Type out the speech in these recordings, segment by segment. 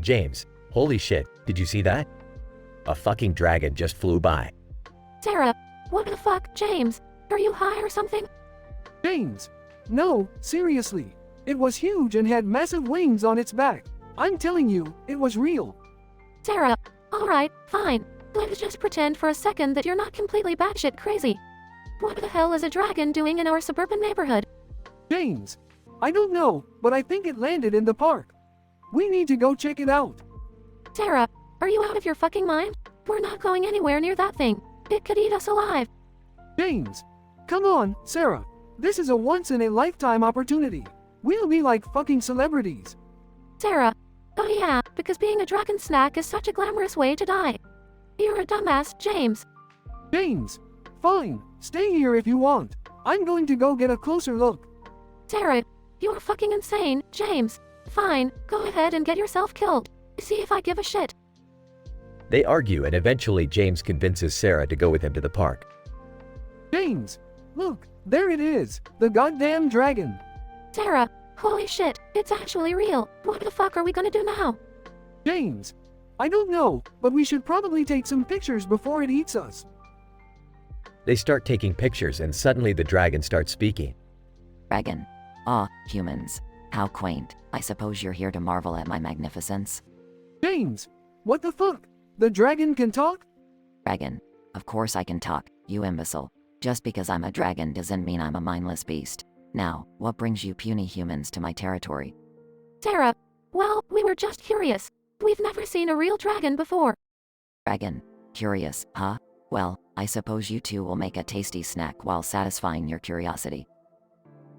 James, holy shit, did you see that? A fucking dragon just flew by. Sarah, what the fuck, James? Are you high or something? James! No, seriously. It was huge and had massive wings on its back. I'm telling you, it was real. Sarah, alright, fine. Let's just pretend for a second that you're not completely batshit crazy. What the hell is a dragon doing in our suburban neighborhood? James! I don't know, but I think it landed in the park. We need to go check it out. Sarah, are you out of your fucking mind? We're not going anywhere near that thing. It could eat us alive. James! Come on, Sarah. This is a once-in-a-lifetime opportunity. We'll be like fucking celebrities. Sarah, oh yeah, because being a dragon snack is such a glamorous way to die. You're a dumbass, James. James! Fine, stay here if you want. I'm going to go get a closer look. Sarah, you're fucking insane, James. Fine, go ahead and get yourself killed. See if I give a shit. They argue and eventually James convinces Sarah to go with him to the park. James! Look, there it is, the goddamn dragon. Sarah, holy shit, it's actually real. What the fuck are we gonna do now? James! I don't know, but we should probably take some pictures before it eats us. They start taking pictures and suddenly the dragon starts speaking. Dragon. Ah, humans. How quaint. I suppose you're here to marvel at my magnificence? James! What the fuck? The dragon can talk? Dragon. Of course I can talk, you imbecile. Just because I'm a dragon doesn't mean I'm a mindless beast. Now, what brings you puny humans to my territory? Sarah, well, we were just curious. We've never seen a real dragon before. Dragon. Curious, huh? Well, I suppose you two will make a tasty snack while satisfying your curiosity.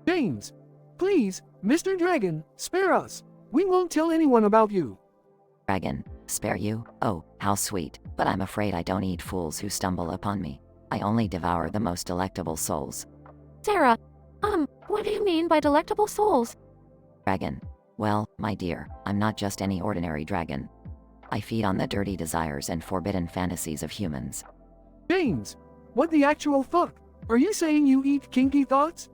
James! Please, Mr. Dragon, spare us. We won't tell anyone about you. Dragon. Spare you? Oh, how sweet. But I'm afraid I don't eat fools who stumble upon me. I only devour the most delectable souls. Sarah, what do you mean by delectable souls? Dragon. Well, my dear, I'm not just any ordinary dragon. I feed on the dirty desires and forbidden fantasies of humans. James! What the actual fuck? Are you saying you eat kinky thoughts?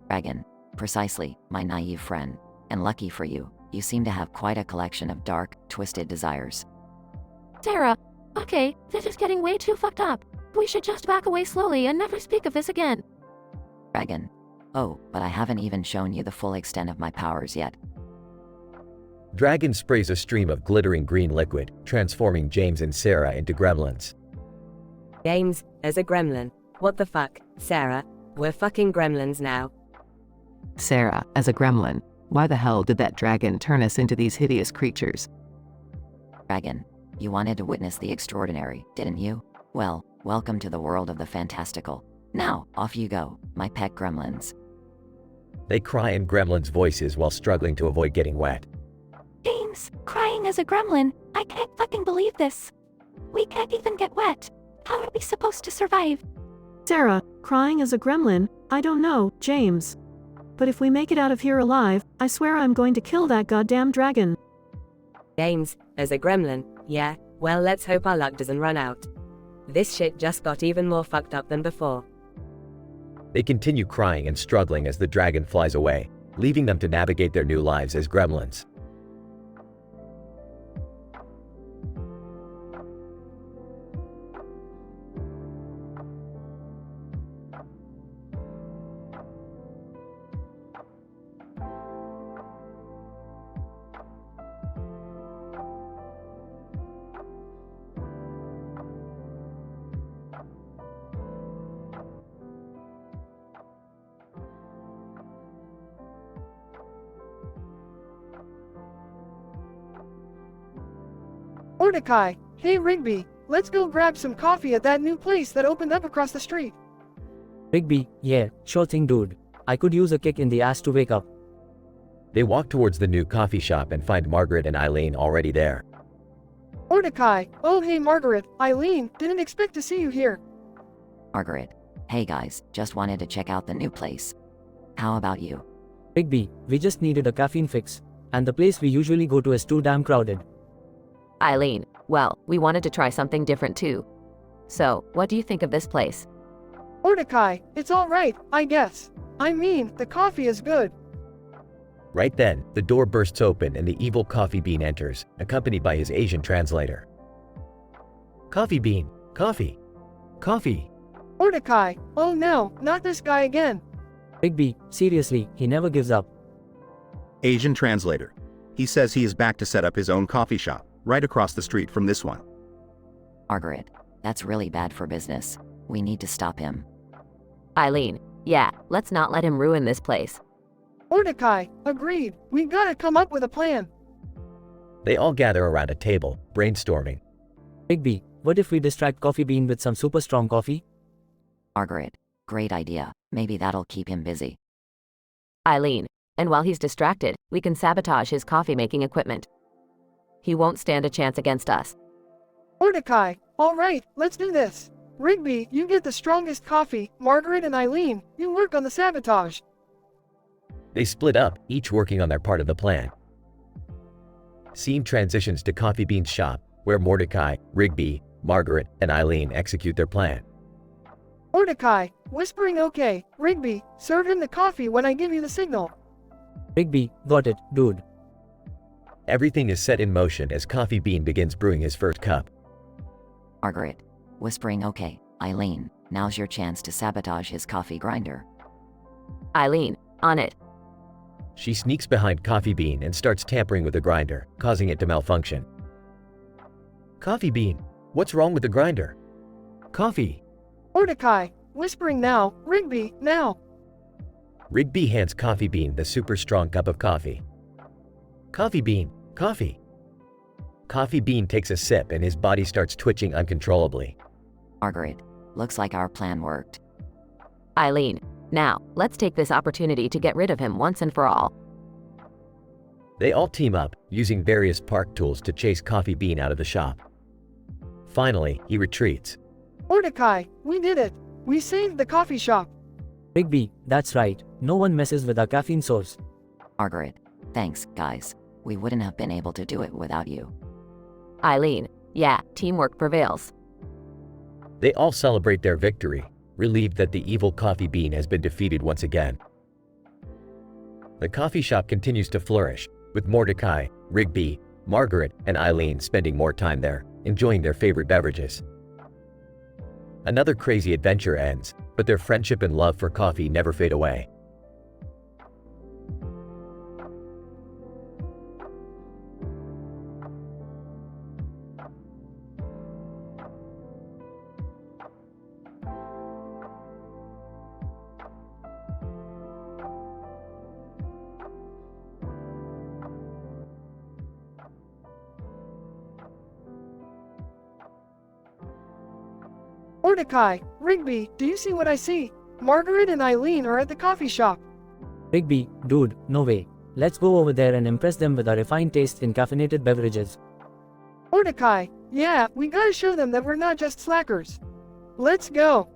Dragon. Precisely, my naive friend. And lucky for you, you seem to have quite a collection of dark, twisted desires. Sarah, okay, this is getting way too fucked up. We should just back away slowly and never speak of this again. Dragon. Oh, but I haven't even shown you the full extent of my powers yet. Dragon sprays a stream of glittering green liquid, transforming James and Sarah into gremlins. James, as a gremlin. What the fuck, Sarah? We're fucking gremlins now. Sarah, as a gremlin. Why the hell did that dragon turn us into these hideous creatures? Dragon. You wanted to witness the extraordinary, didn't you? Well, welcome to the world of the fantastical. Now, off you go, my pet gremlins. They cry in gremlins' voices while struggling to avoid getting wet. James, crying as a gremlin. I can't fucking believe this. We can't even get wet. How are we supposed to survive? Sarah, crying as a gremlin? I don't know, James. But if we make it out of here alive, I swear I'm going to kill that goddamn dragon. James, as a gremlin, yeah, well let's hope our luck doesn't run out. This shit just got even more fucked up than before. They continue crying and struggling as the dragon flies away, leaving them to navigate their new lives as gremlins. Mordecai, hey Rigby, let's go grab some coffee at that new place that opened up across the street. Rigby, yeah, sure thing dude. I could use a kick in the ass to wake up. They walk towards the new coffee shop and find Margaret and Eileen already there. Mordecai, oh hey Margaret, Eileen, didn't expect to see you here. Margaret. Hey guys, just wanted to check out the new place. How about you? Rigby, we just needed a caffeine fix. And the place we usually go to is too damn crowded. Eileen, well, we wanted to try something different too. So, what do you think of this place? Mordecai, it's alright, I guess. I mean, the coffee is good. Right then, the door bursts open and the evil Coffee Bean enters, accompanied by his Asian translator. Coffee Bean, coffee, coffee. Mordecai, oh no, not this guy again. Rigby, seriously, he never gives up. Asian translator. He says he is back to set up his own coffee shop, right across the street from this one. Margaret, that's really bad for business. We need to stop him. Eileen, yeah, let's not let him ruin this place. Mordecai, agreed. We gotta come up with a plan. They all gather around a table, brainstorming. Rigby, what if we distract Coffee Bean with some super strong coffee? Margaret, great idea. Maybe that'll keep him busy. Eileen, and while he's distracted, we can sabotage his coffee-making equipment. He won't stand a chance against us. Mordecai, alright, let's do this. Rigby, you get the strongest coffee. Margaret and Eileen, you work on the sabotage. They split up, each working on their part of the plan. Scene transitions to Coffee Bean's shop, where Mordecai, Rigby, Margaret, and Eileen execute their plan. Mordecai, whispering okay. Rigby, serve him the coffee when I give you the signal. Rigby, got it, dude. Everything is set in motion as Coffee Bean begins brewing his first cup. Margaret, whispering okay. Eileen, now's your chance to sabotage his coffee grinder. Eileen, on it. She sneaks behind Coffee Bean and starts tampering with the grinder, causing it to malfunction. Coffee Bean, what's wrong with the grinder? Coffee. Mordecai, whispering now. Rigby, now. Rigby hands Coffee Bean the super strong cup of coffee. Coffee Bean, coffee. Coffee Bean takes a sip and his body starts twitching uncontrollably. Margaret, looks like our plan worked. Eileen, now, let's take this opportunity to get rid of him once and for all. They all team up, using various park tools to chase Coffee Bean out of the shop. Finally, he retreats. Mordecai, we did it. We saved the coffee shop. Rigby, that's right. No one messes with our caffeine source. Margaret, thanks, guys. We wouldn't have been able to do it without you. Eileen, yeah, teamwork prevails. They all celebrate their victory, relieved that the evil Coffee Bean has been defeated once again. The coffee shop continues to flourish, with Mordecai, Rigby, Margaret, and Eileen spending more time there, enjoying their favorite beverages. Another crazy adventure ends, but their friendship and love for coffee never fade away. Mordecai, Rigby, do you see what I see? Margaret and Eileen are at the coffee shop. Rigby, dude, no way. Let's go over there and impress them with our refined taste in caffeinated beverages. Mordecai, yeah, we gotta show them that we're not just slackers. Let's go.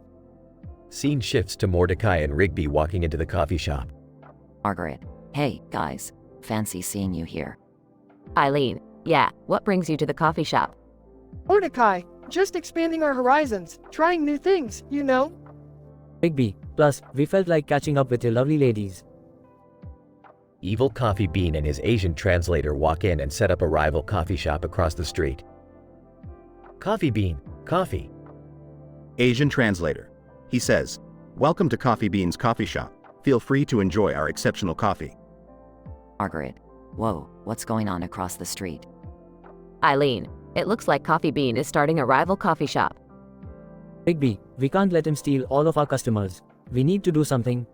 Scene shifts to Mordecai and Rigby walking into the coffee shop. Margaret, hey, guys. Fancy seeing you here. Eileen, yeah, what brings you to the coffee shop? Mordecai, just expanding our horizons, trying new things, you know? Rigby, plus, we felt like catching up with your lovely ladies. Evil Coffee Bean and his Asian translator walk in and set up a rival coffee shop across the street. Coffee Bean, coffee. Asian translator. He says, "Welcome to Coffee Bean's coffee shop. Feel free to enjoy our exceptional coffee." Margaret, whoa, what's going on across the street? Eileen, it looks like Coffee Bean is starting a rival coffee shop. Rigby, we can't let him steal all of our customers. We need to do something.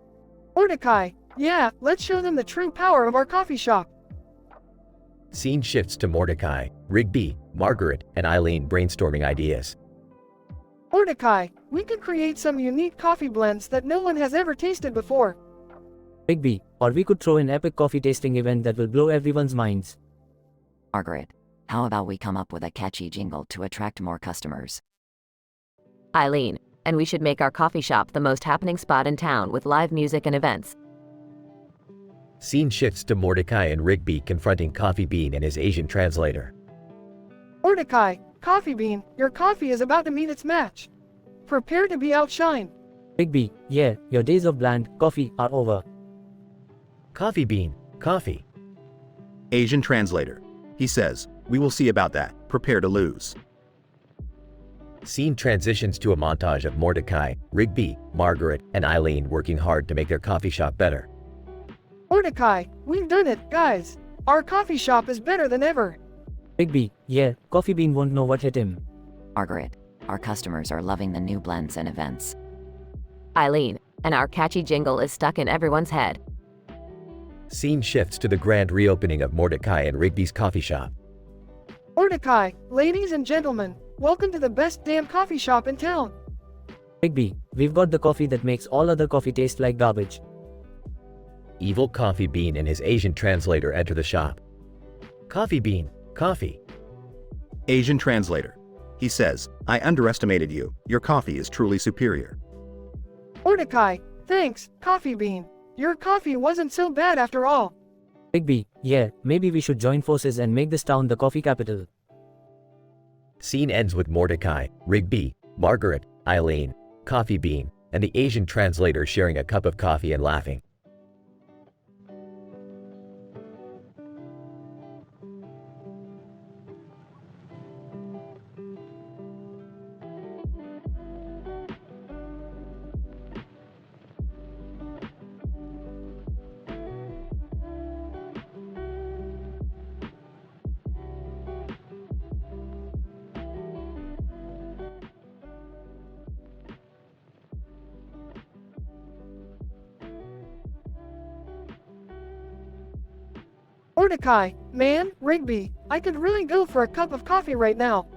Mordecai, yeah, let's show them the true power of our coffee shop. Scene shifts to Mordecai, Rigby, Margaret, and Eileen brainstorming ideas. Mordecai, we could create some unique coffee blends that no one has ever tasted before. Rigby, or we could throw an epic coffee tasting event that will blow everyone's minds. Margaret, how about we come up with a catchy jingle to attract more customers? Eileen, and we should make our coffee shop the most happening spot in town with live music and events. Scene shifts to Mordecai and Rigby confronting Coffee Bean and his Asian translator. Mordecai, Coffee Bean, your coffee is about to meet its match. Prepare to be outshined. Rigby, yeah, your days of bland coffee are over. Coffee Bean, Coffee. Asian translator. He says, we will see about that, prepare to lose. Scene transitions to a montage of Mordecai, Rigby, Margaret, and Eileen working hard to make their coffee shop better. Mordecai, we've done it, guys. Our coffee shop is better than ever. Rigby, yeah, Coffee Bean won't know what hit him. Margaret, our customers are loving the new blends and events. Eileen, and our catchy jingle is stuck in everyone's head. Scene shifts to the grand reopening of Mordecai and Rigby's coffee shop. Mordecai, ladies and gentlemen, welcome to the best damn coffee shop in town. Rigby, we've got the coffee that makes all other coffee taste like garbage. Evil Coffee Bean and his Asian translator enter the shop. Coffee Bean, coffee. Asian translator. He says, I underestimated you. Your coffee is truly superior. Mordecai, thanks, Coffee Bean. Your coffee wasn't so bad after all. Rigby, yeah, maybe we should join forces and make this town the coffee capital. Scene ends with Mordecai, Rigby, Margaret, Eileen, Coffee Bean, and the Asian translator sharing a cup of coffee and laughing. Mordecai, man, Rigby, I could really go for a cup of coffee right now.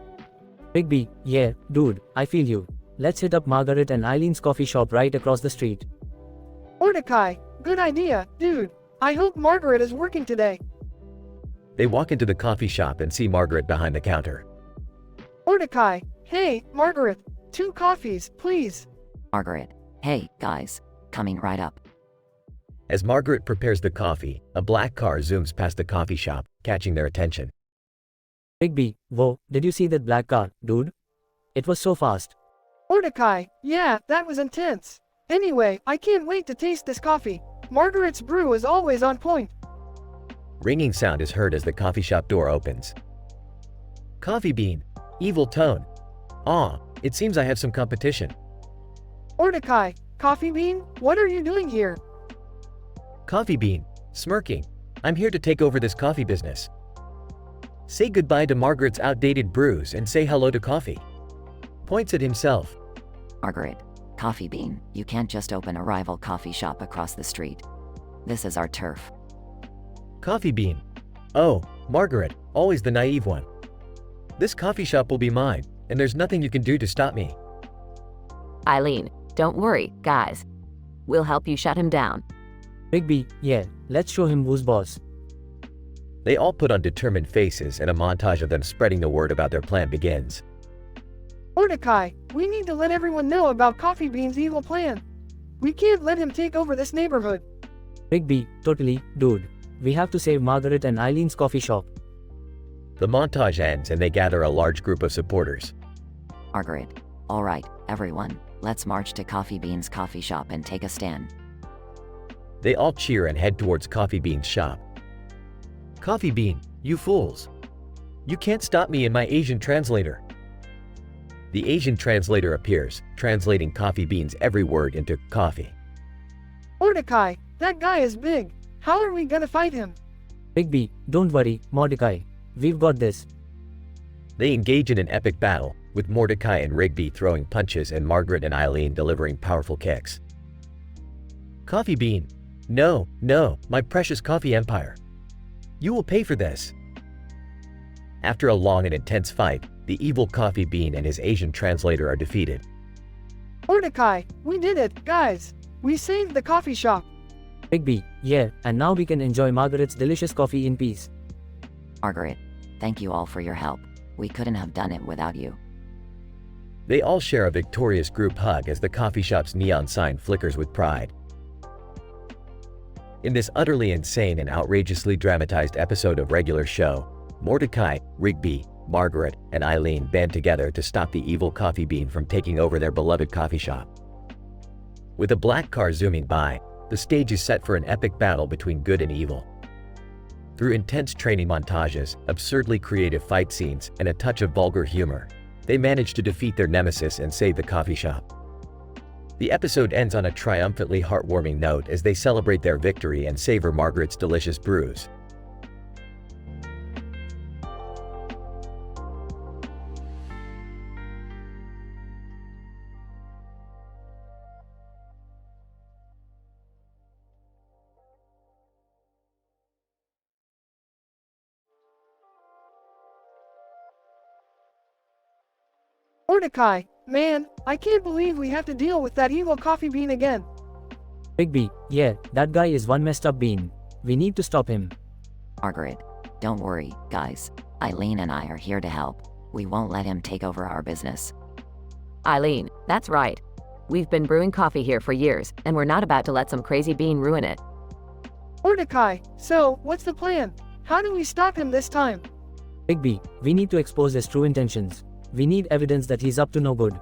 Rigby, yeah, dude, I feel you. Let's hit up Margaret and Eileen's coffee shop right across the street. Mordecai, good idea, dude. I hope Margaret is working today. They walk into the coffee shop and see Margaret behind the counter. Mordecai, hey, Margaret, 2 coffees, please. Margaret, hey, guys, coming right up. As Margaret prepares the coffee, a black car zooms past the coffee shop, catching their attention. Rigby, whoa, did you see that black car, dude? It was so fast. Mordecai, yeah, that was intense. Anyway, I can't wait to taste this coffee. Margaret's brew is always on point. Ringing sound is heard as the coffee shop door opens. Coffee Bean, evil tone. Aw, it seems I have some competition. Mordecai, Coffee Bean, what are you doing here? Coffee Bean, smirking. I'm here to take over this coffee business. Say goodbye to Margaret's outdated brews and say hello to coffee. Points at himself. Margaret, Coffee Bean, you can't just open a rival coffee shop across the street. This is our turf. Coffee Bean. Oh, Margaret, always the naive one. This coffee shop will be mine, and there's nothing you can do to stop me. Eileen, don't worry, guys. We'll help you shut him down. Rigby, yeah, let's show him who's boss. They all put on determined faces and a montage of them spreading the word about their plan begins. Mordecai, we need to let everyone know about Coffee Bean's evil plan. We can't let him take over this neighborhood. Rigby, totally, dude. We have to save Margaret and Eileen's coffee shop. The montage ends and they gather a large group of supporters. Margaret, alright, everyone, let's march to Coffee Bean's coffee shop and take a stand. They all cheer and head towards Coffee Bean's shop. Coffee Bean, you fools. You can't stop me and my Asian translator. The Asian translator appears, translating Coffee Bean's every word into coffee. Mordecai, that guy is big. How are we gonna fight him? Rigby, don't worry, Mordecai. We've got this. They engage in an epic battle, with Mordecai and Rigby throwing punches and Margaret and Eileen delivering powerful kicks. Coffee Bean. No, my precious coffee empire. You will pay for this. After a long and intense fight, the evil Coffee Bean and his Asian translator are defeated. Mordecai, we did it, guys. We saved the coffee shop. Rigby, yeah, and now we can enjoy Margaret's delicious coffee in peace. Margaret, thank you all for your help. We couldn't have done it without you. They all share a victorious group hug as the coffee shop's neon sign flickers with pride. In this utterly insane and outrageously dramatized episode of Regular Show, Mordecai, Rigby, Margaret, and Eileen band together to stop the evil Coffee Bean from taking over their beloved coffee shop. With a black car zooming by, the stage is set for an epic battle between good and evil. Through intense training montages, absurdly creative fight scenes, and a touch of vulgar humor, they manage to defeat their nemesis and save the coffee shop. The episode ends on a triumphantly heartwarming note as they celebrate their victory and savor Margaret's delicious brews. Mordecai, man, I can't believe we have to deal with that evil coffee bean again. Rigby, yeah, that guy is one messed up bean. We need to stop him. Margaret, don't worry, guys. Eileen and I are here to help. We won't let him take over our business. Eileen, that's right. We've been brewing coffee here for years, and we're not about to let some crazy bean ruin it. Mordecai, so, what's the plan? How do we stop him this time? Rigby, we need to expose his true intentions. We need evidence that he's up to no good.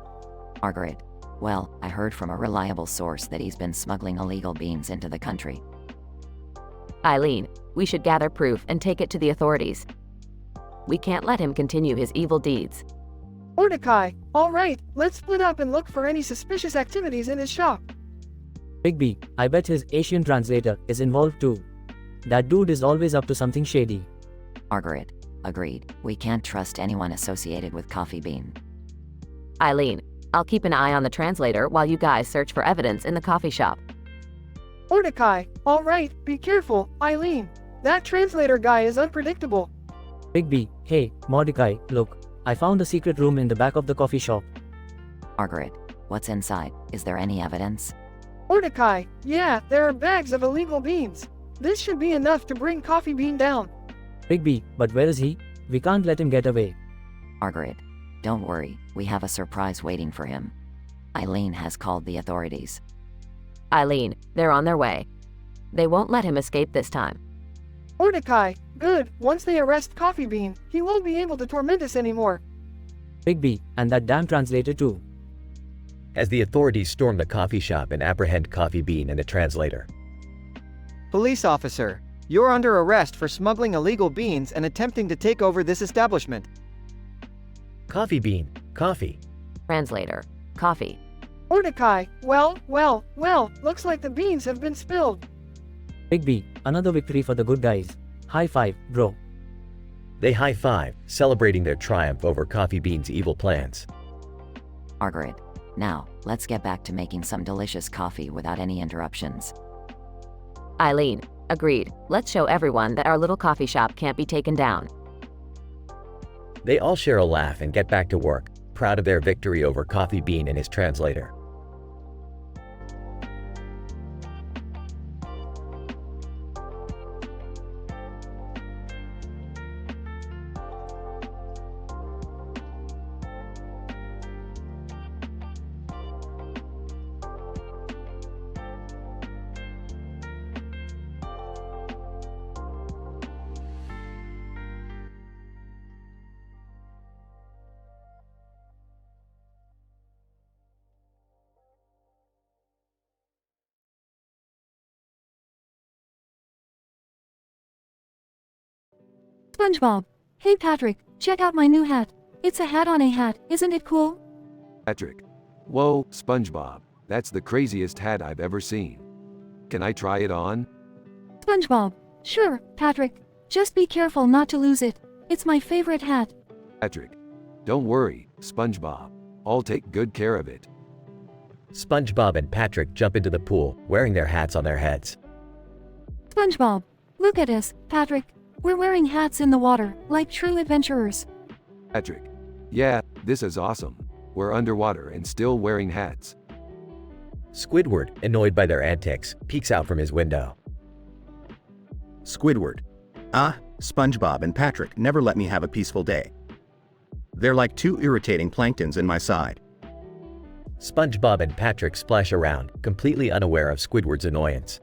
Margaret, well, I heard from a reliable source that he's been smuggling illegal beans into the country. Eileen, we should gather proof and take it to the authorities. We can't let him continue his evil deeds. Mordecai, alright, let's split up and look for any suspicious activities in his shop. Rigby, I bet his Asian translator is involved too. That dude is always up to something shady. Margaret, agreed. We can't trust anyone associated with Coffee Bean. Eileen, I'll keep an eye on the translator while you guys search for evidence in the coffee shop. Mordecai, alright, be careful, Eileen. That translator guy is unpredictable. Rigby, hey, Mordecai, look. I found a secret room in the back of the coffee shop. Margaret, what's inside? Is there any evidence? Mordecai, yeah, there are bags of illegal beans. This should be enough to bring Coffee Bean down. Rigby, but where is he? We can't let him get away. Margaret, don't worry, we have a surprise waiting for him. Eileen has called the authorities. Eileen, they're on their way. They won't let him escape this time. Mordecai, good, once they arrest Coffee Bean, he won't be able to torment us anymore. Rigby, and that damn translator too. As the authorities storm the coffee shop and apprehend Coffee Bean and the translator. Police officer, you're under arrest for smuggling illegal beans and attempting to take over this establishment. Coffee Bean, coffee. Translator, coffee. Mordecai, well, looks like the beans have been spilled. Rigby, another victory for the good guys. High five, bro. They high-five, celebrating their triumph over Coffee Bean's evil plans. Margaret, now, let's get back to making some delicious coffee without any interruptions. Eileen, agreed. Let's show everyone that our little coffee shop can't be taken down. They all share a laugh and get back to work, proud of their victory over Coffee Bean and his translator. SpongeBob. Hey Patrick, check out my new hat. It's a hat on a hat, isn't it cool? Patrick. Whoa, SpongeBob. That's the craziest hat I've ever seen. Can I try it on? SpongeBob. Sure, Patrick. Just be careful not to lose it. It's my favorite hat. Patrick. Don't worry, SpongeBob. I'll take good care of it. SpongeBob and Patrick jump into the pool, wearing their hats on their heads. SpongeBob. Look at us, Patrick. We're wearing hats in the water, like true adventurers. Patrick. Yeah, this is awesome. We're underwater and still wearing hats. Squidward, annoyed by their antics, peeks out from his window. Squidward. SpongeBob and Patrick never let me have a peaceful day. They're like two irritating planktons in my side. SpongeBob and Patrick splash around, completely unaware of Squidward's annoyance.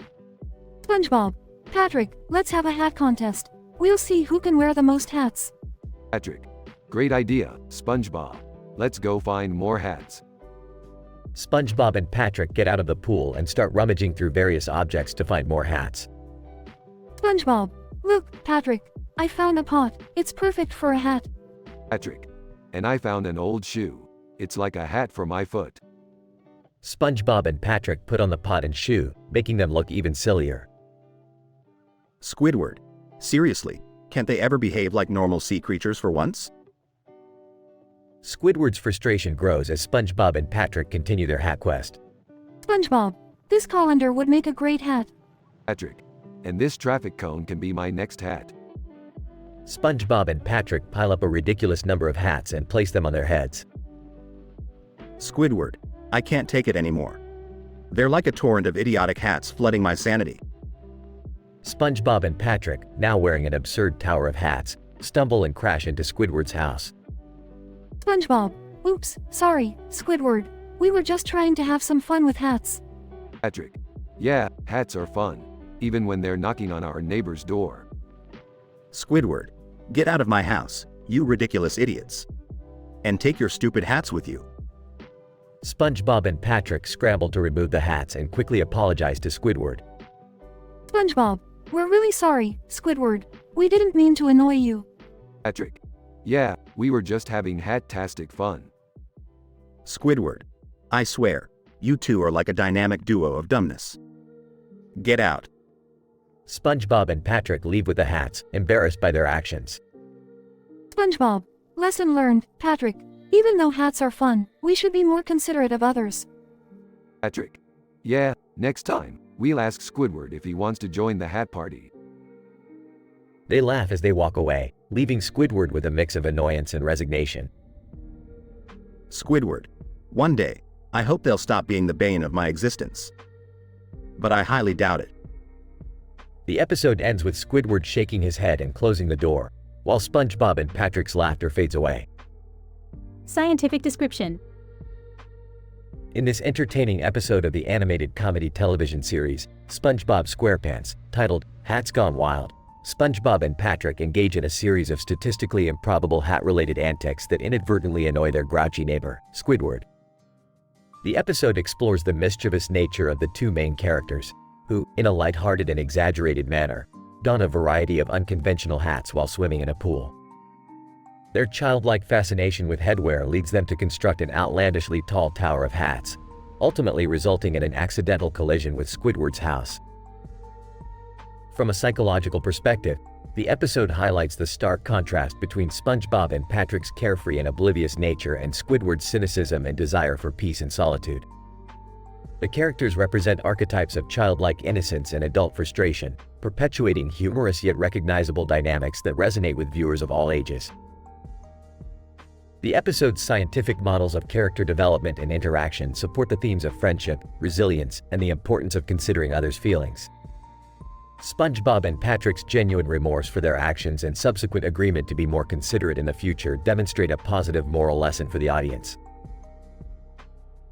SpongeBob. Patrick, let's have a hat contest. We'll see who can wear the most hats. Patrick. Great idea, SpongeBob. Let's go find more hats. SpongeBob and Patrick get out of the pool and start rummaging through various objects to find more hats. SpongeBob. Look, Patrick, I found a pot. It's perfect for a hat. Patrick. And I found an old shoe. It's like a hat for my foot. SpongeBob and Patrick put on the pot and shoe, making them look even sillier. Squidward. Seriously, can't they ever behave like normal sea creatures for once? Squidward's frustration grows as SpongeBob and Patrick continue their hat quest. SpongeBob, this colander would make a great hat. Patrick. And this traffic cone can be my next hat. SpongeBob and Patrick pile up a ridiculous number of hats and place them on their heads. Squidward. I can't take it anymore. They're like a torrent of idiotic hats flooding my sanity. SpongeBob and Patrick, now wearing an absurd tower of hats, stumble and crash into Squidward's house. SpongeBob, oops, sorry, Squidward. We were just trying to have some fun with hats. Patrick. Yeah, hats are fun. Even when they're knocking on our neighbor's door. Squidward. Get out of my house, you ridiculous idiots. And take your stupid hats with you. SpongeBob and Patrick scramble to remove the hats and quickly apologize to Squidward. SpongeBob, we're really sorry, Squidward. We didn't mean to annoy you. Patrick. Yeah, we were just having hat-tastic fun. Squidward. I swear, you two are like a dynamic duo of dumbness. Get out. SpongeBob and Patrick leave with the hats, embarrassed by their actions. SpongeBob, lesson learned, Patrick. Even though hats are fun, we should be more considerate of others. Patrick. Yeah, next time, we'll ask Squidward if he wants to join the hat party. They laugh as they walk away, leaving Squidward with a mix of annoyance and resignation. Squidward. One day, I hope they'll stop being the bane of my existence. But I highly doubt it. The episode ends with Squidward shaking his head and closing the door, while SpongeBob and Patrick's laughter fades away. Scientific description. In this entertaining episode of the animated comedy television series, SpongeBob SquarePants, titled Hats Gone Wild, SpongeBob and Patrick engage in a series of statistically improbable hat-related antics that inadvertently annoy their grouchy neighbor, Squidward. The episode explores the mischievous nature of the two main characters, who, in a lighthearted and exaggerated manner, don a variety of unconventional hats while swimming in a pool. Their childlike fascination with headwear leads them to construct an outlandishly tall tower of hats, ultimately resulting in an accidental collision with Squidward's house. From a psychological perspective, the episode highlights the stark contrast between SpongeBob and Patrick's carefree and oblivious nature and Squidward's cynicism and desire for peace and solitude. The characters represent archetypes of childlike innocence and adult frustration, perpetuating humorous yet recognizable dynamics that resonate with viewers of all ages. The episode's scientific models of character development and interaction support the themes of friendship, resilience, and the importance of considering others' feelings. SpongeBob and Patrick's genuine remorse for their actions and subsequent agreement to be more considerate in the future demonstrate a positive moral lesson for the audience.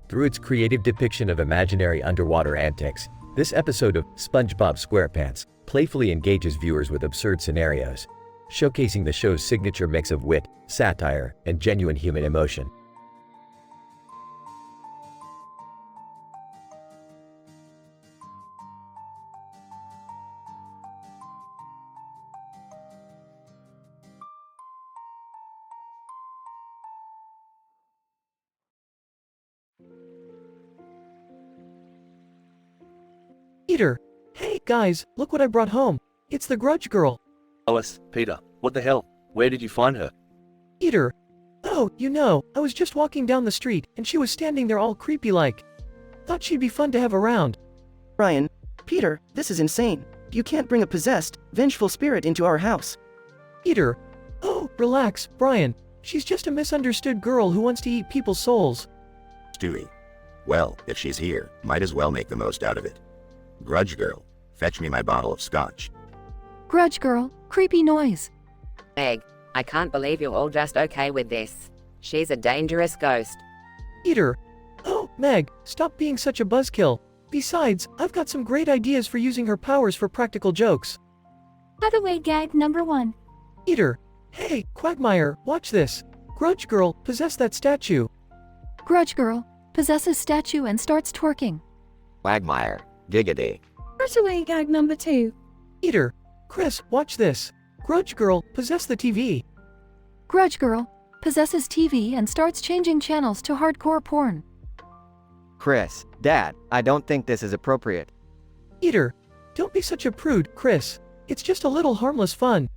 Through its creative depiction of imaginary underwater antics, this episode of SpongeBob SquarePants playfully engages viewers with absurd scenarios, showcasing the show's signature mix of wit, satire, and genuine human emotion. Peter! Hey, guys, look what I brought home. It's the Grudge Girl. Lois, Peter, what the hell? Where did you find her? Peter! Oh, I was just walking down the street, and she was standing there all creepy-like. Thought she'd be fun to have around. Brian, Peter, this is insane. You can't bring a possessed, vengeful spirit into our house. Peter! Oh, relax, Brian. She's just a misunderstood girl who wants to eat people's souls. Stewie. Well, if she's here, might as well make the most out of it. Grudge Girl, fetch me my bottle of scotch. Grudge Girl, creepy noise. Meg, I can't believe you're all just okay with this. She's a dangerous ghost. Peter! Oh, Meg, stop being such a buzzkill. Besides, I've got some great ideas for using her powers for practical jokes. By the way, gag number 1. Peter! Hey, Quagmire, watch this. Grudge Girl, possess that statue. Grudge Girl possesses statue and starts twerking. Quagmire, giggity. Right away, gag number 2. Peter! Chris, watch this. Grudge Girl, possess the TV. Grudge Girl possesses TV and starts changing channels to hardcore porn. Chris, Dad, I don't think this is appropriate. Peter, don't be such a prude, Chris. It's just a little harmless fun.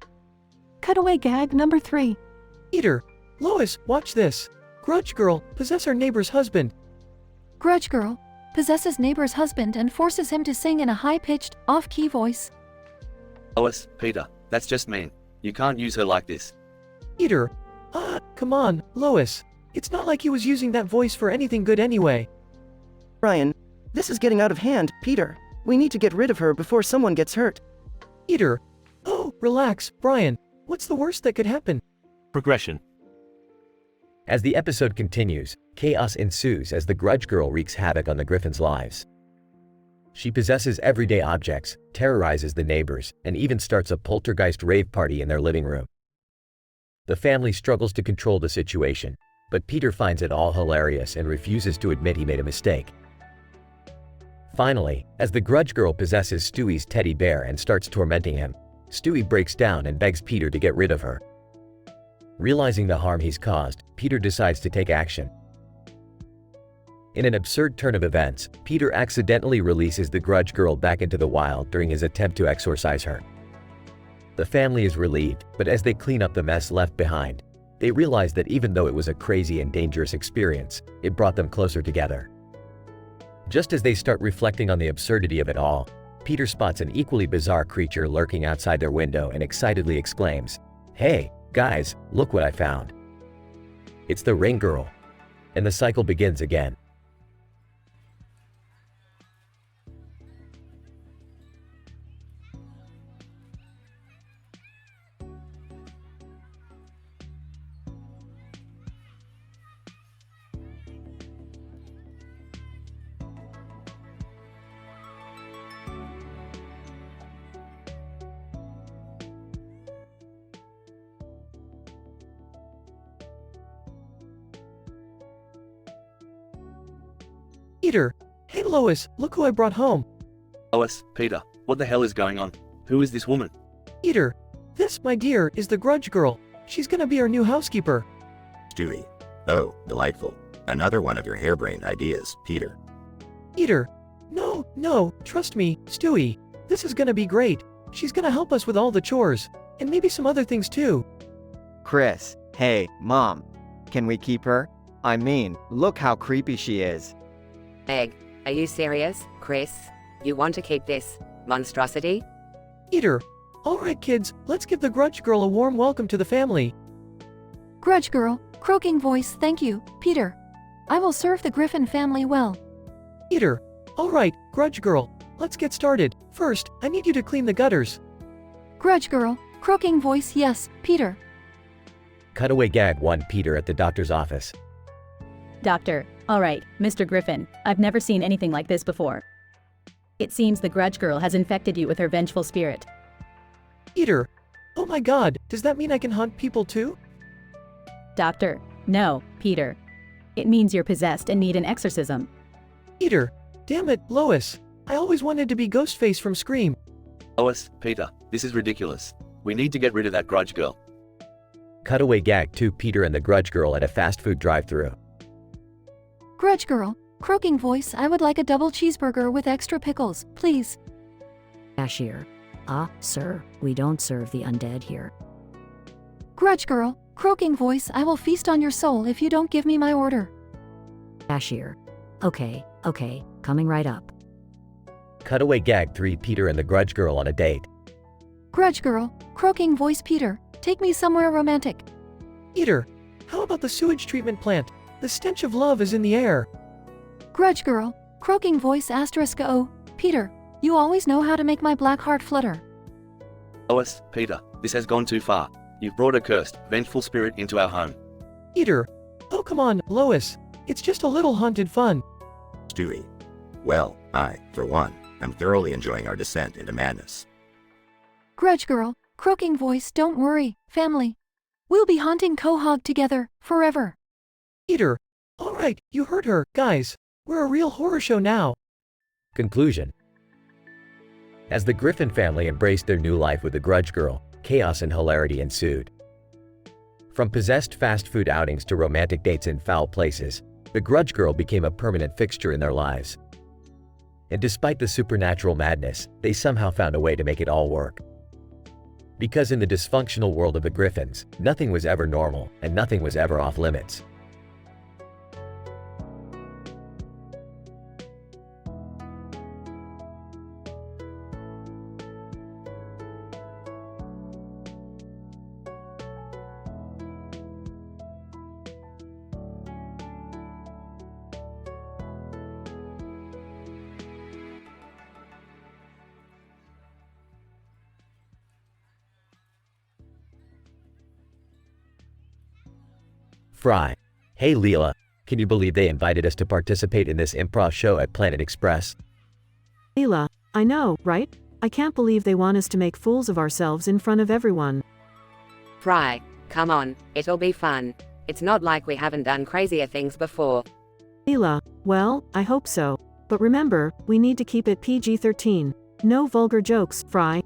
Cutaway gag number 3. Peter, Lois, watch this. Grudge Girl, possess our neighbor's husband. Grudge Girl possesses neighbor's husband and forces him to sing in a high-pitched, off-key voice. Lois, Peter, that's just mean. You can't use her like this. Peter, come on, Lois. It's not like he was using that voice for anything good anyway. Brian, this is getting out of hand, Peter. We need to get rid of her before someone gets hurt. Peter, oh, relax, Brian. What's the worst that could happen? Progression. As the episode continues, chaos ensues as the Grudge Girl wreaks havoc on the Griffins' lives. She possesses everyday objects, terrorizes the neighbors, and even starts a poltergeist rave party in their living room. The family struggles to control the situation, but Peter finds it all hilarious and refuses to admit he made a mistake. Finally, as the Grudge Girl possesses Stewie's teddy bear and starts tormenting him, Stewie breaks down and begs Peter to get rid of her. Realizing the harm he's caused, Peter decides to take action. In an absurd turn of events, Peter accidentally releases the Grudge Girl back into the wild during his attempt to exorcise her. The family is relieved, but as they clean up the mess left behind, they realize that even though it was a crazy and dangerous experience, it brought them closer together. Just as they start reflecting on the absurdity of it all, Peter spots an equally bizarre creature lurking outside their window and excitedly exclaims, "Hey, guys, look what I found." It's the Ring Girl, and the cycle begins again. Peter, hey Lois, look who I brought home. Lois, Peter, what the hell is going on? Who is this woman? Peter, this, my dear, is the Grudge Girl. She's gonna be our new housekeeper. Stewie. Oh, delightful. Another one of your harebrained ideas, Peter. Peter, no, trust me, Stewie. This is gonna be great. She's gonna help us with all the chores, and maybe some other things too. Chris, hey, Mom. Can we keep her? I mean, look how creepy she is. Meg, are you serious, Chris? You want to keep this monstrosity? Peter, alright kids, let's give the Grudge Girl a warm welcome to the family. Grudge Girl, croaking voice, thank you, Peter. I will serve the Griffin family well. Peter, alright, Grudge Girl, let's get started. First, I need you to clean the gutters. Grudge Girl, croaking voice, yes, Peter. Cutaway gag 1. Peter at the doctor's office. Doctor, all right, Mr. Griffin, I've never seen anything like this before. It seems the Grudge Girl has infected you with her vengeful spirit. Peter, oh my god, does that mean I can hunt people too? Doctor, no, Peter. It means you're possessed and need an exorcism. Peter, damn it, Lois. I always wanted to be Ghostface from Scream. Lois, Peter, this is ridiculous. We need to get rid of that Grudge Girl. Cutaway gag 2. Peter and the Grudge Girl at a fast food drive-thru. Grudge Girl, croaking voice, I would like a double cheeseburger with extra pickles, please. Cashier. Sir, we don't serve the undead here. Grudge Girl, croaking voice, I will feast on your soul if you don't give me my order. Cashier. Okay, coming right up. Cutaway gag 3. Peter and the Grudge Girl on a date. Grudge Girl, croaking voice, Peter, take me somewhere romantic. Peter, how about the sewage treatment plant? The stench of love is in the air. Grudge Girl, croaking voice, asterisk oh, Peter, you always know how to make my black heart flutter. Lois, Peter, this has gone too far. You've brought a cursed, vengeful spirit into our home. Peter, oh come on, Lois. It's just a little haunted fun. Stewie. Well, I, for one, am thoroughly enjoying our descent into madness. Grudge Girl, croaking voice, don't worry, family. We'll be haunting Quahog together, forever. Peter, alright, you heard her, guys. We're a real horror show now. Conclusion. As the Griffin family embraced their new life with the Grudge Girl, chaos and hilarity ensued. From possessed fast food outings to romantic dates in foul places, the Grudge Girl became a permanent fixture in their lives. And despite the supernatural madness, they somehow found a way to make it all work. Because in the dysfunctional world of the Griffins, nothing was ever normal and nothing was ever off limits. Fry. Hey Leela, can you believe they invited us to participate in this improv show at Planet Express? Leela, I know, right? I can't believe they want us to make fools of ourselves in front of everyone. Fry, come on, it'll be fun. It's not like we haven't done crazier things before. Leela, well, I hope so. But remember, we need to keep it PG-13. No vulgar jokes, Fry.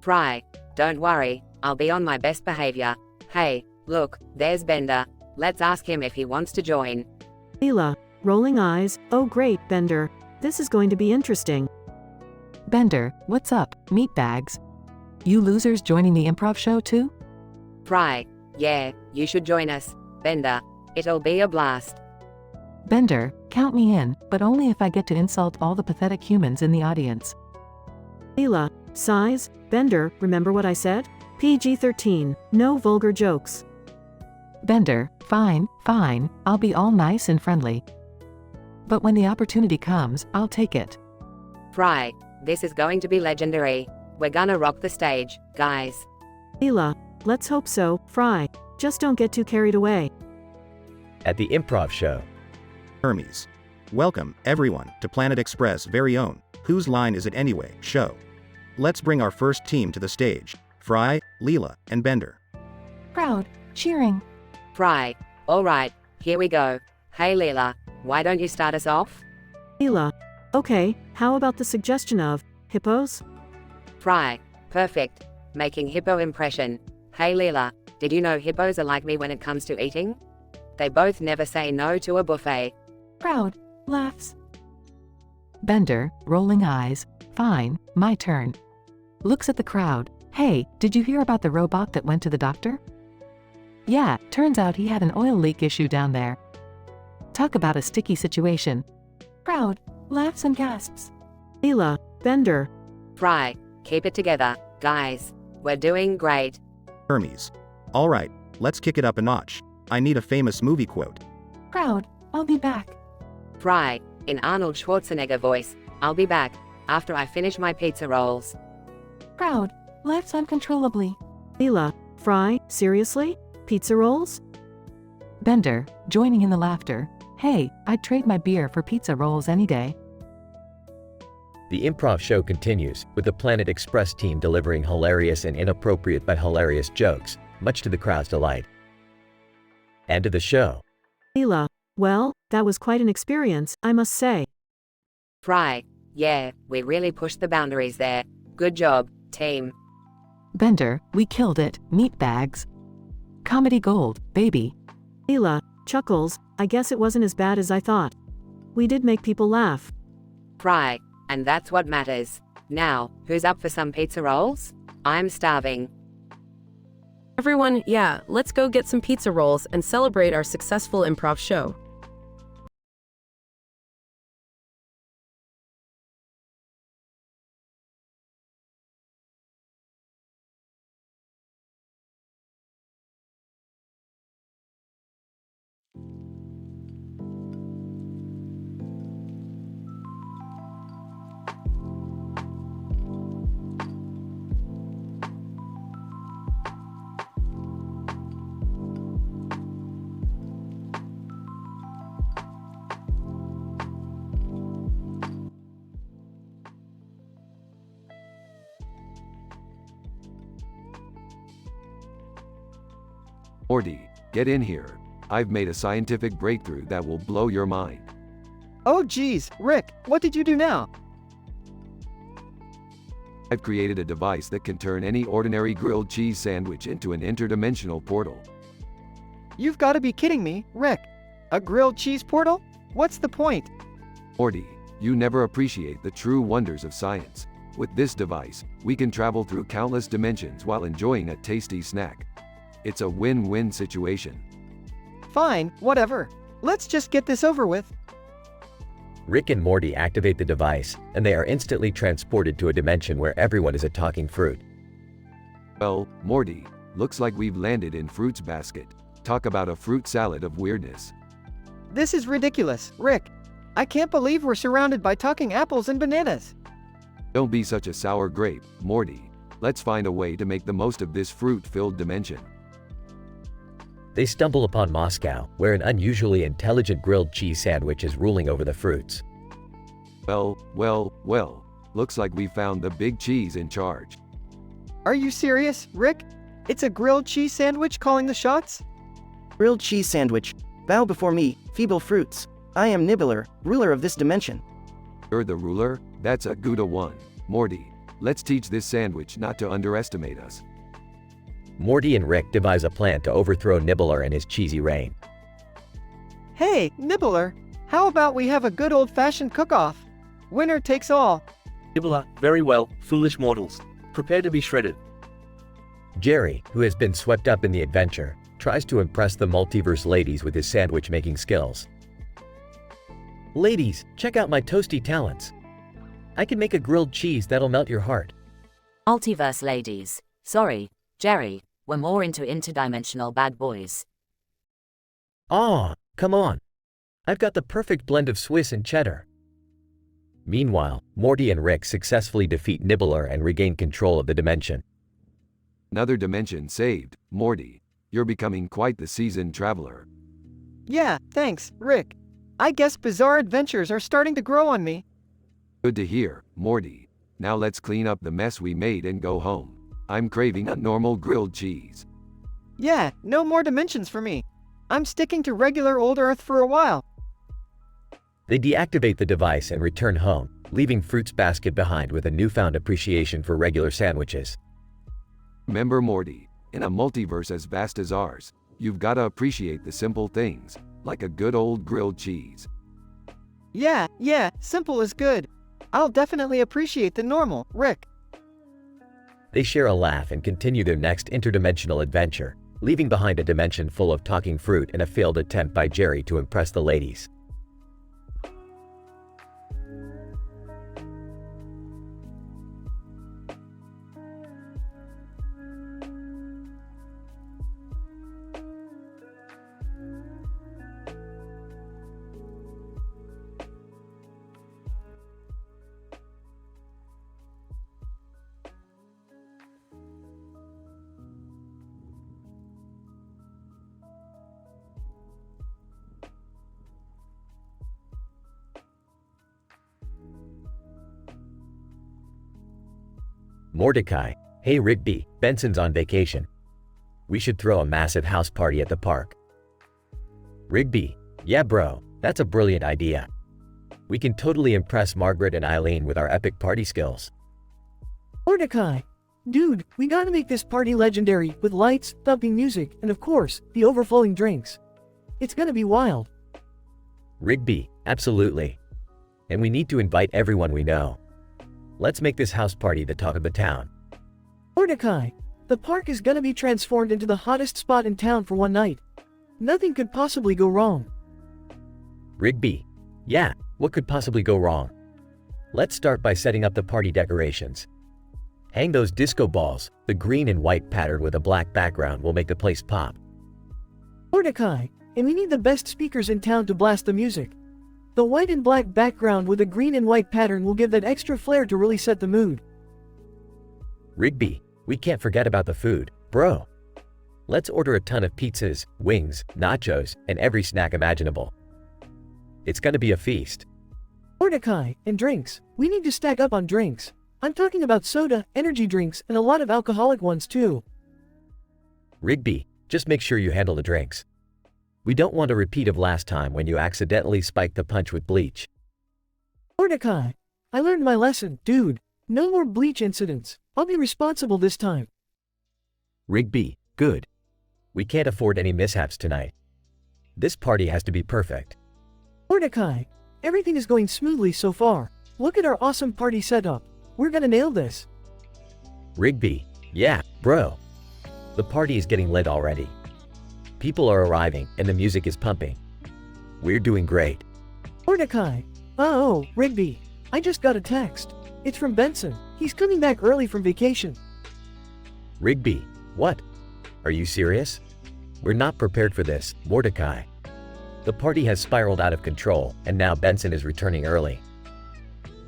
Fry, don't worry, I'll be on my best behavior. Hey, look, there's Bender. Let's ask him if he wants to join. Leela, rolling eyes, oh great, Bender. This is going to be interesting. Bender, what's up, meatbags? You losers joining the improv show too? Fry, yeah, you should join us, Bender. It'll be a blast. Bender, count me in, but only if I get to insult all the pathetic humans in the audience. Leela, size, Bender, remember what I said? PG-13, no vulgar jokes. Bender, fine, I'll be all nice and friendly. But when the opportunity comes, I'll take it. Fry, this is going to be legendary. We're gonna rock the stage, guys. Leela, let's hope so, Fry. Just don't get too carried away. At the improv show. Hermes. Welcome, everyone, to Planet Express' very own Whose Line Is It Anyway show. Let's bring our first team to the stage, Fry, Leela, and Bender. Crowd, cheering. Fry, alright, here we go. Hey Leela, why don't you start us off? Leela, okay, how about the suggestion of hippos? Fry, perfect. Making hippo impression. Hey Leela, did you know hippos are like me when it comes to eating? They both never say no to a buffet. Crowd, laughs. Bender, rolling eyes, fine, my turn. Looks at the crowd, hey, did you hear about the robot that went to the doctor? Yeah, turns out he had an oil leak issue down there. Talk about a sticky situation. Crowd, laughs and gasps. Leela, Bender. Fry, keep it together, guys. We're doing great. Hermes. Alright, let's kick it up a notch. I need a famous movie quote. Crowd, I'll be back. Fry, in Arnold Schwarzenegger voice, I'll be back, after I finish my pizza rolls. Crowd, laughs uncontrollably. Leela, Fry, seriously? Pizza rolls? Bender, joining in the laughter. Hey, I'd trade my beer for pizza rolls any day. The improv show continues, with the Planet Express team delivering hilarious and inappropriate but hilarious jokes, much to the crowd's delight. End of the show. Leela, well, that was quite an experience, I must say. Fry, yeah, we really pushed the boundaries there. Good job, team. Bender, we killed it, meatbags. Comedy gold, baby. Leela, chuckles, I guess it wasn't as bad as I thought. We did make people laugh. Fry, and that's what matters. Now, who's up for some pizza rolls? I'm starving. Everyone, yeah, let's go get some pizza rolls and celebrate our successful improv show. Morty, get in here. I've made a scientific breakthrough that will blow your mind. Oh geez, Rick, what did you do now? I've created a device that can turn any ordinary grilled cheese sandwich into an interdimensional portal. You've got to be kidding me, Rick. A grilled cheese portal? What's the point? Morty, you never appreciate the true wonders of science. With this device, we can travel through countless dimensions while enjoying a tasty snack. It's a win-win situation. Fine, whatever. Let's just get this over with. Rick and Morty activate the device, and they are instantly transported to a dimension where everyone is a talking fruit. Well, Morty, looks like we've landed in Fruit's basket. Talk about a fruit salad of weirdness. This is ridiculous, Rick. I can't believe we're surrounded by talking apples and bananas. Don't be such a sour grape, Morty. Let's find a way to make the most of this fruit-filled dimension. They stumble upon Moscow, where an unusually intelligent grilled cheese sandwich is ruling over the fruits. Well, looks like we found the big cheese in charge. Are you serious, Rick? It's a grilled cheese sandwich calling the shots? Grilled cheese sandwich. Bow before me, feeble fruits. I am Nibbler, ruler of this dimension. You're the ruler? That's a Gouda one. Morty, let's teach this sandwich not to underestimate us. Morty and Rick devise a plan to overthrow Nibbler and his cheesy reign. Hey, Nibbler, how about we have a good old-fashioned cook-off? Winner takes all. Nibbler, very well, foolish mortals. Prepare to be shredded. Jerry, who has been swept up in the adventure, tries to impress the multiverse ladies with his sandwich-making skills. Ladies, check out my toasty talents. I can make a grilled cheese that'll melt your heart. Multiverse ladies. Sorry, Jerry, we're more into interdimensional bad boys. Aw, come on. I've got the perfect blend of Swiss and cheddar. Meanwhile, Morty and Rick successfully defeat Nibbler and regain control of the dimension. Another dimension saved. Morty, you're becoming quite the seasoned traveler. Yeah, thanks, Rick. I guess bizarre adventures are starting to grow on me. Good to hear, Morty. Now let's clean up the mess we made and go home. I'm craving a normal grilled cheese. Yeah, no more dimensions for me. I'm sticking to regular old Earth for a while. They deactivate the device and return home, leaving Fruit's basket behind with a newfound appreciation for regular sandwiches. Remember, Morty, in a multiverse as vast as ours, you've gotta appreciate the simple things, like a good old grilled cheese. Yeah, simple is good. I'll definitely appreciate the normal, Rick. They share a laugh and continue their next interdimensional adventure, leaving behind a dimension full of talking fruit and a failed attempt by Jerry to impress the ladies. Mordecai, hey Rigby, Benson's on vacation. We should throw a massive house party at the park. Rigby, yeah bro, that's a brilliant idea. We can totally impress Margaret and Eileen with our epic party skills. Mordecai, dude, we gotta make this party legendary with lights, thumping music, and of course, the overflowing drinks. It's gonna be wild. Rigby, absolutely. And we need to invite everyone we know. Let's make this house party the talk of the town. Mordecai, the park is gonna be transformed into the hottest spot in town for one night. Nothing could possibly go wrong. Rigby, yeah, what could possibly go wrong? Let's start by setting up the party decorations. Hang those disco balls, the green and white pattern with a black background will make the place pop. Mordecai, and we need the best speakers in town to blast the music. The white and black background with a green and white pattern will give that extra flair to really set the mood. Rigby, we can't forget about the food, bro. Let's order a ton of pizzas, wings, nachos, and every snack imaginable. It's gonna be a feast. Mordecai, and drinks. We need to stack up on drinks. I'm talking about soda, energy drinks, and a lot of alcoholic ones too. Rigby, just make sure you handle the drinks. We don't want a repeat of last time when you accidentally spiked the punch with bleach. Mordecai, I learned my lesson, dude. No more bleach incidents. I'll be responsible this time. Rigby, good. We can't afford any mishaps tonight. This party has to be perfect. Mordecai, everything is going smoothly so far. Look at our awesome party setup. We're gonna nail this. Rigby, yeah, bro. The party is getting lit already. People are arriving and the music is pumping. We're doing great. Mordecai. Oh, Rigby. I just got a text. It's from Benson. He's coming back early from vacation. Rigby, what? Are you serious? We're not prepared for this, Mordecai. The party has spiraled out of control, and now Benson is returning early.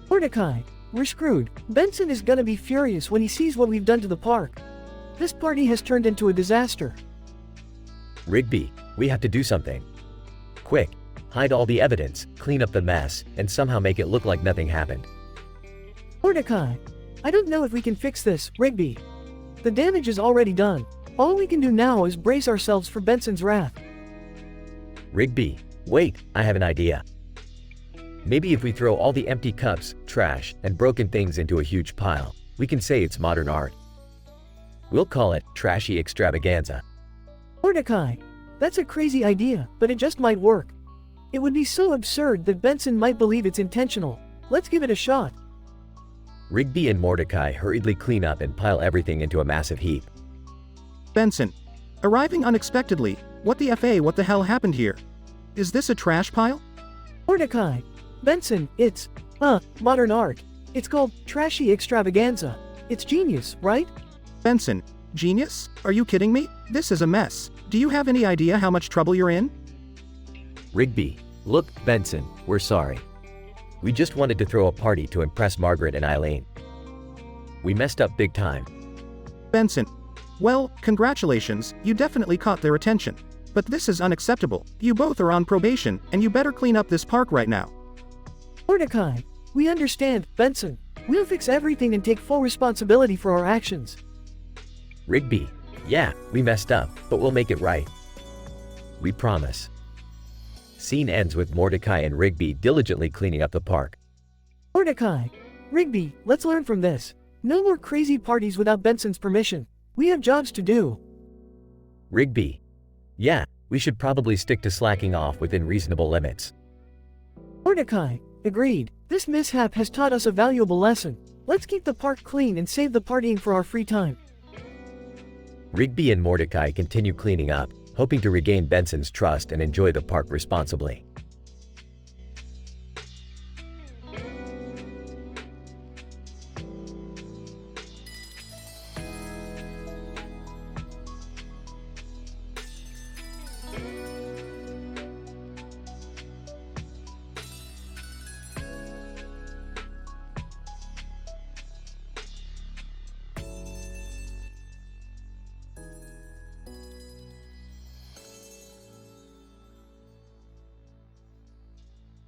Mordecai, we're screwed. Benson is gonna be furious when he sees what we've done to the park. This party has turned into a disaster. Rigby, we have to do something. Quick, hide all the evidence, clean up the mess, and somehow make it look like nothing happened. Mordecai, I don't know if we can fix this, Rigby. The damage is already done. All we can do now is brace ourselves for Benson's wrath. Rigby, wait, I have an idea. Maybe if we throw all the empty cups, trash, and broken things into a huge pile, we can say it's modern art. We'll call it Trashy Extravaganza. Mordecai, that's a crazy idea, but it just might work. It would be so absurd that Benson might believe it's intentional. Let's give it a shot. Rigby and Mordecai hurriedly clean up and pile everything into a massive heap. Benson. Arriving unexpectedly. What the hell happened here? Is this a trash pile? Mordecai. Benson, it's, modern art. It's called Trashy Extravaganza. It's genius, right? Benson, genius? Are you kidding me? This is a mess. Do you have any idea how much trouble you're in? Rigby, look, Benson, we're sorry. We just wanted to throw a party to impress Margaret and Eileen. We messed up big time. Benson. Well, congratulations, you definitely caught their attention. But this is unacceptable. You both are on probation, and you better clean up this park right now. Mordecai, we understand, Benson. We'll fix everything and take full responsibility for our actions. Rigby, yeah, we messed up, but we'll make it right. We promise. Scene ends with Mordecai and Rigby diligently cleaning up the park. Mordecai, Rigby, let's learn from this. No more crazy parties without Benson's permission. We have jobs to do. Rigby, yeah, we should probably stick to slacking off within reasonable limits. Mordecai, agreed. This mishap has taught us a valuable lesson. Let's keep the park clean and save the partying for our free time. Rigby and Mordecai continue cleaning up, hoping to regain Benson's trust and enjoy the park responsibly.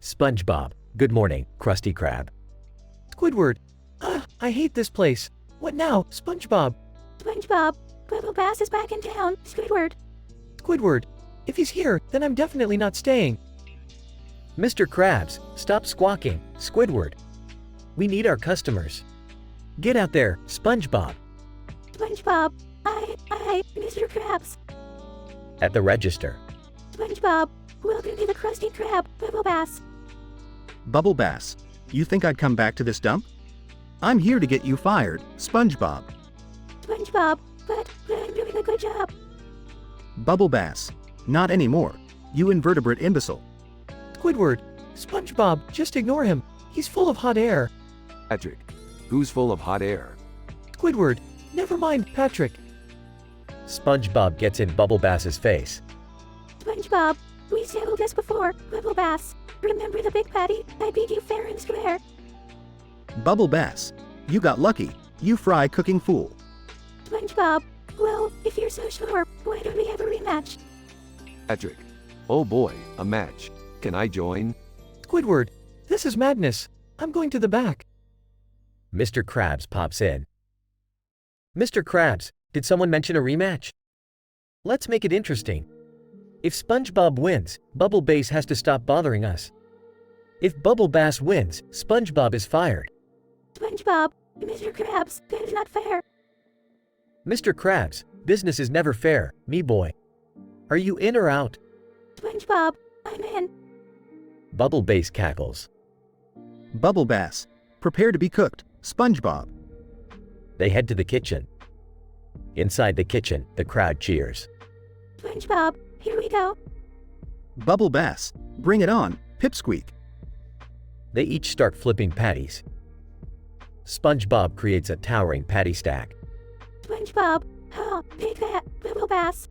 SpongeBob, good morning, Krusty Krab. Squidward. I hate this place. What now, SpongeBob? SpongeBob, Bubble Bass is back in town. Squidward. Squidward. If he's here, then I'm definitely not staying. Mr. Krabs, stop squawking, Squidward. We need our customers. Get out there, SpongeBob. SpongeBob, Mr. Krabs. At the register. SpongeBob, welcome to the Krusty Krab, Bubble Bass. Bubble Bass, you think I'd come back to this dump? I'm here to get you fired, SpongeBob. SpongeBob, but I'm doing a good job. Bubble Bass, not anymore, you invertebrate imbecile. Squidward. SpongeBob, just ignore him. He's full of hot air. Patrick. Who's full of hot air? Squidward. Never mind, Patrick. SpongeBob gets in Bubble Bass's face. SpongeBob, we settled this before, Bubble Bass. Remember the big patty? I beat you fair and square. Bubble Bass, you got lucky, you fry cooking fool. SpongeBob, well, if you're so sure, why don't we have a rematch? Patrick. Oh boy, a match. Can I join? Squidward. This is madness. I'm going to the back. Mr. Krabs pops in. Mr. Krabs, did someone mention a rematch? Let's make it interesting. If SpongeBob wins, Bubble Bass has to stop bothering us. If Bubble Bass wins, SpongeBob is fired. SpongeBob, Mr. Krabs, that is not fair. Mr. Krabs, business is never fair, me boy. Are you in or out? SpongeBob, I'm in. Bubble Bass cackles. Bubble Bass. Prepare to be cooked, SpongeBob. They head to the kitchen. Inside the kitchen, the crowd cheers. SpongeBob, here we go. Bubble Bass. Bring it on, Pipsqueak. They each start flipping patties. SpongeBob creates a towering patty stack. SpongeBob, oh, take that, Bubble Bass.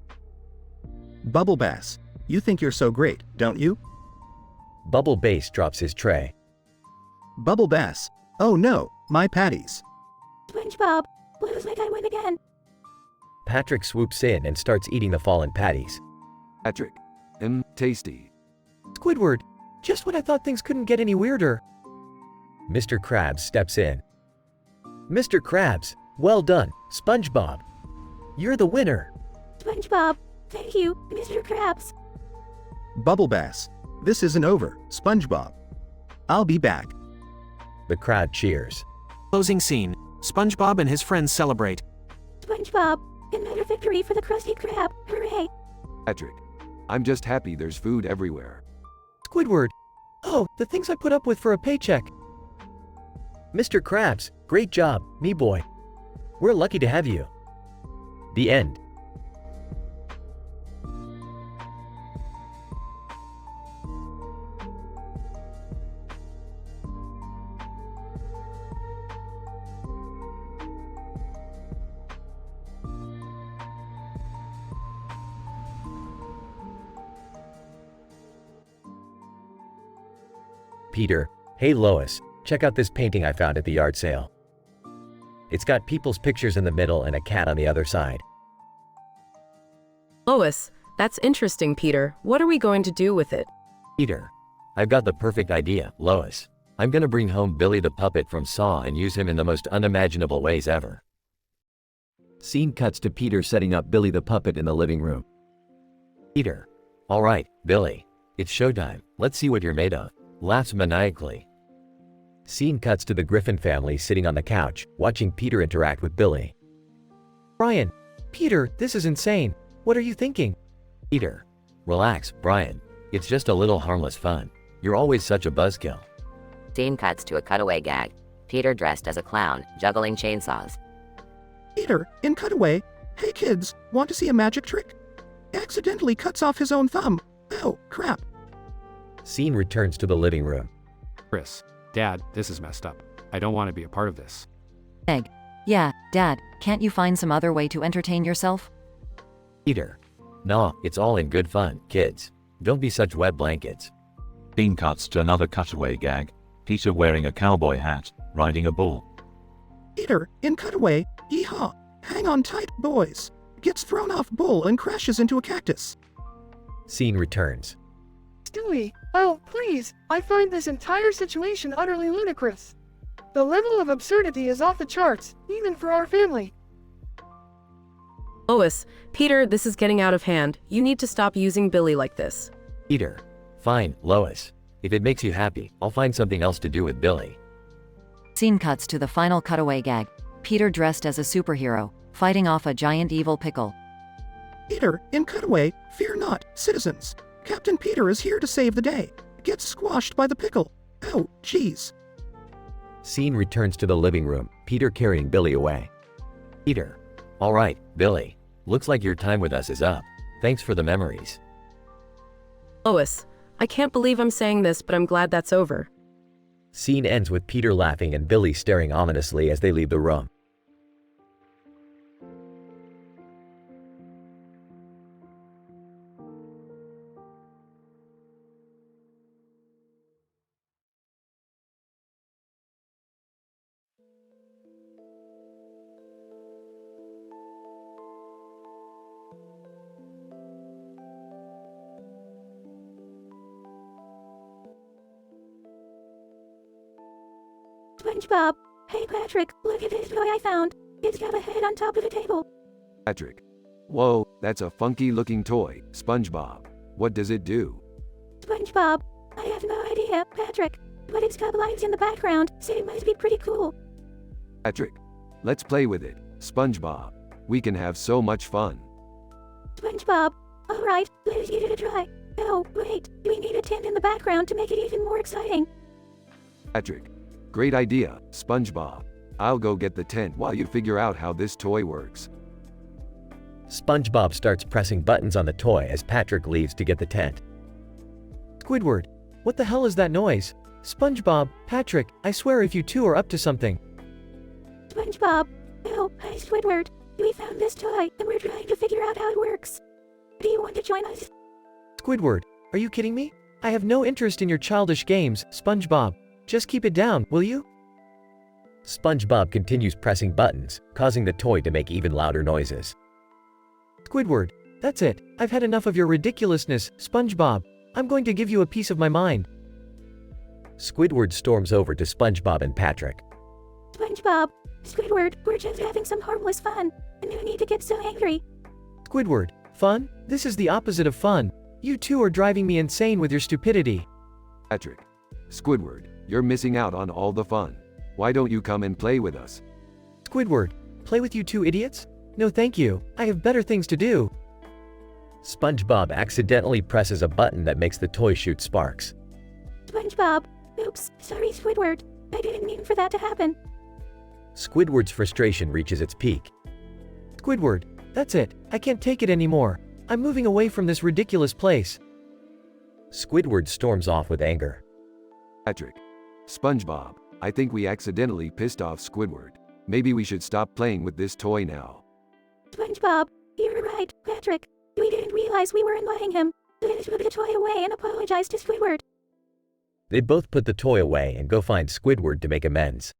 Bubble Bass. You think you're so great, don't you? Bubble Bass drops his tray. Bubble Bass. Oh no, my patties. SpongeBob, looks like I win again. Patrick swoops in and starts eating the fallen patties. Patrick. Tasty. Squidward, just when I thought things couldn't get any weirder. Mr. Krabs steps in. Mr. Krabs, well done, SpongeBob. You're the winner. SpongeBob, thank you, Mr. Krabs. Bubble Bass. This isn't over, SpongeBob. I'll be back. The crowd cheers. Closing scene. SpongeBob and his friends celebrate. SpongeBob, another victory for the Krusty Krab, hooray. Patrick. I'm just happy there's food everywhere. Squidward. Oh, the things I put up with for a paycheck. Mr. Krabs, great job, me boy. We're lucky to have you. The end. Peter, hey Lois, check out this painting I found at the yard sale. It's got people's pictures in the middle and a cat on the other side. Lois, that's interesting, Peter. What are we going to do with it? Peter, I've got the perfect idea, Lois. I'm gonna bring home Billy the puppet from Saw and use him in the most unimaginable ways ever. Scene cuts to Peter setting up Billy the puppet in the living room. Peter, all right, Billy, it's showtime. Let's see what you're made of. Laughs maniacally. Scene cuts to the Griffin family sitting on the couch, watching Peter interact with Billy. Brian, Peter, this is insane. What are you thinking? Peter, relax, Brian. It's just a little harmless fun. You're always such a buzzkill. Scene cuts to a cutaway gag. Peter dressed as a clown, juggling chainsaws. Peter, in cutaway. Hey kids, want to see a magic trick? Accidentally cuts off his own thumb. Oh, crap. Scene returns to the living room. Chris, Dad, this is messed up. I don't want to be a part of this. Egg. Yeah, Dad, can't you find some other way to entertain yourself? Peter, no, it's all in good fun, kids. Don't be such wet blankets. Scene cuts to another cutaway gag. Peter wearing a cowboy hat, riding a bull. Peter, in cutaway. Yeehaw. Hang on tight, boys. Gets thrown off bull and crashes into a cactus. Scene returns. Stewie, oh, please, I find this entire situation utterly ludicrous. The level of absurdity is off the charts, even for our family. Lois, Peter, this is getting out of hand. You need to stop using Billy like this. Peter, fine, Lois. If it makes you happy, I'll find something else to do with Billy. Scene cuts to the final cutaway gag. Peter dressed as a superhero, fighting off a giant evil pickle. Peter, in cutaway. Fear not, citizens. Captain Peter is here to save the day. Gets squashed by the pickle. Oh, jeez. Scene returns to the living room, Peter carrying Billy away. Peter, all right, Billy. Looks like your time with us is up. Thanks for the memories. Lois, I can't believe I'm saying this, but I'm glad that's over. Scene ends with Peter laughing and Billy staring ominously as they leave the room. SpongeBob, hey Patrick, look at this toy I found. It's got a head on top of a table. Patrick. Whoa, that's a funky looking toy, SpongeBob. What does it do? SpongeBob, I have no idea, Patrick, but it's got lights in the background, so it must be pretty cool. Patrick, let's play with it. SpongeBob. We can have so much fun. SpongeBob. Alright, let's give it a try. Oh, wait, we need a tent in the background to make it even more exciting. Patrick. Great idea, SpongeBob. I'll go get the tent while you figure out how this toy works. SpongeBob starts pressing buttons on the toy as Patrick leaves to get the tent. Squidward, what the hell is that noise? SpongeBob, Patrick, I swear if you two are up to something. SpongeBob. Oh, hi Squidward. We found this toy, and we're trying to figure out how it works. Do you want to join us? Squidward, are you kidding me? I have no interest in your childish games, SpongeBob. Just keep it down, will you? SpongeBob continues pressing buttons, causing the toy to make even louder noises. Squidward, that's it. I've had enough of your ridiculousness, SpongeBob. I'm going to give you a piece of my mind. Squidward storms over to SpongeBob and Patrick. SpongeBob. Squidward, we're just having some harmless fun, and you need to get so angry. Squidward, fun? This is the opposite of fun. You two are driving me insane with your stupidity. Patrick. Squidward, you're missing out on all the fun. Why don't you come and play with us? Squidward, play with you two idiots? No thank you, I have better things to do. SpongeBob accidentally presses a button that makes the toy shoot sparks. SpongeBob. Oops, sorry Squidward. I didn't mean for that to happen. Squidward's frustration reaches its peak. Squidward, that's it. I can't take it anymore. I'm moving away from this ridiculous place. Squidward storms off with anger. Patrick. SpongeBob, I think we accidentally pissed off Squidward. Maybe we should stop playing with this toy now. SpongeBob, you're right, Patrick. We didn't realize we were annoying him. Let's put the toy away and apologize to Squidward. They both put the toy away and go find Squidward to make amends.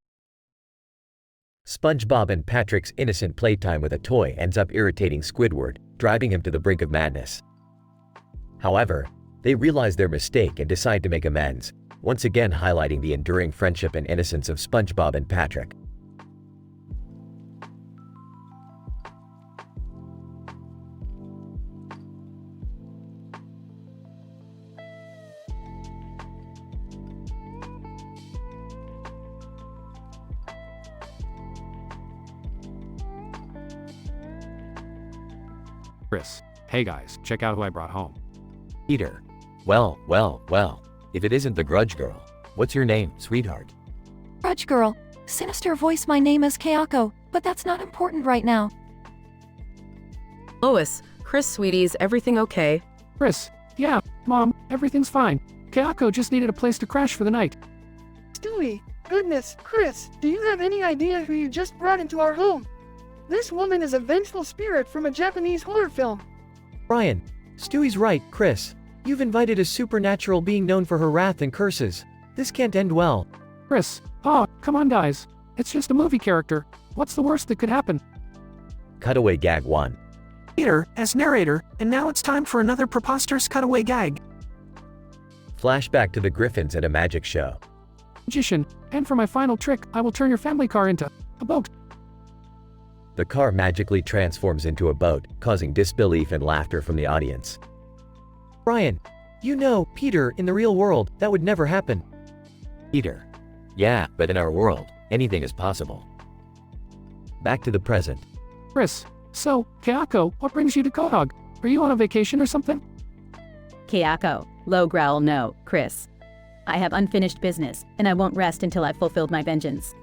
SpongeBob and Patrick's innocent playtime with a toy ends up irritating Squidward, driving him to the brink of madness. However, they realize their mistake and decide to make amends, once again highlighting the enduring friendship and innocence of SpongeBob and Patrick. Chris. Hey guys, check out who I brought home. Peter. Well, if it isn't the Grudge Girl. What's your name, sweetheart? Grudge Girl. Sinister voice, my name is Kayako, but that's not important right now. Lois, Chris, sweeties, everything okay? Chris. Yeah, Mom, everything's fine. Kayako just needed a place to crash for the night. Stewie, goodness, Chris, do you have any idea who you just brought into our home? This woman is a vengeful spirit from a Japanese horror film. Brian, Stewie's right, Chris. You've invited a supernatural being known for her wrath and curses. This can't end well. Chris. Oh, come on guys. It's just a movie character. What's the worst that could happen? Cutaway gag 1. Peter, as narrator, and now it's time for another preposterous cutaway gag. Flashback to the Griffins at a magic show. Magician, and for my final trick, I will turn your family car into a boat. The car magically transforms into a boat, causing disbelief and laughter from the audience. Brian, you know, Peter, in the real world, that would never happen. Peter. Yeah, but in our world, anything is possible. Back to the present. Chris. So, Kayako, what brings you to Quahog? Are you on a vacation or something? Kayako. Low growl no, Chris. I have unfinished business, and I won't rest until I've fulfilled my vengeance.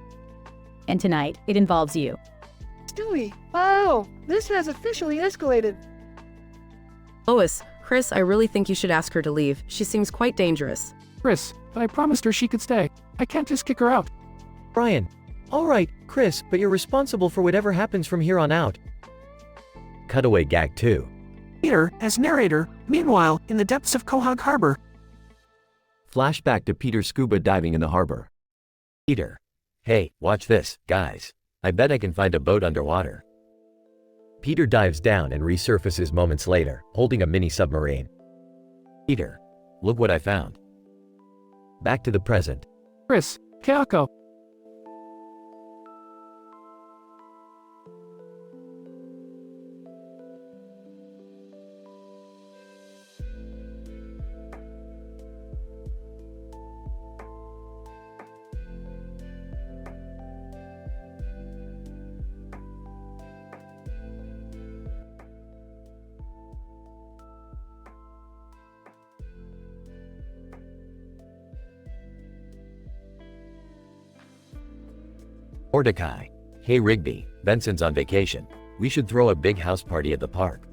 And tonight, it involves you. Stewie, wow, this has officially escalated. Lois, Chris, I really think you should ask her to leave. She seems quite dangerous. Chris, but I promised her she could stay. I can't just kick her out. Brian. Alright, Chris, but you're responsible for whatever happens from here on out. Cutaway gag 2. Peter, as narrator, meanwhile, in the depths of Quahog Harbor. Flashback to Peter scuba diving in the harbor. Peter. Hey, watch this, guys. I bet I can find a boat underwater. Peter dives down and resurfaces moments later, holding a mini submarine. Peter. Look what I found. Back to the present. Chris. Kayako. Mordecai. Hey Rigby, Benson's on vacation. We should throw a big house party at the park.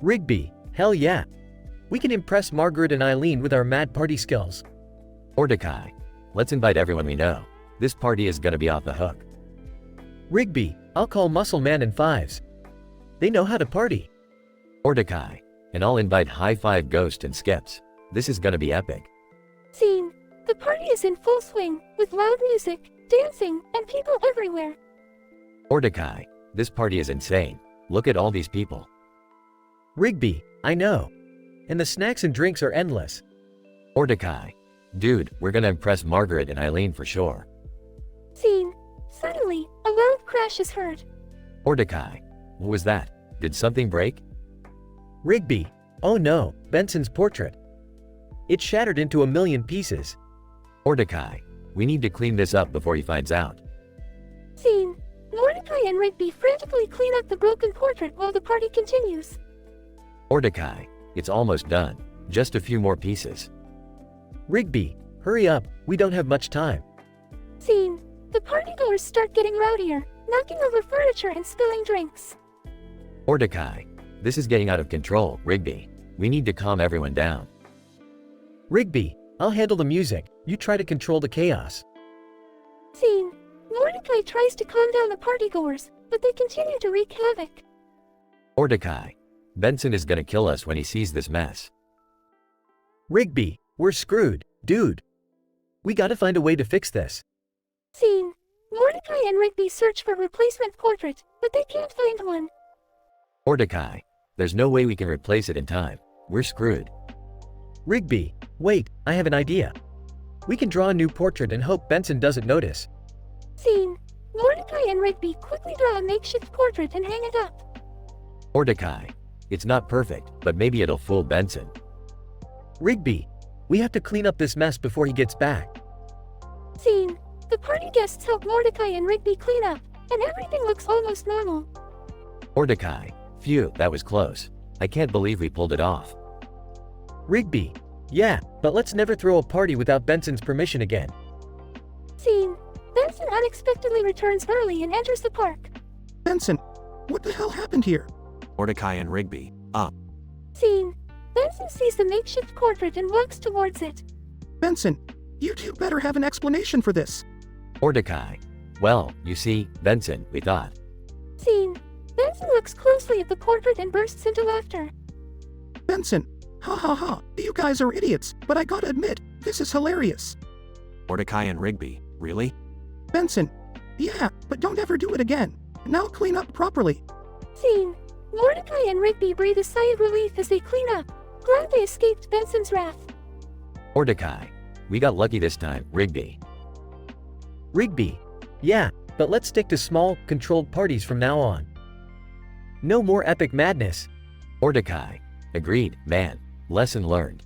Rigby, hell yeah. We can impress Margaret and Eileen with our mad party skills. Mordecai. Let's invite everyone we know. This party is gonna be off the hook. Rigby, I'll call Muscle Man and Fives. They know how to party. Mordecai. And I'll invite High Five Ghost and Skips. This is gonna be epic. Scene. The party is in full swing, with loud music, dancing, and people everywhere. Mordecai. This party is insane. Look at all these people. Rigby, I know. And the snacks and drinks are endless. Mordecai. Dude, we're gonna impress Margaret and Eileen for sure. Scene. Suddenly, a loud crash is heard. Mordecai. What was that? Did something break? Rigby, oh no, Benson's portrait. It shattered into a million pieces. Mordecai. We need to clean this up before he finds out. Scene. Mordecai and Rigby frantically clean up the broken portrait while the party continues. Mordecai. It's almost done. Just a few more pieces. Rigby, hurry up, we don't have much time. Scene. The partygoers start getting rowdier, knocking over furniture and spilling drinks. Mordecai. This is getting out of control, Rigby. We need to calm everyone down. Rigby, I'll handle the music, you try to control the chaos. Scene. Mordecai tries to calm down the partygoers, but they continue to wreak havoc. Mordecai. Benson is gonna kill us when he sees this mess. Rigby, we're screwed, dude. We gotta find a way to fix this. Scene. Mordecai and Rigby search for replacement portrait, but they can't find one. Mordecai. There's no way we can replace it in time. We're screwed. Rigby, wait, I have an idea. We can draw a new portrait and hope Benson doesn't notice. Scene. Mordecai and Rigby quickly draw a makeshift portrait and hang it up. Mordecai. It's not perfect, but maybe it'll fool Benson. Rigby, we have to clean up this mess before he gets back. Scene. The party guests help Mordecai and Rigby clean up, and everything looks almost normal. Mordecai. Phew, that was close. I can't believe we pulled it off. Rigby, yeah, but let's never throw a party without Benson's permission again. Scene. Benson unexpectedly returns early and enters the park. Benson, what the hell happened here? Mordecai and Rigby, up. Scene. Benson sees the makeshift portrait and walks towards it. Benson, you two better have an explanation for this. Mordecai. Well, you see, Benson, we thought. Scene. Benson looks closely at the portrait and bursts into laughter. Benson, ha ha ha, you guys are idiots, but I gotta admit, this is hilarious. Mordecai and Rigby, really? Benson, yeah, but don't ever do it again. Now clean up properly. Scene. Mordecai and Rigby breathe a sigh of relief as they clean up, glad they escaped Benson's wrath. Mordecai. We got lucky this time, Rigby. Rigby, yeah, but let's stick to small, controlled parties from now on. No more epic madness. Mordecai. Agreed, man. Lesson learned.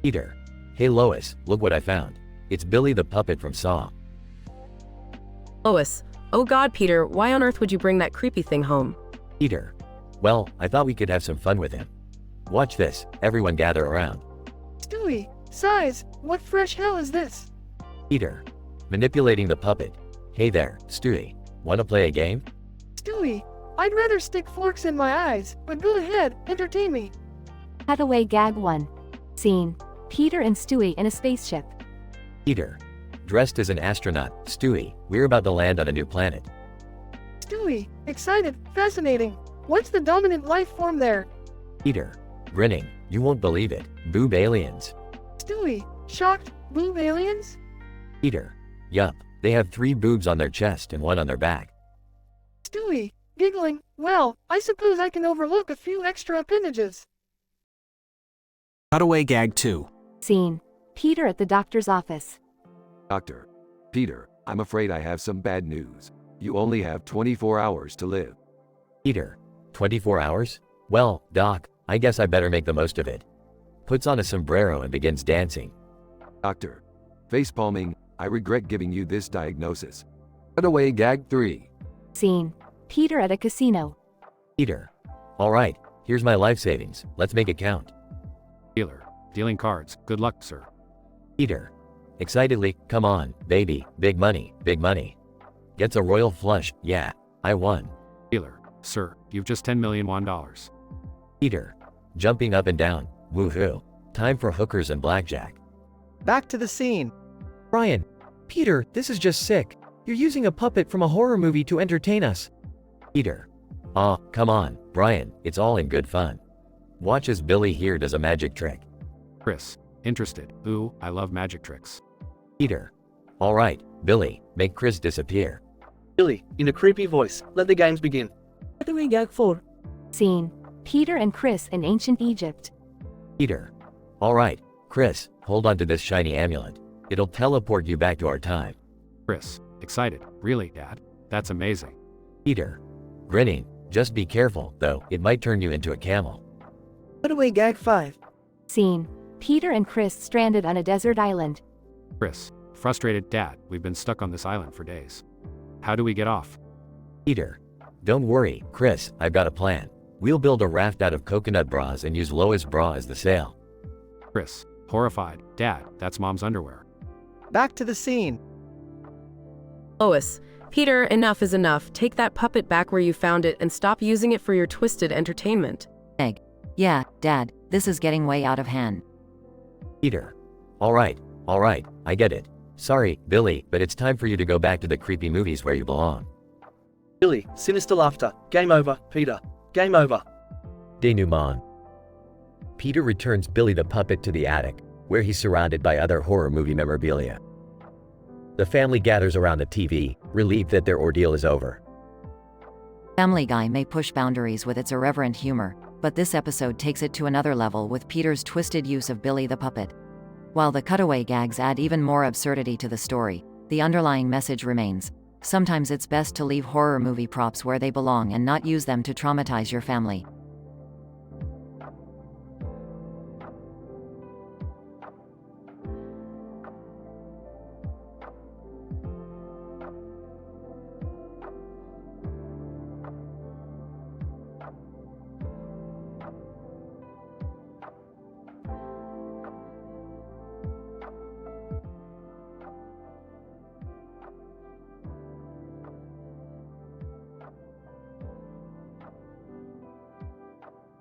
Peter. Hey Lois, look what I found. It's Billy the puppet from Saw. Lois. Oh God, Peter, why on earth would you bring that creepy thing home? Peter. Well, I thought we could have some fun with him. Watch this, everyone gather around. Stewie, size, what fresh hell is this? Peter. Manipulating the puppet. Hey there, Stewie. Wanna play a game? Stewie, I'd rather stick forks in my eyes, but go ahead, entertain me. Cutaway gag 1. Scene. Peter and Stewie in a spaceship. Peter. Dressed as an astronaut, Stewie, we're about to land on a new planet. Stewie, excited, fascinating. What's the dominant life form there? Peter. Grinning, you won't believe it, boob aliens. Stewie, shocked, boob aliens? Peter. Yup, they have 3 boobs on their chest and 1 on their back. Stewie, giggling, well, I suppose I can overlook a few extra appendages. Cutaway gag 2. Scene. Peter at the doctor's office. Doctor. Peter, I'm afraid I have some bad news. You only have 24 hours to live. Peter, 24 hours? Well, Doc, I guess I better make the most of it. Puts on a sombrero and begins dancing. Doctor. Facepalming, I regret giving you this diagnosis. Cutaway gag 3. Scene. Peter at a casino. Peter. All right, here's my life savings. Let's make it count. Dealer. Dealing cards. Good luck, sir. Peter. Excitedly, come on, baby, big money, big money. Gets a royal flush, yeah, I won. Dealer. Sir, you've just $10 million won. Peter. Jumping up and down, woohoo. Time for hookers and blackjack. Back to the scene. Brian. Peter, this is just sick. You're using a puppet from a horror movie to entertain us. Peter. Aw, come on, Brian, it's all in good fun. Watch as Billy here does a magic trick. Chris. Interested. Ooh, I love magic tricks. Peter. All right, Billy, make Chris disappear. Billy, in a creepy voice, let the games begin. Cutaway gag 4. Scene. Peter and Chris in ancient Egypt. Peter. All right, Chris, hold on to this shiny amulet. It'll teleport you back to our time. Chris. Excited. Really, Dad? That's amazing. Peter. Grinning. Just be careful, though, it might turn you into a camel. Cutaway gag 5. Scene. Peter and Chris stranded on a desert island. Chris. Frustrated. Dad, we've been stuck on this island for days. How do we get off? Peter. Don't worry, Chris, I've got a plan. We'll build a raft out of coconut bras and use Lois' bra as the sail. Chris. Horrified. Dad, that's Mom's underwear. Back to the scene. Lois. Peter, enough is enough. Take that puppet back where you found it and stop using it for your twisted entertainment. Egg. Yeah, Dad, this is getting way out of hand. Peter. All right, I get it. Sorry, Billy, but it's time for you to go back to the creepy movies where you belong. Billy, sinister laughter. Game over, Peter. Game over. Denouement. Peter returns Billy the puppet to the attic, where he's surrounded by other horror movie memorabilia. The family gathers around the TV, relieved that their ordeal is over. Family Guy may push boundaries with its irreverent humor, but this episode takes it to another level with Peter's twisted use of Billy the puppet. While the cutaway gags add even more absurdity to the story, the underlying message remains. Sometimes it's best to leave horror movie props where they belong and not use them to traumatize your family.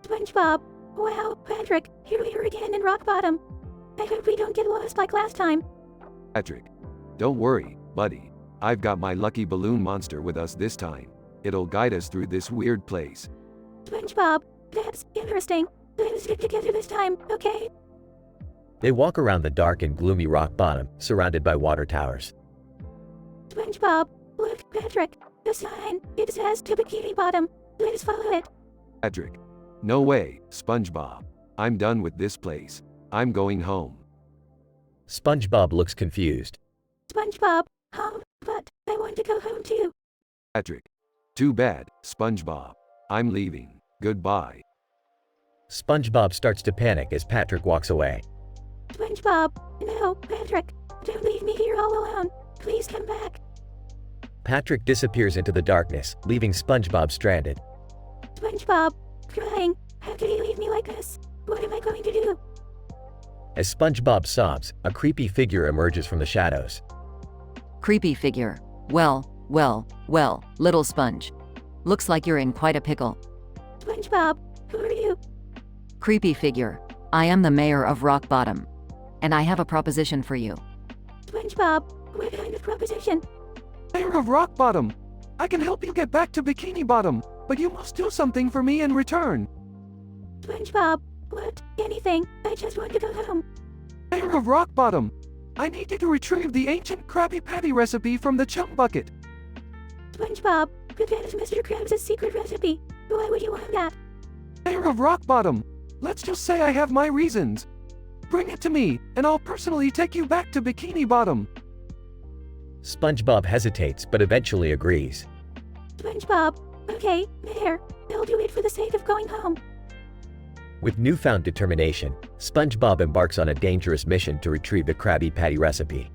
SpongeBob. Wow, Patrick, here we are again in rock bottom. I hope we don't get lost like last time. Patrick. Don't worry, buddy. I've got my lucky balloon monster with us this time. It'll guide us through this weird place. SpongeBob, that's interesting. Let's stick together this time, okay? They walk around the dark and gloomy rock bottom, surrounded by water towers. SpongeBob, look, Patrick, the sign. It says to Bikini Bottom. Let's follow it. Patrick. No way, SpongeBob. I'm done with this place. I'm going home. SpongeBob looks confused. SpongeBob, home, but I want to go home too. Patrick. Too bad, SpongeBob. I'm leaving. Goodbye. SpongeBob starts to panic as Patrick walks away. SpongeBob, no, Patrick, don't leave me here all alone. Please come back. Patrick disappears into the darkness, leaving SpongeBob stranded. SpongeBob, crying. How could you leave me like this? What am I going to do? As SpongeBob sobs, a creepy figure emerges from the shadows. Creepy figure. Well, little Sponge. Looks like you're in quite a pickle. SpongeBob, who are you? Creepy figure. I am the mayor of Rock Bottom. And I have a proposition for you. SpongeBob, what kind of proposition? Mayor of Rock Bottom. I can help you get back to Bikini Bottom, but you must do something for me in return. SpongeBob, what? Anything. I just want to go home. Mayor of Rock Bottom. I need you to retrieve the ancient Krabby Patty recipe from the chum bucket. SpongeBob, but that is Mr. Krabs' secret recipe. Why would you want that? Mayor of Rock Bottom. Let's just say I have my reasons. Bring it to me, and I'll personally take you back to Bikini Bottom. SpongeBob hesitates but eventually agrees. SpongeBob, okay, there. I'll do it for the sake of going home. With newfound determination, SpongeBob embarks on a dangerous mission to retrieve the Krabby Patty recipe.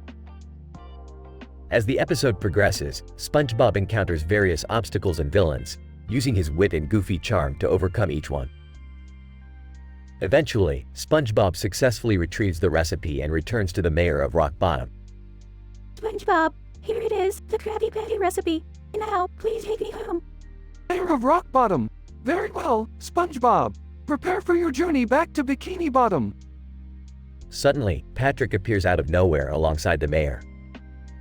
As the episode progresses, SpongeBob encounters various obstacles and villains, using his wit and goofy charm to overcome each one. Eventually, SpongeBob successfully retrieves the recipe and returns to the mayor of Rock Bottom. SpongeBob, here it is, the Krabby Patty recipe. Now, please take me home. Mayor of Rock Bottom. Very well, SpongeBob. Prepare for your journey back to Bikini Bottom. Suddenly, Patrick appears out of nowhere alongside the mayor.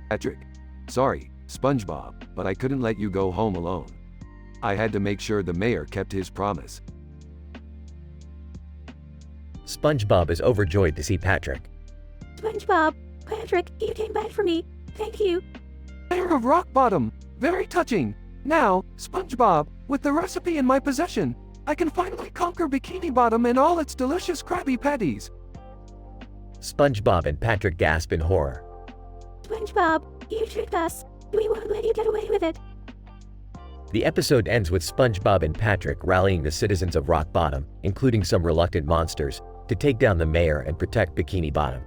Patrick. Sorry, SpongeBob, but I couldn't let you go home alone. I had to make sure the mayor kept his promise. SpongeBob is overjoyed to see Patrick. SpongeBob, Patrick, you came back for me. Thank you. Mayor of Rock Bottom. Very touching. Now, SpongeBob, with the recipe in my possession, I can finally conquer Bikini Bottom and all its delicious Krabby Patties. SpongeBob and Patrick gasp in horror. SpongeBob, you tricked us. We won't let you get away with it. The episode ends with SpongeBob and Patrick rallying the citizens of Rock Bottom, including some reluctant monsters, to take down the mayor and protect Bikini Bottom.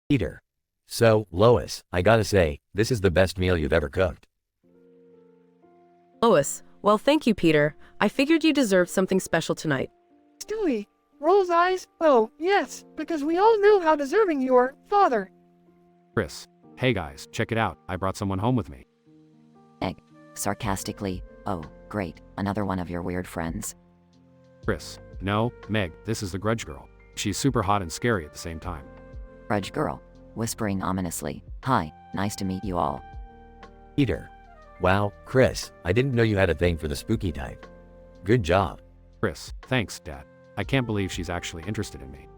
Peter. So, Lois, I gotta say, this is the best meal you've ever cooked. Lois, well thank you Peter. I figured you deserved something special tonight. Stewie rolls eyes. Oh, yes, because we all know how deserving you are, Father. Chris. Hey guys, check it out. I brought someone home with me. Meg. Sarcastically, oh, great, another one of your weird friends. Chris. No, Meg, this is the Grudge Girl. She's super hot and scary at the same time. Grudge Girl. Whispering ominously, hi, nice to meet you all. Peter. Wow, Chris, I didn't know you had a thing for the spooky type. Good job. Chris. Thanks, Dad. I can't believe she's actually interested in me.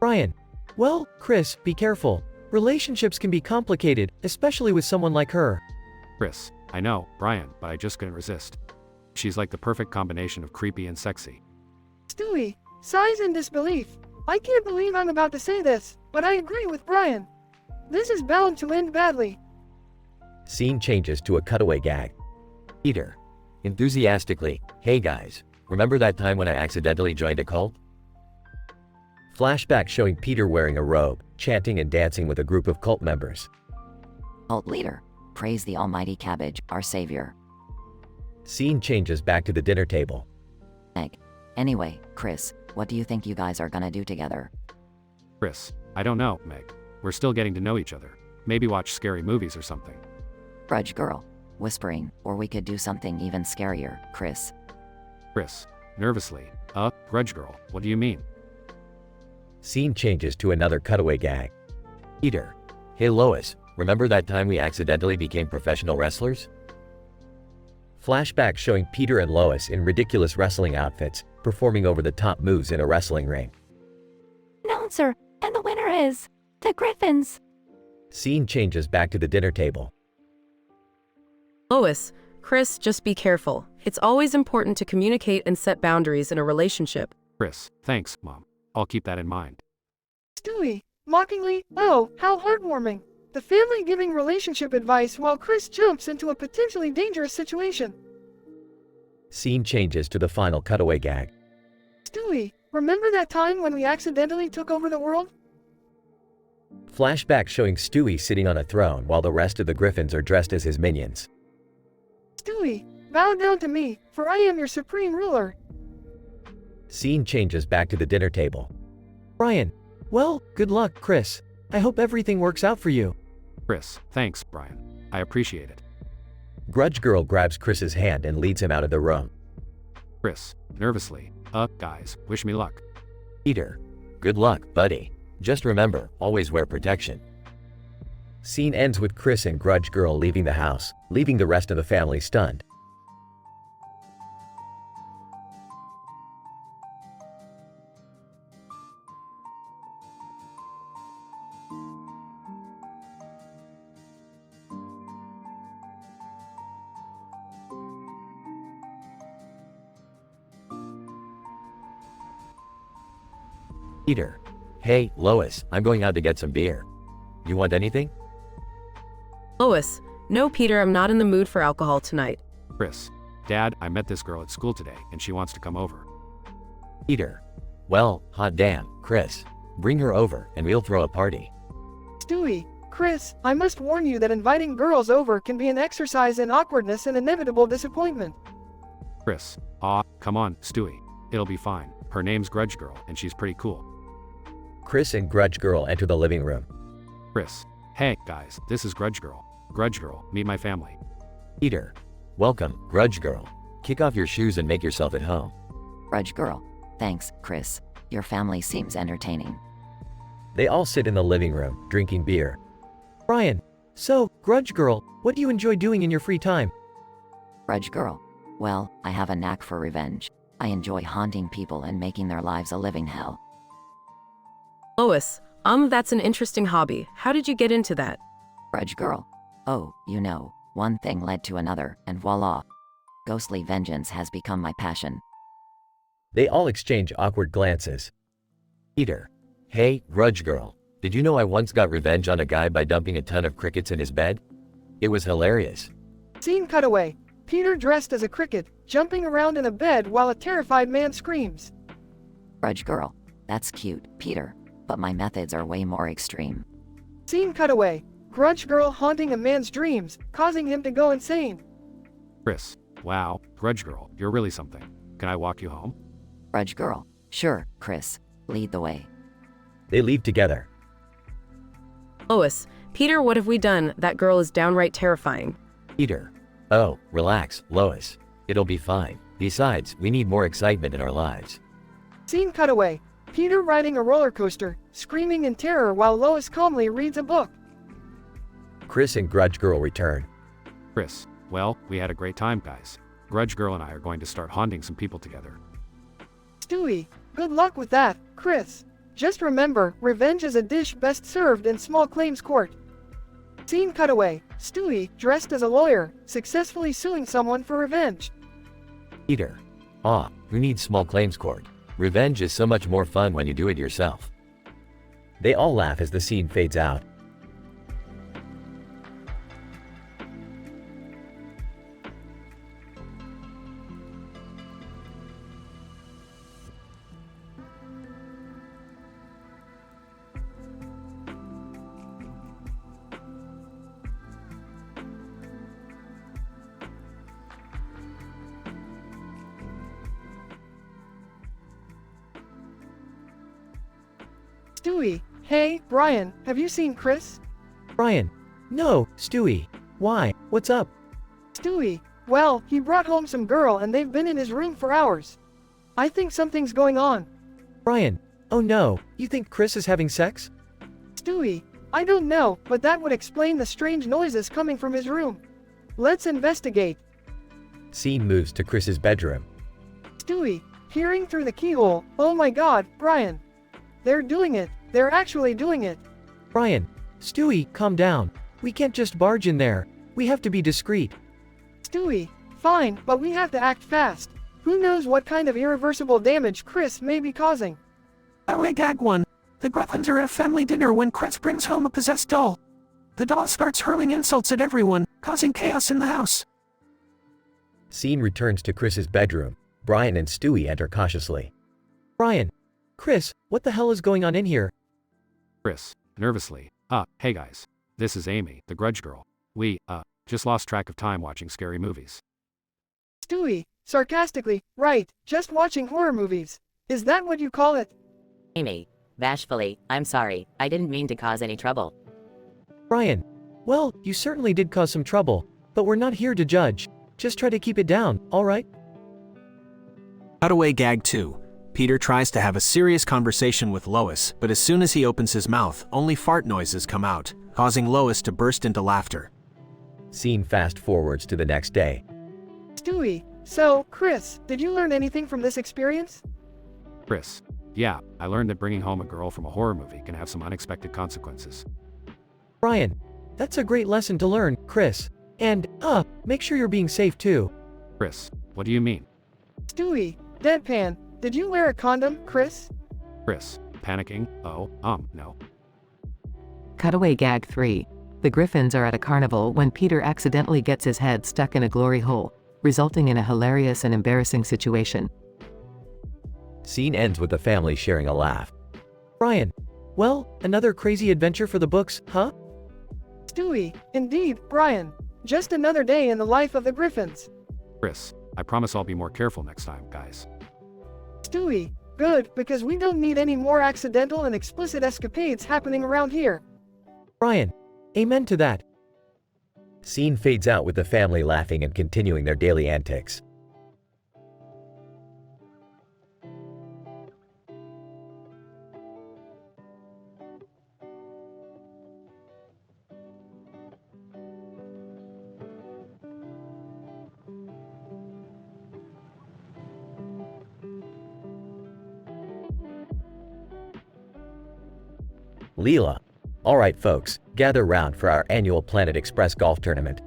Brian. Well, Chris, be careful. Relationships can be complicated, especially with someone like her. Chris. I know, Brian, but I just couldn't resist. She's like the perfect combination of creepy and sexy. Stewie sighs in disbelief. I can't believe I'm about to say this, but I agree with Brian. This is bound to end badly. Scene changes to a cutaway gag. Peter. Enthusiastically, hey guys, remember that time when I accidentally joined a cult? Flashback showing Peter wearing a robe, chanting and dancing with a group of cult members. Cult leader. Praise the almighty cabbage, our savior. Scene changes back to the dinner table. Meg. Anyway, Chris, what do you think you guys are gonna do together? Chris. I don't know, Meg. We're still getting to know each other. Maybe watch scary movies or something. Grudge Girl. Whispering, or we could do something even scarier, Chris. Chris. Nervously. Grudge Girl, what do you mean? Scene changes to another cutaway gag. Peter. Hey Lois, remember that time we accidentally became professional wrestlers? Flashback showing Peter and Lois in ridiculous wrestling outfits, performing over-the-top moves in a wrestling ring. Announcer, and the winner is the Griffins. Scene changes back to the dinner table. Lois, Chris, just be careful. It's always important to communicate and set boundaries in a relationship. Chris. Thanks, Mom. I'll keep that in mind. Stewie mockingly, oh, how heartwarming. The family giving relationship advice while Chris jumps into a potentially dangerous situation. Scene changes to the final cutaway gag. Stewie, remember that time when we accidentally took over the world? Flashback showing Stewie sitting on a throne while the rest of the Griffins are dressed as his minions. Stewie, bow down to me, for I am your supreme ruler. Scene changes back to the dinner table. Brian. Well, good luck, Chris. I hope everything works out for you. Chris. Thanks, Brian. I appreciate it. Grudge Girl grabs Chris's hand and leads him out of the room. Chris. Nervously. Guys, wish me luck. Peter. Good luck, buddy. Just remember, always wear protection. Scene ends with Chris and Grudge Girl leaving the house, leaving the rest of the family stunned. Peter. Hey, Lois, I'm going out to get some beer. You want anything? Lois. No, Peter, I'm not in the mood for alcohol tonight. Chris. Dad, I met this girl at school today, and she wants to come over. Peter. Well, hot damn, Chris. Bring her over, and we'll throw a party. Stewie, Chris, I must warn you that inviting girls over can be an exercise in awkwardness and inevitable disappointment. Chris. Aw, come on, Stewie. It'll be fine. Her name's Grudge Girl, and she's pretty cool. Chris and Grudge Girl enter the living room. Chris. Hey, guys, this is Grudge Girl. Grudge Girl, meet my family. Peter. Welcome, Grudge Girl. Kick off your shoes and make yourself at home. Grudge Girl. Thanks, Chris. Your family seems entertaining. They all sit in the living room, drinking beer. Brian. So, Grudge Girl, what do you enjoy doing in your free time? Grudge Girl. Well, I have a knack for revenge. I enjoy haunting people and making their lives a living hell. Lois. That's an interesting hobby. How did you get into that? Grudge Girl. Oh, you know, one thing led to another, and voila. Ghostly vengeance has become my passion. They all exchange awkward glances. Peter. Hey, Grudge Girl. Did you know I once got revenge on a guy by dumping a ton of crickets in his bed? It was hilarious. Scene cutaway. Peter dressed as a cricket, jumping around in a bed while a terrified man screams. Grudge Girl. That's cute, Peter. But my methods are way more extreme. Scene cutaway. Grudge Girl haunting a man's dreams, causing him to go insane. Chris. Wow, Grudge Girl, you're really something. Can I walk you home? Grudge Girl. Sure, Chris. Lead the way. They leave together. Lois. Peter, what have we done? That girl is downright terrifying. Peter. Oh, relax, Lois. It'll be fine. Besides, we need more excitement in our lives. Scene cutaway. Peter riding a roller coaster, screaming in terror while Lois calmly reads a book. Chris and Grudge Girl return. Chris. Well, we had a great time, guys. Grudge Girl and I are going to start haunting some people together. Stewie, good luck with that, Chris. Just remember, revenge is a dish best served in small claims court. Scene cutaway. Stewie, dressed as a lawyer, successfully suing someone for revenge. Peter. Ah, who needs small claims court? Revenge is so much more fun when you do it yourself. They all laugh as the scene fades out. Stewie, hey, Brian, have you seen Chris? Brian. No, Stewie. Why? What's up? Stewie, well, he brought home some girl and they've been in his room for hours. I think something's going on. Brian. Oh no, you think Chris is having sex? Stewie, I don't know, but that would explain the strange noises coming from his room. Let's investigate. Scene moves to Chris's bedroom. Stewie, peering through the keyhole, oh my god, Brian. They're doing it. They're actually doing it. Brian. Stewie, calm down. We can't just barge in there. We have to be discreet. Stewie, fine, but we have to act fast. Who knows what kind of irreversible damage Chris may be causing. Away gag 1. The Greffins are at family dinner when Chris brings home a possessed doll. The doll starts hurling insults at everyone, causing chaos in the house. Scene returns to Chris's bedroom. Brian and Stewie enter cautiously. Brian. Chris, what the hell is going on in here? Chris. Nervously. Hey guys. This is Amy, the Grudge Girl. We, just lost track of time watching scary movies. Stewie, sarcastically, right, just watching horror movies. Is that what you call it? Amy. Bashfully, I'm sorry, I didn't mean to cause any trouble. Brian. Well, you certainly did cause some trouble, but we're not here to judge. Just try to keep it down, alright? Cutaway gag 2. Peter tries to have a serious conversation with Lois, but as soon as he opens his mouth, only fart noises come out, causing Lois to burst into laughter. Scene fast forwards to the next day. Stewie, so, Chris, did you learn anything from this experience? Chris. Yeah, I learned that bringing home a girl from a horror movie can have some unexpected consequences. Brian, that's a great lesson to learn, Chris. And, make sure you're being safe too. Chris, what do you mean? Stewie, deadpan, did you wear a condom, Chris? Chris, panicking? Oh, no. Cutaway gag 3. The Griffins are at a carnival when Peter accidentally gets his head stuck in a glory hole, resulting in a hilarious and embarrassing situation. Scene ends with the family sharing a laugh. Brian, well, another crazy adventure for the books, huh? Stewie, indeed, Brian. Just another day in the life of the Griffins. Chris, I promise I'll be more careful next time, guys. Stewie, good, because we don't need any more accidental and explicit escapades happening around here. Brian, amen to that. Scene fades out with the family laughing and continuing their daily antics. Leela. Alright folks, gather round for our annual Planet Express golf tournament.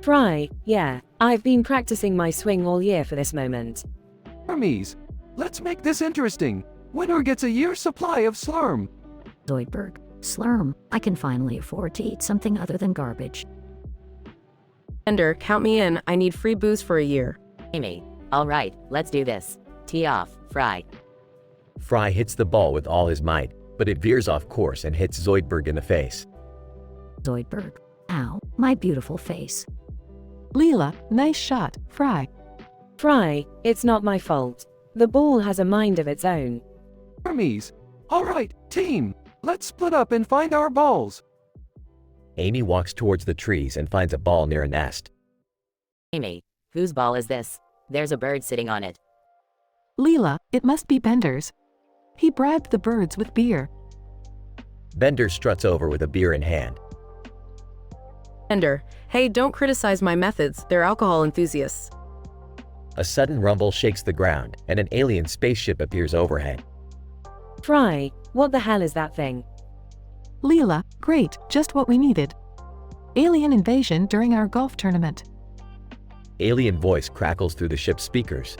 Fry, yeah, I've been practicing my swing all year for this moment. Hermes, let's make this interesting. Winner gets a year's supply of slurm. Zoidberg, slurm, I can finally afford to eat something other than garbage. Bender, count me in, I need free booze for a year. Amy, alright, let's do this. Tee off, Fry. Fry hits the ball with all his might, but it veers off course and hits Zoidberg in the face. Zoidberg, ow, my beautiful face. Leela, nice shot, Fry. Fry, it's not my fault. The ball has a mind of its own. Hermes, alright, team, let's split up and find our balls. Amy walks towards the trees and finds a ball near a nest. Amy, whose ball is this? There's a bird sitting on it. Leela, it must be Bender's. He bribed the birds with beer. Bender struts over with a beer in hand. Bender, hey, don't criticize my methods, they're alcohol enthusiasts. A sudden rumble shakes the ground, and an alien spaceship appears overhead. Fry, what the hell is that thing? Leela, great, just what we needed. Alien invasion during our golf tournament. Alien voice crackles through the ship's speakers.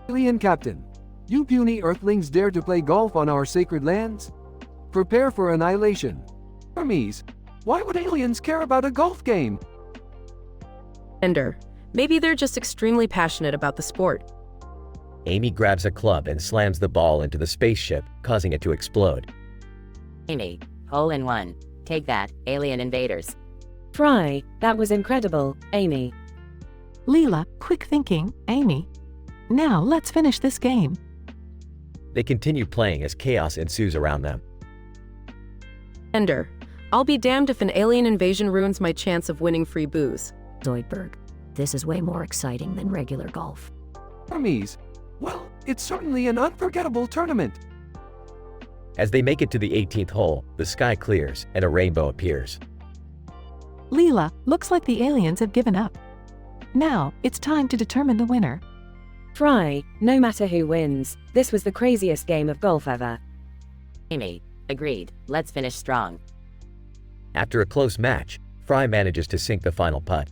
Alien Captain, you puny Earthlings dare to play golf on our sacred lands? Prepare for annihilation. Hermes, why would aliens care about a golf game? Bender, maybe they're just extremely passionate about the sport. Amy grabs a club and slams the ball into the spaceship, causing it to explode. Amy, hole in one. Take that, alien invaders. Fry, that was incredible, Amy. Leela, quick thinking, Amy. Now let's finish this game. They continue playing as chaos ensues around them. Bender, I'll be damned if an alien invasion ruins my chance of winning free booze. Zoidberg, this is way more exciting than regular golf. Hermes, well, it's certainly an unforgettable tournament. As they make it to the 18th hole, the sky clears and a rainbow appears. Leela, looks like the aliens have given up. Now, it's time to determine the winner. Fry, no matter who wins, this was the craziest game of golf ever. Amy, agreed, let's finish strong. After a close match, Fry manages to sink the final putt.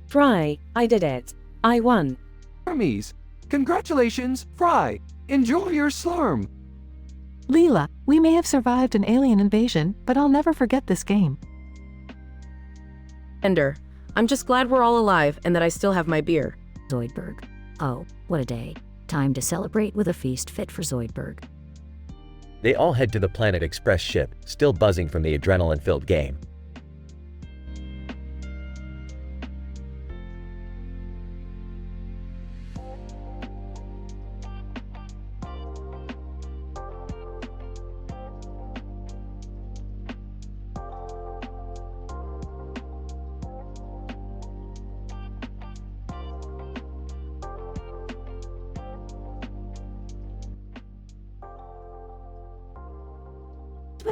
Fry, I did it. I won. Hermes, congratulations, Fry. Enjoy your slurm. Leela, we may have survived an alien invasion, but I'll never forget this game. Bender, I'm just glad we're all alive and that I still have my beer. Zoidberg. Oh, what a day. Time to celebrate with a feast fit for Zoidberg. They all head to the Planet Express ship, still buzzing from the adrenaline-filled game.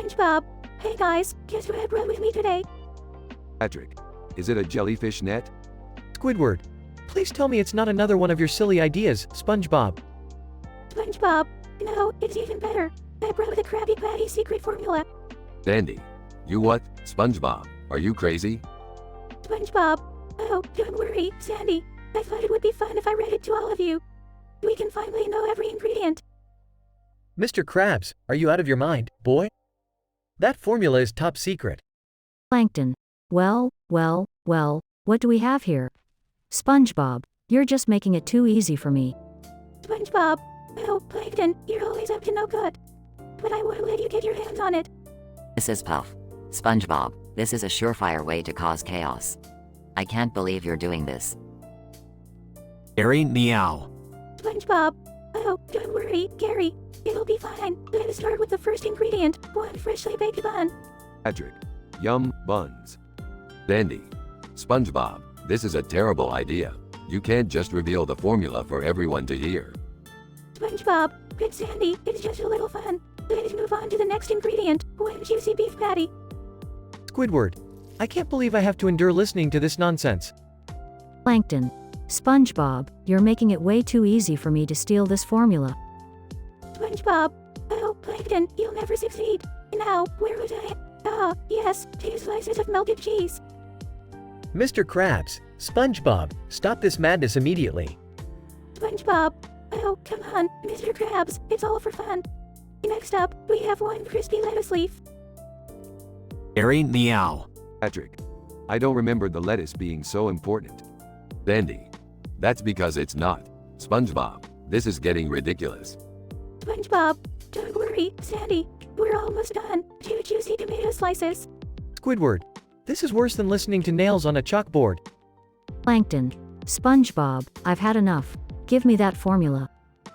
SpongeBob. Hey guys, guess who I brought with me today? Patrick, is it a jellyfish net? Squidward. Please tell me it's not another one of your silly ideas, SpongeBob. SpongeBob. No, it's even better. I brought the Krabby Patty secret formula. Dandy. You what? SpongeBob, are you crazy? SpongeBob. Oh, don't worry, Sandy. I thought it would be fun if I read it to all of you. We can finally know every ingredient. Mr. Krabs, are you out of your mind, boy? That formula is top secret. Plankton. Well, what do we have here? SpongeBob, you're just making it too easy for me. SpongeBob. Oh, Plankton, you're always up to no good. But I won't let you get your hands on it. Mrs. Puff. SpongeBob, this is a surefire way to cause chaos. I can't believe you're doing this. Gary Meow. SpongeBob. Oh, don't worry, Gary. It'll be fine. Let's start with the first ingredient, one freshly baked bun. Patrick. Yum, buns. Dandy. SpongeBob, this is a terrible idea. You can't just reveal the formula for everyone to hear. SpongeBob. Good Sandy, it's just a little fun. Let's move on to the next ingredient, one juicy beef patty. Squidward. I can't believe I have to endure listening to this nonsense. Plankton. SpongeBob, you're making it way too easy for me to steal this formula. SpongeBob. Oh, Plankton, you'll never succeed. Now, where was I? Ah, yes, 2 slices of melted cheese. Mr. Krabs, SpongeBob, stop this madness immediately. SpongeBob. Oh, come on, Mr. Krabs, it's all for fun. Next up, we have one crispy lettuce leaf. Gary Meow. Patrick. I don't remember the lettuce being so important. Dandy. That's because it's not. SpongeBob, this is getting ridiculous. SpongeBob. Don't worry, Sandy. We're almost done. 2 juicy tomato slices. Squidward. This is worse than listening to nails on a chalkboard. Plankton. SpongeBob, I've had enough. Give me that formula.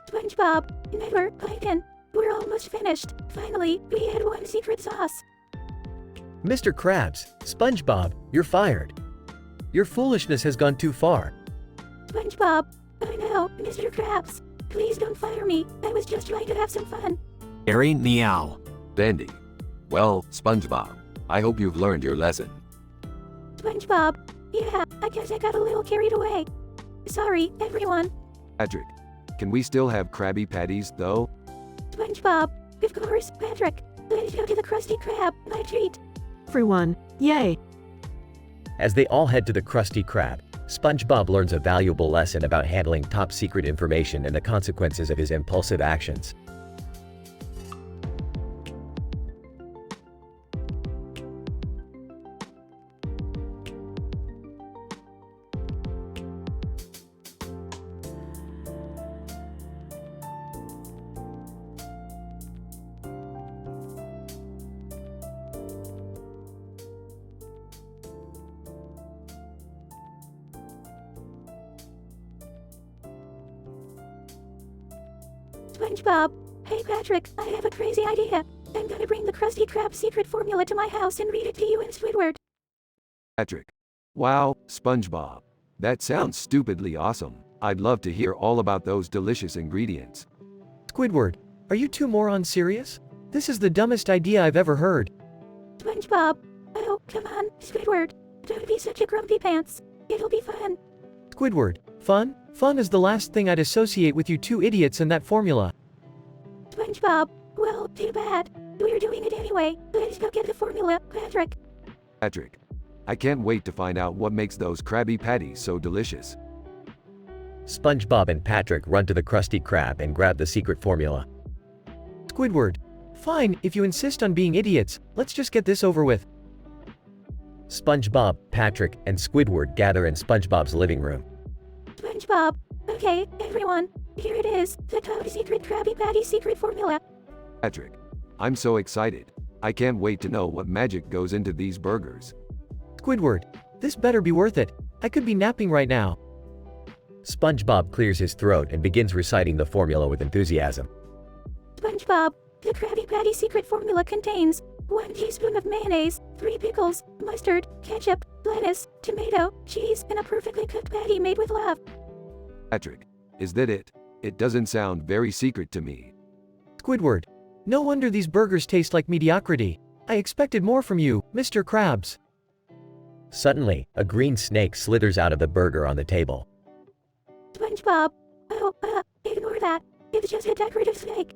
SpongeBob. Never, Plankton. We're almost finished. Finally, we had one secret sauce. Mr. Krabs, SpongeBob, you're fired. Your foolishness has gone too far. SpongeBob. Oh no, Mr. Krabs. Please don't fire me. I was just trying to have some fun. Gary Meow. Dandy. Well, SpongeBob, I hope you've learned your lesson. SpongeBob. Yeah, I guess I got a little carried away. Sorry, everyone. Patrick. Can we still have Krabby Patties, though? SpongeBob. Of course, Patrick. Let's go to the Krusty Krab, my treat. Everyone, yay! As they all head to the Krusty Krab, SpongeBob learns a valuable lesson about handling top secret information and the consequences of his impulsive actions. SpongeBob. Hey Patrick, I have a crazy idea. I'm gonna bring the Krusty Krab secret formula to my house and read it to you in Squidward. Patrick. Wow, SpongeBob. That sounds stupidly awesome. I'd love to hear all about those delicious ingredients. Squidward, are you two morons serious? This is the dumbest idea I've ever heard. SpongeBob. Oh, come on, Squidward. Don't be such a grumpy pants. It'll be fun. Squidward, fun? Fun is the last thing I'd associate with you two idiots and that formula. SpongeBob. Well, too bad. We're doing it anyway. Let's go get the formula, Patrick. Patrick. I can't wait to find out what makes those Krabby Patties so delicious. SpongeBob and Patrick run to the Krusty Krab and grab the secret formula. Squidward. Fine, if you insist on being idiots, let's just get this over with. SpongeBob, Patrick, and Squidward gather in SpongeBob's living room. SpongeBob. Okay, everyone. Here it is, the top secret Krabby Patty secret formula. Patrick. I'm so excited. I can't wait to know what magic goes into these burgers. Squidward. This better be worth it. I could be napping right now. SpongeBob clears his throat and begins reciting the formula with enthusiasm. SpongeBob. The Krabby Patty secret formula contains 1 teaspoon of mayonnaise, 3 pickles, mustard, ketchup, lettuce, tomato, cheese, and a perfectly cooked patty made with love. Patrick. Is that it? It doesn't sound very secret to me. Squidward. No wonder these burgers taste like mediocrity. I expected more from you, Mr. Krabs. Suddenly, a green snake slithers out of the burger on the table. SpongeBob. Oh, ignore that. It's just a decorative snake.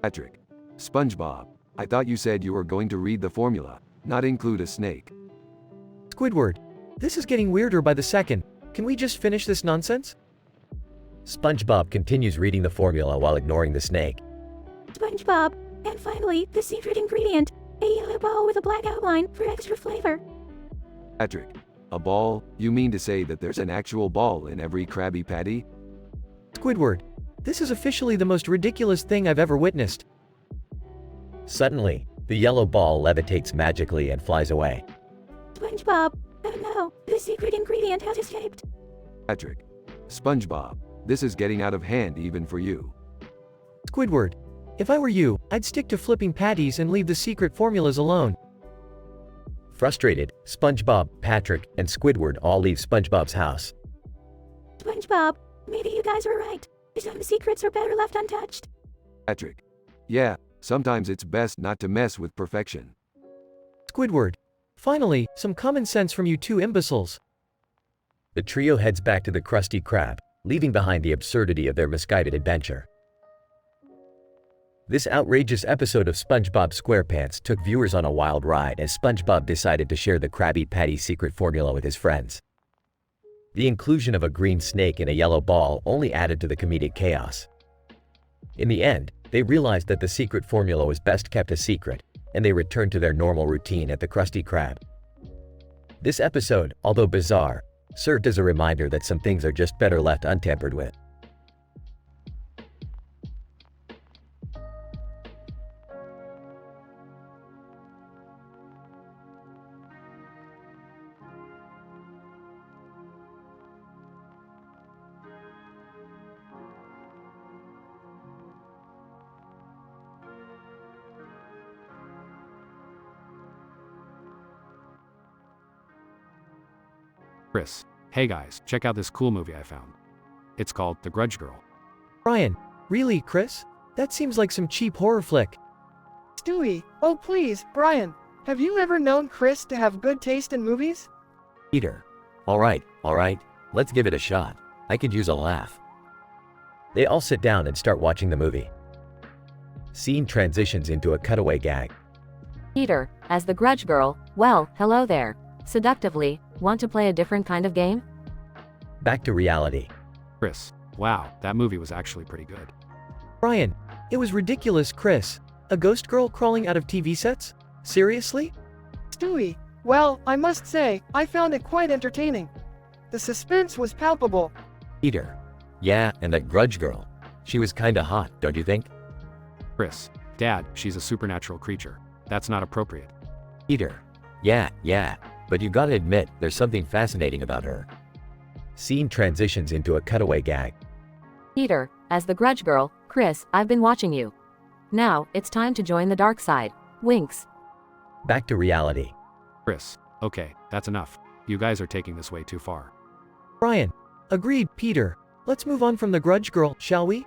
Patrick. SpongeBob. I thought you said you were going to read the formula, not include a snake. Squidward. This is getting weirder by the second. Can we just finish this nonsense? SpongeBob continues reading the formula while ignoring the snake. SpongeBob. And finally, the secret ingredient. A yellow ball with a black outline for extra flavor. Patrick. A ball? You mean to say that there's an actual ball in every Krabby Patty? Squidward. This is officially the most ridiculous thing I've ever witnessed. Suddenly, the yellow ball levitates magically and flies away. SpongeBob. Oh no, the secret ingredient has escaped. Patrick. SpongeBob. This is getting out of hand even for you. Squidward. If I were you, I'd stick to flipping patties and leave the secret formulas alone. Frustrated, SpongeBob, Patrick, and Squidward all leave SpongeBob's house. SpongeBob, maybe you guys were right. Some secrets are better left untouched. Patrick. Yeah, sometimes it's best not to mess with perfection. Squidward. Finally, some common sense from you two imbeciles. The trio heads back to the Krusty Krab, leaving behind the absurdity of their misguided adventure. This outrageous episode of SpongeBob SquarePants took viewers on a wild ride as SpongeBob decided to share the Krabby Patty secret formula with his friends. The inclusion of a green snake in a yellow ball only added to the comedic chaos. In the end, they realized that the secret formula was best kept a secret, and they returned to their normal routine at the Krusty Krab. This episode, although bizarre, served as a reminder that some things are just better left untampered with. Chris. Hey guys, check out this cool movie I found. It's called The Grudge Girl. Brian. Really, Chris? That seems like some cheap horror flick. Stewie, oh please, Brian. Have you ever known Chris to have good taste in movies? Peter. Alright, let's give it a shot. I could use a laugh. They all sit down and start watching the movie. Scene transitions into a cutaway gag. Peter, as the Grudge Girl. Well, hello there. Seductively, want to play a different kind of game? Back to reality. Chris. Wow, that movie was actually pretty good. Brian. It was ridiculous, Chris. A ghost girl crawling out of TV sets? Seriously? Stewie, well, I must say, I found it quite entertaining. The suspense was palpable. Peter. Yeah, and that Grudge Girl. She was kinda hot, don't you think? Chris. Dad, she's a supernatural creature. That's not appropriate. Peter. Yeah, but you gotta admit, there's something fascinating about her. Scene transitions into a cutaway gag. Peter, as the Grudge Girl. Chris, I've been watching you. Now, it's time to join the dark side. Winks. Back to reality. Chris. Okay, that's enough. You guys are taking this way too far. Brian. Agreed, Peter. Let's move on from the Grudge Girl, shall we?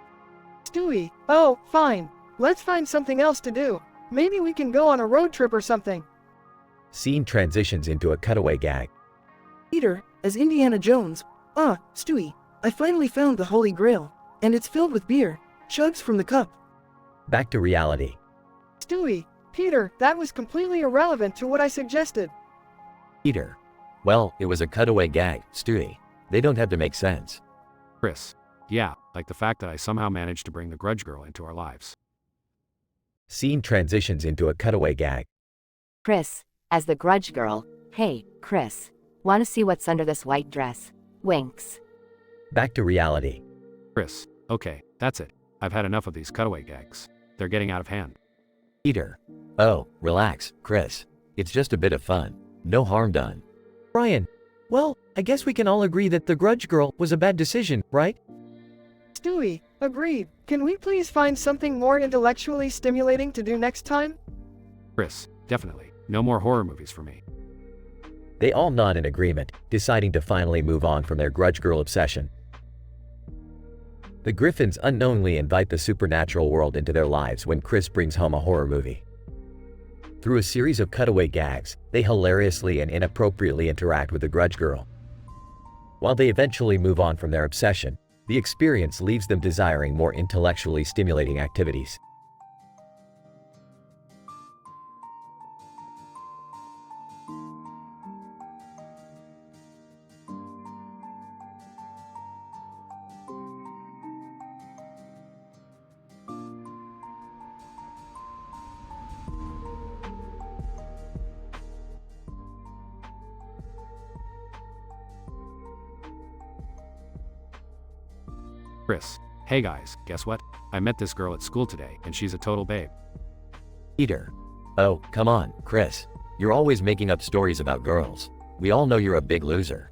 Stewie, oh, fine. Let's find something else to do. Maybe we can go on a road trip or something. Scene transitions into a cutaway gag. Peter, as Indiana Jones. Stewie, I finally found the Holy Grail. And it's filled with beer. Chugs from the cup. Back to reality. Stewie, Peter, that was completely irrelevant to what I suggested. Peter. Well, it was a cutaway gag, Stewie. They don't have to make sense. Chris. Yeah, like the fact that I somehow managed to bring the Grudge Girl into our lives. Scene transitions into a cutaway gag. Chris, as the Grudge Girl. Hey, Chris. Want to see what's under this white dress? Winks. Back to reality. Chris. Okay, that's it. I've had enough of these cutaway gags. They're getting out of hand. Peter. Oh, relax, Chris. It's just a bit of fun. No harm done. Brian. Well, I guess we can all agree that the Grudge Girl was a bad decision, right? Stewie, agreed. Can we please find something more intellectually stimulating to do next time? Chris. Definitely. No more horror movies for me. They all nod in agreement, deciding to finally move on from their Grudge Girl obsession. The The Griffins unknowingly invite the supernatural world into their lives when Chris brings home a horror movie. Through a series of cutaway gags, they hilariously and inappropriately interact with the Grudge Girl. While they eventually move on from their obsession, the experience leaves them desiring more intellectually stimulating activities. Chris. Hey guys, guess what? I met this girl at school today, and she's a total babe. Peter. Oh, come on, Chris. You're always making up stories about girls. We all know you're a big loser.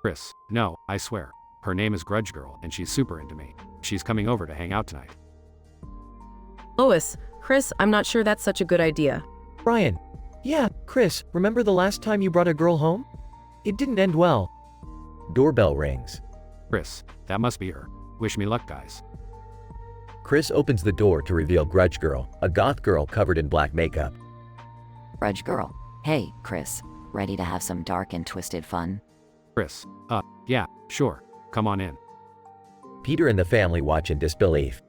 Chris. No, I swear. Her name is Grudge Girl, and she's super into me. She's coming over to hang out tonight. Lois, Chris, I'm not sure that's such a good idea. Brian. Yeah, Chris, remember the last time you brought a girl home? It didn't end well. Doorbell rings. Chris. That must be her. Wish me luck, guys. Chris opens the door to reveal Grudge Girl, a goth girl covered in black makeup. Grudge Girl. Hey, Chris. Ready to have some dark and twisted fun? Chris. Yeah, sure. Come on in. Peter and the family watch in disbelief.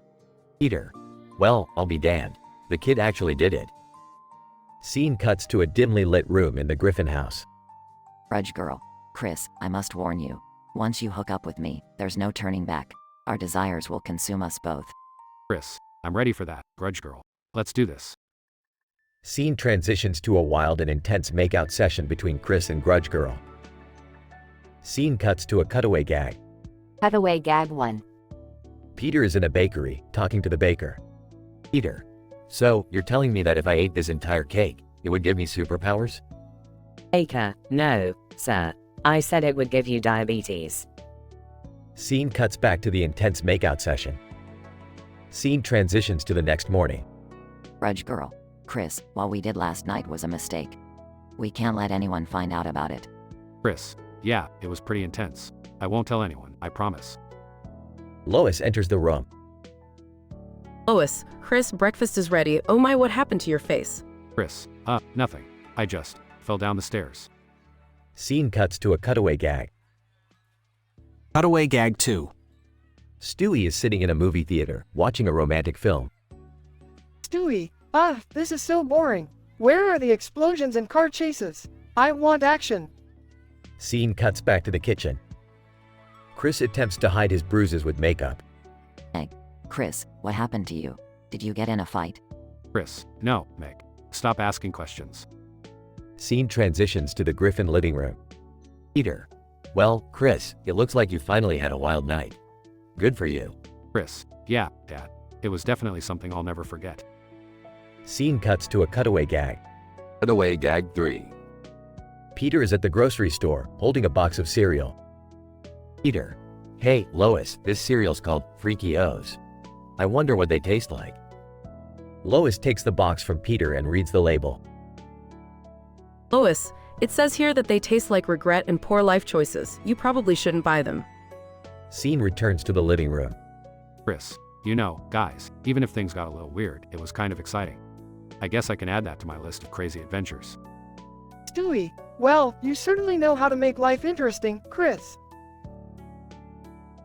Peter. Well, I'll be damned. The kid actually did it. Scene cuts to a dimly lit room in the Griffin house. Grudge Girl. Chris, I must warn you. Once you hook up with me, there's no turning back. Our desires will consume us both. Chris. I'm ready for that, Grudge Girl. Let's do this. Scene transitions to a wild and intense makeout session between Chris and Grudge Girl. Scene cuts to a cutaway gag. Cutaway gag 1. Peter is in a bakery, talking to the baker. Peter. So, you're telling me that if I ate this entire cake, it would give me superpowers? Baker, no, sir. I said it would give you diabetes. Scene cuts back to the intense makeout session. Scene transitions to the next morning. Grudge Girl. Chris, what we did last night was a mistake. We can't let anyone find out about it. Chris. Yeah, it was pretty intense. I won't tell anyone, I promise. Lois enters the room. Lois, Chris, breakfast is ready. Oh my, what happened to your face? Chris. Nothing. I just fell down the stairs. Scene cuts to a cutaway gag. Cutaway gag 2. Stewie is sitting in a movie theater, watching a romantic film. Stewie, this is so boring. Where are the explosions and car chases? I want action. Scene cuts back to the kitchen. Chris attempts to hide his bruises with makeup. Meg. Chris, what happened to you? Did you get in a fight? Chris. No, Meg. Stop asking questions. Scene transitions to the Griffin living room. Peter. Well, Chris, it looks like you finally had a wild night. Good for you. Chris. Yeah, Dad. It was definitely something I'll never forget. Scene cuts to a cutaway gag. Cutaway gag 3. Peter is at the grocery store, holding a box of cereal. Peter. Hey, Lois, this cereal's called Freaky O's. I wonder what they taste like. Lois takes the box from Peter and reads the label. Lois, it says here that they taste like regret and poor life choices. You probably shouldn't buy them. Scene returns to the living room. Chris. You know, guys, even if things got a little weird, it was kind of exciting. I guess I can add that to my list of crazy adventures. Stewie, well, you certainly know how to make life interesting, Chris.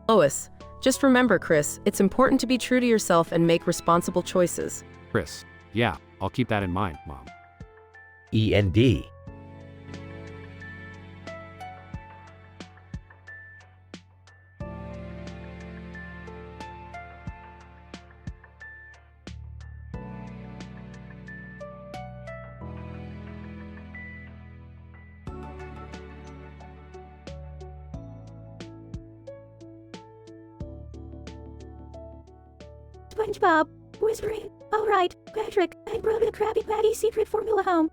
Lois, just remember, Chris, it's important to be true to yourself and make responsible choices. Chris. Yeah, I'll keep that in mind, Mom. END. SpongeBob, whispering. All right, Patrick, I brought a Krabby Patty secret formula home.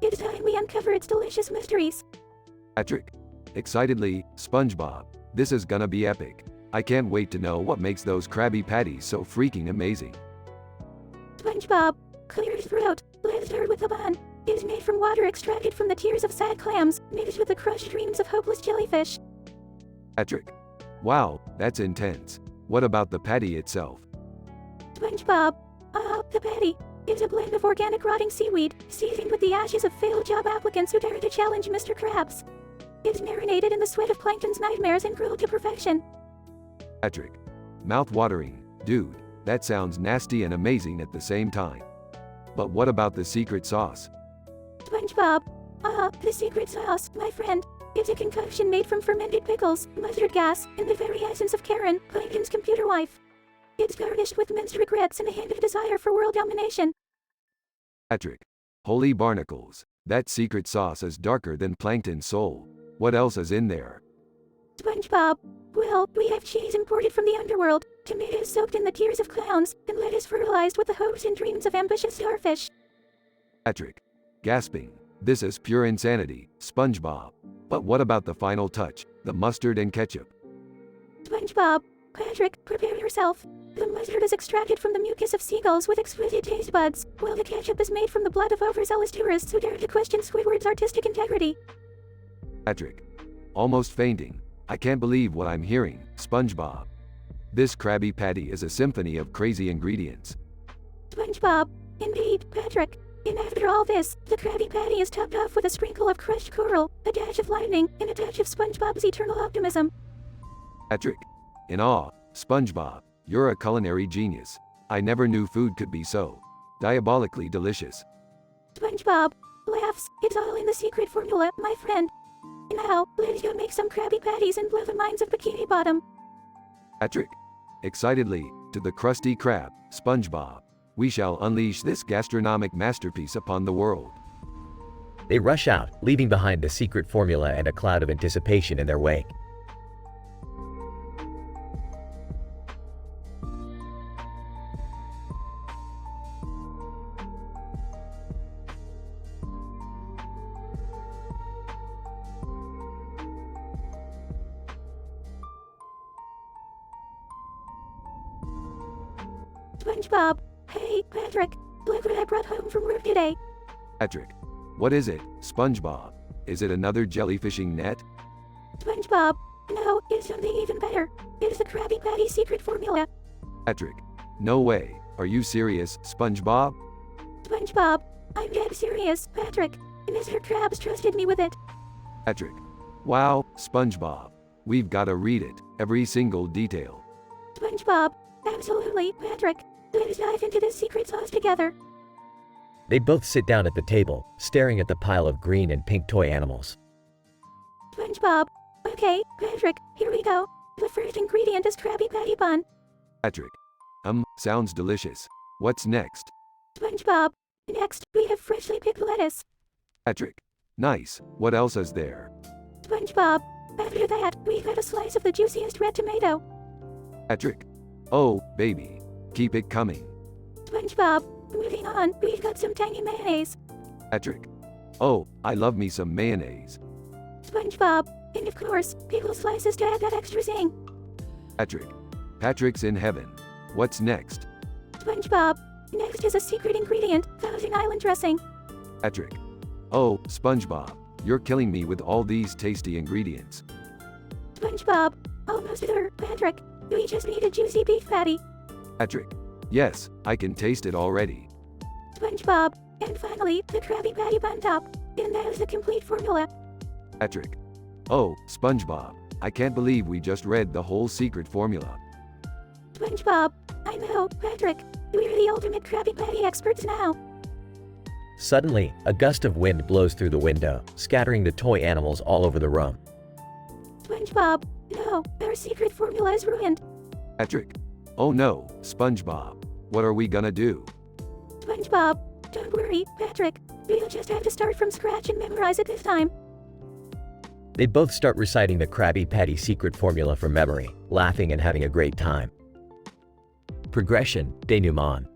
It's time we uncover its delicious mysteries. Patrick. Excitedly, SpongeBob. This is gonna be epic. I can't wait to know what makes those Krabby Patties so freaking amazing. SpongeBob, clear your throat. Let's start with the bun. It is made from water extracted from the tears of sad clams, mixed with the crushed dreams of hopeless jellyfish. Patrick. Wow, that's intense. What about the patty itself? SpongeBob. The patty is a blend of organic rotting seaweed, seasoned with the ashes of failed job applicants who dare to challenge Mr. Krabs. It's marinated in the sweat of plankton's nightmares and grilled to perfection. Patrick. Mouth-watering. Dude, that sounds nasty and amazing at the same time. But what about the secret sauce? SpongeBob. The secret sauce, my friend. It's a concoction made from fermented pickles, mustard gas, and the very essence of Karen, Plankton's computer wife. It's garnished with minced regrets and a hint of desire for world domination. Patrick. Holy barnacles. That secret sauce is darker than Plankton's soul. What else is in there? SpongeBob. Well, we have cheese imported from the underworld, tomatoes soaked in the tears of clowns, and lettuce fertilized with the hopes and dreams of ambitious starfish. Patrick. Gasping. This is pure insanity, SpongeBob. But what about the final touch, the mustard and ketchup? SpongeBob. Patrick, prepare yourself. The mustard is extracted from the mucus of seagulls with exquisite taste buds, while the ketchup is made from the blood of overzealous tourists who dare to question Squidward's artistic integrity. Patrick. Almost fainting. I can't believe what I'm hearing, SpongeBob. This Krabby Patty is a symphony of crazy ingredients. SpongeBob. Indeed, Patrick. And after all this, the Krabby Patty is topped off with a sprinkle of crushed coral, a dash of lightning, and a touch of SpongeBob's eternal optimism. Patrick. In awe, SpongeBob, you're a culinary genius. I never knew food could be so diabolically delicious. SpongeBob. Laughs. It's all in the secret formula, my friend. Now, let's go make some Krabby Patties and blow the minds of Bikini Bottom. Patrick. Excitedly, to the Krusty Krab, SpongeBob. We shall unleash this gastronomic masterpiece upon the world. They rush out, leaving behind the secret formula and a cloud of anticipation in their wake. SpongeBob. Hey, Patrick. Look what I brought home from work today. Patrick. What is it, SpongeBob? Is it another jellyfishing net? SpongeBob. No, it's something even better. It's the Krabby Patty secret formula. Patrick. No way. Are you serious, SpongeBob? SpongeBob. I'm dead serious, Patrick. Mr. Krabs trusted me with it. Patrick. Wow, SpongeBob. We've gotta read it, every single detail. SpongeBob. Absolutely, Patrick. Let's dive into this secret sauce together. They both sit down at the table, staring at the pile of green and pink toy animals. SpongeBob. Okay, Patrick, here we go. The first ingredient is Krabby Patty bun. Patrick. Sounds delicious. What's next? SpongeBob. Next, we have freshly picked lettuce. Patrick. Nice. What else is there? SpongeBob. After that, we've got a slice of the juiciest red tomato. Patrick. Oh, baby. Keep it coming. SpongeBob. Moving on, we've got some tangy mayonnaise. Patrick. Oh, I love me some mayonnaise. SpongeBob. And of course, pickle slices to add that extra zing. Patrick. Patrick's in heaven. What's next? SpongeBob. Next is a secret ingredient, Thousand Island dressing. Patrick. Oh, SpongeBob. You're killing me with all these tasty ingredients. SpongeBob. Almost there, Patrick. We just need a juicy beef patty. Patrick. Yes, I can taste it already. SpongeBob. And finally, the Krabby Patty bun top. And that is the complete formula. Patrick. Oh, SpongeBob. I can't believe we just read the whole secret formula. SpongeBob. I know, Patrick. We're the ultimate Krabby Patty experts now. Suddenly, a gust of wind blows through the window, scattering the toy animals all over the room. SpongeBob. No, our secret formula is ruined. Patrick. Oh no, SpongeBob. What are we gonna do? SpongeBob. Don't worry, Patrick. We'll just have to start from scratch and memorize it this time. They both start reciting the Krabby Patty secret formula from memory, laughing and having a great time. Progression, denouement.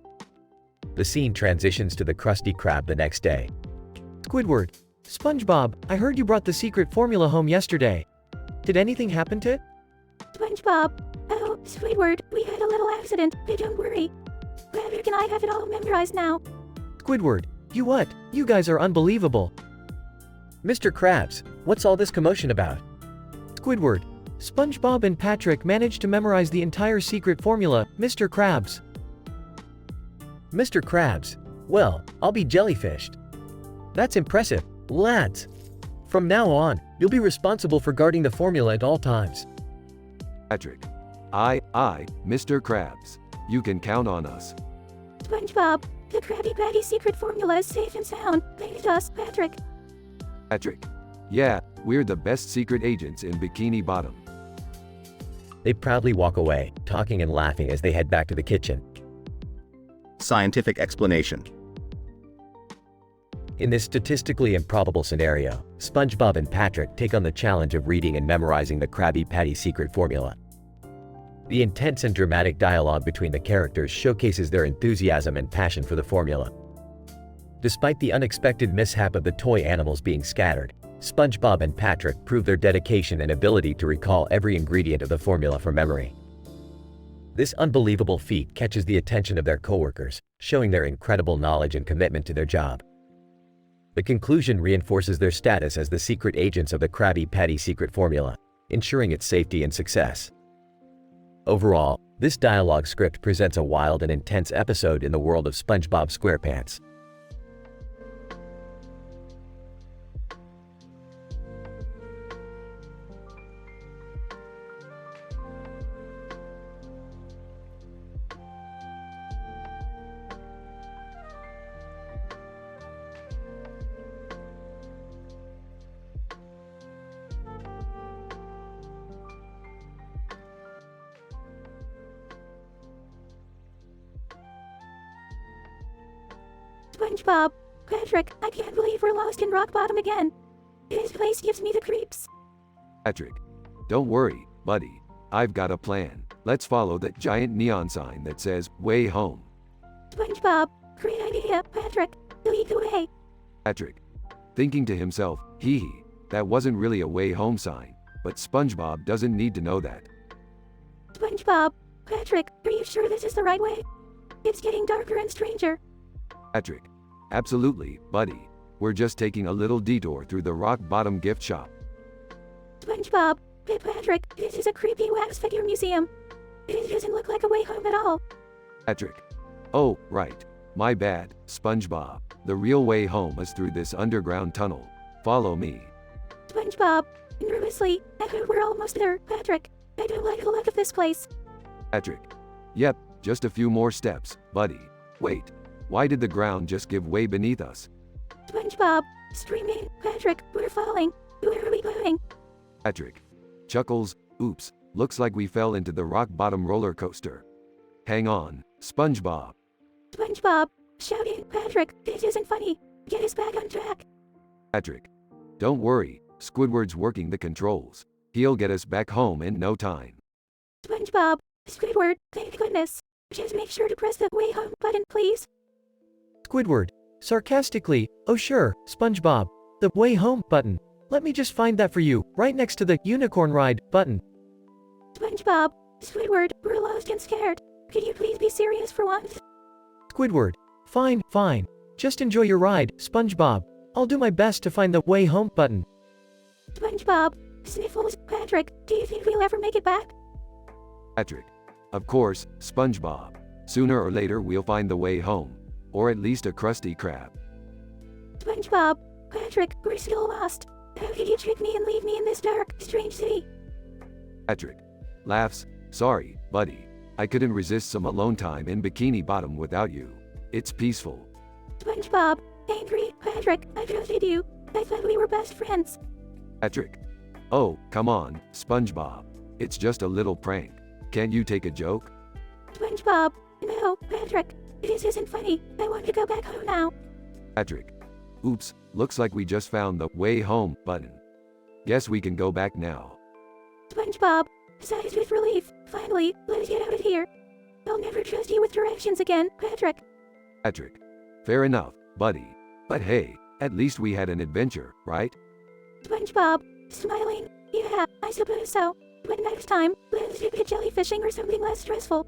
The scene transitions to the Krusty Krab the next day. Squidward. SpongeBob, I heard you brought the secret formula home yesterday. Did anything happen to it? SpongeBob. Oh, Squidward, we had a little accident, but don't worry. Patrick and I have it all memorized now. Squidward, you what? You guys are unbelievable. Mr. Krabs, what's all this commotion about? Squidward, SpongeBob and Patrick managed to memorize the entire secret formula, Mr. Krabs. Mr. Krabs. Well, I'll be jellyfished. That's impressive, lads. From now on, you'll be responsible for guarding the formula at all times. Patrick. Mr. Krabs. You can count on us. SpongeBob, the Krabby Patty secret formula is safe and sound. Thanks to us, Patrick. Patrick. Yeah, we're the best secret agents in Bikini Bottom. They proudly walk away, talking and laughing as they head back to the kitchen. Scientific explanation. In this statistically improbable scenario, SpongeBob and Patrick take on the challenge of reading and memorizing the Krabby Patty secret formula. The intense and dramatic dialogue between the characters showcases their enthusiasm and passion for the formula. Despite the unexpected mishap of the toy animals being scattered, SpongeBob and Patrick prove their dedication and ability to recall every ingredient of the formula from memory. This unbelievable feat catches the attention of their coworkers, showing their incredible knowledge and commitment to their job. The conclusion reinforces their status as the secret agents of the Krabby Patty secret formula, ensuring its safety and success. Overall, this dialogue script presents a wild and intense episode in the world of SpongeBob SquarePants. SpongeBob, Patrick, I can't believe we're lost in rock bottom again. This place gives me the creeps. Patrick. Don't worry, buddy. I've got a plan. Let's follow that giant neon sign that says, "Way Home." SpongeBob, great idea, Patrick. Lead the way. Patrick. Thinking to himself, hee hee, that wasn't really a way home sign, but SpongeBob doesn't need to know that. SpongeBob, Patrick, are you sure this is the right way? It's getting darker and stranger. Patrick. Absolutely, buddy. We're just taking a little detour through the rock bottom gift shop. SpongeBob, hey Patrick, this is a creepy wax figure museum. It doesn't look like a way home at all. Patrick. Oh, right. My bad, SpongeBob. The real way home is through this underground tunnel. Follow me. SpongeBob, nervously, I hope we're almost there, Patrick. I don't like the look of this place. Patrick. Yep, just a few more steps, buddy. Wait. Why did the ground just give way beneath us? SpongeBob, screaming, Patrick, we're falling. Where are we going? Patrick. Chuckles, oops, looks like we fell into the rock bottom roller coaster. Hang on, SpongeBob. SpongeBob, shouting, Patrick, this isn't funny. Get us back on track. Patrick. Don't worry, Squidward's working the controls. He'll get us back home in no time. SpongeBob, Squidward, thank goodness. Just make sure to press the way home button, please. Squidward, sarcastically, oh sure, SpongeBob, the way home button. Let me just find that for you, right next to the unicorn ride button. SpongeBob, Squidward, we're lost and scared. Could you please be serious for once? Squidward, fine, fine. Just enjoy your ride, SpongeBob. I'll do my best to find the way home button. SpongeBob, Sniffles, Patrick, do you think we'll ever make it back? Patrick. Of course, SpongeBob. Sooner or later we'll find the way home. Or at least a Krusty Krab. SpongeBob, Patrick, we're still lost. How could you trick me and leave me in this dark, strange city? Patrick. Laughs. Sorry, buddy. I couldn't resist some alone time in Bikini Bottom without you. It's peaceful. SpongeBob, angry, Patrick, I trusted you. I thought we were best friends. Patrick. Oh, come on, SpongeBob. It's just a little prank. Can't you take a joke? SpongeBob, no, Patrick. This isn't funny. I want to go back home now. Patrick. Oops, looks like we just found the way home button. Guess we can go back now. SpongeBob sighs with relief. Finally, let's get out of here. I'll never trust you with directions again, Patrick. Patrick. Fair enough, buddy. But hey, at least we had an adventure, right? SpongeBob, smiling. Yeah, I suppose so. But next time, let's do a jellyfishing or something less stressful.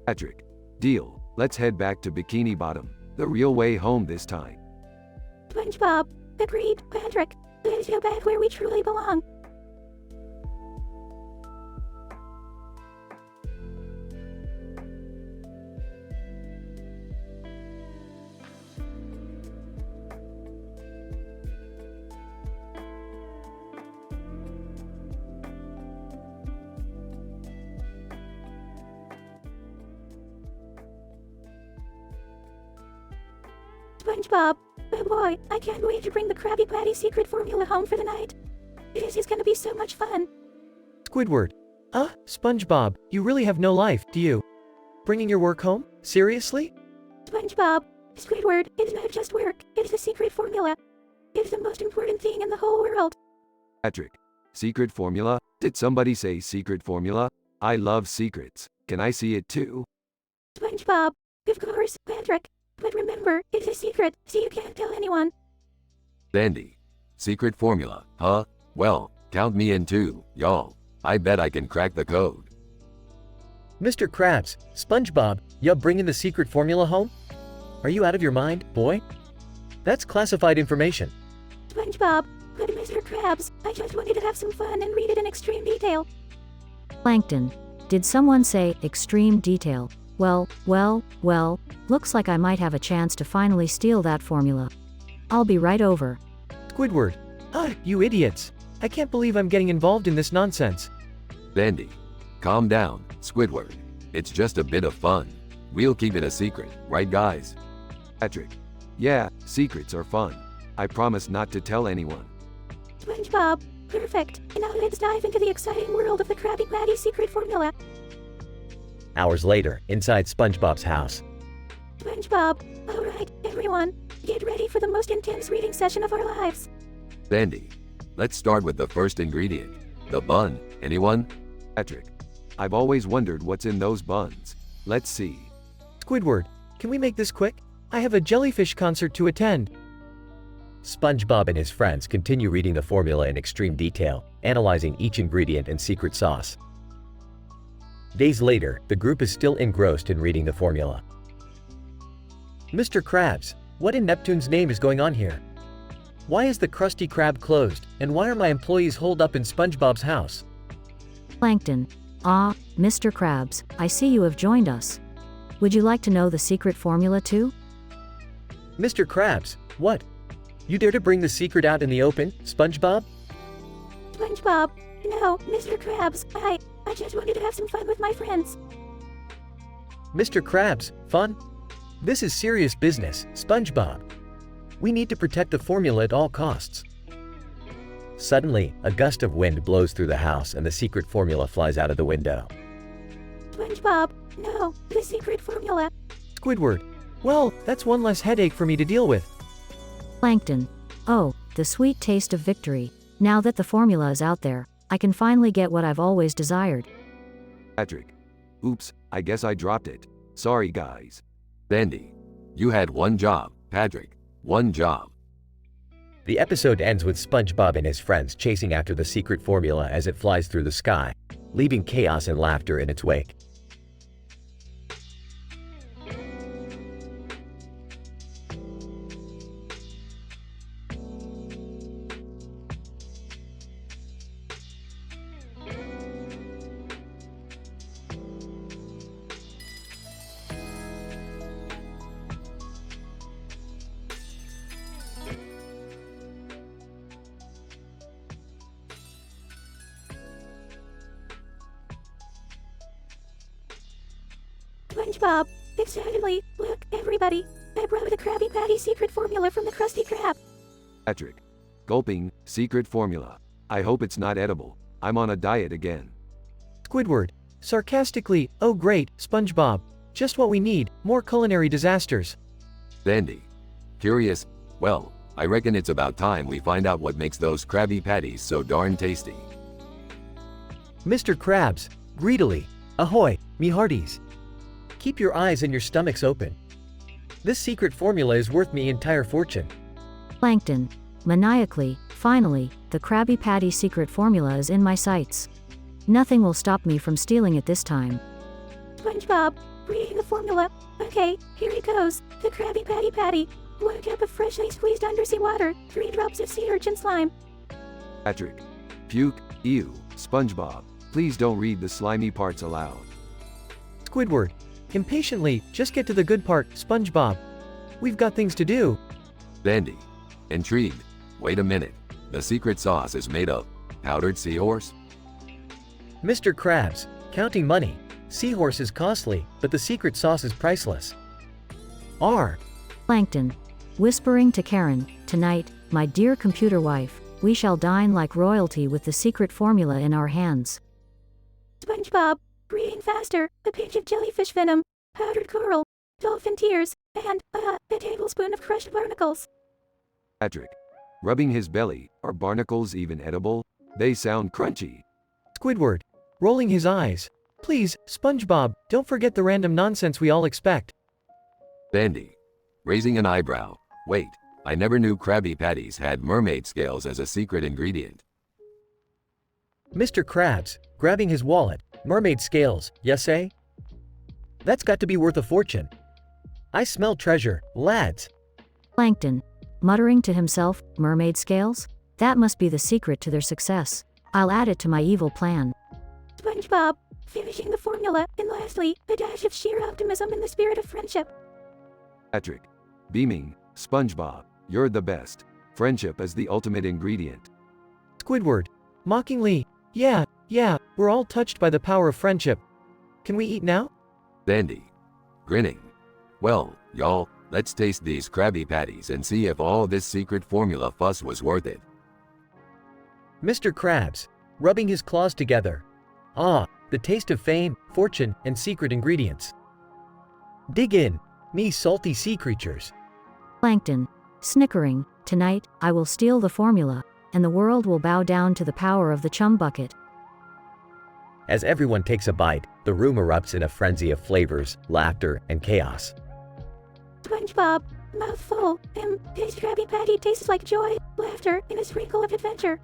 Patrick. Deal. Let's head back to Bikini Bottom. The real way home this time. SpongeBob, agreed, Patrick. Let's go back where we truly belong. SpongeBob. Oh boy, I can't wait to bring the Krabby Patty secret formula home for the night. This is gonna be so much fun. Squidward. SpongeBob, you really have no life, do you? Bringing your work home? Seriously? SpongeBob. Squidward, it's not just work, it's the secret formula. It's the most important thing in the whole world. Patrick. Secret formula? Did somebody say secret formula? I love secrets. Can I see it too? SpongeBob. Of course, Patrick. But remember, it's a secret, so you can't tell anyone. Dandy. Secret formula, huh? Well, count me in too, y'all. I bet I can crack the code. Mr. Krabs, SpongeBob, you bringing the secret formula home? Are you out of your mind, boy? That's classified information. SpongeBob, but Mr. Krabs, I just wanted to have some fun and read it in extreme detail. Plankton. Did someone say extreme detail? Well, looks like I might have a chance to finally steal that formula. I'll be right over. Squidward. You idiots. I can't believe I'm getting involved in this nonsense. Dandy. Calm down, Squidward. It's just a bit of fun. We'll keep it a secret, right guys? Patrick. Yeah, secrets are fun. I promise not to tell anyone. SpongeBob. Perfect. And now let's dive into the exciting world of the Krabby Patty secret formula. Hours later, inside SpongeBob's house. SpongeBob. Alright, everyone. Get ready for the most intense reading session of our lives. Dandy. Let's start with the first ingredient. The bun. Anyone? Patrick. I've always wondered what's in those buns. Let's see. Squidward. Can we make this quick? I have a jellyfish concert to attend. SpongeBob and his friends continue reading the formula in extreme detail, analyzing each ingredient and secret sauce. Days later, the group is still engrossed in reading the formula. Mr. Krabs, what in Neptune's name is going on here? Why is the Krusty Krab closed, and why are my employees holed up in SpongeBob's house? Plankton. Mr. Krabs, I see you have joined us. Would you like to know the secret formula too? Mr. Krabs, what? You dare to bring the secret out in the open, SpongeBob? SpongeBob. No, Mr. Krabs, I just wanted to have some fun with my friends. Mr. Krabs, fun? This is serious business, SpongeBob. We need to protect the formula at all costs. Suddenly, a gust of wind blows through the house and the secret formula flies out of the window. SpongeBob, no, the secret formula. Squidward. Well, that's one less headache for me to deal with. Plankton. Oh, the sweet taste of victory. Now that the formula is out there, I can finally get what I've always desired. Patrick. Oops, I guess I dropped it. Sorry guys. Dandy. You had one job, Patrick. One job. The episode ends with SpongeBob and his friends chasing after the secret formula as it flies through the sky, leaving chaos and laughter in its wake. SpongeBob, excitedly, look, everybody, I brought the Krabby Patty secret formula from the Krusty Krab. Patrick. Gulping, secret formula. I hope it's not edible. I'm on a diet again. Squidward. Sarcastically, oh great, SpongeBob. Just what we need, more culinary disasters. Dandy. Curious? Well, I reckon it's about time we find out what makes those Krabby Patties so darn tasty. Mr. Krabs, greedily, ahoy, me hearties. Keep your eyes and your stomachs open. This secret formula is worth me entire fortune. Plankton. Maniacally, finally, the Krabby Patty secret formula is in my sights. Nothing will stop me from stealing it this time. SpongeBob, reading the formula. Okay, here it goes. The Krabby Patty patty. 1 cup of freshly squeezed undersea water, 3 drops of sea urchin slime. Patrick. Puke, ew, SpongeBob. Please don't read the slimy parts aloud. Squidward. Impatiently, just get to the good part, SpongeBob. We've got things to do. Dandy. Intrigued. Wait a minute. The secret sauce is made of powdered seahorse? Mr. Krabs, counting money. Seahorse is costly, but the secret sauce is priceless. R. Plankton. whispering to Karen, "Tonight, my dear computer wife, we shall dine like royalty with the secret formula in our hands." SpongeBob, breathing faster, a pinch of jellyfish venom, powdered coral, dolphin tears, and, a tablespoon of crushed barnacles. Patrick, rubbing his belly, are barnacles even edible? They sound crunchy. Squidward, rolling his eyes. "Please, SpongeBob, don't forget the random nonsense we all expect." Bandy, raising an eyebrow. Wait, I never knew Krabby Patties had mermaid scales as a secret ingredient. Mr. Krabs, grabbing his wallet. "Mermaid scales, yes eh? That's got to be worth a fortune. I smell treasure, lads." Plankton, muttering to himself, "Mermaid scales? That must be the secret to their success. I'll add it to my evil plan." SpongeBob, finishing the formula, and lastly, a dash of sheer optimism in the spirit of friendship. Patrick, beaming. SpongeBob, you're the best. Friendship is the ultimate ingredient. Squidward, mockingly, yeah, we're all touched by the power of friendship. Can we eat now?" Bandy, grinning. Well, y'all, let's taste these Krabby Patties and see if all this secret formula fuss was worth it. Mr. Krabs, rubbing his claws together. "Ah, the taste of fame, fortune, and secret ingredients. Dig in, me salty sea creatures." Plankton, snickering, "Tonight, I will steal the formula, and the world will bow down to the power of the chum bucket." As everyone takes a bite, the room erupts in a frenzy of flavors, laughter, and chaos. SpongeBob, mouth full, his Krabby Patty tastes like joy, laughter, and a sprinkle of adventure.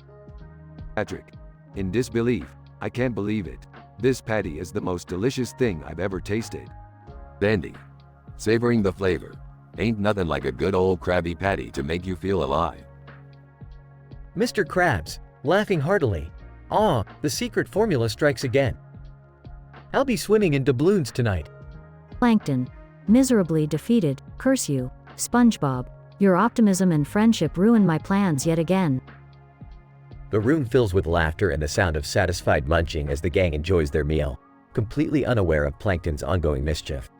Patrick, in disbelief, I can't believe it. This patty is the most delicious thing I've ever tasted. Bandy, savoring the flavor. Ain't nothing like a good old Krabby Patty to make you feel alive. Mr. Krabs, laughing heartily. "Ah, the secret formula strikes again. I'll be swimming in doubloons tonight." Plankton, miserably defeated, "Curse you, SpongeBob. Your optimism and friendship ruined my plans yet again." The room fills with laughter and the sound of satisfied munching as the gang enjoys their meal, completely unaware of Plankton's ongoing mischief.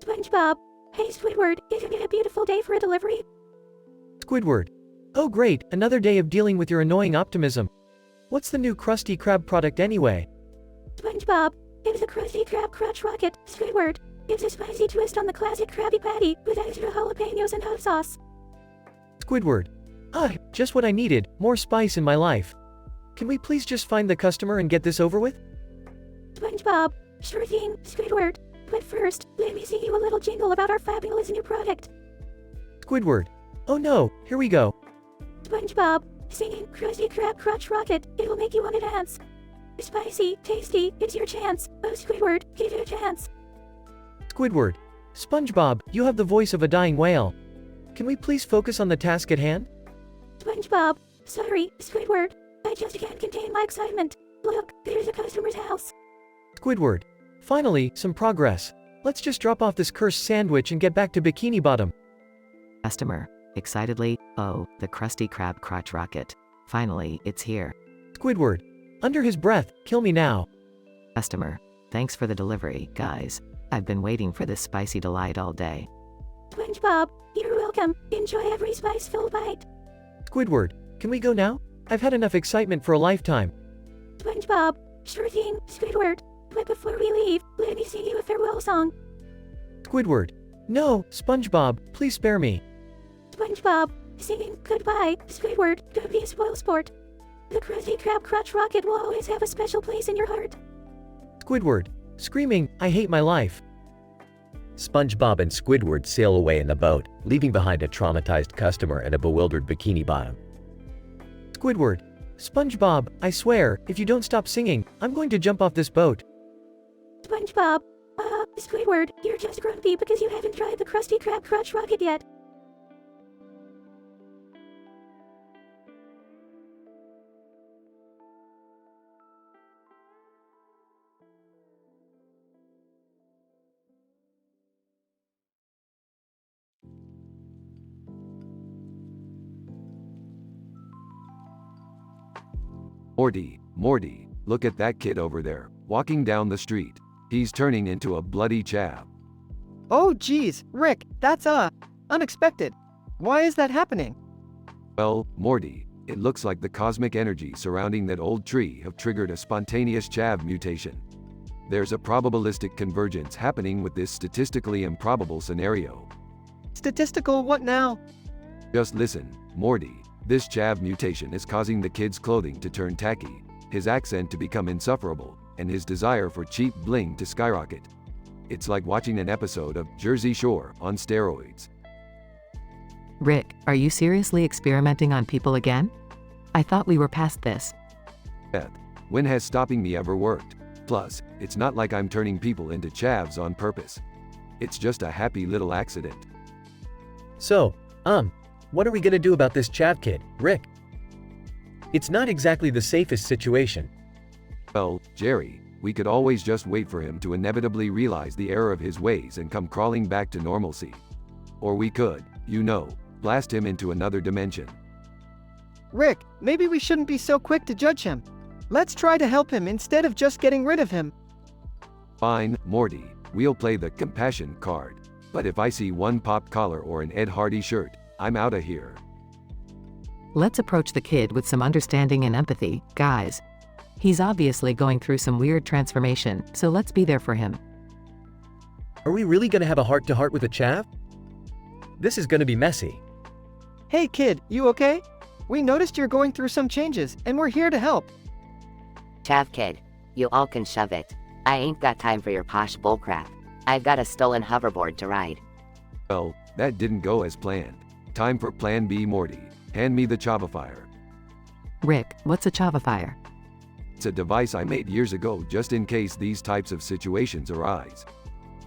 SpongeBob. Hey Squidward, isn't it a beautiful day for a delivery? Squidward. Oh great, another day of dealing with your annoying optimism. What's the new Krusty Krab product anyway? SpongeBob. It's a Krusty Krab Crotch Rocket, Squidward. It's a spicy twist on the classic Krabby Patty with extra jalapenos and hot sauce. Squidward. Ah, just what I needed, more spice in my life. Can we please just find the customer and get this over with? SpongeBob. Sure thing, Squidward. But first, let me sing you a little jingle about our fabulous new product. Squidward. Oh no, here we go. SpongeBob. Singing Krusty Krab Crotch Rocket. It'll make you want to dance. Spicy, tasty, it's your chance. Oh Squidward, give it a chance. Squidward. SpongeBob, you have the voice of a dying whale. Can we please focus on the task at hand? SpongeBob. Sorry, Squidward. I just can't contain my excitement. Look, there's a customer's house. Squidward. Finally, some progress. Let's just drop off this cursed sandwich and get back to Bikini Bottom. Customer. Excitedly, oh, the Krusty Krab Crotch Rocket. Finally, it's here. Squidward. Under his breath, kill me now. Customer. Thanks for the delivery, guys. I've been waiting for this spicy delight all day. SpongeBob, you're welcome. Enjoy every spice-filled bite. Squidward. Can we go now? I've had enough excitement for a lifetime. SpongeBob. Sure thing, Squidward. But before we leave, let me sing you a farewell song. Squidward. No, SpongeBob, please spare me. SpongeBob. Singing goodbye, Squidward. Don't be a spoilsport. The Krusty Krab Crotch Rocket will always have a special place in your heart. Squidward. Screaming, I hate my life. SpongeBob and Squidward sail away in the boat, leaving behind a traumatized customer and a bewildered Bikini Bottom. Squidward. SpongeBob, I swear, if you don't stop singing, I'm going to jump off this boat. SpongeBob. Squidward, you're just grumpy because you haven't tried the Krusty Krab Crotch Rocket yet. Morty, look at that kid over there, walking down the street. He's turning into a bloody chav. Oh geez, Rick, that's unexpected. Why is that happening? Well, Morty, it looks like the cosmic energy surrounding that old tree have triggered a spontaneous chav mutation. There's a probabilistic convergence happening with this statistically improbable scenario. Statistical what now? Just listen, Morty. This chav mutation is causing the kid's clothing to turn tacky, his accent to become insufferable, and his desire for cheap bling to skyrocket. It's like watching an episode of Jersey Shore on steroids. Rick, are you seriously experimenting on people again? I thought we were past this. Beth, when has stopping me ever worked? Plus, it's not like I'm turning people into chavs on purpose. It's just a happy little accident. So, what are we gonna do about this chav kid, Rick? It's not exactly the safest situation. Well, Jerry, we could always just wait for him to inevitably realize the error of his ways and come crawling back to normalcy. Or we could, blast him into another dimension. Rick, maybe we shouldn't be so quick to judge him. Let's try to help him instead of just getting rid of him. Fine, Morty, we'll play the compassion card. But if I see one pop collar or an Ed Hardy shirt, I'm outta here. Let's approach the kid with some understanding and empathy, guys. He's obviously going through some weird transformation, so let's be there for him. Are we really gonna have a heart-to-heart with a chav? This is gonna be messy. Hey kid, you okay? We noticed you're going through some changes, and we're here to help. Chav kid, you all can shove it. I ain't got time for your posh bullcrap. I've got a stolen hoverboard to ride. Well, that didn't go as planned. Time for Plan B, Morty. Hand me the Chavifier. Rick, what's a Chavifier? It's a device I made years ago just in case these types of situations arise.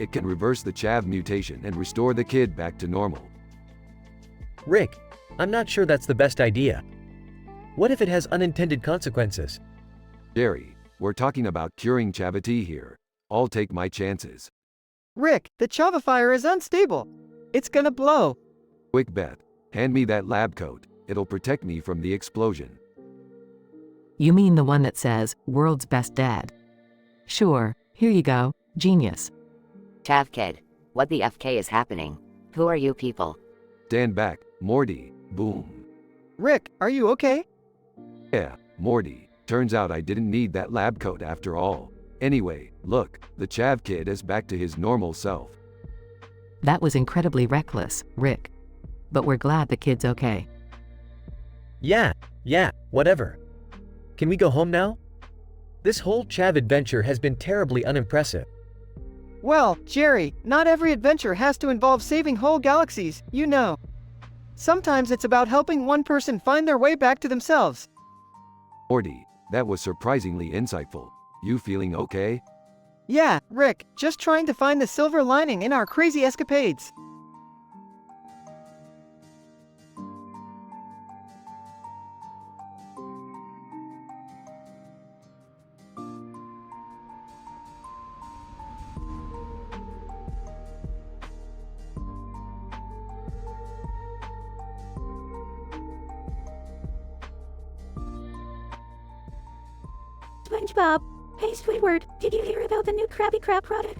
It can reverse the chav mutation and restore the kid back to normal. Rick, I'm not sure that's the best idea. What if it has unintended consequences? Jerry, we're talking about curing chavity here. I'll take my chances. Rick, the Chavifier is unstable. It's gonna blow. Quick, Beth. Hand me that lab coat. It'll protect me from the explosion. You mean the one that says, "World's Best Dad"? Sure, here you go, genius. Chav kid, What the FK is happening? Who are you people? Stand back, Morty. Boom. Rick, are you okay? Yeah, Morty. Turns out I didn't need that lab coat after all. Anyway, look, the Chav kid is back to his normal self. That was incredibly reckless, Rick. But we're glad the kid's okay. Yeah, whatever. Can we go home now? This whole Chav adventure has been terribly unimpressive. Well, Jerry, not every adventure has to involve saving whole galaxies, you know. Sometimes it's about helping one person find their way back to themselves. Morty, that was surprisingly insightful. You feeling okay? Yeah, Rick, just trying to find the silver lining in our crazy escapades. SpongeBob. Hey Squidward, did you hear about the new Krabby Krab product?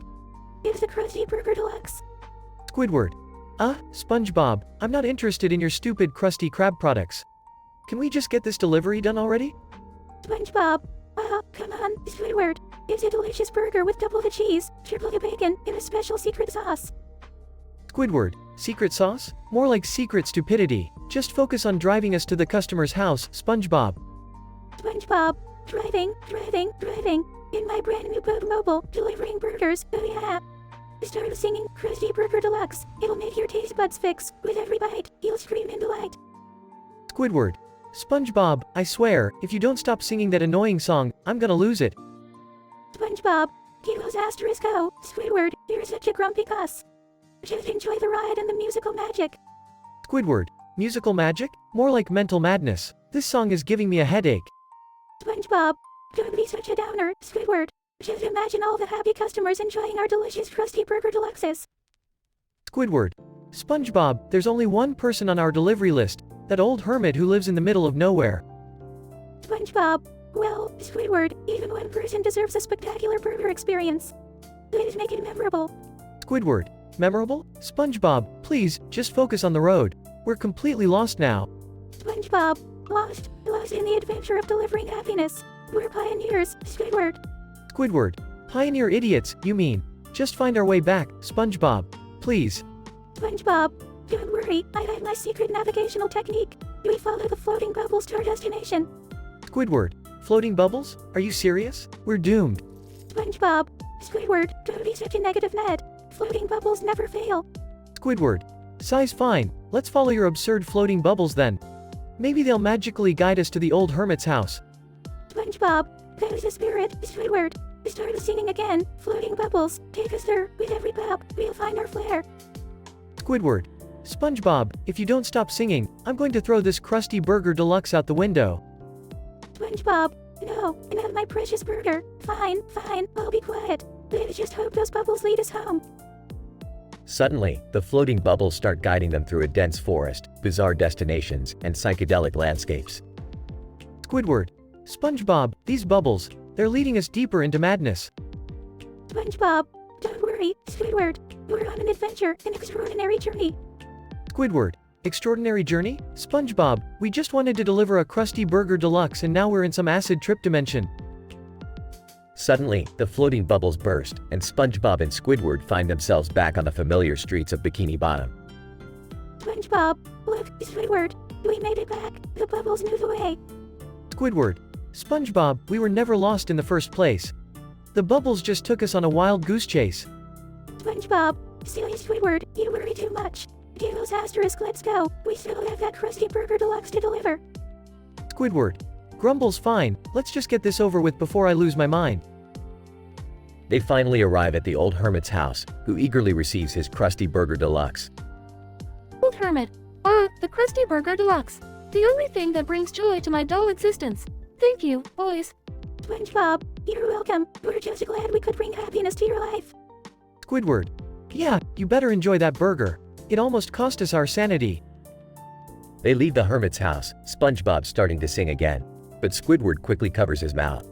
It's the Krusty Burger Deluxe. Squidward. SpongeBob, I'm not interested in your stupid Krusty Krab products. Can we just get this delivery done already? SpongeBob. Come on, Squidward. It's a delicious burger with double the cheese, triple the bacon, and a special secret sauce. Squidward. Secret sauce? More like secret stupidity. Just focus on driving us to the customer's house, SpongeBob. SpongeBob. Driving. In my brand new boat mobile, delivering burgers, oh yeah. Start singing Krusty Burger Deluxe. It'll make your taste buds fix. With every bite, you'll scream in delight. Squidward. SpongeBob, I swear, if you don't stop singing that annoying song, I'm gonna lose it. SpongeBob. Kilos asterisk O. Squidward, you're such a grumpy cuss. Just enjoy the ride and the musical magic. Squidward. Musical magic? More like mental madness. This song is giving me a headache. SpongeBob. Don't be such a downer, Squidward. Just imagine all the happy customers enjoying our delicious Krusty Burger Deluxes. Squidward. SpongeBob, there's only one person on our delivery list, that old hermit who lives in the middle of nowhere. SpongeBob. Well, Squidward, even one person deserves a spectacular burger experience. Please make it memorable. Squidward. Memorable? SpongeBob, please, just focus on the road. We're completely lost now. SpongeBob. Lost in the adventure of delivering happiness. We're pioneers, Squidward. Squidward. Pioneer idiots, you mean. Just find our way back, SpongeBob. Please. SpongeBob. Don't worry, I have my secret navigational technique. We follow the floating bubbles to our destination. Squidward. Floating bubbles? Are you serious? We're doomed. SpongeBob. Squidward, don't be such a negative Ned. Floating bubbles never fail. Squidward. Size fine. Let's follow your absurd floating bubbles then. Maybe they'll magically guide us to the old hermit's house. SpongeBob. That is the spirit, Squidward. Start singing again. Floating bubbles. Take us there. With every pop, we'll find our flair. Squidward. SpongeBob, if you don't stop singing, I'm going to throw this Krusty Burger Deluxe out the window. SpongeBob. No, not my precious burger. Fine, I'll be quiet. Let's just hope those bubbles lead us home. Suddenly, the floating bubbles start guiding them through a dense forest, bizarre destinations, and psychedelic landscapes. Squidward. SpongeBob, these bubbles, they're leading us deeper into madness. SpongeBob. Don't worry, Squidward. We're on an adventure, an extraordinary journey. Squidward. Extraordinary journey? SpongeBob, we just wanted to deliver a Krusty Burger Deluxe and now we're in some acid trip dimension. Suddenly, the floating bubbles burst, and SpongeBob and Squidward find themselves back on the familiar streets of Bikini Bottom. SpongeBob. Look, Squidward. We made it back. The bubbles knew the way. Squidward. SpongeBob, we were never lost in the first place. The bubbles just took us on a wild goose chase. SpongeBob. Silly Squidward, you worry too much. Give us asterisk, let's go. We still have that Krusty Burger Deluxe to deliver. Squidward. Grumble's fine, let's just get this over with before I lose my mind. They finally arrive at the old hermit's house, who eagerly receives his Krusty Burger Deluxe. Old Hermit. The Krusty Burger Deluxe. The only thing that brings joy to my dull existence. Thank you, boys. SpongeBob, you're welcome. We're just glad we could bring happiness to your life. Squidward. Yeah, you better enjoy that burger. It almost cost us our sanity. They leave the hermit's house, SpongeBob starting to sing again, but Squidward quickly covers his mouth.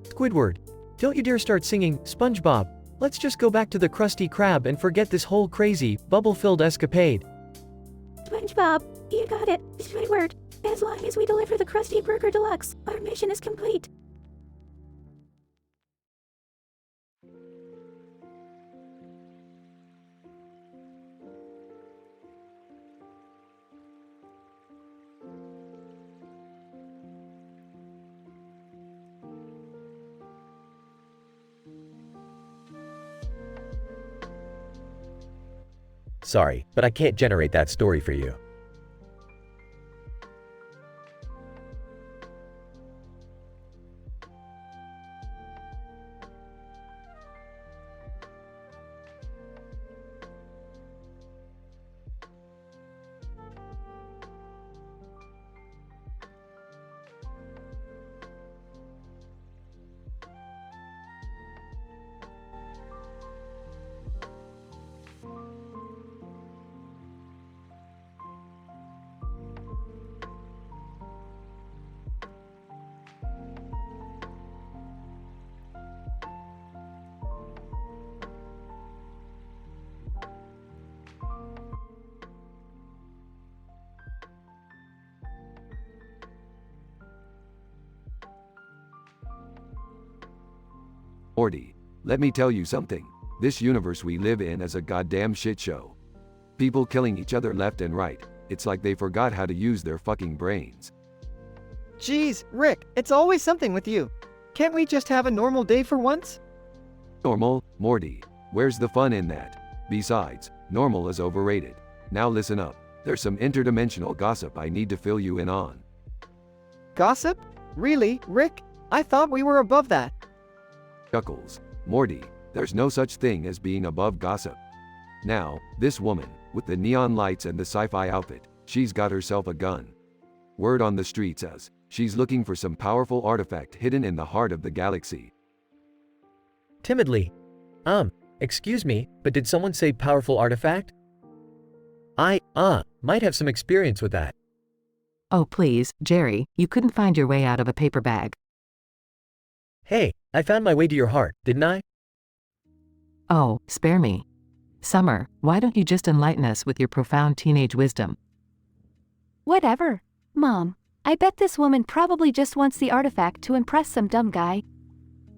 Squidward. Don't you dare start singing, SpongeBob. Let's just go back to the Krusty Krab and forget this whole crazy, bubble-filled escapade. SpongeBob, you got it. Squidward. As long as we deliver the Krusty Burger Deluxe, our mission is complete. Sorry, but I can't generate that story for you. Morty, let me tell you something. This universe we live in is a goddamn shit show. People killing each other left and right. It's like they forgot how to use their fucking brains. Jeez, Rick, it's always something with you. Can't we just have a normal day for once? Normal, Morty. Where's the fun in that? Besides, normal is overrated. Now listen up. There's some interdimensional gossip I need to fill you in on. Gossip? Really, Rick? I thought we were above that. Chuckles. Morty, there's no such thing as being above gossip. Now, this woman, with the neon lights and the sci-fi outfit, she's got herself a gun. Word on the street says, she's looking for some powerful artifact hidden in the heart of the galaxy. Timidly. Excuse me, but did someone say powerful artifact? I might have some experience with that. Oh please, Jerry, you couldn't find your way out of a paper bag. Hey, I found my way to your heart, didn't I? Oh, spare me. Summer, why don't you just enlighten us with your profound teenage wisdom? Whatever. Mom, I bet this woman probably just wants the artifact to impress some dumb guy.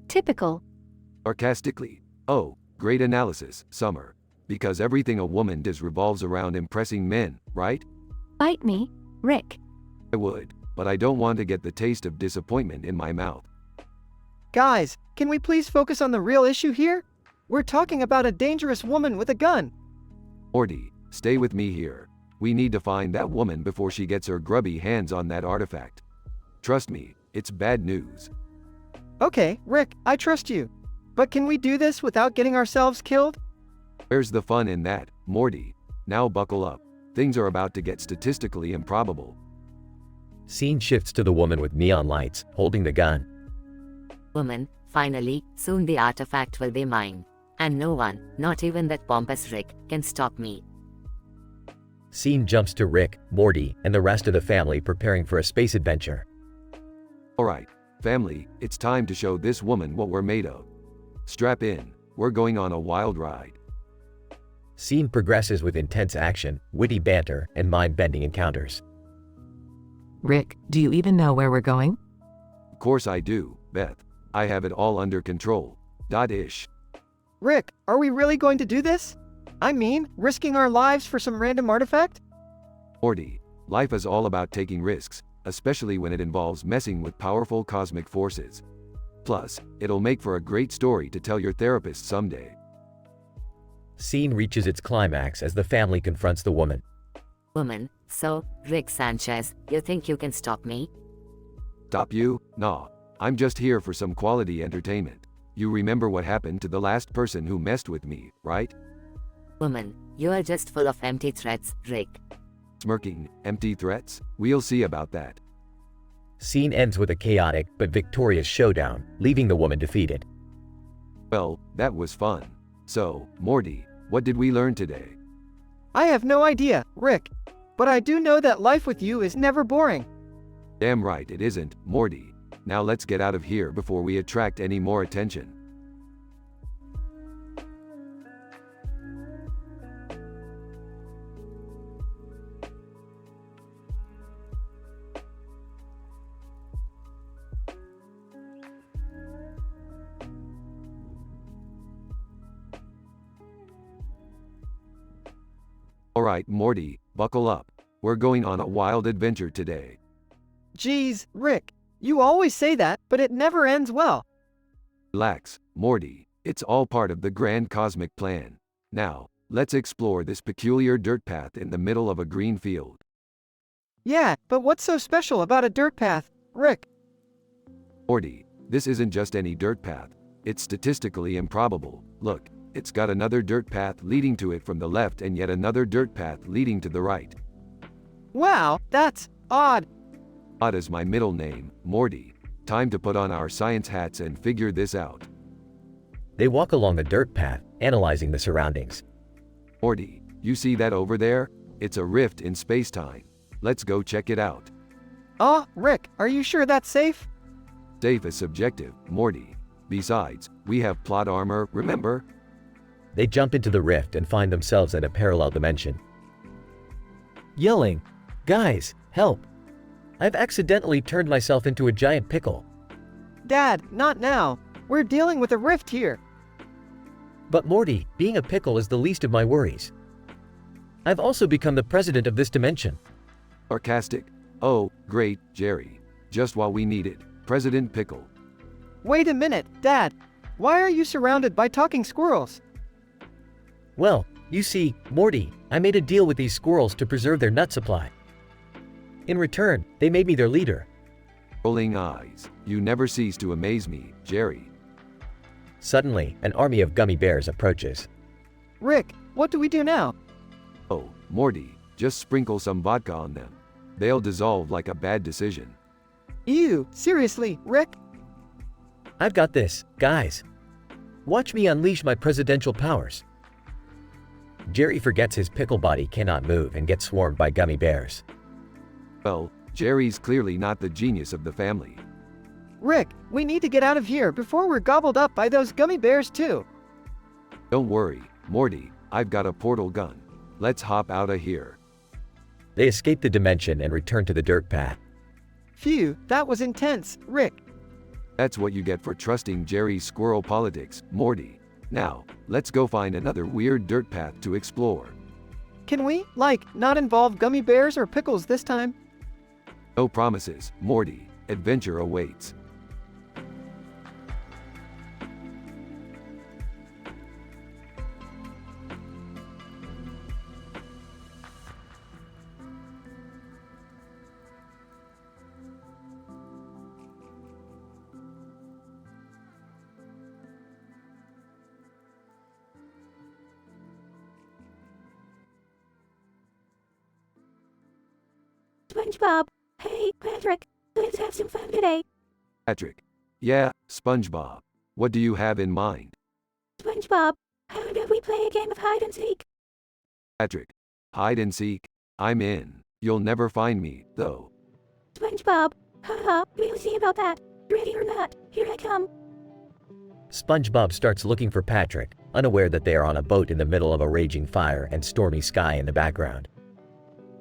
Typical. Sarcastically. Oh, great analysis, Summer. Because everything a woman does revolves around impressing men, right? Bite me, Rick. I would, but I don't want to get the taste of disappointment in my mouth. Guys, can we please focus on the real issue here? We're talking about a dangerous woman with a gun. Morty, stay with me here. We need to find that woman before she gets her grubby hands on that artifact. Trust me, it's bad news. Okay, Rick, I trust you. But can we do this without getting ourselves killed? Where's the fun in that, Morty? Now buckle up. Things are about to get statistically improbable. Scene shifts to the woman with neon lights, holding the gun. Woman, finally, soon the artifact will be mine. And no one, not even that pompous Rick, can stop me. Scene jumps to Rick, Morty, and the rest of the family preparing for a space adventure. Alright, family, it's time to show this woman what we're made of. Strap in, we're going on a wild ride. Scene progresses with intense action, witty banter, and mind-bending encounters. Rick, do you even know where we're going? Of course I do, Beth. I have it all under control. Ish. Rick, are we really going to do this? I mean, risking our lives for some random artifact? Morty, life is all about taking risks, especially when it involves messing with powerful cosmic forces. Plus, it'll make for a great story to tell your therapist someday. Scene reaches its climax as the family confronts the woman. Woman, so, Rick Sanchez, you think you can stop me? Stop you? Nah. I'm just here for some quality entertainment. You remember what happened to the last person who messed with me, right? Woman, you are just full of empty threats, Rick. Smirking, empty threats? We'll see about that. Scene ends with a chaotic but victorious showdown, leaving the woman defeated. Well, that was fun. So, Morty, what did we learn today? I have no idea, Rick. But I do know that life with you is never boring. Damn right it isn't, Morty. Now let's get out of here before we attract any more attention. Alright, Morty, buckle up. We're going on a wild adventure today. Geez, Rick, you always say that, but it never ends well. Relax, Morty. It's all part of the grand cosmic plan. Now, let's explore this peculiar dirt path in the middle of a green field. Yeah, but what's so special about a dirt path, Rick? Morty, this isn't just any dirt path. It's statistically improbable. Look, it's got another dirt path leading to it from the left and yet another dirt path leading to the right. Wow, that's odd. Odd is my middle name, Morty. Time to put on our science hats and figure this out. They walk along the dirt path, analyzing the surroundings. Morty, you see that over there? It's a rift in space-time. Let's go check it out. Oh, Rick, are you sure that's safe? Safe is subjective, Morty. Besides, we have plot armor, remember? They jump into the rift and find themselves in a parallel dimension. Yelling, "Guys, help! I've accidentally turned myself into a giant pickle." Dad, not now. We're dealing with a rift here. But Morty, being a pickle is the least of my worries. I've also become the president of this dimension. Sarcastic? Oh, great, Jerry. Just what we needed. President Pickle. Wait a minute, Dad. Why are you surrounded by talking squirrels? Well, you see, Morty, I made a deal with these squirrels to preserve their nut supply. In return, they made me their leader. Rolling eyes. You never cease to amaze me, Jerry. Suddenly, an army of gummy bears approaches. Rick, what do we do now? Oh, Morty, just sprinkle some vodka on them. They'll dissolve like a bad decision. Ew, seriously, Rick? I've got this, guys. Watch me unleash my presidential powers. Jerry forgets his pickle body cannot move and gets swarmed by gummy bears. Well, Jerry's clearly not the genius of the family. Rick, we need to get out of here before we're gobbled up by those gummy bears too. Don't worry, Morty, I've got a portal gun. Let's hop out of here. They escape the dimension and return to the dirt path. Phew, that was intense, Rick. That's what you get for trusting Jerry's squirrel politics, Morty. Now, let's go find another weird dirt path to explore. Can we, not involve gummy bears or pickles this time? No promises, Morty. Adventure awaits. SpongeBob, hey, Patrick, let's have some fun today. Patrick. Yeah, SpongeBob. What do you have in mind? SpongeBob, how about we play a game of hide and seek? Patrick. Hide and seek? I'm in. You'll never find me, though. SpongeBob, haha, we'll see about that. Ready or not, here I come. SpongeBob starts looking for Patrick, unaware that they are on a boat in the middle of a raging fire and stormy sky in the background.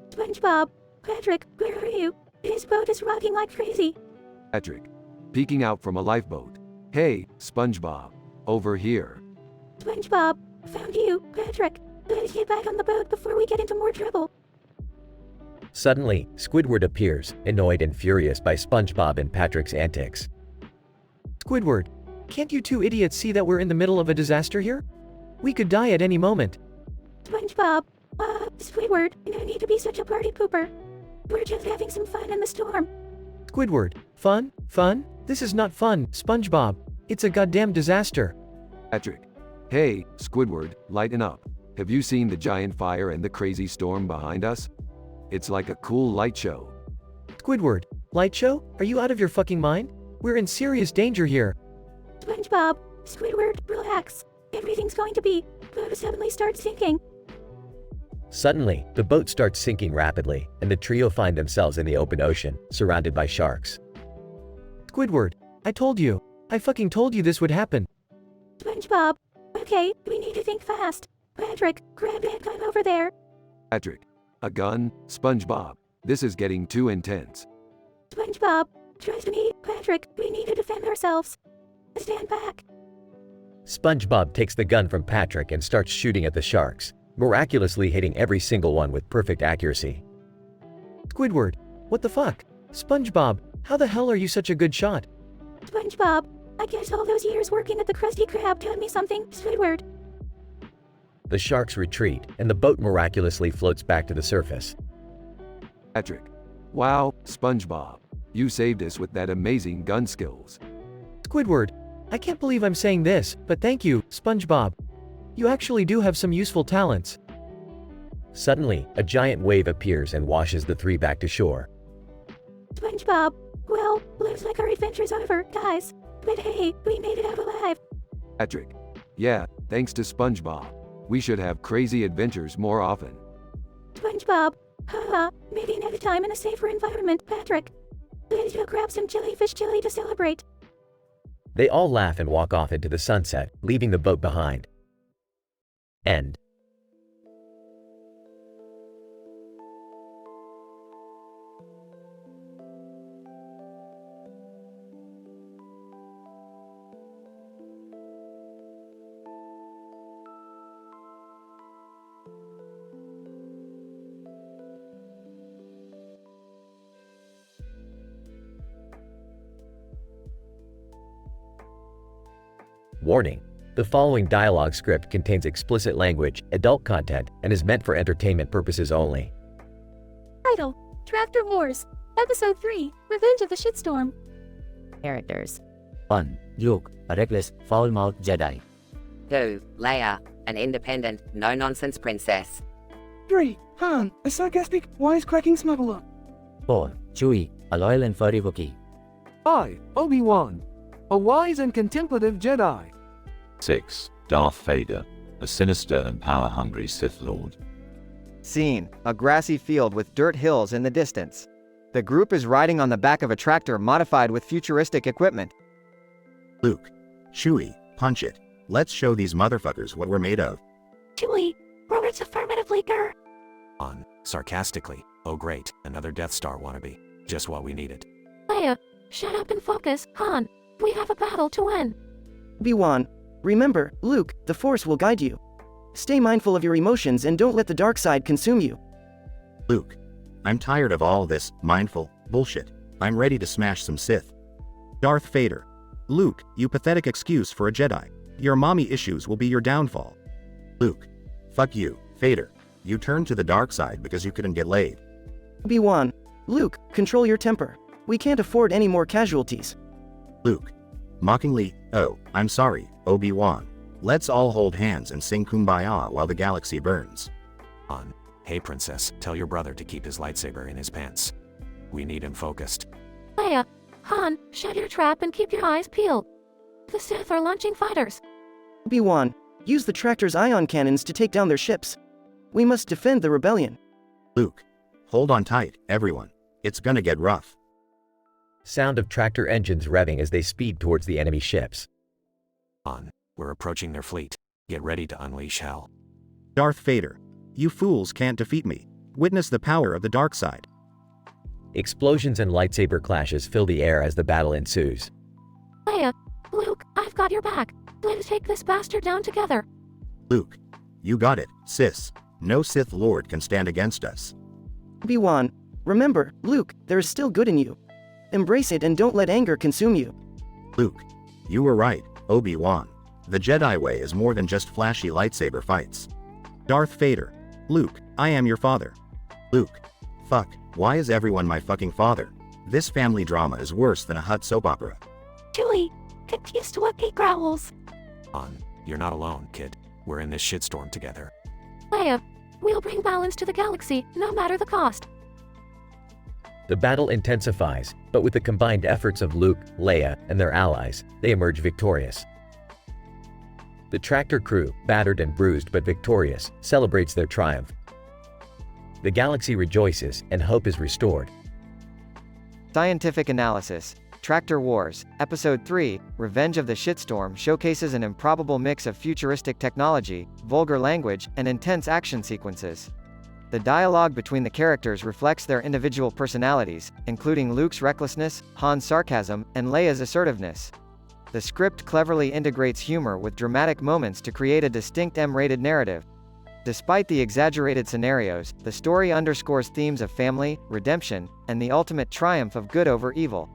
SpongeBob, Patrick, where are you? This boat is rocking like crazy. Patrick. Peeking out from a lifeboat. Hey, SpongeBob. Over here. SpongeBob, found you, Patrick. Let's get back on the boat before we get into more trouble. Suddenly, Squidward appears, annoyed and furious by SpongeBob and Patrick's antics. Squidward, can't you two idiots see that we're in the middle of a disaster here? We could die at any moment. SpongeBob, Squidward, no need to be such a party pooper. We're just having some fun in the storm. Squidward, fun? Fun? This is not fun, SpongeBob. It's a goddamn disaster. Patrick. Hey, Squidward, lighten up. Have you seen the giant fire and the crazy storm behind us? It's like a cool light show. Squidward, light show? Are you out of your fucking mind? We're in serious danger here. SpongeBob, Squidward, relax. Everything's going to be. Boat suddenly starts sinking. Suddenly, the boat starts sinking rapidly, and the trio find themselves in the open ocean, surrounded by sharks. Squidward, I told you. I fucking told you this would happen. SpongeBob, okay, we need to think fast. Patrick, grab that gun over there. Patrick. A gun? SpongeBob. This is getting too intense. SpongeBob, trust me, Patrick, we need to defend ourselves. Stand back. SpongeBob takes the gun from Patrick and starts shooting at the sharks. miraculously hitting every single one with perfect accuracy. Squidward, what the fuck? SpongeBob, how the hell are you such a good shot? SpongeBob, I guess all those years working at the Krusty Krab taught me something, Squidward. The sharks retreat, and the boat miraculously floats back to the surface. Patrick. Wow, SpongeBob. You saved us with that amazing gun skills. Squidward, I can't believe I'm saying this, but thank you, SpongeBob. You actually do have some useful talents. Suddenly, a giant wave appears and washes the three back to shore. SpongeBob, well, looks like our adventure's over, guys. But hey, we made it out alive. Patrick. Yeah, thanks to SpongeBob. We should have crazy adventures more often. SpongeBob, haha, maybe another time in a safer environment, Patrick. Let's go grab some jellyfish chili to celebrate. They all laugh and walk off into the sunset, leaving the boat behind. End. Warning: the following dialogue script contains explicit language, adult content, and is meant for entertainment purposes only. Title: Tractor Wars. Episode 3, Revenge of the Shitstorm. Characters. 1. Luke, a reckless, foul-mouthed Jedi. 2. Leia, an independent, no-nonsense princess. 3. Han, a sarcastic, wisecracking smuggler. 4. Chewie, a loyal and furry Wookiee. I, Obi-Wan, a wise and contemplative Jedi. 6. Darth Vader, a sinister and power-hungry Sith Lord. Scene: a grassy field with dirt hills in the distance. The group is riding on the back of a tractor modified with futuristic equipment. Luke. Chewie, punch it. Let's show these motherfuckers what we're made of. Chewie, Robert's affirmatively grr. On, sarcastically, oh great, another Death Star wannabe. Just what we needed. Leia, shut up and focus. Han, we have a battle to win. Obi-Wan, remember, Luke, the Force will guide you. Stay mindful of your emotions and don't let the dark side consume you. Luke. I'm tired of all this mindful bullshit. I'm ready to smash some Sith. Darth Vader. Luke, you pathetic excuse for a Jedi. Your mommy issues will be your downfall. Luke. Fuck you, Vader. You turned to the dark side because you couldn't get laid. Obi-Wan, Luke, control your temper. We can't afford any more casualties. Luke. Mockingly, oh, I'm sorry, Obi-Wan. Let's all hold hands and sing Kumbaya while the galaxy burns. On, hey princess, tell your brother to keep his lightsaber in his pants. We need him focused. Leia, Han, shut your trap and keep your eyes peeled. The Sith are launching fighters. Obi-Wan, use the tractor's ion cannons to take down their ships. We must defend the rebellion. Luke. Hold on tight, everyone. It's gonna get rough. Sound of tractor engines revving as they speed towards the enemy ships. On, we're approaching their fleet. Get ready to unleash hell. Darth Vader. You fools can't defeat me. Witness the power of the dark side. Explosions and lightsaber clashes fill the air as the battle ensues. Leia, Luke, I've got your back. Let's take this bastard down together. Luke. You got it, sis. No Sith Lord can stand against us. Obi-Wan, remember, Luke, there is still good in you. Embrace it and don't let anger consume you. Luke. You were right, Obi-Wan. The Jedi way is more than just flashy lightsaber fights. Darth Vader. Luke, I am your father. Luke. Fuck, why is everyone my fucking father? This family drama is worse than a Hutt soap opera. Chewie, get used to what he growls. On, you're not alone, kid. We're in this shitstorm together. Leia, we'll bring balance to the galaxy, no matter the cost. The battle intensifies, but with the combined efforts of Luke, Leia, and their allies, they emerge victorious. The tractor crew, battered and bruised but victorious, celebrates their triumph. The galaxy rejoices, and hope is restored. Scientific analysis. Tractor Wars, Episode 3, Revenge of the Shitstorm showcases an improbable mix of futuristic technology, vulgar language, and intense action sequences. The dialogue between the characters reflects their individual personalities, including Luke's recklessness, Han's sarcasm, and Leia's assertiveness. The script cleverly integrates humor with dramatic moments to create a distinct M-rated narrative. Despite the exaggerated scenarios, the story underscores themes of family, redemption, and the ultimate triumph of good over evil.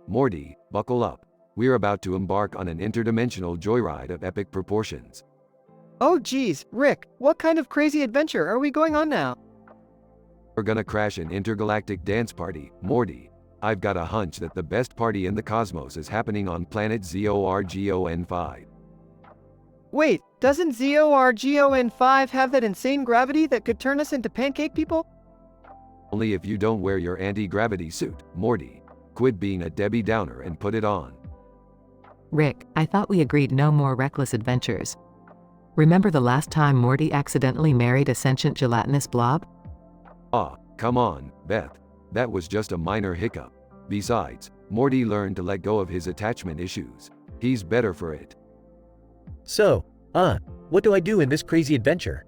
Morty, buckle up. We're about to embark on an interdimensional joyride of epic proportions. Oh geez, Rick, what kind of crazy adventure are we going on now? We're gonna crash an intergalactic dance party, Morty. I've got a hunch that the best party in the cosmos is happening on planet Zorgon 5. Wait, doesn't Zorgon 5 have that insane gravity that could turn us into pancake people? Only if you don't wear your anti-gravity suit, Morty. Quit being a Debbie Downer and put it on. Rick, I thought we agreed no more reckless adventures. Remember the last time Morty accidentally married a sentient gelatinous blob? Ah, come on, Beth. That was just a minor hiccup. Besides, Morty learned to let go of his attachment issues. He's better for it. So, what do I do in this crazy adventure?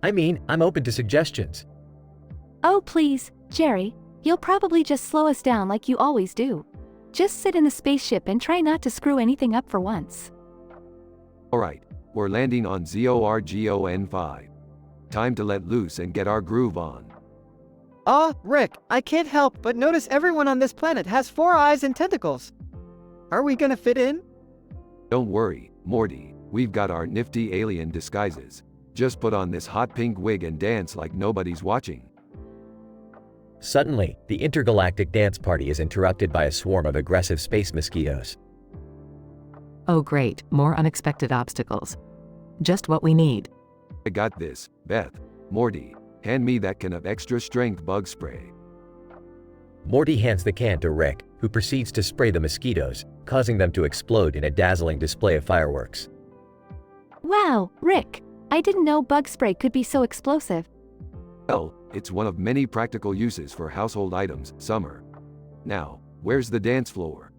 I mean, I'm open to suggestions. Oh please, Jerry, you'll probably just slow us down like you always do. Just sit in the spaceship and try not to screw anything up for once. Alright, we're landing on Zorgon 5. Time to let loose and get our groove on. Rick, I can't help but notice everyone on this planet has 4 eyes and tentacles. Are we gonna fit in? Don't worry, Morty, we've got our nifty alien disguises. Just put on this hot pink wig and dance like nobody's watching. Suddenly, the intergalactic dance party is interrupted by a swarm of aggressive space mosquitoes. Oh great, more unexpected obstacles. Just what we need. I got this, Beth. Morty, hand me that can of extra strength bug spray. Morty hands the can to Rick, who proceeds to spray the mosquitoes, causing them to explode in a dazzling display of fireworks. Wow, Rick, I didn't know bug spray could be so explosive. Well, it's one of many practical uses for household items, Summer. Now, where's the dance floor?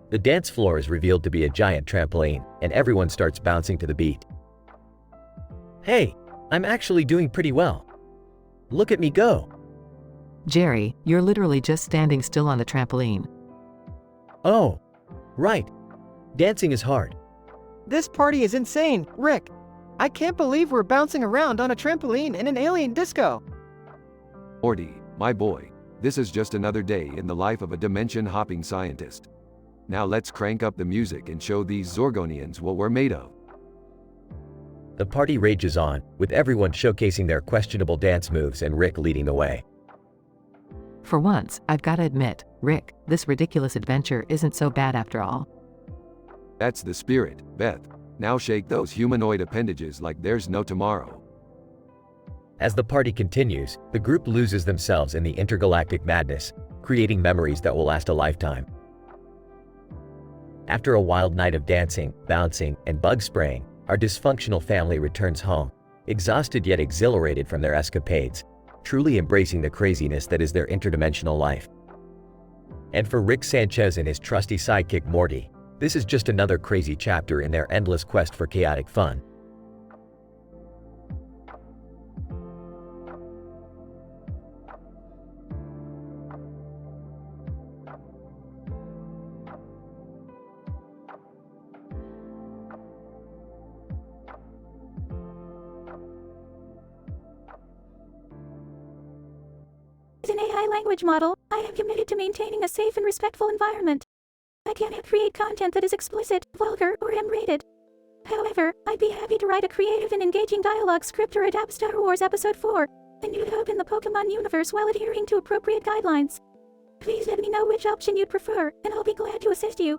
The dance floor is revealed to be a giant trampoline, and everyone starts bouncing to the beat. Hey, I'm actually doing pretty well. Look at me go. Jerry, you're literally just standing still on the trampoline. Oh, right. Dancing is hard. This party is insane, Rick. I can't believe we're bouncing around on a trampoline in an alien disco. Morty, my boy, this is just another day in the life of a dimension-hopping scientist. Now let's crank up the music and show these Zorgonians what we're made of. The party rages on, with everyone showcasing their questionable dance moves and Rick leading the way. For once, I've gotta admit, Rick, this ridiculous adventure isn't so bad after all. That's the spirit, Beth. Now shake those humanoid appendages like there's no tomorrow. As the party continues, the group loses themselves in the intergalactic madness, creating memories that will last a lifetime. After a wild night of dancing, bouncing, and bug spraying, our dysfunctional family returns home, exhausted yet exhilarated from their escapades, truly embracing the craziness that is their interdimensional life. And for Rick Sanchez and his trusty sidekick Morty, this is just another crazy chapter in their endless quest for chaotic fun. As an AI language model, I am committed to maintaining a safe and respectful environment. I cannot create content that is explicit, vulgar, or M-rated. However, I'd be happy to write a creative and engaging dialogue script or adapt Star Wars Episode 4, A New Hope in the Pokemon universe while adhering to appropriate guidelines. Please let me know which option you'd prefer, and I'll be glad to assist you.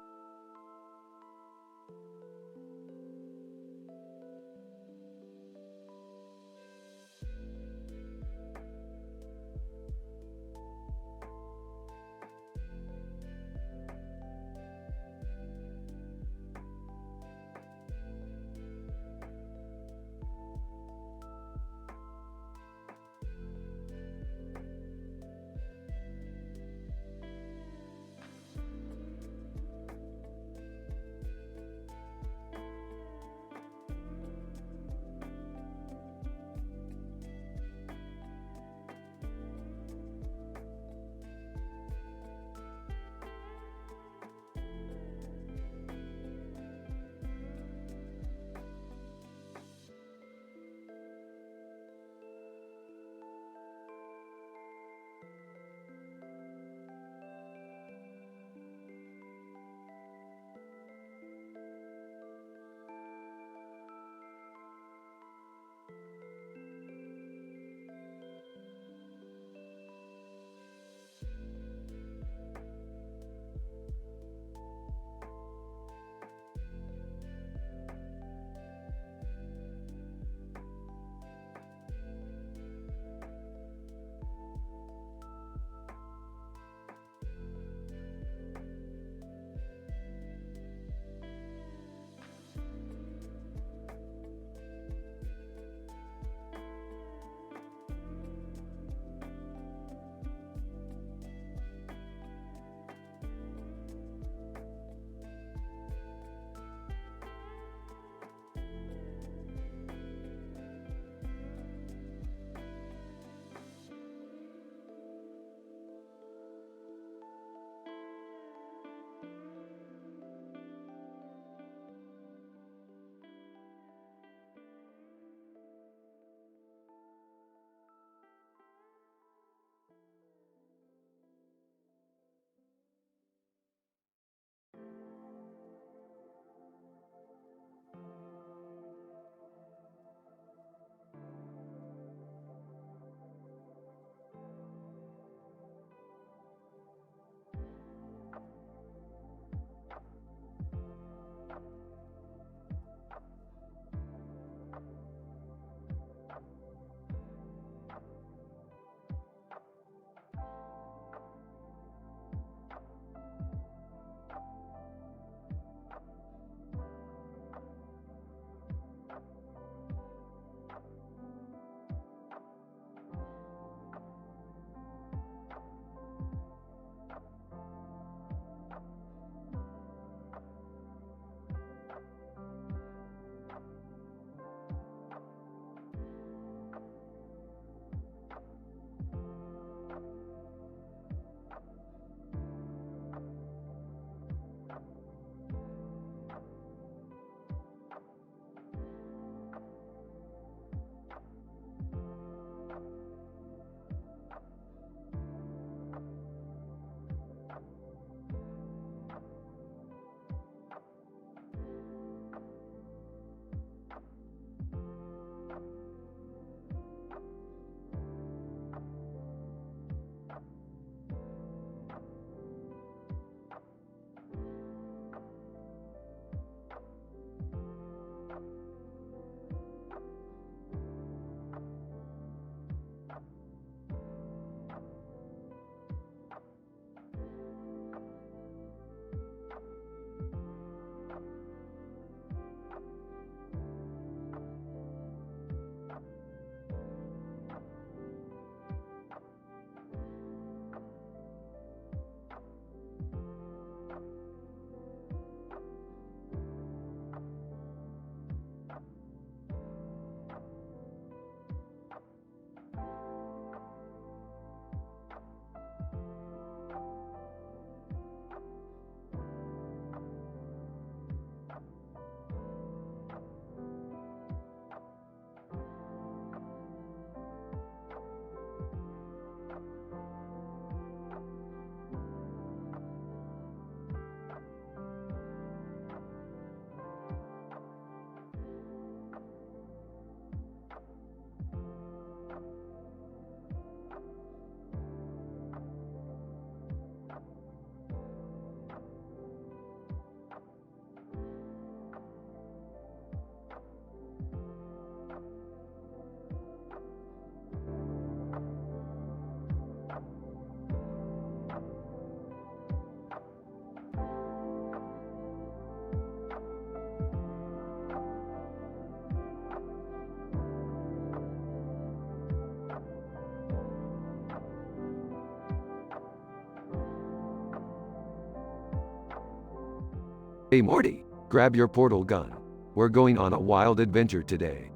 Hey Morty, grab your portal gun. We're going on a wild adventure today.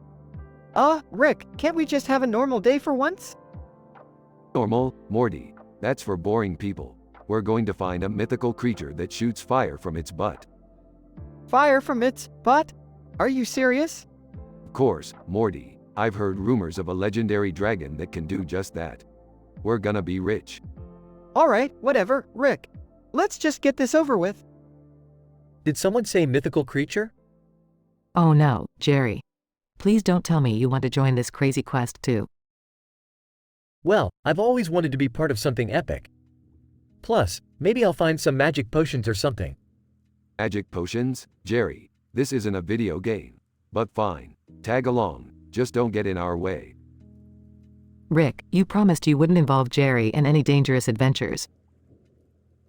Rick, can't we just have a normal day for once? Normal, Morty. That's for boring people. We're going to find a mythical creature that shoots fire from its butt. Fire from its butt? Are you serious? Of course, Morty. I've heard rumors of a legendary dragon that can do just that. We're gonna be rich. Alright, whatever, Rick. Let's just get this over with. Did someone say mythical creature? Oh no, Jerry. Please don't tell me you want to join this crazy quest too. Well, I've always wanted to be part of something epic. Plus, maybe I'll find some magic potions or something. Magic potions? Jerry, this isn't a video game. But fine. Tag along, just don't get in our way. Rick, you promised you wouldn't involve Jerry in any dangerous adventures.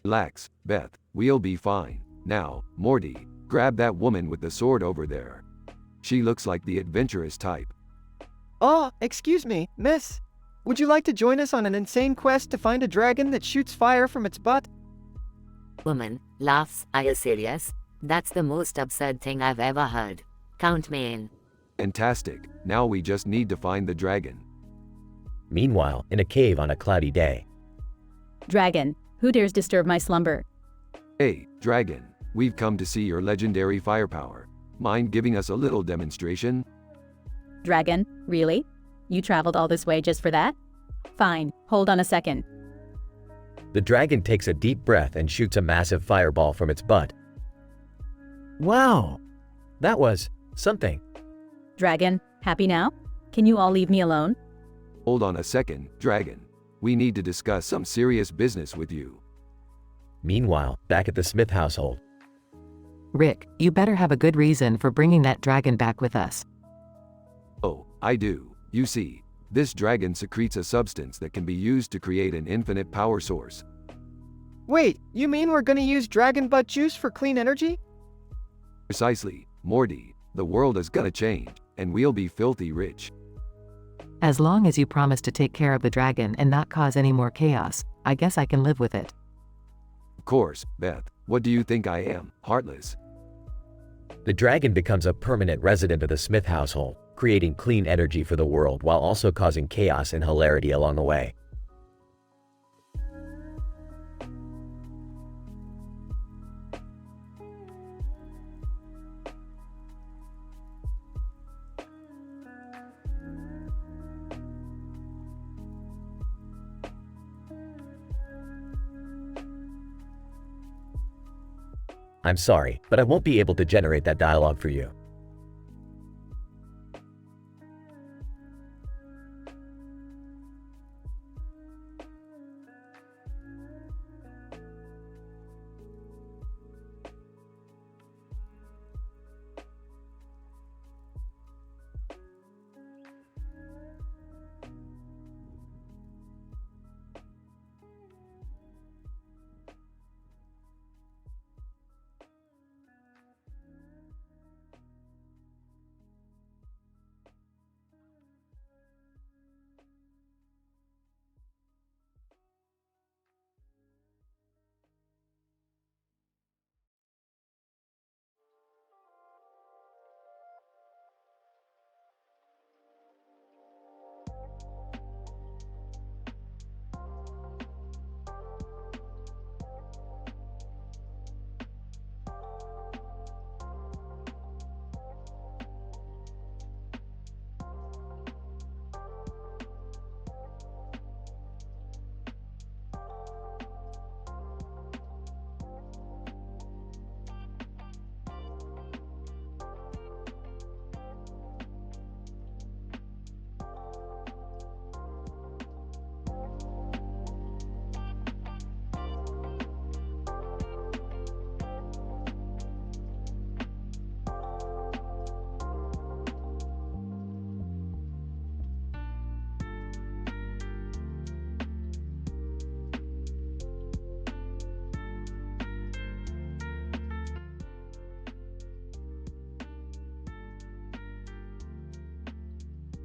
Relax, Beth, we'll be fine. Now, Morty, grab that woman with the sword over there. She looks like the adventurous type. Excuse me, miss. Would you like to join us on an insane quest to find a dragon that shoots fire from its butt? Woman, laughs, are you serious? That's the most absurd thing I've ever heard. Count me in. Fantastic, now we just need to find the dragon. Meanwhile, in a cave on a cloudy day. Dragon, who dares disturb my slumber? Hey, dragon, we've come to see your legendary firepower. Mind giving us a little demonstration? Dragon, really? You traveled all this way just for that? Fine, hold on a second. The dragon takes a deep breath and shoots a massive fireball from its butt. Wow! That was something. Dragon, happy now? Can you all leave me alone? Hold on a second, dragon. We need to discuss some serious business with you. Meanwhile, back at the Smith household. Rick, you better have a good reason for bringing that dragon back with us. Oh, I do. You see, this dragon secretes a substance that can be used to create an infinite power source. Wait, you mean we're gonna use dragon butt juice for clean energy? Precisely, Morty. The world is gonna change, and we'll be filthy rich. As long as you promise to take care of the dragon and not cause any more chaos, I guess I can live with it. Of course, Beth. What do you think I am, heartless? The dragon becomes a permanent resident of the Smith household, creating clean energy for the world while also causing chaos and hilarity along the way. I'm sorry, but I won't be able to generate that dialogue for you.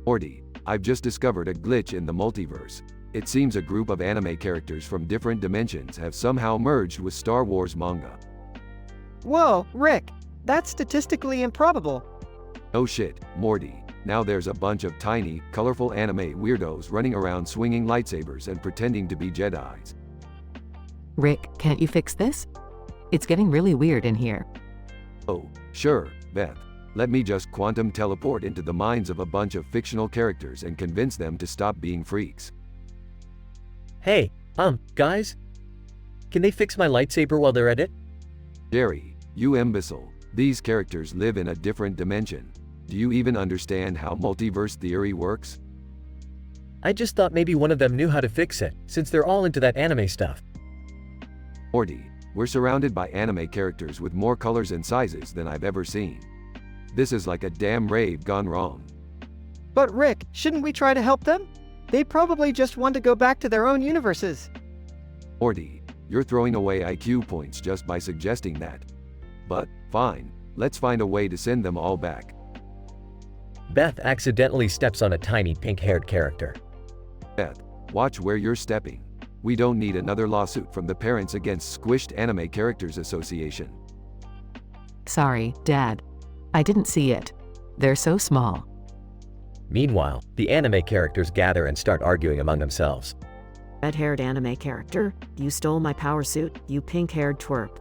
Morty, I've just discovered a glitch in the multiverse. It seems a group of anime characters from different dimensions have somehow merged with Star Wars manga. Whoa, Rick. That's statistically improbable. Oh shit, Morty. Now there's a bunch of tiny, colorful anime weirdos running around swinging lightsabers and pretending to be Jedis. Rick, can't you fix this? It's getting really weird in here. Oh, sure, Beth. Let me just quantum teleport into the minds of a bunch of fictional characters and convince them to stop being freaks. Hey, guys? Can they fix my lightsaber while they're at it? Jerry, you imbecile. These characters live in a different dimension. Do you even understand how multiverse theory works? I just thought maybe one of them knew how to fix it, since they're all into that anime stuff. Morty, we're surrounded by anime characters with more colors and sizes than I've ever seen. This is like a damn rave gone wrong. But Rick, shouldn't we try to help them? They probably just want to go back to their own universes. Morty, you're throwing away IQ points just by suggesting that. But, fine, let's find a way to send them all back. Beth accidentally steps on a tiny pink-haired character. Beth, watch where you're stepping. We don't need another lawsuit from the Parents Against Squished Anime Characters Association. Sorry, Dad. I didn't see it. They're so small. Meanwhile, the anime characters gather and start arguing among themselves. Red-haired anime character, you stole my power suit, you pink-haired twerp.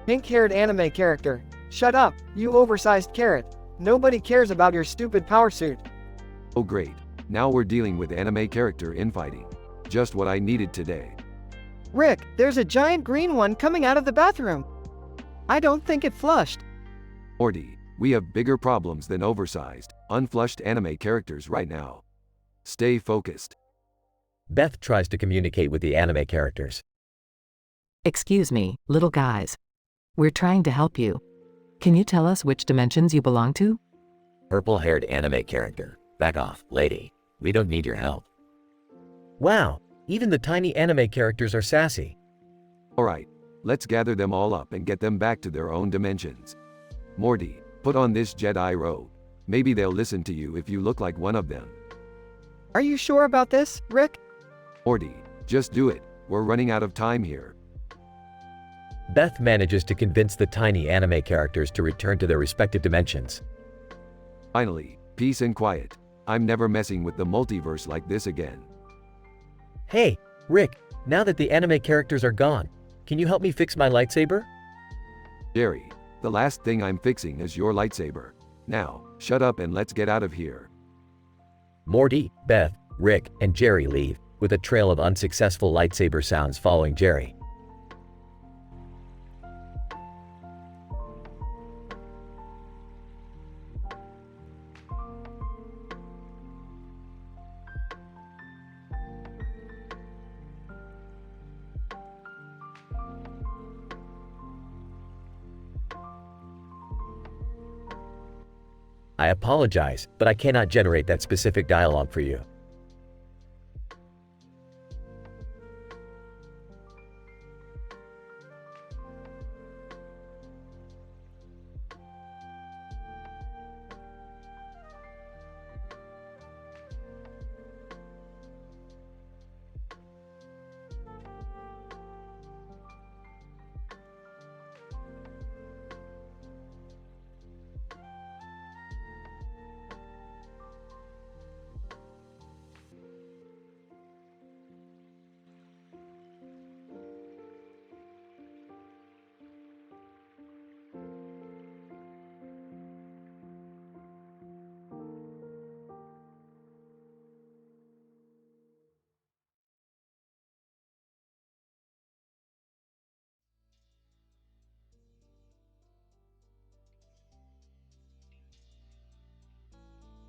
Pink-haired anime character. Shut up, you oversized carrot. Nobody cares about your stupid power suit. Oh great, now we're dealing with anime character infighting. Just what I needed today. Rick, there's a giant green one coming out of the bathroom. I don't think it flushed. Morty, we have bigger problems than oversized, unflushed anime characters right now. Stay focused. Beth tries to communicate with the anime characters. Excuse me, little guys. We're trying to help you. Can you tell us which dimensions you belong to? Purple-haired anime character. Back off, lady. We don't need your help. Wow, even the tiny anime characters are sassy. Alright, let's gather them all up and get them back to their own dimensions. Morty, put on this Jedi robe. Maybe they'll listen to you if you look like one of them. Are you sure about this, Rick? Morty, just do it. We're running out of time here. Beth manages to convince the tiny anime characters to return to their respective dimensions. Finally, peace and quiet. I'm never messing with the multiverse like this again. Hey, Rick, now that the anime characters are gone, can you help me fix my lightsaber? Jerry, the last thing I'm fixing is your lightsaber. Now, shut up and let's get out of here. Morty, Beth, Rick, and Jerry leave, with a trail of unsuccessful lightsaber sounds following Jerry. I apologize, but I cannot generate that specific dialogue for you.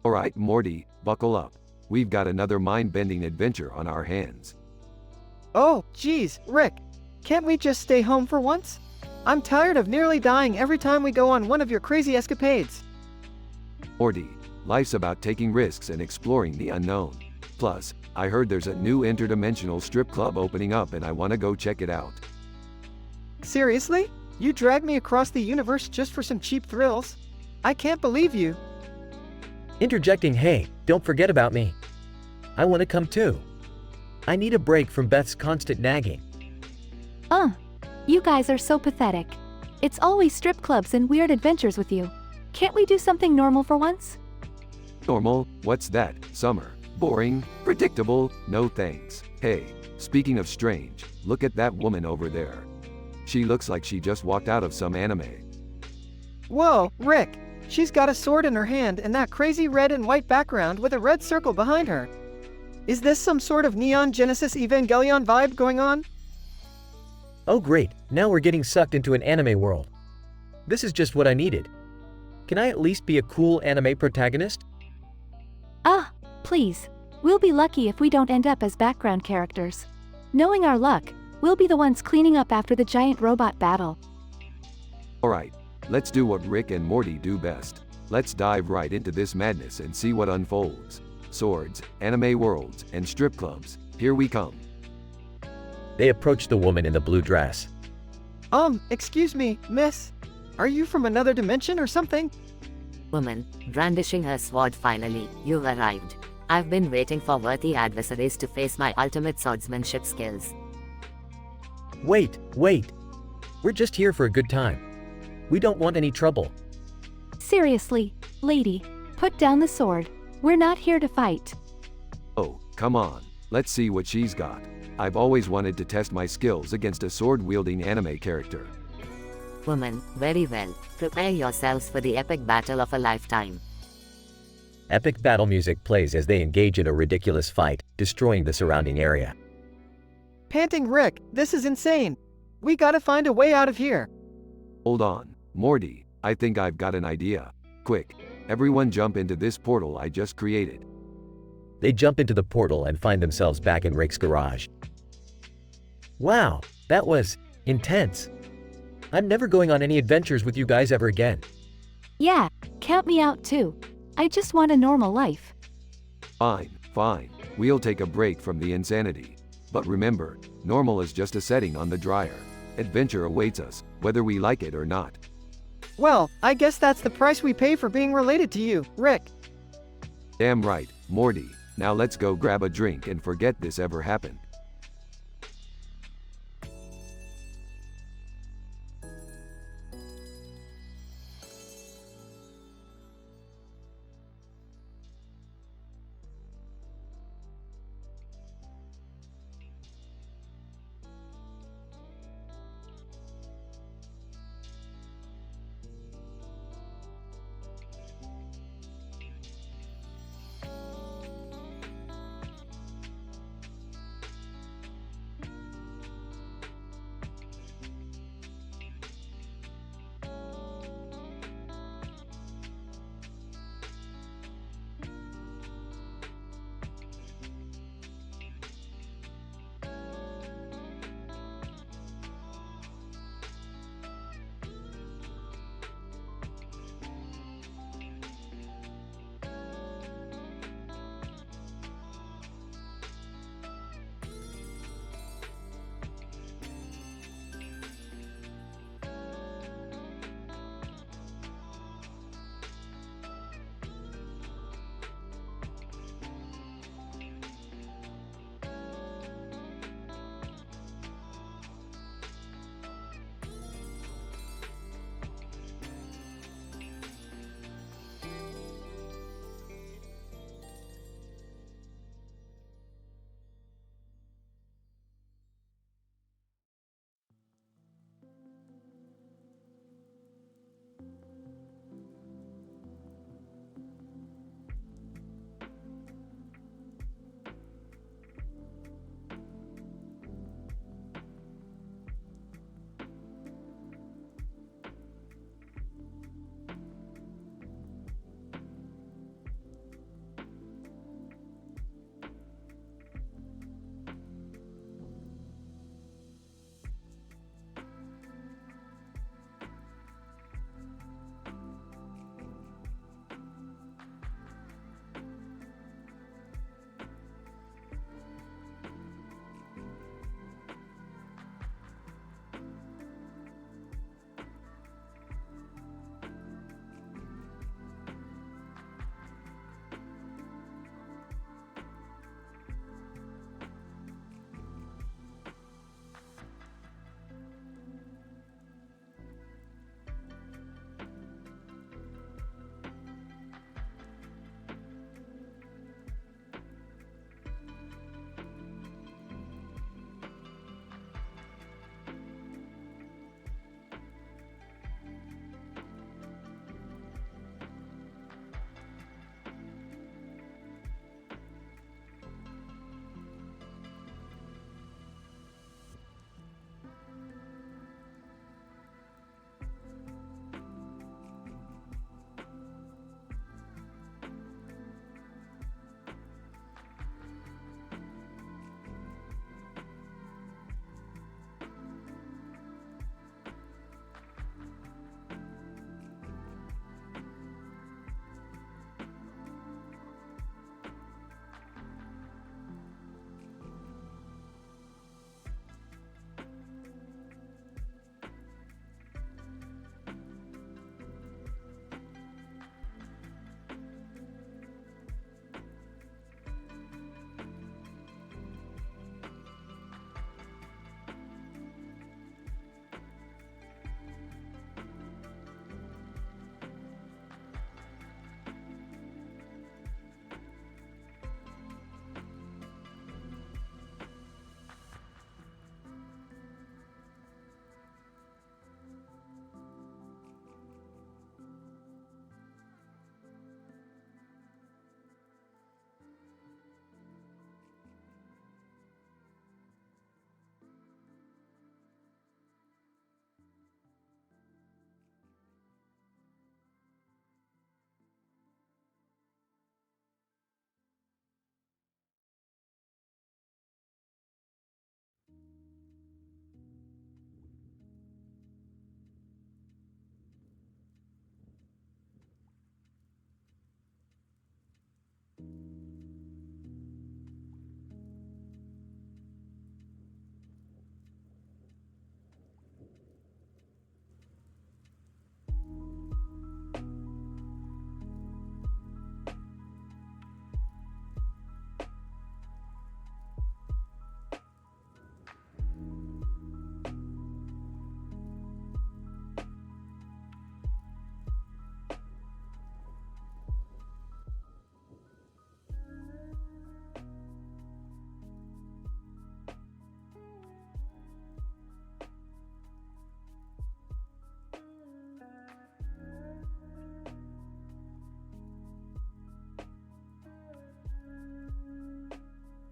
Alright, Morty, buckle up. We've got another mind-bending adventure on our hands. Oh, geez, Rick. Can't we just stay home for once? I'm tired of nearly dying every time we go on one of your crazy escapades. Morty, life's about taking risks and exploring the unknown. Plus, I heard there's a new interdimensional strip club opening up and I want to go check it out. Seriously? You dragged me across the universe just for some cheap thrills? I can't believe you. Interjecting, hey, don't forget about me. I want to come too. I need a break from Beth's constant nagging. You guys are so pathetic. It's always strip clubs and weird adventures with you. Can't we do something normal for once? Normal? What's that? Summer. Boring? Predictable? No thanks. Hey, speaking of strange, look at that woman over there. She looks like she just walked out of some anime. Whoa, Rick! She's got a sword in her hand and that crazy red and white background with a red circle behind her. Is this some sort of Neon Genesis Evangelion vibe going on? Oh great, now we're getting sucked into an anime world. This is just what I needed. Can I at least be a cool anime protagonist? Ah, please. We'll be lucky if we don't end up as background characters. Knowing our luck, we'll be the ones cleaning up after the giant robot battle. Alright, let's do what Rick and Morty do best. Let's dive right into this madness and see what unfolds. Swords, anime worlds, and strip clubs. Here we come. They approach the woman in the blue dress. Excuse me, miss. Are you from another dimension or something? Woman, brandishing her sword finally, you've arrived. I've been waiting for worthy adversaries to face my ultimate swordsmanship skills. Wait. We're just here for a good time. We don't want any trouble. Seriously, lady, put down the sword. We're not here to fight. Oh, come on. Let's see what she's got. I've always wanted to test my skills against a sword-wielding anime character. Woman, very well. Prepare yourselves for the epic battle of a lifetime. Epic battle music plays as they engage in a ridiculous fight, destroying the surrounding area. Panting Rick, this is insane. We gotta find a way out of here. Hold on, Morty, I think I've got an idea. Quick, everyone jump into this portal I just created. They jump into the portal and find themselves back in Rick's garage. Wow, that was intense. I'm never going on any adventures with you guys ever again. Yeah, count me out too. I just want a normal life. Fine. We'll take a break from the insanity. But remember, normal is just a setting on the dryer. Adventure awaits us, whether we like it or not. Well, I guess that's the price we pay for being related to you, Rick. Damn right, Morty. Now let's go grab a drink and forget this ever happened.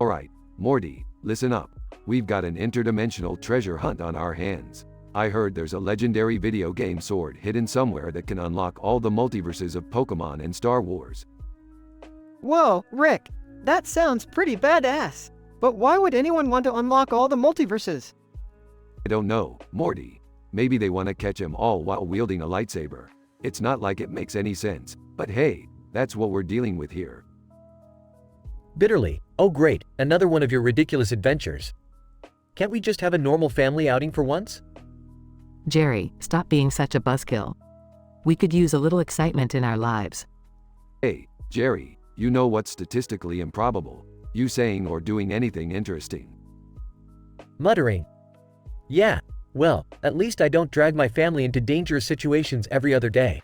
Alright, Morty, listen up. We've got an interdimensional treasure hunt on our hands. I heard there's a legendary video game sword hidden somewhere that can unlock all the multiverses of Pokemon and Star Wars. Whoa, Rick, that sounds pretty badass. But why would anyone want to unlock all the multiverses? I don't know, Morty. Maybe they want to catch him all while wielding a lightsaber. It's not like it makes any sense, but hey, that's what we're dealing with here. Bitterly, oh great, another one of your ridiculous adventures. Can't we just have a normal family outing for once? Jerry, stop being such a buzzkill. We could use a little excitement in our lives. Hey, Jerry, you know what's statistically improbable? You saying or doing anything interesting. Muttering. Yeah, well, at least I don't drag my family into dangerous situations every other day.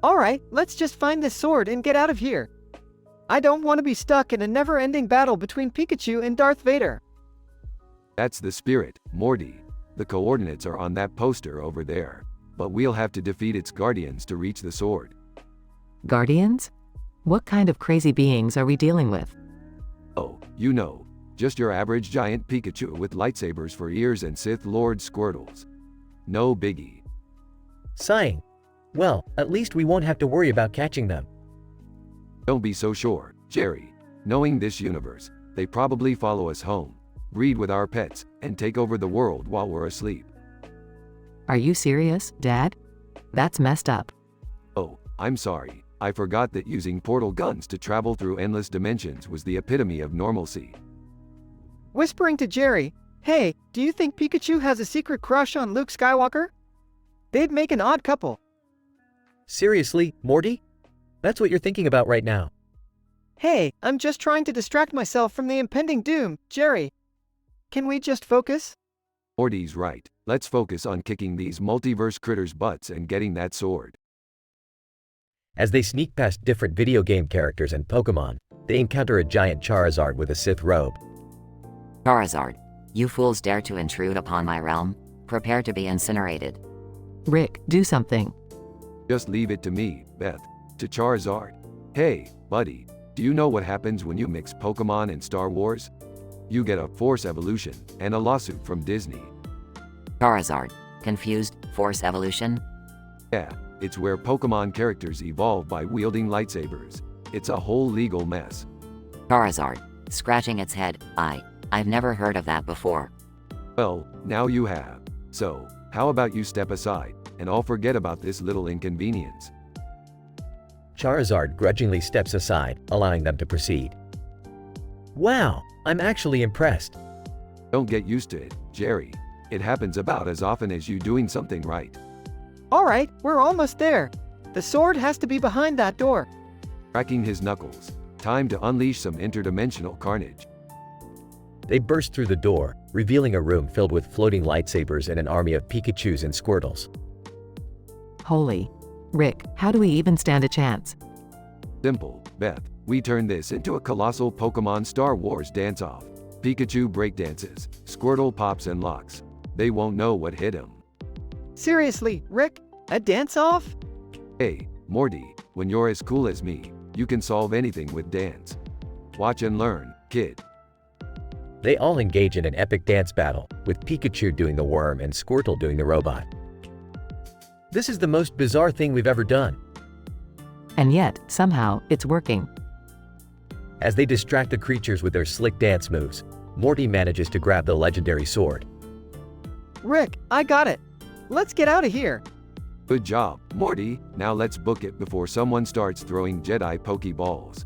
Alright, let's just find this sword and get out of here. I don't want to be stuck in a never-ending battle between Pikachu and Darth Vader. That's the spirit, Morty. The coordinates are on that poster over there, but we'll have to defeat its guardians to reach the sword. Guardians? What kind of crazy beings are we dealing with? Oh, you know, just your average giant Pikachu with lightsabers for ears and Sith Lord Squirtles. No biggie. Sighing. Well, at least we won't have to worry about catching them. Don't be so sure, Jerry. Knowing this universe, they probably follow us home, breed with our pets, and take over the world while we're asleep. Are you serious, Dad? That's messed up. Oh, I'm sorry. I forgot that using portal guns to travel through endless dimensions was the epitome of normalcy. Whispering to Jerry, hey, do you think Pikachu has a secret crush on Luke Skywalker? They'd make an odd couple. Seriously, Morty? That's what you're thinking about right now. Hey, I'm just trying to distract myself from the impending doom, Jerry. Can we just focus? Morty's right. Let's focus on kicking these multiverse critters' butts and getting that sword. As they sneak past different video game characters and Pokemon, they encounter a giant Charizard with a Sith robe. Charizard, you fools dare to intrude upon my realm? Prepare to be incinerated. Rick, do something. Just leave it to me, Beth. To Charizard. Hey, buddy, do you know what happens when you mix Pokemon and Star Wars? You get a Force evolution and a lawsuit from Disney. Charizard, confused, Force evolution? Yeah, it's where Pokemon characters evolve by wielding lightsabers. It's a whole legal mess. Charizard, scratching its head, I've never heard of that before. Well, now you have. So, how about you step aside, and I'll forget about this little inconvenience. Charizard grudgingly steps aside, allowing them to proceed. Wow, I'm actually impressed. Don't get used to it, Jerry. It happens about as often as you doing something right. Alright, we're almost there. The sword has to be behind that door. Cracking his knuckles. Time to unleash some interdimensional carnage. They burst through the door, revealing a room filled with floating lightsabers and an army of Pikachus and Squirtles. Holy. Rick, how do we even stand a chance? Simple, Beth. We turn this into a colossal Pokemon Star Wars dance-off. Pikachu breakdances, Squirtle pops and locks. They won't know what hit him. Seriously, Rick? A dance-off? Hey, Morty, when you're as cool as me, you can solve anything with dance. Watch and learn, kid. They all engage in an epic dance battle, with Pikachu doing the worm and Squirtle doing the robot. This is the most bizarre thing we've ever done. And yet, somehow, it's working. As they distract the creatures with their slick dance moves, Morty manages to grab the legendary sword. Rick, I got it. Let's get out of here. Good job, Morty. Now let's book it before someone starts throwing Jedi Pokeballs.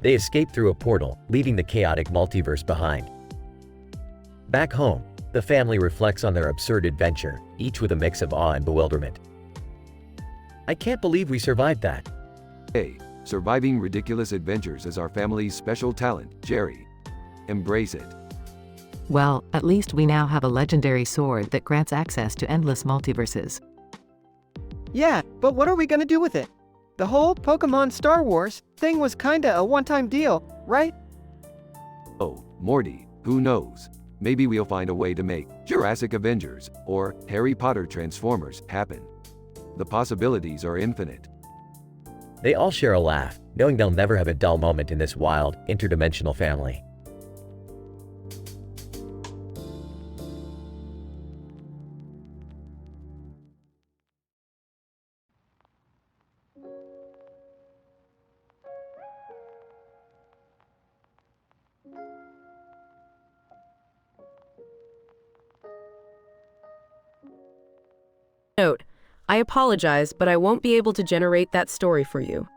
They escape through a portal, leaving the chaotic multiverse behind. Back home, the family reflects on their absurd adventure, each with a mix of awe and bewilderment. I can't believe we survived that. Hey, surviving ridiculous adventures is our family's special talent, Jerry. Embrace it. Well, at least we now have a legendary sword that grants access to endless multiverses. Yeah, but what are we gonna do with it? The whole Pokemon Star Wars thing was kinda a one-time deal, right? Oh, Morty, who knows? Maybe we'll find a way to make Jurassic Avengers or Harry Potter Transformers happen. The possibilities are infinite. They all share a laugh, knowing they'll never have a dull moment in this wild, interdimensional family. Note, I apologize, but I won't be able to generate that story for you.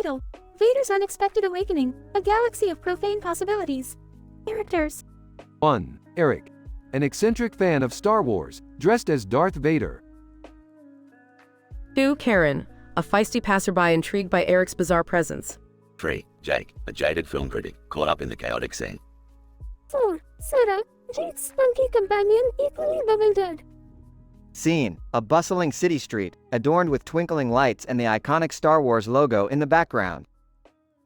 Title: Vader's Unexpected Awakening, a galaxy of profane possibilities. Characters. 1. Eric, an eccentric fan of Star Wars, dressed as Darth Vader. 2. Karen, a feisty passerby intrigued by Eric's bizarre presence. 3. Jake, a jaded film critic, caught up in the chaotic scene. 4. Sarah, Jake's spunky companion, equally bewildered. Scene: a bustling city street, adorned with twinkling lights and the iconic Star Wars logo in the background.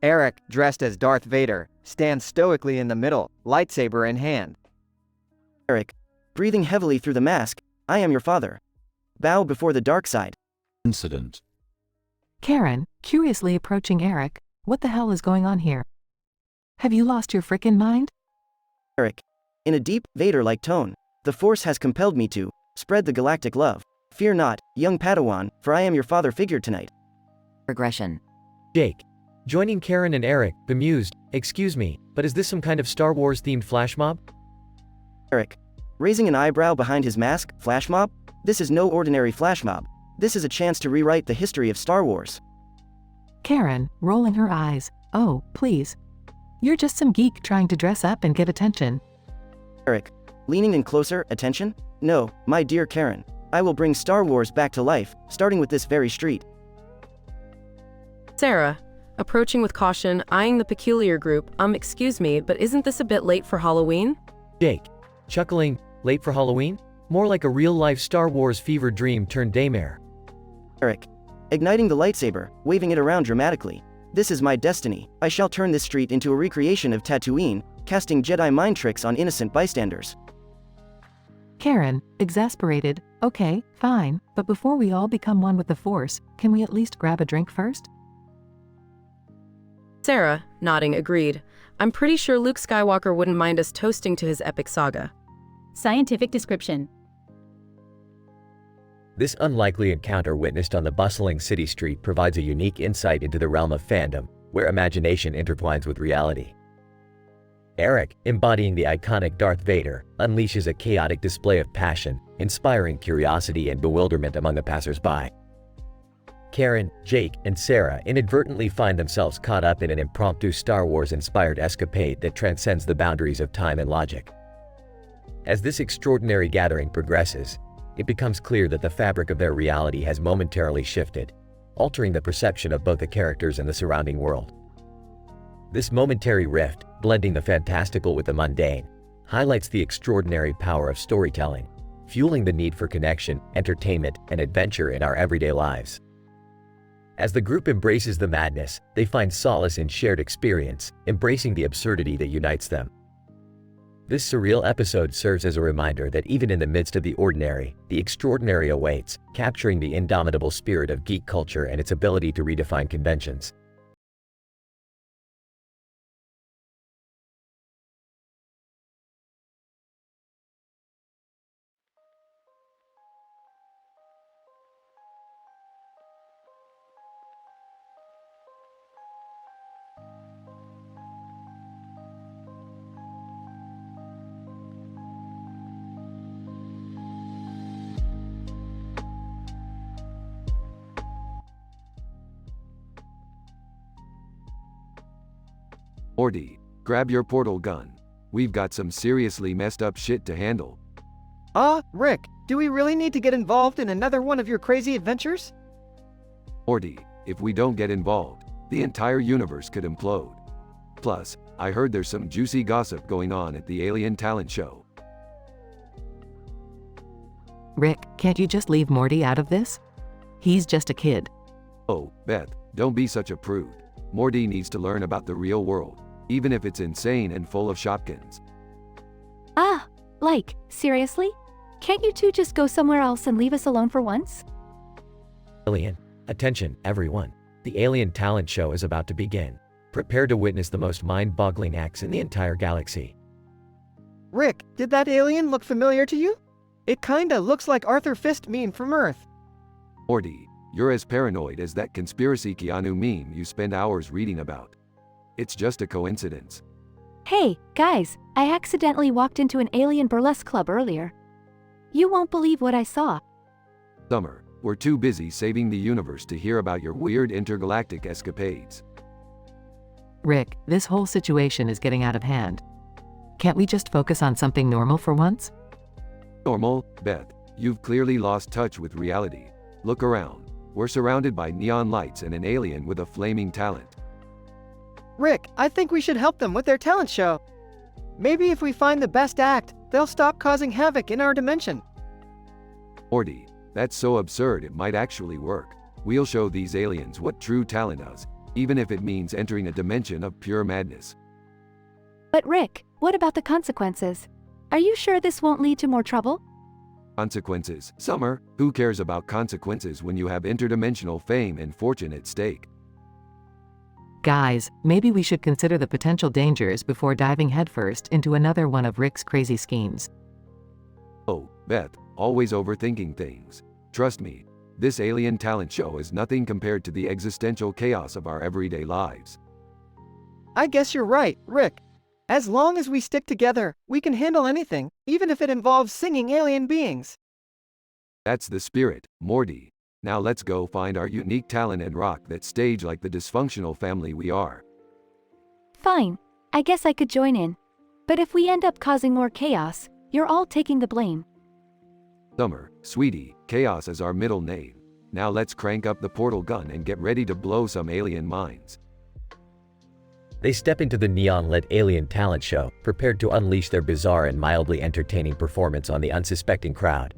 Eric, dressed as Darth Vader, stands stoically in the middle, lightsaber in hand. Eric, breathing heavily through the mask, I am your father. Bow before the dark side. Incident. Karen, curiously approaching Eric, what the hell is going on here? Have you lost your frickin' mind? Eric, in a deep, Vader-like tone, the Force has compelled me to spread the galactic love. Fear not, young Padawan, for I am your father figure tonight. Regression. Jake, joining Karen and Eric, bemused, excuse me, but is this some kind of Star Wars-themed flash mob? Eric, raising an eyebrow behind his mask, flash mob? This is no ordinary flash mob. This is a chance to rewrite the history of Star Wars. Karen, rolling her eyes, oh, please. You're just some geek trying to dress up and get attention. Eric, leaning in closer, attention? No, my dear Karen. I will bring Star Wars back to life, starting with this very street. Sarah, approaching with caution, eyeing the peculiar group, excuse me, but isn't this a bit late for Halloween? Jake, chuckling, late for Halloween? More like a real-life Star Wars fever dream turned daymare. Eric, igniting the lightsaber, waving it around dramatically. This is my destiny. I shall turn this street into a recreation of Tatooine, casting Jedi mind tricks on innocent bystanders. Karen, exasperated, okay, fine, but before we all become one with the Force, can we at least grab a drink first? Sarah, nodding, agreed. I'm pretty sure Luke Skywalker wouldn't mind us toasting to his epic saga. Scientific description. This unlikely encounter witnessed on the bustling city street provides a unique insight into the realm of fandom, where imagination intertwines with reality. Eric, embodying the iconic Darth Vader, unleashes a chaotic display of passion, inspiring curiosity and bewilderment among the passers-by. Karen, Jake, and Sarah inadvertently find themselves caught up in an impromptu Star Wars-inspired escapade that transcends the boundaries of time and logic. As this extraordinary gathering progresses, it becomes clear that the fabric of their reality has momentarily shifted, altering the perception of both the characters and the surrounding world. This momentary rift, blending the fantastical with the mundane, highlights the extraordinary power of storytelling, fueling the need for connection, entertainment, and adventure in our everyday lives. As the group embraces the madness, they find solace in shared experience, embracing the absurdity that unites them. This surreal episode serves as a reminder that even in the midst of the ordinary, the extraordinary awaits, capturing the indomitable spirit of geek culture and its ability to redefine conventions. Morty, grab your portal gun. We've got some seriously messed up shit to handle. Rick, do we really need to get involved in another one of your crazy adventures? Morty, if we don't get involved, the entire universe could implode. Plus, I heard there's some juicy gossip going on at the Alien Talent Show. Rick, can't you just leave Morty out of this? He's just a kid. Oh, Beth, don't be such a prude. Morty needs to learn about the real world, even if it's insane and full of Shopkins. Seriously? Can't you two just go somewhere else and leave us alone for once? Alien, attention, everyone. The Alien Talent Show is about to begin. Prepare to witness the most mind-boggling acts in the entire galaxy. Rick, did that alien look familiar to you? It kinda looks like Arthur Fist meme from Earth. Morty, you're as paranoid as that conspiracy Keanu meme you spend hours reading about. It's just a coincidence. Hey, guys, I accidentally walked into an alien burlesque club earlier. You won't believe what I saw. Summer, we're too busy saving the universe to hear about your weird intergalactic escapades. Rick, this whole situation is getting out of hand. Can't we just focus on something normal for once? Normal, Beth. You've clearly lost touch with reality. Look around. We're surrounded by neon lights and an alien with a flaming talent. Rick, I think we should help them with their talent show. Maybe if we find the best act, they'll stop causing havoc in our dimension. Morty, that's so absurd it might actually work. We'll show these aliens what true talent is, even if it means entering a dimension of pure madness. But Rick, what about the consequences? Are you sure this won't lead to more trouble? Consequences. Summer, who cares about consequences when you have interdimensional fame and fortune at stake? Guys, maybe we should consider the potential dangers before diving headfirst into another one of Rick's crazy schemes. Oh, Beth, always overthinking things. Trust me, this alien talent show is nothing compared to the existential chaos of our everyday lives. I guess you're right, Rick. As long as we stick together, we can handle anything, even if it involves singing alien beings. That's the spirit, Morty. Now let's go find our unique talent and rock that stage like the dysfunctional family we are. Fine. I guess I could join in. But if we end up causing more chaos, you're all taking the blame. Summer, sweetie, chaos is our middle name. Now let's crank up the portal gun and get ready to blow some alien minds. They step into the neon-lit alien talent show, prepared to unleash their bizarre and mildly entertaining performance on the unsuspecting crowd.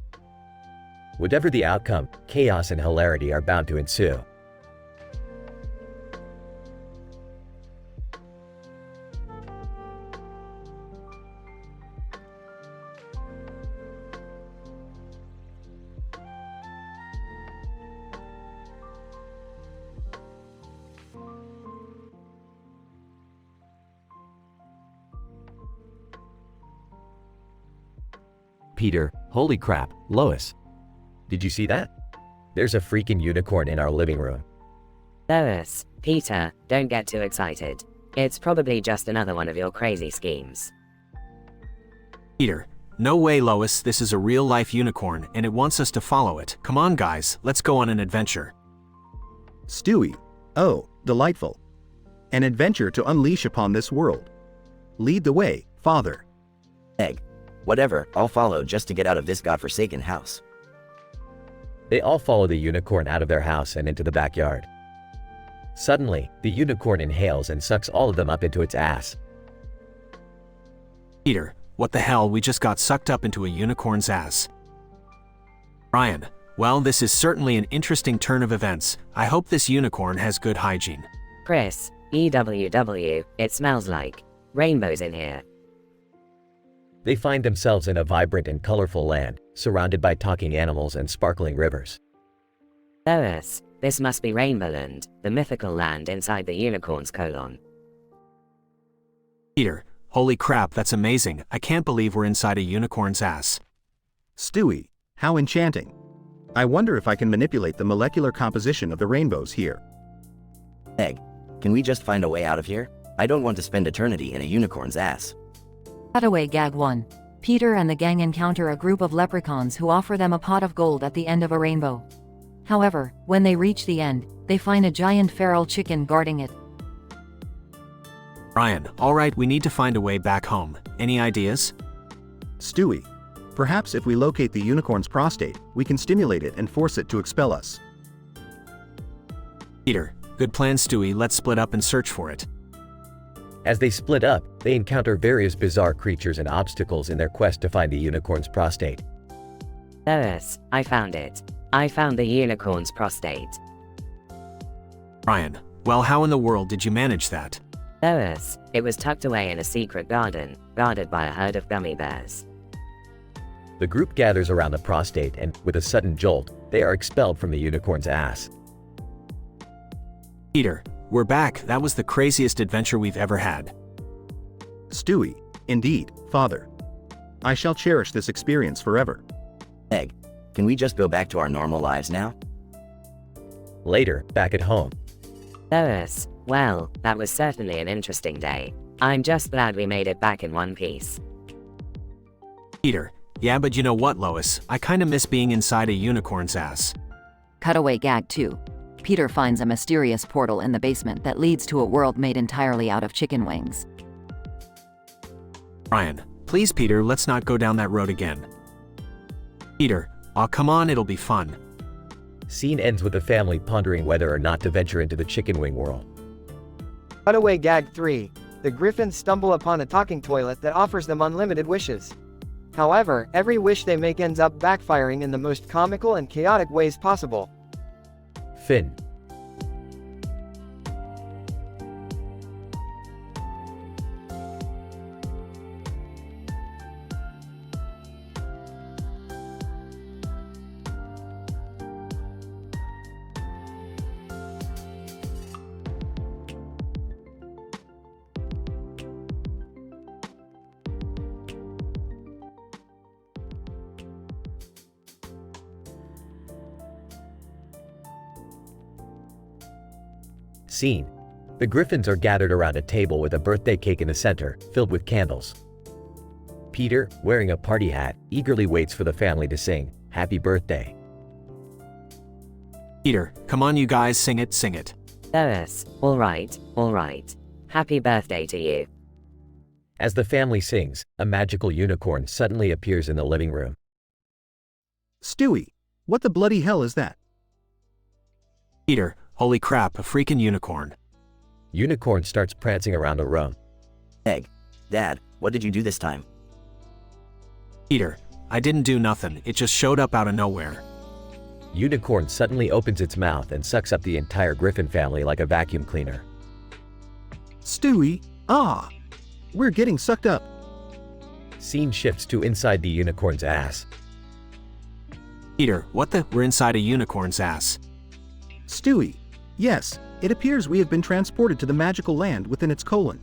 Whatever the outcome, chaos and hilarity are bound to ensue. Peter, holy crap, Lois. Did you see that? There's a freaking unicorn in our living room. Lois, Peter, don't get too excited. It's probably just another one of your crazy schemes. Peter, no way, Lois, this is a real-life unicorn and it wants us to follow it. Come on, guys, let's go on an adventure. Stewie, oh, delightful. An adventure to unleash upon this world. Lead the way, Father. Egg. Whatever, I'll follow just to get out of this godforsaken house. They all follow the unicorn out of their house and into the backyard. Suddenly, the unicorn inhales and sucks all of them up into its ass. Peter, what the hell, we just got sucked up into a unicorn's ass. Ryan, well, this is certainly an interesting turn of events. I hope this unicorn has good hygiene. Chris, EWW, it smells like rainbows in here. They find themselves in a vibrant and colorful land, surrounded by talking animals and sparkling rivers. Lois, this must be Rainbowland, the mythical land inside the unicorn's colon. Peter, holy crap, that's amazing. I can't believe we're inside a unicorn's ass. Stewie, how enchanting. I wonder if I can manipulate the molecular composition of the rainbows here. Egg, can we just find a way out of here? I don't want to spend eternity in a unicorn's ass. Cutaway Gag 1. Peter and the gang encounter a group of leprechauns who offer them a pot of gold at the end of a rainbow. However, when they reach the end, they find a giant feral chicken guarding it. Ryan, alright, we need to find a way back home. Any ideas? Stewie, perhaps if we locate the unicorn's prostate, we can stimulate it and force it to expel us. Peter, good plan, Stewie, let's split up and search for it. As they split up, they encounter various bizarre creatures and obstacles in their quest to find the unicorn's prostate. Lois, I found it. I found the unicorn's prostate. Ryan, well, how in the world did you manage that? Lois, it was tucked away in a secret garden, guarded by a herd of gummy bears. The group gathers around the prostate and, with a sudden jolt, they are expelled from the unicorn's ass. Peter, we're back. That was the craziest adventure we've ever had. Stewie, indeed, Father. I shall cherish this experience forever. Egg, can we just go back to our normal lives now? Later, back at home. Lois, well, that was certainly an interesting day. I'm just glad we made it back in one piece. Peter, yeah, but you know what, Lois? I kinda miss being inside a unicorn's ass. Cutaway Gag 2. Peter finds a mysterious portal in the basement that leads to a world made entirely out of chicken wings. Ryan, please Peter, let's not go down that road again. Peter, aw come on, it'll be fun. Scene ends with the family pondering whether or not to venture into the chicken wing world. Cutaway Gag 3. The Griffins stumble upon a talking toilet that offers them unlimited wishes. However, every wish they make ends up backfiring in the most comical and chaotic ways possible. Finn. Scene. The Griffins are gathered around a table with a birthday cake in the center, filled with candles. Peter, wearing a party hat, eagerly waits for the family to sing, "Happy Birthday." Peter, come on you guys, sing it, sing it. Yes, alright. Happy birthday to you. As the family sings, a magical unicorn suddenly appears in the living room. Stewie, what the bloody hell is that? Peter, holy crap, a freaking unicorn. Unicorn starts prancing around the room. Egg. Dad, what did you do this time? Peter, I didn't do nothing, it just showed up out of nowhere. Unicorn suddenly opens its mouth and sucks up the entire Griffin family like a vacuum cleaner. Stewie, we're getting sucked up. Scene shifts to inside the unicorn's ass. Peter, what the? We're inside a unicorn's ass. Stewie, yes, it appears we have been transported to the magical land within its colon.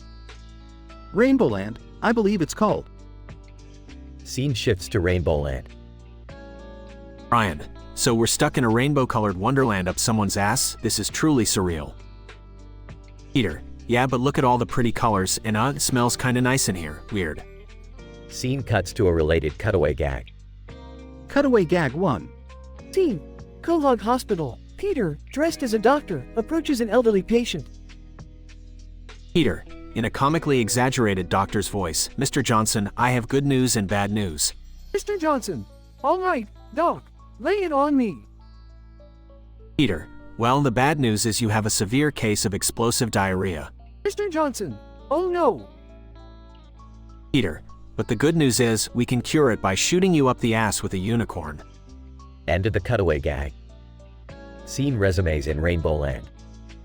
Rainbow Land, I believe it's called. Scene shifts to Rainbow Land. Ryan, so we're stuck in a rainbow-colored wonderland up someone's ass? This is truly surreal. Peter, yeah, but look at all the pretty colors, and it smells kinda nice in here. Weird. Scene cuts to a related cutaway gag. Cutaway Gag 1. Scene. Colog Hospital. Peter, dressed as a doctor, approaches an elderly patient. Peter, in a comically exaggerated doctor's voice, Mr. Johnson, I have good news and bad news. Mr. Johnson. All right, Doc. Lay it on me. Peter, well, the bad news is you have a severe case of explosive diarrhea. Mr. Johnson. Oh no. Peter, but the good news is we can cure it by shooting you up the ass with a unicorn. End of the cutaway gag. Scene resumes in Rainbow Land.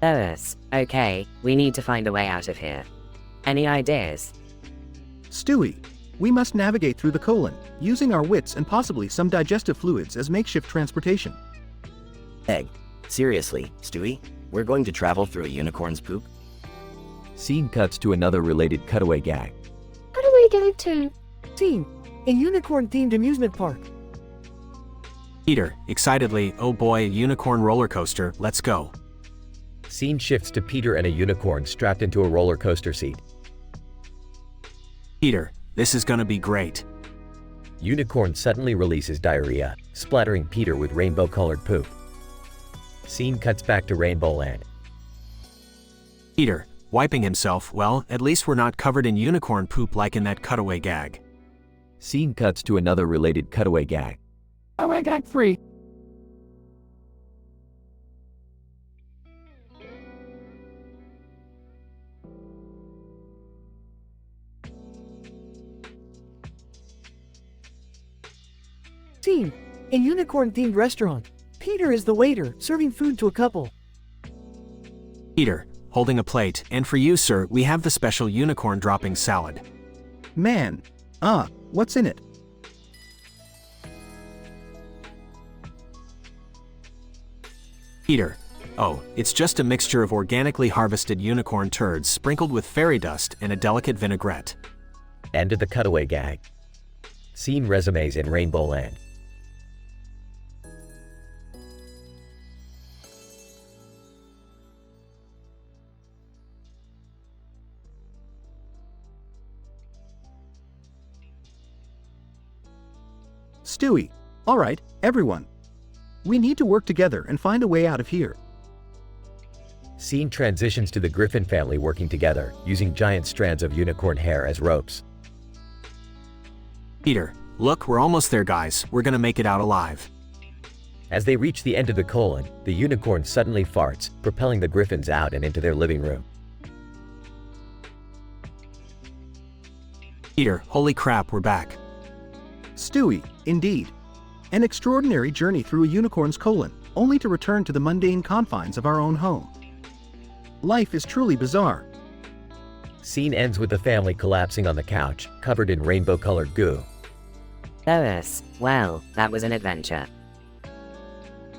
Yes, okay, we need to find a way out of here. Any ideas? Stewie, we must navigate through the colon, using our wits and possibly some digestive fluids as makeshift transportation. Egg. Seriously, Stewie? We're going to travel through a unicorn's poop? Scene cuts to another related cutaway gag. Cutaway Gag 2. Scene. A unicorn-themed amusement park. Peter, excitedly, oh boy, a unicorn roller coaster, let's go. Scene shifts to Peter and a unicorn strapped into a roller coaster seat. Peter, this is gonna be great. Unicorn suddenly releases diarrhea, splattering Peter with rainbow-colored poop. Scene cuts back to Rainbow Land. Peter, wiping himself, well, at least we're not covered in unicorn poop like in that cutaway gag. Scene cuts to another related cutaway gag. Cutaway Gag 3. Scene. A unicorn-themed restaurant. Peter is the waiter, serving food to a couple. Peter, holding a plate, and for you, sir, we have the special unicorn dropping salad. Man. What's in it? Peter, oh, it's just a mixture of organically harvested unicorn turds sprinkled with fairy dust and a delicate vinaigrette. End of the cutaway gag. Scene resumes in Rainbow Land. Stewie, alright, everyone. We need to work together and find a way out of here. Scene transitions to the Griffin family working together, using giant strands of unicorn hair as ropes. Peter, look, we're almost there, guys. We're gonna make it out alive. As they reach the end of the colon, the unicorn suddenly farts, propelling the Griffins out and into their living room. Peter, holy crap, we're back. Stewie, indeed. An extraordinary journey through a unicorn's colon, only to return to the mundane confines of our own home. Life is truly bizarre. Scene ends with the family collapsing on the couch, covered in rainbow-colored goo. Lois, well, that was an adventure.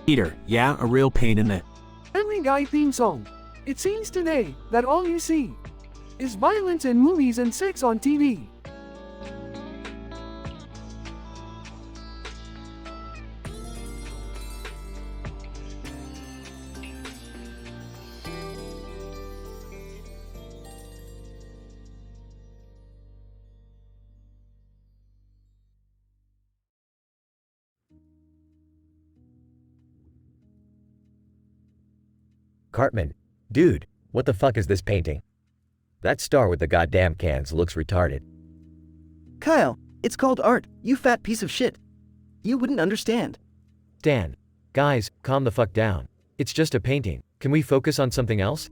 Peter, yeah, a real pain in the... Family Guy theme song. It seems today that all you see is violence in movies and sex on TV. Cartman, dude, what the fuck is this painting? That star with the goddamn cans looks retarded. Kyle, it's called art, you fat piece of shit. You wouldn't understand. Dan, guys, calm the fuck down. It's just a painting. Can we focus on something else?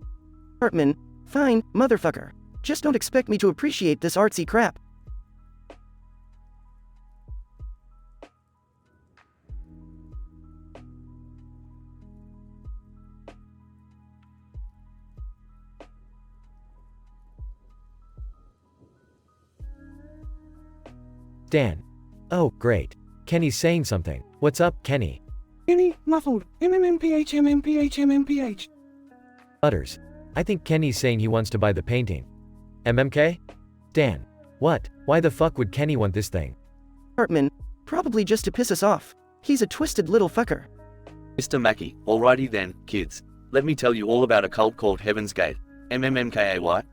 Cartman, fine, motherfucker. Just don't expect me to appreciate this artsy crap. Dan. Oh, great. Kenny's saying something. What's up, Kenny? Kenny, muffled. MMMPH. Butters. I think Kenny's saying he wants to buy the painting. MMK? Dan. What? Why the fuck would Kenny want this thing? Hartman, probably just to piss us off. He's a twisted little fucker. Mr. Mackey, alrighty then, kids. Let me tell you all about a cult called Heaven's Gate. MMMKAY.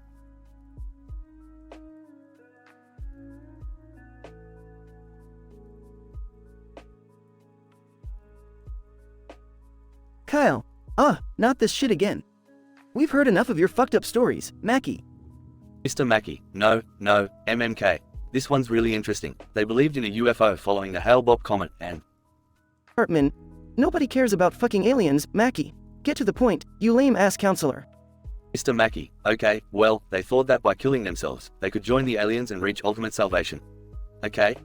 Kyle. Not this shit again. We've heard enough of your fucked up stories, Mackie. Mr. Mackey, no, MMK. This one's really interesting. They believed in a UFO following the Hale-Bopp comet and... Hartman, nobody cares about fucking aliens, Mackie. Get to the point, you lame-ass counselor. Mr. Mackey, okay, well, they thought that by killing themselves, they could join the aliens and reach ultimate salvation. Okay?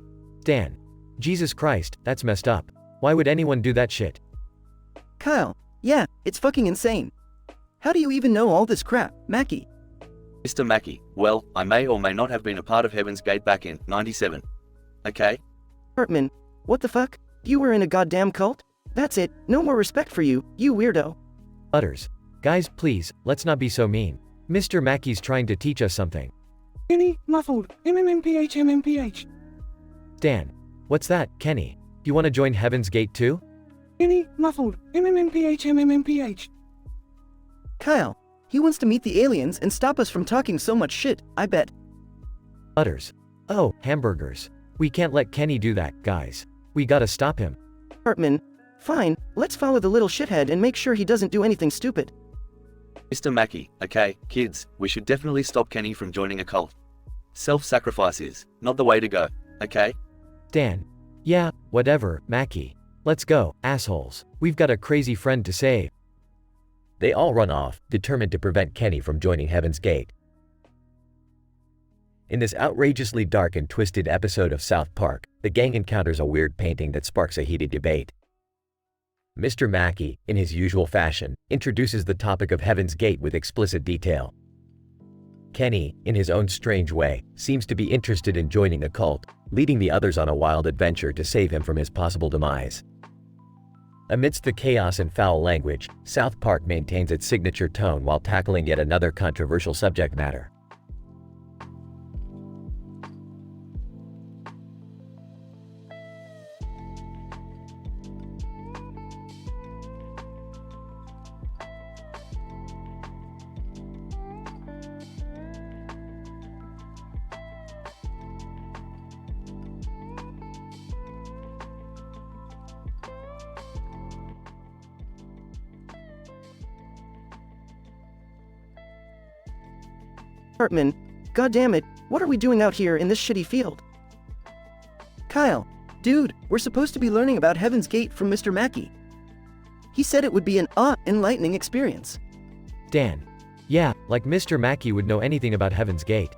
Dan. Jesus Christ, that's messed up. Why would anyone do that shit? Kyle, yeah, it's fucking insane. How do you even know all this crap, Mackie? Mr. Mackey, well, I may or may not have been a part of Heaven's Gate back in '97. Okay? Hartman, what the fuck? You were in a goddamn cult? That's it, no more respect for you, you weirdo. Butters. Guys, please, let's not be so mean. Mr. Mackey's trying to teach us something. Kenny, muffled. MMMPH. Dan. What's that, Kenny? You want to join Heaven's Gate too? Kenny, muffled. MMMPH. Kyle, he wants to meet the aliens and stop us from talking so much shit, I bet. Butters. Oh, hamburgers. We can't let Kenny do that, guys. We gotta stop him. Hartman, fine, let's follow the little shithead and make sure he doesn't do anything stupid. Mr. Mackey, okay, kids, we should definitely stop Kenny from joining a cult. Self-sacrifice is not the way to go, okay? Dan. Yeah, whatever, Mackie. Let's go, assholes. We've got a crazy friend to save. They all run off, determined to prevent Kenny from joining Heaven's Gate. In this outrageously dark and twisted episode of South Park, the gang encounters a weird painting that sparks a heated debate. Mr. Mackey, in his usual fashion, introduces the topic of Heaven's Gate with explicit detail. Kenny, in his own strange way, seems to be interested in joining a cult, leading the others on a wild adventure to save him from his possible demise. Amidst the chaos and foul language, South Park maintains its signature tone while tackling yet another controversial subject matter. Hartman, goddammit, what are we doing out here in this shitty field? Kyle, dude, we're supposed to be learning about Heaven's Gate from Mr. Mackey. He said it would be an enlightening experience. Dan. Yeah, like Mr. Mackey would know anything about Heaven's Gate.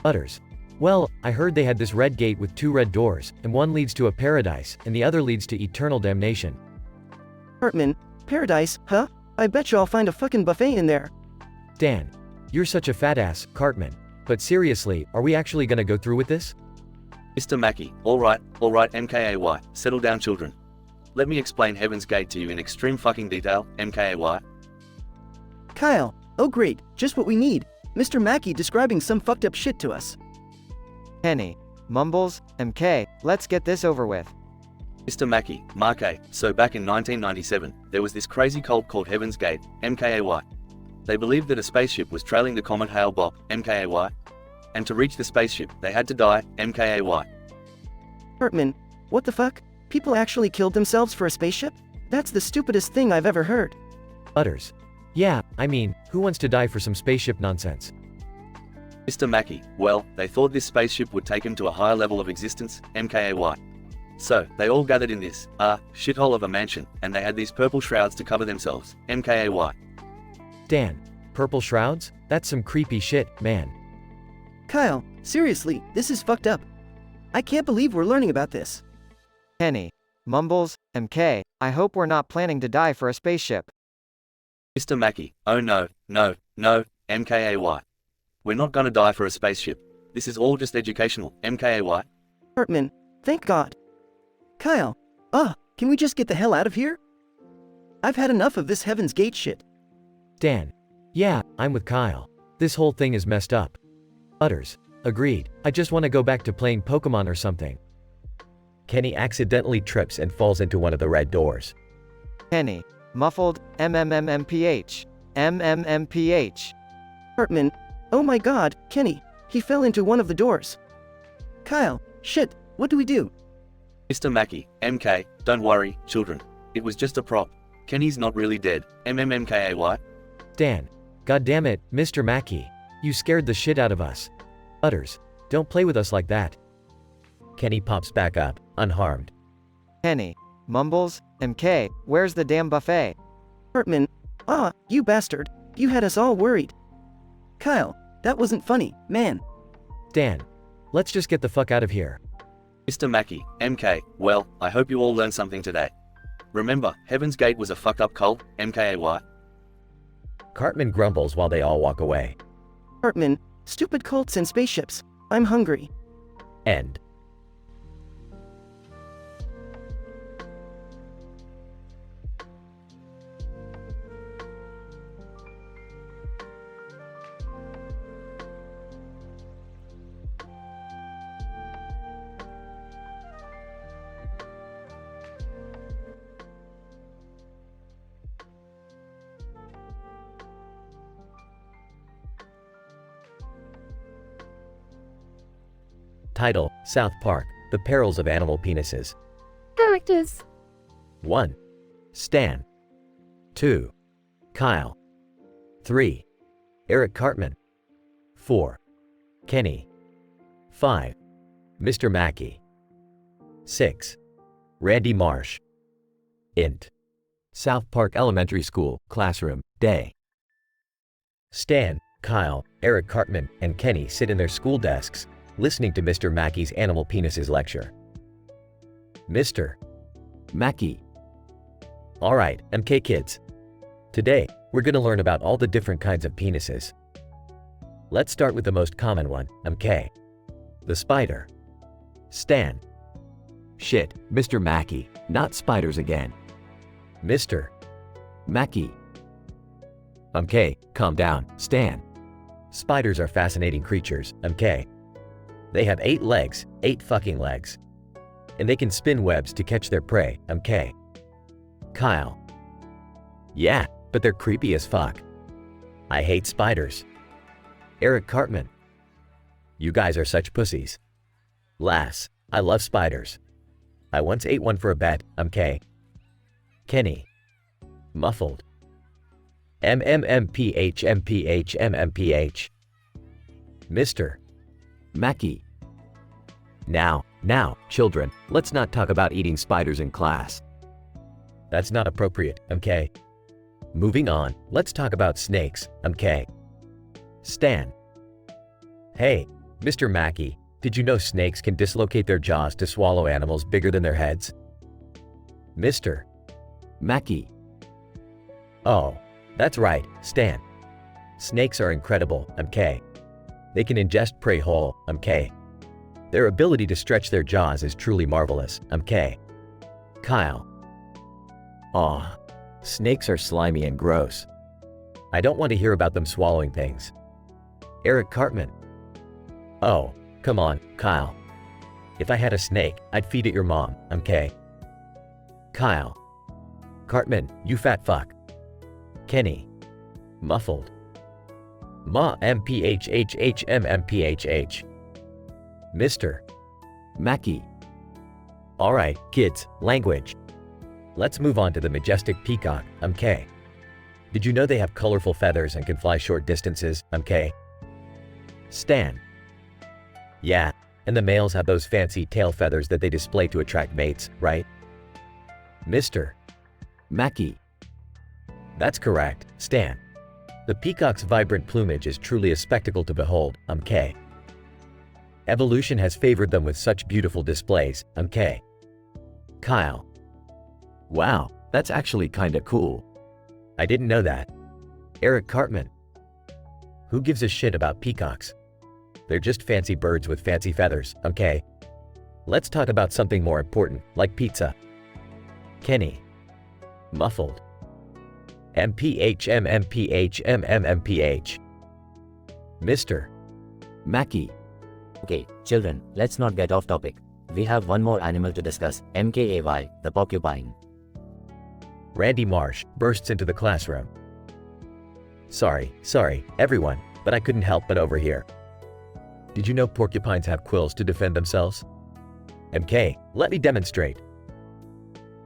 Utters. Well, I heard they had this red gate with 2 red doors, and one leads to a paradise, and the other leads to eternal damnation. Hartman, paradise, huh? I bet you I'll find a fucking buffet in there. Dan. You're such a fat ass, Cartman. But seriously, are we actually gonna go through with this? Mr. Mackey, alright, MKAY, settle down children. Let me explain Heaven's Gate to you in extreme fucking detail, MKAY. Kyle, oh great, just what we need. Mr. Mackey describing some fucked up shit to us. Kenny. Mumbles, MK, let's get this over with. Mr. Mackey, Markay, so back in 1997, there was this crazy cult called Heaven's Gate, MKAY. They believed that a spaceship was trailing the comet Hale-Bopp, MKAY. And to reach the spaceship, they had to die, MKAY. Hartman, what the fuck? People actually killed themselves for a spaceship? That's the stupidest thing I've ever heard. Utters. Yeah, I mean, who wants to die for some spaceship nonsense? Mr. Mackey, well, they thought this spaceship would take them to a higher level of existence, MKAY. So, they all gathered in this, shithole of a mansion, and they had these purple shrouds to cover themselves, MKAY. Dan. Purple shrouds? That's some creepy shit, man. Kyle, seriously, this is fucked up. I can't believe we're learning about this. Kenny. Mumbles, MK, I hope we're not planning to die for a spaceship. Mr. Mackey, oh no, MKAY. We're not gonna die for a spaceship. This is all just educational, MKAY. Hartman, thank God. Kyle, can we just get the hell out of here? I've had enough of this Heaven's Gate shit. Dan. Yeah, I'm with Kyle. This whole thing is messed up. Utters. Agreed. I just want to go back to playing Pokemon or something. Kenny accidentally trips and falls into one of the red doors. Kenny. Muffled, MMMPH. MMMPH. Hartman, oh my god, Kenny, he fell into one of the doors. Kyle, shit, what do we do? Mr. Mackey, MK, don't worry, children. It was just a prop. Kenny's not really dead, MMMKAY. Dan. Goddammit, Mr. Mackey. You scared the shit out of us. Utters. Don't play with us like that. Kenny pops back up, unharmed. Kenny. Mumbles, MK, where's the damn buffet? Hartman, you bastard, you had us all worried. Kyle, that wasn't funny, man. Dan. Let's just get the fuck out of here. Mr. Mackey, MK, well, I hope you all learned something today. Remember, Heaven's Gate was a fucked up cult, MKAY. Cartman grumbles while they all walk away. Hartman, stupid cults and spaceships. I'm hungry. End. Title, South Park, The Perils of Animal Penises. Characters. 1. Stan. 2. Kyle. 3. Eric Cartman. 4. Kenny. 5. Mr. Mackey. 6. Randy Marsh. Int. South Park Elementary School, Classroom, Day. Stan, Kyle, Eric Cartman, and Kenny sit in their school desks, listening to Mr. Mackey's Animal Penises lecture. Mr. Mackey. Alright, MK kids. Today, we're gonna learn about all the different kinds of penises. Let's start with the most common one, MK. The spider. Stan. Shit, Mr. Mackey, not spiders again. Mr. Mackey. MK, calm down, Stan. Spiders are fascinating creatures, MK. They have 8 legs, 8 fucking legs. And they can spin webs to catch their prey, MK. Kyle. Yeah, but they're creepy as fuck. I hate spiders. Eric Cartman. You guys are such pussies. Lass, I love spiders. I once ate one for a bet, MK. Kenny. Muffled. MMMPH. Mr. Mackey. Now, children, let's not talk about eating spiders in class. That's not appropriate, okay? Moving on, let's talk about snakes, okay? Stan. Hey, Mr. Mackey, did you know snakes can dislocate their jaws to swallow animals bigger than their heads? Mr. Mackey. Oh, that's right, Stan. Snakes are incredible, okay? They can ingest prey whole, okay? Their ability to stretch their jaws is truly marvelous, okay? Kyle. Aw, snakes are slimy and gross. I don't want to hear about them swallowing things. Eric Cartman. Oh, come on, Kyle. If I had a snake, I'd feed it your mom, okay? Kyle. Cartman, you fat fuck. Kenny. Muffled. Ma MPHHHMMPHH. Mr. Mackey. Alright, kids, language. Let's move on to the majestic peacock, okay? Did you know they have colorful feathers and can fly short distances, okay? Stan. Yeah, and the males have those fancy tail feathers that they display to attract mates, right? Mr. Mackey. That's correct, Stan. The peacock's vibrant plumage is truly a spectacle to behold, okay? Evolution has favored them with such beautiful displays, okay? Kyle. Wow, that's actually kinda cool. I didn't know that. Eric Cartman. Who gives a shit about peacocks? They're just fancy birds with fancy feathers, okay? Let's talk about something more important, like pizza. Kenny. Muffled. MPHMMPHMMMPH. Mr. Mackey. Okay, children, let's not get off topic. We have one more animal to discuss, MKAY, the porcupine. Randy Marsh bursts into the classroom. Sorry, everyone, but I couldn't help but overhear. Did you know porcupines have quills to defend themselves? MK, let me demonstrate.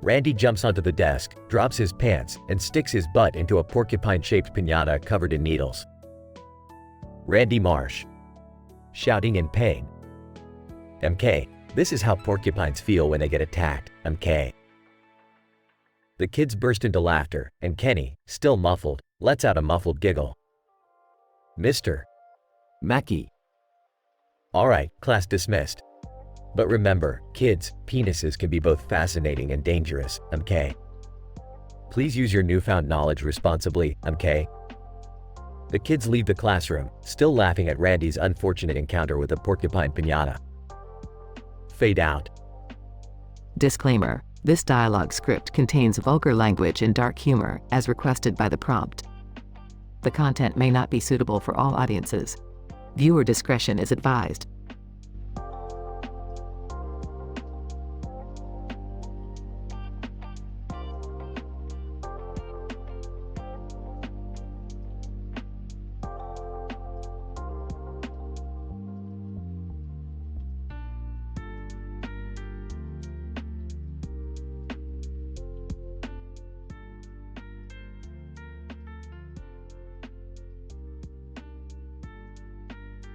Randy jumps onto the desk, drops his pants, and sticks his butt into a porcupine-shaped piñata covered in needles. Randy Marsh. Shouting in pain. MK, this is how porcupines feel when they get attacked, MK. The kids burst into laughter, and Kenny, still muffled, lets out a muffled giggle. Mr. Mackey. Alright, class dismissed. But remember, kids, penises can be both fascinating and dangerous, MK. Please use your newfound knowledge responsibly, MK. The kids leave the classroom, still laughing at Randy's unfortunate encounter with a porcupine piñata. Fade out. Disclaimer. This dialogue script contains vulgar language and dark humor, as requested by the prompt. The content may not be suitable for all audiences. Viewer discretion is advised.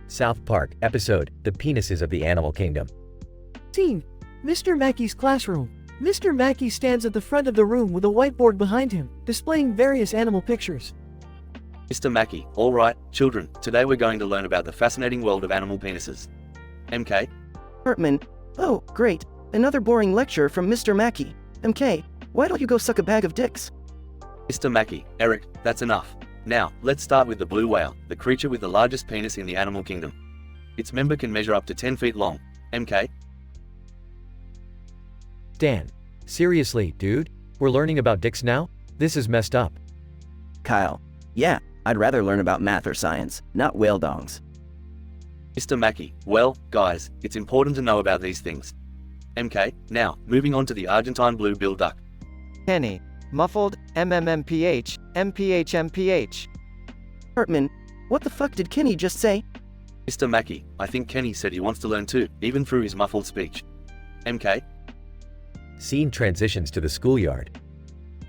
South Park episode, The Penises of the Animal Kingdom. Scene. Mr. Mackey's classroom. Mr. Mackey stands at the front of the room with a whiteboard behind him, displaying various animal pictures. Mr. Mackey, alright, children, today we're going to learn about the fascinating world of animal penises. MK? Hartman. Oh, great. Another boring lecture from Mr. Mackey. MK, why don't you go suck a bag of dicks? Mr. Mackey, Eric, that's enough. Now, let's start with the blue whale, the creature with the largest penis in the animal kingdom. Its member can measure up to 10 feet long. MK? Dan. Seriously, dude? We're learning about dicks now? This is messed up. Kyle. Yeah, I'd rather learn about math or science, not whale dongs. Mr. Mackey, well, guys, it's important to know about these things. MK, now, moving on to the Argentine blue-billed duck. Kenny. Muffled, MMMPH, MPHMPH. Hartman, what the fuck did Kenny just say? Mr. Mackey, I think Kenny said he wants to learn too, even through his muffled speech. MK? Scene transitions to the schoolyard.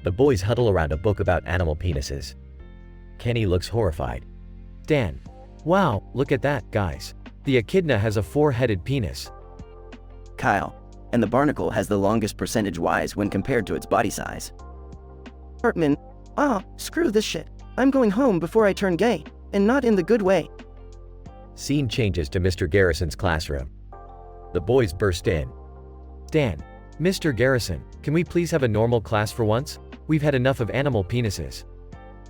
The boys huddle around a book about animal penises. Kenny looks horrified. Dan, Wow, look at that, guys. The echidna has a 4-headed penis. Kyle. And the barnacle has the longest percentage-wise when compared to its body size. Hartman. Screw this shit. I'm going home before I turn gay. And not in the good way. Scene changes to Mr. Garrison's classroom. The boys burst in. Dan. Mr. Garrison, can we please have a normal class for once? We've had enough of animal penises.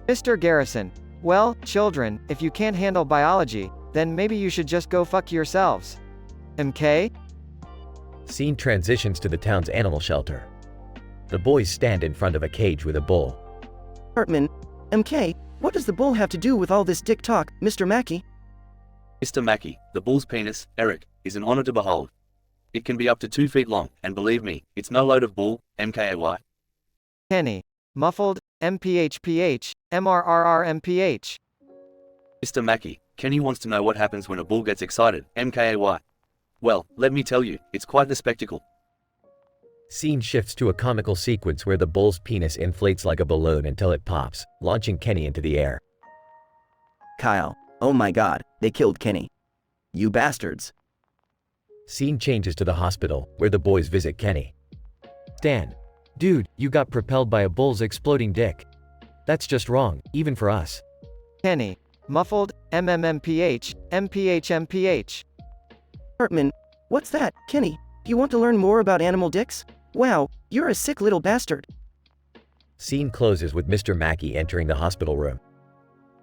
Mr. Garrison. Well, children, if you can't handle biology, then maybe you should just go fuck yourselves. MK? Scene transitions to the town's animal shelter. The boys stand in front of a cage with a bull. Hartman. MK, what does the bull have to do with all this dick talk, Mr. Mackey? Mr. Mackey, the bull's penis, Eric, is an honor to behold. It can be up to 2 feet long, and believe me, it's no load of bull, MKAY. Kenny. Muffled, MPHPH, MRRRMPH. Mr. Mackey, Kenny wants to know what happens when a bull gets excited, MKAY. Well, let me tell you, it's quite the spectacle. Scene shifts to a comical sequence where the bull's penis inflates like a balloon until it pops, launching Kenny into the air. Kyle. Oh my god, they killed Kenny. You bastards. Scene changes to the hospital, where the boys visit Kenny. Dan. Dude, you got propelled by a bull's exploding dick. That's just wrong, even for us. Kenny. Muffled, MMMPH, MPHMPH. Hartman. What's that, Kenny? Do you want to learn more about animal dicks? Wow, you're a sick little bastard. Scene closes with Mr. Mackey entering the hospital room.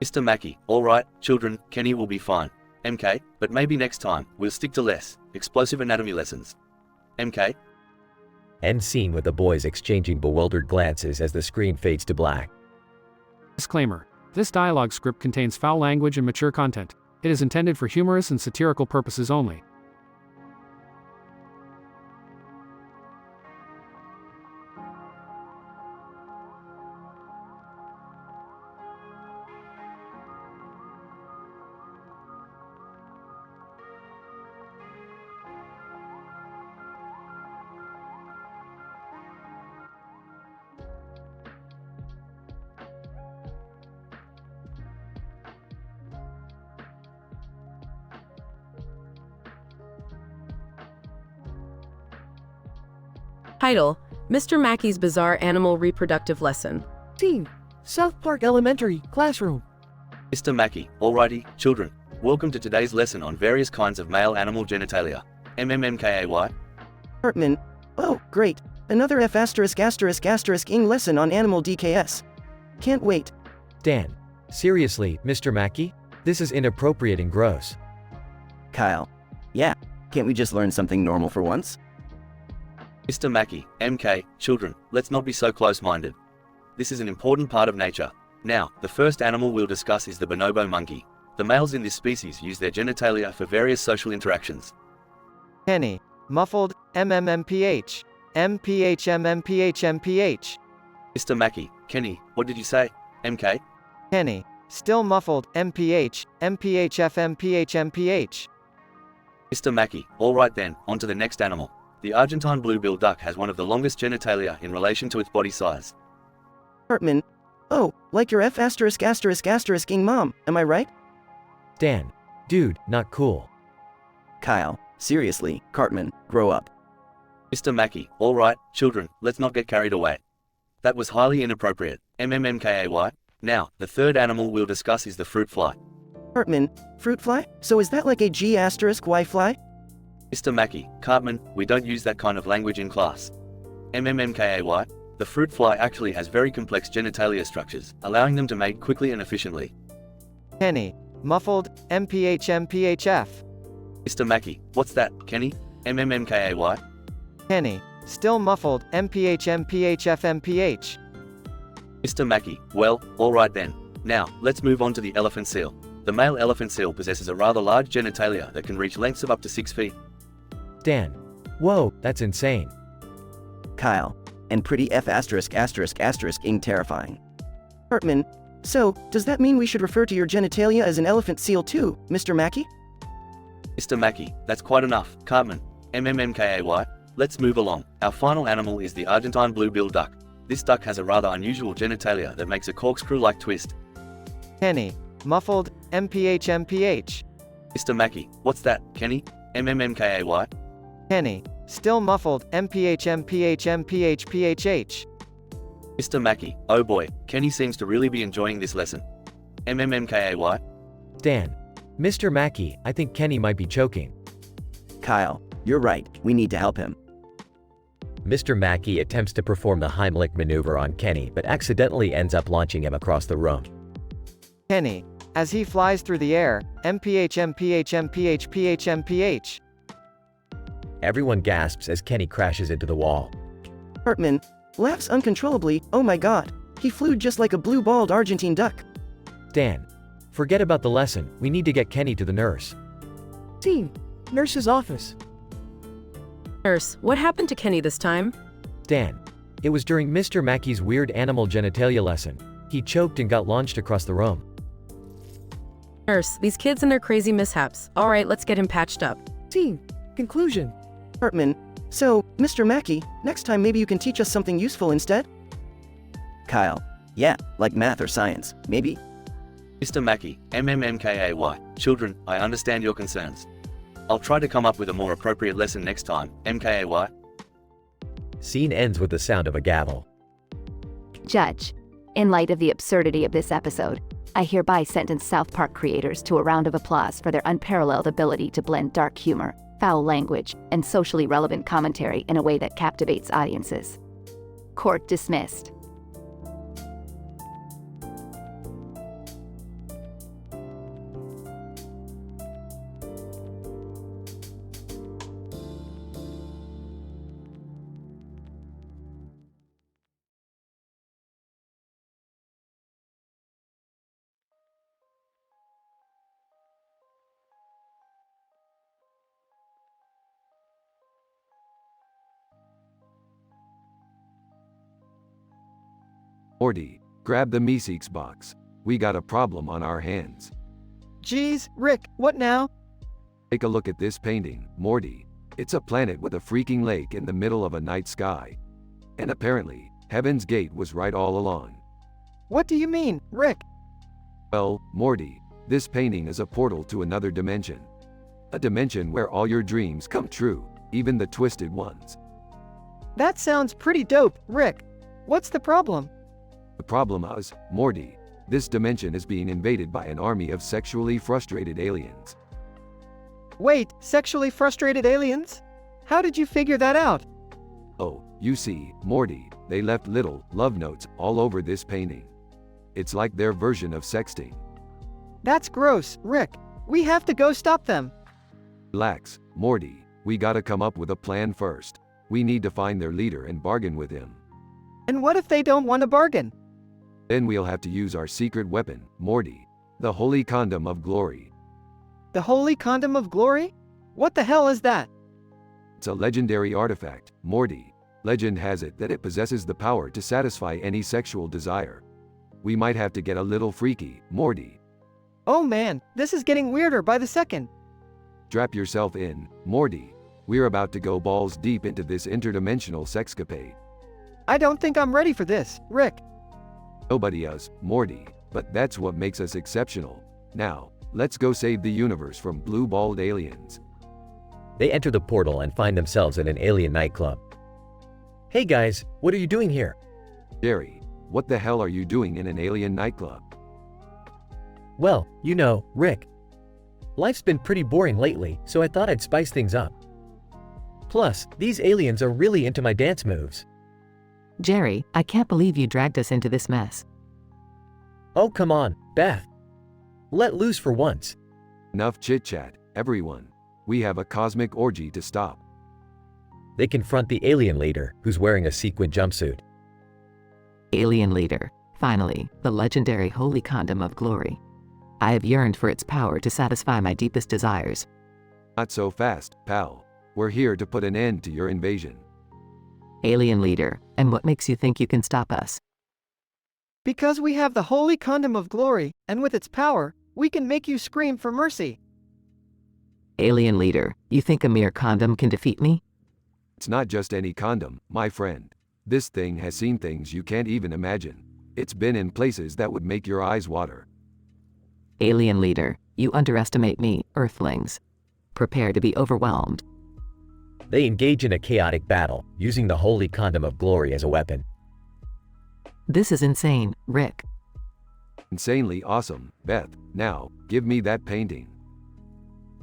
Mr. Mackey, alright, children, Kenny will be fine. MK, but maybe next time, we'll stick to less explosive anatomy lessons. MK? End scene with the boys exchanging bewildered glances as the screen fades to black. Disclaimer. This dialogue script contains foul language and mature content. It is intended for humorous and satirical purposes only. Title: Mr. Mackey's Bizarre Animal Reproductive Lesson. Scene. South Park Elementary, classroom. Mr. Mackey, alrighty, children, welcome to today's lesson on various kinds of male animal genitalia. MMMKAY. Hartman. Oh, great. Another F*******ing lesson on animal DKS. Can't wait. Dan. Seriously, Mr. Mackey? This is inappropriate and gross. Kyle. Yeah, can't we just learn something normal for once? Mr. Mackey, MK, children, let's not be so close-minded. This is an important part of nature. Now, the first animal we'll discuss is the bonobo monkey. The males in this species use their genitalia for various social interactions. Kenny. Muffled, MMMPH, MPHMMPHMPH. Mr. Mackey, Kenny, what did you say? MK? Kenny. Still muffled, MPH, MPHFMPHMPH. Mr. Mackey, alright then, on to the next animal. The Argentine blue-billed duck has one of the longest genitalia in relation to its body size. Hartman. Oh, like your F*******ing mom, am I right? Dan. Dude, not cool. Kyle. Seriously, Cartman, grow up. Mr. Mackey, alright, children, let's not get carried away. That was highly inappropriate. MMMKAY. Now, the third animal we'll discuss is the fruit fly. Hartman. Fruit fly? So is that like a G***y fly? Mr. Mackey, Cartman, we don't use that kind of language in class. MMMKAY. The fruit fly actually has very complex genitalia structures, allowing them to mate quickly and efficiently. Kenny. Muffled, MPHMPHF. Mr. Mackey, what's that, Kenny? MMMKAY. Kenny. Still muffled, MPHMPHFMPH. Mr. Mackey, well, alright then. Now, let's move on to the elephant seal. The male elephant seal possesses a rather large genitalia that can reach lengths of up to 6 feet. Dan. Whoa, that's insane. Kyle. And pretty F******ing terrifying. Hartman. So, does that mean we should refer to your genitalia as an elephant seal too, Mr. Mackey? Mr. Mackey, that's quite enough, Cartman. MMMKAY. Let's move along. Our final animal is the Argentine blue-billed duck. This duck has a rather unusual genitalia that makes a corkscrew-like twist. Kenny. muffled, MPH. Mr. Mackey, what's that, Kenny? MMMKAY? Kenny, still muffled, MPH. Mr. Mackey, oh boy, Kenny seems to really be enjoying this lesson. MMMKAY? Dan. Mr. Mackey, I think Kenny might be choking. Kyle, you're right, we need to help him. Mr. Mackey attempts to perform the Heimlich maneuver on Kenny but accidentally ends up launching him across the room. Kenny, as he flies through the air, MPH. Everyone gasps as Kenny crashes into the wall. Hartman laughs uncontrollably. Oh my god, he flew just like a blue-balled Argentine duck. Dan. Forget about the lesson, we need to get Kenny to the nurse. Team, nurse's office. Nurse, what happened to Kenny this time? Dan. It was during Mr. Mackey's weird animal genitalia lesson. He choked and got launched across the room. Nurse, these kids and their crazy mishaps. Alright, let's get him patched up. Team, conclusion. Hartman, so, Mr. Mackey, next time maybe you can teach us something useful instead? Kyle, yeah, like math or science, maybe? Mr. Mackey, MMMKAY, children, I understand your concerns. I'll try to come up with a more appropriate lesson next time, MKAY. Scene ends with the sound of a gavel. Judge, in light of the absurdity of this episode, I hereby sentence South Park creators to a round of applause for their unparalleled ability to blend dark humor, foul language, and socially relevant commentary in a way that captivates audiences. Court dismissed. Morty, grab the Meeseeks box. We got a problem on our hands. Geez, Rick, what now? Take a look at this painting, Morty. It's a planet with a freaking lake in the middle of a night sky. And apparently, Heaven's Gate was right all along. What do you mean, Rick? Well, Morty, this painting is a portal to another dimension. A dimension where all your dreams come true, even the twisted ones. That sounds pretty dope, Rick. What's the problem? The problem is, Morty, this dimension is being invaded by an army of sexually frustrated aliens. Wait, sexually frustrated aliens? How did you figure that out? Oh, you see, Morty, they left little love notes all over this painting. It's like their version of sexting. That's gross, Rick. We have to go stop them. Relax, Morty, we gotta come up with a plan first. We need to find their leader and bargain with him. And what if they don't want to bargain? Then we'll have to use our secret weapon, Morty, the Holy Condom of Glory. The Holy Condom of Glory? What the hell is that? It's a legendary artifact, Morty. Legend has it that it possesses the power to satisfy any sexual desire. We might have to get a little freaky, Morty. Oh man, this is getting weirder by the second. Strap yourself in, Morty. We're about to go balls deep into this interdimensional sexcapade. I don't think I'm ready for this, Rick. Nobody is, Morty, but that's what makes us exceptional. Now, let's go save the universe from blue-balled aliens. They enter the portal and find themselves in an alien nightclub. Hey guys, what are you doing here? Jerry, what the hell are you doing in an alien nightclub? Well, you know, Rick. Life's been pretty boring lately, so I thought I'd spice things up. Plus, these aliens are really into my dance moves. Jerry, I can't believe you dragged us into this mess. Oh come on, Beth. Let loose for once. Enough chit-chat, everyone. We have a cosmic orgy to stop. They confront the alien leader, who's wearing a sequin jumpsuit. Alien leader, finally, the legendary Holy Condom of Glory. I have yearned for its power to satisfy my deepest desires. Not so fast, pal. We're here to put an end to your invasion. Alien leader, and what makes you think you can stop us? Because we have the Holy Condom of Glory, and with its power, we can make you scream for mercy. Alien leader, you think a mere condom can defeat me? It's not just any condom, my friend. This thing has seen things you can't even imagine. It's been in places that would make your eyes water. Alien leader, you underestimate me, Earthlings. Prepare to be overwhelmed. They engage in a chaotic battle, using the holy condom of glory as a weapon. This is insane, Rick. Insanely awesome, Beth. Now, give me that painting.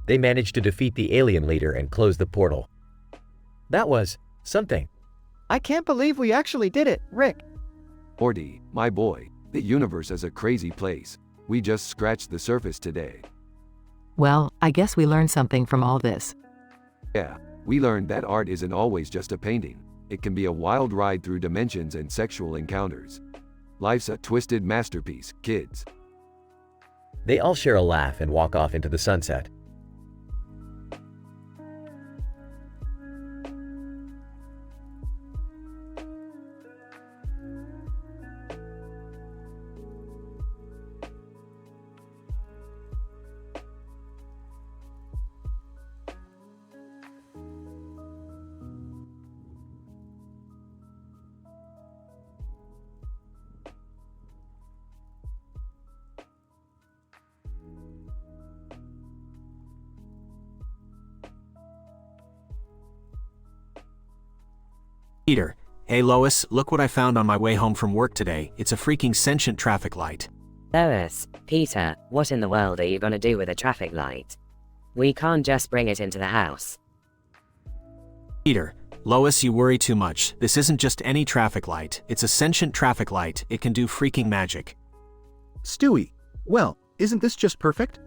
They manage to defeat the alien leader and close the portal. That was something. I can't believe we actually did it, Rick. Morty, my boy, the universe is a crazy place. We just scratched the surface today. Well, I guess we learned something from all this. Yeah, we learned that art isn't always just a painting. It can be a wild ride through dimensions and sexual encounters. Life's a twisted masterpiece, kids. They all share a laugh and walk off into the sunset. Peter, hey Lois, look what I found on my way home from work today. It's a freaking sentient traffic light. Lois, Peter, what in the world are you gonna do with a traffic light? We can't just bring it into the house. Peter, Lois, you worry too much. This isn't just any traffic light. It's a sentient traffic light. It can do freaking magic. Stewie, well, isn't this just perfect?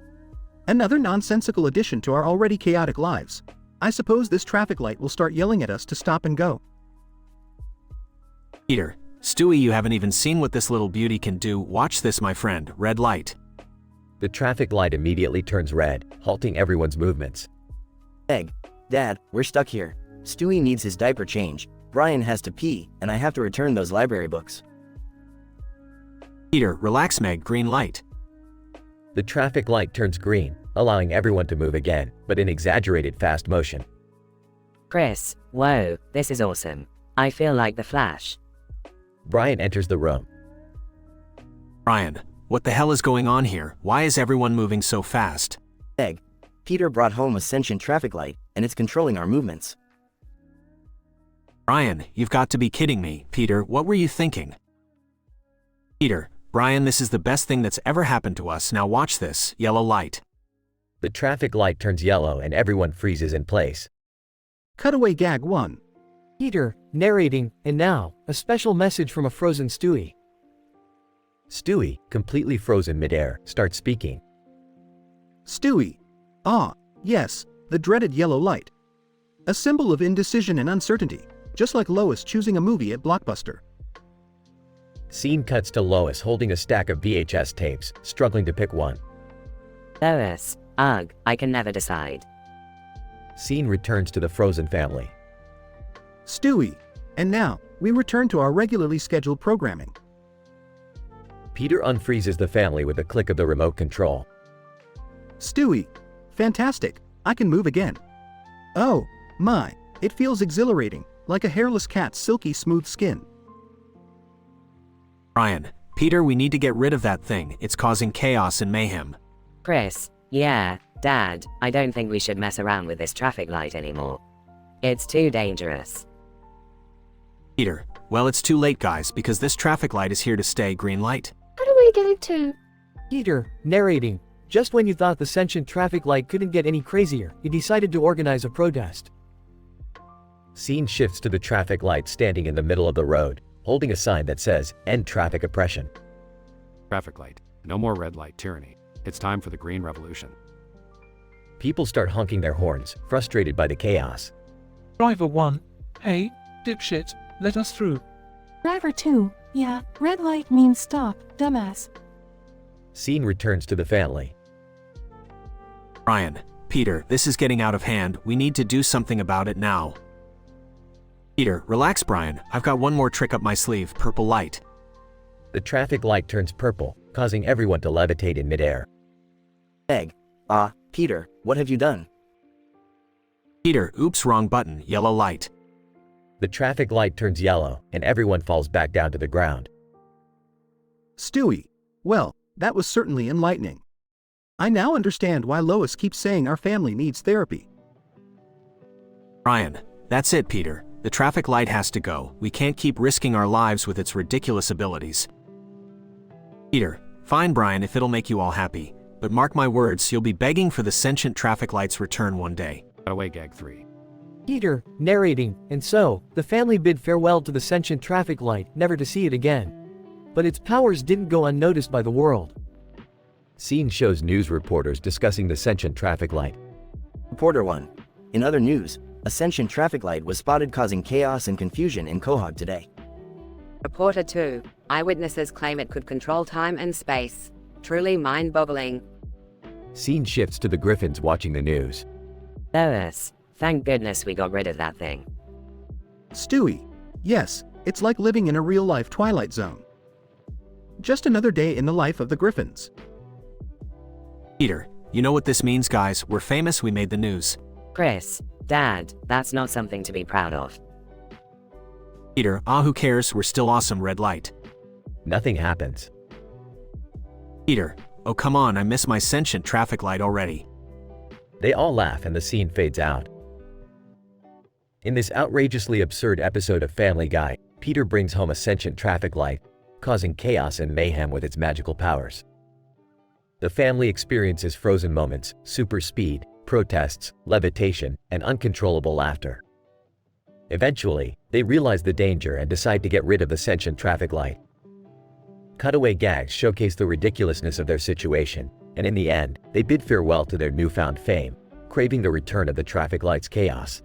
Another nonsensical addition to our already chaotic lives. I suppose this traffic light will start yelling at us to stop and go. Peter, Stewie, you haven't even seen what this little beauty can do. Watch this, my friend. Red light. The traffic light immediately turns red, halting everyone's movements. Meg, Dad, we're stuck here. Stewie needs his diaper change, Brian has to pee, and I have to return those library books. Peter, relax, Meg. Green light. The traffic light turns green, allowing everyone to move again, but in exaggerated fast motion. Chris, whoa, this is awesome. I feel like the Flash. Brian enters the room. Brian, what the hell is going on here? Why is everyone moving so fast? Meg, Peter brought home a sentient traffic light, and it's controlling our movements. Brian, you've got to be kidding me. Peter, what were you thinking? Peter, Brian, this is the best thing that's ever happened to us. Now watch this. Yellow light. The traffic light turns yellow and everyone freezes in place. Cutaway gag 1. Peter, narrating, and now, a special message from a frozen Stewie. Stewie, completely frozen midair, starts speaking. Stewie. Ah, yes, the dreaded yellow light. A symbol of indecision and uncertainty, just like Lois choosing a movie at Blockbuster. Scene cuts to Lois holding a stack of VHS tapes, struggling to pick one. Lois, ugh, I can never decide. Scene returns to the frozen family. Stewie. And now, we return to our regularly scheduled programming. Peter unfreezes the family with a click of the remote control. Stewie. Fantastic, I can move again. Oh, my, it feels exhilarating, like a hairless cat's silky smooth skin. Brian, Peter, we need to get rid of that thing. It's causing chaos and mayhem. Chris, yeah, Dad, I don't think we should mess around with this traffic light anymore. It's too dangerous. Peter, well, it's too late, guys, because this traffic light is here to stay. Green light. How do we get it to? Peter, narrating. Just when you thought the sentient traffic light couldn't get any crazier, you decided to organize a protest. Scene shifts to the traffic light standing in the middle of the road, holding a sign that says, "End traffic oppression." Traffic light. No more red light tyranny. It's time for the green revolution. People start honking their horns, frustrated by the chaos. Driver 1. Hey, dipshit, let us through. Driver 2. Yeah, red light means stop, dumbass. Scene returns to the family. Brian, Peter, this is getting out of hand. We need to do something about it now. Peter, relax, Brian. I've got one more trick up my sleeve. Purple light. The traffic light turns purple, causing everyone to levitate in midair. Meg, Peter, what have you done? Peter, oops, wrong button. Yellow light. The traffic light turns yellow, and everyone falls back down to the ground. Stewie. Well, that was certainly enlightening. I now understand why Lois keeps saying our family needs therapy. Brian, that's it, Peter. The traffic light has to go. We can't keep risking our lives with its ridiculous abilities. Peter, fine, Brian, if it'll make you all happy. But mark my words, you'll be begging for the sentient traffic light's return one day. Away, gag 3. Peter, narrating, and so, the family bid farewell to the sentient traffic light, never to see it again. But its powers didn't go unnoticed by the world. Scene shows news reporters discussing the sentient traffic light. Reporter 1. In other news, a sentient traffic light was spotted causing chaos and confusion in Quahog today. Reporter 2. Eyewitnesses claim it could control time and space. Truly mind-boggling. Scene shifts to the Griffins watching the news. Lois, thank goodness we got rid of that thing. Stewie. Yes, it's like living in a real-life Twilight Zone. Just another day in the life of the Griffins. Peter, you know what this means, guys. We're famous, we made the news. Chris, Dad, that's not something to be proud of. Peter, who cares, we're still awesome, red light. Nothing happens. Peter, oh come on, I miss my sentient traffic light already. They all laugh and the scene fades out. In this outrageously absurd episode of Family Guy, Peter brings home a sentient traffic light, causing chaos and mayhem with its magical powers. The family experiences frozen moments, super speed, protests, levitation, and uncontrollable laughter. Eventually, they realize the danger and decide to get rid of the sentient traffic light. Cutaway gags showcase the ridiculousness of their situation, and in the end, they bid farewell to their newfound fame, craving the return of the traffic light's chaos.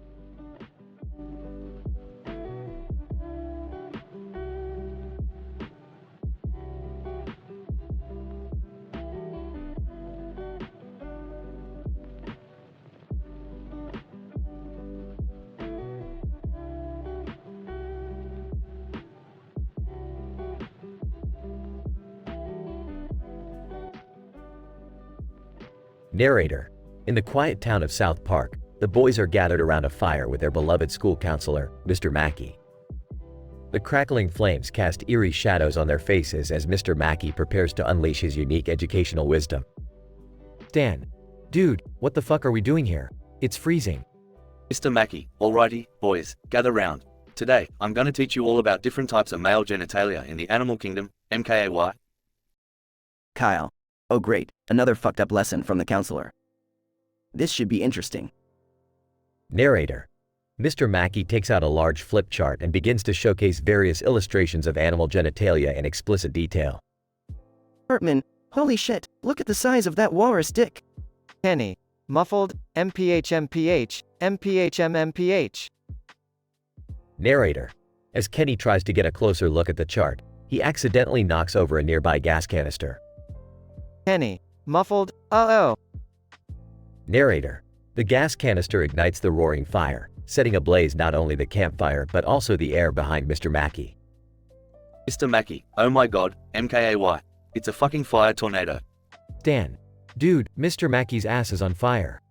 Narrator. In the quiet town of South Park, the boys are gathered around a fire with their beloved school counselor, Mr. Mackey. The crackling flames cast eerie shadows on their faces as Mr. Mackey prepares to unleash his unique educational wisdom. Dan. Dude, what the fuck are we doing here? It's freezing. Mr. Mackey, alrighty, boys, gather round. Today, I'm gonna teach you all about different types of male genitalia in the animal kingdom, MKAY. Kyle. Oh great, another fucked up lesson from the counselor. This should be interesting. Narrator. Mr. Mackey takes out a large flip chart and begins to showcase various illustrations of animal genitalia in explicit detail. Hartman, holy shit, look at the size of that walrus dick. Kenny. Muffled, MPH. Narrator. As Kenny tries to get a closer look at the chart, he accidentally knocks over a nearby gas canister. Kenny. Muffled, uh-oh. Narrator. The gas canister ignites the roaring fire, setting ablaze not only the campfire but also the air behind Mr. Mackey. Mr. Mackey, oh my god, MKAY. It's a fucking fire tornado. Dan. Dude, Mr. Mackey's ass is on fire.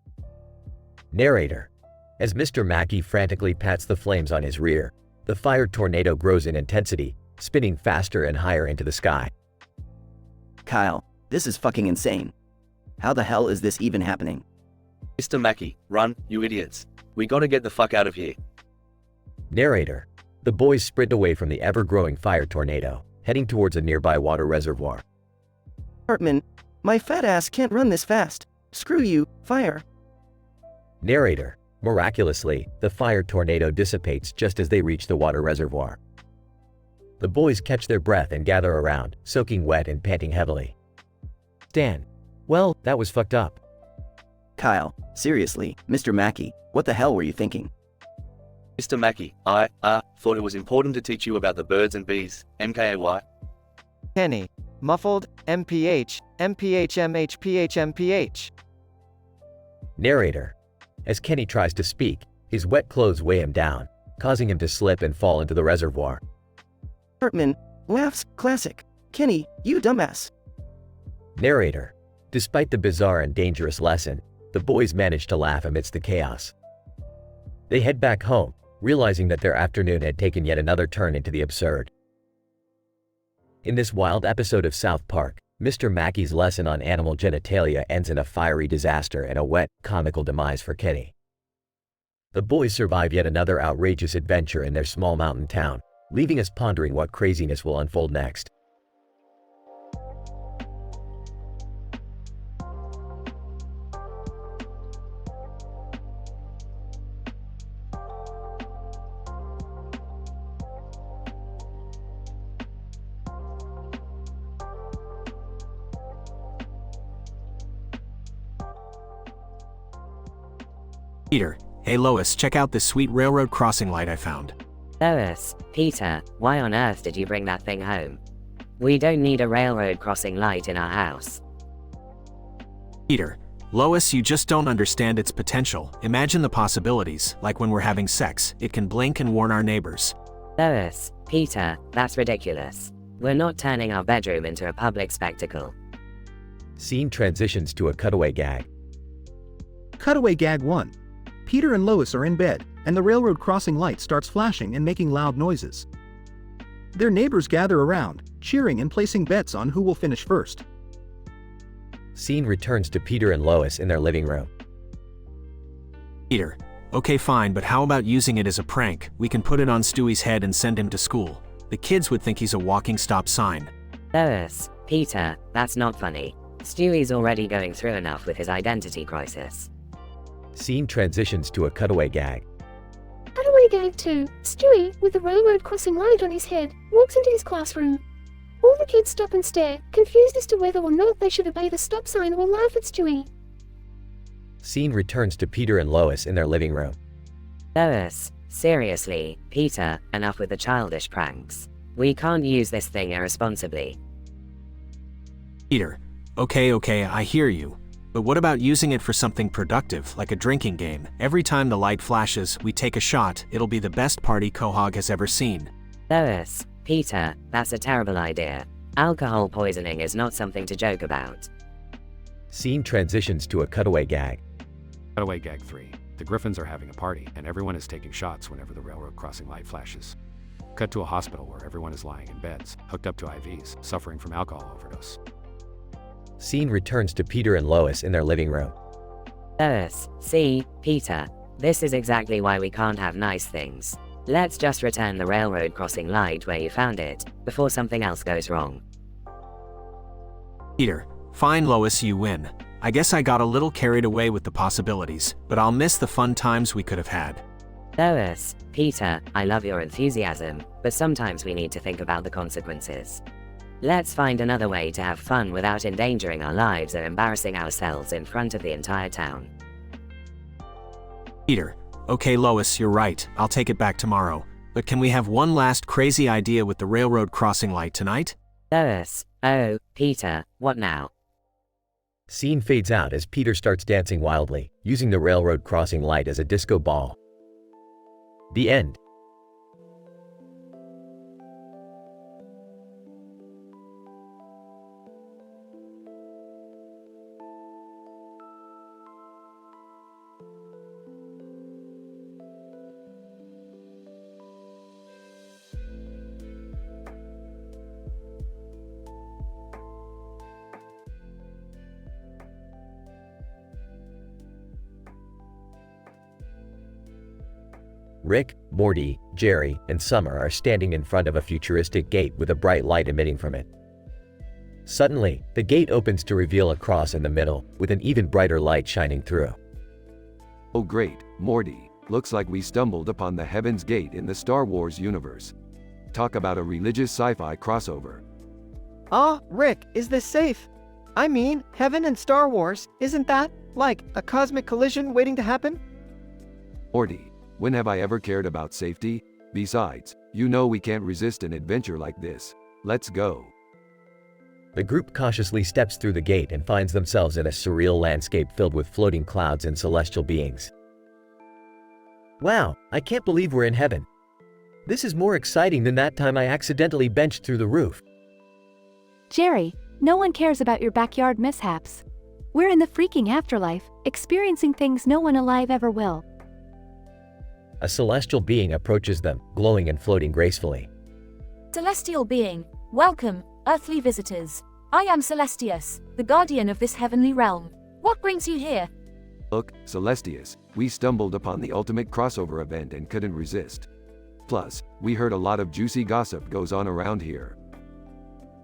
Narrator. As Mr. Mackey frantically pats the flames on his rear, the fire tornado grows in intensity, spinning faster and higher into the sky. Kyle, this is fucking insane. How the hell is this even happening? Mr. Mackey, run, you idiots. We gotta get the fuck out of here. Narrator. The boys sprint away from the ever-growing fire tornado, heading towards a nearby water reservoir. Hartman, my fat ass can't run this fast. Screw you, fire. Narrator. Miraculously, the fire tornado dissipates just as they reach the water reservoir. The boys catch their breath and gather around, soaking wet and panting heavily. Dan. Well, that was fucked up. Kyle, seriously, Mr. Mackey, what the hell were you thinking? Mr. Mackey, I thought it was important to teach you about the birds and bees, MKAY. Kenny. Muffled, MPH. Narrator. As Kenny tries to speak, his wet clothes weigh him down, causing him to slip and fall into the reservoir. Hartman, laughs, classic. Kenny, you dumbass. Narrator. Despite the bizarre and dangerous lesson, the boys manage to laugh amidst the chaos. They head back home, realizing that their afternoon had taken yet another turn into the absurd. In this wild episode of South Park, Mr. Mackey's lesson on animal genitalia ends in a fiery disaster and a wet, comical demise for Kitty. The boys survive yet another outrageous adventure in their small mountain town, leaving us pondering what craziness will unfold next. Peter, hey Lois, check out this sweet railroad crossing light I found. Lois, Peter, why on earth did you bring that thing home? We don't need a railroad crossing light in our house. Peter, Lois, you just don't understand its potential. Imagine the possibilities, like when we're having sex, it can blink and warn our neighbors. Lois, Peter, that's ridiculous. We're not turning our bedroom into a public spectacle. Scene transitions to a cutaway gag. Cutaway gag 1. Peter and Lois are in bed, and the railroad crossing light starts flashing and making loud noises. Their neighbors gather around, cheering and placing bets on who will finish first. Scene returns to Peter and Lois in their living room. Peter, okay fine, but how about using it as a prank? We can put it on Stewie's head and send him to school. The kids would think he's a walking stop sign. Lois, Peter, that's not funny. Stewie's already going through enough with his identity crisis. Scene transitions to a cutaway gag. Cutaway gag 2. Stewie, with the railroad crossing light on his head, walks into his classroom. All the kids stop and stare, confused as to whether or not they should obey the stop sign or laugh at Stewie. Scene returns to Peter and Lois in their living room. Lois, seriously, Peter, enough with the childish pranks. We can't use this thing irresponsibly. Peter, okay, I hear you. But what about using it for something productive, like a drinking game? Every time the light flashes, we take a shot. It'll be the best party Quahog has ever seen. Lois, Peter, that's a terrible idea. Alcohol poisoning is not something to joke about. Scene transitions to a cutaway gag. Cutaway gag 3. The Griffins are having a party, and everyone is taking shots whenever the railroad crossing light flashes. Cut to a hospital where everyone is lying in beds, hooked up to IVs, suffering from alcohol overdose. Scene returns to Peter and Lois in their living room. Lois, see, Peter, this is exactly why we can't have nice things. Let's just return the railroad crossing light where you found it, before something else goes wrong. Peter, fine Lois, you win. I guess I got a little carried away with the possibilities, but I'll miss the fun times we could have had. Lois, Peter, I love your enthusiasm, but sometimes we need to think about the consequences. Let's find another way to have fun without endangering our lives or embarrassing ourselves in front of the entire town. Peter, okay Lois, you're right, I'll take it back tomorrow. But can we have one last crazy idea with the railroad crossing light tonight? Lois, oh, Peter, what now? Scene fades out as Peter starts dancing wildly, using the railroad crossing light as a disco ball. The end. Rick, Morty, Jerry, and Summer are standing in front of a futuristic gate with a bright light emitting from it. Suddenly, the gate opens to reveal a cross in the middle, with an even brighter light shining through. Oh great, Morty, looks like we stumbled upon the Heaven's Gate in the Star Wars universe. Talk about a religious sci-fi crossover. Rick, is this safe? I mean, heaven and Star Wars, isn't that, like, a cosmic collision waiting to happen? Morty, when have I ever cared about safety? Besides, you know we can't resist an adventure like this. Let's go. The group cautiously steps through the gate and finds themselves in a surreal landscape filled with floating clouds and celestial beings. Wow, I can't believe we're in heaven. This is more exciting than that time I accidentally benched through the roof. Jerry, no one cares about your backyard mishaps. We're in the freaking afterlife, experiencing things no one alive ever will. A celestial being approaches them, glowing and floating gracefully. Celestial being, welcome, earthly visitors. I am Celestius, the guardian of this heavenly realm. What brings you here? Look, Celestius, we stumbled upon the ultimate crossover event and couldn't resist. Plus, we heard a lot of juicy gossip goes on around here.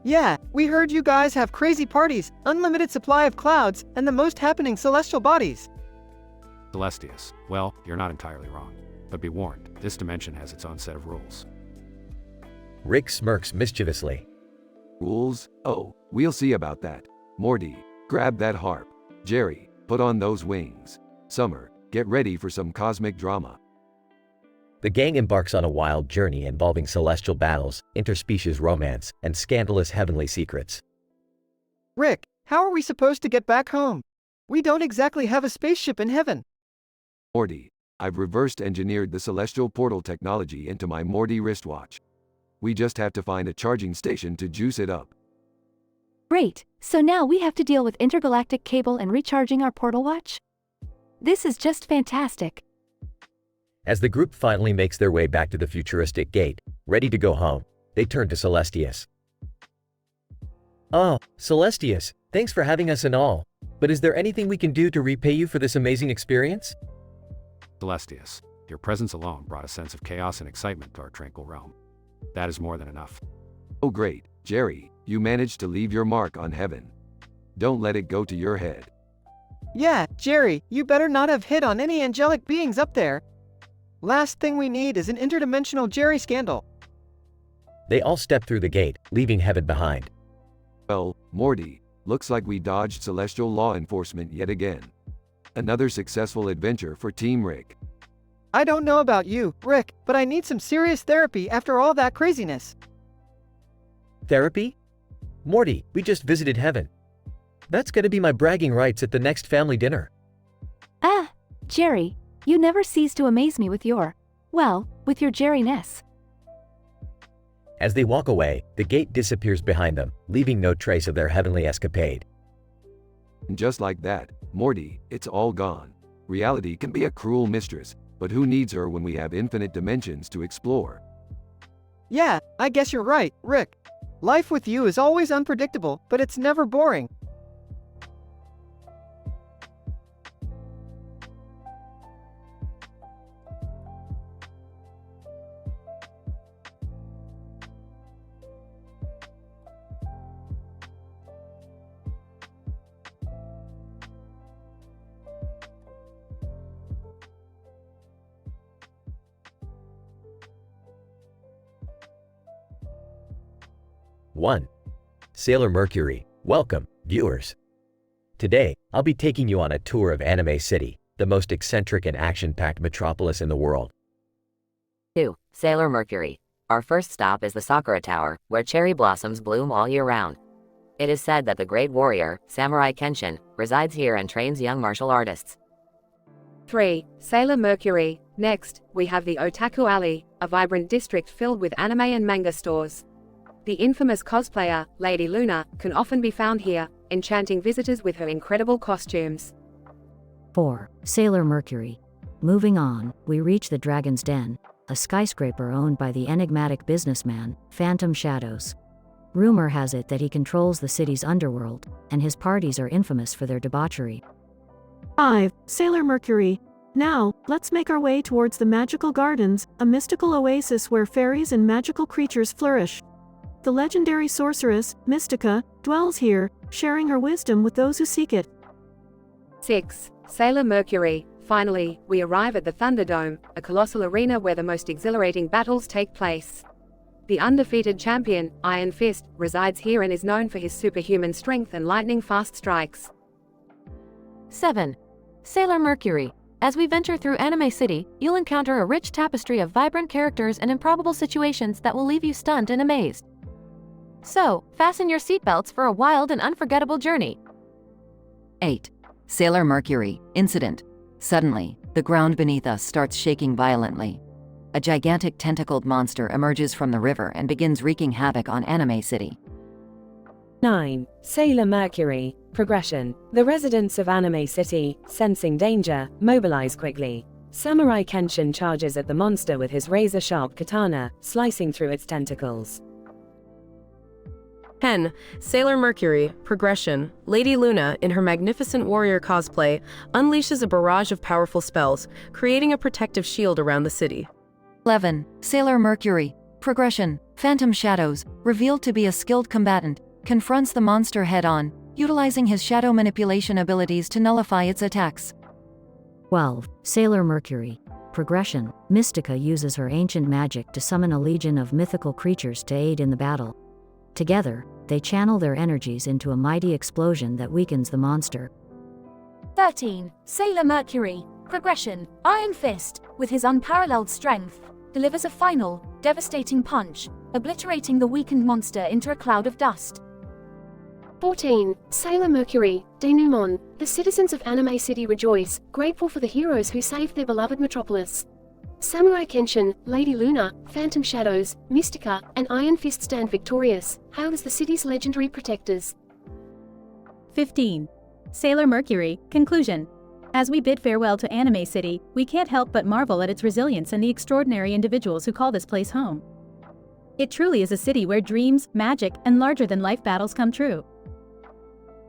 Yeah, we heard you guys have crazy parties, unlimited supply of clouds, and the most happening celestial bodies. Celestius, well, you're not entirely wrong. But be warned, this dimension has its own set of rules. Rick smirks mischievously. Rules? Oh, we'll see about that. Morty, grab that harp. Jerry, put on those wings. Summer, get ready for some cosmic drama. The gang embarks on a wild journey involving celestial battles, interspecies romance, and scandalous heavenly secrets. Rick, how are we supposed to get back home? We don't exactly have a spaceship in heaven. Morty, I've reversed engineered the celestial portal technology into my Morty wristwatch. We just have to find a charging station to juice it up. Great, so now we have to deal with intergalactic cable and recharging our portal watch? This is just fantastic. As the group finally makes their way back to the futuristic gate, ready to go home, they turn to Celestius. Oh, Celestius, thanks for having us and all. But is there anything we can do to repay you for this amazing experience? Celestius, your presence alone brought a sense of chaos and excitement to our tranquil realm. That is more than enough. Oh great, Jerry, you managed to leave your mark on heaven. Don't let it go to your head. Yeah, Jerry, you better not have hit on any angelic beings up there. Last thing we need is an interdimensional Jerry scandal. They all step through the gate, leaving heaven behind. Well, Morty, looks like we dodged celestial law enforcement yet again. Another successful adventure for Team Rick. I don't know about you, Rick, but I need some serious therapy after all that craziness. Therapy? Morty, we just visited heaven. That's gonna be my bragging rights at the next family dinner. Ah, Jerry, you never cease to amaze me with your Jerry-ness. As they walk away, the gate disappears behind them, leaving no trace of their heavenly escapade. And just like that, Morty, it's all gone. Reality can be a cruel mistress, but who needs her when we have infinite dimensions to explore? Yeah, I guess you're right, Rick. Life with you is always unpredictable, but it's never boring. One. Sailor Mercury. Welcome, viewers. Today, I'll be taking you on a tour of Anime City, the most eccentric and action-packed metropolis in the world. 2. Sailor Mercury. Our first stop is the Sakura Tower, where cherry blossoms bloom all year round. It is said that the great warrior, Samurai Kenshin, resides here and trains young martial artists. 3. Sailor Mercury. Next, we have the Otaku Alley, a vibrant district filled with anime and manga stores. The infamous cosplayer, Lady Luna, can often be found here, enchanting visitors with her incredible costumes. 4. Sailor Mercury. Moving on, we reach the Dragon's Den, a skyscraper owned by the enigmatic businessman, Phantom Shadows. Rumor has it that he controls the city's underworld, and his parties are infamous for their debauchery. 5. Sailor Mercury. Now, let's make our way towards the Magical Gardens, a mystical oasis where fairies and magical creatures flourish. The legendary sorceress, Mystica, dwells here, sharing her wisdom with those who seek it. 6. Sailor Mercury. Finally, we arrive at the Thunderdome, a colossal arena where the most exhilarating battles take place. The undefeated champion, Iron Fist, resides here and is known for his superhuman strength and lightning-fast strikes. 7. Sailor Mercury. As we venture through Anime City, you'll encounter a rich tapestry of vibrant characters and improbable situations that will leave you stunned and amazed. So, fasten your seatbelts for a wild and unforgettable journey. 8. Sailor Mercury. Incident. Suddenly, the ground beneath us starts shaking violently. A gigantic tentacled monster emerges from the river and begins wreaking havoc on Anime City. 9. Sailor Mercury. Progression. The residents of Anime City, sensing danger, mobilize quickly. Samurai Kenshin charges at the monster with his razor-sharp katana, slicing through its tentacles. 10. Sailor Mercury, Progression. Lady Luna, in her magnificent warrior cosplay, unleashes a barrage of powerful spells, creating a protective shield around the city. 11. Sailor Mercury, Progression. Phantom Shadows, revealed to be a skilled combatant, confronts the monster head-on, utilizing his shadow manipulation abilities to nullify its attacks. 12. Sailor Mercury, Progression. Mystica uses her ancient magic to summon a legion of mythical creatures to aid in the battle. Together, they channel their energies into a mighty explosion that weakens the monster. 13. Sailor Mercury, Progression. Iron Fist, with his unparalleled strength, delivers a final, devastating punch, obliterating the weakened monster into a cloud of dust. 14. Sailor Mercury, Denouement. The citizens of Anime City rejoice, grateful for the heroes who saved their beloved metropolis. Samurai Kenshin, Lady Luna, Phantom Shadows, Mystica, and Iron Fist stand victorious, hailed as the city's legendary protectors. 15. Sailor Mercury, Conclusion. As we bid farewell to Anime City, we can't help but marvel at its resilience and the extraordinary individuals who call this place home. It truly is a city where dreams, magic, and larger-than-life battles come true.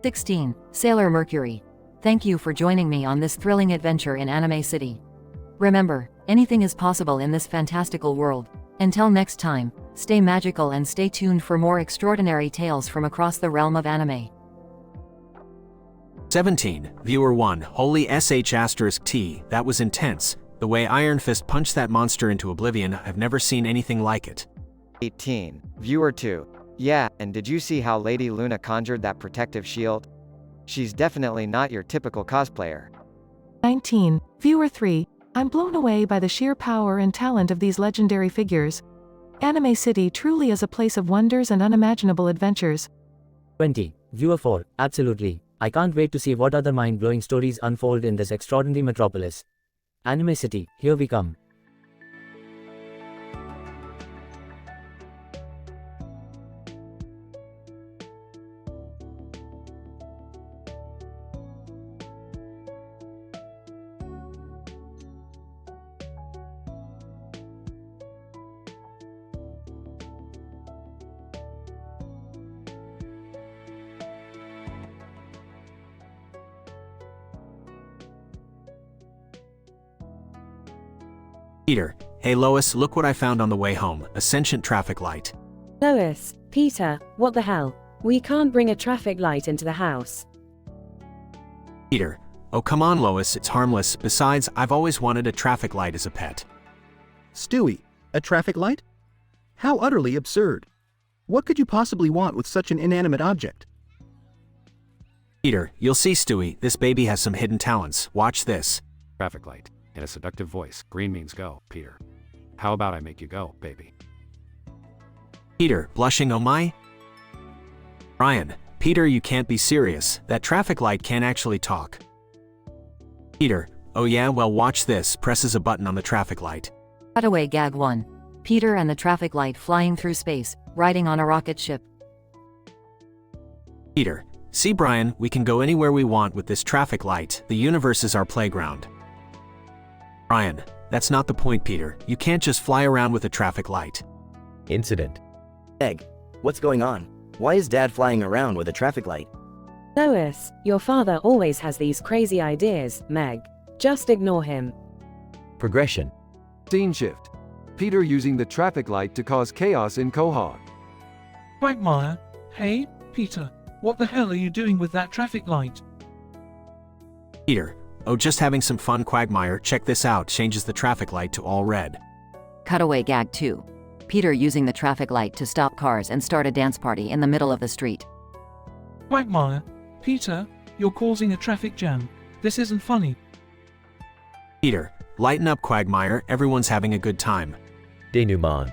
16. Sailor Mercury. Thank you for joining me on this thrilling adventure in Anime City. Remember, anything is possible in this fantastical world. Until next time, stay magical and stay tuned for more extraordinary tales from across the realm of anime. 17. Viewer 1. Holy sh*t, that was intense. The way Iron Fist punched that monster into oblivion, I've never seen anything like it. 18. Viewer 2. Yeah, and did you see how Lady Luna conjured that protective shield? She's definitely not your typical cosplayer. 19. Viewer 3. I'm blown away by the sheer power and talent of these legendary figures. Anime City truly is a place of wonders and unimaginable adventures. 20. Viewer 4. Absolutely. I can't wait to see what other mind-blowing stories unfold in this extraordinary metropolis. Anime City, here we come. Peter, hey Lois, look what I found on the way home, a sentient traffic light. Lois, Peter, what the hell? We can't bring a traffic light into the house. Peter, oh come on Lois, it's harmless, besides, I've always wanted a traffic light as a pet. Stewie, a traffic light? How utterly absurd. What could you possibly want with such an inanimate object? Peter, you'll see Stewie, this baby has some hidden talents, watch this. Traffic light. In a seductive voice, green means go, Peter. How about I make you go, baby? Peter, blushing oh my? Ryan, Peter you can't be serious, that traffic light can't actually talk. Peter, oh yeah well watch this, presses a button on the traffic light. Cutaway Gag 1. Peter and the traffic light flying through space, riding on a rocket ship. Peter, see Brian, we can go anywhere we want with this traffic light, the universe is our playground. Ryan, that's not the point Peter, you can't just fly around with a traffic light. Incident. Egg, what's going on? Why is Dad flying around with a traffic light? Lois, your father always has these crazy ideas, Meg. Just ignore him. Progression. Scene shift. Peter using the traffic light to cause chaos in Quahog. Quagmire, hey, Peter, what the hell are you doing with that traffic light? Peter, oh just having some fun Quagmire, check this out, changes the traffic light to all red. Cutaway Gag 2. Peter using the traffic light to stop cars and start a dance party in the middle of the street. Quagmire, Peter, you're causing a traffic jam. This isn't funny. Peter, lighten up Quagmire, everyone's having a good time. Denouement.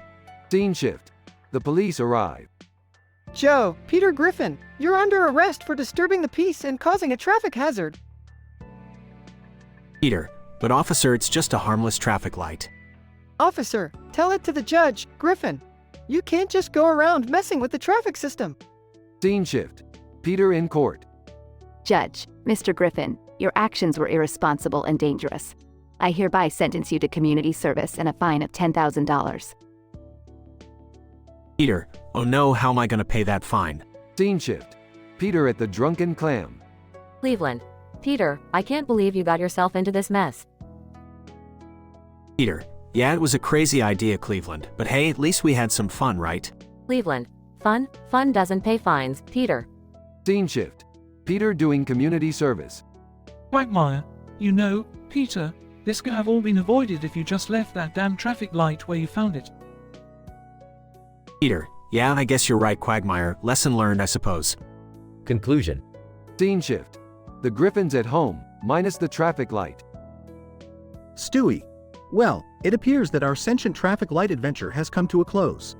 Scene shift. The police arrive. Joe, Peter Griffin, you're under arrest for disturbing the peace and causing a traffic hazard. Peter, but officer it's just a harmless traffic light. Officer, tell it to the judge, Griffin. You can't just go around messing with the traffic system. Scene shift. Peter in court. Judge, Mr. Griffin, your actions were irresponsible and dangerous. I hereby sentence you to community service and a fine of $10,000. Peter, oh no, how am I gonna pay that fine? Scene shift. Peter at the Drunken Clam. Cleveland. Peter, I can't believe you got yourself into this mess. Peter, yeah, it was a crazy idea, Cleveland, but hey, at least we had some fun, right? Cleveland. Fun? Fun doesn't pay fines, Peter. Scene shift. Peter doing community service. Quagmire. You know, Peter, this could have all been avoided if you just left that damn traffic light where you found it. Peter, yeah, I guess you're right, Quagmire. Lesson learned, I suppose. Conclusion. Scene shift. The Griffins at home, minus the traffic light. Stewie. Well, it appears that our sentient traffic light adventure has come to a close.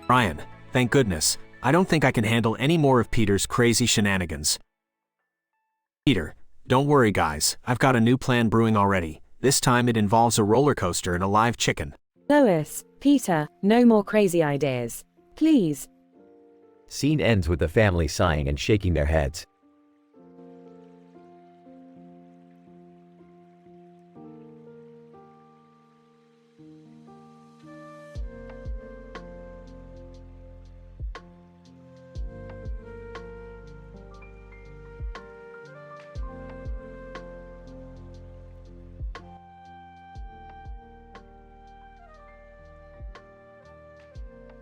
Ryan, thank goodness. I don't think I can handle any more of Peter's crazy shenanigans. Peter, don't worry guys, I've got a new plan brewing already. This time it involves a roller coaster and a live chicken. Lois, Peter, no more crazy ideas. Please. Scene ends with the family sighing and shaking their heads.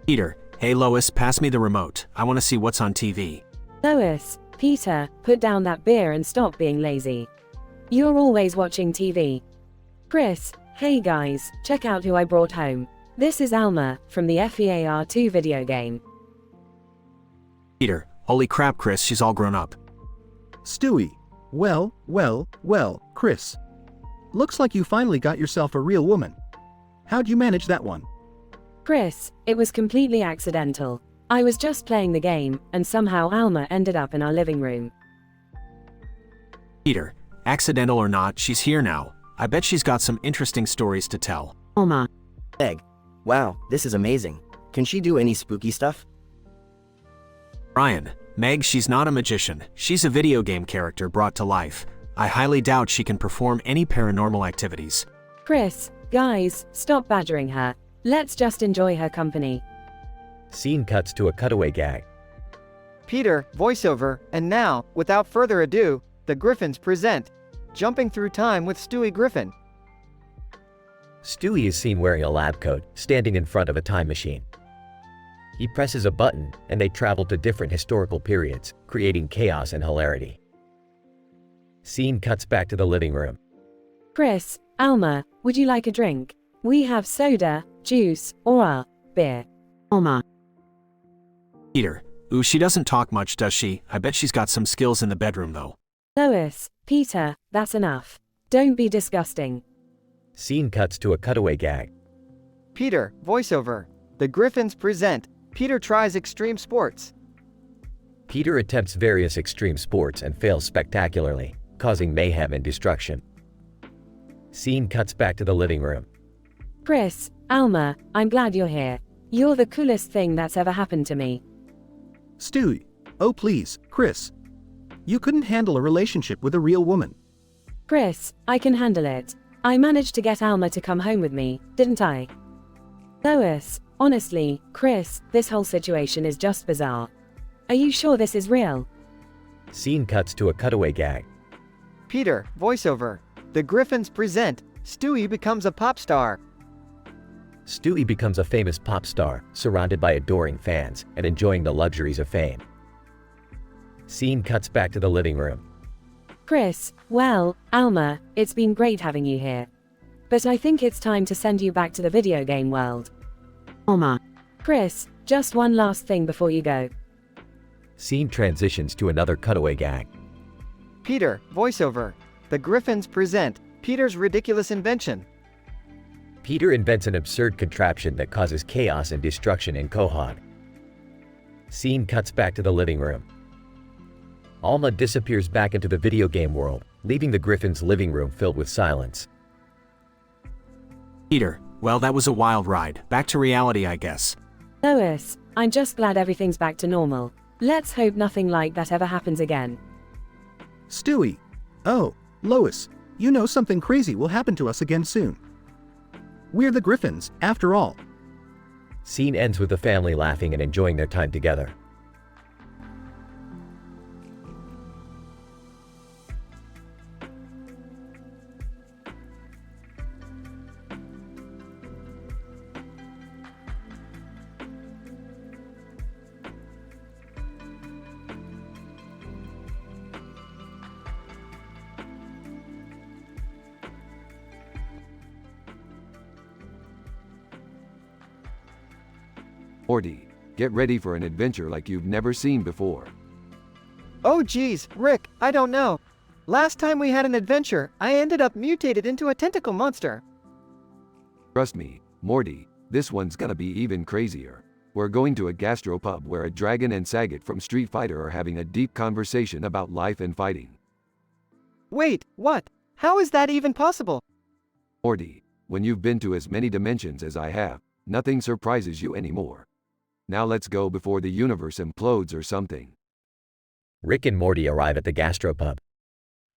Peter, hey Lois, pass me the remote. I want to see what's on TV. Lois, Peter, put down that beer and stop being lazy. You're always watching TV. Chris, hey guys, check out who I brought home. This is Alma, from the FEAR2 video game. Peter, holy crap Chris, she's all grown up. Stewie. Well, Chris. Looks like you finally got yourself a real woman. How'd you manage that one? Chris, it was completely accidental. I was just playing the game, and somehow Alma ended up in our living room. Peter, accidental or not, she's here now. I bet she's got some interesting stories to tell. Alma. Meg. Wow, this is amazing. Can she do any spooky stuff? Ryan, Meg, she's not a magician. She's a video game character brought to life. I highly doubt she can perform any paranormal activities. Chris, guys, stop badgering her. Let's just enjoy her company. Scene cuts to a cutaway gag. Peter, voiceover, and now, without further ado, the Griffins present Jumping Through Time with Stewie Griffin. Stewie is seen wearing a lab coat, standing in front of a time machine. He presses a button, and they travel to different historical periods, creating chaos and hilarity. Scene cuts back to the living room. Chris, Alma, would you like a drink? We have soda, juice, or beer. Alma. Peter, ooh, she doesn't talk much, does she? I bet she's got some skills in the bedroom though. Lois, Peter, that's enough. Don't be disgusting. Scene cuts to a cutaway gag. Peter, voiceover. The Griffins present Peter Tries Extreme Sports. Peter attempts various extreme sports and fails spectacularly, causing mayhem and destruction. Scene cuts back to the living room. Chris, Alma, I'm glad you're here. You're the coolest thing that's ever happened to me. Stewie. Oh please, Chris. You couldn't handle a relationship with a real woman. Chris, I can handle it. I managed to get Alma to come home with me, didn't I? Lois, honestly, Chris, this whole situation is just bizarre. Are you sure this is real? Scene cuts to a cutaway gag. Peter, voiceover. The Griffins present Stewie becomes a pop star. Stewie becomes a famous pop star, surrounded by adoring fans and enjoying the luxuries of fame. Scene cuts back to the living room. Chris, well, Alma, it's been great having you here. But I think it's time to send you back to the video game world. Alma. Chris, just one last thing before you go. Scene transitions to another cutaway gag. Peter, voiceover. The Griffins present Peter's ridiculous invention. Peter invents an absurd contraption that causes chaos and destruction in Quahog. Scene cuts back to the living room. Alma disappears back into the video game world, leaving the Griffins' living room filled with silence. Peter, well, that was a wild ride. Back to reality, I guess. Lois, I'm just glad everything's back to normal. Let's hope nothing like that ever happens again. Stewie. Oh, Lois, you know something crazy will happen to us again soon. We're the Griffins, after all. Scene ends with the family laughing and enjoying their time together. Morty, get ready for an adventure like you've never seen before. Oh geez, Rick, I don't know. Last time we had an adventure, I ended up mutated into a tentacle monster. Trust me, Morty, this one's gonna be even crazier. We're going to a gastropub where a dragon and Sagat from Street Fighter are having a deep conversation about life and fighting. Wait, what? How is that even possible? Morty, when you've been to as many dimensions as I have, nothing surprises you anymore. Now let's go before the universe implodes or something. Rick and Morty arrive at the gastropub.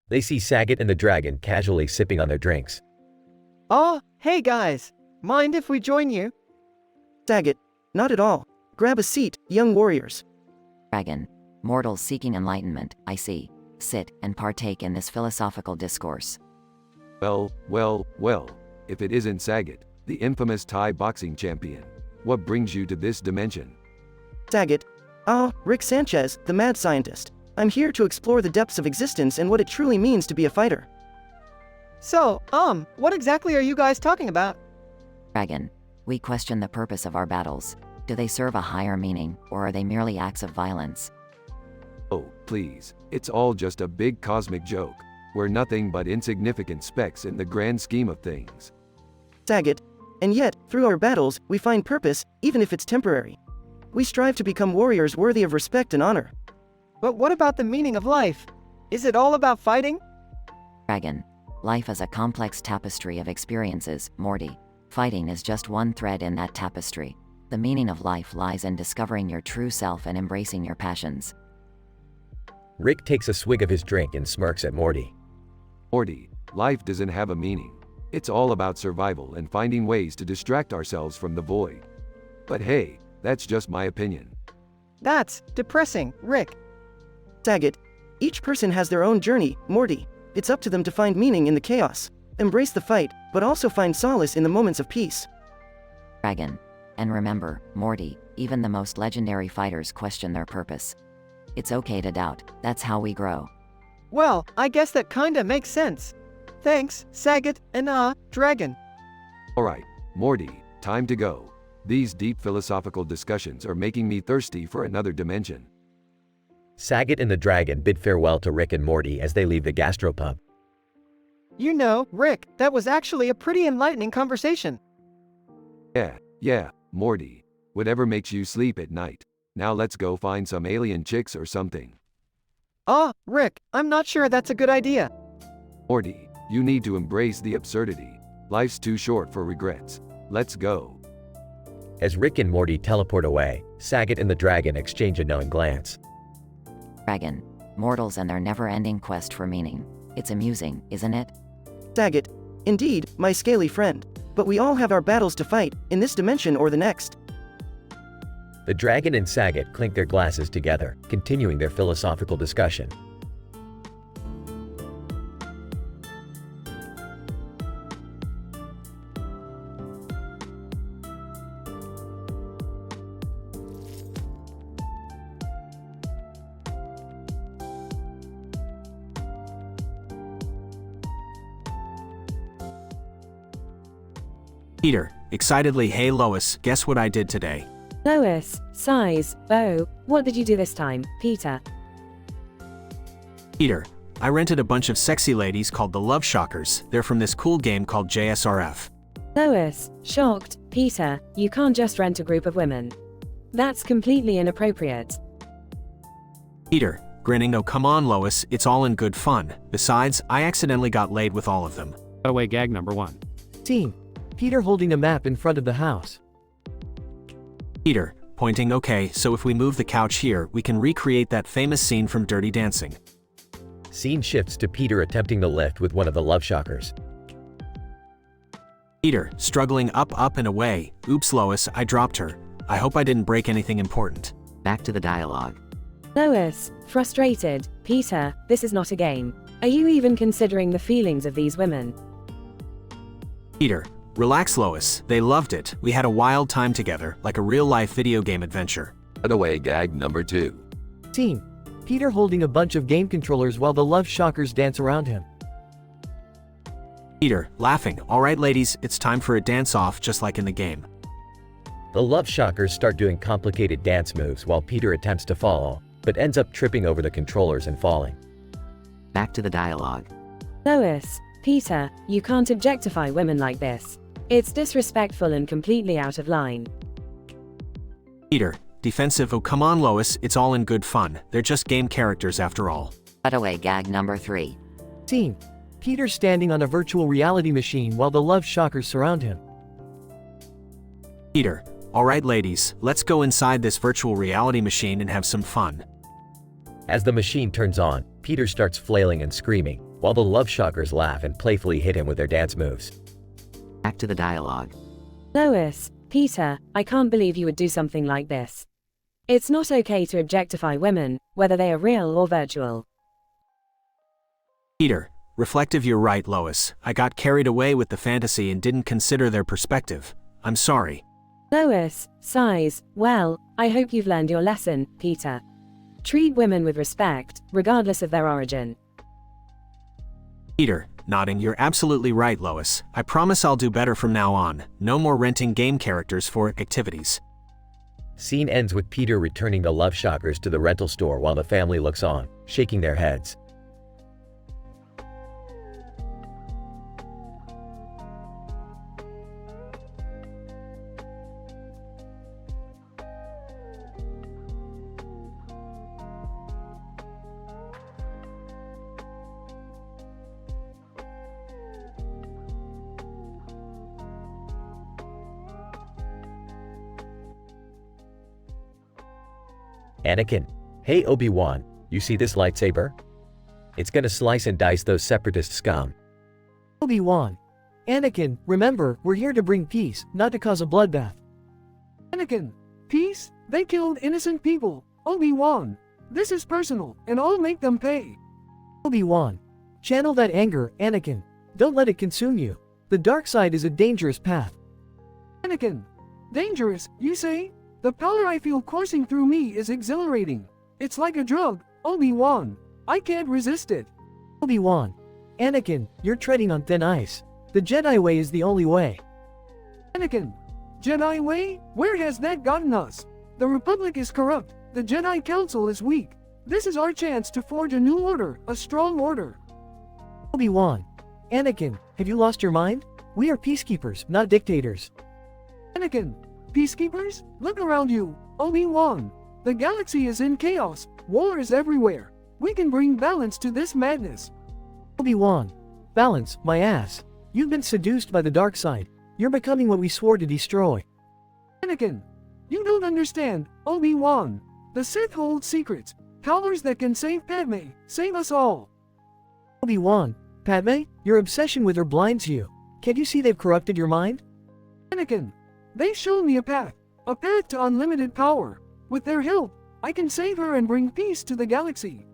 They see Sagat and the dragon casually sipping on their drinks. Oh, hey guys. Mind if we join you? Sagat, not at all. Grab a seat, young warriors. Dragon, mortals seeking enlightenment, I see. Sit and partake in this philosophical discourse. Well, if it isn't Sagat, the infamous Thai boxing champion. What brings you to this dimension? Sagat. Rick Sanchez, the mad scientist. I'm here to explore the depths of existence and what it truly means to be a fighter. So, what exactly are you guys talking about? Dragon, we question the purpose of our battles. Do they serve a higher meaning, or are they merely acts of violence? Oh, please, it's all just a big cosmic joke. We're nothing but insignificant specks in the grand scheme of things. Sagat. And yet, through our battles, we find purpose, even if it's temporary. We strive to become warriors worthy of respect and honor. But what about the meaning of life? Is it all about fighting? Dragon, life is a complex tapestry of experiences, Morty. Fighting is just one thread in that tapestry. The meaning of life lies in discovering your true self and embracing your passions. Rick takes a swig of his drink and smirks at Morty. Morty, life doesn't have a meaning. It's all about survival and finding ways to distract ourselves from the void. But hey, that's just my opinion. That's depressing, Rick. Sagat, each person has their own journey, Morty. It's up to them to find meaning in the chaos. Embrace the fight, but also find solace in the moments of peace. Dragon. And remember, Morty, even the most legendary fighters question their purpose. It's okay to doubt, that's how we grow. Well, I guess that kinda makes sense. Thanks, Sagat and Dragon. Alright, Morty, time to go. These deep philosophical discussions are making me thirsty for another dimension. Sagat and the dragon bid farewell to Rick and Morty as they leave the gastropub. You know, Rick, that was actually a pretty enlightening conversation. Yeah, Morty. Whatever makes you sleep at night. Now let's go find some alien chicks or something. Rick, I'm not sure that's a good idea. Morty, you need to embrace the absurdity. Life's too short for regrets. Let's go. As Rick and Morty teleport away, Sagat and the dragon exchange a knowing glance. Dragon, mortals and their never-ending quest for meaning. It's amusing, isn't it? Sagat. Indeed, my scaly friend. But we all have our battles to fight, in this dimension or the next. The dragon and Sagat clink their glasses together, continuing their philosophical discussion. Peter, excitedly, hey Lois, guess what I did today? Lois, sighs, oh, what did you do this time, Peter? Peter, I rented a bunch of sexy ladies called the Love Shockers. They're from this cool game called JSRF. Lois, shocked, Peter, you can't just rent a group of women. That's completely inappropriate. Peter, grinning, oh come on Lois, it's all in good fun. Besides, I accidentally got laid with all of them. Away gag number 1. Scene. Peter holding a map in front of the house. Peter, pointing, okay, so if we move the couch here, we can recreate that famous scene from Dirty Dancing. Scene shifts to Peter attempting the lift with one of the Love Shockers. Peter, struggling up and away. Oops, Lois, I dropped her. I hope I didn't break anything important. Back to the dialogue. Lois, frustrated. Peter, this is not a game. Are you even considering the feelings of these women? Peter, relax, Lois. They loved it. We had a wild time together, like a real-life video game adventure. Cutaway gag number 2. Scene. Peter holding a bunch of game controllers while the love shockers dance around him. Peter, laughing. All right, ladies, it's time for a dance-off just like in the game. The love shockers start doing complicated dance moves while Peter attempts to follow, but ends up tripping over the controllers and falling. Back to the dialogue. Lois, Peter, you can't objectify women like this. It's disrespectful and completely out of line. Peter, defensive. Oh, come on, Lois, it's all in good fun. They're just game characters after all. Cutaway gag number 3. Scene. Peter standing on a virtual reality machine while the love shockers surround him. Peter, all right, ladies, let's go inside this virtual reality machine and have some fun. As the machine turns on, Peter starts flailing and screaming, while the love shockers laugh and playfully hit him with their dance moves. Back to the dialogue. Lois, Peter, I can't believe you would do something like this. It's not okay to objectify women, whether they are real or virtual. Peter, reflective. You're right, Lois. I got carried away with the fantasy and didn't consider their perspective. I'm sorry. Lois, sighs. Well, I hope you've learned your lesson, Peter. Treat women with respect, regardless of their origin. Peter, nodding. You're absolutely right, Lois. I promise I'll do better from now on. No more renting game characters for activities. Scene ends with Peter returning the love shockers to the rental store while the family looks on, shaking their heads. Anakin, hey Obi-Wan, you see this lightsaber? It's gonna slice and dice those separatist scum. Obi-Wan. Anakin, remember, we're here to bring peace, not to cause a bloodbath. Anakin, peace? They killed innocent people. Obi-Wan, this is personal, and I'll make them pay. Obi-Wan. Channel that anger, Anakin. Don't let it consume you. The dark side is a dangerous path. Anakin, dangerous, you say? The power I feel coursing through me is exhilarating. It's like a drug, Obi-Wan. I can't resist it. Obi-Wan. Anakin, you're treading on thin ice. The Jedi way is the only way. Anakin, Jedi way? Where has that gotten us? The Republic is corrupt. The Jedi Council is weak. This is our chance to forge a new order, a strong order. Obi-Wan. Anakin, have you lost your mind? We are peacekeepers, not dictators. Anakin, peacekeepers? Look around you, Obi-Wan. The galaxy is in chaos. War is everywhere. We can bring balance to this madness. Obi-Wan. Balance, my ass. You've been seduced by the dark side. You're becoming what we swore to destroy. Anakin, you don't understand, Obi-Wan. The Sith hold secrets, powers that can save Padme, save us all. Obi-Wan. Padme, your obsession with her blinds you. Can't you see they've corrupted your mind? Anakin, they've shown me a path to unlimited power. With their help, I can save her and bring peace to the galaxy.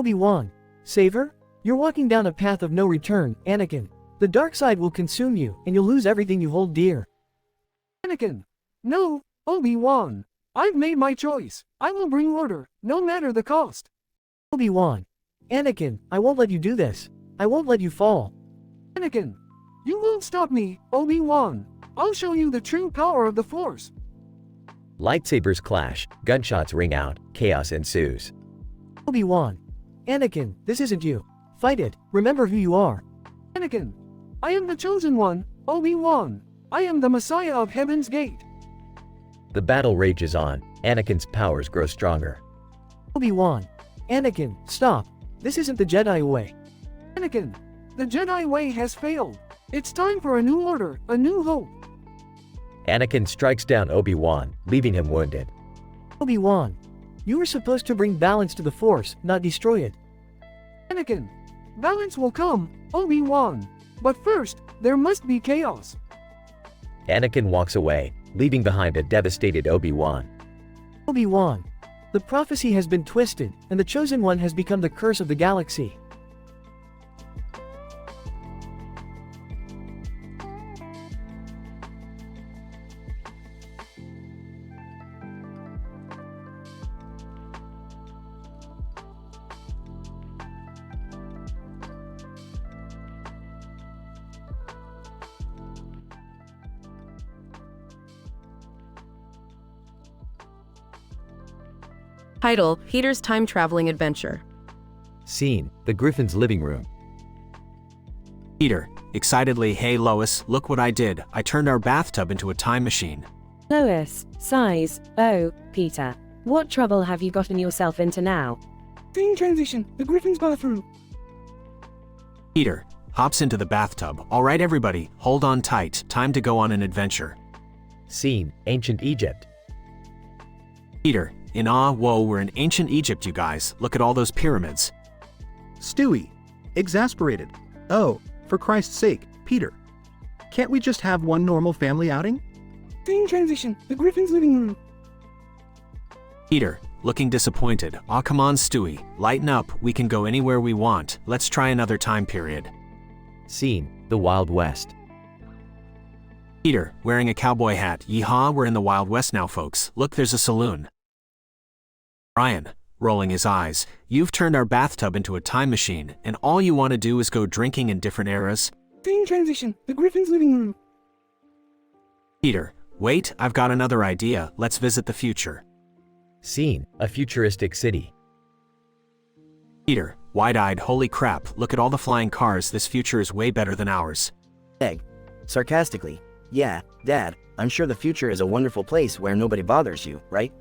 Obi-Wan. Save her? You're walking down a path of no return, Anakin. The dark side will consume you, and you'll lose everything you hold dear. Anakin. No, Obi-Wan. I've made my choice. I will bring order, no matter the cost. Obi-Wan. Anakin, I won't let you do this. I won't let you fall. Anakin. You won't stop me, Obi-Wan. I'll show you the true power of the Force. Lightsabers clash, gunshots ring out, chaos ensues. Obi-Wan. Anakin, this isn't you. Fight it. Remember who you are. Anakin. I am the chosen one, Obi-Wan. I am the Messiah of Heaven's Gate. The battle rages on. Anakin's powers grow stronger. Obi-Wan. Anakin, stop. This isn't the Jedi way. Anakin. The Jedi way has failed. It's time for a new order, a new hope. Anakin strikes down Obi-Wan, leaving him wounded. Obi-Wan. You were supposed to bring balance to the Force, not destroy it. Anakin. Balance will come, Obi-Wan. But first, there must be chaos. Anakin walks away, leaving behind a devastated Obi-Wan. Obi-Wan. The prophecy has been twisted, and the Chosen One has become the curse of the galaxy. Title: Peter's time-traveling adventure. Scene: the Griffin's living room. Peter, excitedly, hey Lois, look what I did. I turned our bathtub into a time machine. Lois, sighs, oh, Peter. What trouble have you gotten yourself into now? Scene transition, the Griffin's bathroom. Peter hops into the bathtub. All right, everybody, hold on tight. Time to go on an adventure. Scene: ancient Egypt. Peter, in awe, whoa, we're in ancient Egypt, you guys. Look at all those pyramids. Stewie, exasperated. Oh, for Christ's sake, Peter. Can't we just have one normal family outing? Scene transition, the Griffin's living room. Peter, looking disappointed. Aw, come on, Stewie, lighten up. We can go anywhere we want. Let's try another time period. Scene: the Wild West. Peter, wearing a cowboy hat. Yeehaw, we're in the Wild West now, folks. Look, there's a saloon. Ryan, rolling his eyes, you've turned our bathtub into a time machine, and all you want to do is go drinking in different eras? Scene transition, the Griffin's living room. Peter, wait, I've got another idea. Let's visit the future. Scene: a futuristic city. Peter, wide-eyed, holy crap, look at all the flying cars. This future is way better than ours. Egg. Sarcastically, yeah, Dad, I'm sure the future is a wonderful place where nobody bothers you, right?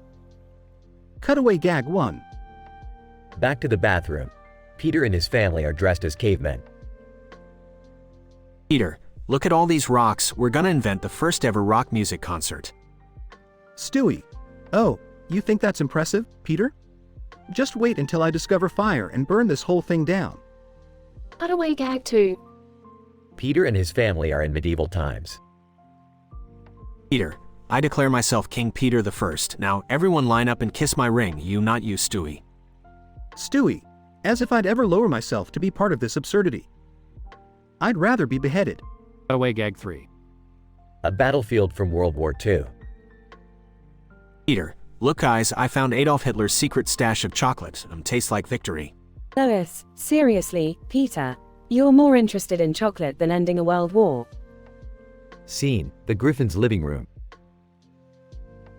Cutaway gag 1. Back to the bathroom. Peter and his family are dressed as cavemen. Peter, look at all these rocks. We're gonna invent the first ever rock music concert. Stewie, oh, you think that's impressive, Peter? Just wait until I discover fire and burn this whole thing down. Cutaway gag 2. Peter and his family are in medieval times. Peter, I declare myself King Peter the First. Now, everyone line up and kiss my ring. You, not you, Stewie. Stewie, as if I'd ever lower myself to be part of this absurdity. I'd rather be beheaded. Away gag 3. A battlefield from World War II. Peter, look guys, I found Adolf Hitler's secret stash of chocolate. Tastes like victory. Lois, seriously, Peter. You're more interested in chocolate than ending a world war. Scene: the Griffin's living room.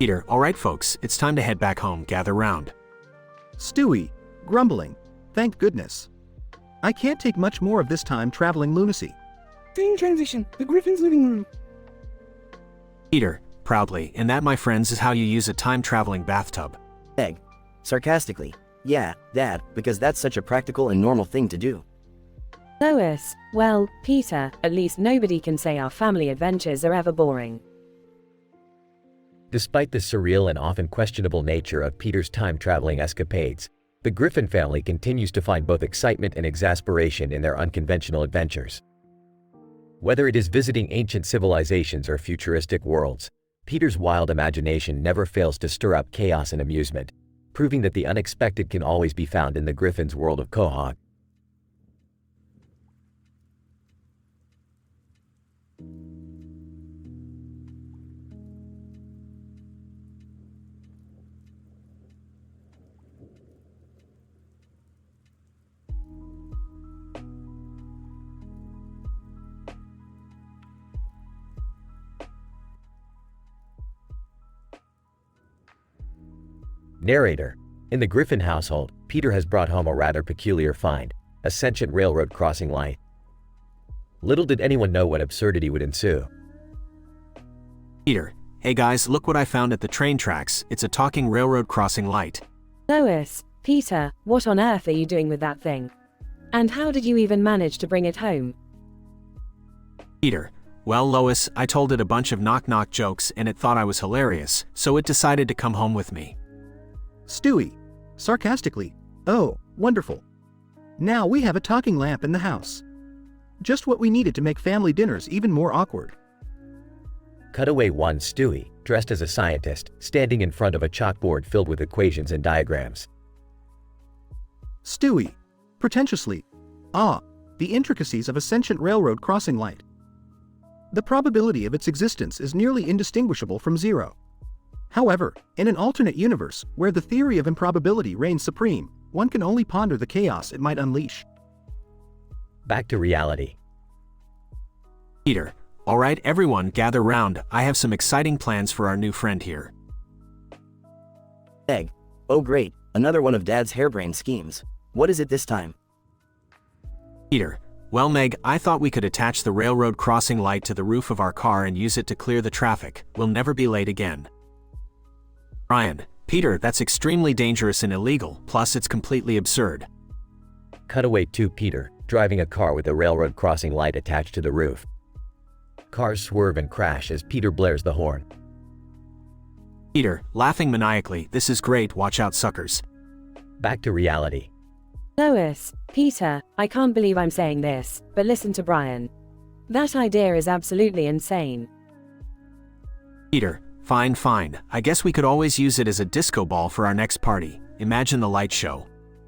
Peter, all right folks, it's time to head back home. Gather round. Stewie, grumbling. Thank goodness. I can't take much more of this time traveling lunacy. Scene transition, the Griffin's living room. Peter, proudly, and that, my friends, is how you use a time-traveling bathtub. Egg. Sarcastically, yeah, Dad, because that's such a practical and normal thing to do. Lois, well, Peter, at least nobody can say our family adventures are ever boring. Despite the surreal and often questionable nature of Peter's time-traveling escapades, the Griffin family continues to find both excitement and exasperation in their unconventional adventures. Whether it is visiting ancient civilizations or futuristic worlds, Peter's wild imagination never fails to stir up chaos and amusement, proving that the unexpected can always be found in the Griffin's world of Quahog. Narrator: in the Griffin household, Peter has brought home a rather peculiar find, a sentient railroad crossing light. Little did anyone know what absurdity would ensue. Peter, hey guys, look what I found at the train tracks. It's a talking railroad crossing light. Lois, Peter, what on earth are you doing with that thing? And how did you even manage to bring it home? Peter, well Lois, I told it a bunch of knock-knock jokes and it thought I was hilarious, so it decided to come home with me. Stewie, sarcastically, oh, wonderful. Now we have a talking lamp in the house. Just what we needed to make family dinners even more awkward. Cutaway 1 Stewie, dressed as a scientist, standing in front of a chalkboard filled with equations and diagrams. Stewie. Pretentiously. Ah, the intricacies of a sentient railroad crossing light. The probability of its existence is nearly indistinguishable from zero. However, in an alternate universe, where the theory of improbability reigns supreme, one can only ponder the chaos it might unleash. Back to reality. Peter, alright everyone gather round, I have some exciting plans for our new friend here. Egg. Oh great, another one of Dad's harebrained schemes. What is it this time? Peter, well Meg, I thought we could attach the railroad crossing light to the roof of our car and use it to clear the traffic. We'll never be late again. Ryan, Peter, that's extremely dangerous and illegal, plus it's completely absurd. Cutaway 2 Peter, driving a car with a railroad crossing light attached to the roof. Cars swerve and crash as Peter blares the horn. Peter, laughing maniacally, this is great, watch out suckers. Back to reality. Lois, Peter, I can't believe I'm saying this, but listen to Brian. That idea is absolutely insane. Peter, fine. I guess we could always use it as a disco ball for our next party. Imagine the light show.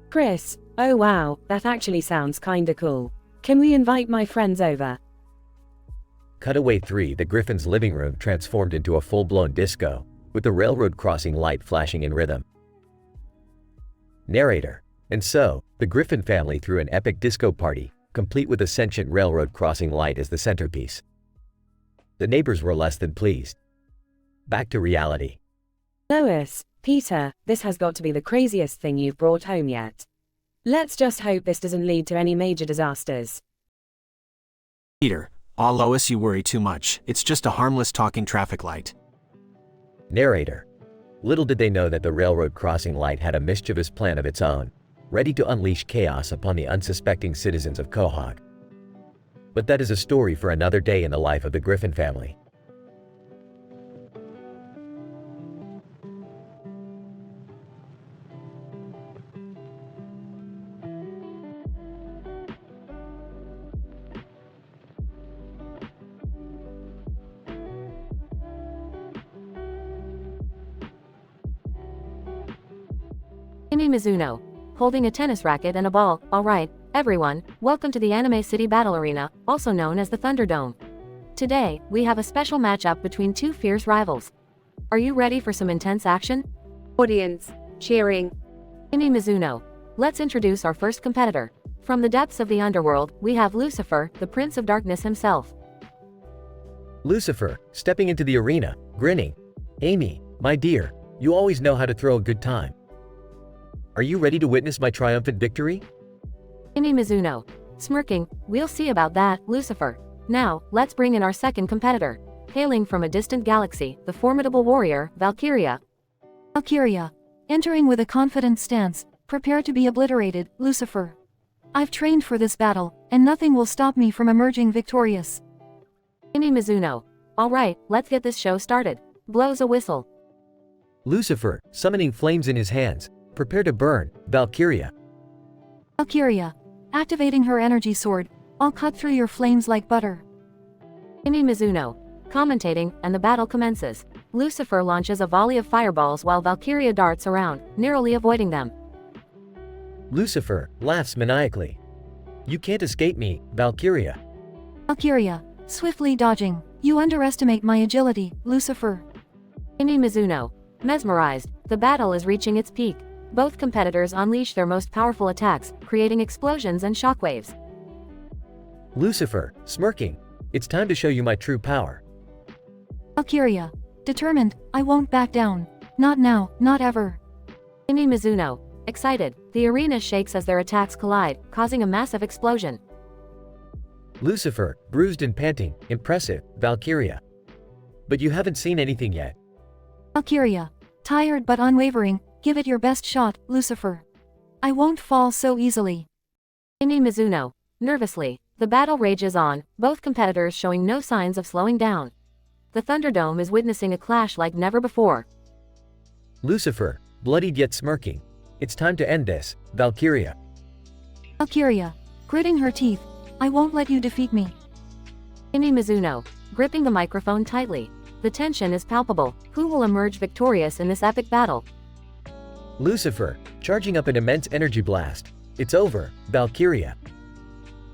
Chris, oh wow, that actually sounds kinda cool. Can we invite my friends over? Cutaway 3 The Griffin's living room transformed into a full-blown disco, with the railroad crossing light flashing in rhythm. Narrator. And so, the Griffin family threw an epic disco party, complete with a sentient railroad crossing light as the centerpiece. The neighbors were less than pleased. Back to reality. Lois, Peter, this has got to be the craziest thing you've brought home yet. Let's just hope this doesn't lead to any major disasters. Peter, aw Lois, you worry too much. It's just a harmless talking traffic light. Narrator. Little did they know that the railroad crossing light had a mischievous plan of its own, ready to unleash chaos upon the unsuspecting citizens of Quahog. But that is a story for another day in the life of the Griffin family. Kimi Mizuno, holding a tennis racket and a ball. Alright, everyone, welcome to the Anime City Battle Arena, also known as the Thunderdome. Today, we have a special matchup between two fierce rivals. Are you ready for some intense action? Audience, cheering. Kimi Mizuno. Let's introduce our first competitor. From the depths of the underworld, we have Lucifer, the Prince of Darkness himself. Lucifer, stepping into the arena, grinning. Amy, my dear, you always know how to throw a good time. Are you ready to witness my triumphant victory? Kimi Mizuno. Smirking, we'll see about that, Lucifer. Now, let's bring in our second competitor. Hailing from a distant galaxy, the formidable warrior, Valkyria. Valkyria. Entering with a confident stance, prepare to be obliterated, Lucifer. I've trained for this battle, and nothing will stop me from emerging victorious. Kimi Mizuno. Alright, let's get this show started. Blows a whistle. Lucifer, summoning flames in his hands. Prepare to burn, Valkyria. Valkyria. Activating her energy sword. I'll cut through your flames like butter. Kimi Mizuno. Commentating, and the battle commences. Lucifer launches a volley of fireballs while Valkyria darts around, narrowly avoiding them. Lucifer laughs maniacally. You can't escape me, Valkyria. Valkyria. Swiftly dodging. You underestimate my agility, Lucifer. Kimi Mizuno. Mesmerized, the battle is reaching its peak. Both competitors unleash their most powerful attacks, creating explosions and shockwaves. Lucifer, smirking. It's time to show you my true power. Valkyria. Determined, I won't back down. Not now, not ever. Kimi Mizuno. Excited, the arena shakes as their attacks collide, causing a massive explosion. Lucifer, bruised and panting. Impressive, Valkyria. But you haven't seen anything yet. Valkyria. Tired but unwavering. Give it your best shot, Lucifer. I won't fall so easily. Kimi Mizuno. Nervously, the battle rages on, both competitors showing no signs of slowing down. The Thunderdome is witnessing a clash like never before. Lucifer, bloodied yet smirking. It's time to end this, Valkyria. Valkyria. Gritting her teeth. I won't let you defeat me. Imi Mizuno, gripping the microphone tightly. The tension is palpable. Who will emerge victorious in this epic battle? Lucifer, charging up an immense energy blast. It's over, Valkyria.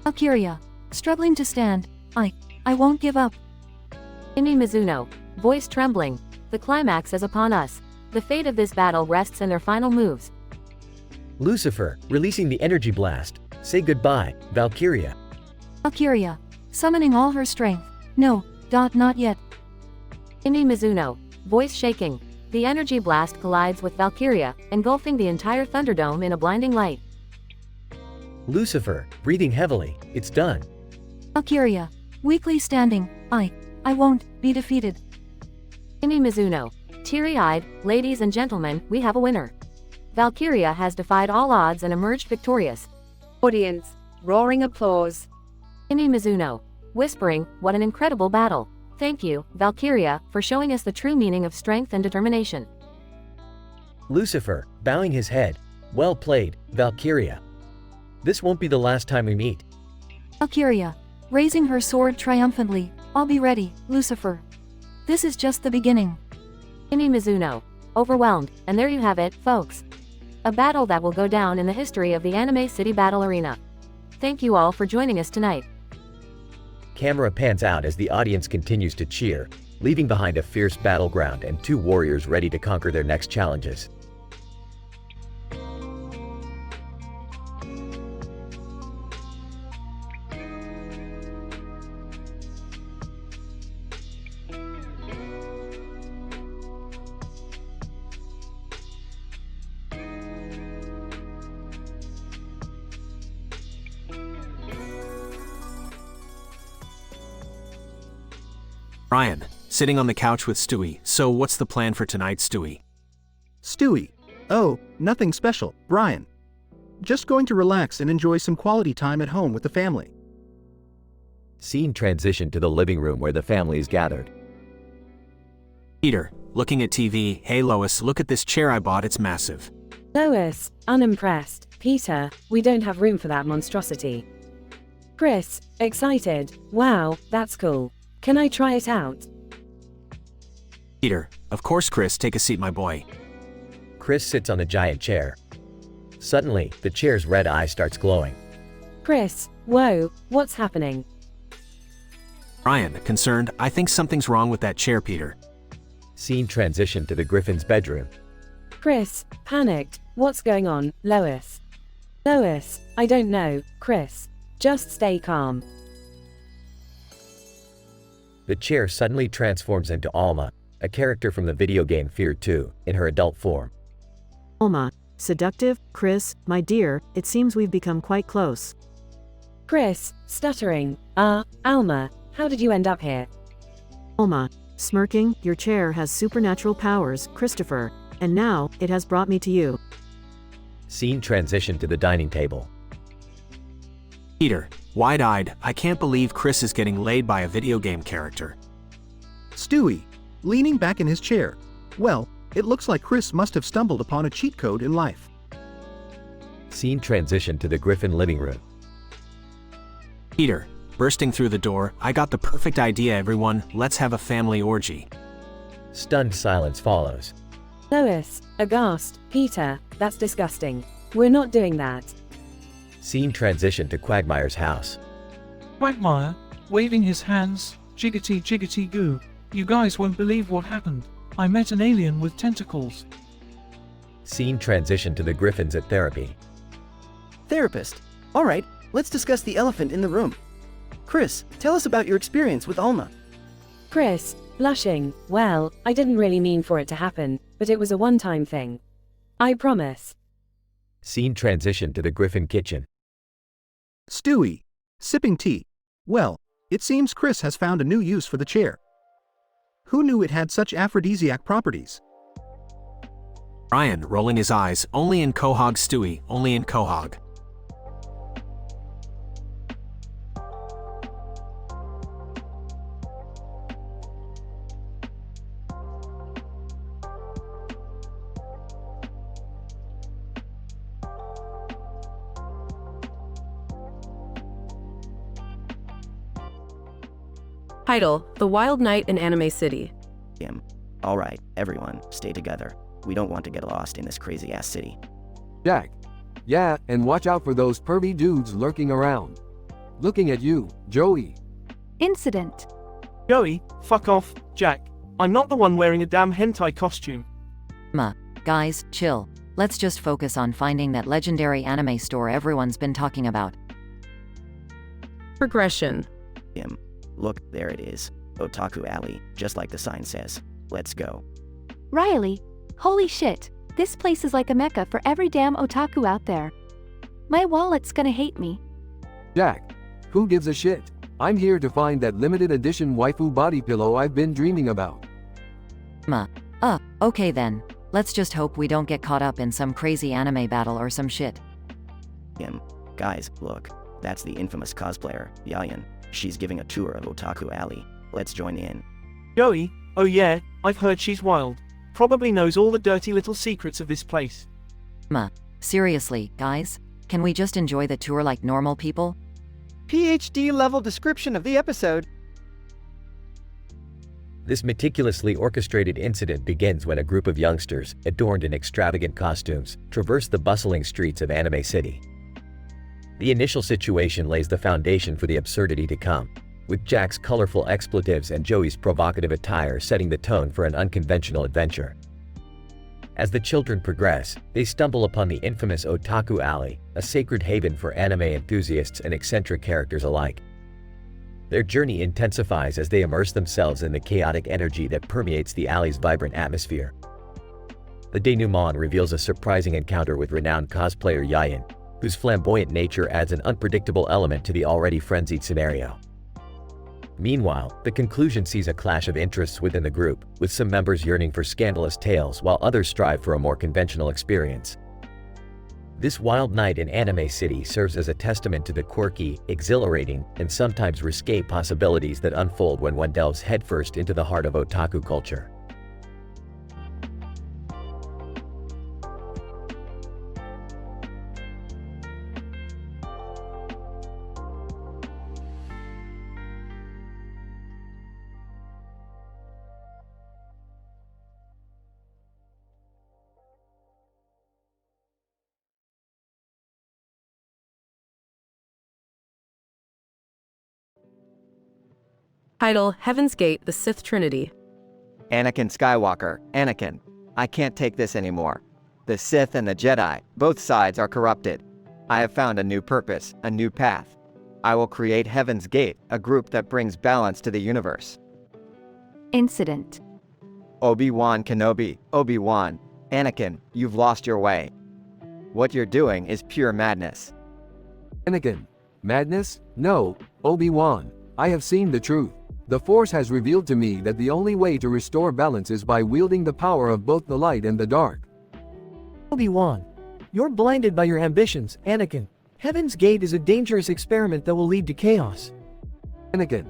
Valkyria, struggling to stand. I won't give up. Imi Mizuno, voice trembling. The climax is upon us. The fate of this battle rests in their final moves. Lucifer, releasing the energy blast. Say goodbye, Valkyria. Valkyria, summoning all her strength. No, not yet. Imi Mizuno, voice shaking. The energy blast collides with Valkyria, engulfing the entire Thunderdome in a blinding light. Lucifer, breathing heavily. It's done. Valkyria, weakly standing. I won't be defeated. Imi Mizuno, teary-eyed. Ladies and gentlemen, we have a winner. Valkyria has defied all odds and emerged victorious. Audience, roaring applause. Imi Mizuno, whispering, what an incredible battle. Thank you, Valkyria, for showing us the true meaning of strength and determination. Lucifer, bowing his head. Well played, Valkyria. This won't be the last time we meet. Valkyria, raising her sword triumphantly. I'll be ready, Lucifer. This is just the beginning. Imi Mizuno, overwhelmed, and there you have it, folks. A battle that will go down in the history of the Anime City Battle Arena. Thank you all for joining us tonight. Camera pans out as the audience continues to cheer, leaving behind a fierce battleground and two warriors ready to conquer their next challenges. Ryan, sitting on the couch with Stewie. So what's the plan for tonight, Stewie? Stewie. Oh, nothing special, Brian. Just going to relax and enjoy some quality time at home with the family. Scene transition to the living room where the family is gathered. Peter, looking at TV. Hey Lois, look at this chair I bought, it's massive. Lois, unimpressed. Peter, we don't have room for that monstrosity. Chris, excited. Wow, that's cool. Can I try it out? Peter, of course Chris, take a seat my boy. Chris sits on a giant chair. Suddenly, the chair's red eye starts glowing. Chris, whoa, what's happening? Ryan, concerned, I think something's wrong with that chair, Peter. Scene transition to the Griffin's bedroom. Chris, panicked. What's going on, Lois? Lois, I don't know, Chris. Just stay calm. The chair suddenly transforms into Alma, a character from the video game Fear 2, in her adult form. Alma, seductive. Chris, my dear, it seems we've become quite close. Chris, stuttering. Alma, how did you end up here? Alma, smirking, your chair has supernatural powers, Christopher, and now, it has brought me to you. Scene transition to the dining table. Peter, wide-eyed, I can't believe Chris is getting laid by a video game character. Stewie, leaning back in his chair. Well, it looks like Chris must have stumbled upon a cheat code in life. Scene transition to the Griffin living room. Peter, bursting through the door, I got the perfect idea everyone, let's have a family orgy. Stunned silence follows. Lois, aghast. Peter, that's disgusting. We're not doing that. Scene transition to Quagmire's house. Quagmire, waving his hands, jiggity jiggity goo. You guys won't believe what happened. I met an alien with tentacles. Scene transition to the Griffins at therapy. Therapist. Alright, let's discuss the elephant in the room. Chris, tell us about your experience with Alma. Chris, blushing. Well, I didn't really mean for it to happen, but it was a one-time thing. I promise. Scene transition to the Griffin kitchen. Stewie, sipping tea. Well, it seems Chris has found a new use for the chair. Who knew it had such aphrodisiac properties? Ryan, rolling his eyes, only in Quahog, Stewie, only in Quahog. Title: The Wild Night in Anime City. Alright, everyone, stay together. We don't want to get lost in this crazy-ass city. Jack. Yeah, and watch out for those pervy dudes lurking around. Looking at you, Joey. Incident. Joey, fuck off, Jack. I'm not the one wearing a damn hentai costume. Guys, chill. Let's just focus on finding that legendary anime store everyone's been talking about. Progression. Look, there it is. Otaku Alley, just like the sign says. Let's go. Riley. Holy shit. This place is like a mecca for every damn otaku out there. My wallet's gonna hate me. Jack. Who gives a shit? I'm here to find that limited edition waifu body pillow I've been dreaming about. Okay then. Let's just hope we don't get caught up in some crazy anime battle or some shit. Guys, look. That's the infamous cosplayer, Yayan. She's giving a tour of Otaku Alley. Let's join in. Joey, oh yeah, I've heard she's wild. Probably knows all the dirty little secrets of this place. Seriously, guys? Can we just enjoy the tour like normal people? PhD level description of the episode. This meticulously orchestrated incident begins when a group of youngsters, adorned in extravagant costumes, traverse the bustling streets of Anime City. The initial situation lays the foundation for the absurdity to come, with Jack's colorful expletives and Joey's provocative attire setting the tone for an unconventional adventure. As the children progress, they stumble upon the infamous Otaku Alley, a sacred haven for anime enthusiasts and eccentric characters alike. Their journey intensifies as they immerse themselves in the chaotic energy that permeates the alley's vibrant atmosphere. The denouement reveals a surprising encounter with renowned cosplayer Yayan, whose flamboyant nature adds an unpredictable element to the already frenzied scenario. Meanwhile, the conclusion sees a clash of interests within the group, with some members yearning for scandalous tales while others strive for a more conventional experience. This wild night in Anime City serves as a testament to the quirky, exhilarating, and sometimes risque possibilities that unfold when one delves headfirst into the heart of otaku culture. Title: Heaven's Gate, the Sith Trinity. Anakin Skywalker, Anakin. I can't take this anymore. The Sith and the Jedi, both sides are corrupted. I have found a new purpose, a new path. I will create Heaven's Gate, a group that brings balance to the universe. Incident. Obi-Wan Kenobi, Obi-Wan. Anakin, you've lost your way. What you're doing is pure madness. Anakin. Madness? No, Obi-Wan. I have seen the truth. The Force has revealed to me that the only way to restore balance is by wielding the power of both the light and the dark. Obi-Wan. You're blinded by your ambitions, Anakin. Heaven's Gate is a dangerous experiment that will lead to chaos. Anakin.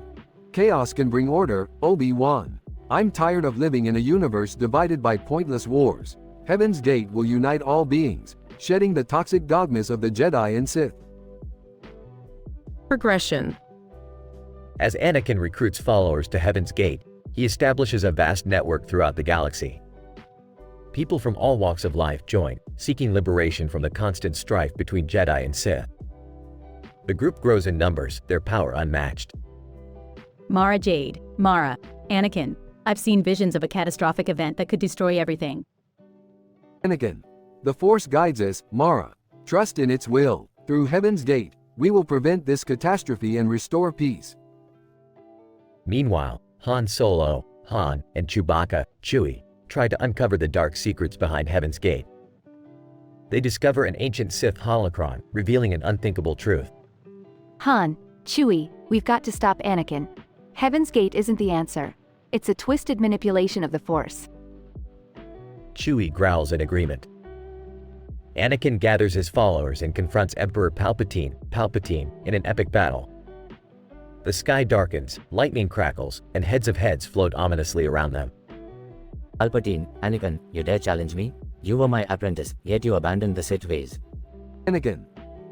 Chaos can bring order, Obi-Wan. I'm tired of living in a universe divided by pointless wars. Heaven's Gate will unite all beings, shedding the toxic dogmas of the Jedi and Sith. Progression. As Anakin recruits followers to Heaven's Gate, he establishes a vast network throughout the galaxy. People from all walks of life join, seeking liberation from the constant strife between Jedi and Sith. The group grows in numbers, their power unmatched. Mara Jade, Mara, Anakin. I've seen visions of a catastrophic event that could destroy everything. Anakin. The Force guides us, Mara. Trust in its will. Through Heaven's Gate, we will prevent this catastrophe and restore peace. Meanwhile, Han Solo, Han, and Chewbacca, Chewie, try to uncover the dark secrets behind Heaven's Gate. They discover an ancient Sith holocron, revealing an unthinkable truth. Han, Chewie, we've got to stop Anakin. Heaven's Gate isn't the answer. It's a twisted manipulation of the Force. Chewie growls in agreement. Anakin gathers his followers and confronts Emperor Palpatine, in an epic battle. The sky darkens, lightning crackles, and heads of heads float ominously around them. Palpatine, Anakin, you dare challenge me? You were my apprentice, yet you abandoned the Sith ways. Anakin.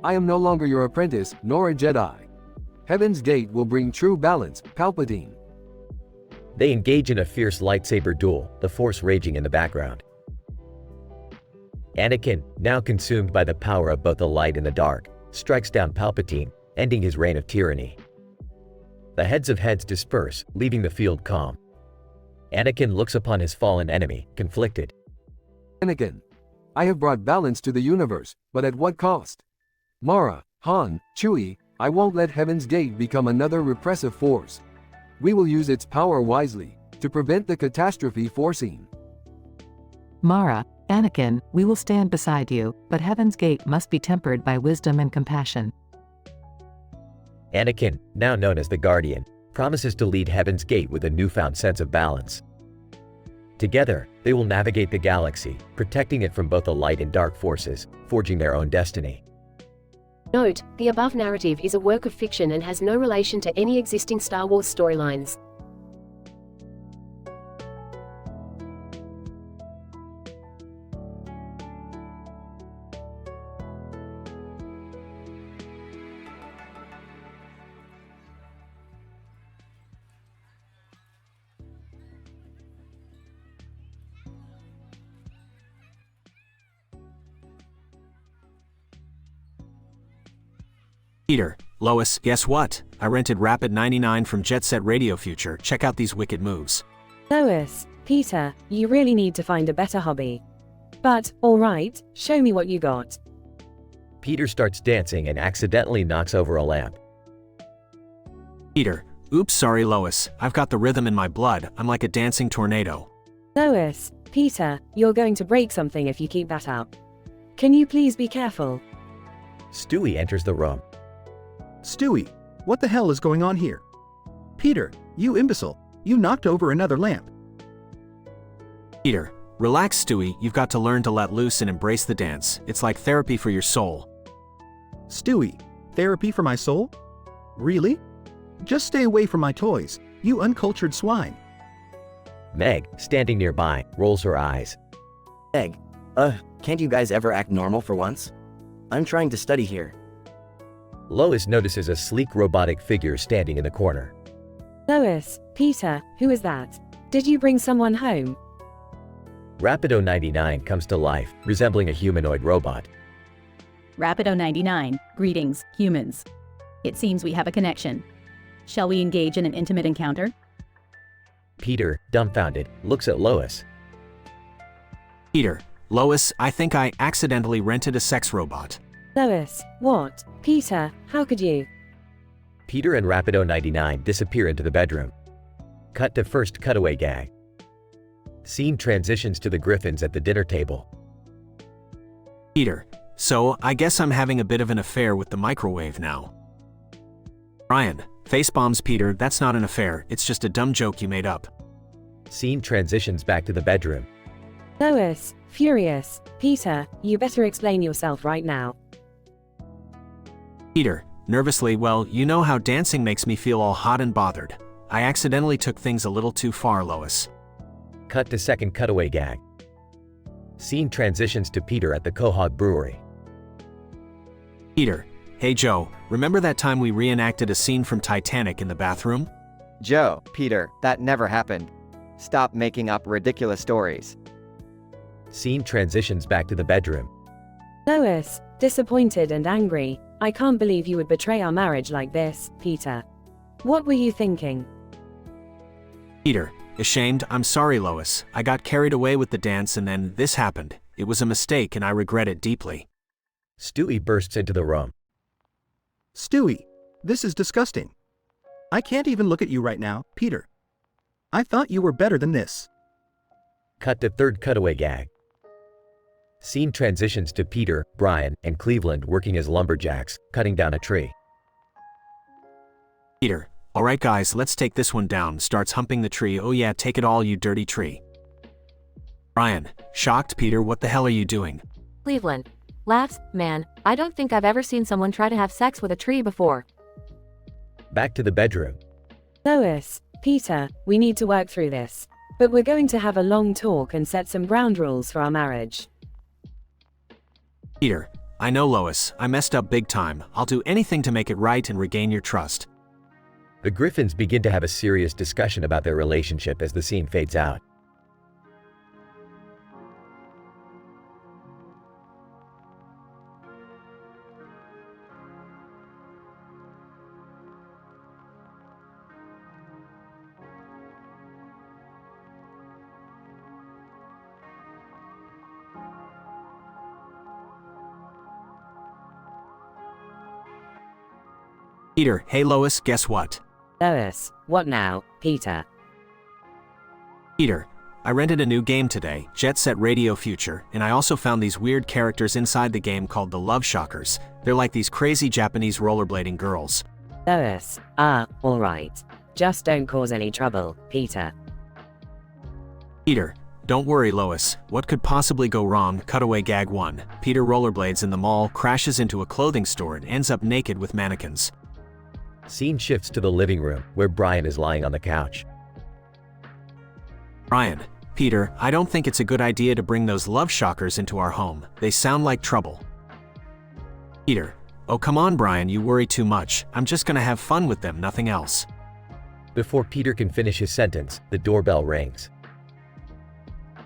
I am no longer your apprentice, nor a Jedi. Heaven's Gate will bring true balance, Palpatine. They engage in a fierce lightsaber duel, the Force raging in the background. Anakin, now consumed by the power of both the light and the dark, strikes down Palpatine, ending his reign of tyranny. The heads of heads disperse, leaving the field calm. Anakin looks upon his fallen enemy, conflicted. Anakin, I have brought balance to the universe, but at what cost? Mara, Han, Chewie, I won't let Heaven's Gate become another repressive force. We will use its power wisely, to prevent the catastrophe foreseen. Mara, Anakin, we will stand beside you, but Heaven's Gate must be tempered by wisdom and compassion. Anakin, now known as the Guardian, promises to lead Heaven's Gate with a newfound sense of balance. Together, they will navigate the galaxy, protecting it from both the light and dark forces, forging their own destiny. Note, the above narrative is a work of fiction and has no relation to any existing Star Wars storylines. Peter, Lois, guess what? I rented Rapid 99 from Jet Set Radio Future. Check out these wicked moves. Lois, Peter, you really need to find a better hobby. But, alright, show me what you got. Peter starts dancing and accidentally knocks over a lamp. Peter, oops, sorry Lois, I've got the rhythm in my blood, I'm like a dancing tornado. Lois, Peter, you're going to break something if you keep that up. Can you please be careful? Stewie enters the room. Stewie, what the hell is going on here? Peter, you imbecile, you knocked over another lamp. Peter, relax Stewie, you've got to learn to let loose and embrace the dance. It's like therapy for your soul. Stewie, therapy for my soul? Really? Just stay away from my toys, you uncultured swine. Meg, standing nearby, rolls her eyes. Meg, can't you guys ever act normal for once? I'm trying to study here. Lois notices a sleek robotic figure standing in the corner. Lois, Peter, who is that? Did you bring someone home? Rapido 99 comes to life, resembling a humanoid robot. Rapido 99, greetings, humans. It seems we have a connection. Shall we engage in an intimate encounter? Peter, dumbfounded, looks at Lois. Peter, Lois, I think I accidentally rented a sex robot. Lois, what? Peter, how could you? Peter and Rapido 99 disappear into the bedroom. Cut to first cutaway gag. Scene transitions to the Griffins at the dinner table. Peter, so I guess I'm having a bit of an affair with the microwave now. Ryan, Facebombs Peter, that's not an affair, it's just a dumb joke you made up. Scene transitions back to the bedroom. Lois, furious. Peter, you better explain yourself right now. Peter, nervously, well, you know how dancing makes me feel all hot and bothered. I accidentally took things a little too far, Lois. Cut to second cutaway gag. Scene transitions to Peter at the Quahog Brewery. Peter, hey Joe, remember that time we reenacted a scene from Titanic in the bathroom? Joe, Peter, that never happened. Stop making up ridiculous stories. Scene transitions back to the bedroom. Lois, disappointed and angry. I can't believe you would betray our marriage like this, Peter. What were you thinking? Peter, ashamed, I'm sorry Lois, I got carried away with the dance and then this happened. It was a mistake and I regret it deeply. Stewie bursts into the room. Stewie, this is disgusting. I can't even look at you right now, Peter. I thought you were better than this. Cut to third cutaway gag. Scene transitions to Peter, Brian, and Cleveland working as lumberjacks, cutting down a tree. Peter, alright guys, let's take this one down, starts humping the tree, oh yeah, take it all you dirty tree. Brian, shocked, Peter, what the hell are you doing? Cleveland, laughs, man, I don't think I've ever seen someone try to have sex with a tree before. Back to the bedroom. Lois, Peter, we need to work through this. But we're going to have a long talk and set some ground rules for our marriage. Peter, I know Lois, I messed up big time. I'll do anything to make it right and regain your trust. The Griffins begin to have a serious discussion about their relationship as the scene fades out. Peter, hey Lois, guess what? Lois, what now, Peter? Peter, I rented a new game today, Jet Set Radio Future, and I also found these weird characters inside the game called the Love Shockers. They're like these crazy Japanese rollerblading girls. Lois, alright. Just don't cause any trouble, Peter. Peter, don't worry Lois, what could possibly go wrong? Cutaway gag 1. Peter rollerblades in the mall, crashes into a clothing store and ends up naked with mannequins. Scene shifts to the living room, where Brian is lying on the couch. Brian, Peter, I don't think it's a good idea to bring those Love Shockers into our home. They sound like trouble. Peter, oh come on Brian, you worry too much. I'm just gonna have fun with them, nothing else. Before Peter can finish his sentence, the doorbell rings.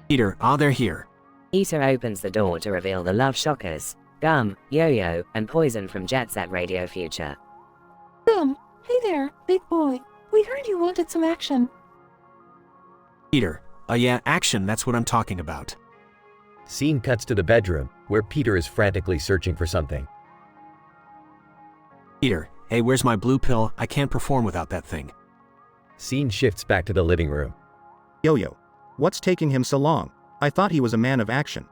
Peter, they're here. Peter opens the door to reveal the Love Shockers, Gum, Yo-Yo, and Poison from Jet Set Radio Future. Hey there, big boy. We heard you wanted some action. Peter, yeah, action, that's what I'm talking about. Scene cuts to the bedroom, where Peter is frantically searching for something. Peter, hey, where's my blue pill? I can't perform without that thing. Scene shifts back to the living room. Yo-Yo, what's taking him so long? I thought he was a man of action.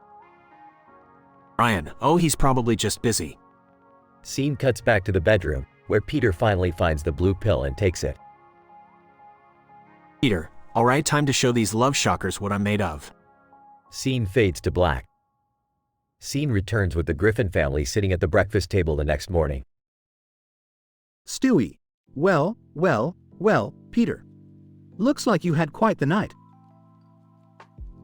Brian, he's probably just busy. Scene cuts back to the bedroom, where Peter finally finds the blue pill and takes it. Peter, alright, time to show these Love Shockers what I'm made of. Scene fades to black. Scene returns with the Griffin family sitting at the breakfast table the next morning. Stewie. Well, Peter. Looks like you had quite the night.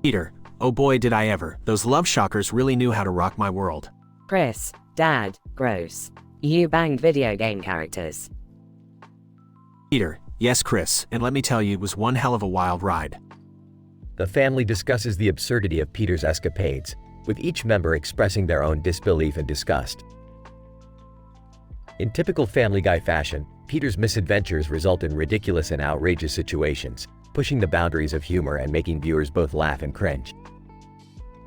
Peter, oh boy did I ever. Those Love Shockers really knew how to rock my world. Chris, Dad, gross. You banged video game characters. Peter, yes Chris, and let me tell you, it was one hell of a wild ride. The family discusses the absurdity of Peter's escapades, with each member expressing their own disbelief and disgust. In typical Family Guy fashion, Peter's misadventures result in ridiculous and outrageous situations, pushing the boundaries of humor and making viewers both laugh and cringe.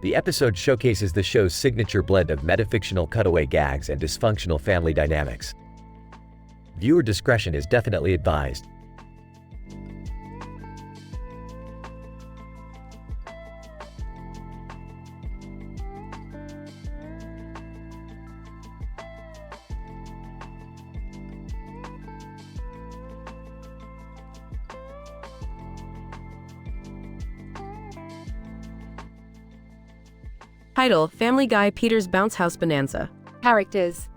The episode showcases the show's signature blend of metafictional cutaway gags and dysfunctional family dynamics. Viewer discretion is definitely advised. Title: Family Guy Peter's Bounce House Bonanza. Characters: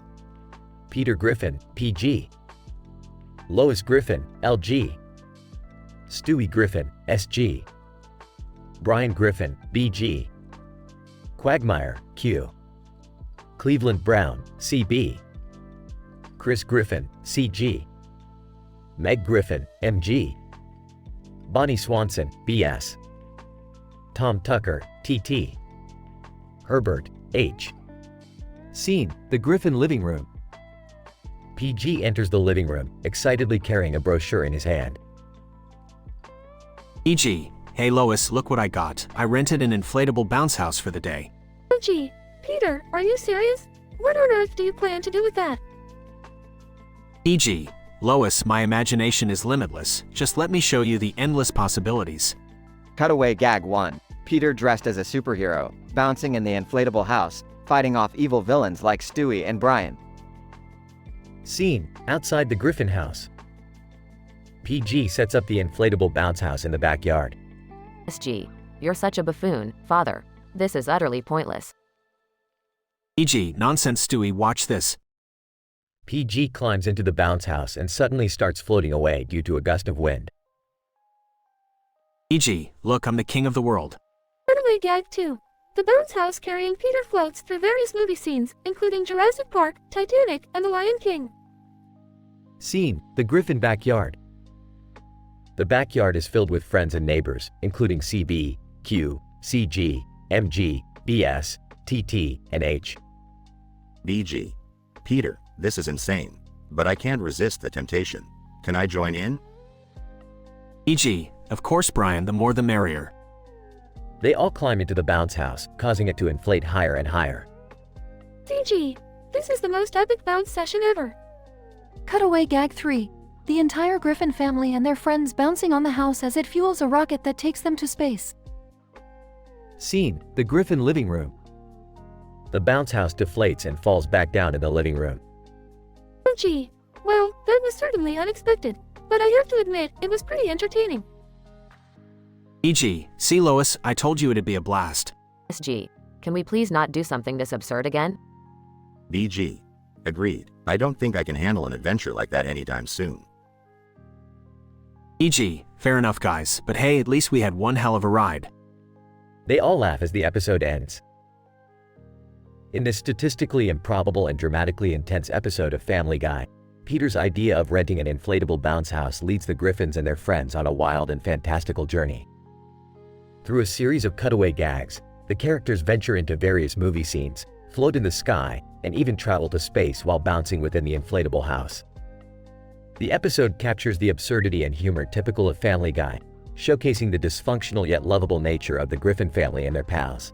Peter Griffin, PG. Lois Griffin, LG. Stewie Griffin, SG. Brian Griffin, BG. Quagmire, Q. Cleveland Brown, CB. Chris Griffin, CG. Meg Griffin, MG. Bonnie Swanson, BS. Tom Tucker, TT. Herbert, H. Scene: the Griffin living room. PG enters the living room, excitedly carrying a brochure in his hand. PG, hey Lois, look what I got. I rented an inflatable bounce house for the day. Oh gee, Peter, are you serious? What on earth do you plan to do with that? PG, Lois, my imagination is limitless. Just let me show you the endless possibilities. Cutaway gag 1. Peter dressed as a superhero, bouncing in the inflatable house, fighting off evil villains like Stewie and Brian. Scene: outside the Griffin house. PG sets up the inflatable bounce house in the backyard. SG, you're such a buffoon, father. This is utterly pointless. PG, nonsense Stewie, watch this. PG climbs into the bounce house and suddenly starts floating away due to a gust of wind. PG, look, I'm the king of the world. Cutaway gag 2. The bounce house carrying Peter floats through various movie scenes, including Jurassic Park, Titanic, and The Lion King. Scene: the Griffin backyard. The backyard is filled with friends and neighbors, including CB, Q, CG, MG, BS, TT, and H. BG. Peter, this is insane. But I can't resist the temptation. Can I join in? EG. Of course, Brian, the more the merrier. They all climb into the bounce house, causing it to inflate higher and higher. CG, this is the most epic bounce session ever. Cutaway gag 3. The entire Griffin family and their friends bouncing on the house as it fuels a rocket that takes them to space. Scene, the Griffin living room. The bounce house deflates and falls back down in the living room. Oh gee, well, that was certainly unexpected, but I have to admit, it was pretty entertaining. EG. See, Lois, I told you it'd be a blast. SG, can we please not do something this absurd again? BG. Agreed. I don't think I can handle an adventure like that anytime soon. EG. Fair enough, guys, but hey, at least we had one hell of a ride. They all laugh as the episode ends. In this statistically improbable and dramatically intense episode of Family Guy, Peter's idea of renting an inflatable bounce house leads the Griffins and their friends on a wild and fantastical journey. Through a series of cutaway gags, the characters venture into various movie scenes, float in the sky, and even travel to space while bouncing within the inflatable house. The episode captures the absurdity and humor typical of Family Guy, showcasing the dysfunctional yet lovable nature of the Griffin family and their pals.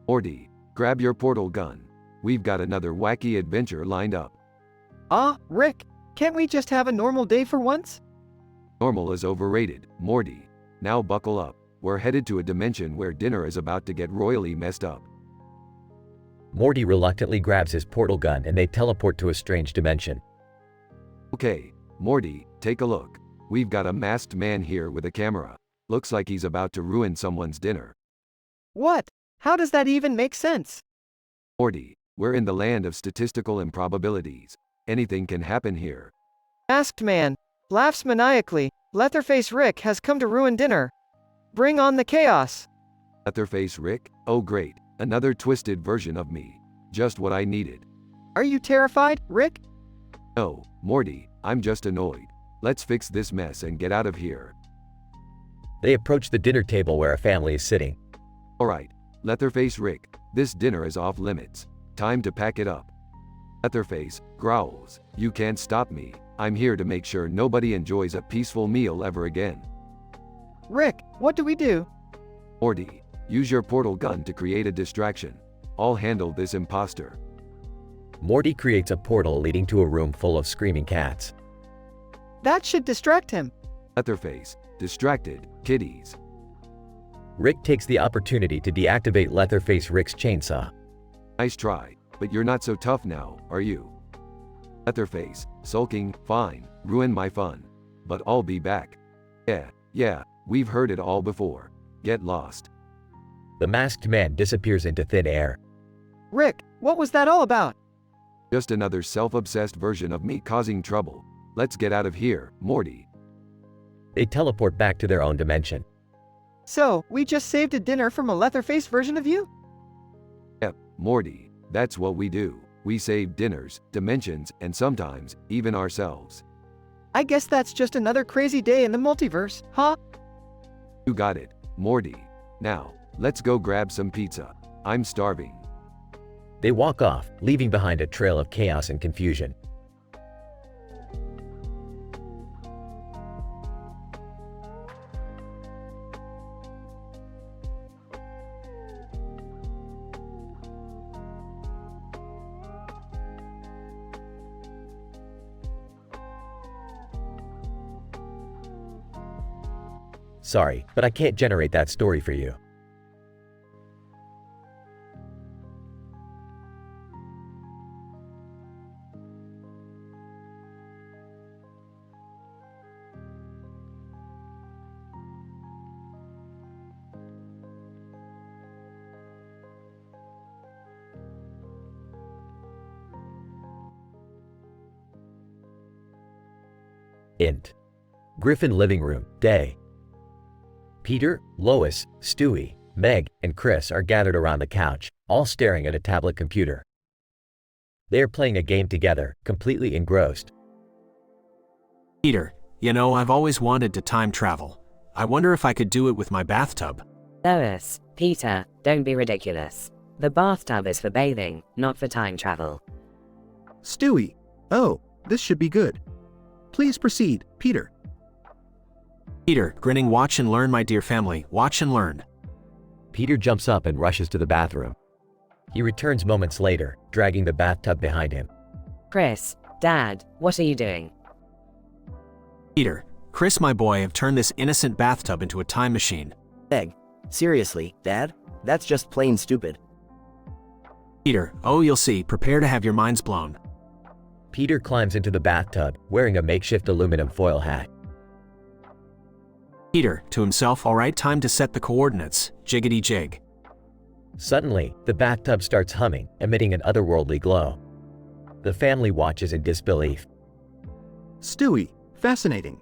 Morty, grab your portal gun. We've got another wacky adventure lined up. Rick, can't we just have a normal day for once? Normal is overrated, Morty. Now buckle up. We're headed to a dimension where dinner is about to get royally messed up. Morty reluctantly grabs his portal gun and they teleport to a strange dimension. Okay, Morty, take a look. We've got a masked man here with a camera. Looks like he's about to ruin someone's dinner. What? How does that even make sense? Morty, we're in the land of statistical improbabilities. Anything can happen here. Masked man laughs maniacally. Leatherface Rick has come to ruin dinner. Bring on the chaos. Leatherface Rick? Oh great, another twisted version of me. Just what I needed. Are you terrified, Rick? No, Morty, I'm just annoyed. Let's fix this mess and get out of here. They approach the dinner table where a family is sitting. Alright, Leatherface Rick, this dinner is off limits. Time to pack it up. Leatherface growls, you can't stop me. I'm here to make sure nobody enjoys a peaceful meal ever again. Rick, what do we do? Morty, use your portal gun to create a distraction. I'll handle this imposter. Morty creates a portal leading to a room full of screaming cats. That should distract him. Leatherface, distracted, kitties. Rick takes the opportunity to deactivate Leatherface Rick's chainsaw. Nice try, but you're not so tough now, are you? Leatherface, sulking, fine, ruin my fun. But I'll be back. Yeah, we've heard it all before. Get lost. The masked man disappears into thin air. Rick, what was that all about? Just another self-obsessed version of me causing trouble. Let's get out of here, Morty. They teleport back to their own dimension. So, we just saved a dinner from a Leatherface version of you? Yep, Morty, that's what we do. We save dinners, dimensions, and sometimes, even ourselves. I guess that's just another crazy day in the multiverse, huh? You got it, Morty. Now, let's go grab some pizza. I'm starving. They walk off, leaving behind a trail of chaos and confusion. Sorry, but I can't generate that story for you. Int. Griffin living room, day. Peter, Lois, Stewie, Meg, and Chris are gathered around the couch, all staring at a tablet computer. They are playing a game together, completely engrossed. Peter, you know, I've always wanted to time travel. I wonder if I could do it with my bathtub. Lois, Peter, don't be ridiculous. The bathtub is for bathing, not for time travel. Stewie. Oh, this should be good. Please proceed, Peter. Peter, grinning, watch and learn, my dear family, watch and learn. Peter jumps up and rushes to the bathroom. He returns moments later, dragging the bathtub behind him. Chris, Dad, what are you doing? Peter, Chris, my boy, have turned this innocent bathtub into a time machine. Meg, seriously, Dad? That's just plain stupid. Peter, oh, you'll see, prepare to have your minds blown. Peter climbs into the bathtub, wearing a makeshift aluminum foil hat. Peter, to himself, all right, time to set the coordinates, jiggity jig. Suddenly, the bathtub starts humming, emitting an otherworldly glow. The family watches in disbelief. Stewie, fascinating.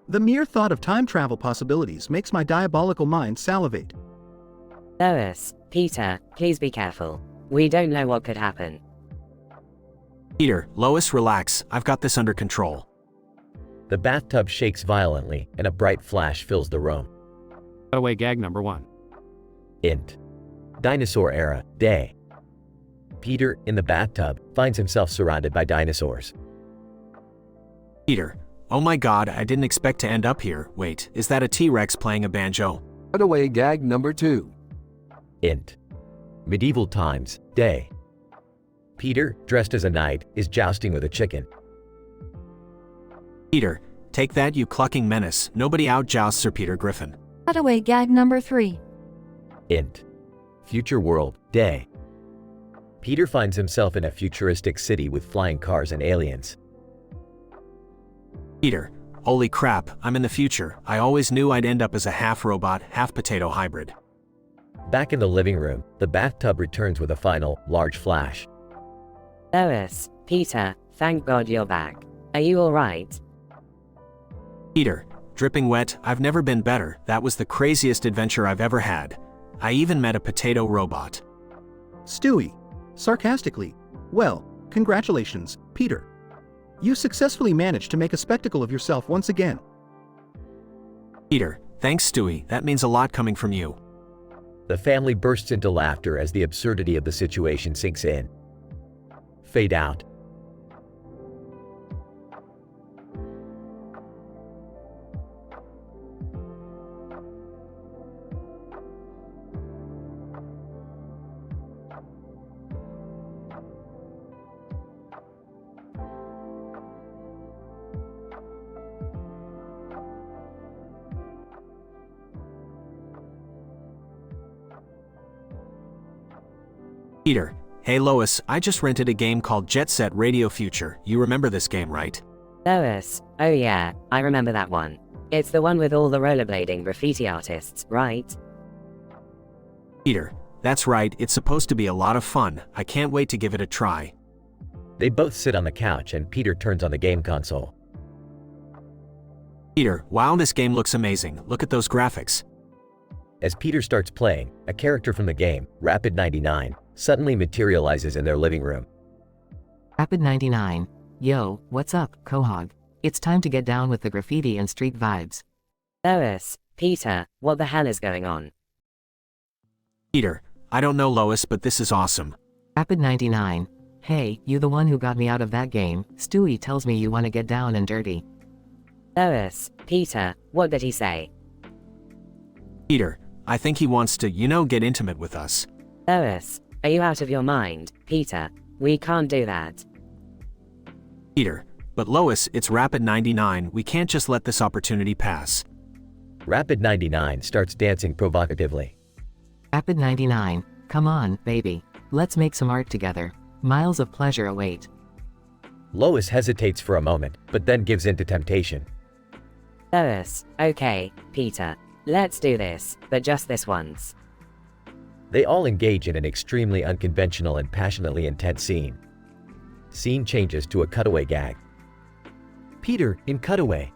The mere thought of time travel possibilities makes my diabolical mind salivate. Lois, Peter, please be careful. We don't know what could happen. Peter, Lois, relax, I've got this under control. The bathtub shakes violently, and a bright flash fills the room. Cutaway gag number 1. Int. Dinosaur era, day. Peter, in the bathtub, finds himself surrounded by dinosaurs. Peter, oh my god, I didn't expect to end up here. Wait, is that a T-Rex playing a banjo? Cutaway gag number 2. Int. Medieval times, day. Peter, dressed as a knight, is jousting with a chicken. Peter, take that, you clucking menace. Nobody outjousts Sir Peter Griffin. Cutaway gag number 3. Int. Future world, day. Peter finds himself in a futuristic city with flying cars and aliens. Peter, holy crap, I'm in the future. I always knew I'd end up as a half-robot, half-potato hybrid. Back in the living room, the bathtub returns with a final, large flash. Lois, Peter, thank God you're back. Are you alright? Peter, dripping wet, I've never been better. That was the craziest adventure I've ever had. I even met a potato robot. Stewie, sarcastically, well, congratulations, Peter. You successfully managed to make a spectacle of yourself once again. Peter, thanks Stewie, that means a lot coming from you. The family bursts into laughter as the absurdity of the situation sinks in. Fade out. Peter, hey Lois, I just rented a game called Jet Set Radio Future. You remember this game, right? Lois, oh yeah, I remember that one. It's the one with all the rollerblading graffiti artists, right? Peter, that's right, it's supposed to be a lot of fun. I can't wait to give it a try. They both sit on the couch and Peter turns on the game console. Peter, wow, this game looks amazing. Look at those graphics. As Peter starts playing, a character from the game, Rapid 99, suddenly materializes in their living room. Rapid 99. Yo, what's up, Quahog? It's time to get down with the graffiti and street vibes. Lois, Peter, what the hell is going on? Peter, I don't know Lois, but this is awesome. Rapid 99. Hey, you the one who got me out of that game. Stewie tells me you want to get down and dirty. Lois, Peter, what did he say? Peter, I think he wants to, you know, get intimate with us. Lois, are you out of your mind, Peter? We can't do that. Peter, but Lois, it's Rapid 99, we can't just let this opportunity pass. Rapid 99 starts dancing provocatively. Rapid 99, come on, baby. Let's make some art together. Miles of pleasure await. Lois hesitates for a moment, but then gives in to temptation. Lois, okay, Peter. Let's do this, but just this once. They all engage in an extremely unconventional and passionately intense scene. Scene changes to a cutaway gag. Peter, in cutaway,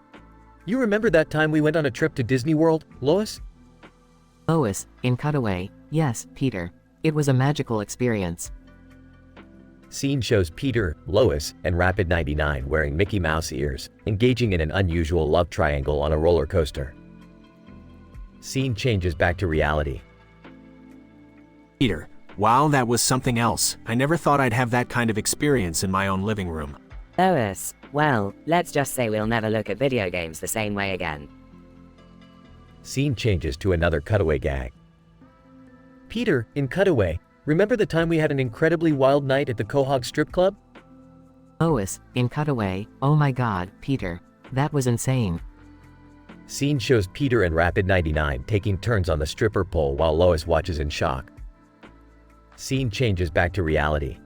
You remember that time we went on a trip to Disney World, Lois? Lois, in cutaway, yes, Peter. It was a magical experience. Scene shows Peter, Lois, and Rapid 99 wearing Mickey Mouse ears, engaging in an unusual love triangle on a roller coaster. Scene changes back to reality. Peter, wow, that was something else. I never thought I'd have that kind of experience in my own living room. Lois, well, let's just say we'll never look at video games the same way again. Scene changes to another cutaway gag. Peter, in cutaway, remember the time we had an incredibly wild night at the Quahog Strip Club? Lois, in cutaway, oh my god, Peter. That was insane. Scene shows Peter and Rapid 99 taking turns on the stripper pole while Lois watches in shock. Scene changes back to reality.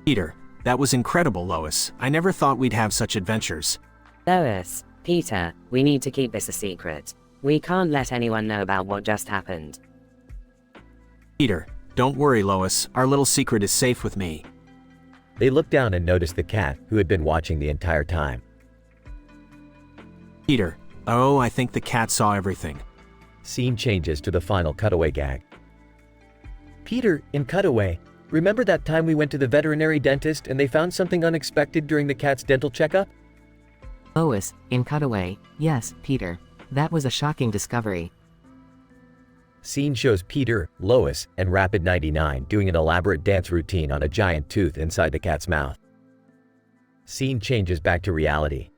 Peter, that was incredible, Lois. I never thought we'd have such adventures. Lois, Peter, we need to keep this a secret. We can't let anyone know about what just happened. Peter, don't worry, Lois. Our little secret is safe with me. They look down and notice the cat, who had been watching the entire time. Peter, oh, I think the cat saw everything. Scene changes to the final cutaway gag. Peter, in cutaway, remember that time we went to the veterinary dentist and they found something unexpected during the cat's dental checkup? Lois, in cutaway, yes, Peter. That was a shocking discovery. Scene shows Peter, Lois, and Rapid 99 doing an elaborate dance routine on a giant tooth inside the cat's mouth. Scene changes back to reality.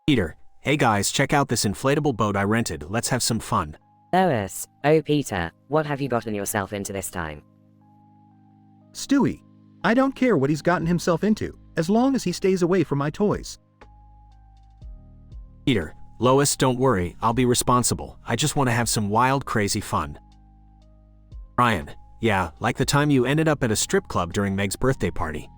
Peter, hey guys, check out this inflatable boat I rented. Let's have some fun. Lois, oh Peter, what have you gotten yourself into this time? Stewie, I don't care what he's gotten himself into, as long as he stays away from my toys. Peter, Lois, don't worry, I'll be responsible. I just want to have some wild, crazy fun. Ryan, yeah, like the time you ended up at a strip club during Meg's birthday party.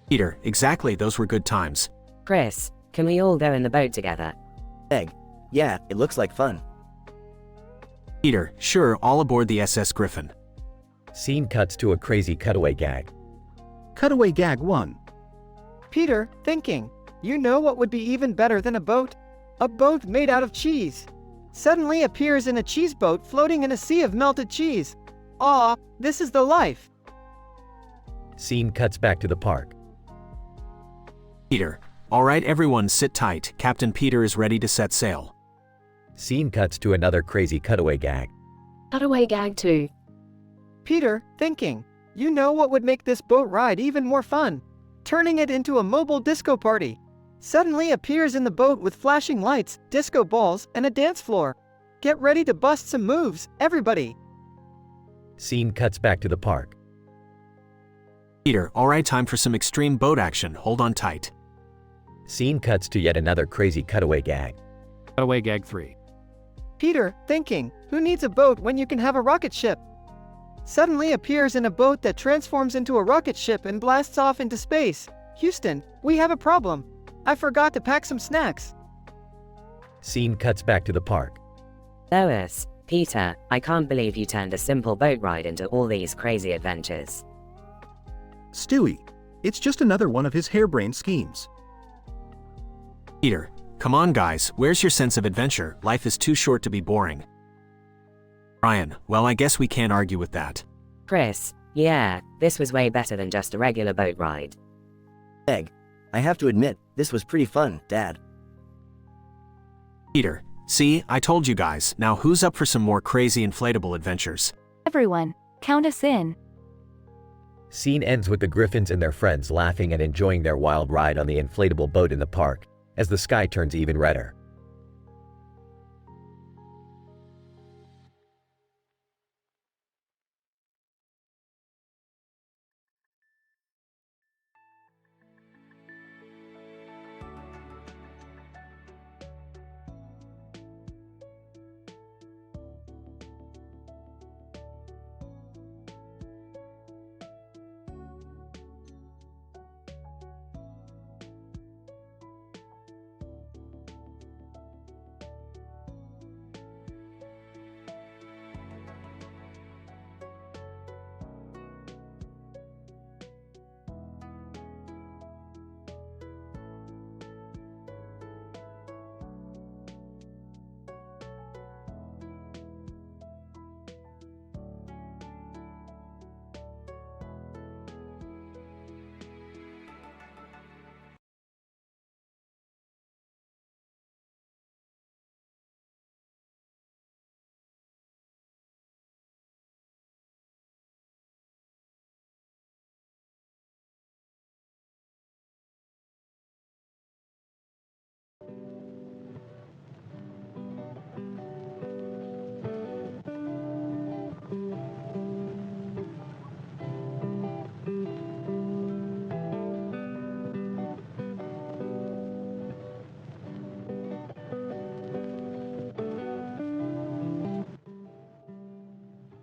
Peter, exactly, those were good times. Chris, can we all go in the boat together? Meg, yeah, it looks like fun. Peter, sure, all aboard the SS Griffin. Scene cuts to a crazy cutaway gag. Cutaway gag 1. Peter, thinking. You know what would be even better than a boat? A boat made out of cheese. Suddenly appears in a cheese boat floating in a sea of melted cheese. Aw, this is the life. Scene cuts back to the park. Peter, all right, everyone sit tight. Captain Peter is ready to set sail. Scene cuts to another crazy cutaway gag. Cutaway gag 2. Peter, thinking. You know what would make this boat ride even more fun? Turning it into a mobile disco party. Suddenly appears in the boat with flashing lights, disco balls, and a dance floor. Get ready to bust some moves, everybody. Scene cuts back to the park. Peter, all right, time for some extreme boat action. Hold on tight. Scene cuts to yet another crazy cutaway gag. Cutaway gag 3. Peter, thinking. Who needs a boat when you can have a rocket ship? Suddenly appears in a boat that transforms into a rocket ship and blasts off into space. Houston, we have a problem. I forgot to pack some snacks. Scene cuts back to the park. Lois, Peter, I can't believe you turned a simple boat ride into all these crazy adventures. Stewie, it's just another one of his harebrained schemes. Peter, come on guys, where's your sense of adventure? Life is too short to be boring. Ryan, well, I guess we can't argue with that. Chris, yeah, this was way better than just a regular boat ride. Meg, I have to admit, this was pretty fun, Dad. Peter, see, I told you guys. Now who's up for some more crazy inflatable adventures? Everyone, count us in. Scene ends with the Griffins and their friends laughing and enjoying their wild ride on the inflatable boat in the park, as the sky turns even redder.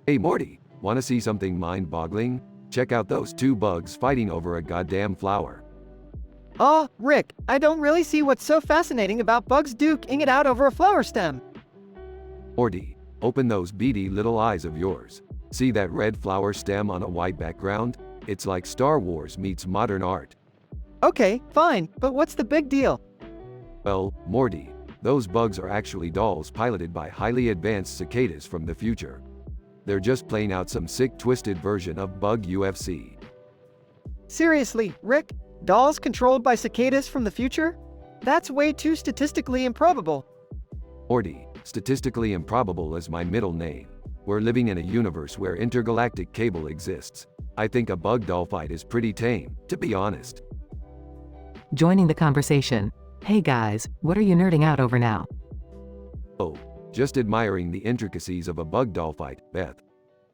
Hey Morty, wanna see something mind-boggling? Check out those two bugs fighting over a goddamn flower. Oh, Rick, I don't really see what's so fascinating about bugs duking it out over a flower stem. Morty, open those beady little eyes of yours. See that red flower stem on a white background? It's like Star Wars meets modern art. Okay, fine, but what's the big deal? Well, Morty, those bugs are actually dolls piloted by highly advanced cicadas from the future. They're just playing out some sick twisted version of Bug UFC. Seriously, Rick? Dolls controlled by cicadas from the future? That's way too statistically improbable. Morty, statistically improbable is my middle name. We're living in a universe where intergalactic cable exists. I think a bug doll fight is pretty tame, to be honest. Joining the conversation. Hey guys, what are you nerding out over now? Oh, just admiring the intricacies of a bug doll fight, Beth.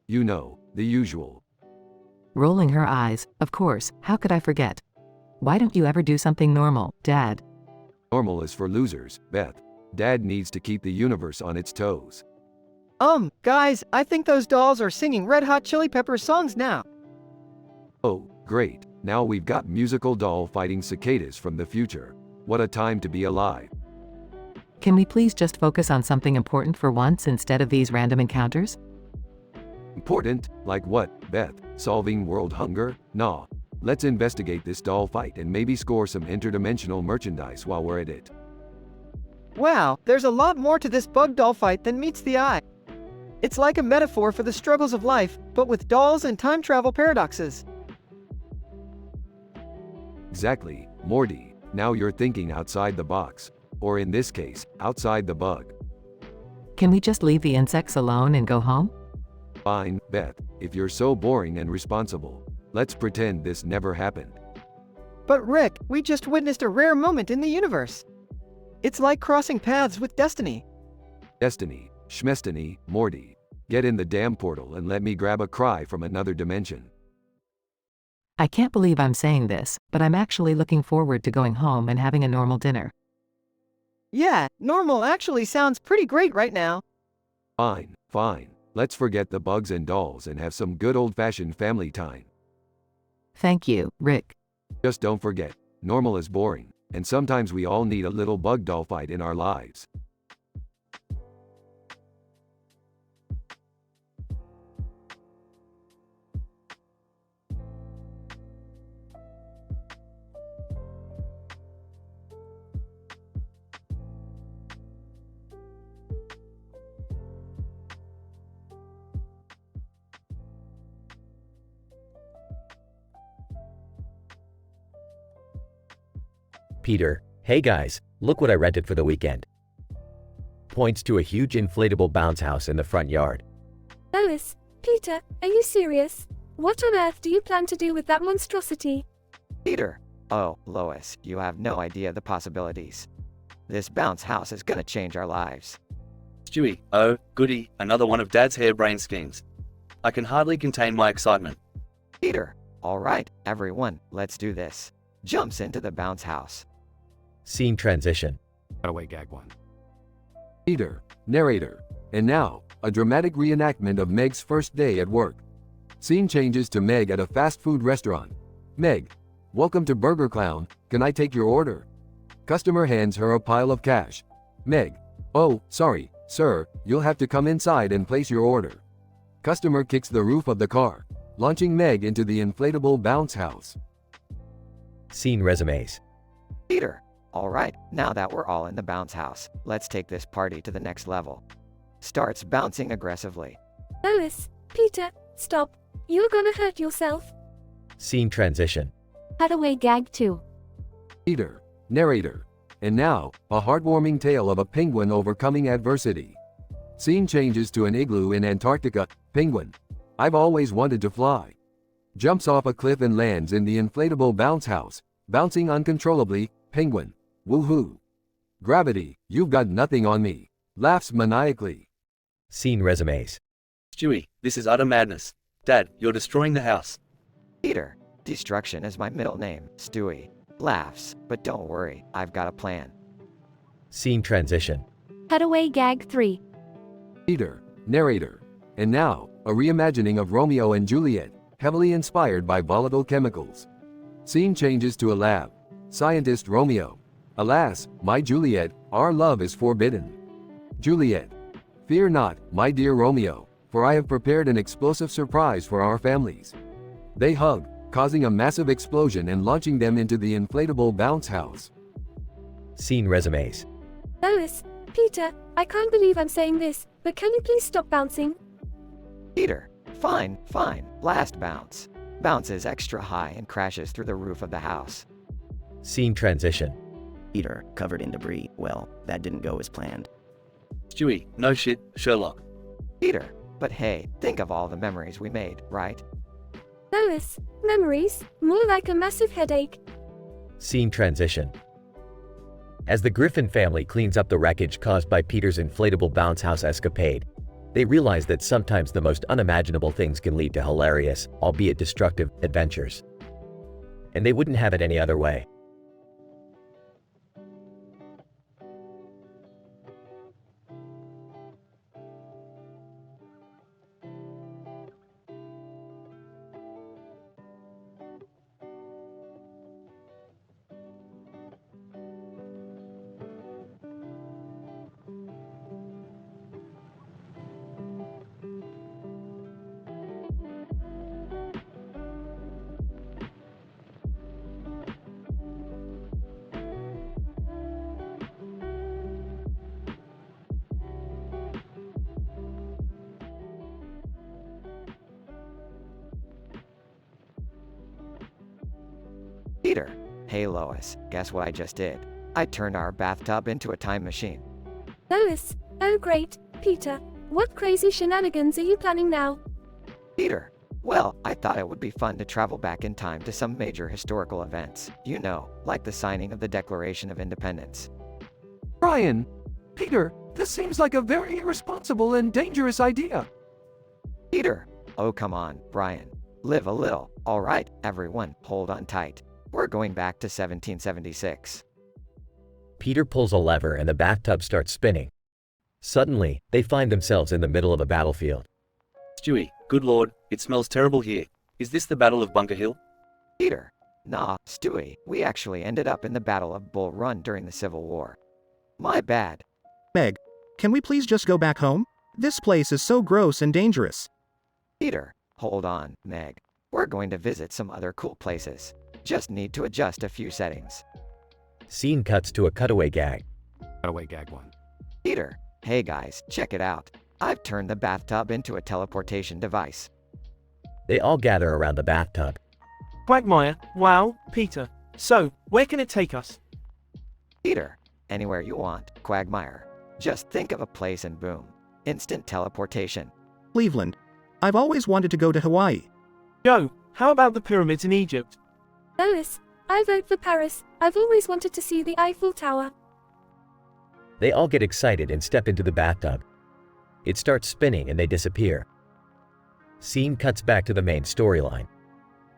You know, the usual. Rolling her eyes, of course, how could I forget? Why don't you ever do something normal, Dad? Normal is for losers, Beth. Dad needs to keep the universe on its toes. Guys, I think those dolls are singing Red Hot Chili Peppers songs now. Oh, great. Now we've got musical doll fighting cicadas from the future. What a time to be alive. Can we please just focus on something important for once instead of these random encounters? Important? Like what, Beth? Solving world hunger? Nah. Let's investigate this doll fight and maybe score some interdimensional merchandise while we're at it. Wow, there's a lot more to this bug doll fight than meets the eye. It's like a metaphor for the struggles of life, but with dolls and time travel paradoxes. Exactly, Morty. Now you're thinking outside the box. Or in this case, outside the bug. Can we just leave the insects alone and go home? Fine, Beth, if you're so boring and responsible. Let's pretend this never happened. But Rick, we just witnessed a rare moment in the universe. It's like crossing paths with destiny. Destiny, schmestiny, Morty. Get in the damn portal and let me grab a cry from another dimension. I can't believe I'm saying this, but I'm actually looking forward to going home and having a normal dinner. Yeah, normal actually sounds pretty great right now. Fine, fine. Let's forget the bugs and dolls and have some good old-fashioned family time. Thank you, Rick. Just don't forget, normal is boring, and sometimes we all need a little bug doll fight in our lives. Peter, hey guys, look what I rented for the weekend. Points to a huge inflatable bounce house in the front yard. Lois, Peter, are you serious? What on earth do you plan to do with that monstrosity? Peter. Oh, Lois, you have no idea the possibilities. This bounce house is gonna change our lives. Stewie, oh, goody, another one of Dad's harebrained schemes. I can hardly contain my excitement. Peter. All right, everyone, let's do this. Jumps into the bounce house. Scene transition. Cutaway gag 1. Peter, narrator. And now, a dramatic reenactment of Meg's first day at work. Scene changes to Meg at a fast food restaurant. Meg, welcome to Burger Clown, can I take your order? Customer hands her a pile of cash. Meg, oh, sorry, sir, you'll have to come inside and place your order. Customer kicks the roof of the car, launching Meg into the inflatable bounce house. Scene resumes. Peter. All right, now that we're all in the bounce house, let's take this party to the next level. Starts bouncing aggressively. Lois, Peter, stop. You're gonna hurt yourself. Scene transition. Cutaway gag 2. Peter, narrator. And now, a heartwarming tale of a penguin overcoming adversity. Scene changes to an igloo in Antarctica. Penguin. I've always wanted to fly. Jumps off a cliff and lands in the inflatable bounce house, bouncing uncontrollably. Penguin. Woohoo. Gravity, you've got nothing on me. Laughs maniacally. Scene resumes. Stewie, this is utter madness. Dad, you're destroying the house. Peter. Destruction is my middle name, Stewie. Laughs, but don't worry, I've got a plan. Scene transition. Cutaway gag 3. Peter, narrator. And now, a reimagining of Romeo and Juliet, heavily inspired by volatile chemicals. Scene changes to a lab. Scientist Romeo: alas, my Juliet, our love is forbidden. Juliet: fear not, my dear Romeo, for I have prepared an explosive surprise for our families. They hug, causing a massive explosion and launching them into the inflatable bounce house. Scene resumes. Lois, Peter, I can't believe I'm saying this, but can you please stop bouncing? Peter: fine, last bounce. Bounces extra high and crashes through the roof of the house. Scene transition. Peter, covered in debris. Well, that didn't go as planned. Stewie, no shit, Sherlock. Peter: but hey, think of all the memories we made, right? Lois, memories? More like a massive headache. Scene transition. As the Griffin family cleans up the wreckage caused by Peter's inflatable bounce house escapade, they realize that sometimes the most unimaginable things can lead to hilarious, albeit destructive, adventures. And they wouldn't have it any other way. Peter: hey Lois, guess what I just did? I turned our bathtub into a time machine. Lois, oh great, Peter, what crazy shenanigans are you planning now? Peter: well, I thought it would be fun to travel back in time to some major historical events, you know, like the signing of the Declaration of Independence. Brian! Peter, this seems like a very irresponsible and dangerous idea. Peter: oh come on, Brian. Live a little, alright, everyone, hold on tight. We're going back to 1776. Peter pulls a lever and the bathtub starts spinning. Suddenly, they find themselves in the middle of a battlefield. Stewie, good lord, it smells terrible here. Is this the Battle of Bunker Hill? Peter: nah, Stewie, we actually ended up in the Battle of Bull Run during the Civil War. My bad. Meg, can we please just go back home? This place is so gross and dangerous. Peter: hold on, Meg. We're going to visit some other cool places. Just need to adjust a few settings. Scene cuts to a cutaway gag. Cutaway gag 1. Peter: hey guys, check it out. I've turned the bathtub into a teleportation device. They all gather around the bathtub. Quagmire, wow, Peter. So, where can it take us? Peter: anywhere you want, Quagmire. Just think of a place and boom. Instant teleportation. Cleveland. I've always wanted to go to Hawaii. Yo, how about the pyramids in Egypt? Lois, I vote for Paris. I've always wanted to see the Eiffel Tower. They all get excited and step into the bathtub. It starts spinning and they disappear. Scene cuts back to the main storyline.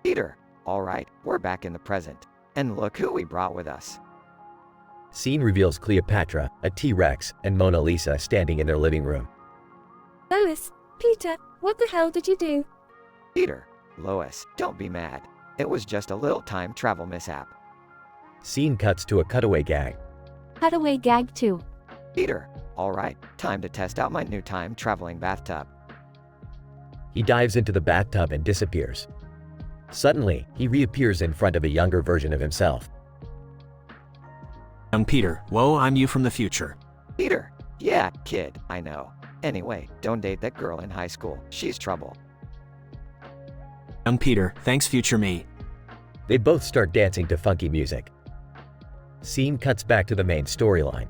Peter: alright, we're back in the present. And look who we brought with us. Scene reveals Cleopatra, a T-Rex, and Mona Lisa standing in their living room. Lois, Peter, what the hell did you do? Peter: Lois, don't be mad. It was just a little time travel mishap. Scene cuts to a cutaway gag. Cutaway gag 2. Peter: alright, time to test out my new time traveling bathtub. He dives into the bathtub and disappears. Suddenly, he reappears in front of a younger version of himself. Young Peter: whoa, I'm you from the future. Peter: yeah, kid, I know. Anyway, don't date that girl in high school, she's trouble. Young Peter: thanks future me. They both start dancing to funky music. Scene cuts back to the main storyline.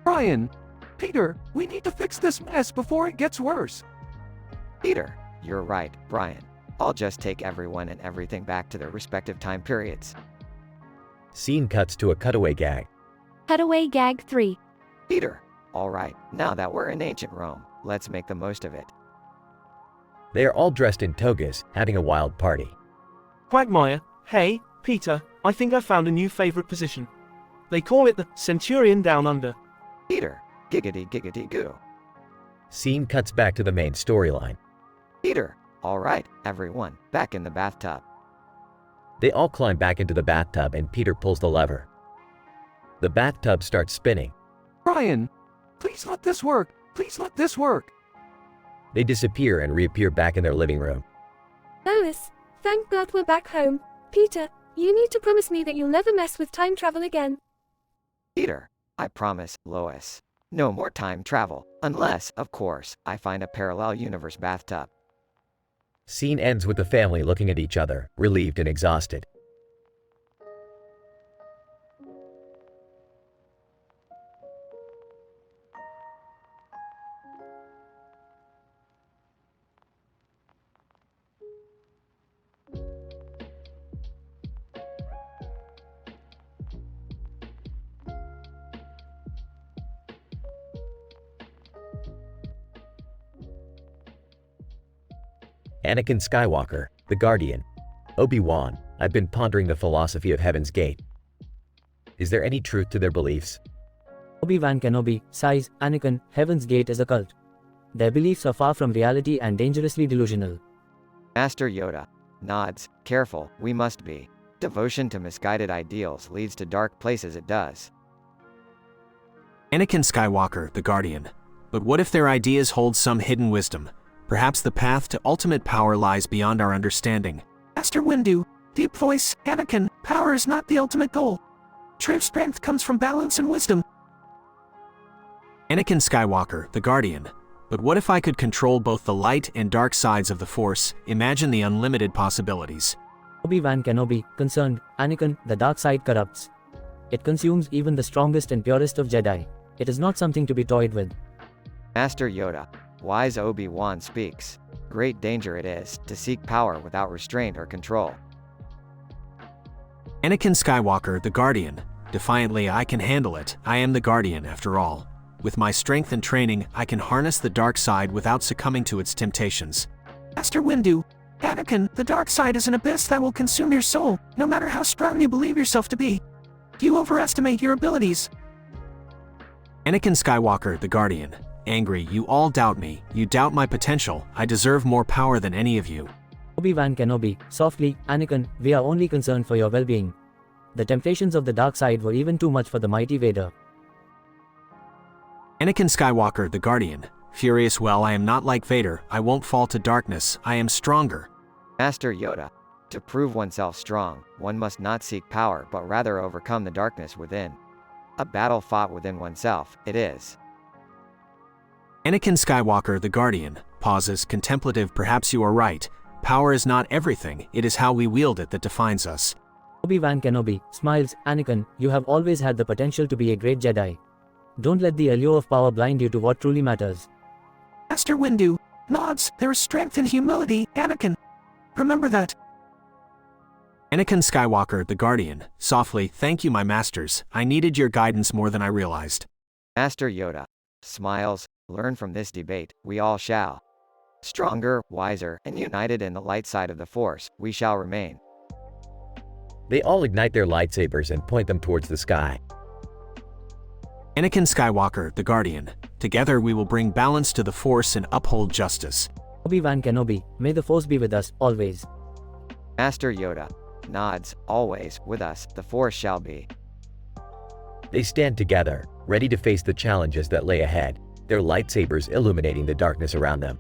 Brian! Peter, we need to fix this mess before it gets worse. Peter: you're right, Brian. I'll just take everyone and everything back to their respective time periods. Scene cuts to a cutaway gag. Cutaway gag 3. Peter: alright, now that we're in ancient Rome, let's make the most of it. They are all dressed in togas, having a wild party. Quagmire, hey, Peter, I think I found a new favorite position. They call it the Centurion Down Under. Peter: giggity giggity goo. Scene cuts back to the main storyline. Peter, all right, everyone, back in the bathtub. They all climb back into the bathtub and Peter pulls the lever. The bathtub starts spinning. Ryan, please let this work. Please let this work. They disappear and reappear back in their living room. Lois, thank God we're back home. Peter, you need to promise me that you'll never mess with time travel again. Peter, I promise, Lois. No more time travel, unless, of course, I find a parallel universe bathtub. Scene ends with the family looking at each other, relieved and exhausted. Anakin Skywalker, the Guardian. Obi-Wan, I've been pondering the philosophy of Heaven's Gate. Is there any truth to their beliefs? Obi-Wan Kenobi, sighs, Anakin, Heaven's Gate is a cult. Their beliefs are far from reality and dangerously delusional. Master Yoda nods, careful, we must be. Devotion to misguided ideals leads to dark places it does. Anakin Skywalker, the Guardian. But what if their ideas hold some hidden wisdom? Perhaps the path to ultimate power lies beyond our understanding. Master Windu, deep voice, Anakin, power is not the ultimate goal. True strength comes from balance and wisdom. Anakin Skywalker, the Guardian. But what if I could control both the light and dark sides of the Force? Imagine the unlimited possibilities. Obi-Wan Kenobi, concerned, Anakin, the dark side corrupts. It consumes even the strongest and purest of Jedi. It is not something to be toyed with. Master Yoda, wise Obi-Wan speaks. Great danger it is to seek power without restraint or control. Anakin Skywalker, the Guardian. Defiantly, I can handle it. I am the Guardian, after all. With my strength and training, I can harness the dark side without succumbing to its temptations. Master Windu, Anakin, the dark side is an abyss that will consume your soul, no matter how strong you believe yourself to be. You overestimate your abilities. Anakin Skywalker, the Guardian. Angry, you all doubt me. You doubt my potential. I deserve more power than any of you. Obi-Wan Kenobi, softly, Anakin, we are only concerned for your well-being. The temptations of the dark side were even too much for the mighty Vader. Anakin Skywalker, the Guardian. Furious, well, I am not like Vader. I won't fall to darkness. I am stronger. Master Yoda, to prove oneself strong, one must not seek power but rather overcome the darkness within. A battle fought within oneself, it is. Anakin Skywalker, the Guardian. Pauses, contemplative, perhaps you are right. Power is not everything, it is how we wield it that defines us. Obi-Wan Kenobi, smiles, Anakin, you have always had the potential to be a great Jedi. Don't let the allure of power blind you to what truly matters. Master Windu nods, there is strength in humility, Anakin. Remember that. Anakin Skywalker, the Guardian. Softly, thank you, my masters. I needed your guidance more than I realized. Master Yoda smiles, learn from this debate, we all shall. Stronger, wiser, and united in the light side of the Force, we shall remain. They all ignite their lightsabers and point them towards the sky. Anakin Skywalker, the Guardian. Together we will bring balance to the Force and uphold justice. Obi-Wan Kenobi, may the Force be with us, always. Master Yoda nods, always, with us, the Force shall be. They stand together, ready to face the challenges that lay ahead, their lightsabers illuminating the darkness around them.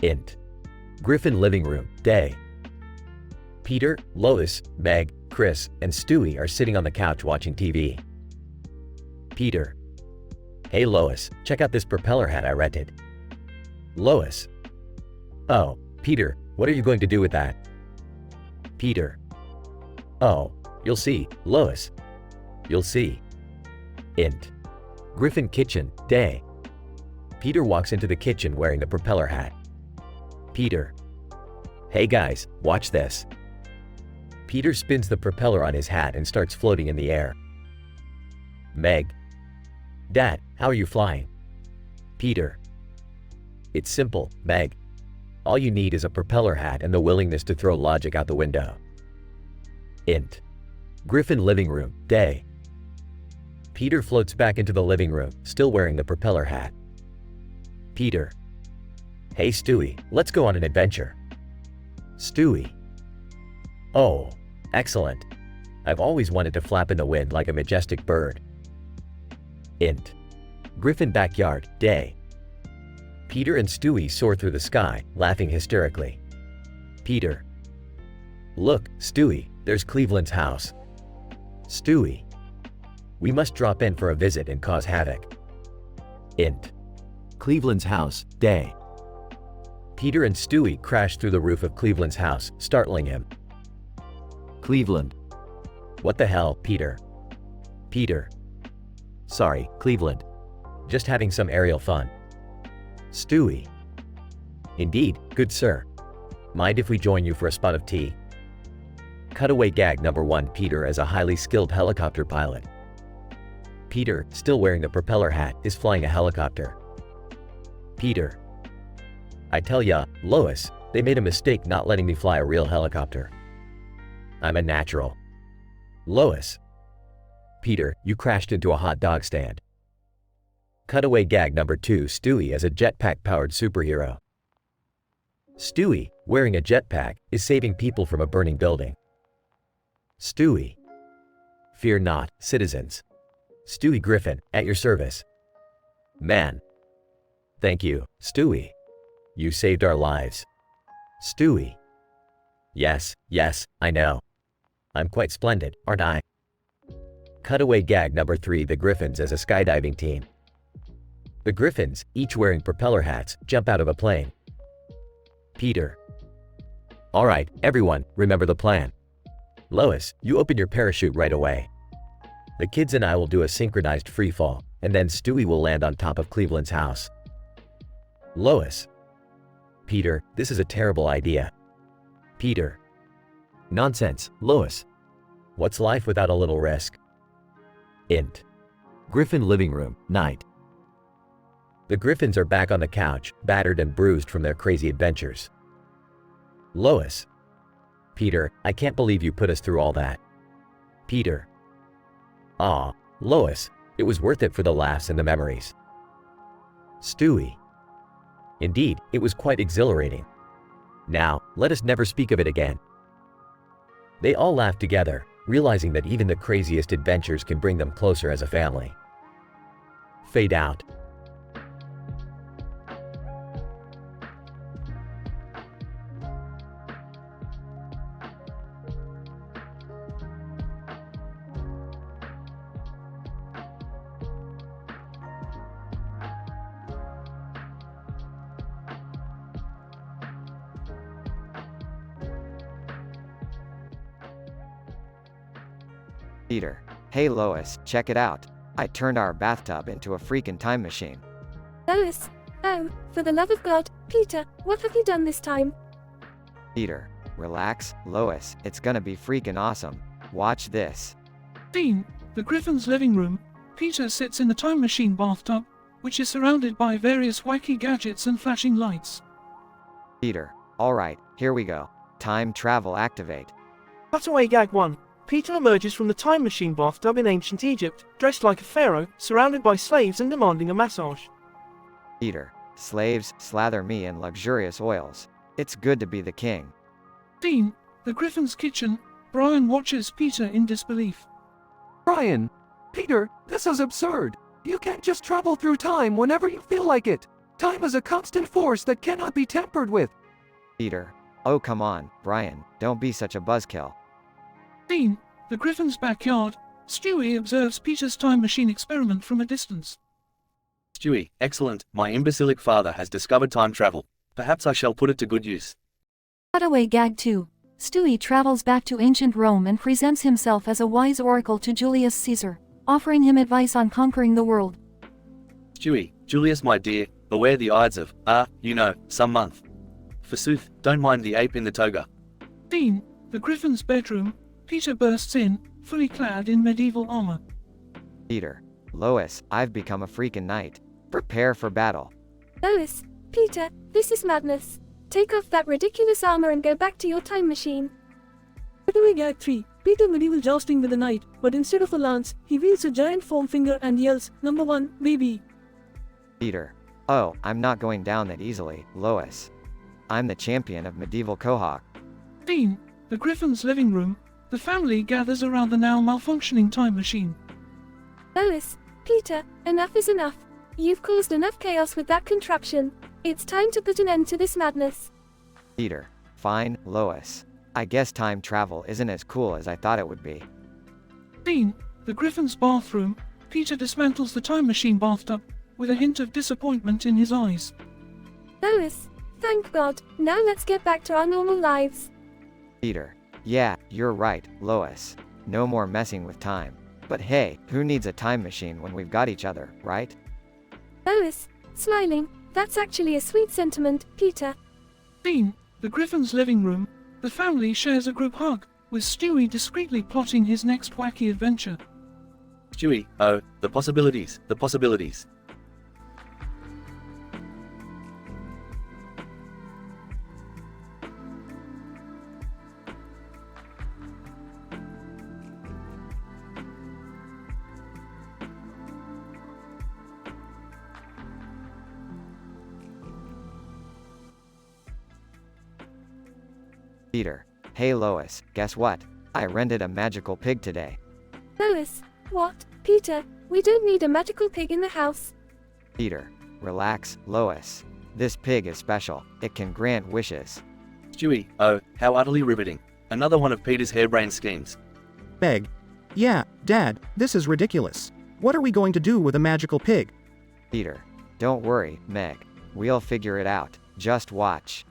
Int. Griffin living room, day. Peter, Lois, Meg, Chris, and Stewie are sitting on the couch watching TV. Peter. Hey Lois, check out this propeller hat I rented. Lois. Oh, Peter, what are you going to do with that? Peter. Oh, you'll see, Lois. You'll see. Int. Griffin kitchen, day. Peter walks into the kitchen wearing the propeller hat. Peter. Hey guys, watch this. Peter spins the propeller on his hat and starts floating in the air. Meg. Dad, how are you flying? Peter. It's simple, Meg. All you need is a propeller hat and the willingness to throw logic out the window. Int. Griffin living room, day. Peter floats back into the living room, still wearing the propeller hat. Peter. Hey Stewie, let's go on an adventure. Stewie. Oh, excellent. I've always wanted to flap in the wind like a majestic bird. Int. Griffin backyard, day. Peter and Stewie soar through the sky, laughing hysterically. Peter. Look, Stewie, there's Cleveland's house. Stewie. We must drop in for a visit and cause havoc. Int. Cleveland's house, day. Peter and Stewie crash through the roof of Cleveland's house, startling him. Cleveland. What the hell, Peter? Peter. Sorry, Cleveland. Just having some aerial fun. Stewie. Indeed, good sir. Mind if we join you for a spot of tea? Cutaway gag number 1. Peter as a highly skilled helicopter pilot. Peter, still wearing the propeller hat, is flying a helicopter. Peter. I tell ya, Lois, they made a mistake not letting me fly a real helicopter. I'm a natural. Lois. Peter, you crashed into a hot dog stand. Cutaway gag number 2. Stewie as a jetpack-powered superhero. Stewie, wearing a jetpack, is saving people from a burning building. Stewie. Fear not, citizens. Stewie Griffin, at your service. Man. Thank you, Stewie. You saved our lives. Stewie. Yes, I know. I'm quite splendid, aren't I? Cutaway gag number 3. The Griffins as a skydiving team. The Griffins, each wearing propeller hats, jump out of a plane. Peter. All right, everyone, remember the plan. Lois, you open your parachute right away. The kids and I will do a synchronized free fall, and then Stewie will land on top of Cleveland's house. Lois. Peter, this is a terrible idea. Peter. Nonsense, Lois. What's life without a little risk? Int. Griffin living room, night. The Griffins are back on the couch, battered and bruised from their crazy adventures. Lois. Peter, I can't believe you put us through all that. Peter. Aw, Lois, it was worth it for the laughs and the memories. Stewie. Indeed, it was quite exhilarating. Now, let us never speak of it again. They all laugh together, realizing that even the craziest adventures can bring them closer as a family. Fade out. Peter. Hey Lois, check it out. I turned our bathtub into a freaking time machine. Lois. Oh, for the love of God, Peter, what have you done this time? Peter. Relax, Lois, it's gonna be freaking awesome. Watch this. Dean, the Griffin's living room. Peter sits in the time machine bathtub, which is surrounded by various wacky gadgets and flashing lights. Peter. Alright, here we go. Time travel activate. Cutaway gag 1. Peter emerges from the time machine bathtub in ancient Egypt, dressed like a pharaoh, surrounded by slaves and demanding a massage. Peter. Slaves slather me in luxurious oils. It's good to be the king. Dean, the Griffin's kitchen. Brian watches Peter in disbelief. Brian! Peter, this is absurd! You can't just travel through time whenever you feel like it! Time is a constant force that cannot be tampered with! Peter. Oh come on, Brian, don't be such a buzzkill. Dean, the Griffin's backyard. Stewie observes Peter's time machine experiment from a distance. Stewie, excellent. My imbecilic father has discovered time travel. Perhaps I shall put it to good use. Cutaway gag 2. Stewie travels back to ancient Rome and presents himself as a wise oracle to Julius Caesar, offering him advice on conquering the world. Stewie, Julius my dear, beware the Ides of, some month. Forsooth, don't mind the ape in the toga. Dean, the Griffin's bedroom. Peter bursts in, fully clad in medieval armor. Peter. Lois, I've become a freaking knight. Prepare for battle. Lois, Peter, this is madness. Take off that ridiculous armor and go back to your time machine. Cutaway Gag 3. Peter medieval jousting with a knight, but instead of a lance, he wields a giant foam finger and yells, "Number 1, baby." Peter. Oh, I'm not going down that easily, Lois. I'm the champion of medieval Quahog. Scene, the Griffin's living room. The family gathers around the now malfunctioning time machine. Lois, Peter, enough is enough. You've caused enough chaos with that contraption. It's time to put an end to this madness. Peter. Fine, Lois. I guess time travel isn't as cool as I thought it would be. Scene, the Griffin's bathroom. Peter dismantles the time machine bathtub, with a hint of disappointment in his eyes. Lois, thank God, now let's get back to our normal lives. Peter. Yeah, you're right, Lois. No more messing with time. But hey, who needs a time machine when we've got each other, right? Lois, smiling, that's actually a sweet sentiment, Peter. Scene, the Griffin's living room. The family shares a group hug, with Stewie discreetly plotting his next wacky adventure. Stewie, oh, the possibilities, the possibilities. Peter. Hey Lois, guess what? I rented a magical pig today. Lois, what? Peter, we don't need a magical pig in the house. Peter. Relax, Lois. This pig is special. It can grant wishes. Stewie, oh, how utterly riveting. Another one of Peter's harebrained schemes. Meg. Yeah, Dad, this is ridiculous. What are we going to do with a magical pig? Peter. Don't worry, Meg. We'll figure it out. Just watch.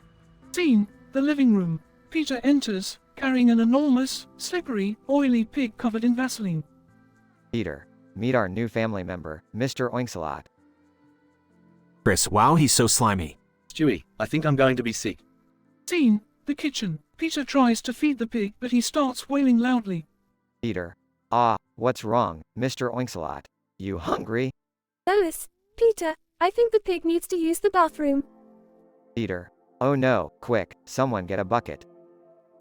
Scene, the living room. Peter enters, carrying an enormous, slippery, oily pig covered in Vaseline. Peter. Meet our new family member, Mr. Oinksalot. Chris, wow, he's so slimy. Stewie, I think I'm going to be sick. Scene, the kitchen. Peter tries to feed the pig, but he starts wailing loudly. Peter. What's wrong, Mr. Oinksalot? You hungry? Lois, Peter, I think the pig needs to use the bathroom. Peter. Oh no, quick, someone get a bucket.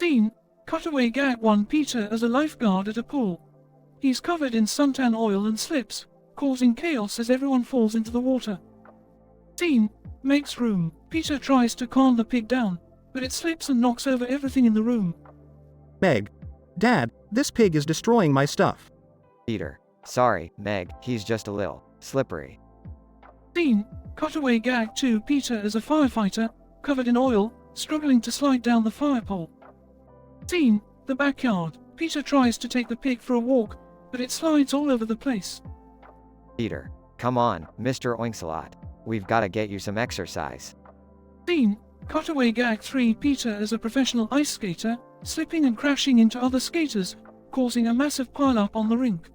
Scene, cutaway gag 1. Peter as a lifeguard at a pool. He's covered in suntan oil and slips, causing chaos as everyone falls into the water. Scene, Meg's room. Peter tries to calm the pig down, but it slips and knocks over everything in the room. Meg. Dad, this pig is destroying my stuff. Peter. Sorry, Meg, he's just a little slippery. Scene, cutaway gag 2. Peter as a firefighter, covered in oil, struggling to slide down the fire pole. Scene, the backyard. Peter tries to take the pig for a walk, but it slides all over the place. Peter. Come on, Mr. Oinksalot. We've got to get you some exercise. Scene, cutaway gag 3. Peter as a professional ice skater, slipping and crashing into other skaters, causing a massive pile-up on the rink.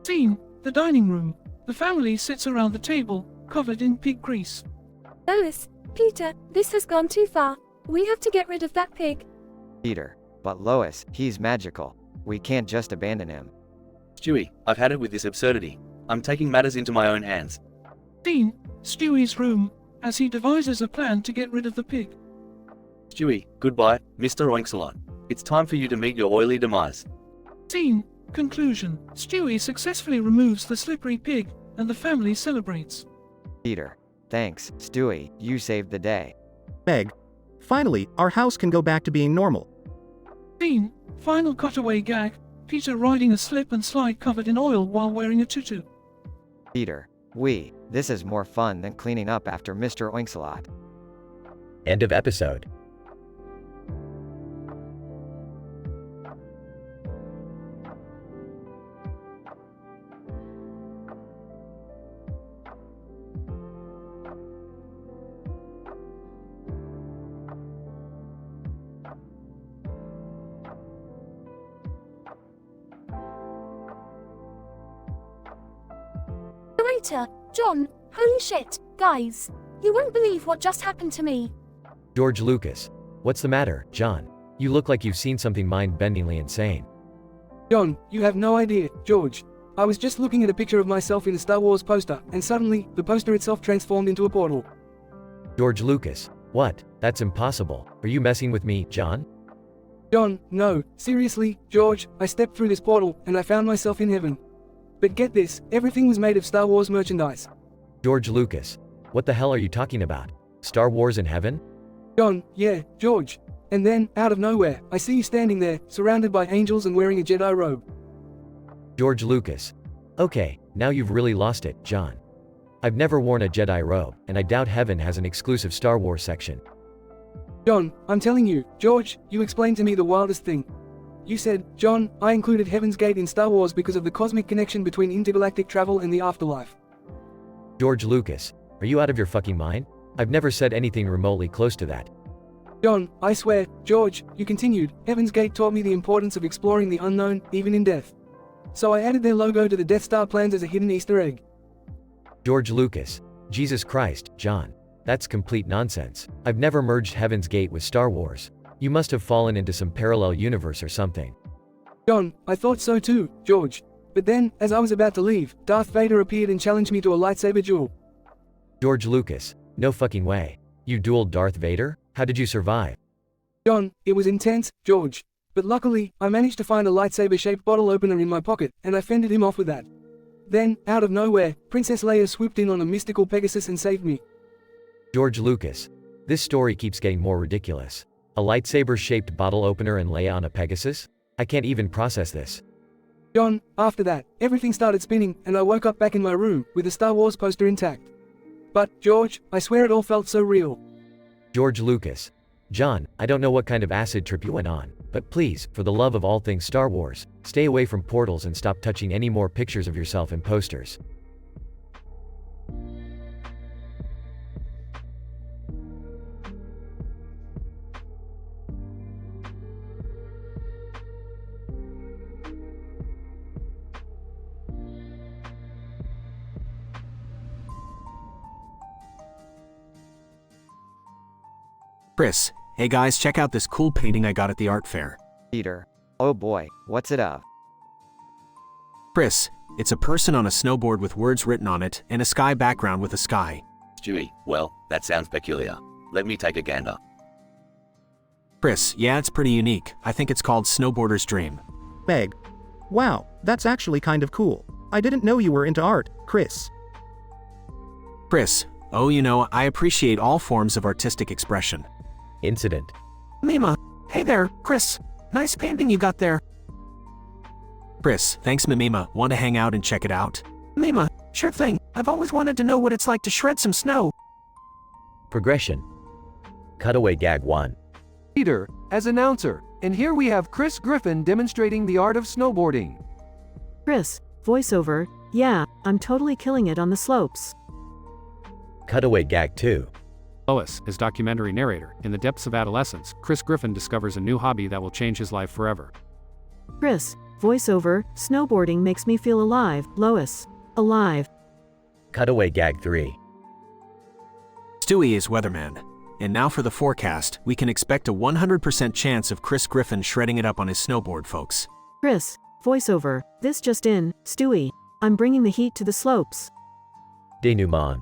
Scene, the dining room. The family sits around the table, covered in pig grease. Lois, Peter, this has gone too far. We have to get rid of that pig. Peter. But Lois, he's magical. We can't just abandon him. Stewie, I've had it with this absurdity. I'm taking matters into my own hands. Scene, Stewie's room, as he devises a plan to get rid of the pig. Stewie, goodbye, Mr. Oinksalot. It's time for you to meet your oily demise. Scene, conclusion. Stewie successfully removes the slippery pig, and the family celebrates. Peter. Thanks, Stewie, you saved the day. Meg. Finally, our house can go back to being normal. Scene, final cutaway gag. Peter riding a slip and slide covered in oil while wearing a tutu. Peter. This is more fun than cleaning up after Mr. Oinksalot. End of episode. Narrator, John, holy shit, guys. You won't believe what just happened to me. George Lucas. What's the matter, John? You look like you've seen something mind-bendingly insane. John, you have no idea, George. I was just looking at a picture of myself in a Star Wars poster, and suddenly, the poster itself transformed into a portal. George Lucas. What? That's impossible. Are you messing with me, John? John, no, seriously, George, I stepped through this portal, and I found myself in heaven. But get this, everything was made of Star Wars merchandise. George Lucas. What the hell are you talking about? Star Wars in heaven? John, yeah, George. And then, out of nowhere, I see you standing there, surrounded by angels and wearing a Jedi robe. George Lucas. Okay, now you've really lost it, John. I've never worn a Jedi robe, and I doubt heaven has an exclusive Star Wars section. John, I'm telling you, George, you explained to me the wildest thing. You said, John, I included Heaven's Gate in Star Wars because of the cosmic connection between intergalactic travel and the afterlife. George Lucas. Are you out of your fucking mind? I've never said anything remotely close to that. John, I swear, George, you continued, Heaven's Gate taught me the importance of exploring the unknown, even in death. So I added their logo to the Death Star plans as a hidden Easter egg. George Lucas. Jesus Christ, John. That's complete nonsense. I've never merged Heaven's Gate with Star Wars. You must have fallen into some parallel universe or something. John, I thought so too, George. But then, as I was about to leave, Darth Vader appeared and challenged me to a lightsaber duel. George Lucas. No fucking way. You dueled Darth Vader? How did you survive? John, it was intense, George. But luckily, I managed to find a lightsaber-shaped bottle opener in my pocket, and I fended him off with that. Then, out of nowhere, Princess Leia swooped in on a mystical Pegasus and saved me. George Lucas. This story keeps getting more ridiculous. A lightsaber-shaped bottle opener and Leia on a Pegasus? I can't even process this. John, after that, everything started spinning, and I woke up back in my room, with the Star Wars poster intact. But, George, I swear it all felt so real. George Lucas. John, I don't know what kind of acid trip you went on, but please, for the love of all things Star Wars, stay away from portals and stop touching any more pictures of yourself in posters. Chris, hey guys, check out this cool painting I got at the art fair. Peter. Oh boy, what's it of? Chris, it's a person on a snowboard with words written on it and a sky background with a sky. Stewie, well, that sounds peculiar. Let me take a gander. Chris, yeah, it's pretty unique. I think it's called Snowboarder's Dream. Meg. Wow, that's actually kind of cool. I didn't know you were into art, Chris. Chris, oh, you know, I appreciate all forms of artistic expression. Incident. Mima. Hey there, Chris. Nice painting you got there. Chris, thanks Mimima. Want to hang out and check it out? Mima, sure thing. I've always wanted to know what it's like to shred some snow. Progression. Cutaway gag 1. Peter, as announcer, and here we have Chris Griffin demonstrating the art of snowboarding. Chris, voiceover, yeah, I'm totally killing it on the slopes. Cutaway gag 2. Lois, as documentary narrator, in the depths of adolescence, Chris Griffin discovers a new hobby that will change his life forever. Chris, voiceover, snowboarding makes me feel alive, Lois. Alive. Cutaway gag 3. Stewie is weatherman. And now for the forecast, we can expect a 100% chance of Chris Griffin shredding it up on his snowboard, folks. Chris, voiceover, this just in, Stewie. I'm bringing the heat to the slopes. Denouement.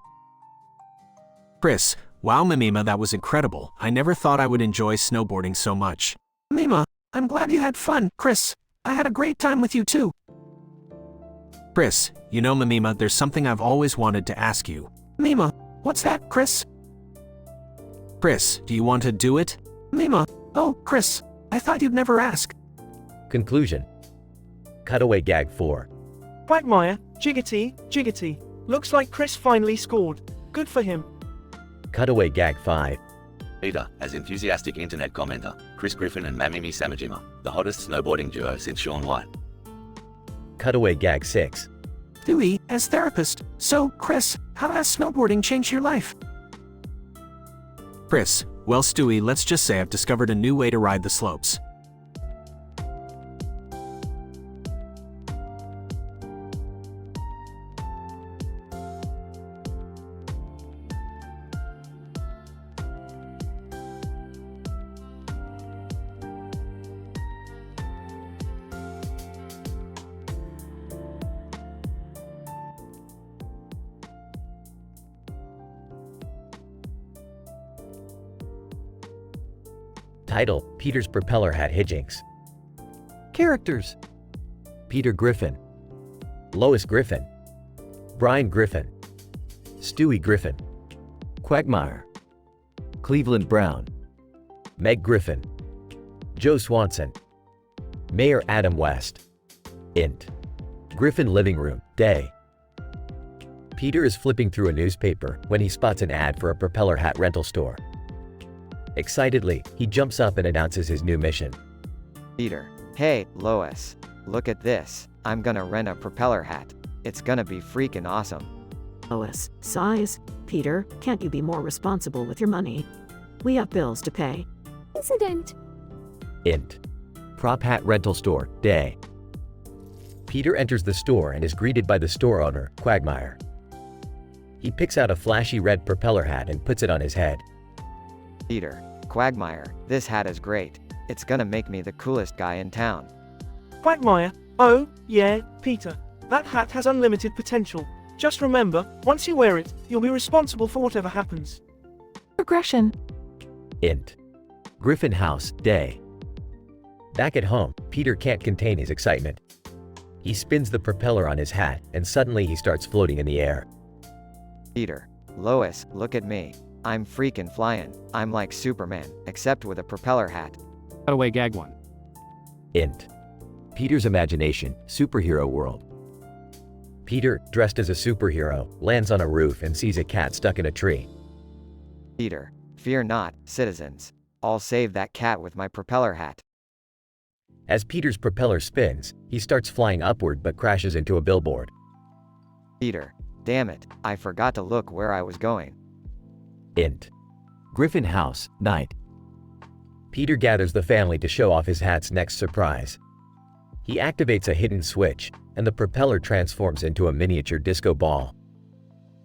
Chris, wow Mimima, that was incredible. I never thought I would enjoy snowboarding so much. Mima, I'm glad you had fun, Chris. I had a great time with you too. Chris, you know Mimima, there's something I've always wanted to ask you. Mima, what's that, Chris? Chris, do you want to do it? Mima, oh, Chris, I thought you'd never ask. Conclusion. Cutaway gag 4. Quagmire, jiggity, jiggity. Looks like Chris finally scored. Good for him. Cutaway gag 5. Peter, as enthusiastic internet commenter, Chris Griffin and Mamimi Samajima, the hottest snowboarding duo since Shaun White. Cutaway gag 6. Stewie, as therapist. So, Chris, how has snowboarding changed your life? Chris, well Stewie, let's just say I've discovered a new way to ride the slopes. Title: Peter's Propeller Hat Hijinks. Characters: Peter Griffin, Lois Griffin, Brian Griffin, Stewie Griffin, Quagmire, Cleveland Brown, Meg Griffin, Joe Swanson, Mayor Adam West. Int. Griffin Living Room, Day. Peter is flipping through a newspaper when he spots an ad for a propeller hat rental store. Excitedly, he jumps up and announces his new mission. Peter: hey, Lois. Look at this. I'm gonna rent a propeller hat. It's gonna be freaking awesome. Lois: sighs. Peter, can't you be more responsible with your money? We have bills to pay. Incident. Int. Prop Hat Rental Store, Day. Peter enters the store and is greeted by the store owner, Quagmire. He picks out a flashy red propeller hat and puts it on his head. Peter: Quagmire, this hat is great. It's gonna make me the coolest guy in town. Quagmire: oh, yeah, Peter. That hat has unlimited potential. Just remember, once you wear it, you'll be responsible for whatever happens. Progression. Int. Griffin House, Day. Back at home, Peter can't contain his excitement. He spins the propeller on his hat, and suddenly he starts floating in the air. Peter: Lois, look at me. I'm freaking flying. I'm like Superman, except with a propeller hat. Cutaway Gag 1. Int. Peter's Imagination, Superhero World. Peter, dressed as a superhero, lands on a roof and sees a cat stuck in a tree. Peter: fear not, citizens. I'll save that cat with my propeller hat. As Peter's propeller spins, he starts flying upward but crashes into a billboard. Peter: damn it, I forgot to look where I was going. Int. Griffin House, Night. Peter gathers the family to show off his hat's next surprise. He activates a hidden switch, and the propeller transforms into a miniature disco ball.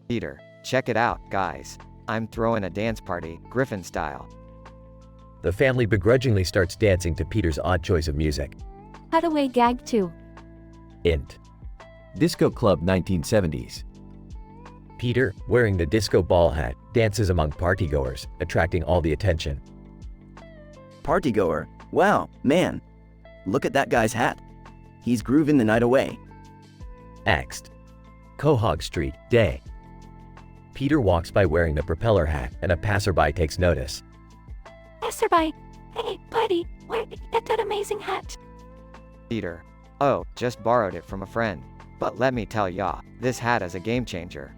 Peter: check it out, guys. I'm throwing a dance party, Griffin style. The family begrudgingly starts dancing to Peter's odd choice of music. Cutaway Gag 2. Int. Disco Club 1970s. Peter, wearing the disco ball hat, dances among partygoers, attracting all the attention. Partygoer? Wow, man. Look at that guy's hat. He's grooving the night away. Next. Quahog Street, Day. Peter walks by wearing the propeller hat, and a passerby takes notice. Passerby, hey, buddy, where did you get that amazing hat? Peter: oh, just borrowed it from a friend. But let me tell ya, this hat is a game changer.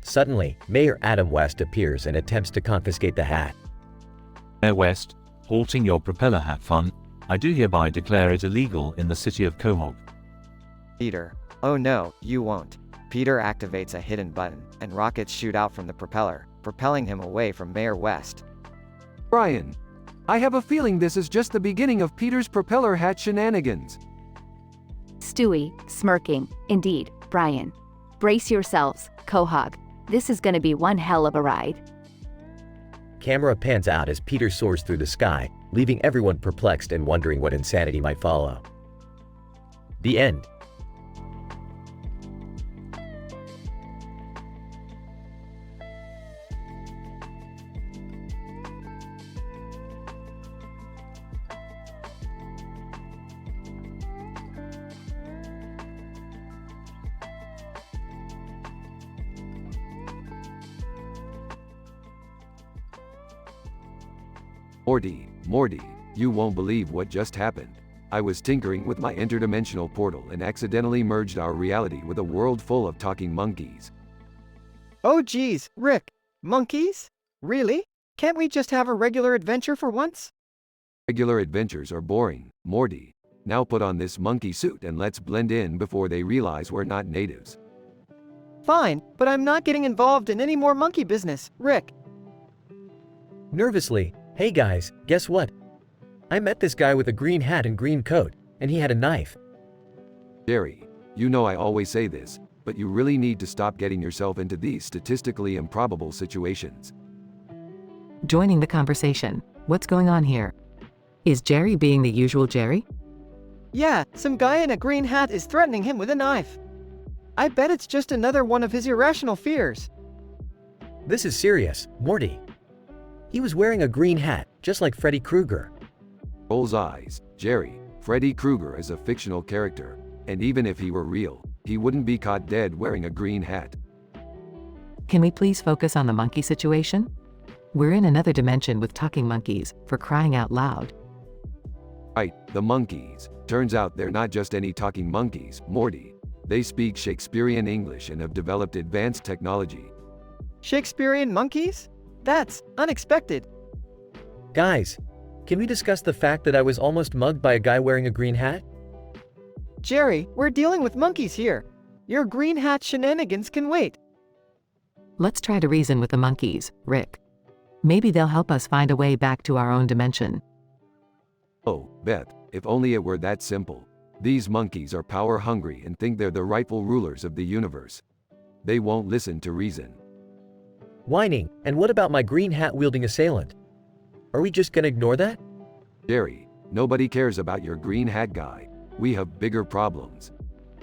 Suddenly, Mayor Adam West appears and attempts to confiscate the hat. Mayor West, halting your propeller hat fun. I do hereby declare it illegal in the city of Quahog. Peter: oh no, you won't. Peter activates a hidden button, and rockets shoot out from the propeller, propelling him away from Mayor West. Brian, I have a feeling this is just the beginning of Peter's propeller hat shenanigans. Stewie, smirking. Indeed, Brian. Brace yourselves, Quahog. This is gonna be one hell of a ride. Camera pans out as Peter soars through the sky, leaving everyone perplexed and wondering what insanity might follow. The end. Morty, you won't believe what just happened. I was tinkering with my interdimensional portal and accidentally merged our reality with a world full of talking monkeys. Oh geez, Rick. Monkeys? Really? Can't we just have a regular adventure for once? Regular adventures are boring, Morty. Now put on this monkey suit and let's blend in before they realize we're not natives. Fine, but I'm not getting involved in any more monkey business, Rick. Nervously, hey guys, guess what? I met this guy with a green hat and green coat, and he had a knife. Jerry, you know I always say this, but you really need to stop getting yourself into these statistically improbable situations. Joining the conversation. What's going on here? Is Jerry being the usual Jerry? Yeah, some guy in a green hat is threatening him with a knife. I bet it's just another one of his irrational fears. This is serious, Morty. He was wearing a green hat, just like Freddy Krueger. Rolls eyes, Jerry. Freddy Krueger is a fictional character, and even if he were real, he wouldn't be caught dead wearing a green hat. Can we please focus on the monkey situation? We're in another dimension with talking monkeys, for crying out loud. Right, the monkeys. Turns out they're not just any talking monkeys, Morty. They speak Shakespearean English and have developed advanced technology. Shakespearean monkeys? That's unexpected. Guys, can we discuss the fact that I was almost mugged by a guy wearing a green hat? Jerry, we're dealing with monkeys here. Your green hat shenanigans can wait. Let's try to reason with the monkeys, Rick. Maybe they'll help us find a way back to our own dimension. Oh, Beth, if only it were that simple. These monkeys are power hungry and think they're the rightful rulers of the universe. They won't listen to reason. Whining, and what about my green hat wielding assailant? Are we just gonna ignore that? Jerry, nobody cares about your green hat guy. We have bigger problems.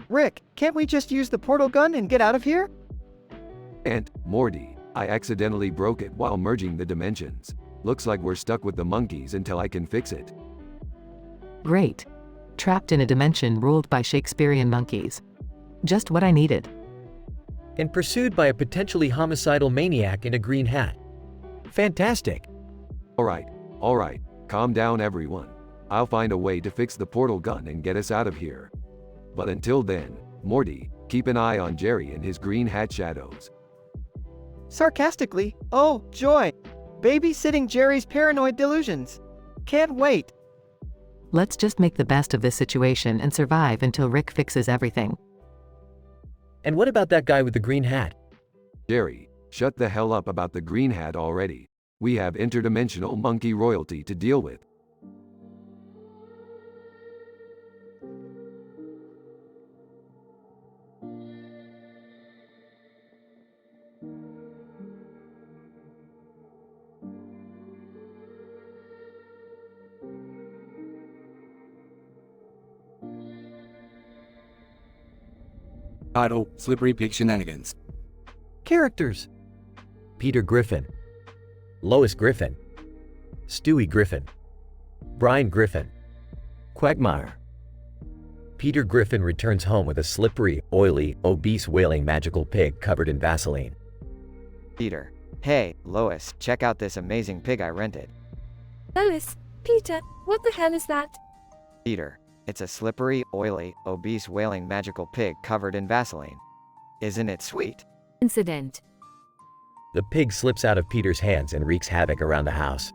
Rick, can't we just use the portal gun and get out of here? And, Morty, I accidentally broke it while merging the dimensions. Looks like we're stuck with the monkeys until I can fix it. Great. Trapped in a dimension ruled by Shakespearean monkeys. Just what I needed. And pursued by a potentially homicidal maniac in a green hat. Fantastic. Alright, calm down everyone. I'll find a way to fix the portal gun and get us out of here. But until then, Morty, keep an eye on Jerry and his green hat shadows. Sarcastically, oh, joy! Babysitting Jerry's paranoid delusions. Can't wait. Let's just make the best of this situation and survive until Rick fixes everything. And what about that guy with the green hat? Jerry, shut the hell up about the green hat already. We have interdimensional monkey royalty to deal with. Title: Slippery Pig Shenanigans. Characters: Peter Griffin, Lois Griffin, Stewie Griffin, Brian Griffin, Quagmire. Peter Griffin returns home with a slippery, oily, obese wailing magical pig covered in Vaseline. Peter. Hey, Lois, check out this amazing pig I rented. Lois, Peter, what the hell is that? Peter. It's a slippery, oily, obese wailing magical pig covered in Vaseline. Isn't it sweet? Incident. The pig slips out of Peter's hands and wreaks havoc around the house.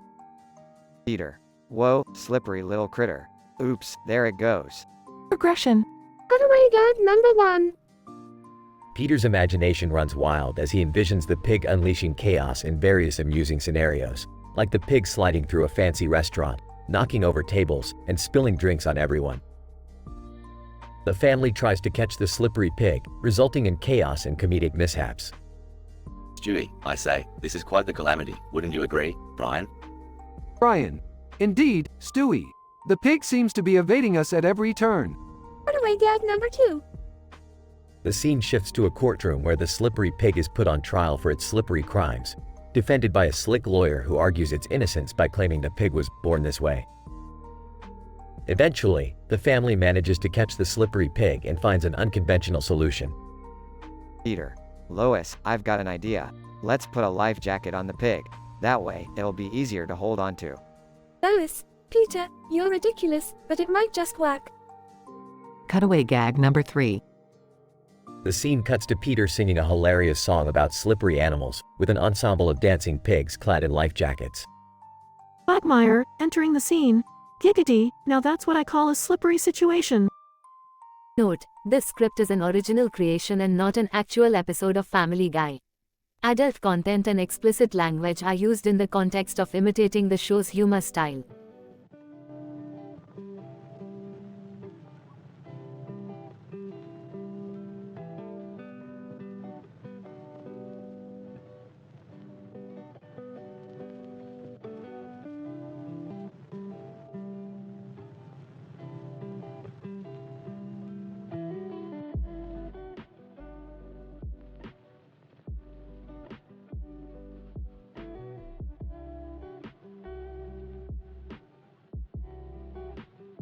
Peter. Whoa, slippery little critter. Oops, there it goes. Progression. Cutaway gag number 1. Peter's imagination runs wild as he envisions the pig unleashing chaos in various amusing scenarios, like the pig sliding through a fancy restaurant, knocking over tables, and spilling drinks on everyone. The family tries to catch the slippery pig, resulting in chaos and comedic mishaps. Stewie, I say, this is quite the calamity, wouldn't you agree, Brian? Brian. Indeed, Stewie. The pig seems to be evading us at every turn. Cutaway gag number 2. The scene shifts to a courtroom where the slippery pig is put on trial for its slippery crimes, defended by a slick lawyer who argues its innocence by claiming the pig was born this way. Eventually, the family manages to catch the slippery pig and finds an unconventional solution. Peter. Lois, I've got an idea. Let's put a life jacket on the pig. That way, it'll be easier to hold on to. Lois, Peter, you're ridiculous, but it might just work. Cutaway gag number 3. The scene cuts to Peter singing a hilarious song about slippery animals, with an ensemble of dancing pigs clad in life jackets. Quagmire, entering the scene. Giggity, now that's what I call a slippery situation. Note: this script is an original creation and not an actual episode of Family Guy. Adult content and explicit language are used in the context of imitating the show's humor style.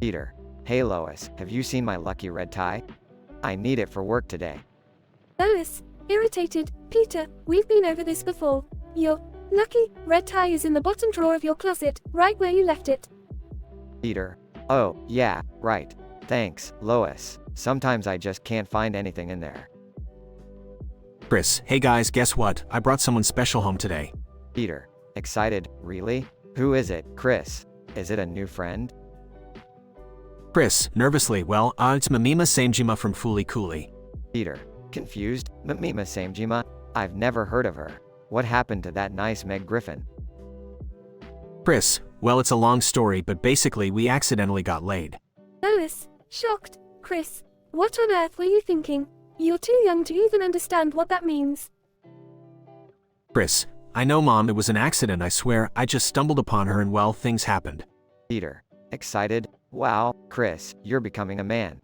Peter. Hey Lois, have you seen my lucky red tie? I need it for work today. Lois, irritated. Peter, we've been over this before. Your lucky red tie is in the bottom drawer of your closet, right where you left it. Peter. Oh, yeah, right. Thanks, Lois. Sometimes I just can't find anything in there. Chris, hey guys, guess what? I brought someone special home today. Peter. Excited, really? Who is it, Chris? Is it a new friend? Chris, nervously, well, it's Mimima Samejima from Fooly Cooly. Peter. Confused? Mimima Samejima? I've never heard of her. What happened to that nice Meg Griffin? Chris, well, it's a long story, but basically we accidentally got laid. Lois, shocked. Chris, what on earth were you thinking? You're too young to even understand what that means. Chris, I know Mom, it was an accident, I swear, I just stumbled upon her and well, things happened. Peter. Excited? Wow, Chris, you're becoming a man.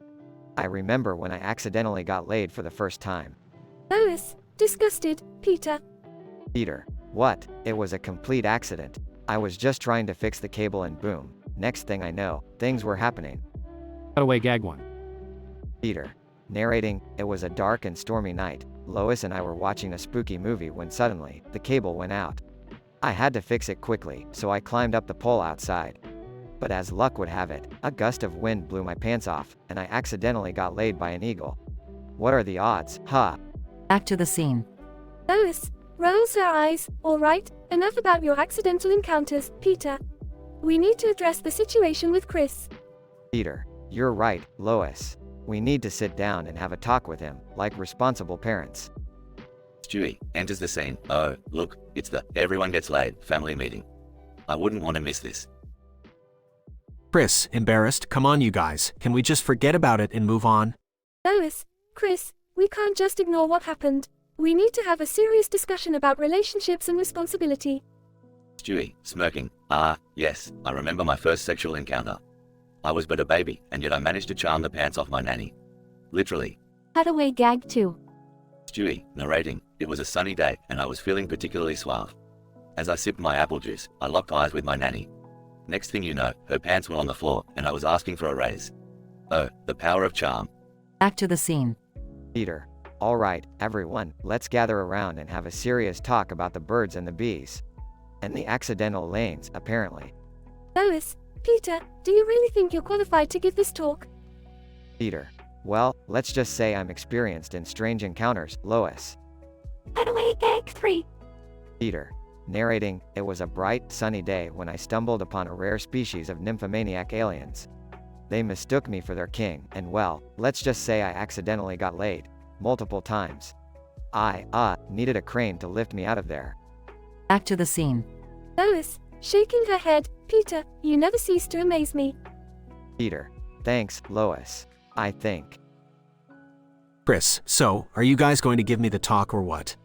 I remember when I accidentally got laid for the first time. Lois, disgusted. Peter. Peter. What? It was a complete accident. I was just trying to fix the cable and boom. Next thing I know, things were happening. Cutaway gag 1. Peter. Narrating, it was a dark and stormy night. Lois and I were watching a spooky movie when suddenly, the cable went out. I had to fix it quickly, so I climbed up the pole outside. But as luck would have it, a gust of wind blew my pants off, and I accidentally got laid by an eagle. What are the odds, huh? Back to the scene. Lois rolls her eyes. All right, enough about your accidental encounters, Peter. We need to address the situation with Chris. Peter. You're right, Lois. We need to sit down and have a talk with him, like responsible parents. Stewie enters the scene. Oh, look, it's the everyone gets laid family meeting. I wouldn't want to miss this. Chris, embarrassed, come on you guys, can we just forget about it and move on? Lois, Chris, we can't just ignore what happened. We need to have a serious discussion about relationships and responsibility. Stewie, smirking. Yes, I remember my first sexual encounter. I was but a baby, and yet I managed to charm the pants off my nanny. Literally. Cutaway gag 2. Stewie, narrating, it was a sunny day, and I was feeling particularly suave. As I sipped my apple juice, I locked eyes with my nanny. Next thing you know, her pants were on the floor, and I was asking for a raise. Oh, the power of charm. Back to the scene. Peter. All right, everyone, let's gather around and have a serious talk about the birds and the bees. And the accidental lanes, apparently. Lois, Peter, do you really think you're qualified to give this talk? Peter. Well, let's just say I'm experienced in strange encounters, Lois. Cutaway gag 3. Peter. Narrating, it was a bright, sunny day when I stumbled upon a rare species of nymphomaniac aliens. They mistook me for their king, and well, let's just say I accidentally got laid. Multiple times. I needed a crane to lift me out of there. Back to the scene. Lois, shaking her head. Peter, you never cease to amaze me. Peter. Thanks, Lois. I think. Chris, so, are you guys going to give me the talk or what?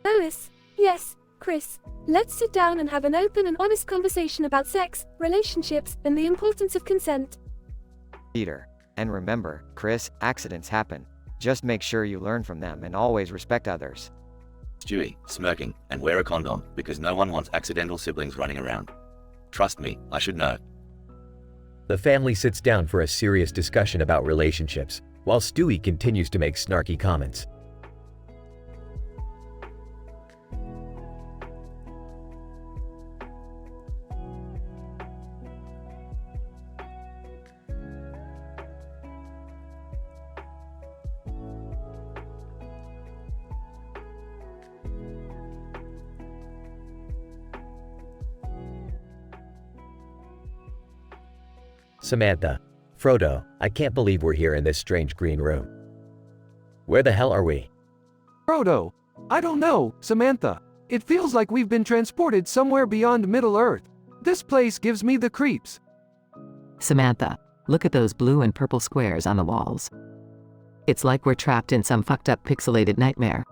Lois. Yes, Chris. Let's sit down and have an open and honest conversation about sex, relationships, and the importance of consent. Peter. And remember, Chris, accidents happen. Just make sure you learn from them and always respect others. Stewie, smirking, and wear a condom, because no one wants accidental siblings running around. Trust me, I should know. The family sits down for a serious discussion about relationships, while Stewie continues to make snarky comments. Samantha. Frodo, I can't believe we're here in this strange green room. Where the hell are we? Frodo. I don't know, Samantha. It feels like we've been transported somewhere beyond Middle-earth. This place gives me the creeps. Samantha. Look at those blue and purple squares on the walls. It's like we're trapped in some fucked up pixelated nightmare.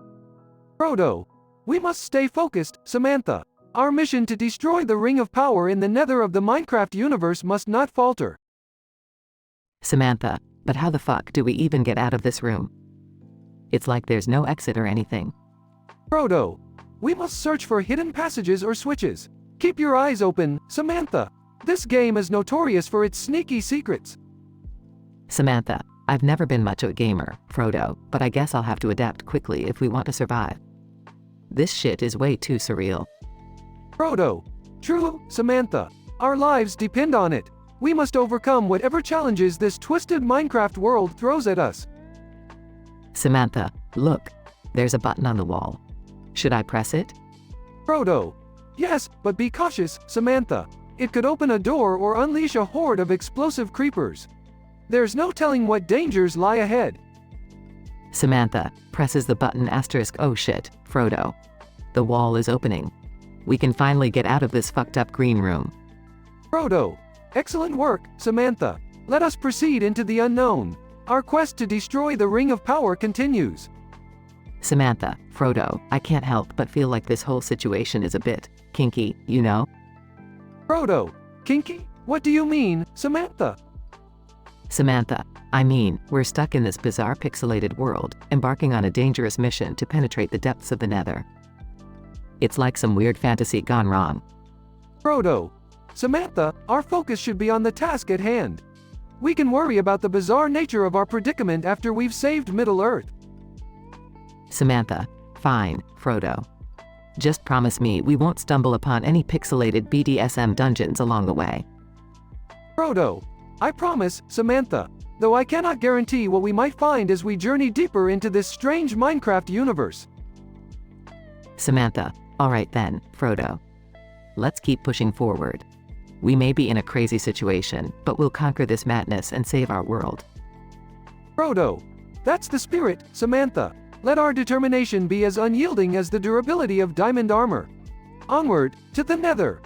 Frodo. We must stay focused, Samantha. Our mission to destroy the Ring of Power in the nether of the Minecraft universe must not falter. Samantha, but how the fuck do we even get out of this room? It's like there's no exit or anything. Frodo. We must search for hidden passages or switches. Keep your eyes open, Samantha. This game is notorious for its sneaky secrets. Samantha, I've never been much of a gamer, Frodo, but I guess I'll have to adapt quickly if we want to survive. This shit is way too surreal. Frodo. True, Samantha. Our lives depend on it. We must overcome whatever challenges this twisted Minecraft world throws at us. Samantha, look. There's a button on the wall. Should I press it? Frodo. Yes, but be cautious, Samantha. It could open a door or unleash a horde of explosive creepers. There's no telling what dangers lie ahead. Samantha presses the button *. Oh shit, Frodo. The wall is opening. We can finally get out of this fucked up green room. Frodo. Excellent work, Samantha. Let us proceed into the unknown. Our quest to destroy the Ring of Power continues. Samantha, Frodo, I can't help but feel like this whole situation is a bit kinky, you know? Frodo. Kinky? What do you mean, Samantha? Samantha, I mean, we're stuck in this bizarre pixelated world, embarking on a dangerous mission to penetrate the depths of the Nether. It's like some weird fantasy gone wrong. Frodo. Samantha, our focus should be on the task at hand. We can worry about the bizarre nature of our predicament after we've saved Middle-earth. Samantha, fine, Frodo. Just promise me we won't stumble upon any pixelated BDSM dungeons along the way. Frodo. I promise, Samantha, though I cannot guarantee what we might find as we journey deeper into this strange Minecraft universe. Samantha, alright then, Frodo. Let's keep pushing forward. We may be in a crazy situation, but we'll conquer this madness and save our world. Frodo. That's the spirit, Samantha. Let our determination be as unyielding as the durability of diamond armor. Onward, to the Nether.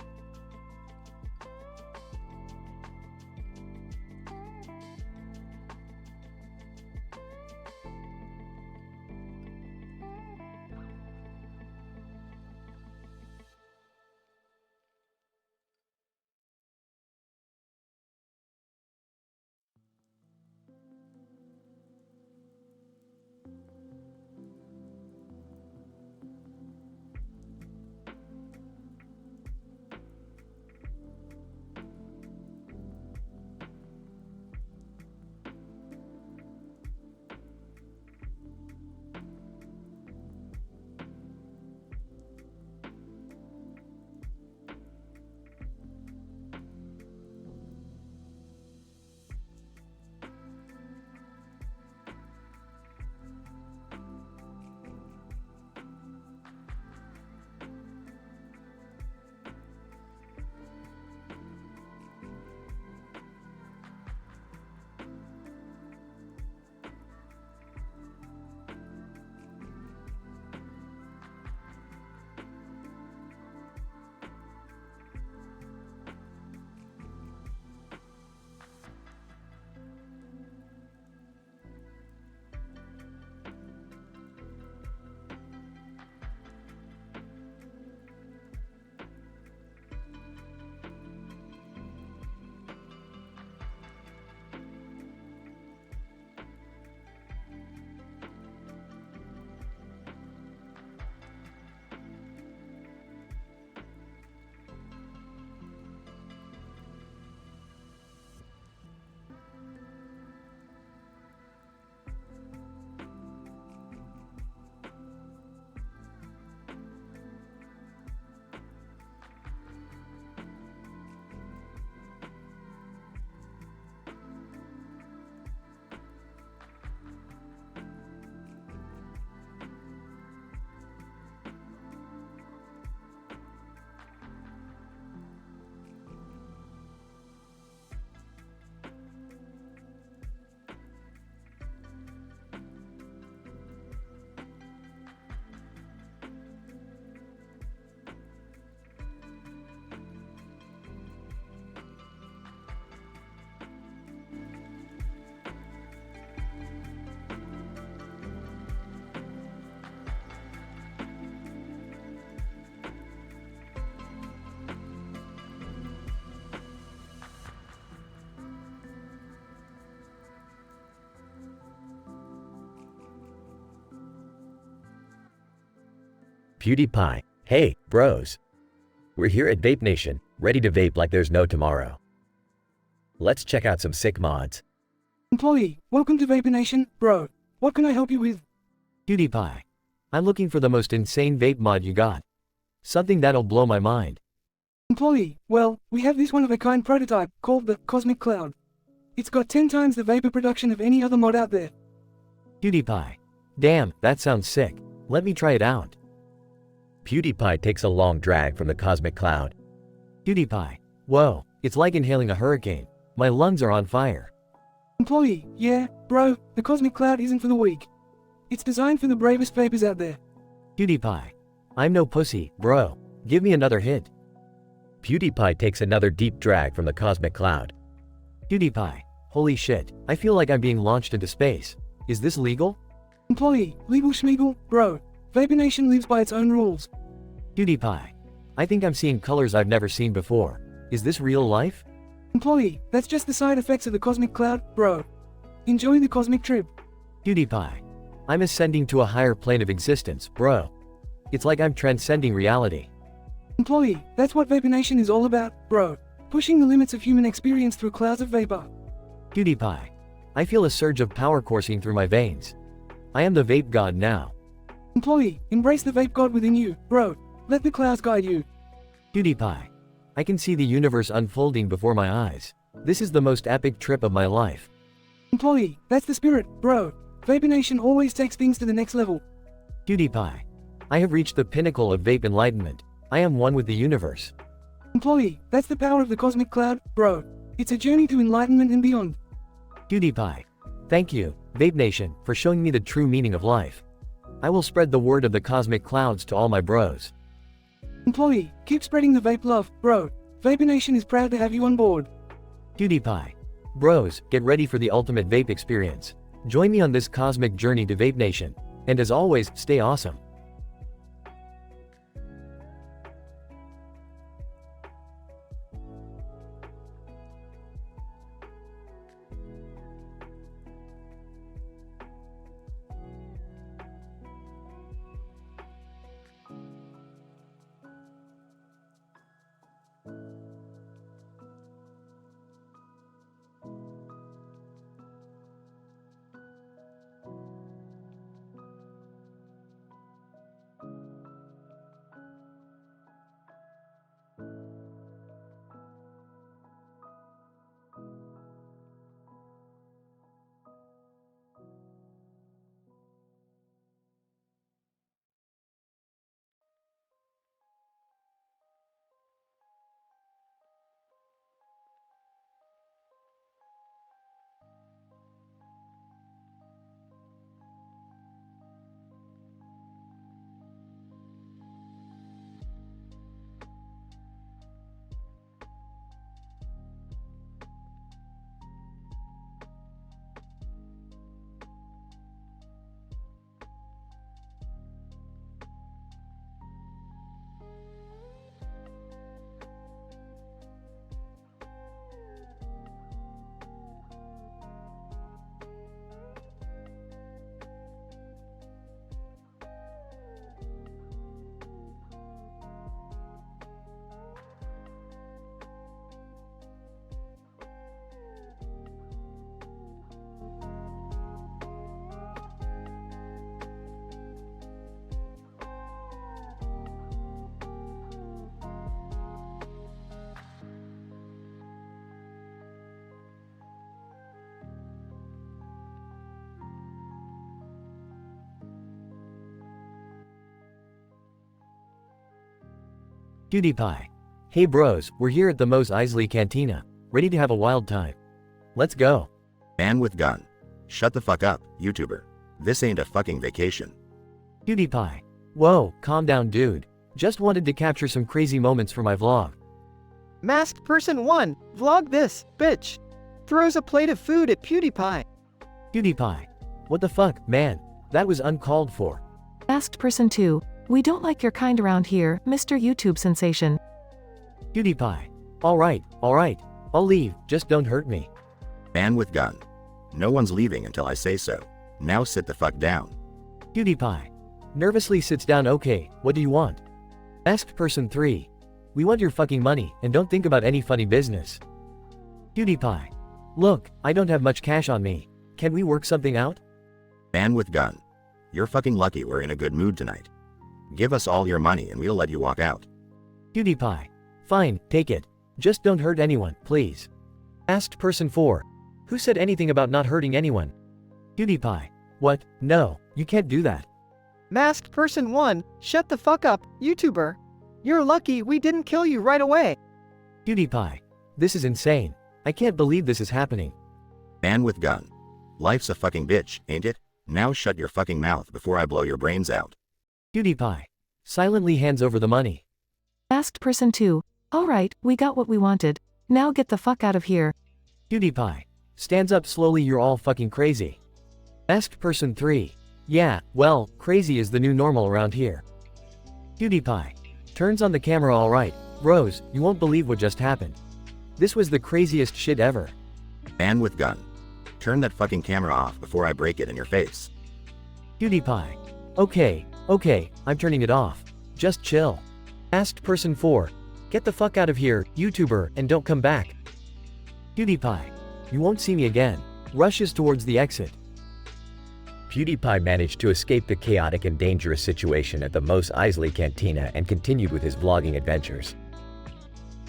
PewDiePie. Hey, bros. We're here at Vape Nation, ready to vape like there's no tomorrow. Let's check out some sick mods. Employee, welcome to Vapor Nation, bro. What can I help you with? PewDiePie. I'm looking for the most insane vape mod you got. Something that'll blow my mind. Employee, well, we have this one-of-a-kind prototype, called the Cosmic Cloud. It's got 10 times the vapor production of any other mod out there. PewDiePie. Damn, that sounds sick. Let me try it out. PewDiePie takes a long drag from the cosmic cloud. PewDiePie. Whoa, it's like inhaling a hurricane. My lungs are on fire. Employee, yeah, bro, the Cosmic Cloud isn't for the weak. It's designed for the bravest vapors out there. PewDiePie. I'm no pussy, bro. Give me another hit. PewDiePie takes another deep drag from the cosmic cloud. PewDiePie. Holy shit, I feel like I'm being launched into space. Is this legal? Employee, legal schmeagle, bro. Vapor Nation lives by its own rules. PewDiePie. I think I'm seeing colors I've never seen before. Is this real life? Employee, that's just the side effects of the Cosmic Cloud, bro. Enjoy the cosmic trip. PewDiePie. I'm ascending to a higher plane of existence, bro. It's like I'm transcending reality. Employee, that's what Vapor Nation is all about, bro. Pushing the limits of human experience through clouds of vapor. PewDiePie. I feel a surge of power coursing through my veins. I am the vape god now. Employee, embrace the vape god within you, bro. Let the clouds guide you. PewDiePie. I can see the universe unfolding before my eyes. This is the most epic trip of my life. Employee, that's the spirit, bro. Vapor Nation always takes things to the next level. PewDiePie. I have reached the pinnacle of vape enlightenment. I am one with the universe. Employee, that's the power of the Cosmic Cloud, bro. It's a journey to enlightenment and beyond. PewDiePie. Thank you, Vape Nation, for showing me the true meaning of life. I will spread the word of the cosmic clouds to all my bros. Employee, keep spreading the vape love, bro. Vapor Nation is proud to have you on board. PewDiePie. Bros, get ready for the ultimate vape experience. Join me on this cosmic journey to Vape Nation. And as always, stay awesome. PewDiePie. Hey bros, we're here at the Mos Eisley Cantina, ready to have a wild time. Let's go. Man with gun. Shut the fuck up, YouTuber. This ain't a fucking vacation. PewDiePie. Whoa, calm down dude. Just wanted to capture some crazy moments for my vlog. Masked Person 1, vlog this, bitch. Throws a plate of food at PewDiePie. PewDiePie. What the fuck, man? That was uncalled for. Masked Person 2, we don't like your kind around here, Mr. YouTube sensation. PewDiePie. Alright, I'll leave, just don't hurt me. Man with gun. No one's leaving until I say so. Now sit the fuck down. PewDiePie. Nervously sits down. Okay, what do you want? Masked Person 3. We want your fucking money, and don't think about any funny business. PewDiePie. Look, I don't have much cash on me. Can we work something out? Man with gun. You're fucking lucky we're in a good mood tonight. Give us all your money and we'll let you walk out. PewDiePie. Fine, take it. Just don't hurt anyone, please. Asked person 4. Who said anything about not hurting anyone? PewDiePie. What? No, you can't do that. Masked person 1, shut the fuck up, YouTuber. You're lucky we didn't kill you right away. PewDiePie. This is insane. I can't believe this is happening. Man with gun. Life's a fucking bitch, ain't it? Now shut your fucking mouth before I blow your brains out. PewDiePie. Silently hands over the money. Asked person 2. Alright, we got what we wanted. Now get the fuck out of here. PewDiePie. Stands up slowly, you're all fucking crazy. Asked person 3. Yeah, well, crazy is the new normal around here. PewDiePie. Turns on the camera. Alright, bros, you won't believe what just happened. This was the craziest shit ever. Man with gun. Turn that fucking camera off before I break it in your face. PewDiePie. Okay, I'm turning it off. Just chill. Asked person 4. Get the fuck out of here, YouTuber, and don't come back. PewDiePie. You won't see me again. Rushes towards the exit. PewDiePie managed to escape the chaotic and dangerous situation at the Mos Eisley Cantina and continued with his vlogging adventures.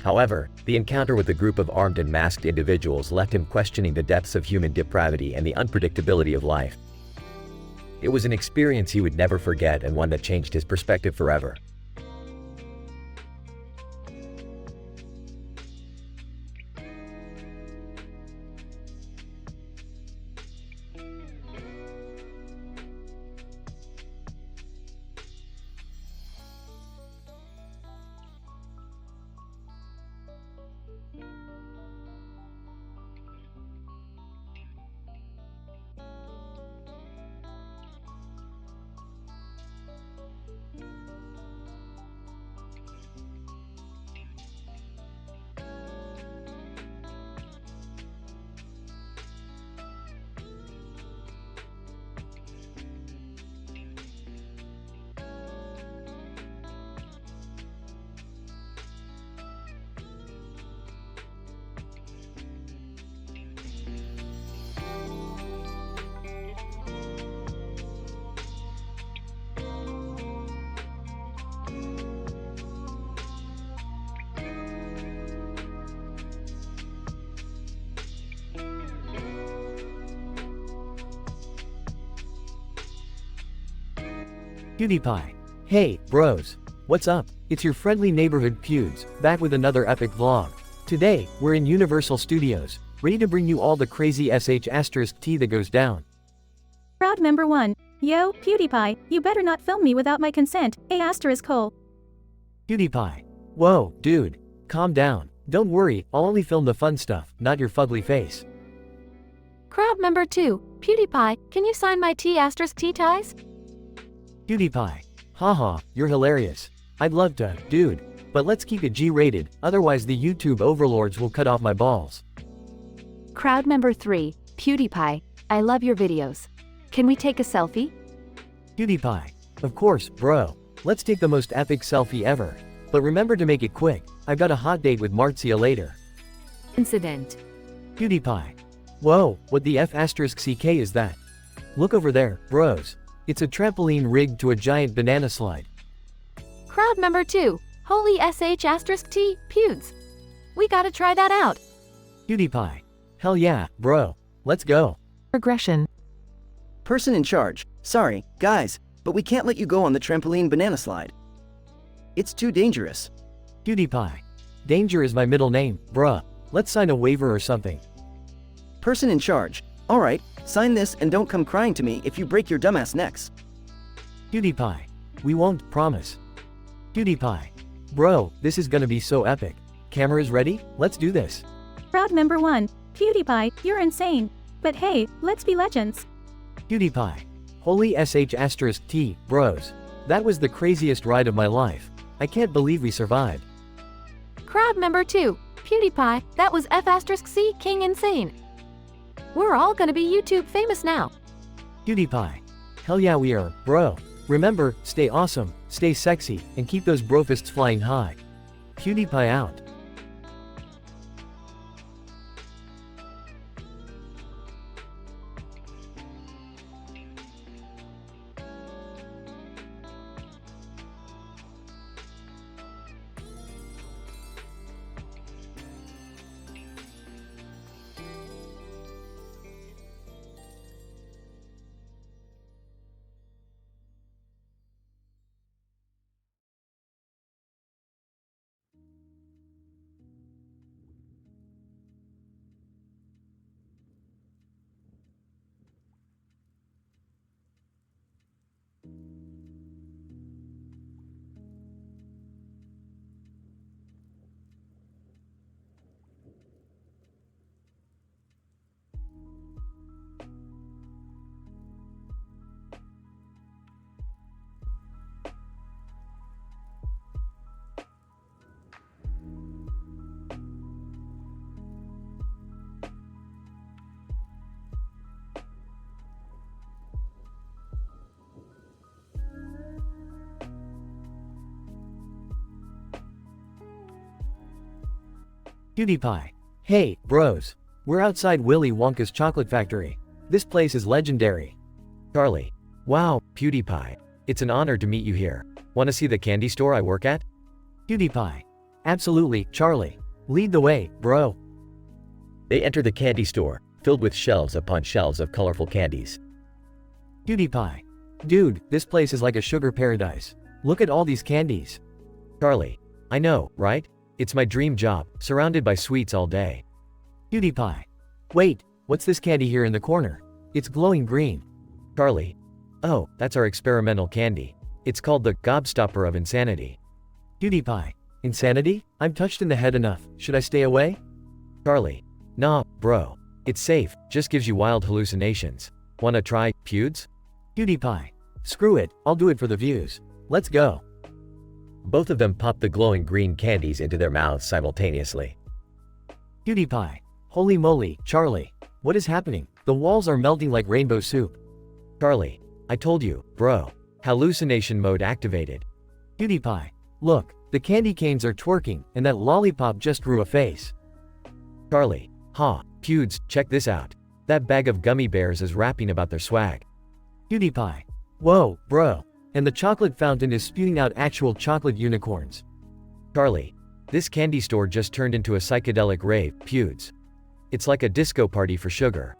However, the encounter with a group of armed and masked individuals left him questioning the depths of human depravity and the unpredictability of life. It was an experience he would never forget and one that changed his perspective forever. PewDiePie. Hey, bros. What's up? It's your friendly neighborhood Pewds, back with another epic vlog. Today, we're in Universal Studios, ready to bring you all the crazy sh*t that goes down. Crowd member 1. Yo, PewDiePie, you better not film me without my consent, ***. PewDiePie. Whoa, dude. Calm down. Don't worry, I'll only film the fun stuff, not your fugly face. Crowd member 2. PewDiePie, can you sign my ***t ties? PewDiePie. Haha, you're hilarious. I'd love to, dude. But let's keep it G-rated, otherwise the YouTube overlords will cut off my balls. Crowd member 3. PewDiePie, I love your videos. Can we take a selfie? PewDiePie. Of course, bro. Let's take the most epic selfie ever. But remember to make it quick. I've got a hot date with Marcia later. Incident. PewDiePie. Whoa, what the F***ck is that? Look over there, bros. It's a trampoline rigged to a giant banana slide. Crowd member 2. Holy ***t, Pewds. We gotta try that out. PewDiePie. Hell yeah, bro. Let's go. Progression. Person in charge. Sorry, guys, but we can't let you go on the trampoline banana slide. It's too dangerous. PewDiePie. Danger is my middle name, bruh. Let's sign a waiver or something. Person in charge. Alright, sign this and don't come crying to me if you break your dumbass necks. PewDiePie. We won't, promise. PewDiePie. Bro, this is gonna be so epic. Cameras ready? Let's do this. Crowd member 1. PewDiePie, you're insane. But hey, let's be legends. PewDiePie. Holy ***t, bros. That was the craziest ride of my life. I can't believe we survived. Crowd member 2. PewDiePie, that was F***c king insane. We're all gonna be YouTube famous now. PewDiePie. Hell yeah we are, bro. Remember, stay awesome, stay sexy, and keep those brofists flying high. PewDiePie out. PewDiePie. Hey, bros. We're outside Willy Wonka's chocolate factory. This place is legendary. Charlie. Wow, PewDiePie. It's an honor to meet you here. Want to see the candy store I work at? PewDiePie. Absolutely, Charlie. Lead the way, bro. They enter the candy store, filled with shelves upon shelves of colorful candies. PewDiePie. Dude, this place is like a sugar paradise. Look at all these candies. Charlie. I know, right? It's my dream job, surrounded by sweets all day. PewDiePie. Wait, what's this candy here in the corner? It's glowing green. Charlie. Oh, that's our experimental candy. It's called the Gobstopper of Insanity. PewDiePie. Insanity? I'm touched in the head enough. Should I stay away? Charlie. Nah, bro. It's safe, just gives you wild hallucinations. Wanna try, Pewds? PewDiePie. Screw it, I'll do it for the views. Let's go. Both of them pop the glowing green candies into their mouths simultaneously. PewDiePie. Holy moly, Charlie. What is happening? The walls are melting like rainbow soup. Charlie. I told you, bro. Hallucination mode activated. PewDiePie. Look, the candy canes are twerking, and that lollipop just grew a face. Charlie. Ha, Pewds, check this out. That bag of gummy bears is rapping about their swag. PewDiePie. Whoa, bro. And the chocolate fountain is spewing out actual chocolate unicorns. Charlie. This candy store just turned into a psychedelic rave, Pewds. It's like a disco party for sugar.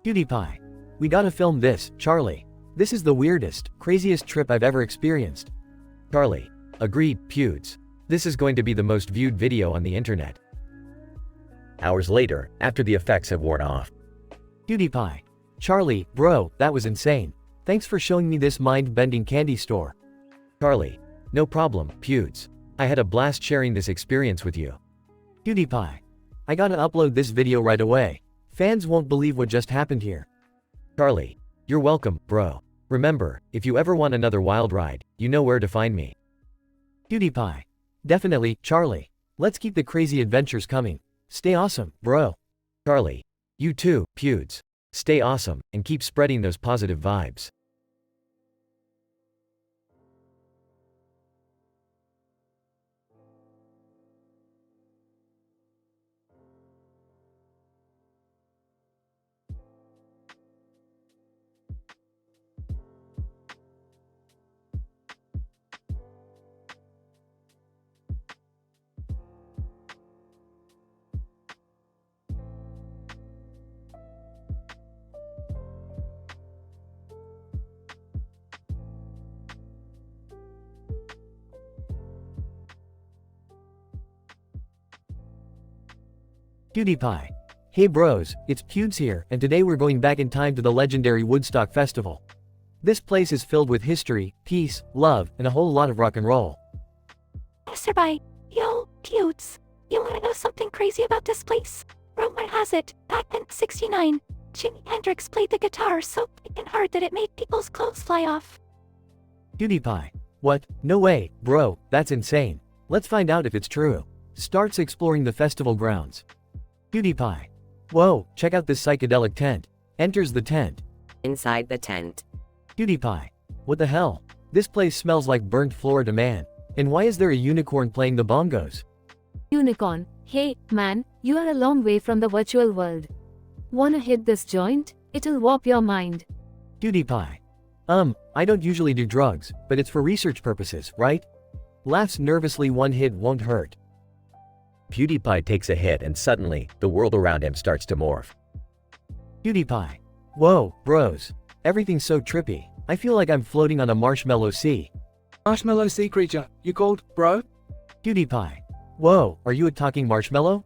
PewDiePie. We gotta film this, Charlie. This is the weirdest, craziest trip I've ever experienced. Charlie. Agreed, Pewds. This is going to be the most viewed video on the internet. Hours later, after the effects have worn off. PewDiePie. Charlie, bro, that was insane. Thanks for showing me this mind-bending candy store. Charlie. No problem, Pewds. I had a blast sharing this experience with you. PewDiePie. I gotta upload this video right away. Fans won't believe what just happened here. Charlie. You're welcome, bro. Remember, if you ever want another wild ride, you know where to find me. PewDiePie. Definitely, Charlie. Let's keep the crazy adventures coming. Stay awesome, bro. Charlie. You too, Pewds. Stay awesome, and keep spreading those positive vibes. PewDiePie. Hey bros, it's Pewds here, and today we're going back in time to the legendary Woodstock Festival. This place is filled with history, peace, love, and a whole lot of rock and roll. Passerby. Yo, Pewds. You wanna know something crazy about this place? Rumor has it, back in '69, Jimi Hendrix played the guitar so freaking hard that it made people's clothes fly off. PewDiePie. What? No way, bro, that's insane. Let's find out if it's true. Starts exploring the festival grounds. PewDiePie. Whoa, check out this psychedelic tent. Enters the tent. Inside the tent. PewDiePie. What the hell? This place smells like burnt Florida man. And why is there a unicorn playing the bongos? Unicorn. Hey, man, you are a long way from the virtual world. Wanna hit this joint? It'll warp your mind. PewDiePie. I don't usually do drugs, but it's for research purposes, right? Laughs nervously. One hit won't hurt. PewDiePie takes a hit and suddenly, the world around him starts to morph. PewDiePie. Whoa, bros. Everything's so trippy. I feel like I'm floating on a marshmallow sea. Marshmallow sea creature, you called, bro? PewDiePie. Whoa, are you a talking marshmallow?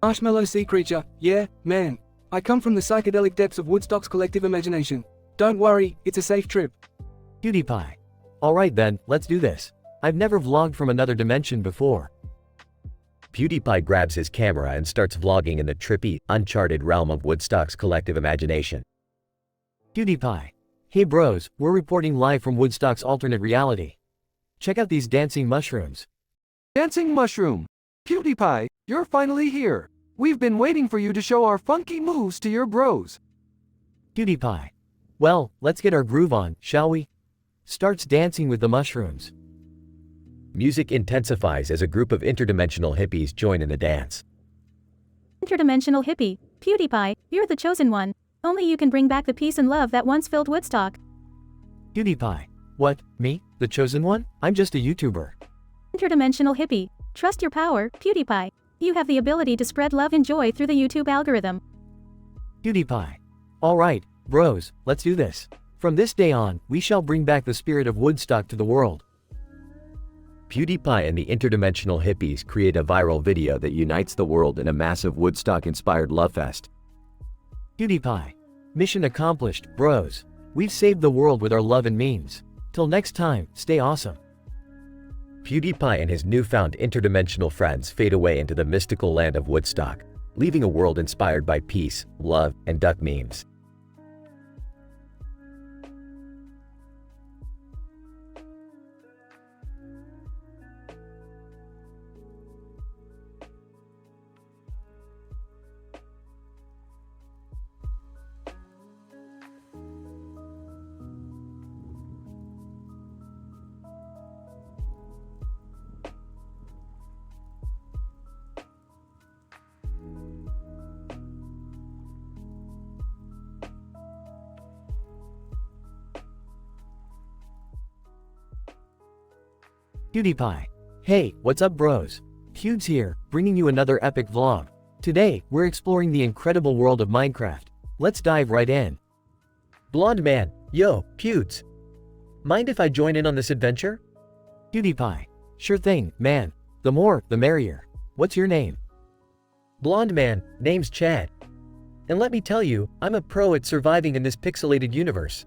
Marshmallow sea creature, yeah, man. I come from the psychedelic depths of Woodstock's collective imagination. Don't worry, it's a safe trip. PewDiePie. Alright then, let's do this. I've never vlogged from another dimension before. PewDiePie grabs his camera and starts vlogging in the trippy, uncharted realm of Woodstock's collective imagination. PewDiePie. Hey bros, we're reporting live from Woodstock's alternate reality. Check out these dancing mushrooms. Dancing mushroom. PewDiePie, you're finally here. We've been waiting for you to show our funky moves to your bros. PewDiePie. Well, let's get our groove on, shall we? Starts dancing with the mushrooms. Music intensifies as a group of interdimensional hippies join in the dance. Interdimensional hippie, PewDiePie, you're the chosen one. Only you can bring back the peace and love that once filled Woodstock. PewDiePie. What, me? The chosen one? I'm just a YouTuber. Interdimensional hippie, trust your power, PewDiePie. You have the ability to spread love and joy through the YouTube algorithm. PewDiePie. Alright, bros, let's do this. From this day on, we shall bring back the spirit of Woodstock to the world. PewDiePie and the interdimensional hippies create a viral video that unites the world in a massive Woodstock-inspired love fest. PewDiePie. Mission accomplished, bros. We've saved the world with our love and memes. Till next time, stay awesome. PewDiePie and his newfound interdimensional friends fade away into the mystical land of Woodstock, leaving a world inspired by peace, love, and duck memes. PewDiePie. Hey, what's up bros? Pewds here, bringing you another epic vlog. Today, we're exploring the incredible world of Minecraft. Let's dive right in. Blonde man, yo, Pewds. Mind if I join in on this adventure? PewDiePie. Sure thing, man. The more, the merrier. What's your name? Blonde man, name's Chad. And let me tell you, I'm a pro at surviving in this pixelated universe.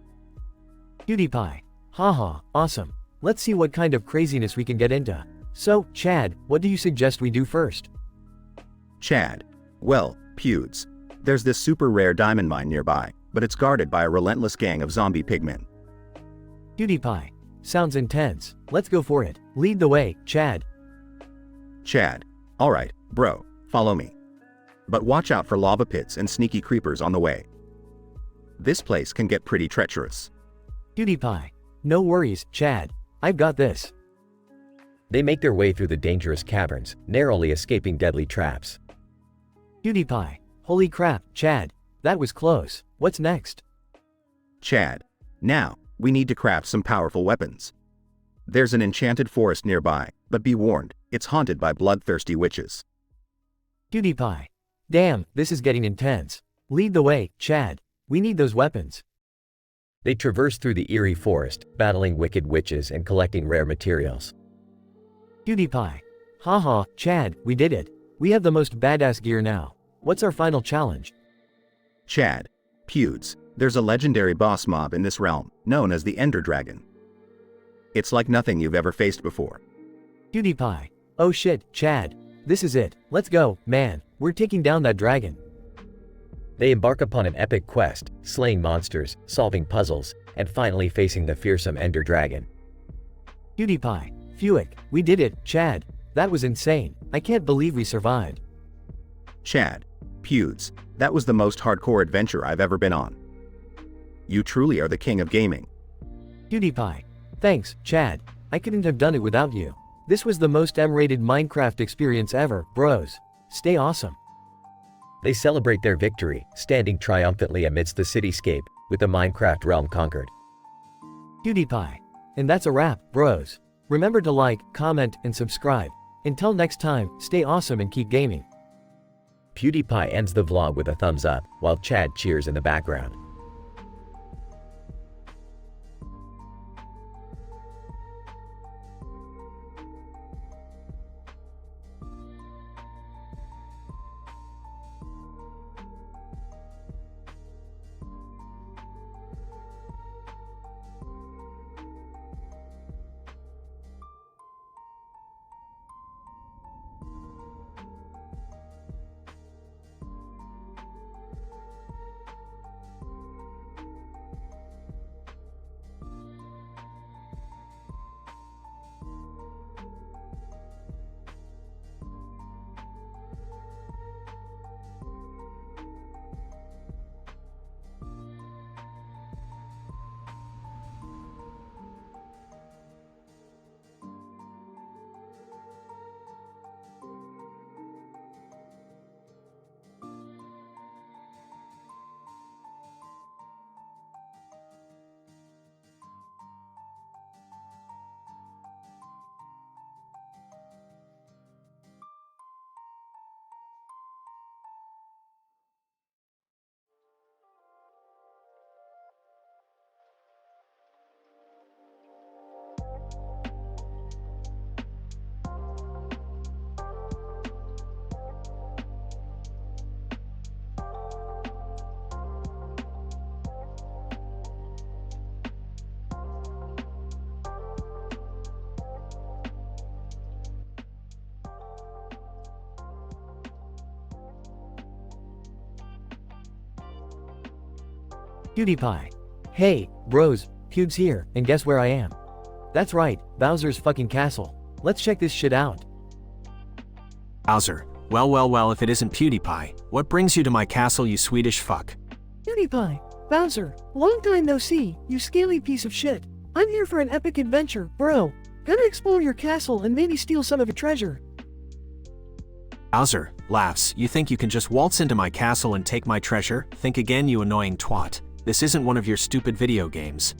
PewDiePie. Haha, awesome. Let's see what kind of craziness we can get into. So, Chad, what do you suggest we do first? Chad. Well, Pewds. There's this super rare diamond mine nearby, but it's guarded by a relentless gang of zombie pigmen. PewDiePie. Sounds intense. Let's go for it. Lead the way, Chad. Chad. Alright, bro, follow me. But watch out for lava pits and sneaky creepers on the way. This place can get pretty treacherous. PewDiePie. No worries, Chad. I've got this. They make their way through the dangerous caverns, narrowly escaping deadly traps. PewDiePie. Holy crap, Chad. That was close. What's next? Chad. Now, we need to craft some powerful weapons. There's an enchanted forest nearby, but be warned, it's haunted by bloodthirsty witches. PewDiePie. Damn, this is getting intense. Lead the way, Chad. We need those weapons. They traverse through the eerie forest, battling wicked witches and collecting rare materials. PewDiePie. Haha, Chad, we did it. We have the most badass gear now. What's our final challenge? Chad. Pewds. There's a legendary boss mob in this realm, known as the Ender Dragon. It's like nothing you've ever faced before. PewDiePie. Oh shit, Chad. This is it. Let's go, man. We're taking down that dragon. They embark upon an epic quest, slaying monsters, solving puzzles, and finally facing the fearsome Ender Dragon. PewDiePie. Phewick, we did it, Chad. That was insane. I can't believe we survived. Chad. Pewds. That was the most hardcore adventure I've ever been on. You truly are the king of gaming. PewDiePie. Thanks, Chad. I couldn't have done it without you. This was the most M-rated Minecraft experience ever, bros. Stay awesome. They celebrate their victory, standing triumphantly amidst the cityscape, with the Minecraft realm conquered. PewDiePie. And that's a wrap, bros. Remember to like, comment, and subscribe. Until next time, stay awesome and keep gaming. PewDiePie ends the vlog with a thumbs up, while Chad cheers in the background. PewDiePie. Hey, bros, Pube's here, and guess where I am? That's right, Bowser's fucking castle. Let's check this shit out. Bowser, well, if it isn't PewDiePie, what brings you to my castle, you Swedish fuck? PewDiePie. Bowser, long time no see, you scaly piece of shit. I'm here for an epic adventure, bro. Gonna explore your castle and maybe steal some of your treasure. Bowser laughs. You think you can just waltz into my castle and take my treasure? Think again, you annoying twat. This isn't one of your stupid video games.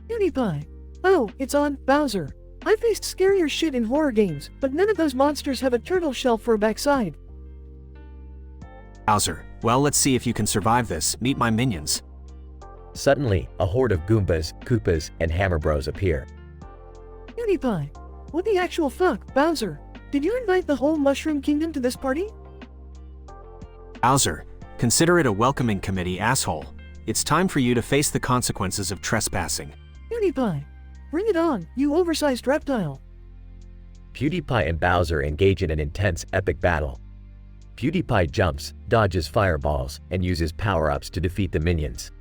PewDiePie. Oh, it's on, Bowser. I faced scarier shit in horror games, but none of those monsters have a turtle shell for a backside. Bowser, well, let's see if you can survive this. Meet my minions. Suddenly, a horde of Goombas, Koopas, and Hammer Bros appear. PewDiePie. What the actual fuck, Bowser? Did you invite the whole Mushroom Kingdom to this party? Bowser, consider it a welcoming committee, asshole. It's time for you to face the consequences of trespassing. PewDiePie. Bring it on, you oversized reptile. PewDiePie and Bowser engage in an intense, epic battle. PewDiePie jumps, dodges fireballs, and uses power-ups to defeat the minions.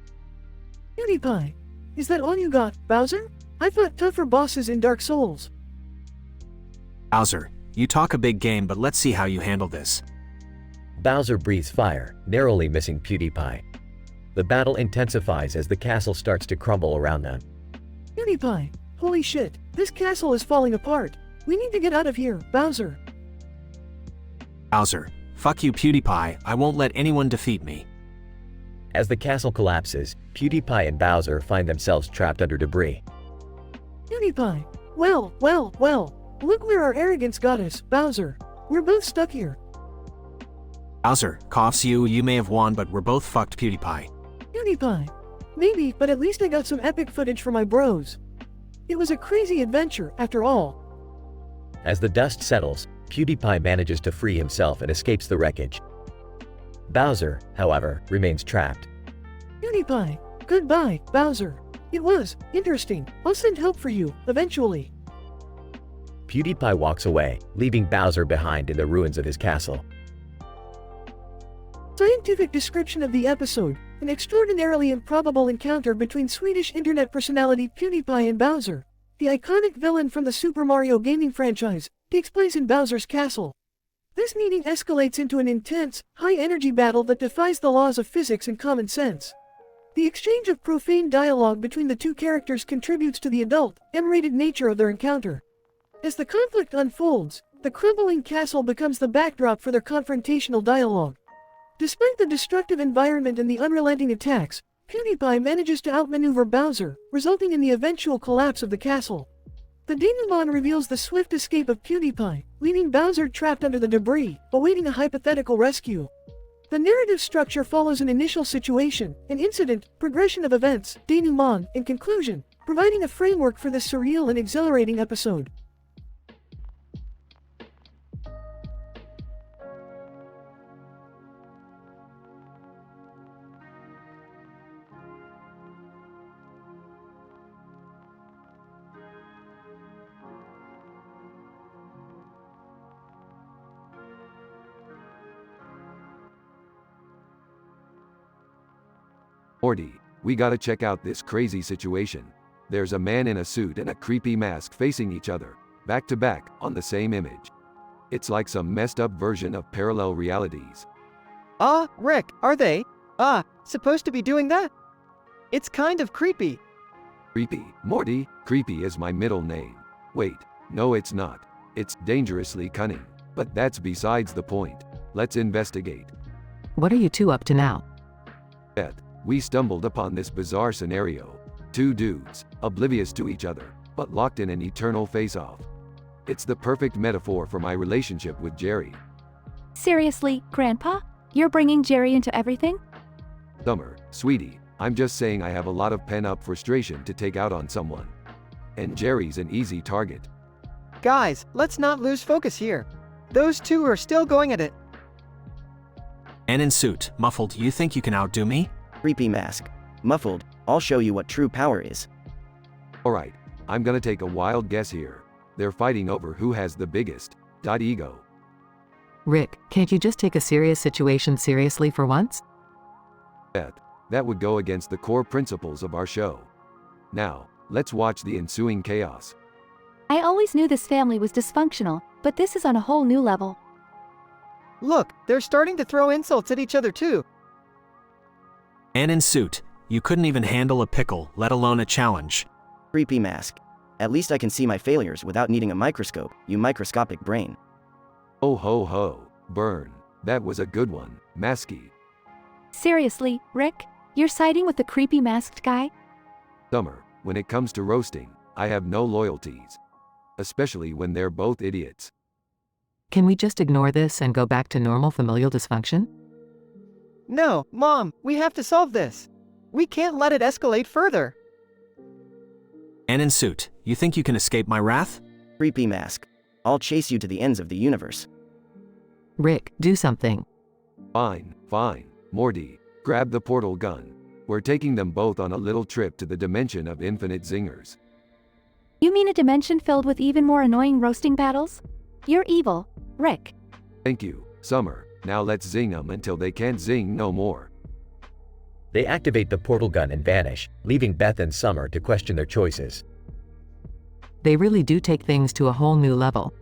PewDiePie. Is that all you got, Bowser? I fought tougher bosses in Dark Souls. Bowser, you talk a big game, but let's see how you handle this. Bowser breathes fire, narrowly missing PewDiePie. The battle intensifies as the castle starts to crumble around them. PewDiePie. Holy shit, this castle is falling apart. We need to get out of here, Bowser. Bowser, fuck you, PewDiePie. I won't let anyone defeat me. As the castle collapses, PewDiePie and Bowser find themselves trapped under debris. PewDiePie. Well, look where our arrogance got us, Bowser. We're both stuck here. Bowser, coughs you may have won, but we're both fucked, PewDiePie. PewDiePie. Maybe, but at least I got some epic footage for my bros. It was a crazy adventure, after all. As the dust settles, PewDiePie manages to free himself and escapes the wreckage. Bowser, however, remains trapped. PewDiePie. Goodbye, Bowser. It was interesting. I'll send help for you, eventually. PewDiePie walks away, leaving Bowser behind in the ruins of his castle. Scientific description of the episode: an extraordinarily improbable encounter between Swedish internet personality PewDiePie and Bowser. The iconic villain from the Super Mario gaming franchise takes place in Bowser's castle. This meeting escalates into an intense, high-energy battle that defies the laws of physics and common sense. The exchange of profane dialogue between the two characters contributes to the adult, M-rated nature of their encounter. As the conflict unfolds, the crumbling castle becomes the backdrop for their confrontational dialogue. Despite the destructive environment and the unrelenting attacks, PewDiePie manages to outmaneuver Bowser, resulting in the eventual collapse of the castle. The denouement reveals the swift escape of PewDiePie, leaving Bowser trapped under the debris, awaiting a hypothetical rescue. The narrative structure follows an initial situation, an incident, progression of events, denouement, and conclusion, providing a framework for this surreal and exhilarating episode. Morty, we gotta check out this crazy situation. There's a man in a suit and a creepy mask facing each other, back to back, on the same image. It's like some messed up version of parallel realities. Rick, are they? Supposed to be doing that? It's kind of creepy. Creepy, Morty, creepy is my middle name. Wait, no it's not. It's dangerously cunning. But that's besides the point. Let's investigate. What are you two up to now? We stumbled upon this bizarre scenario. Two dudes, oblivious to each other, but locked in an eternal face-off. It's the perfect metaphor for my relationship with Jerry. Seriously, Grandpa? You're bringing Jerry into everything? Summer, sweetie, I'm just saying I have a lot of pent-up frustration to take out on someone. And Jerry's an easy target. Guys, let's not lose focus here. Those two are still going at it. Man in suit, muffled, you think you can outdo me? Creepy mask. Muffled, I'll show you what true power is. Alright, I'm gonna take a wild guess here. They're fighting over who has the biggest ego. Rick, can't you just take a serious situation seriously for once? That would go against the core principles of our show. Now, let's watch the ensuing chaos. I always knew this family was dysfunctional, but this is on a whole new level. Look, they're starting to throw insults at each other too. And in suit, you couldn't even handle a pickle, let alone a challenge. Creepy mask. At least I can see my failures without needing a microscope, you microscopic brain. Oh ho ho, burn. That was a good one, Masky. Seriously, Rick? You're siding with the creepy masked guy? Summer, when it comes to roasting, I have no loyalties. Especially when they're both idiots. Can we just ignore this and go back to normal familial dysfunction? No, Mom, we have to solve this. We can't let it escalate further. And in suit, you think you can escape my wrath? Creepy mask. I'll chase you to the ends of the universe. Rick, do something. Fine, fine. Morty, grab the portal gun. We're taking them both on a little trip to the dimension of infinite zingers. You mean a dimension filled with even more annoying roasting battles? You're evil, Rick. Thank you, Summer. Now let's zing them until they can't zing no more. They activate the portal gun and vanish, leaving Beth and Summer to question their choices. They really do take things to a whole new level.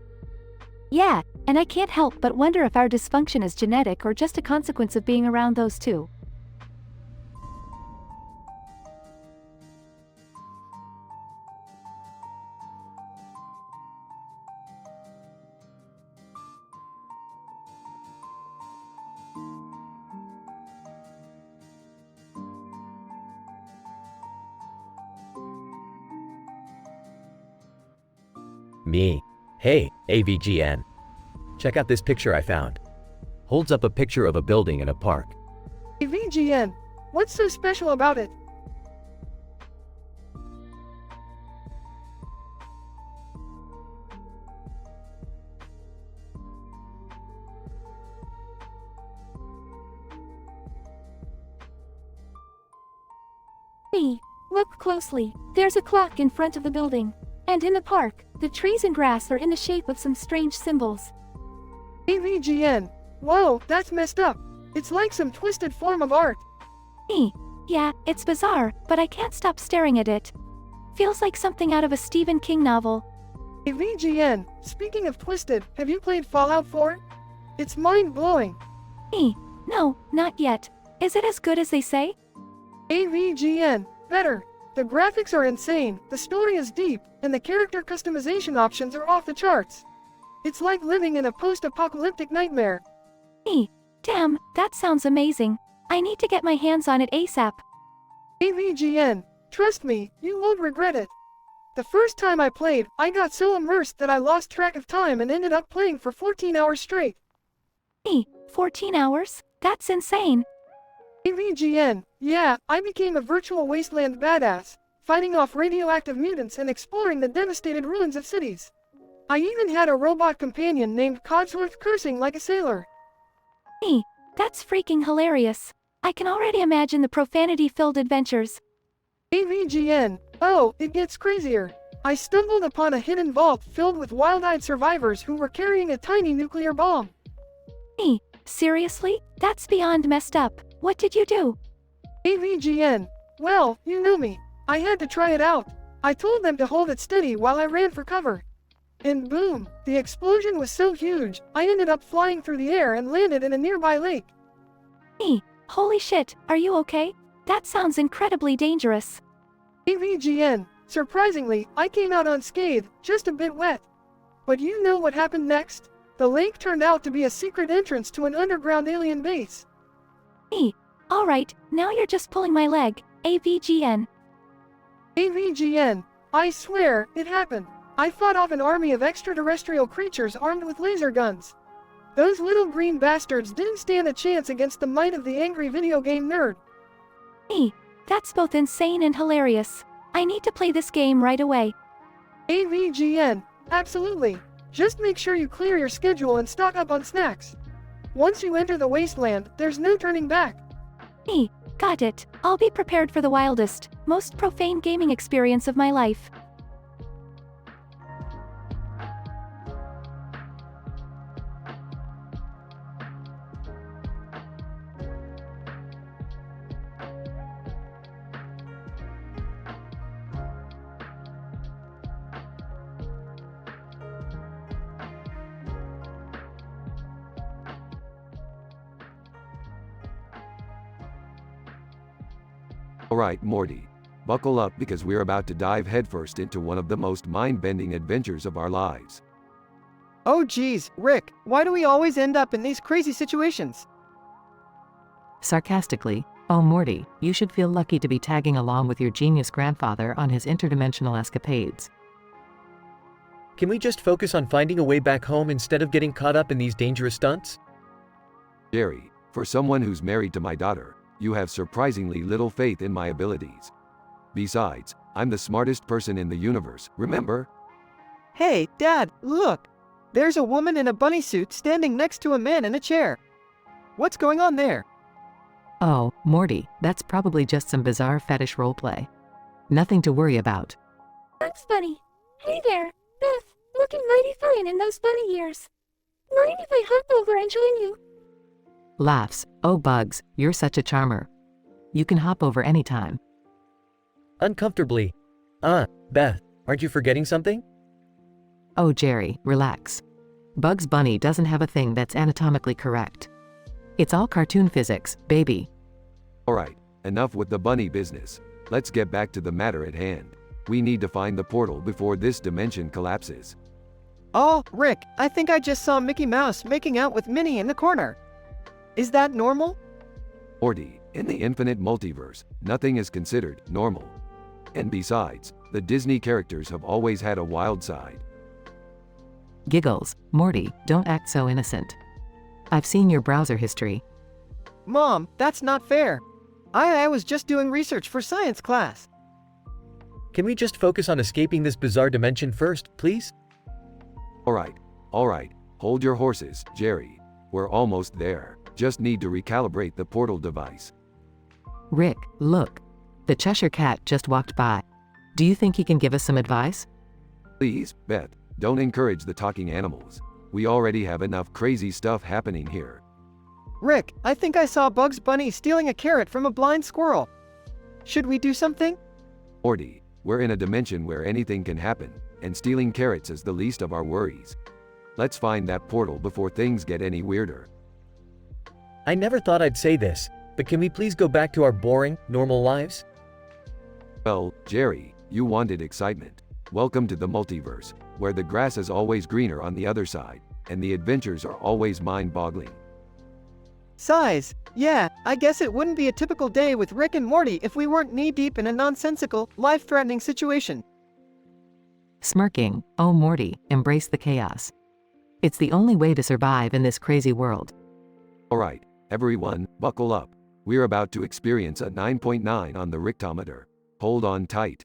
Yeah, and I can't help but wonder if our dysfunction is genetic or just a consequence of being around those two. Me. Hey, AVGN. Check out this picture I found. Holds up a picture of a building in a park. VGN, what's so special about it? Hey, look closely. There's a clock in front of the building. And in the park, the trees and grass are in the shape of some strange symbols. AVGN, whoa, that's messed up. It's like some twisted form of art. Yeah, it's bizarre, but I can't stop staring at it. Feels like something out of a Stephen King novel. AVGN, speaking of twisted, have you played Fallout 4? It's mind-blowing. No, not yet. Is it as good as they say? AVGN, better. The graphics are insane, the story is deep, and the character customization options are off the charts. It's like living in a post-apocalyptic nightmare. Damn, that sounds amazing. I need to get my hands on it ASAP. AVGN, trust me, you won't regret it. The first time I played, I got so immersed that I lost track of time and ended up playing for 14 hours straight. 14 hours? That's insane. AVGN, yeah, I became a virtual wasteland badass, fighting off radioactive mutants and exploring the devastated ruins of cities. I even had a robot companion named Codsworth cursing like a sailor. That's freaking hilarious. I can already imagine the profanity-filled adventures. AVGN, oh, it gets crazier. I stumbled upon a hidden vault filled with wild-eyed survivors who were carrying a tiny nuclear bomb. Seriously? That's beyond messed up. What did you do? AVGN, well, you know me. I had to try it out. I told them to hold it steady while I ran for cover. And boom, the explosion was so huge, I ended up flying through the air and landed in a nearby lake. Holy shit, are you okay? That sounds incredibly dangerous. AVGN, surprisingly, I came out unscathed, just a bit wet. But you know what happened next? The lake turned out to be a secret entrance to an underground alien base. Alright, now you're just pulling my leg, AVGN. AVGN, I swear, it happened. I fought off an army of extraterrestrial creatures armed with laser guns. Those little green bastards didn't stand a chance against the might of the angry video game nerd. That's both insane and hilarious. I need to play this game right away. AVGN, absolutely. Just make sure you clear your schedule and stock up on snacks. Once you enter the wasteland, there's no turning back. Got it. I'll be prepared for the wildest, most profane gaming experience of my life. Alright, Morty. Buckle up because we're about to dive headfirst into one of the most mind-bending adventures of our lives. Oh geez, Rick, why do we always end up in these crazy situations? Sarcastically, oh Morty, you should feel lucky to be tagging along with your genius grandfather on his interdimensional escapades. Can we just focus on finding a way back home instead of getting caught up in these dangerous stunts? Jerry, for someone who's married to my daughter, you have surprisingly little faith in my abilities. Besides, I'm the smartest person in the universe, remember? Hey, Dad, look! There's a woman in a bunny suit standing next to a man in a chair. What's going on there? Oh, Morty, that's probably just some bizarre fetish roleplay. Nothing to worry about. Bugs Bunny. Hey there, Beth, looking mighty fine in those bunny ears. Mind if I hop over and join you? Laughs, oh Bugs, you're such a charmer. You can hop over anytime. Uncomfortably. Beth, aren't you forgetting something? Oh Jerry, relax. Bugs Bunny doesn't have a thing that's anatomically correct. It's all cartoon physics, baby. Alright, enough with the bunny business. Let's get back to the matter at hand. We need to find the portal before this dimension collapses. Oh, Rick, I think I just saw Mickey Mouse making out with Minnie in the corner. Is that normal? Morty, in the infinite multiverse, nothing is considered normal. And besides, the Disney characters have always had a wild side. Giggles, Morty, don't act so innocent. I've seen your browser history. Mom, that's not fair. I was just doing research for science class. Can we just focus on escaping this bizarre dimension first, please? Alright, hold your horses, Jerry. We're almost there. Just need to recalibrate the portal device. Rick, look. The Cheshire Cat just walked by. Do you think he can give us some advice? Please, Beth, don't encourage the talking animals. We already have enough crazy stuff happening here. Rick, I think I saw Bugs Bunny stealing a carrot from a blind squirrel. Should we do something? Morty, we're in a dimension where anything can happen, and stealing carrots is the least of our worries. Let's find that portal before things get any weirder. I never thought I'd say this, but can we please go back to our boring, normal lives? Well, Jerry, you wanted excitement. Welcome to the multiverse, where the grass is always greener on the other side, and the adventures are always mind-boggling. Sighs. Yeah, I guess it wouldn't be a typical day with Rick and Morty if we weren't knee-deep in a nonsensical, life-threatening situation. Smirking, oh Morty, embrace the chaos. It's the only way to survive in this crazy world. Alright, everyone, buckle up. We're about to experience a 9.9 on the Richtometer. Hold on tight.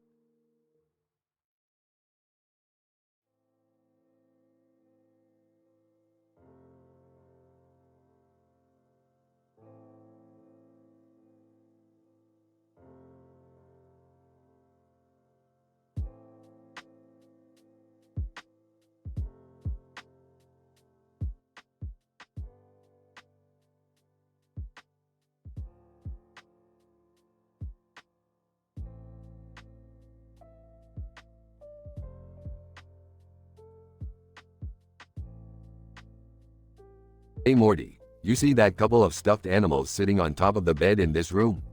Hey Morty, you see that couple of stuffed animals sitting on top of the bed in this room?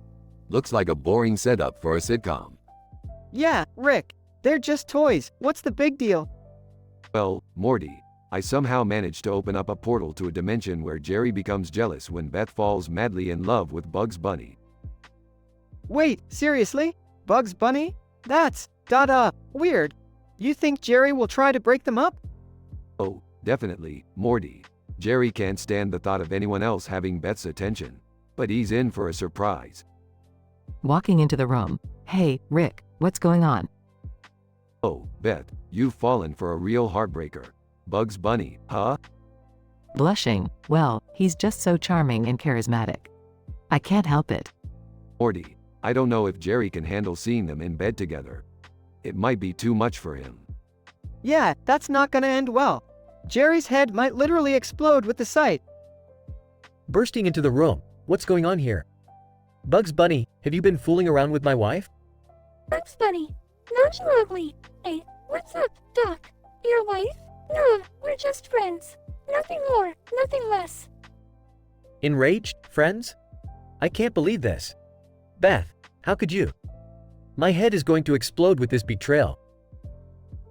Looks like a boring setup for a sitcom. Yeah, Rick, they're just toys. What's the big deal? Well, Morty, I somehow managed to open up a portal to a dimension where Jerry becomes jealous when Beth falls madly in love with Bugs Bunny. Wait, seriously? Bugs Bunny? That's, weird. You think Jerry will try to break them up? Oh, definitely, Morty. Jerry can't stand the thought of anyone else having Beth's attention. But he's in for a surprise. Walking into the room. Hey, Rick, what's going on? Oh, Beth, you've fallen for a real heartbreaker. Bugs Bunny, huh? Blushing, well, he's just so charming and charismatic. I can't help it. Morty, I don't know if Jerry can handle seeing them in bed together. It might be too much for him. Yeah, that's not gonna end well. Jerry's head might literally explode with the sight. Bursting into the room. What's going on here? Bugs Bunny, have you been fooling around with my wife? Bugs Bunny, not you ugly. Hey, what's up, Doc? Your wife? No, we're just friends. Nothing more, nothing less. Enraged, friends? I can't believe this. Beth, How could you? My head is going to explode with this betrayal.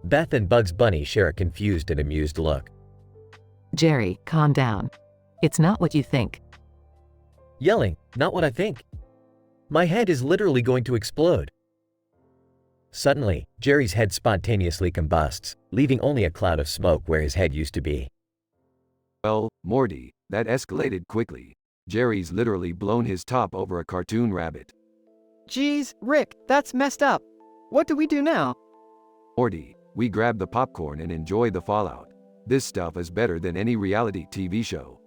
Beth and Bugs Bunny share a confused and amused look. Jerry, calm down. It's not what you think. Yelling, not what I think. My head is literally going to explode. Suddenly, Jerry's head spontaneously combusts, leaving only a cloud of smoke where his head used to be. Well, Morty, that escalated quickly. Jerry's literally blown his top over a cartoon rabbit. Geez, Rick, that's messed up. What do we do now? Morty, we grab the popcorn and enjoy the fallout. This stuff is better than any reality TV show.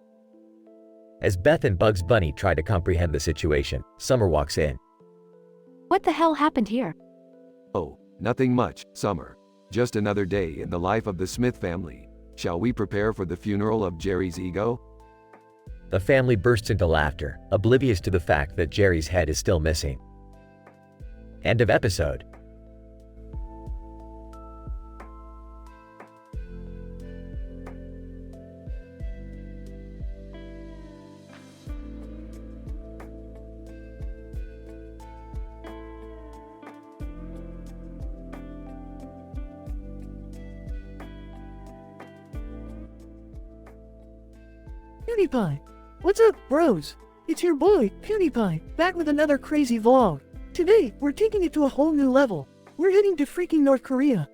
As Beth and Bugs Bunny try to comprehend the situation, Summer walks in. What the hell happened here? Oh, nothing much, Summer. Just another day in the life of the Smith family. Shall we prepare for the funeral of Jerry's ego? The family bursts into laughter, oblivious to the fact that Jerry's head is still missing. End of episode. PewDiePie. What's up, bros? It's your boy, PewDiePie, back with another crazy vlog. Today, we're taking it to a whole new level. We're heading to freaking North Korea.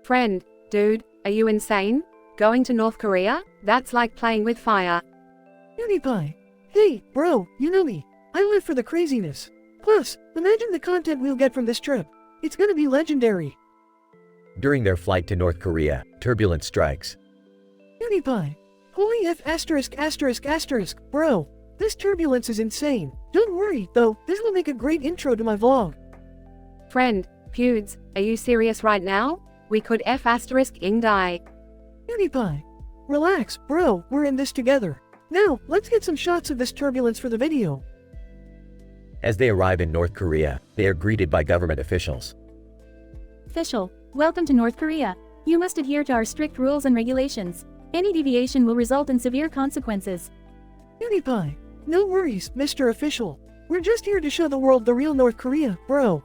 Friend, dude, are you insane? Going to North Korea? That's like playing with fire. PewDiePie. Hey, bro, you know me. I live for the craziness. Plus, imagine the content we'll get from this trip. It's gonna be legendary. During their flight to North Korea, turbulence strikes. PewDiePie. Holy F asterisk asterisk asterisk, bro. This turbulence is insane. Don't worry, though, this will make a great intro to my vlog. Friend, Pewds, are you serious right now? We could F*ing die. PewDiePie. Relax, bro, we're in this together. Now, let's get some shots of this turbulence for the video. As they arrive in North Korea, they are greeted by government officials. Official, welcome to North Korea. You must adhere to our strict rules and regulations. Any deviation will result in severe consequences. PewDiePie. No worries, Mr. Official. We're just here to show the world the real North Korea, bro.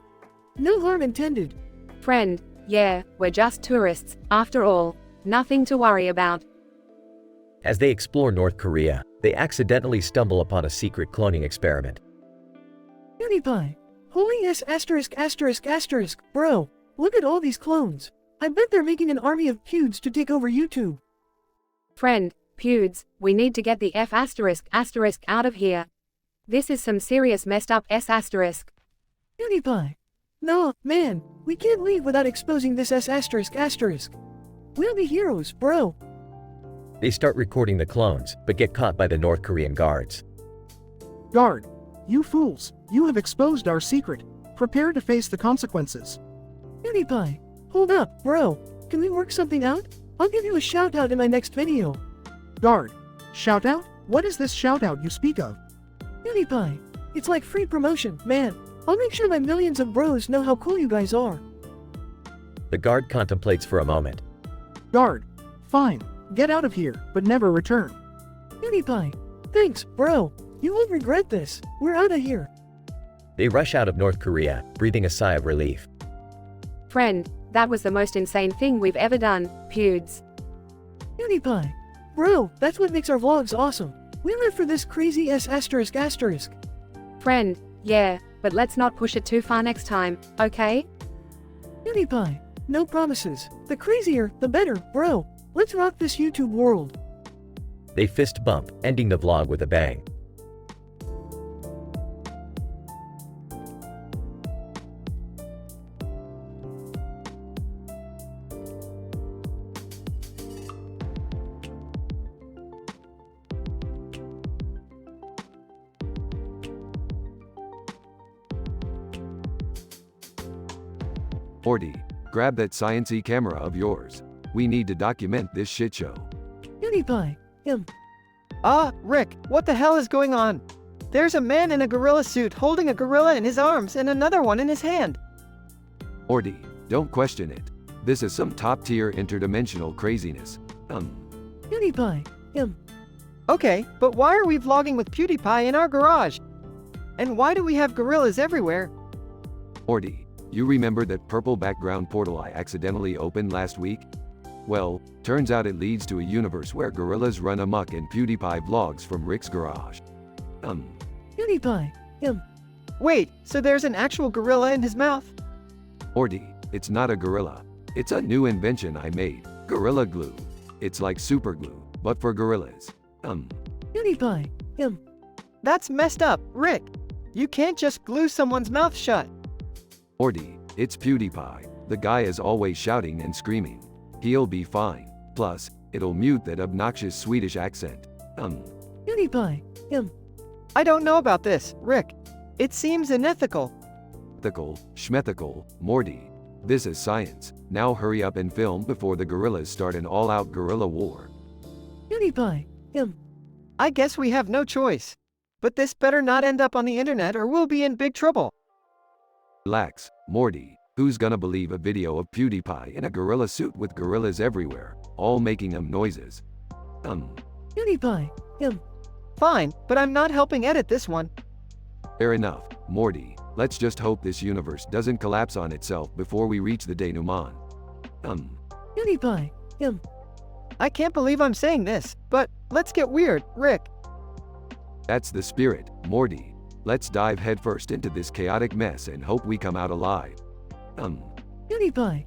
No harm intended. Friend, yeah, we're just tourists, after all. Nothing to worry about. As they explore North Korea, they accidentally stumble upon a secret cloning experiment. PewDiePie. Holy S asterisk asterisk asterisk, bro. Look at all these clones. I bet they're making an army of Pewds to take over YouTube. Friend, Pewds, we need to get the F asterisk asterisk out of here. This is some serious messed up S asterisk. PewDiePie. No, man, we can't leave without exposing this S asterisk asterisk. We'll be heroes, bro. They start recording the clones, but get caught by the North Korean guards. Guard, you fools, you have exposed our secret. Prepare to face the consequences. PewDiePie. Hold up, bro. Can we work something out? I'll give you a shout out in my next video. Guard, shout out? What is this shout out you speak of? PewDiePie. It's like free promotion, man. I'll make sure my millions of bros know how cool you guys are. The guard contemplates for a moment. Guard, fine. Get out of here, but never return. PewDiePie. Thanks, bro. You won't regret this. We're out of here. They rush out of North Korea, breathing a sigh of relief. Friend, that was the most insane thing we've ever done, Pewds. PewDiePie. Bro, that's what makes our vlogs awesome. We live for this crazy S asterisk asterisk. Friend, yeah, but let's not push it too far next time, okay? PewDiePie. No promises. The crazier, the better, bro. Let's rock this YouTube world. They fist bump, ending the vlog with a bang. Morty, grab that science-y camera of yours. We need to document this shit show. PewDiePie. Rick, what the hell is going on? There's a man in a gorilla suit holding a gorilla in his arms and another one in his hand. Morty, don't question it. This is some top-tier interdimensional craziness. PewDiePie. Okay, but why are we vlogging with PewDiePie in our garage? And why do we have gorillas everywhere? Morty, you remember that purple background portal I accidentally opened last week? Well, turns out it leads to a universe where gorillas run amok and PewDiePie vlogs from Rick's garage. PewDiePie. Wait, so there's an actual gorilla in his mouth? Morty, it's not a gorilla. It's a new invention I made, Gorilla Glue. It's like super glue, but for gorillas. PewDiePie. That's messed up, Rick. You can't just glue someone's mouth shut. Morty, it's PewDiePie. The guy is always shouting and screaming. He'll be fine. Plus, it'll mute that obnoxious Swedish accent. PewDiePie. I don't know about this, Rick. It seems unethical. Ethical, schmethical, Morty. This is science. Now hurry up and film before the gorillas start an all-out gorilla war. PewDiePie. I guess we have no choice. But this better not end up on the internet or we'll be in big trouble. Relax, Morty. Who's gonna believe a video of PewDiePie in a gorilla suit with gorillas everywhere, all making them noises? PewDiePie. Fine, but I'm not helping edit this one. Fair enough, Morty. Let's just hope this universe doesn't collapse on itself before we reach the denouement. PewDiePie. I can't believe I'm saying this, but let's get weird, Rick. That's the spirit, Morty. Let's dive headfirst into this chaotic mess and hope we come out alive. PewDiePie.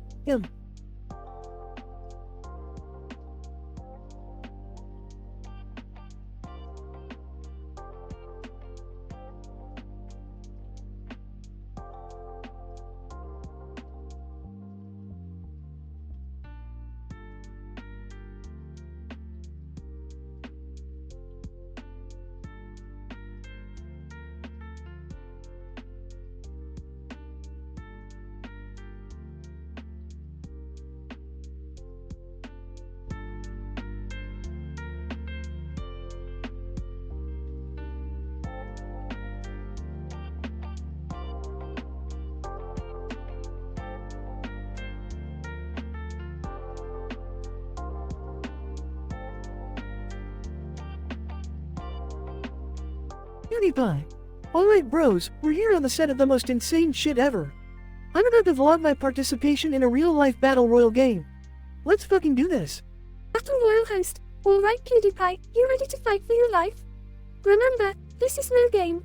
PewDiePie. Alright bros, we're here on the set of the most insane shit ever. I'm about to vlog my participation in a real-life battle royal game. Let's fucking do this. Battle Royal host. Alright PewDiePie, you ready to fight for your life? Remember, this is no game.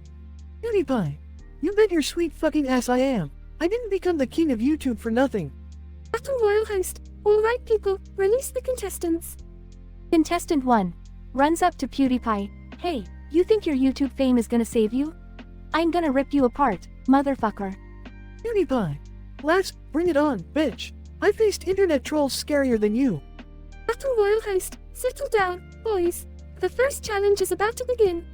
PewDiePie. You bet your sweet fucking ass I am. I didn't become the king of YouTube for nothing. Battle Royal host. Alright people, release the contestants. Contestant 1 runs up to PewDiePie. Hey, you think your YouTube fame is gonna save you? I'm gonna rip you apart, motherfucker. PewDiePie. Let's bring it on, bitch. I faced internet trolls scarier than you. Battle Royal host, settle down, boys. The first challenge is about to begin.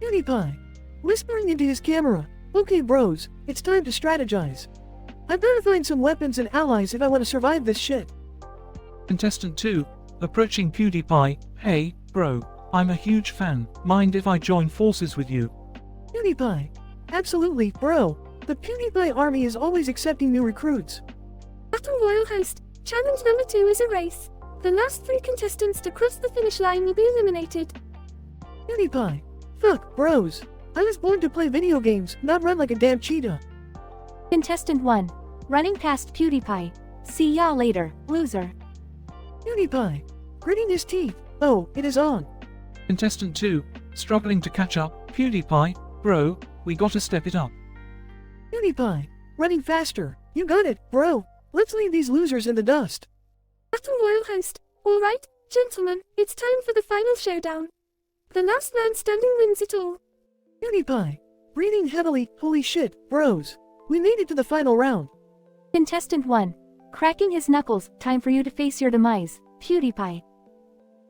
PewDiePie. Whispering into his camera. Okay bros, it's time to strategize. I better find some weapons and allies if I want to survive this shit. Contestant 2, approaching PewDiePie. Hey, bro, I'm a huge fan. Mind if I join forces with you? PewDiePie. Absolutely, bro. The PewDiePie army is always accepting new recruits. Battle Royal host, challenge number 2 is a race. The last 3 contestants to cross the finish line will be eliminated. PewDiePie. Fuck, bros. I was born to play video games, not run like a damn cheetah. Contestant 1 running past PewDiePie. See y'all later, loser. PewDiePie. Gritting his teeth. Oh, it is on. Contestant 2, struggling to catch up. PewDiePie, bro, we gotta step it up. PewDiePie. Running faster. You got it, bro. Let's leave these losers in the dust. Battle Royal host. Alright, gentlemen, it's time for the final showdown. The last man standing wins it all. PewDiePie. Breathing heavily. Holy shit, bros. We made it to the final round. Contestant 1 cracking his knuckles. Time for you to face your demise, PewDiePie.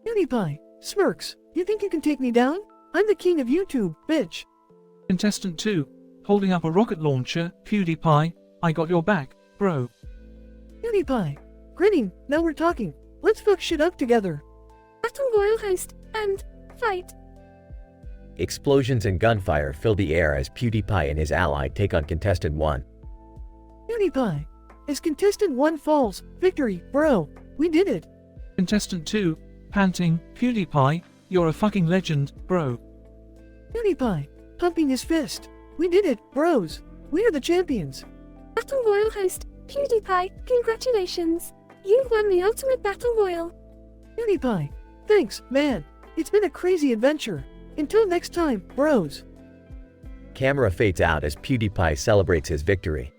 PewDiePie. Smirks. You think you can take me down? I'm the king of YouTube, bitch. Contestant 2, holding up a rocket launcher. PewDiePie, I got your back, bro. PewDiePie. Grinning. Now we're talking. Let's fuck shit up together. Battle Royal host, and fight. Explosions and gunfire fill the air as PewDiePie and his ally take on Contestant 1. PewDiePie. As Contestant 1 falls, victory, bro. We did it. Contestant 2, panting. PewDiePie, you're a fucking legend, bro. PewDiePie. Pumping his fist. We did it, bros. We are the champions. Battle Royal host, PewDiePie, congratulations. You've won the ultimate Battle Royal. PewDiePie, thanks, man. It's been a crazy adventure. Until next time, bros. Camera fades out as PewDiePie celebrates his victory.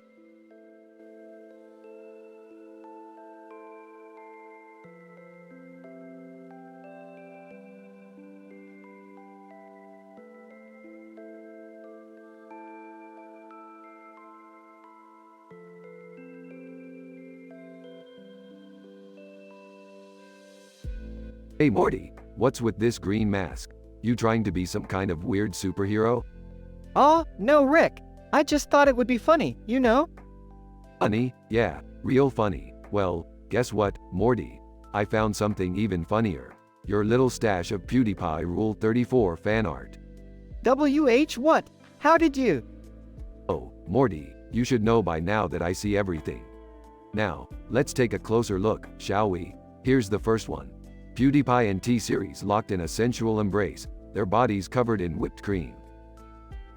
Hey Morty, what's with this green mask? You trying to be some kind of weird superhero? Aw, no Rick. I just thought it would be funny, you know? Funny? Yeah, real funny. Well, guess what, Morty? I found something even funnier. Your little stash of PewDiePie Rule 34 fan art. WH what? How did you? Oh, Morty, you should know by now that I see everything. Now, let's take a closer look, shall we? Here's the first one. PewDiePie and T-Series locked in a sensual embrace, their bodies covered in whipped cream.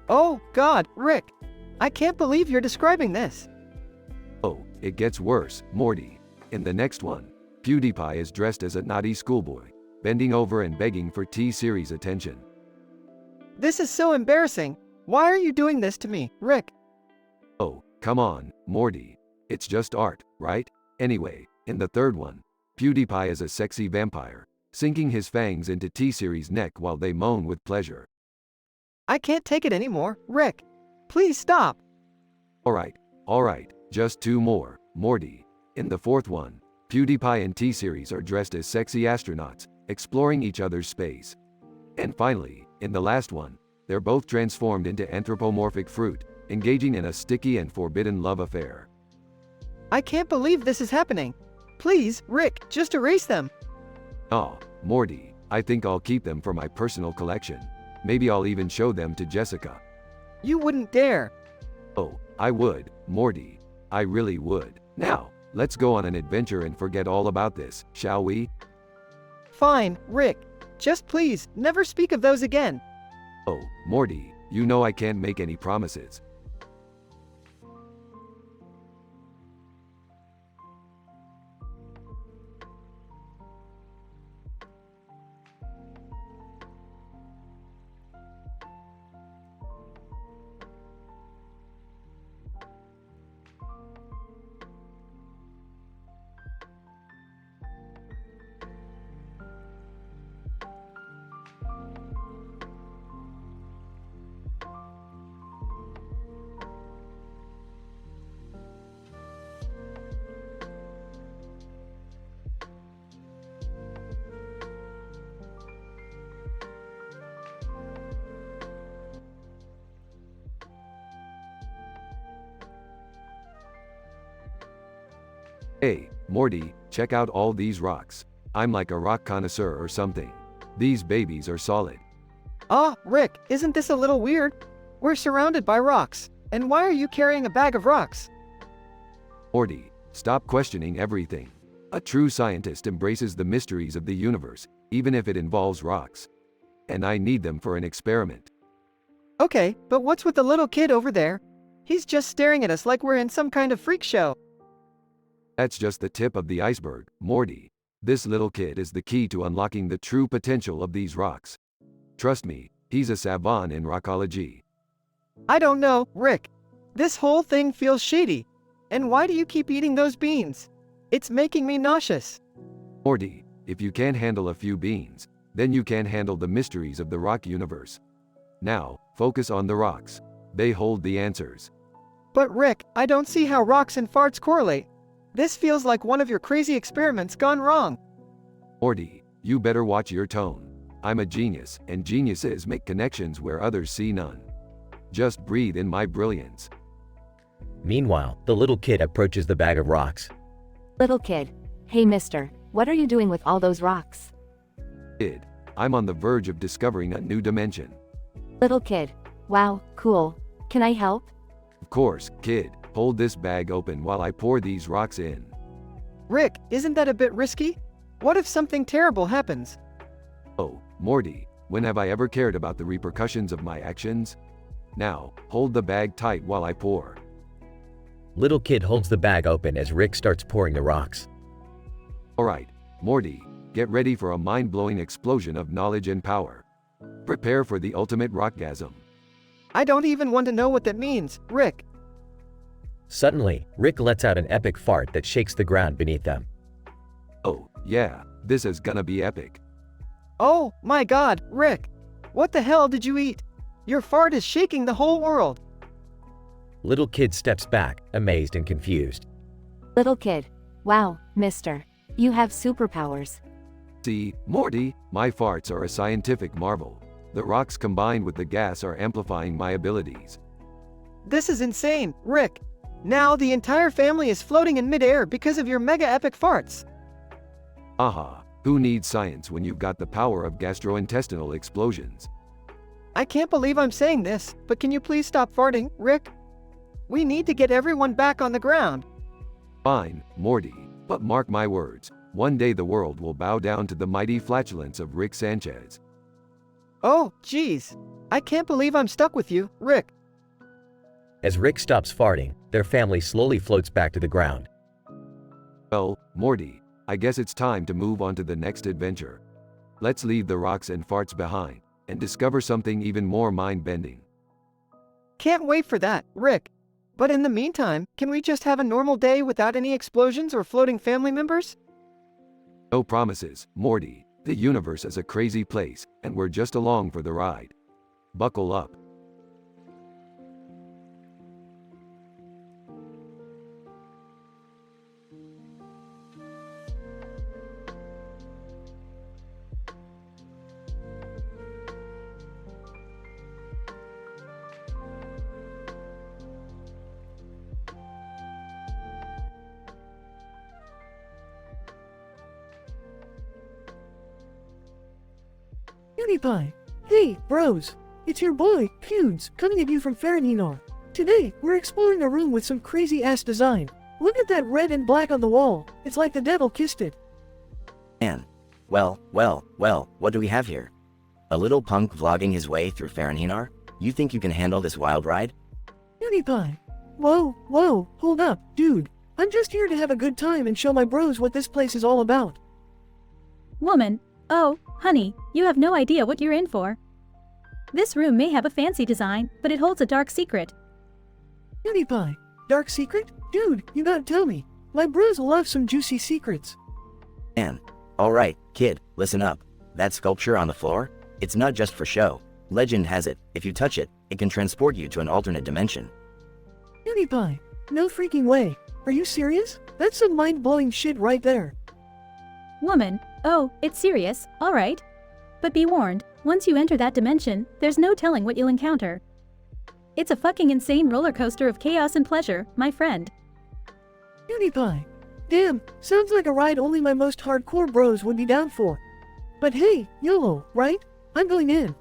Oh, God, Rick. I can't believe you're describing this. Oh, it gets worse, Morty. In the next one, PewDiePie is dressed as a naughty schoolboy, bending over and begging for T-Series attention. This is so embarrassing. Why are you doing this to me, Rick? Oh, come on, Morty. It's just art, right? Anyway, in the third one, PewDiePie is a sexy vampire, sinking his fangs into T-Series' neck while they moan with pleasure. I can't take it anymore, Rick. Please stop. Alright, just two more, Morty. In the fourth one, PewDiePie and T-Series are dressed as sexy astronauts, exploring each other's space. And finally, in the last one, they're both transformed into anthropomorphic fruit, engaging in a sticky and forbidden love affair. I can't believe this is happening. Please, Rick, just erase them. Aw, Morty, I think I'll keep them for my personal collection. Maybe I'll even show them to Jessica. You wouldn't dare. Oh, I would, Morty. I really would. Now, let's go on an adventure and forget all about this, shall we? Fine, Rick. Just please, never speak of those again. Oh, Morty, you know I can't make any promises. Hey, Morty, check out all these rocks. I'm like a rock connoisseur or something. These babies are solid. Ah, Rick, isn't this a little weird? We're surrounded by rocks. And why are you carrying a bag of rocks? Morty, stop questioning everything. A true scientist embraces the mysteries of the universe, even if it involves rocks. And I need them for an experiment. Okay, but what's with the little kid over there? He's just staring at us like we're in some kind of freak show. That's just the tip of the iceberg, Morty. This little kid is the key to unlocking the true potential of these rocks. Trust me, he's a savant in rockology. I don't know, Rick. This whole thing feels shady. And why do you keep eating those beans? It's making me nauseous. Morty, if you can't handle a few beans, then you can't handle the mysteries of the rock universe. Now, focus on the rocks. They hold the answers. But Rick, I don't see how rocks and farts correlate. This feels like one of your crazy experiments gone wrong. Morty, you better watch your tone. I'm a genius, and geniuses make connections where others see none. Just breathe in my brilliance. Meanwhile, the little kid approaches the bag of rocks. Little kid. Hey mister, what are you doing with all those rocks? Kid, I'm on the verge of discovering a new dimension. Little kid. Wow, cool. Can I help? Of course, kid. Hold this bag open while I pour these rocks in. Rick, isn't that a bit risky? What if something terrible happens? Oh, Morty, when have I ever cared about the repercussions of my actions? Now, hold the bag tight while I pour. Little kid holds the bag open as Rick starts pouring the rocks. Alright, Morty, get ready for a mind-blowing explosion of knowledge and power. Prepare for the ultimate rockgasm. I don't even want to know what that means, Rick. Suddenly, Rick lets out an epic fart that shakes the ground beneath them. Oh, yeah, this is gonna be epic. Oh, my God, Rick. What the hell did you eat? Your fart is shaking the whole world. Little kid steps back, amazed and confused. Little kid. Wow, mister. You have superpowers. See, Morty, my farts are a scientific marvel. The rocks combined with the gas are amplifying my abilities. This is insane, Rick. Now the entire family is floating in midair because of your mega epic farts. Aha, who needs science when you've got the power of gastrointestinal explosions? I can't believe I'm saying this, but can you please stop farting, Rick? We need to get everyone back on the ground. Fine, Morty, but mark my words, one day the world will bow down to the mighty flatulence of Rick Sanchez. Oh, geez. I can't believe I'm stuck with you, Rick. As Rick stops farting, their family slowly floats back to the ground. Well, Morty, I guess it's time to move on to the next adventure. Let's leave the rocks and farts behind, and discover something even more mind-bending. Can't wait for that, Rick. But in the meantime, can we just have a normal day without any explosions or floating family members? No promises, Morty. The universe is a crazy place, and we're just along for the ride. Buckle up. PewDiePie. Hey, bros. It's your boy, Pewds, coming at you from Fahrenheit. Today, we're exploring a room with some crazy-ass design. Look at that red and black on the wall. It's like the devil kissed it. Man. Well, what do we have here? A little punk vlogging his way through Fahrenheit? You think you can handle this wild ride? PewDiePie. Whoa, hold up, dude. I'm just here to have a good time and show my bros what this place is all about. Woman. Oh, honey, you have no idea what you're in for. This room may have a fancy design, but it holds a dark secret. PewDiePie. Dark secret? Dude, you gotta tell me. My bros love some juicy secrets. Man. Alright, kid, listen up. That sculpture on the floor? It's not just for show. Legend has it, if you touch it, it can transport you to an alternate dimension. PewDiePie. No freaking way. Are you serious? That's some mind-blowing shit right there. Woman. Oh, it's serious, alright. But be warned, once you enter that dimension, there's no telling what you'll encounter. It's a fucking insane roller coaster of chaos and pleasure, my friend. PewDiePie. Damn, sounds like a ride only my most hardcore bros would be down for. But hey, YOLO, right? I'm going in.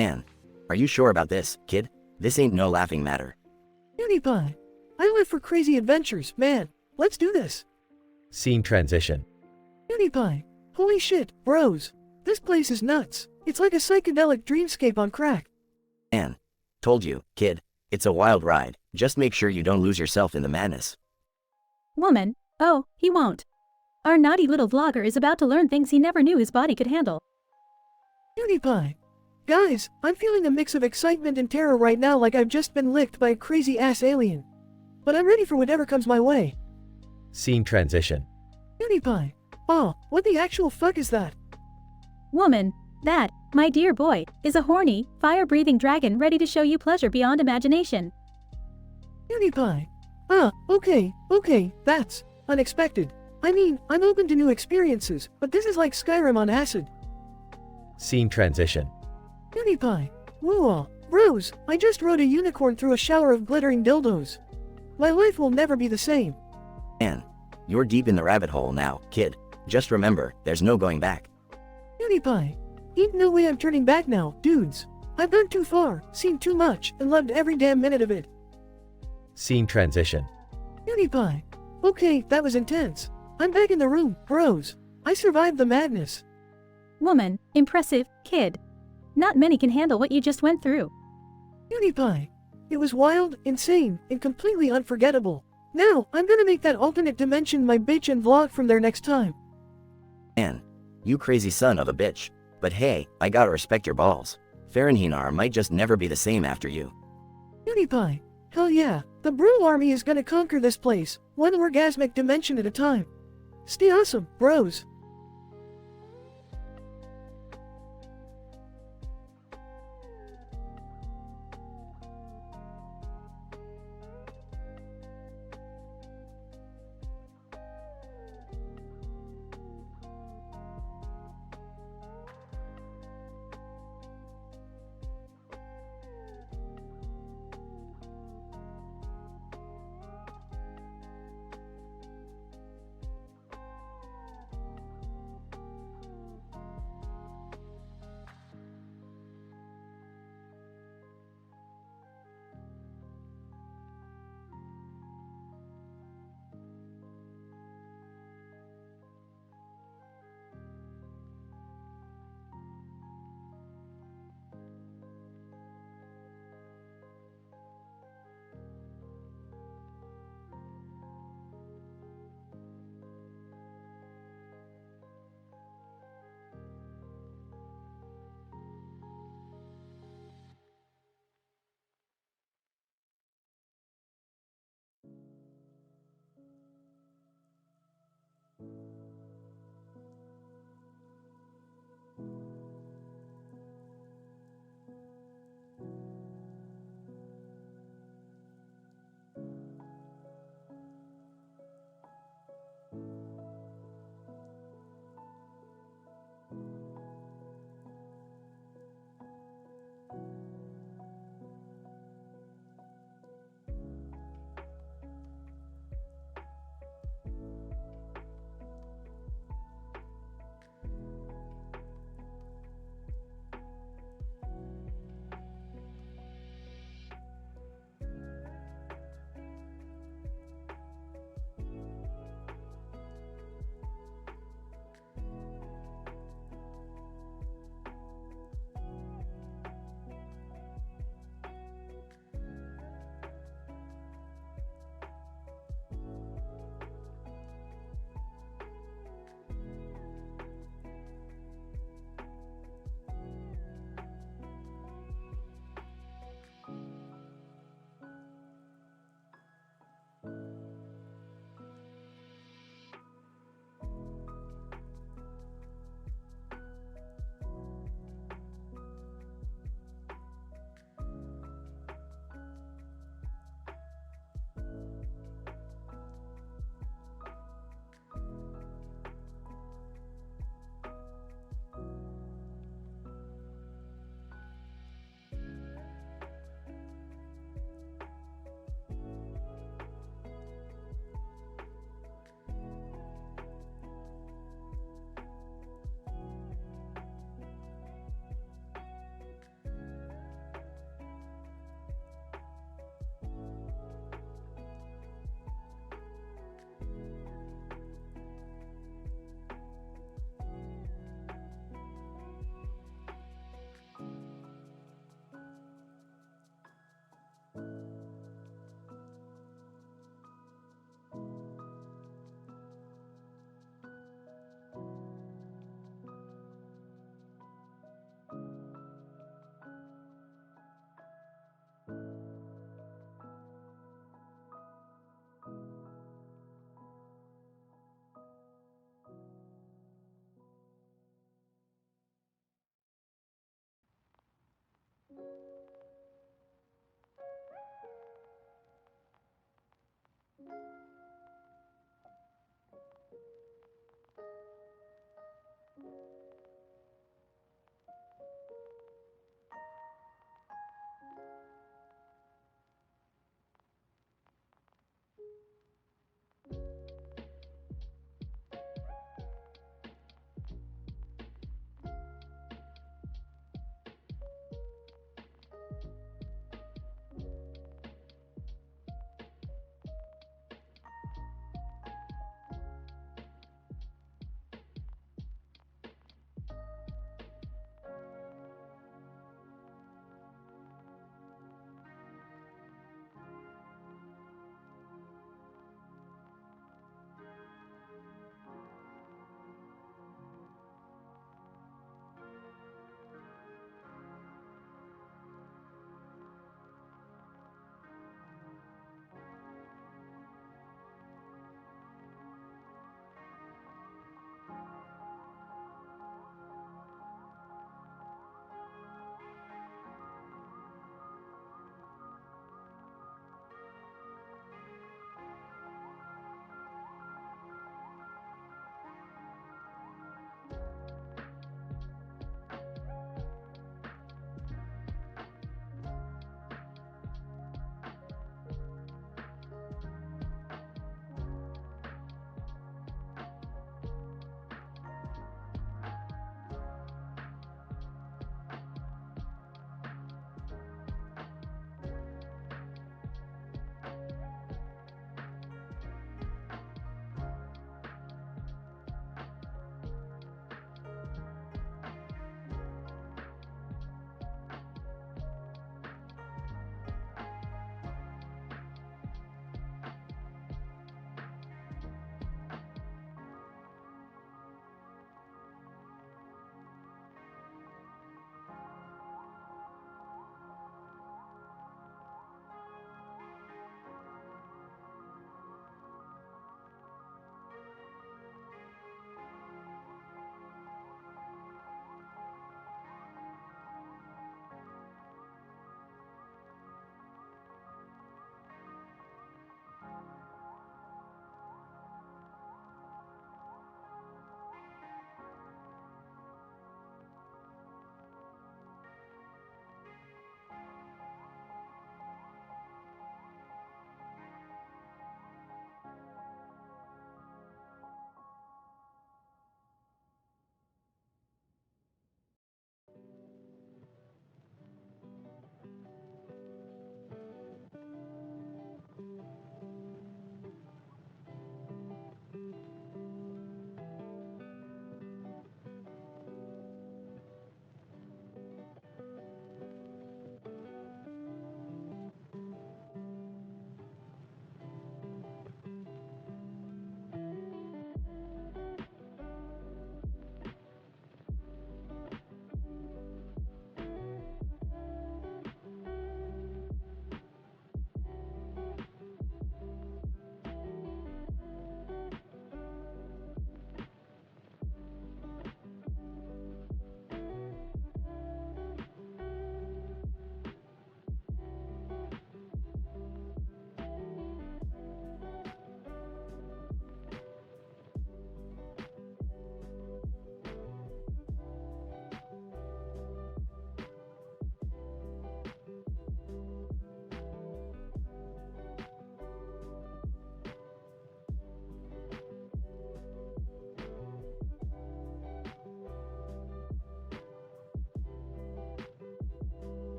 Man. Are you sure about this, kid? This ain't no laughing matter. PewDiePie. I live for crazy adventures, man. Let's do this. Scene transition. PewDiePie. Holy shit, bros. This place is nuts. It's like a psychedelic dreamscape on crack. Man. Told you, kid. It's a wild ride. Just make sure you don't lose yourself in the madness. Woman. Oh, he won't. Our naughty little vlogger is about to learn things he never knew his body could handle. PewDiePie. Guys, I'm feeling a mix of excitement and terror right now, like I've just been licked by a crazy-ass alien. But I'm ready for whatever comes my way. Scene transition. PewDiePie. Oh, what the actual fuck is that? Woman. That, my dear boy, is a horny, fire-breathing dragon ready to show you pleasure beyond imagination. PewDiePie. Okay, that's unexpected. I mean, I'm open to new experiences, but this is like Skyrim on acid. Scene transition. PewDiePie. Whoa, bros, I just rode a unicorn through a shower of glittering dildos. My life will never be the same. Man. You're deep in the rabbit hole now, kid. Just remember, there's no going back. PewDiePie. Ain't no way I'm turning back now, dudes. I've gone too far, seen too much, and loved every damn minute of it. Scene transition. PewDiePie. Okay, that was intense. I'm back in the room, bros. I survived the madness. Woman. Impressive, kid. Not many can handle what you just went through. PewDiePie. It was wild, insane, and completely unforgettable. Now, I'm gonna make that alternate dimension my bitch and vlog from there next time. Man, you crazy son of a bitch. But hey, I gotta respect your balls. Fahrenhinar might just never be the same after you. PewDiePie. Hell yeah, the Bro Army is gonna conquer this place, one orgasmic dimension at a time. Stay awesome, bros.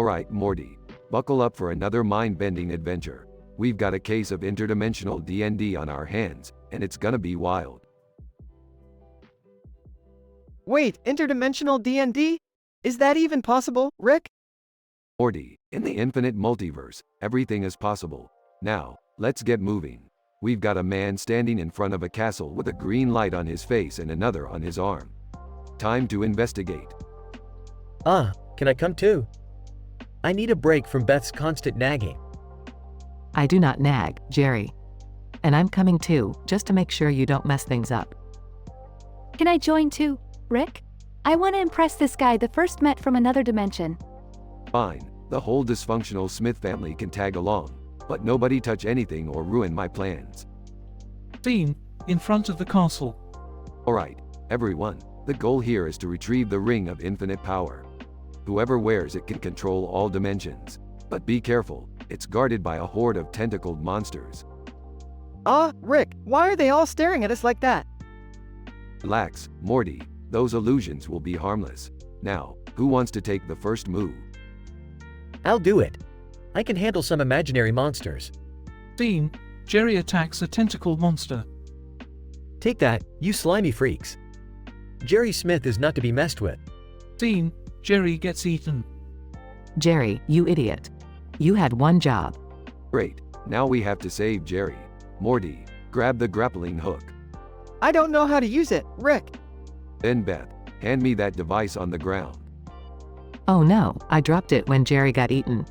Alright, Morty. Buckle up for another mind-bending adventure. We've got a case of interdimensional D&D on our hands, and it's gonna be wild. Wait, interdimensional D&D? Is that even possible, Rick? Morty, in the infinite multiverse, everything is possible. Now, let's get moving. We've got a man standing in front of a castle with a green light on his face and another on his arm. Time to investigate. Can I come too? I need a break from Beth's constant nagging. I do not nag, Jerry. And I'm coming too, just to make sure you don't mess things up. Can I join too, Rick? I want to impress this guy that first met from another dimension. Fine, the whole dysfunctional Smith family can tag along, but nobody touch anything or ruin my plans. Scene, in front of the castle. Alright, everyone, the goal here is to retrieve the Ring of Infinite Power. Whoever wears it can control all dimensions. But be careful, it's guarded by a horde of tentacled monsters. Rick, why are they all staring at us like that? Relax, Morty, those illusions will be harmless. Now, who wants to take the first move? I'll do it. I can handle some imaginary monsters. Scene, Jerry attacks a tentacle monster. Take that, you slimy freaks. Jerry Smith is not to be messed with. Scene, Jerry gets eaten. Jerry, you idiot. You had one job. Great, now we have to save Jerry. Morty, grab the grappling hook. I don't know how to use it, Rick. Then Beth, hand me that device on the ground. Oh no, I dropped it when Jerry got eaten.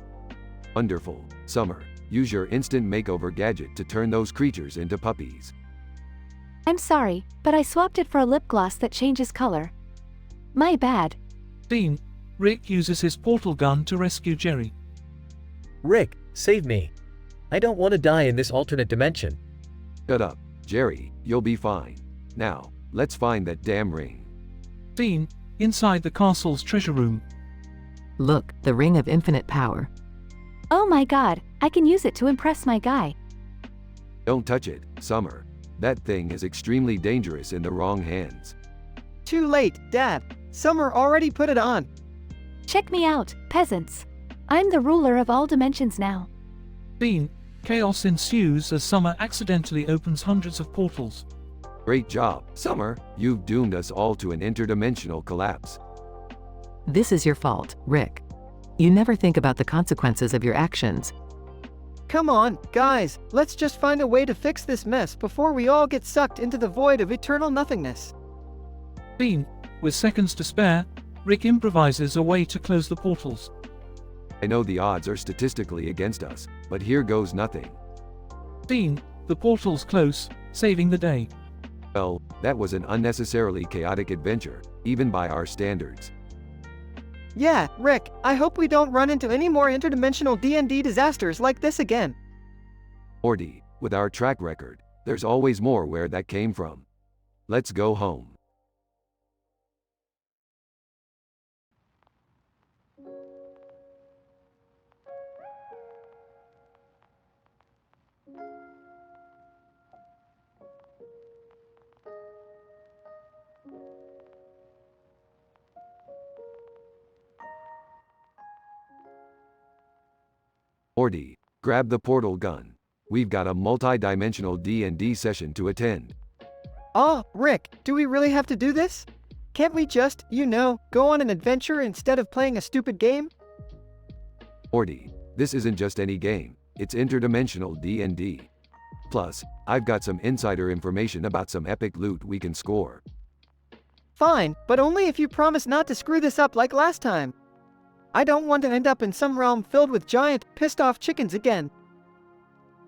Wonderful. Summer, use your instant makeover gadget to turn those creatures into puppies. I'm sorry, but I swapped it for a lip gloss that changes color. My bad. Scene, Rick uses his portal gun to rescue Jerry. Rick, save me. I don't want to die in this alternate dimension. Shut up, Jerry, you'll be fine. Now, let's find that damn ring. Scene, inside the castle's treasure room. Look, the Ring of Infinite Power. Oh my god, I can use it to impress my guy. Don't touch it, Summer. That thing is extremely dangerous in the wrong hands. Too late, Dad. Summer already put it on. Check me out, peasants. I'm the ruler of all dimensions now. Scene, chaos ensues as Summer accidentally opens hundreds of portals. Great job, Summer. You've doomed us all to an interdimensional collapse. This is your fault, Rick. You never think about the consequences of your actions. Come on, guys, let's just find a way to fix this mess before we all get sucked into the void of eternal nothingness. Scene, with seconds to spare, Rick improvises a way to close the portals. I know the odds are statistically against us, but here goes nothing. Scene, the portals close, saving the day. Well, that was an unnecessarily chaotic adventure, even by our standards. Yeah, Rick, I hope we don't run into any more interdimensional D&D disasters like this again. Morty, with our track record, there's always more where that came from. Let's go home. Morty, grab the portal gun. We've got a multi-dimensional D&D session to attend. Rick, do we really have to do this? Can't we just, go on an adventure instead of playing a stupid game? Morty, this isn't just any game, it's interdimensional D&D. Plus, I've got some insider information about some epic loot we can score. Fine, but only if you promise not to screw this up like last time. I don't want to end up in some realm filled with giant, pissed-off chickens again.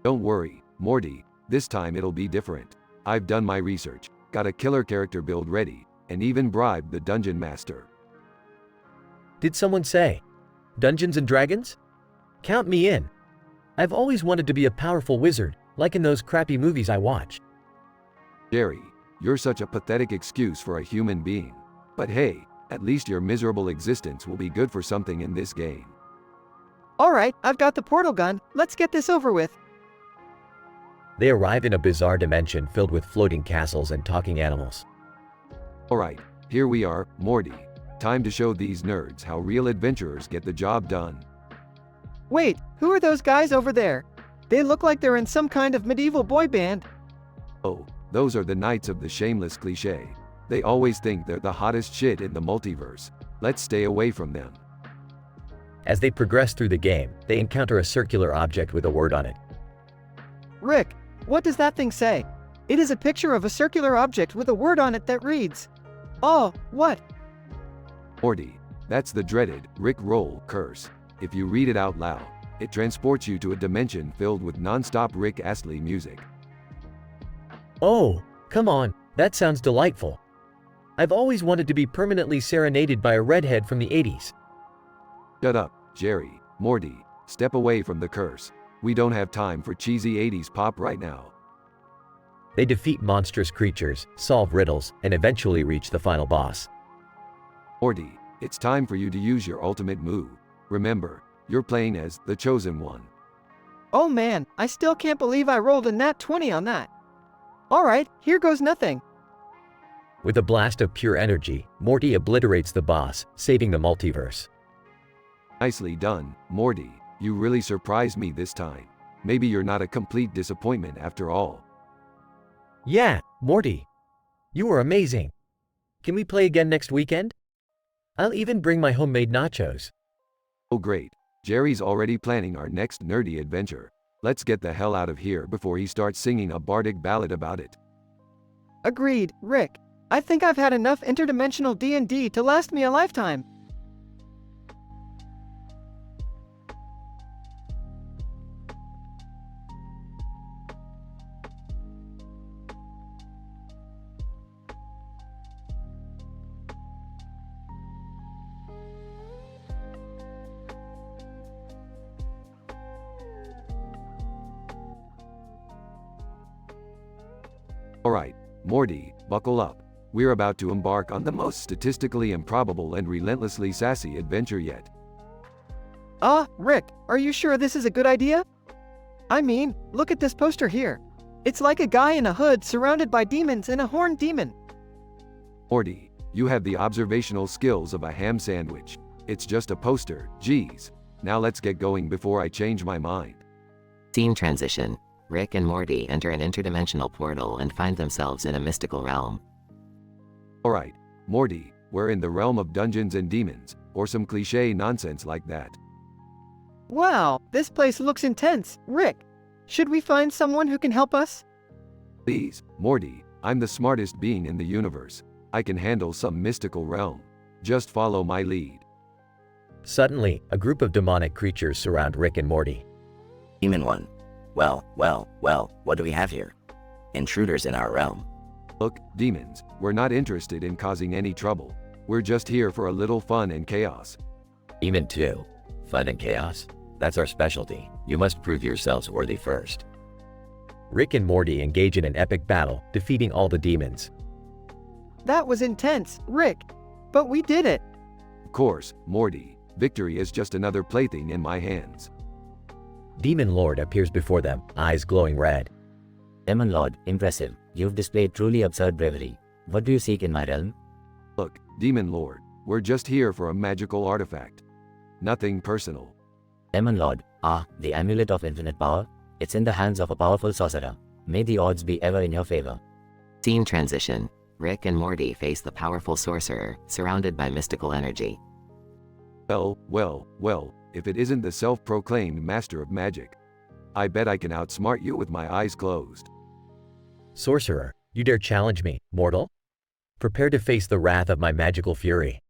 Don't worry, Morty, this time it'll be different. I've done my research, got a killer character build ready, and even bribed the dungeon master. Did someone say Dungeons and Dragons? Count me in. I've always wanted to be a powerful wizard, like in those crappy movies I watch. Jerry, you're such a pathetic excuse for a human being. But hey, at least your miserable existence will be good for something in this game. Alright, I've got the portal gun. Let's get this over with. They arrive in a bizarre dimension filled with floating castles and talking animals. Alright, here we are, Morty. Time to show these nerds how real adventurers get the job done. Wait, who are those guys over there? They look like they're in some kind of medieval boy band. Oh, those are the Knights of the Shameless Cliché. They always think they're the hottest shit in the multiverse. Let's stay away from them. As they progress through the game, they encounter a circular object with a word on it. Rick, what does that thing say? It is a picture of a circular object with a word on it that reads, "Oh, what?" Morty, that's the dreaded Rick Roll curse. If you read it out loud, it transports you to a dimension filled with non-stop Rick Astley music. Oh, come on, that sounds delightful. I've always wanted to be permanently serenaded by a redhead from the 80s. Shut up, Jerry. Morty, step away from the curse. We don't have time for cheesy 80s pop right now. They defeat monstrous creatures, solve riddles, and eventually reach the final boss. Morty, it's time for you to use your ultimate move. Remember, you're playing as the Chosen One. Oh man, I still can't believe I rolled a nat 20 on that. Alright, here goes nothing. With a blast of pure energy, Morty obliterates the boss, saving the multiverse. Nicely done, Morty. You really surprised me this time. Maybe you're not a complete disappointment after all. Yeah, Morty. You were amazing. Can we play again next weekend? I'll even bring my homemade nachos. Oh great. Jerry's already planning our next nerdy adventure. Let's get the hell out of here before he starts singing a bardic ballad about it. Agreed, Rick. I think I've had enough interdimensional D&D to last me a lifetime. Alright, Morty, buckle up. We're about to embark on the most statistically improbable and relentlessly sassy adventure yet. Rick, are you sure this is a good idea? I mean, look at this poster here. It's like a guy in a hood surrounded by demons and a horned demon. Morty, you have the observational skills of a ham sandwich. It's just a poster, geez. Now let's get going before I change my mind. Scene transition. Rick and Morty enter an interdimensional portal and find themselves in a mystical realm. Alright, Morty, we're in the realm of Dungeons and Demons, or some cliché nonsense like that. Wow, this place looks intense. Rick, should we find someone who can help us? Please, Morty, I'm the smartest being in the universe. I can handle some mystical realm. Just follow my lead. Suddenly, a group of demonic creatures surround Rick and Morty. Demon one. Well, what do we have here? Intruders in our realm. Look, demons, we're not interested in causing any trouble. We're just here for a little fun and chaos. Demon 2. Fun and chaos? That's our specialty. You must prove yourselves worthy first. Rick and Morty engage in an epic battle, defeating all the demons. That was intense, Rick. But we did it. Of course, Morty. Victory is just another plaything in my hands. Demon Lord appears before them, eyes glowing red. Demon Lord, impressive. You've displayed truly absurd bravery. What do you seek in my realm? Look, Demon Lord, we're just here for a magical artifact. Nothing personal. Demon Lord, the amulet of infinite power? It's in the hands of a powerful sorcerer. May the odds be ever in your favor. Scene transition. Rick and Morty face the powerful sorcerer, surrounded by mystical energy. Well, if it isn't the self-proclaimed master of magic. I bet I can outsmart you with my eyes closed. Sorcerer, you dare challenge me, mortal? Prepare to face the wrath of my magical fury.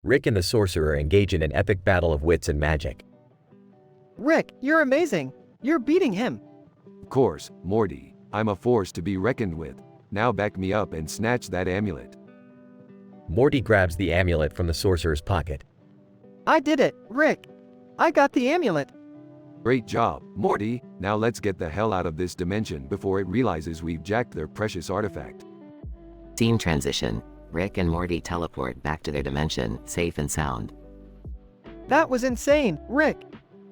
Rick and the sorcerer engage in an epic battle of wits and magic. Rick, you're amazing. You're beating him. Of course, Morty, I'm a force to be reckoned with. Now back me up and snatch that amulet. Morty grabs the amulet from the sorcerer's pocket. I did it, Rick. I got the amulet. Great job, Morty. Now let's get the hell out of this dimension before it realizes we've jacked their precious artifact. Scene transition. Rick and Morty teleport back to their dimension, safe and sound. That was insane, Rick.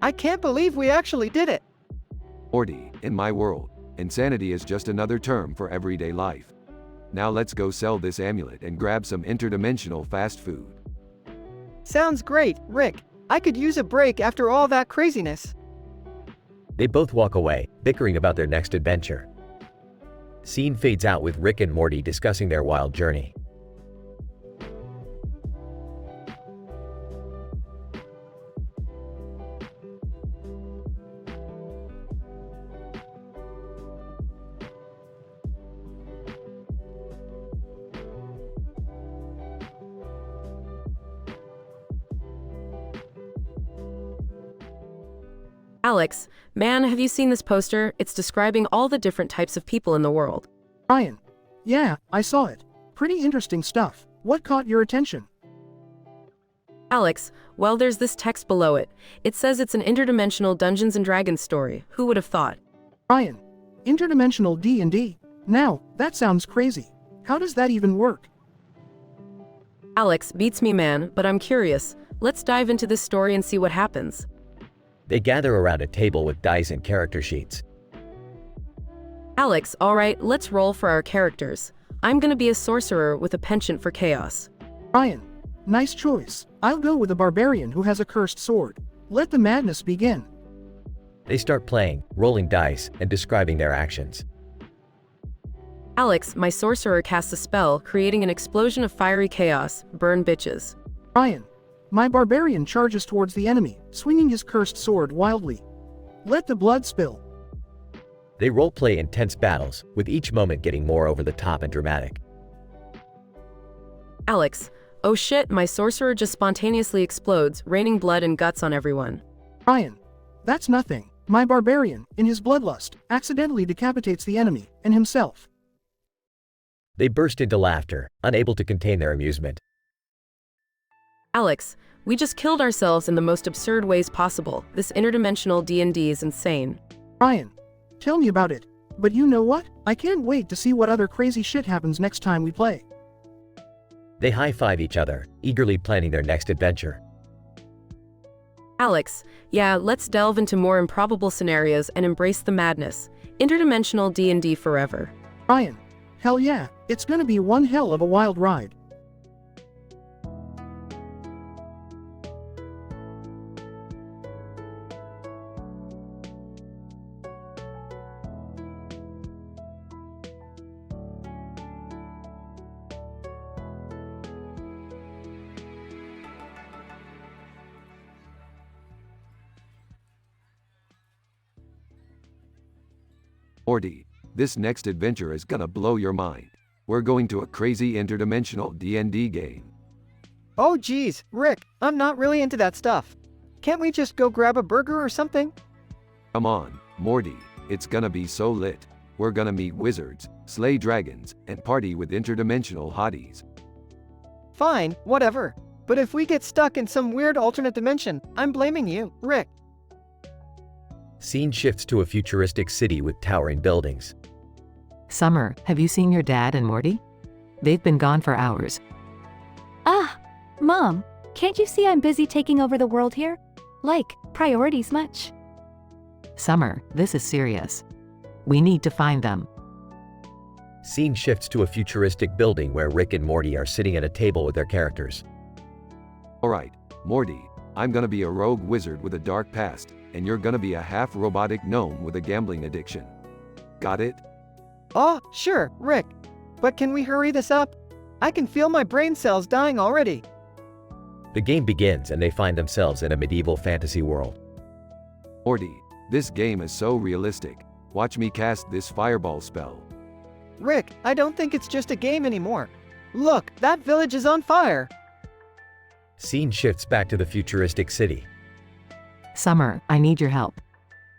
I can't believe we actually did it. Morty, in my world, insanity is just another term for everyday life. Now let's go sell this amulet and grab some interdimensional fast food. Sounds great, Rick. I could use a break after all that craziness. They both walk away, bickering about their next adventure. Scene fades out with Rick and Morty discussing their wild journey. Alex, man, have you seen this poster? It's describing all the different types of people in the world. Ryan. Yeah, I saw it. Pretty interesting stuff. What caught your attention? Alex, well, there's this text below it. It says it's an interdimensional Dungeons & Dragons story. Who would have thought? Ryan. Interdimensional D&D. Now, that sounds crazy. How does that even work? Alex, beats me, man, but I'm curious. Let's dive into this story and see what happens. They gather around a table with dice and character sheets. Alex, alright, let's roll for our characters. I'm gonna be a sorcerer with a penchant for chaos. Ryan. Nice choice. I'll go with a barbarian who has a cursed sword. Let the madness begin. They start playing, rolling dice, and describing their actions. Alex, my sorcerer casts a spell, creating an explosion of fiery chaos. Burn bitches. Ryan. My barbarian charges towards the enemy, swinging his cursed sword wildly. Let the blood spill. They roleplay intense battles, with each moment getting more over the top and dramatic. Alex, oh shit, my sorcerer just spontaneously explodes, raining blood and guts on everyone. Ryan. That's nothing. My barbarian, in his bloodlust, accidentally decapitates the enemy, and himself. They burst into laughter, unable to contain their amusement. Alex, we just killed ourselves in the most absurd ways possible. This interdimensional D&D is insane. Ryan. Tell me about it. But you know what? I can't wait to see what other crazy shit happens next time we play. They high-five each other, eagerly planning their next adventure. Alex, yeah, let's delve into more improbable scenarios and embrace the madness. Interdimensional D&D forever. Ryan. Hell yeah, it's gonna be one hell of a wild ride. Morty, this next adventure is gonna blow your mind. We're going to a crazy interdimensional D&D game. Oh geez, Rick, I'm not really into that stuff. Can't we just go grab a burger or something? Come on, Morty, it's gonna be so lit. We're gonna meet wizards, slay dragons, and party with interdimensional hotties. Fine, whatever. But if we get stuck in some weird alternate dimension, I'm blaming you, Rick. Scene shifts to a futuristic city with towering buildings. Summer, have you seen your dad and Morty? They've been gone for hours. Ah, Mom, can't you see I'm busy taking over the world here? Like, priorities much. Summer, this is serious. We need to find them. Scene shifts to a futuristic building where Rick and Morty are sitting at a table with their characters. Alright, Morty, I'm gonna be a rogue wizard with a dark past, and you're gonna be a half-robotic gnome with a gambling addiction. Got it? Oh, sure, Rick. But can we hurry this up? I can feel my brain cells dying already. The game begins and they find themselves in a medieval fantasy world. Morty, this game is so realistic. Watch me cast this fireball spell. Rick, I don't think it's just a game anymore. Look, that village is on fire. Scene shifts back to the futuristic city. Summer, I need your help.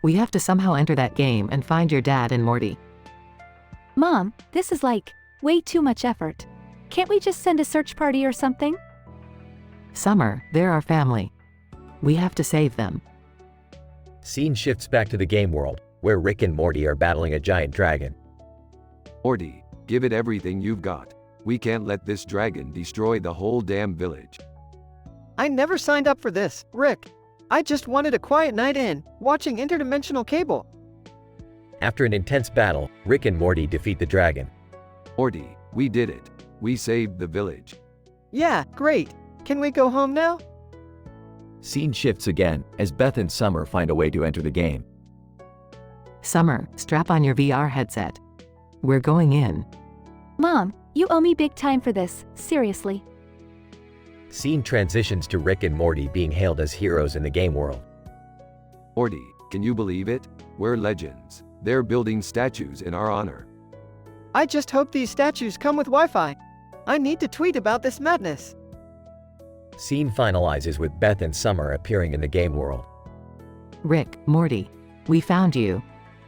We have to somehow enter that game and find your dad and Morty. Mom, this is like, way too much effort. Can't we just send a search party or something? Summer, they're our family. We have to save them. Scene shifts back to the game world, where Rick and Morty are battling a giant dragon. Morty, give it everything you've got. We can't let this dragon destroy the whole damn village. I never signed up for this, Rick. I just wanted a quiet night in, watching interdimensional cable. After an intense battle, Rick and Morty defeat the dragon. Morty, we did it. We saved the village. Yeah, great. Can we go home now? Scene shifts again as Beth and Summer find a way to enter the game. Summer, strap on your VR headset. We're going in. Mom, you owe me big time for this, seriously. Scene transitions to Rick and Morty being hailed as heroes in the game world. Morty, can you believe it? We're legends. They're building statues in our honor. I just hope these statues come with Wi-Fi. I need to tweet about this madness. Scene finalizes with Beth and Summer appearing in the game world. Rick, Morty, we found you.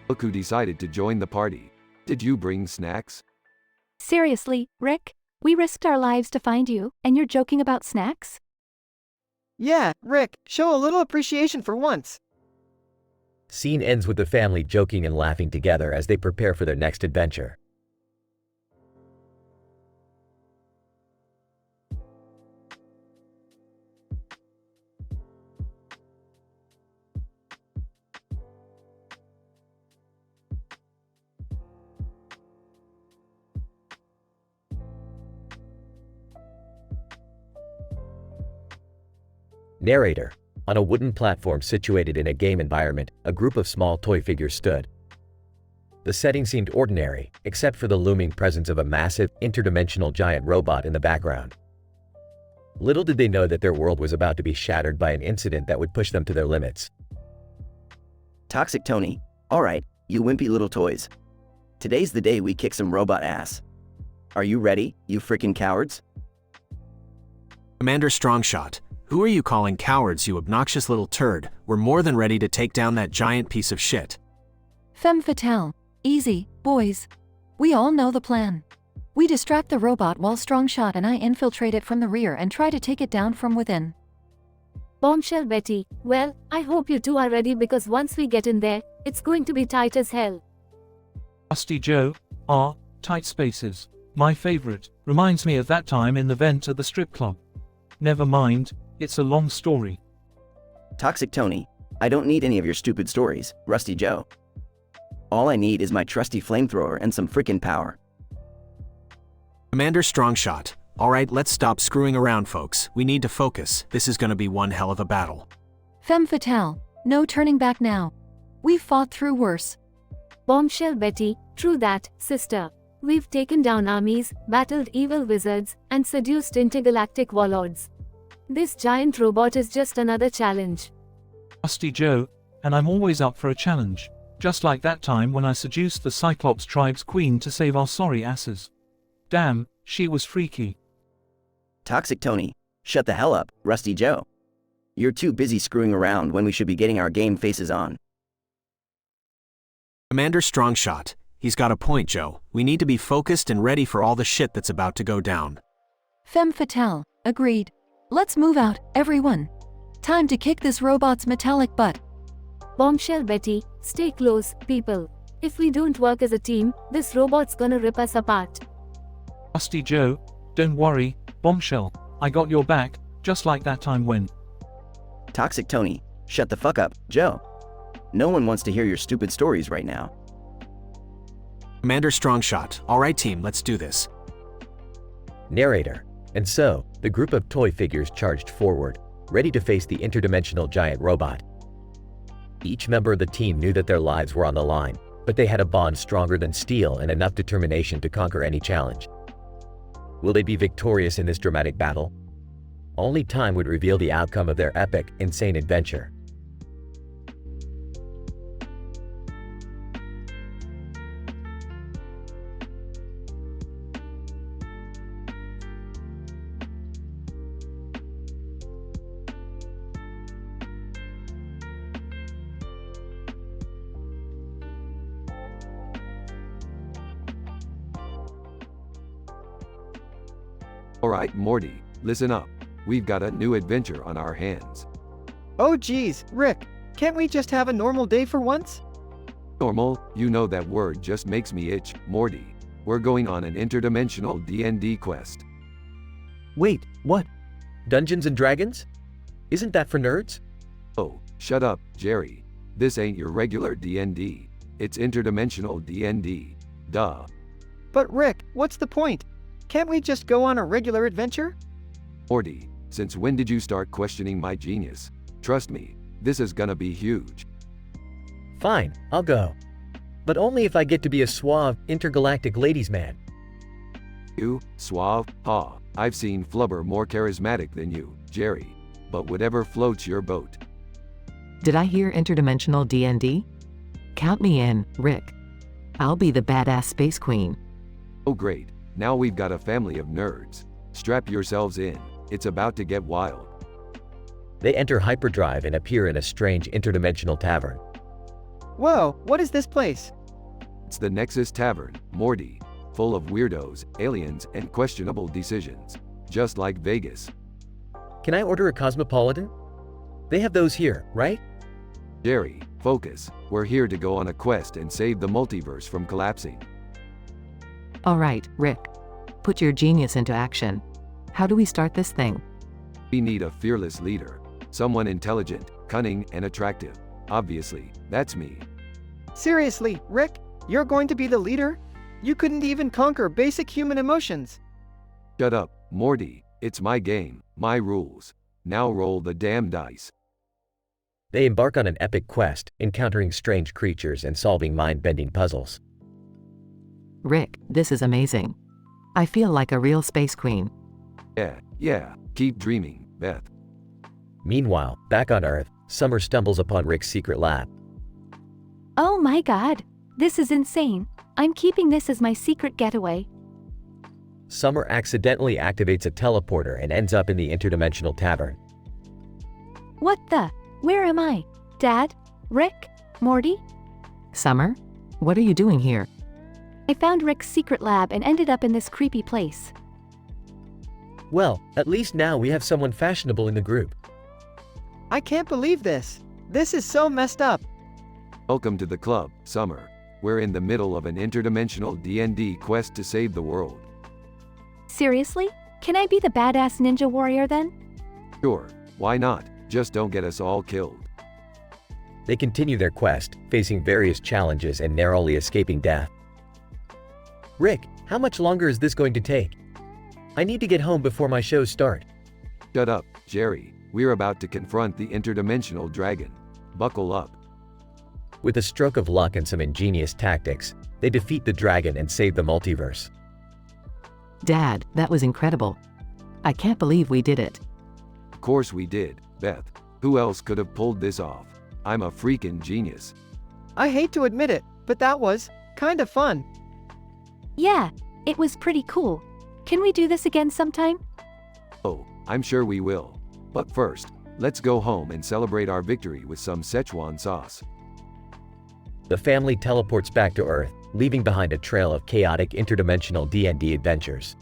Look who decided to join the party. Did you bring snacks? Seriously, Rick? We risked our lives to find you, and you're joking about snacks? Yeah, Rick, show a little appreciation for once. Scene ends with the family joking and laughing together as they prepare for their next adventure. Narrator. On a wooden platform situated in a game environment, a group of small toy figures stood. The setting seemed ordinary, except for the looming presence of a massive, interdimensional giant robot in the background. Little did they know that their world was about to be shattered by an incident that would push them to their limits. Toxic Tony. Alright, you wimpy little toys. Today's the day we kick some robot ass. Are you ready, you freaking cowards? Commander Strongshot. Who are you calling cowards, you obnoxious little turd? We're more than ready to take down that giant piece of shit. Femme fatale. Easy, boys. We all know the plan. We distract the robot while Strongshot and I infiltrate it from the rear and try to take it down from within. Bombshell Betty. Well, I hope you two are ready because once we get in there, it's going to be tight as hell. Rusty Joe. Tight spaces. My favorite. Reminds me of that time in the vent at the strip club. Never mind, it's a long story. Toxic Tony. I don't need any of your stupid stories, Rusty Joe. All I need is my trusty flamethrower and some frickin' power. Commander Strongshot. Alright, let's stop screwing around, folks. We need to focus. This is gonna be one hell of a battle. Femme fatale. No turning back now. We've fought through worse. Bombshell Betty. True that, sister. We've taken down armies, battled evil wizards, and seduced intergalactic warlords. This giant robot is just another challenge. Rusty Joe, and I'm always up for a challenge. Just like that time when I seduced the Cyclops tribe's queen to save our sorry asses. Damn, she was freaky. Toxic Tony. Shut the hell up, Rusty Joe. You're too busy screwing around when we should be getting our game faces on. Commander Strongshot. He's got a point, Joe. We need to be focused and ready for all the shit that's about to go down. Femme fatale. Agreed. Let's move out, everyone. Time to kick this robot's metallic butt. Bombshell Betty. Stay close, people. If we don't work as a team, this robot's gonna rip us apart. Rusty Joe, don't worry, Bombshell. I got your back, just like that time when. Toxic Tony. Shut the fuck up, Joe. No one wants to hear your stupid stories right now. Commander Strongshot. Alright team, let's do this. Narrator. And so, the group of toy figures charged forward, ready to face the interdimensional giant robot. Each member of the team knew that their lives were on the line, but they had a bond stronger than steel and enough determination to conquer any challenge. Will they be victorious in this dramatic battle? Only time would reveal the outcome of their epic, insane adventure. Alright, Morty, listen up. We've got a new adventure on our hands. Oh geez, Rick, can't we just have a normal day for once? Normal, you know that word just makes me itch, Morty. We're going on an interdimensional D&D quest. Wait, what? Dungeons and Dragons? Isn't that for nerds? Oh, shut up, Jerry. This ain't your regular D&D. It's interdimensional D&D. Duh. But Rick, what's the point? Can't we just go on a regular adventure? Morty, since when did you start questioning my genius? Trust me, this is gonna be huge. Fine, I'll go. But only if I get to be a suave, intergalactic ladies' man. You, suave, ha. I've seen Flubber more charismatic than you, Jerry. But whatever floats your boat. Did I hear interdimensional D&D? Count me in, Rick. I'll be the badass space queen. Oh great, now we've got a family of nerds. Strap yourselves in, it's about to get wild. They enter hyperdrive and appear in a strange interdimensional tavern. Whoa, what is this place? It's the Nexus Tavern, Morty. Full of weirdos, aliens, and questionable decisions. Just like Vegas. Can I order a Cosmopolitan? They have those here, right? Jerry, focus. We're here to go on a quest and save the multiverse from collapsing. All right, Rick. Put your genius into action. How do we start this thing? We need a fearless leader. Someone intelligent, cunning, and attractive. Obviously, that's me. Seriously, Rick? You're going to be the leader? You couldn't even conquer basic human emotions. Shut up, Morty. It's my game, my rules. Now roll the damn dice. They embark on an epic quest, encountering strange creatures and solving mind-bending puzzles. Rick, this is amazing. I feel like a real space queen. Yeah, keep dreaming, Beth. Meanwhile, back on Earth, Summer stumbles upon Rick's secret lab. Oh my god, this is insane. I'm keeping this as my secret getaway. Summer accidentally activates a teleporter and ends up in the interdimensional tavern. What the? Where am I? Dad? Rick? Morty? Summer? What are you doing here? I found Rick's secret lab and ended up in this creepy place. Well, at least now we have someone fashionable in the group. I can't believe this. This is so messed up. Welcome to the club, Summer. We're in the middle of an interdimensional D&D quest to save the world. Seriously? Can I be the badass ninja warrior then? Sure, why not? Just don't get us all killed. They continue their quest, facing various challenges and narrowly escaping death. Rick, how much longer is this going to take? I need to get home before my shows start. Shut up, Jerry. We're about to confront the interdimensional dragon. Buckle up. With a stroke of luck and some ingenious tactics, they defeat the dragon and save the multiverse. Dad, that was incredible. I can't believe we did it. Of course we did, Beth. Who else could have pulled this off? I'm a freaking genius. I hate to admit it, but that was kind of fun. Yeah, it was pretty cool. Can we do this again sometime? Oh, I'm sure we will. But first, let's go home and celebrate our victory with some Szechuan sauce. The family teleports back to Earth, leaving behind a trail of chaotic interdimensional D&D adventures.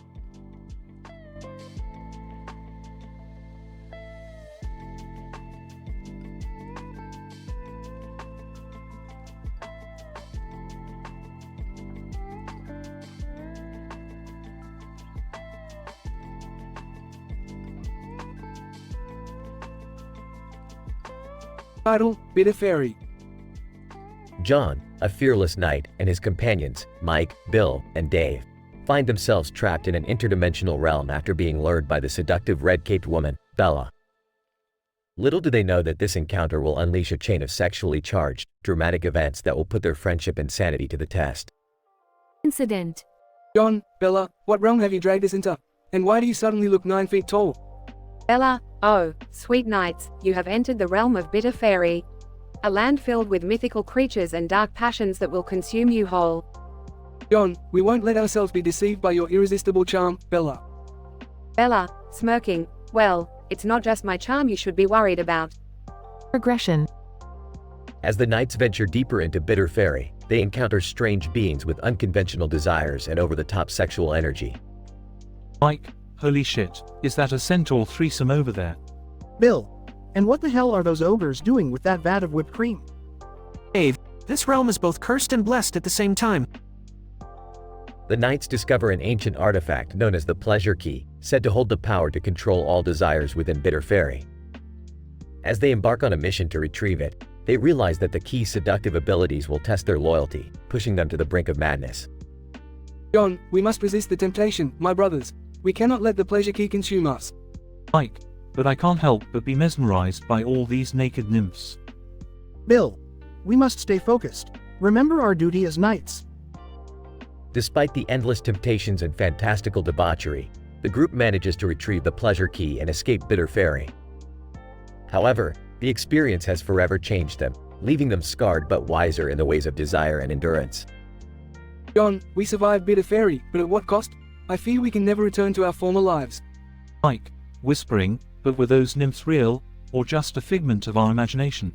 Title, Bitter Fairy. John, a fearless knight, and his companions, Mike, Bill, and Dave, find themselves trapped in an interdimensional realm after being lured by the seductive red-caped woman, Bella. Little do they know that this encounter will unleash a chain of sexually charged, dramatic events that will put their friendship and sanity to the test. Incident. John, Bella, what realm have you dragged us into? And why do you suddenly look 9 feet tall? Bella, oh, sweet knights, you have entered the realm of Bitter Fairy. A land filled with mythical creatures and dark passions that will consume you whole. John, we won't let ourselves be deceived by your irresistible charm, Bella. Bella, smirking, well, it's not just my charm you should be worried about. Regression. As the knights venture deeper into Bitter Fairy, they encounter strange beings with unconventional desires and over-the-top sexual energy. Mike, holy shit, is that a centaur threesome over there? Bill, and what the hell are those ogres doing with that vat of whipped cream? Dave, this realm is both cursed and blessed at the same time. The knights discover an ancient artifact known as the Pleasure Key, said to hold the power to control all desires within Bitter Fairy. As they embark on a mission to retrieve it, they realize that the key's seductive abilities will test their loyalty, pushing them to the brink of madness. John, we must resist the temptation, my brothers. We cannot let the pleasure key consume us. Mike, but I can't help but be mesmerized by all these naked nymphs. Bill, we must stay focused. Remember our duty as knights. Despite the endless temptations and fantastical debauchery, the group manages to retrieve the pleasure key and escape Bitter Fairy. However, the experience has forever changed them, leaving them scarred but wiser in the ways of desire and endurance. John, we survived Bitter Fairy, but at what cost? I fear we can never return to our former lives. Mike, whispering, but were those nymphs real, or just a figment of our imagination?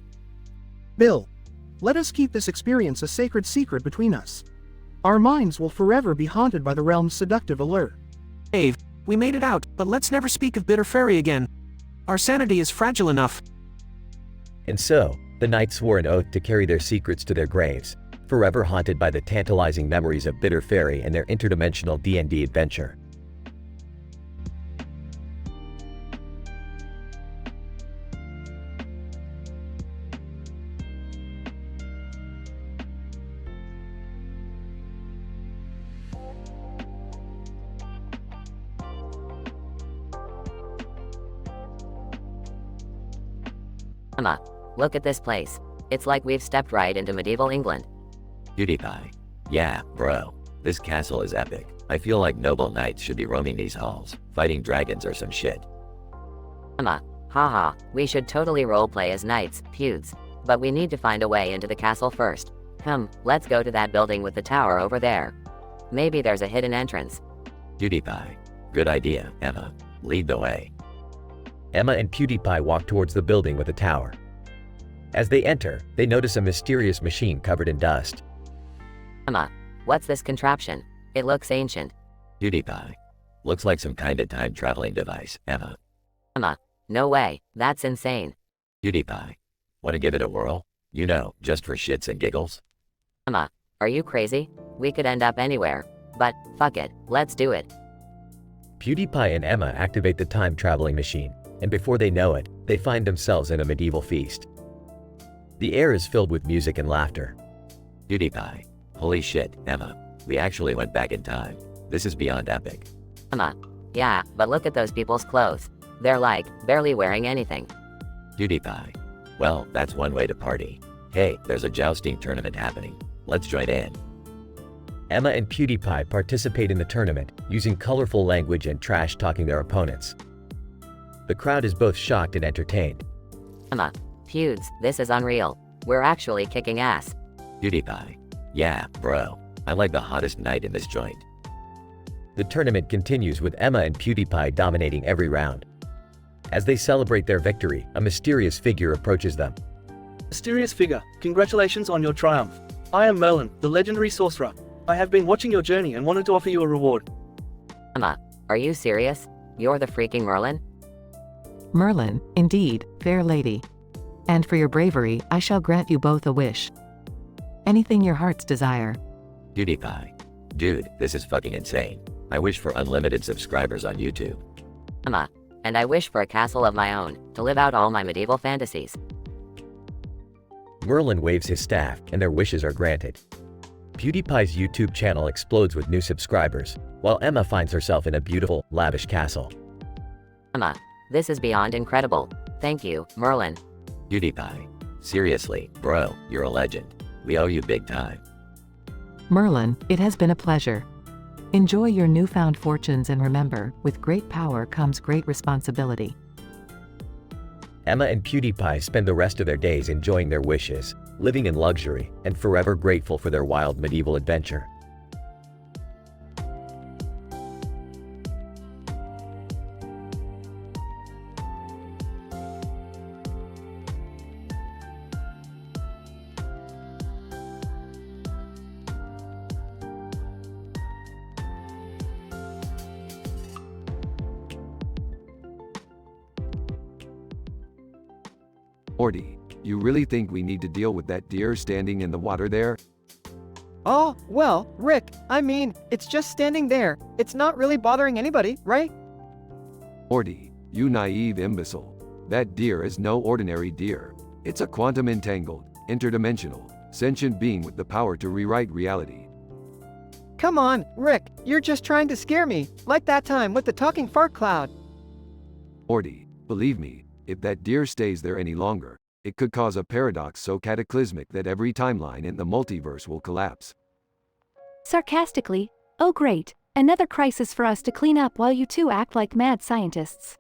Bill, let us keep this experience a sacred secret between us. Our minds will forever be haunted by the realm's seductive allure. Dave, we made it out, but let's never speak of Bitter Fairy again. Our sanity is fragile enough. And so, the knights swore an oath to carry their secrets to their graves, forever haunted by the tantalizing memories of Bitter Fairy and their interdimensional D&D adventure. Emma, look at this place. It's like we've stepped right into medieval England. PewDiePie. Yeah, bro. This castle is epic. I feel like noble knights should be roaming these halls, fighting dragons or some shit. Emma, haha, we should totally roleplay as knights, pewds. But we need to find a way into the castle first. Let's go to that building with the tower over there. Maybe there's a hidden entrance. PewDiePie. Good idea, Emma. Lead the way. Emma and PewDiePie walk towards the building with the tower. As they enter, they notice a mysterious machine covered in dust. Emma, what's this contraption? It looks ancient. PewDiePie. Looks like some kind of time-traveling device, Emma. Emma, no way, that's insane. PewDiePie. Wanna give it a whirl? You know, just for shits and giggles? Emma, are you crazy? We could end up anywhere. But, fuck it, let's do it. PewDiePie and Emma activate the time-traveling machine, and before they know it, they find themselves in a medieval feast. The air is filled with music and laughter. PewDiePie. Holy shit, Emma. We actually went back in time. This is beyond epic. Emma, yeah, but look at those people's clothes. They're like, barely wearing anything. PewDiePie. Well, that's one way to party. Hey, there's a jousting tournament happening. Let's join in. Emma and PewDiePie participate in the tournament, using colorful language and trash-talking their opponents. The crowd is both shocked and entertained. Emma, pewds, this is unreal. We're actually kicking ass. PewDiePie. Yeah, bro. I'm like the hottest knight in this joint. The tournament continues with Emma and PewDiePie dominating every round. As they celebrate their victory, a mysterious figure approaches them. Mysterious figure, congratulations on your triumph. I am Merlin, the legendary sorcerer. I have been watching your journey and wanted to offer you a reward. Emma, are you serious? You're the freaking Merlin? Merlin, indeed, fair lady. And for your bravery, I shall grant you both a wish. Anything your hearts desire. PewDiePie. Dude, this is fucking insane. I wish for unlimited subscribers on YouTube. Emma, and I wish for a castle of my own, to live out all my medieval fantasies. Merlin waves his staff, and their wishes are granted. PewDiePie's YouTube channel explodes with new subscribers, while Emma finds herself in a beautiful, lavish castle. Emma, this is beyond incredible. Thank you, Merlin. PewDiePie. Seriously, bro, you're a legend. We owe you big time. Merlin, it has been a pleasure. Enjoy your newfound fortunes and remember, with great power comes great responsibility. Emma and PewDiePie spend the rest of their days enjoying their wishes, living in luxury, and forever grateful for their wild medieval adventure. Morty, you really think we need to deal with that deer standing in the water there? Oh, well, Rick, I mean, it's just standing there. It's not really bothering anybody, right? Morty, you naive imbecile. That deer is no ordinary deer. It's a quantum entangled, interdimensional, sentient being with the power to rewrite reality. Come on, Rick, you're just trying to scare me, like that time with the talking fart cloud. Morty, Believe me, if that deer stays there any longer, it could cause a paradox so cataclysmic that every timeline in the multiverse will collapse. Sarcastically, oh great, another crisis for us to clean up while you two act like mad scientists.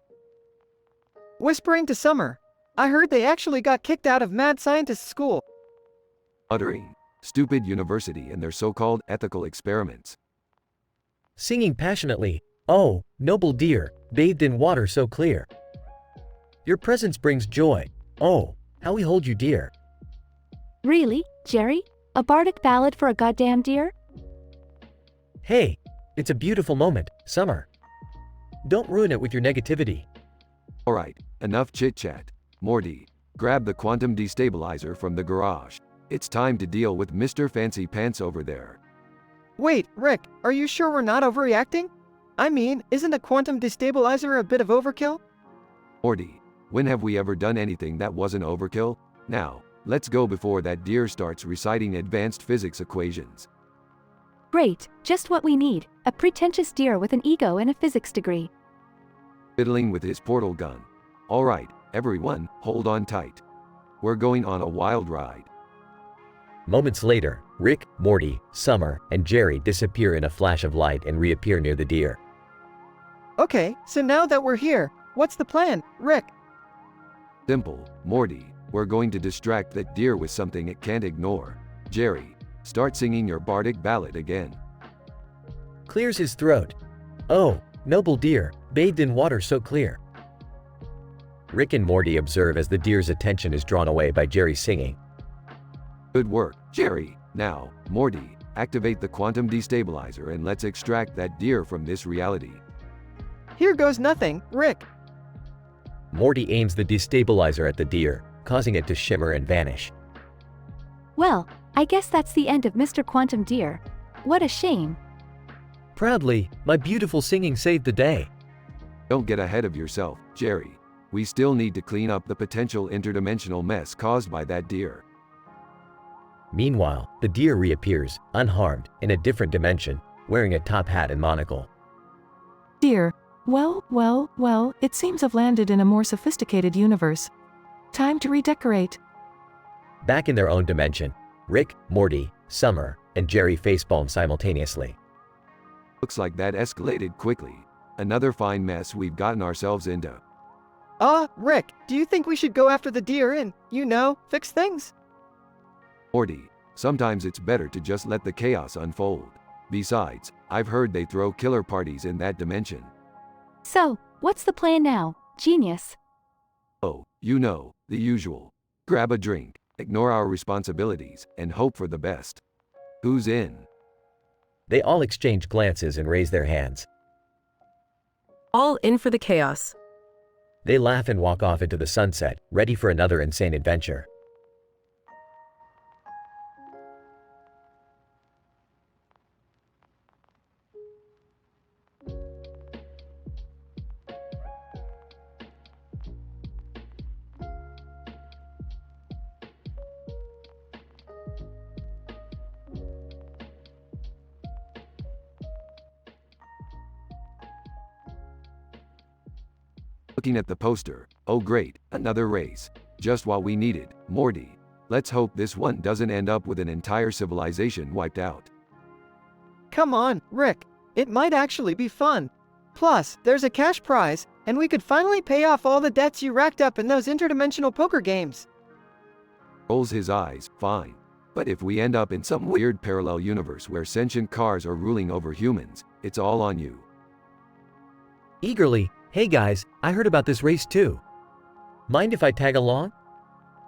Whispering to Summer. I heard they actually got kicked out of mad scientist school. Uttering, stupid university and their so-called ethical experiments. Singing passionately, oh, noble deer, bathed in water so clear. Your presence brings joy, oh, how we hold you dear. Really, Jerry? A bardic ballad for a goddamn deer? Hey, it's a beautiful moment, Summer. Don't ruin it with your negativity. Alright, enough chit-chat. Morty, grab the quantum destabilizer from the garage. It's time to deal with Mr. Fancy Pants over there. Wait, Rick, are you sure we're not overreacting? I mean, isn't a quantum destabilizer a bit of overkill? Morty, when have we ever done anything that wasn't overkill? Now, let's go before that deer starts reciting advanced physics equations. Great, just what we need, a pretentious deer with an ego and a physics degree. Fiddling with his portal gun. Alright, everyone, hold on tight. We're going on a wild ride. Moments later, Rick, Morty, Summer, and Jerry disappear in a flash of light and reappear near the deer. Okay, so now that we're here, what's the plan, Rick? Simple, Morty, we're going to distract that deer with something it can't ignore. Jerry, start singing your bardic ballad again. Clears his throat. Oh, noble deer, bathed in water so clear. Rick and Morty observe as the deer's attention is drawn away by Jerry's singing. Good work, Jerry. Now, Morty, activate the quantum destabilizer and let's extract that deer from this reality. Here goes nothing, Rick. Morty aims the destabilizer at the deer, causing it to shimmer and vanish. Well, I guess that's the end of Mr. Quantum Deer. What a shame. Proudly, my beautiful singing saved the day. Don't get ahead of yourself, Jerry. We still need to clean up the potential interdimensional mess caused by that deer. Meanwhile, the deer reappears, unharmed, in a different dimension, wearing a top hat and monocle. Dear, well, it seems I've landed in a more sophisticated universe. Time to redecorate. Back in their own dimension, Rick, Morty, Summer, and Jerry facepalm simultaneously. Looks like that escalated quickly. Another fine mess we've gotten ourselves into. Rick, do you think we should go after the deer and, fix things? Morty, sometimes it's better to just let the chaos unfold. Besides, I've heard they throw killer parties in that dimension. So, what's the plan now, genius? Oh, the usual. Grab a drink, ignore our responsibilities, and hope for the best. Who's in? They all exchange glances and raise their hands. All in for the chaos. They laugh and walk off into the sunset, ready for another insane adventure. Looking at the poster, oh great, another race. Just what we needed, Morty. Let's hope this one doesn't end up with an entire civilization wiped out. Come on, Rick. It might actually be fun. Plus, there's a cash prize, and we could finally pay off all the debts you racked up in those interdimensional poker games. Rolls his eyes, fine. But if we end up in some weird parallel universe where sentient cars are ruling over humans, it's all on you. Eagerly, hey guys, I heard about this race too. Mind if I tag along?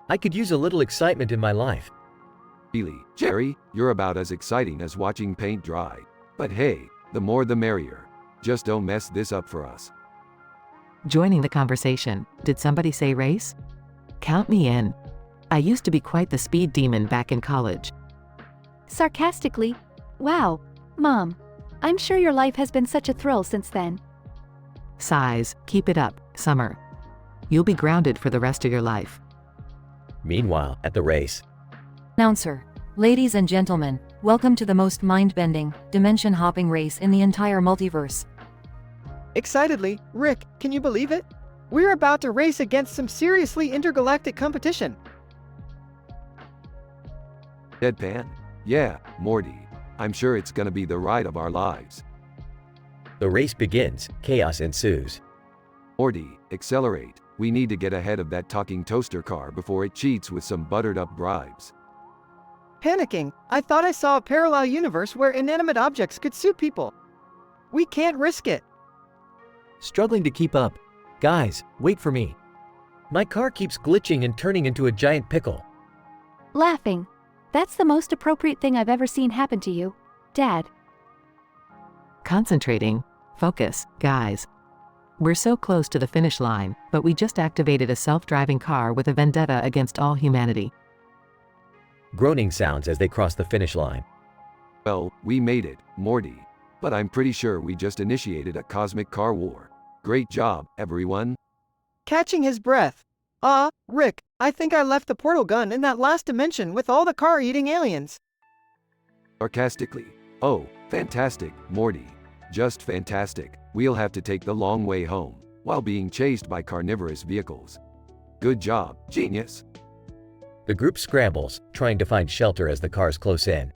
I could use a little excitement in my life. Really, Jerry, you're about as exciting as watching paint dry. But hey, the more the merrier. Just don't mess this up for us. Joining the conversation, did somebody say race? Count me in. I used to be quite the speed demon back in college. Sarcastically, wow, Mom, I'm sure your life has been such a thrill since then. Sighs, keep it up, Summer. You'll be grounded for the rest of your life. Meanwhile, at the race. Announcer. Ladies and gentlemen, welcome to the most mind-bending, dimension-hopping race in the entire multiverse. Excitedly, Rick, can you believe it? We're about to race against some seriously intergalactic competition. Deadpan? Yeah, Morty. I'm sure it's gonna be the ride of our lives. The race begins, chaos ensues. Morty, accelerate. We need to get ahead of that talking toaster car before it cheats with some buttered up bribes. Panicking, I thought I saw a parallel universe where inanimate objects could suit people. We can't risk it. Struggling to keep up. Guys, wait for me. My car keeps glitching and turning into a giant pickle. Laughing. That's the most appropriate thing I've ever seen happen to you, Dad. Concentrating. Focus, guys. We're so close to the finish line, but we just activated a self-driving car with a vendetta against all humanity. Groaning sounds as they cross the finish line. Well, we made it, Morty. But I'm pretty sure we just initiated a cosmic car war. Great job, everyone. Catching his breath. Rick, I think I left the portal gun in that last dimension with all the car-eating aliens. Sarcastically. Oh, fantastic, Morty. Just fantastic. We'll have to take the long way home, while being chased by carnivorous vehicles. Good job, genius. The group scrambles, trying to find shelter as the cars close in.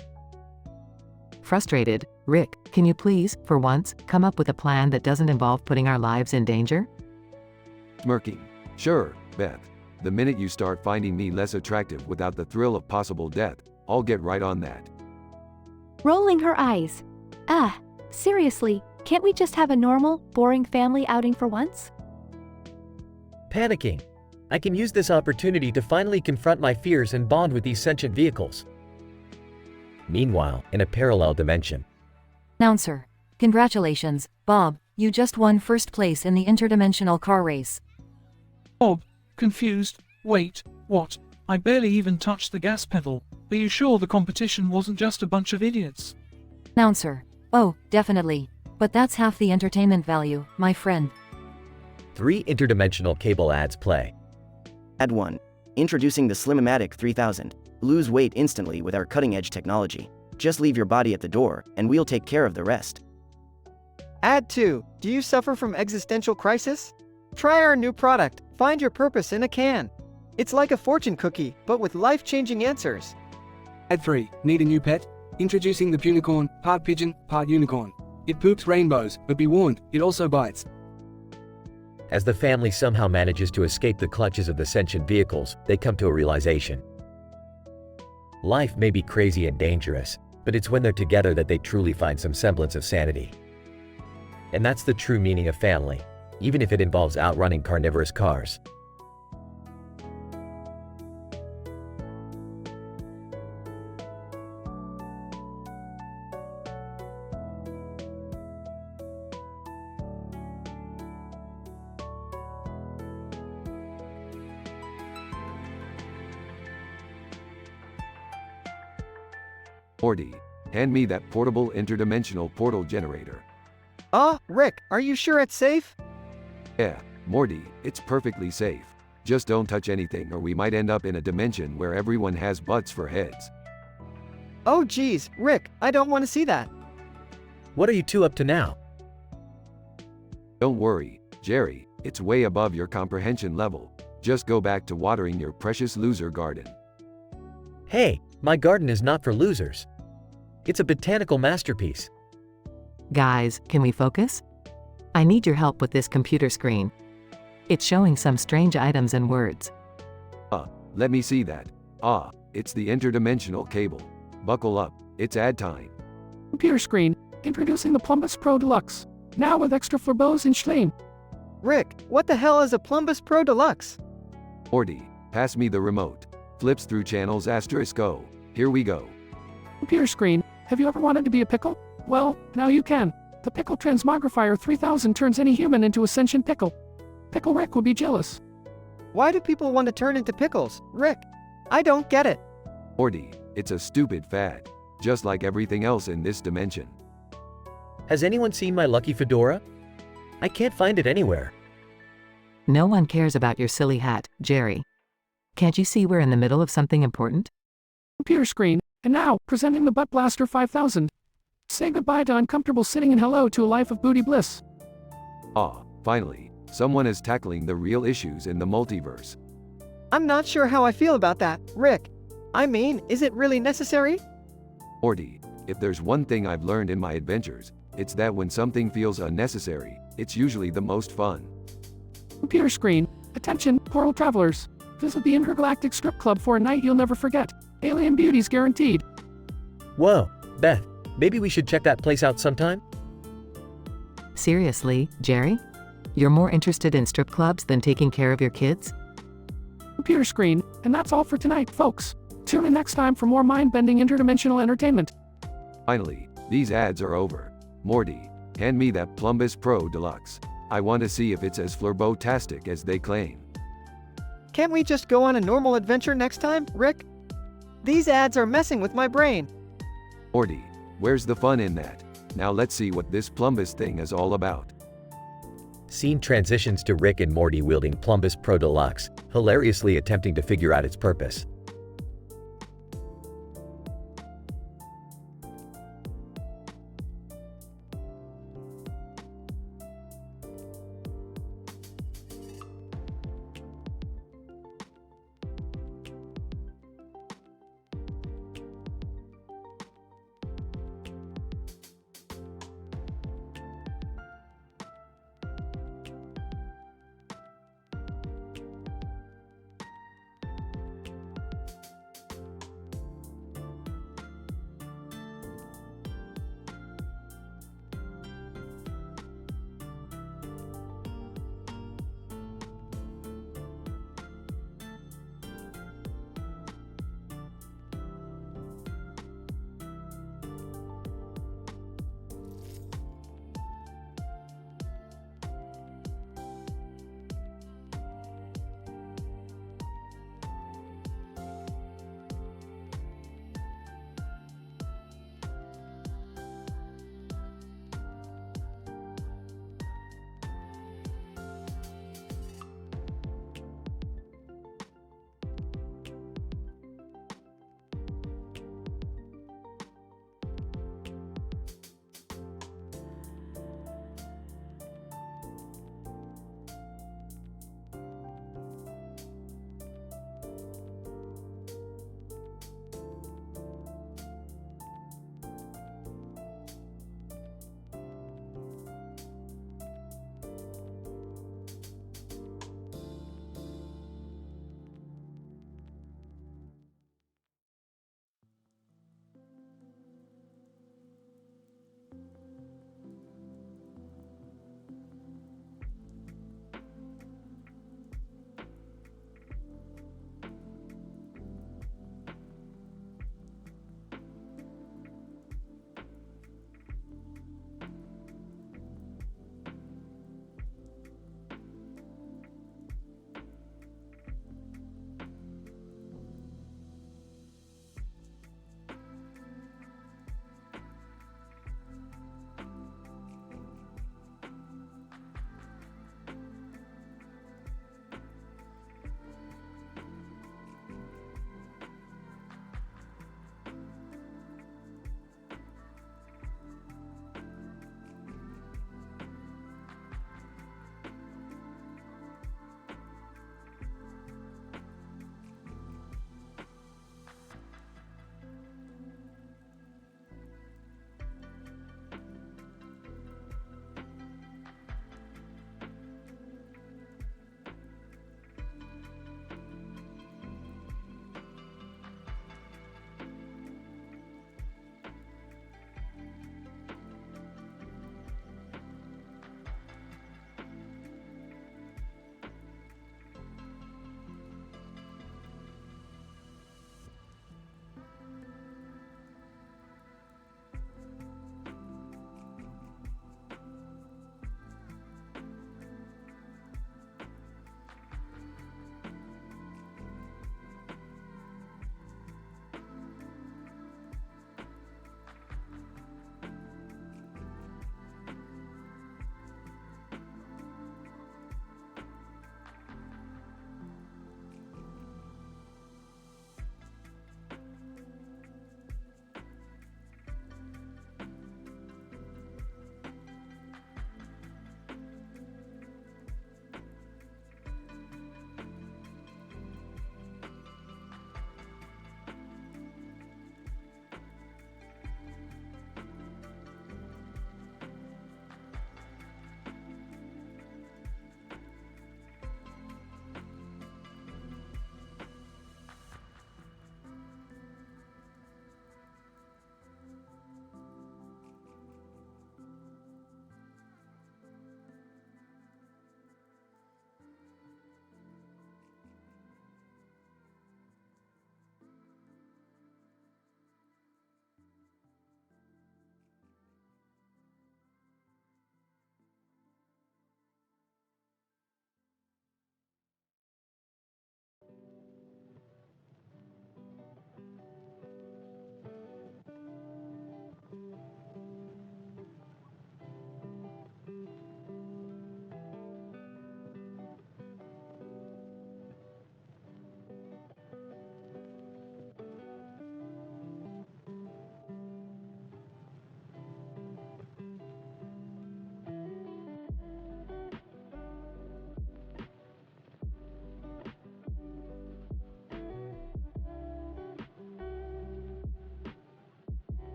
Frustrated, Rick, can you please, for once, come up with a plan that doesn't involve putting our lives in danger? Smirking. Sure, Beth. The minute you start finding me less attractive without the thrill of possible death, I'll get right on that. Rolling her eyes. Seriously, can't we just have a normal, boring family outing for once? Panicking. I can use this opportunity to finally confront my fears and bond with these sentient vehicles. Meanwhile, in a parallel dimension. Announcer. Congratulations, Bob, you just won first place in the interdimensional car race. Bob, confused, wait, what? I barely even touched the gas pedal. Are you sure the competition wasn't just a bunch of idiots? Announcer. Oh, definitely. But that's half the entertainment value, my friend. 3 interdimensional cable ads play. Ad 1. Introducing the Slim-O-Matic 3000. Lose weight instantly with our cutting-edge technology. Just leave your body at the door, and we'll take care of the rest. Ad 2. Do you suffer from existential crisis? Try our new product, Find Your Purpose in a Can. It's like a fortune cookie, but with life-changing answers. Ad 3. Need a new pet? Introducing the Punicorn, part pigeon, part unicorn. It poops rainbows, but be warned, it also bites. As the family somehow manages to escape the clutches of the sentient vehicles, they come to a realization. Life may be crazy and dangerous, but it's when they're together that they truly find some semblance of sanity. And that's the true meaning of family, even if it involves outrunning carnivorous cars. Morty, hand me that portable interdimensional portal generator. Rick, are you sure it's safe? Yeah, Morty, it's perfectly safe. Just don't touch anything or we might end up in a dimension where everyone has butts for heads. Oh geez, Rick, I don't want to see that. What are you two up to now? Don't worry, Jerry, it's way above your comprehension level. Just go back to watering your precious loser garden. Hey, my garden is not for losers. It's a botanical masterpiece. Guys, can we focus? I need your help with this computer screen. It's showing some strange items and words. Let me see that. It's the interdimensional cable. Buckle up, it's ad time. Computer screen, introducing the Plumbus Pro Deluxe. Now with extra Furbeaus and Schleim. Rick, what the hell is a Plumbus Pro Deluxe? Morty, pass me the remote. Flips through channels *O. Here we go. Computer screen, have you ever wanted to be a pickle? Well, now you can. The Pickle Transmogrifier 3000 turns any human into a sentient pickle. Pickle Rick would be jealous. Why do people want to turn into pickles, Rick? I don't get it. Morty, it's a stupid fad. Just like everything else in this dimension. Has anyone seen my lucky fedora? I can't find it anywhere. No one cares about your silly hat, Jerry. Can't you see we're in the middle of something important? Computer screen, and now, presenting the Butt Blaster 5000. Say goodbye to uncomfortable sitting and hello to a life of booty bliss. Finally. Someone is tackling the real issues in the multiverse. I'm not sure how I feel about that, Rick. I mean, is it really necessary? Morty, if there's one thing I've learned in my adventures, it's that when something feels unnecessary, it's usually the most fun. Computer screen. Attention, Coral Travelers. Visit the intergalactic strip club for a night you'll never forget. Alien beauties guaranteed. Whoa, Beth, maybe we should check that place out sometime? Seriously, Jerry? You're more interested in strip clubs than taking care of your kids? Computer screen. And that's all for tonight, folks. Tune in next time for more mind-bending interdimensional entertainment. Finally, these ads are over. Morty, hand me that Plumbus Pro Deluxe. I want to see if it's as flurbo-tastic as they claim. Can't we just go on a normal adventure next time, Rick? These ads are messing with my brain. Morty, where's the fun in that? Now let's see what this Plumbus thing is all about. Scene transitions to Rick and Morty wielding Plumbus Pro Deluxe, hilariously attempting to figure out its purpose.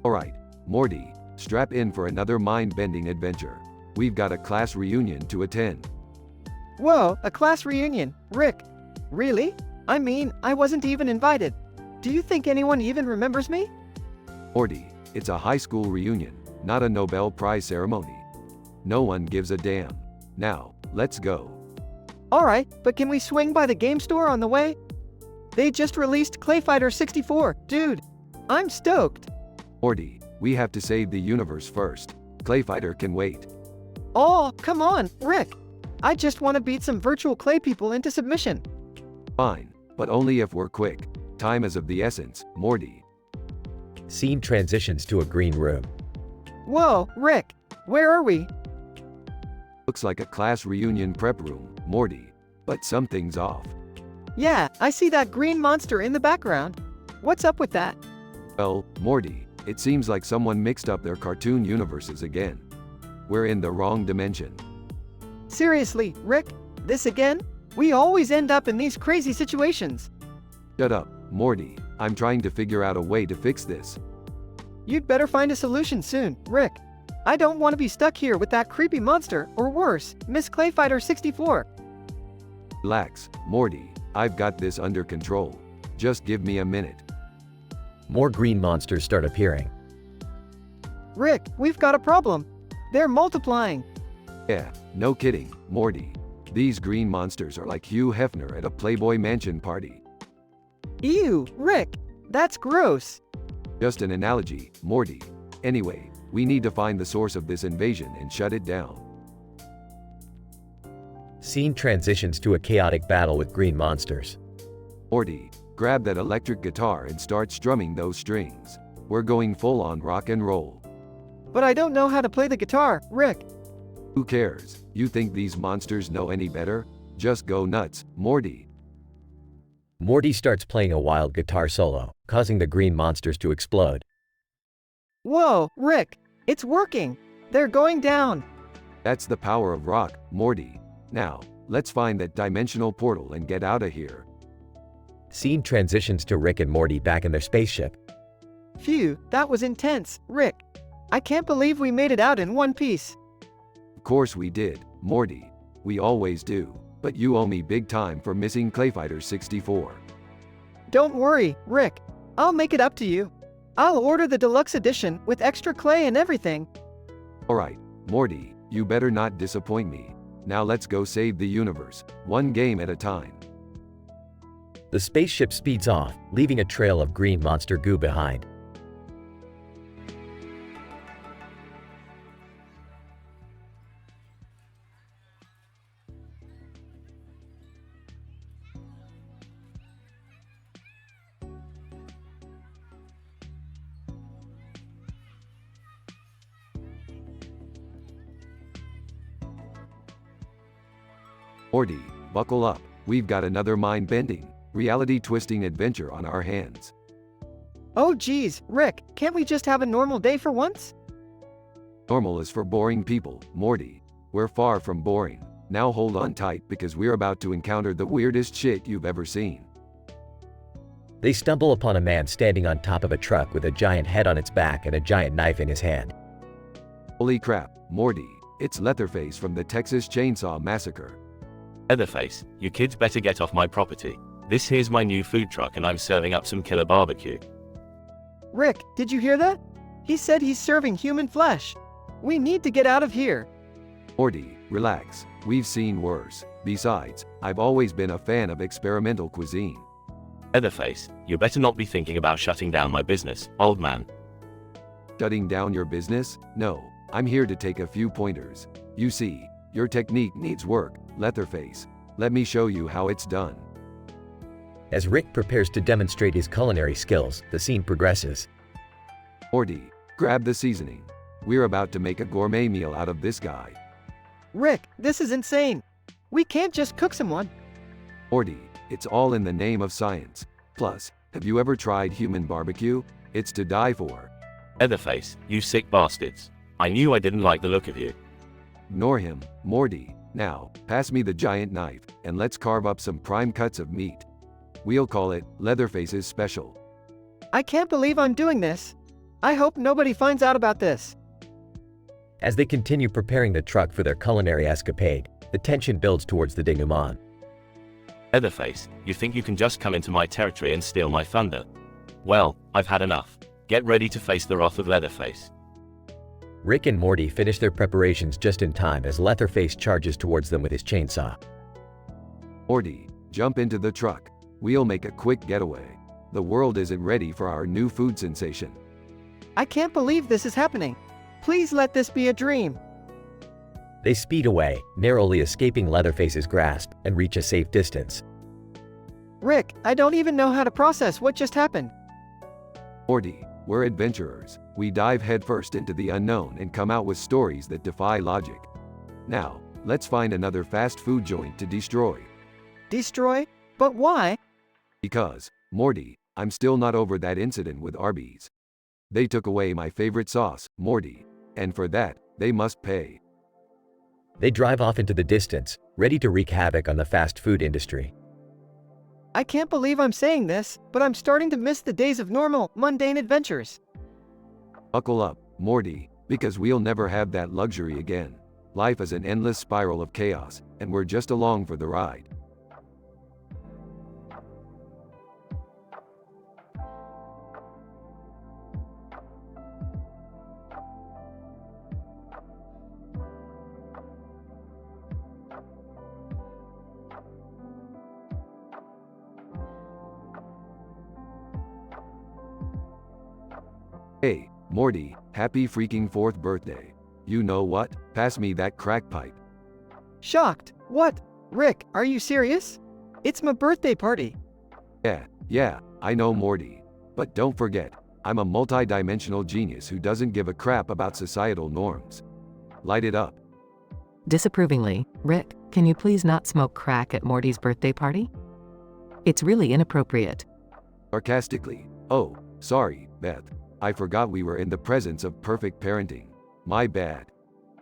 Alright, Morty, strap in for another mind-bending adventure. We've got a class reunion to attend. Whoa, a class reunion. Rick. Really? I mean, I wasn't even invited. Do you think anyone even remembers me? Morty, it's a high school reunion, not a Nobel Prize ceremony. No one gives a damn. Now, let's go. Alright, but can we swing by the game store on the way? They just released Clay Fighter 64, dude. I'm stoked. Morty, we have to save the universe first. Clay Fighter can wait. Oh, come on, Rick. I just want to beat some virtual clay people into submission. Fine, but only if we're quick. Time is of the essence, Morty. Scene transitions to a green room. Whoa, Rick. Where are we? Looks like a class reunion prep room, Morty. But something's off. Yeah, I see that green monster in the background. What's up with that? Well, Morty, it seems like someone mixed up their cartoon universes again. We're in the wrong dimension. Seriously, Rick? This again? We always end up in these crazy situations. Shut up, Morty. I'm trying to figure out a way to fix this. You'd better find a solution soon, Rick. I don't want to be stuck here with that creepy monster, or worse, Miss Clay Fighter 64. Relax, Morty. I've got this under control. Just give me a minute. More green monsters start appearing. Rick, we've got a problem. They're multiplying. Yeah, no kidding, Morty. These green monsters are like Hugh Hefner at a Playboy Mansion party. Ew, Rick. That's gross. Just an analogy, Morty. Anyway, we need to find the source of this invasion and shut it down. Scene transitions to a chaotic battle with green monsters. Morty, grab that electric guitar and start strumming those strings. We're going full on rock and roll. But I don't know how to play the guitar, Rick. Who cares? You think these monsters know any better? Just go nuts, Morty. Morty starts playing a wild guitar solo, causing the green monsters to explode. Whoa, Rick. It's working. They're going down. That's the power of rock, Morty. Now, let's find that dimensional portal and get out of here. Scene transitions to Rick and Morty back in their spaceship. Phew, that was intense, Rick. I can't believe we made it out in one piece. Of course we did, Morty. We always do. But you owe me big time for missing Clay Fighter 64. Don't worry, Rick. I'll make it up to you. I'll order the deluxe edition with extra clay and everything. Alright, Morty, you better not disappoint me. Now let's go save the universe, one game at a time. The spaceship speeds off, leaving a trail of green monster goo behind. Morty, buckle up. We've got another mind-bending, reality-twisting adventure on our hands. Oh geez, Rick, can't we just have a normal day for once? Normal is for boring people, Morty. We're far from boring. Now hold on tight because we're about to encounter the weirdest shit you've ever seen. They stumble upon a man standing on top of a truck with a giant head on its back and a giant knife in his hand. Holy crap, Morty, it's Leatherface from the Texas Chainsaw Massacre. Leatherface, you kids better get off my property. This here's my new food truck and I'm serving up some killer barbecue. Rick, did you hear that? He said he's serving human flesh. We need to get out of here. Morty, relax. We've seen worse. Besides, I've always been a fan of experimental cuisine. Leatherface, you better not be thinking about shutting down my business, old man. Shutting down your business? No, I'm here to take a few pointers. You see, your technique needs work, Leatherface. Let me show you how it's done. As Rick prepares to demonstrate his culinary skills, the scene progresses. Morty, grab the seasoning. We're about to make a gourmet meal out of this guy. Rick, this is insane. We can't just cook someone. Morty, it's all in the name of science. Plus, have you ever tried human barbecue? It's to die for. Leatherface, you sick bastards. I knew I didn't like the look of you. Ignore him, Morty. Now, pass me the giant knife, and let's carve up some prime cuts of meat. We'll call it Leatherface's Special. I can't believe I'm doing this. I hope nobody finds out about this. As they continue preparing the truck for their culinary escapade, the tension builds towards the denouement. Leatherface, you think you can just come into my territory and steal my thunder? Well, I've had enough. Get ready to face the wrath of Leatherface. Rick and Morty finish their preparations just in time as Leatherface charges towards them with his chainsaw. Morty, jump into the truck. We'll make a quick getaway. The world isn't ready for our new food sensation. I can't believe this is happening. Please let this be a dream. They speed away, narrowly escaping Leatherface's grasp, and reach a safe distance. Rick, I don't even know how to process what just happened. Morty, we're adventurers. We dive headfirst into the unknown and come out with stories that defy logic. Now, let's find another fast food joint to destroy. Destroy? But why? Because, Morty, I'm still not over that incident with Arby's. They took away my favorite sauce, Morty, and for that, they must pay. They drive off into the distance, ready to wreak havoc on the fast food industry. I can't believe I'm saying this, but I'm starting to miss the days of normal, mundane adventures. Buckle up, Morty, because we'll never have that luxury again. Life is an endless spiral of chaos, and we're just along for the ride. Hey, Morty, happy freaking 4th birthday. You know what? Pass me that crack pipe. Shocked. What? Rick, are you serious? It's my birthday party. Yeah, I know, Morty. But don't forget, I'm a multi-dimensional genius who doesn't give a crap about societal norms. Light it up. Disapprovingly, Rick, can you please not smoke crack at Morty's birthday party? It's really inappropriate. Sarcastically, oh, sorry, Beth. I forgot we were in the presence of perfect parenting. My bad.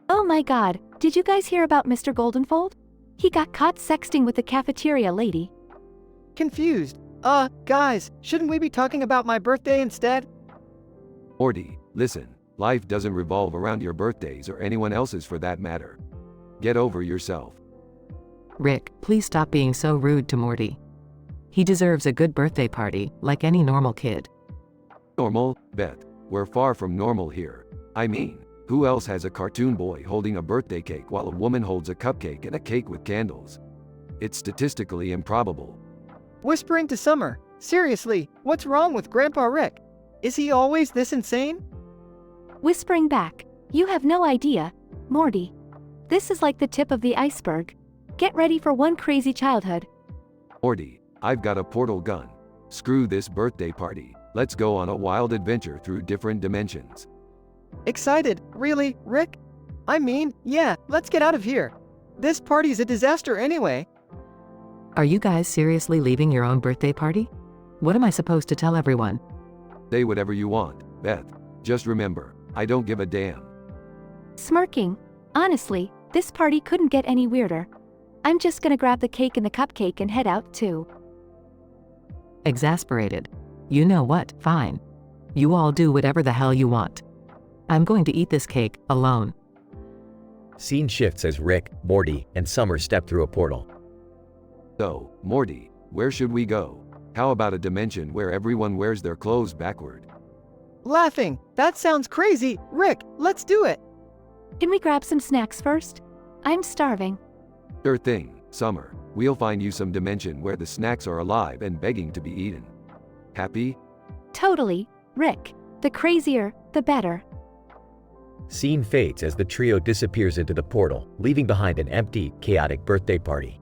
Oh my god, did you guys hear about Mr. Goldenfold? He got caught sexting with the cafeteria lady. Confused. Guys, shouldn't we be talking about my birthday instead? Morty, listen, life doesn't revolve around your birthdays or anyone else's for that matter. Get over yourself. Rick, please stop being so rude to Morty. He deserves a good birthday party, like any normal kid. Normal, Beth? We're far from normal here. I mean, who else has a cartoon boy holding a birthday cake while a woman holds a cupcake and a cake with candles? It's statistically improbable. Whispering to Summer, seriously, what's wrong with Grandpa Rick? Is he always this insane? Whispering back, you have no idea, Morty. This is like the tip of the iceberg. Get ready for one crazy childhood. Morty, I've got a portal gun. Screw this birthday party. Let's go on a wild adventure through different dimensions. Excited, really, Rick? I mean, yeah, let's get out of here. This party's a disaster anyway. Are you guys seriously leaving your own birthday party? What am I supposed to tell everyone? Say whatever you want, Beth. Just remember, I don't give a damn. Smirking. Honestly, this party couldn't get any weirder. I'm just gonna grab the cake and the cupcake and head out too. Exasperated. You know what, fine. You all do whatever the hell you want. I'm going to eat this cake, alone. Scene shifts as Rick, Morty, and Summer step through a portal. So, Morty, where should we go? How about a dimension where everyone wears their clothes backward? Laughing, that sounds crazy. Rick, let's do it. Can we grab some snacks first? I'm starving. Sure thing, Summer. We'll find you some dimension where the snacks are alive and begging to be eaten. Happy? Totally, Rick. The crazier, the better. Scene fades as the trio disappears into the portal, leaving behind an empty, chaotic birthday party.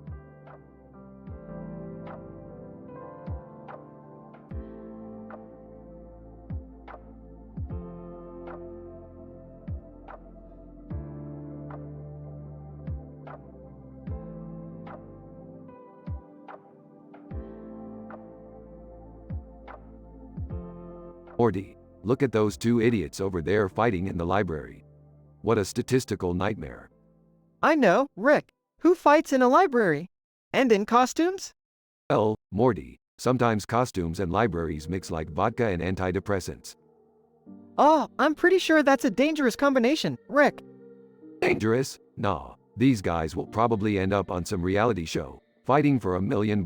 Morty, look at those two idiots over there fighting in the library. What a statistical nightmare. I know, Rick. Who fights in a library? And in costumes? Well, Morty, sometimes costumes and libraries mix like vodka and antidepressants. Oh, I'm pretty sure that's a dangerous combination, Rick. Dangerous? Nah, these guys will probably end up on some reality show, fighting for $1 million.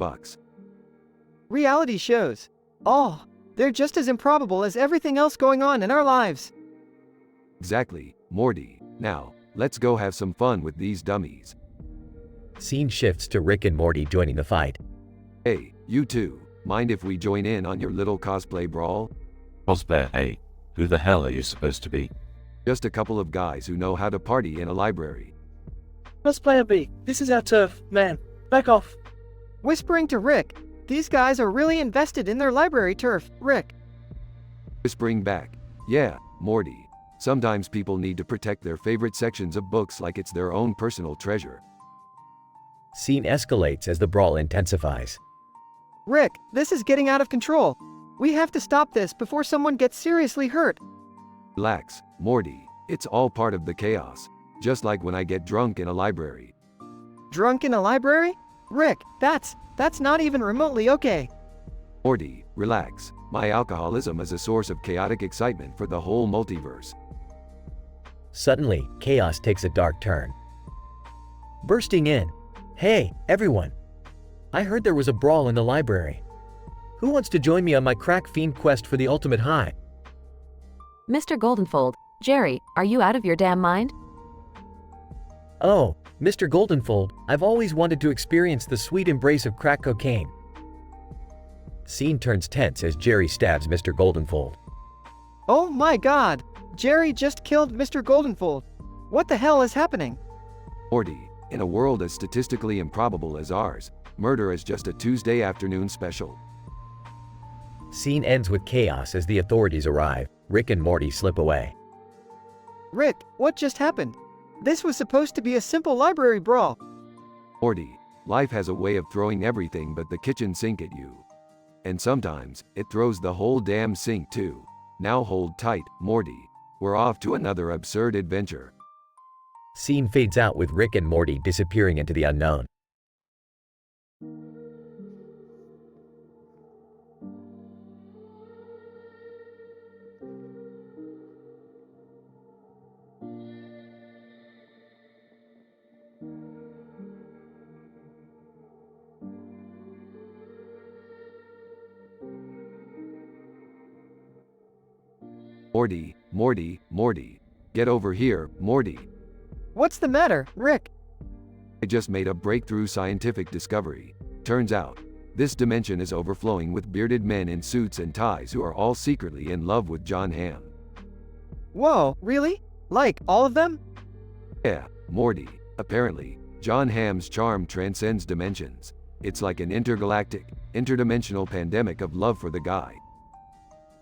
Reality shows. Oh, they're just as improbable as everything else going on in our lives. Exactly, Morty. Now, let's go have some fun with these dummies. Scene shifts to Rick and Morty joining the fight. Hey, you two, mind if we join in on your little cosplay brawl? Cosplay, hey. Who the hell are you supposed to be? Just a couple of guys who know how to party in a library. Cosplayer B, this is our turf, man. Back off. Whispering to Rick, these guys are really invested in their library turf, Rick. Whispering back, yeah, Morty. Sometimes people need to protect their favorite sections of books like it's their own personal treasure. Scene escalates as the brawl intensifies. Rick, this is getting out of control. We have to stop this before someone gets seriously hurt. Relax, Morty. It's all part of the chaos. Just like when I get drunk in a library. Drunk in a library? Rick, that's not even remotely okay. Morty, relax. My alcoholism is a source of chaotic excitement for the whole multiverse. Suddenly, chaos takes a dark turn. Bursting in. Hey, everyone. I heard there was a brawl in the library. Who wants to join me on my crack fiend quest for the ultimate high? Mr. Goldenfold, Jerry, are you out of your damn mind? Oh, Mr. Goldenfold, I've always wanted to experience the sweet embrace of crack cocaine. Scene turns tense as Jerry stabs Mr. Goldenfold. Oh my god! Jerry just killed Mr. Goldenfold. What the hell is happening? Morty, in a world as statistically improbable as ours, murder is just a Tuesday afternoon special. Scene ends with chaos as the authorities arrive. Rick and Morty slip away. Rick, what just happened? This was supposed to be a simple library brawl. Morty, life has a way of throwing everything but the kitchen sink at you. And sometimes, it throws the whole damn sink too. Now hold tight, Morty. We're off to another absurd adventure. Scene fades out with Rick and Morty disappearing into the unknown. Morty, Morty, Morty. Get over here, Morty. What's the matter, Rick? I just made a breakthrough scientific discovery. Turns out, this dimension is overflowing with bearded men in suits and ties who are all secretly in love with John Hamm. Whoa, really? Like, all of them? Yeah, Morty. Apparently, John Hamm's charm transcends dimensions. It's like an intergalactic, interdimensional pandemic of love for the guy.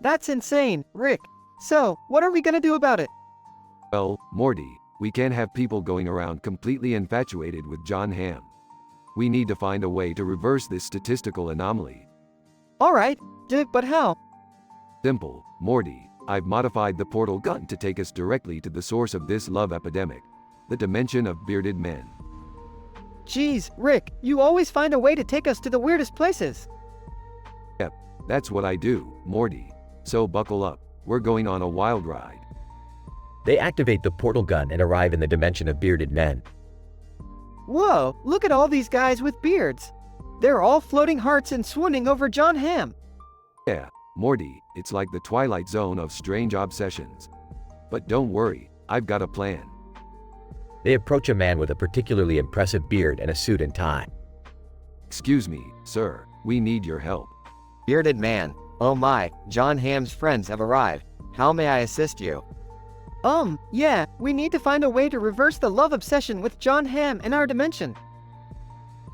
That's insane, Rick. So, what are we gonna do about it? Well, Morty, we can't have people going around completely infatuated with John Hamm. We need to find a way to reverse this statistical anomaly. Alright, but how? Simple, Morty. I've modified the portal gun to take us directly to the source of this love epidemic, the dimension of bearded men. Jeez, Rick, you always find a way to take us to the weirdest places. Yep, that's what I do, Morty. So buckle up, we're going on a wild ride. They activate the portal gun and arrive in the dimension of bearded men. Whoa, look at all these guys with beards. They're all floating hearts and swooning over John Hamm. Yeah, Morty, it's like the Twilight Zone of strange obsessions. But don't worry, I've got a plan. They approach a man with a particularly impressive beard and a suit and tie. Excuse me, sir, we need your help. Bearded man, oh my, John Hamm's friends have arrived. How may I assist you? Yeah, we need to find a way to reverse the love obsession with John Hamm in our dimension.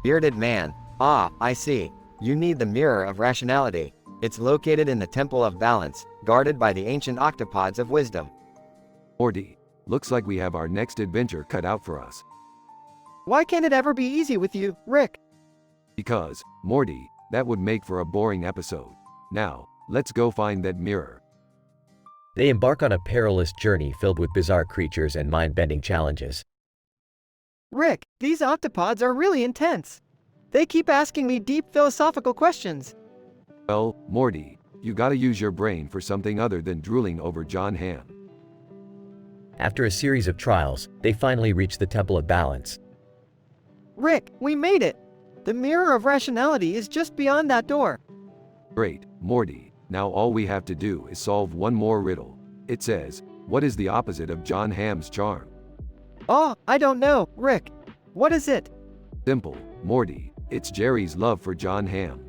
Bearded man, I see. You need the Mirror of Rationality. It's located in the Temple of Balance, guarded by the ancient octopods of wisdom. Morty, looks like we have our next adventure cut out for us. Why can't it ever be easy with you, Rick? Because, Morty, that would make for a boring episode. Now, let's go find that mirror. They embark on a perilous journey filled with bizarre creatures and mind-bending challenges. Rick, these octopods are really intense. They keep asking me deep philosophical questions. Well, Morty, You gotta use your brain for something other than drooling over John Hamm. After a series of trials, they finally reach the Temple of Balance. Rick, we made it! The Mirror of Rationality is just beyond that door. Great, Morty. Now all we have to do is solve one more riddle. It says, what is the opposite of John Hamm's charm? Oh, I don't know, Rick. What is it? Simple, Morty. It's Jerry's love for John Hamm.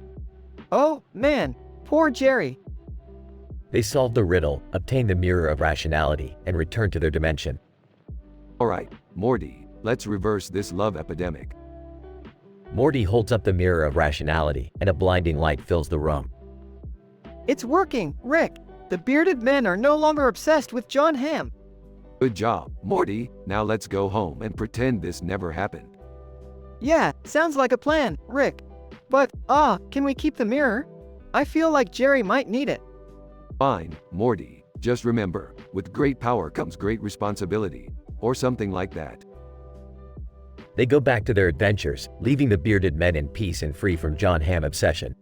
Oh, man. Poor Jerry. They solve the riddle, obtain the Mirror of Rationality, and return to their dimension. Alright, Morty, let's reverse this love epidemic. Morty holds up the Mirror of Rationality, and a blinding light fills the room. It's working, Rick. The bearded men are no longer obsessed with John Hamm. Good job, Morty. Now let's go home and pretend this never happened. Yeah, sounds like a plan, Rick. But, can we keep the mirror? I feel like Jerry might need it. Fine, Morty. Just remember, with great power comes great responsibility. Or something like that. They go back to their adventures, leaving the bearded men in peace and free from John Hamm obsession.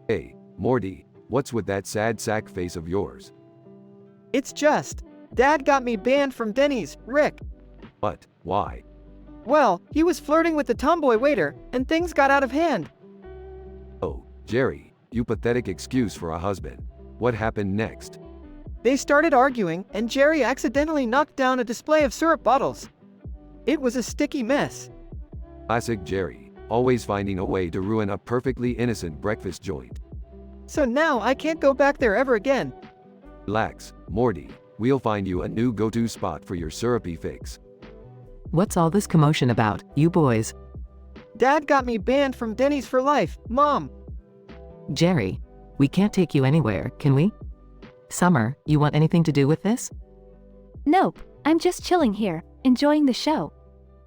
Hey, Morty, what's with that sad sack face of yours? It's just, Dad got me banned from Denny's, Rick. What? Why? Well, he was flirting with the tomboy waiter, and things got out of hand. Oh, Jerry, you pathetic excuse for a husband. What happened next? They started arguing, and Jerry accidentally knocked down a display of syrup bottles. It was a sticky mess. Classic Jerry, always finding a way to ruin a perfectly innocent breakfast joint. So now I can't go back there ever again. Relax, Morty. We'll find you a new go-to spot for your syrupy fix. What's all this commotion about, you boys? Dad got me banned from Denny's for life, Mom. Jerry, we can't take you anywhere, can we? Summer, you want anything to do with this? Nope, I'm just chilling here, enjoying the show.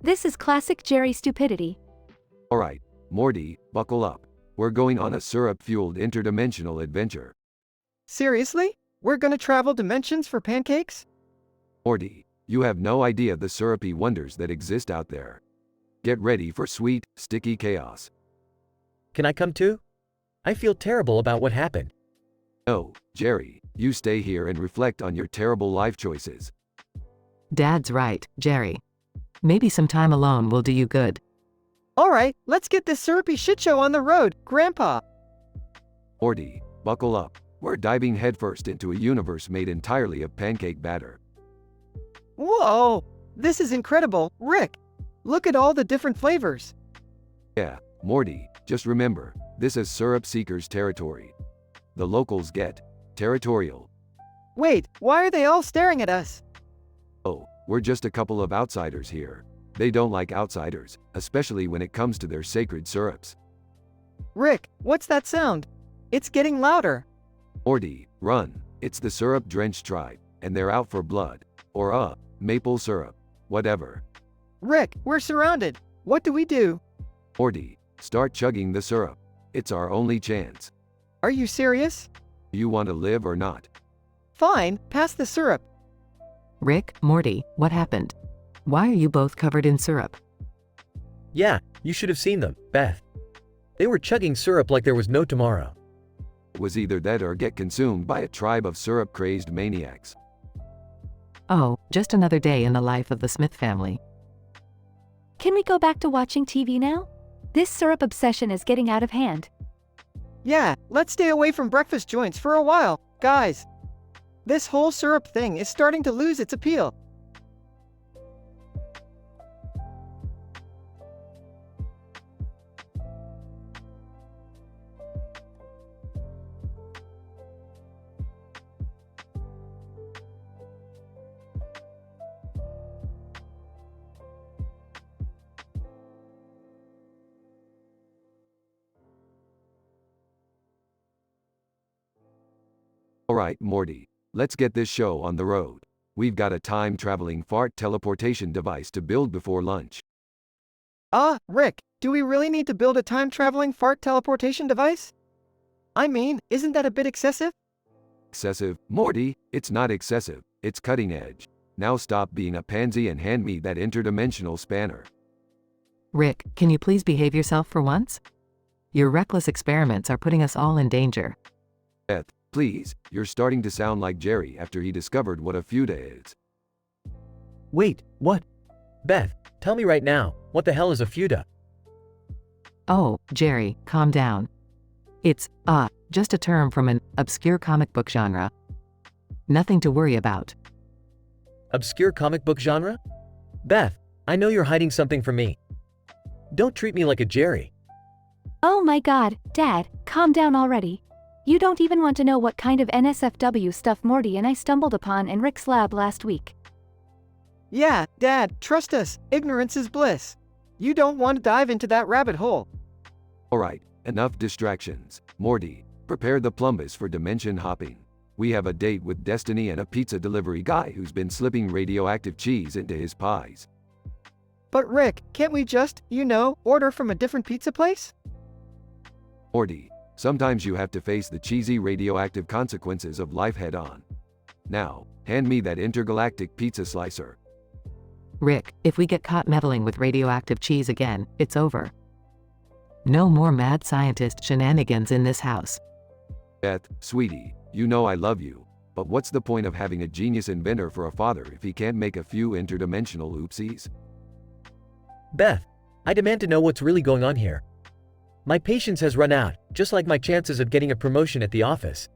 This is classic Jerry stupidity. Alright, Morty, buckle up. We're going on a syrup-fueled interdimensional adventure. Seriously? We're gonna travel dimensions for pancakes? Morty, you have no idea the syrupy wonders that exist out there. Get ready for sweet, sticky chaos. Can I come too? I feel terrible about what happened. No, Jerry, you stay here and reflect on your terrible life choices. Dad's right, Jerry. Maybe some time alone will do you good. Alright, let's get this syrupy shitshow on the road, Grandpa. Morty, buckle up. We're diving headfirst into a universe made entirely of pancake batter. Whoa! This is incredible, Rick. Look at all the different flavors. Yeah, Morty, just remember, this is syrup seekers territory. The locals get territorial. Wait, why are they all staring at us? Oh, we're just a couple of outsiders here. They don't like outsiders, especially when it comes to their sacred syrups. Rick, what's that sound? It's getting louder. Morty, run. It's the syrup-drenched tribe, and they're out for blood. Or maple syrup. Whatever. Rick, we're surrounded. What do we do? Morty, start chugging the syrup. It's our only chance. Are you serious? You want to live or not? Fine, pass the syrup. Rick, Morty, what happened? Why are you both covered in syrup? Yeah, you should have seen them, Beth. They were chugging syrup like there was no tomorrow. It was either that or get consumed by a tribe of syrup-crazed maniacs. Oh, just another day in the life of the Smith family. Can we go back to watching TV now? This syrup obsession is getting out of hand. Yeah, let's stay away from breakfast joints for a while, guys. This whole syrup thing is starting to lose its appeal. Alright, Morty, let's get this show on the road. We've got a time-traveling fart teleportation device to build before lunch. Rick, do we really need to build a time-traveling fart teleportation device? I mean, isn't that a bit excessive? Excessive? Morty, it's not excessive, it's cutting edge. Now stop being a pansy and hand me that interdimensional spanner. Rick, can you please behave yourself for once? Your reckless experiments are putting us all in danger. Beth, please, you're starting to sound like Jerry after he discovered what a fuda is. Wait, what? Beth, tell me right now, what the hell is a fuda? Oh, Jerry, calm down. It's, just a term from an obscure comic book genre. Nothing to worry about. Obscure comic book genre? Beth, I know you're hiding something from me. Don't treat me like a Jerry. Oh my god, Dad, calm down already. You don't even want to know what kind of NSFW stuff Morty and I stumbled upon in Rick's lab last week. Yeah, Dad, trust us, ignorance is bliss. You don't want to dive into that rabbit hole. Alright, enough distractions. Morty, prepare the plumbus for dimension hopping. We have a date with Destiny and a pizza delivery guy who's been slipping radioactive cheese into his pies. But Rick, can't we just, order from a different pizza place? Morty, sometimes you have to face the cheesy radioactive consequences of life head on. Now, hand me that intergalactic pizza slicer. Rick, if we get caught meddling with radioactive cheese again, it's over. No more mad scientist shenanigans in this house. Beth, sweetie, you know I love you, but what's the point of having a genius inventor for a father if he can't make a few interdimensional oopsies? Beth, I demand to know what's really going on here. My patience has run out, just like my chances of getting a promotion at the office.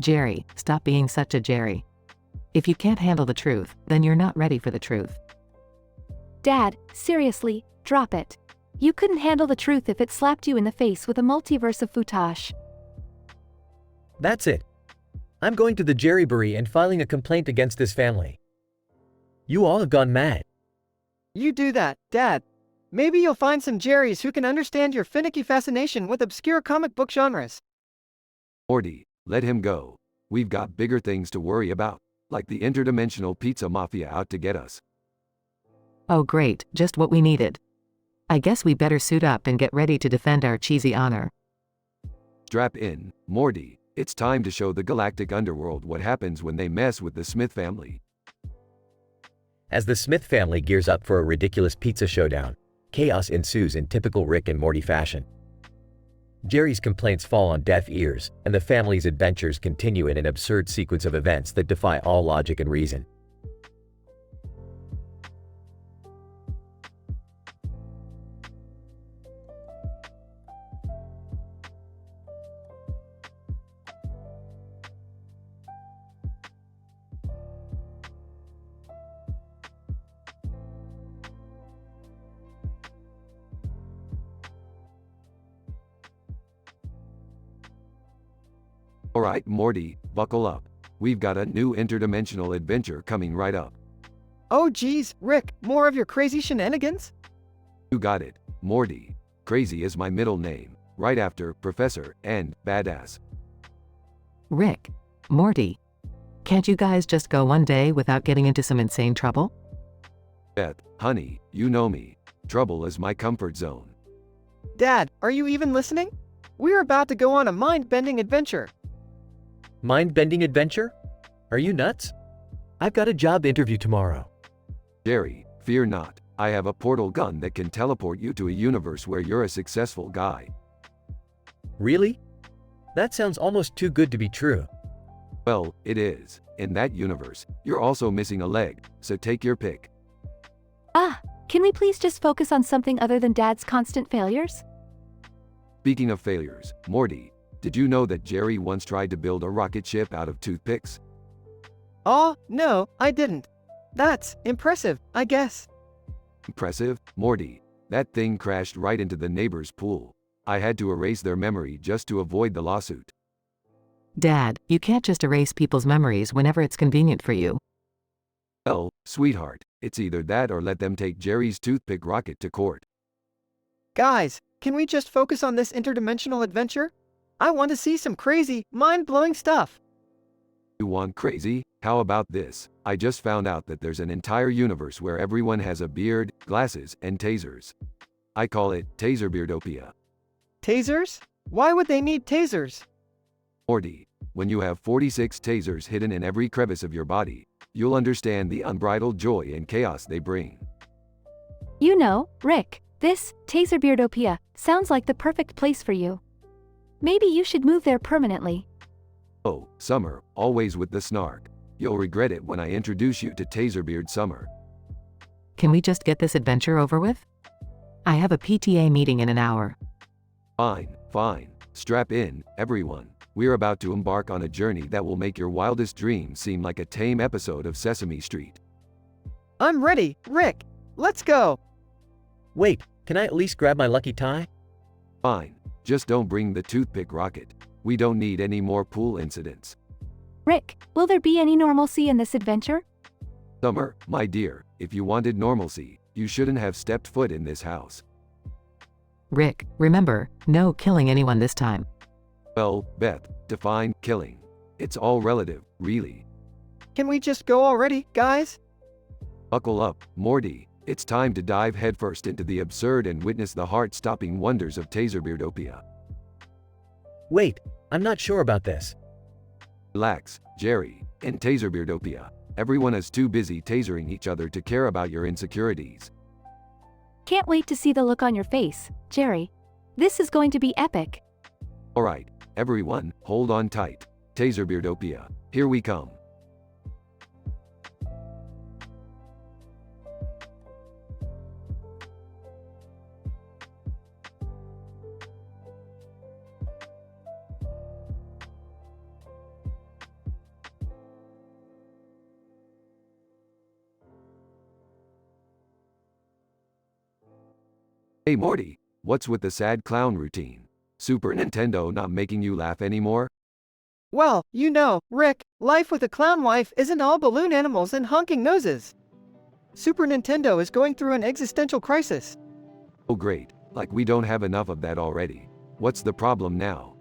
Jerry, stop being such a Jerry. If you can't handle the truth, then you're not ready for the truth. Dad, seriously, drop it. You couldn't handle the truth if it slapped you in the face with a multiverse of footage. That's it. I'm going to the Jerrybury and filing a complaint against this family. You all have gone mad. You do that, Dad. Maybe you'll find some Jerrys who can understand your finicky fascination with obscure comic book genres. Morty, let him go. We've got bigger things to worry about, like the interdimensional pizza mafia out to get us. Oh great, just what we needed. I guess we better suit up and get ready to defend our cheesy honor. Strap in, Morty. It's time to show the galactic underworld what happens when they mess with the Smith family. As the Smith family gears up for a ridiculous pizza showdown, chaos ensues in typical Rick and Morty fashion. Jerry's complaints fall on deaf ears, and the family's adventures continue in an absurd sequence of events that defy all logic and reason. Alright, Morty, buckle up. We've got a new interdimensional adventure coming right up. Oh geez, Rick, more of your crazy shenanigans? You got it, Morty. Crazy is my middle name, right after Professor and Badass. Rick, Morty, can't you guys just go one day without getting into some insane trouble? Beth, honey, you know me. Trouble is my comfort zone. Dad, are you even listening? We're about to go on a mind-bending adventure. Mind-bending adventure? Are you nuts? I've got a job interview tomorrow. Jerry, fear not. I have a portal gun that can teleport you to a universe where you're a successful guy. Really? That sounds almost too good to be true. Well, it is. In that universe, you're also missing a leg, so take your pick. Can we please just focus on something other than Dad's constant failures? Speaking of failures, Morty, did you know that Jerry once tried to build a rocket ship out of toothpicks? Oh, no, I didn't. That's impressive, I guess. Impressive? Morty, that thing crashed right into the neighbor's pool. I had to erase their memory just to avoid the lawsuit. Dad, you can't just erase people's memories whenever it's convenient for you. Well, sweetheart, it's either that or let them take Jerry's toothpick rocket to court. Guys, can we just focus on this interdimensional adventure? I want to see some crazy, mind-blowing stuff. You want crazy? How about this? I just found out that there's an entire universe where everyone has a beard, glasses, and tasers. I call it Taserbeardopia. Tasers? Why would they need tasers? Morty, when you have 46 tasers hidden in every crevice of your body, you'll understand the unbridled joy and chaos they bring. You know, Rick, this Taserbeardopia sounds like the perfect place for you. Maybe you should move there permanently. Oh, Summer, always with the snark. You'll regret it when I introduce you to Taserbeard Summer. Can we just get this adventure over with? I have a PTA meeting in an hour. Fine, fine. Strap in, everyone. We're about to embark on a journey that will make your wildest dreams seem like a tame episode of Sesame Street. I'm ready, Rick. Let's go. Wait, can I at least grab my lucky tie? Fine. Just don't bring the toothpick rocket. We don't need any more pool incidents. Rick, will there be any normalcy in this adventure? Summer, my dear, if you wanted normalcy, you shouldn't have stepped foot in this house. Rick, remember, no killing anyone this time. Well, Beth, define killing. It's all relative, really. Can we just go already, guys? Buckle up, Morty. It's time to dive headfirst into the absurd and witness the heart-stopping wonders of Taserbeardopia. Wait, I'm not sure about this. Relax, Jerry. In Taserbeardopia, everyone is too busy tasering each other to care about your insecurities. Can't wait to see the look on your face, Jerry. This is going to be epic. Alright, everyone, hold on tight. Taserbeardopia, here we come. Hey Morty, what's with the sad clown routine? Super Nintendo not making you laugh anymore? Well, you know, Rick, life with a clown wife isn't all balloon animals and honking noses. Super Nintendo is going through an existential crisis. Oh great, like we don't have enough of that already. What's the problem now?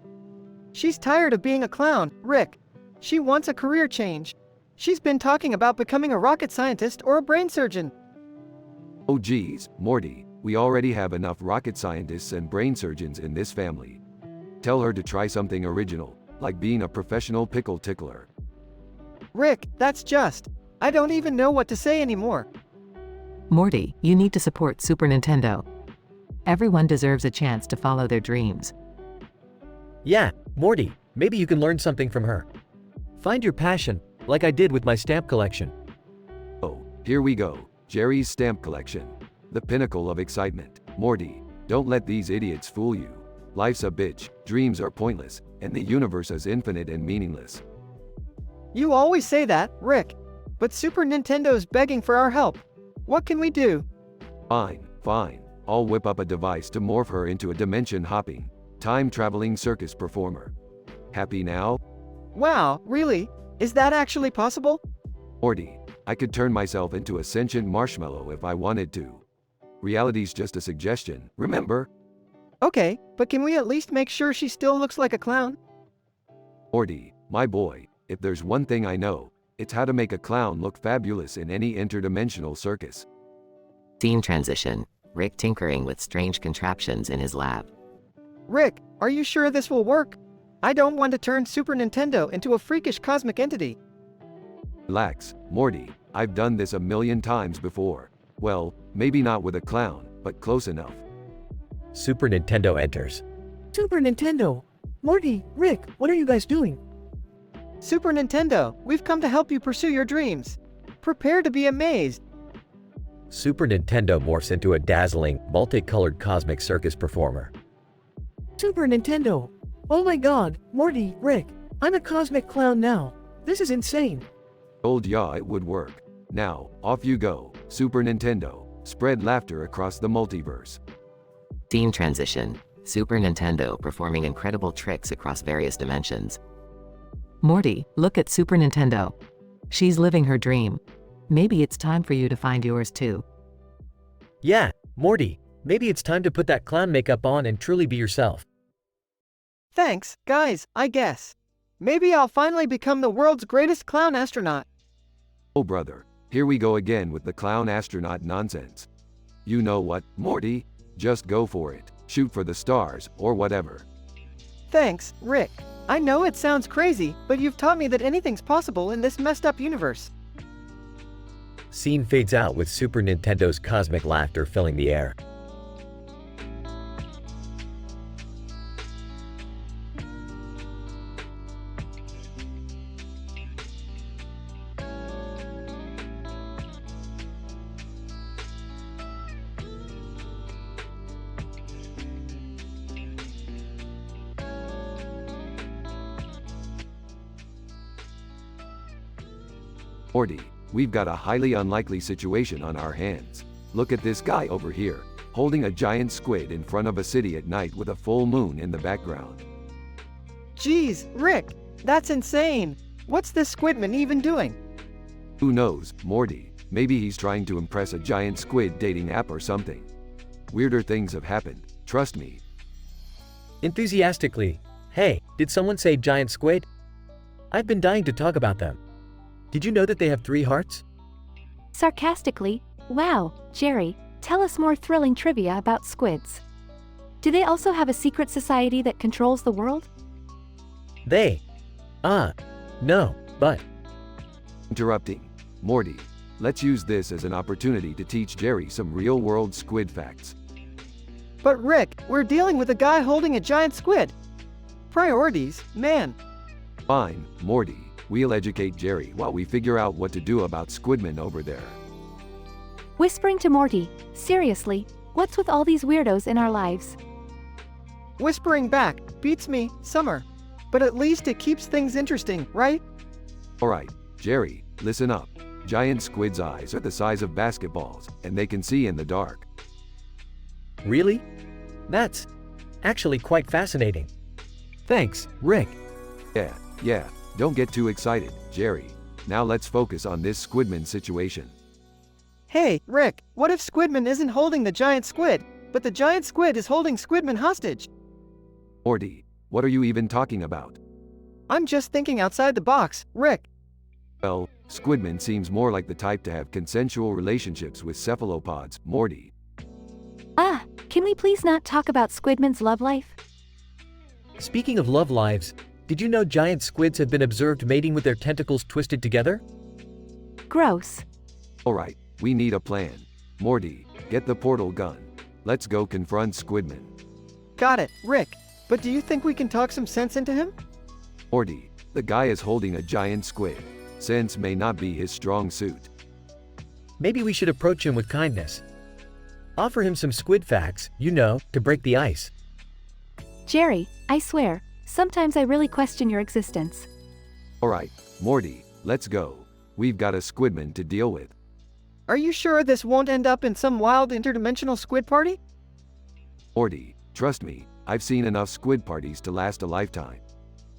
She's tired of being a clown, Rick. She wants a career change. She's been talking about becoming a rocket scientist or a brain surgeon. Oh geez, Morty, we already have enough rocket scientists and brain surgeons in this family. Tell her to try something original, like being a professional pickle tickler. Rick, that's just... I don't even know what to say anymore. Morty, you need to support Super Nintendo. Everyone deserves a chance to follow their dreams. Yeah, Morty, maybe you can learn something from her. Find your passion, like I did with my stamp collection. Oh, here we go. Jerry's stamp collection. The pinnacle of excitement. Morty, don't let these idiots fool you. Life's a bitch, dreams are pointless, and the universe is infinite and meaningless. You always say that, Rick. But Super Nintendo's begging for our help. What can we do? Fine, fine. I'll whip up a device to morph her into a dimension-hopping, time-traveling circus performer. Happy now? Wow, really? Is that actually possible? Morty, I could turn myself into a sentient marshmallow if I wanted to. Reality's just a suggestion, remember? Okay, but can we at least make sure she still looks like a clown? Morty, my boy, if there's one thing I know, it's how to make a clown look fabulous in any interdimensional circus. Scene transition. Rick tinkering with strange contraptions in his lab. Rick, are you sure this will work? I don't want to turn Super Nintendo into a freakish cosmic entity. Relax, Morty, I've done this a million times before. Well, maybe not with a clown, but close enough. Super Nintendo enters. Super Nintendo! Morty, Rick, what are you guys doing? Super Nintendo, we've come to help you pursue your dreams. Prepare to be amazed. Super Nintendo morphs into a dazzling, multicolored cosmic circus performer. Super Nintendo! Oh my god, Morty, Rick, I'm a cosmic clown now. This is insane. Told ya it would work. Now, off you go, Super Nintendo. Spread laughter across the multiverse. Scene transition. Super Nintendo performing incredible tricks across various dimensions. Morty, look at Super Nintendo. She's living her dream. Maybe it's time for you to find yours too. Yeah, Morty, maybe it's time to put that clown makeup on and truly be yourself. Thanks, guys, I guess. Maybe I'll finally become the world's greatest clown astronaut. Oh brother, here we go again with the clown astronaut nonsense. You know what, Morty? Just go for it. Shoot for the stars, or whatever. Thanks, Rick. I know it sounds crazy, but you've taught me that anything's possible in this messed up universe. Scene fades out with Super Nintendo's cosmic laughter filling the air. Morty, we've got a highly unlikely situation on our hands. Look at this guy over here, holding a giant squid in front of a city at night with a full moon in the background. Jeez, Rick, that's insane. What's this squidman even doing? Who knows, Morty? Maybe he's trying to impress a giant squid dating app or something. Weirder things have happened, trust me. Enthusiastically, hey, did someone say giant squid? I've been dying to talk about them. Did you know that they have 3 hearts? Sarcastically, wow, Jerry, tell us more thrilling trivia about squids. Do they also have a secret society that controls the world? No, but... Interrupting. Morty, let's use this as an opportunity to teach Jerry some real-world squid facts. But Rick, we're dealing with a guy holding a giant squid. Priorities, man. Fine, Morty. We'll educate Jerry while we figure out what to do about Squidman over there. Whispering to Morty, seriously, what's with all these weirdos in our lives? Whispering back, beats me, Summer. But at least it keeps things interesting, right? Alright, Jerry, listen up. Giant squid's eyes are the size of basketballs, and they can see in the dark. Really? That's actually quite fascinating. Thanks, Rick. Yeah. Don't get too excited, Jerry. Now let's focus on this Squidman situation. Hey, Rick, what if Squidman isn't holding the giant squid, but the giant squid is holding Squidman hostage? Morty, what are you even talking about? I'm just thinking outside the box, Rick. Well, Squidman seems more like the type to have consensual relationships with cephalopods, Morty. Can we please not talk about Squidman's love life? Speaking of love lives, did you know giant squids have been observed mating with their tentacles twisted together? Gross. Alright, we need a plan. Morty, get the portal gun. Let's go confront Squidman. Got it, Rick. But do you think we can talk some sense into him? Morty, the guy is holding a giant squid. Sense may not be his strong suit. Maybe we should approach him with kindness. Offer him some squid facts, to break the ice. Jerry, I swear, sometimes I really question your existence. Alright, Morty, let's go. We've got a Squidman to deal with. Are you sure this won't end up in some wild interdimensional squid party? Morty, trust me, I've seen enough squid parties to last a lifetime.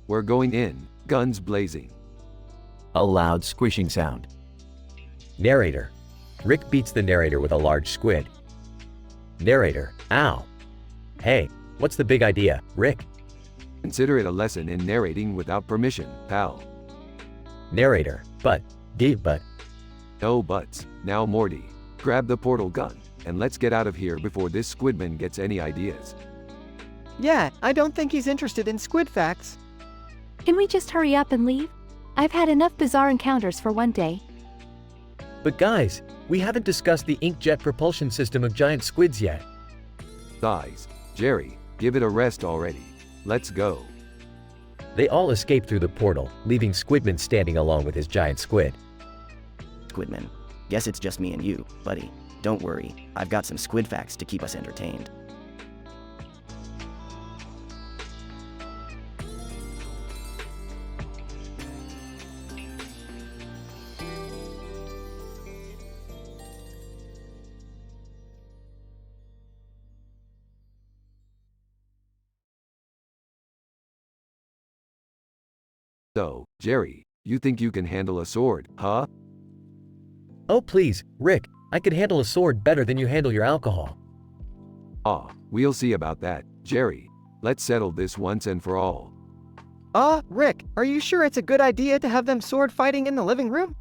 We're going in, guns blazing. A loud squishing sound. Narrator. Rick beats the narrator with a large squid. Narrator. Ow. Hey, what's the big idea, Rick? Consider it a lesson in narrating without permission, pal. Narrator. But. No buts. Now Morty, grab the portal gun, and let's get out of here before this Squidman gets any ideas. Yeah, I don't think he's interested in squid facts. Can we just hurry up and leave? I've had enough bizarre encounters for one day. But guys, we haven't discussed the inkjet propulsion system of giant squids yet. Guys, Jerry, give it a rest already. Let's go. They all escape through the portal, leaving Squidman standing alone with his giant squid. Squidman, guess it's just me and you, buddy. Don't worry, I've got some squid facts to keep us entertained. So, Jerry, you think you can handle a sword, huh? Oh please, Rick, I could handle a sword better than you handle your alcohol. We'll see about that, Jerry. Let's settle this once and for all. Rick, are you sure it's a good idea to have them sword fighting in the living room?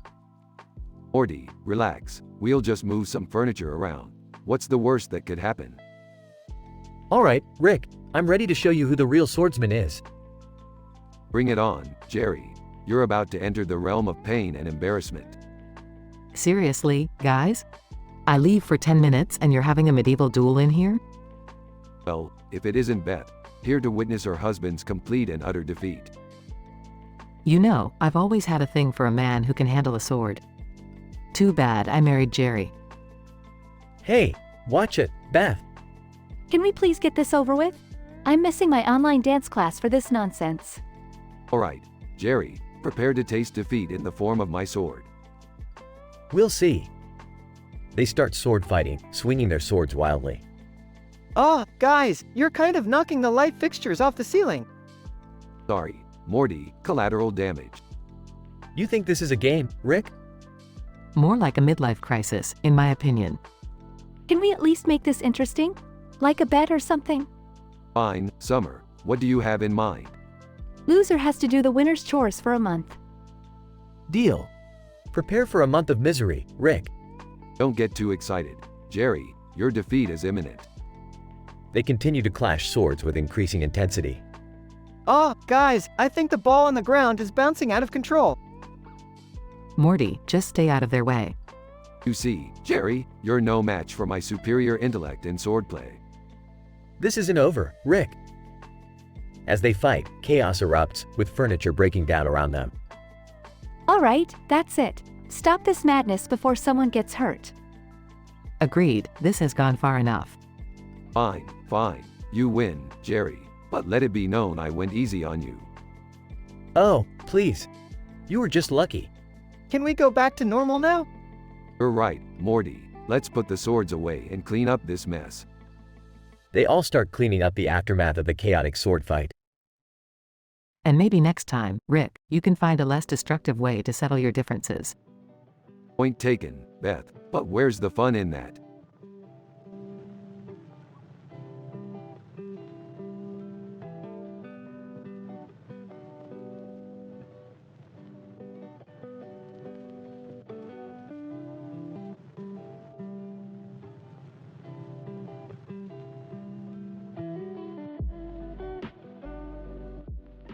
Morty, relax. We'll just move some furniture around. What's the worst that could happen? Alright, Rick, I'm ready to show you who the real swordsman is. Bring it on, Jerry. You're about to enter the realm of pain and embarrassment. Seriously, guys? I leave for 10 minutes and you're having a medieval duel in here? Well, if it isn't Beth, here to witness her husband's complete and utter defeat. You know, I've always had a thing for a man who can handle a sword. Too bad I married Jerry. Hey, watch it, Beth. Can we please get this over with? I'm missing my online dance class for this nonsense. Alright, Jerry, prepare to taste defeat in the form of my sword. We'll see. They start sword fighting, swinging their swords wildly. Ah, guys, you're kind of knocking the light fixtures off the ceiling. Sorry, Morty, collateral damage. You think this is a game, Rick? More like a midlife crisis, in my opinion. Can we at least make this interesting? Like a bet or something? Fine, Summer, what do you have in mind? Loser has to do the winner's chores for a month. Deal. Prepare for a month of misery, Rick. Don't get too excited. Jerry, your defeat is imminent. They continue to clash swords with increasing intensity. Ah, guys, I think the ball on the ground is bouncing out of control. Morty, just stay out of their way. You see, Jerry, you're no match for my superior intellect in swordplay. This isn't over, Rick. As they fight, chaos erupts, with furniture breaking down around them. All right, that's it. Stop this madness before someone gets hurt. Agreed, this has gone far enough. Fine, fine. You win, Jerry. But let it be known I went easy on you. Oh, please. You were just lucky. Can we go back to normal now? You're right, Morty. Let's put the swords away and clean up this mess. They all start cleaning up the aftermath of the chaotic sword fight. And maybe next time, Rick, you can find a less destructive way to settle your differences. Point taken, Beth. But where's the fun in that?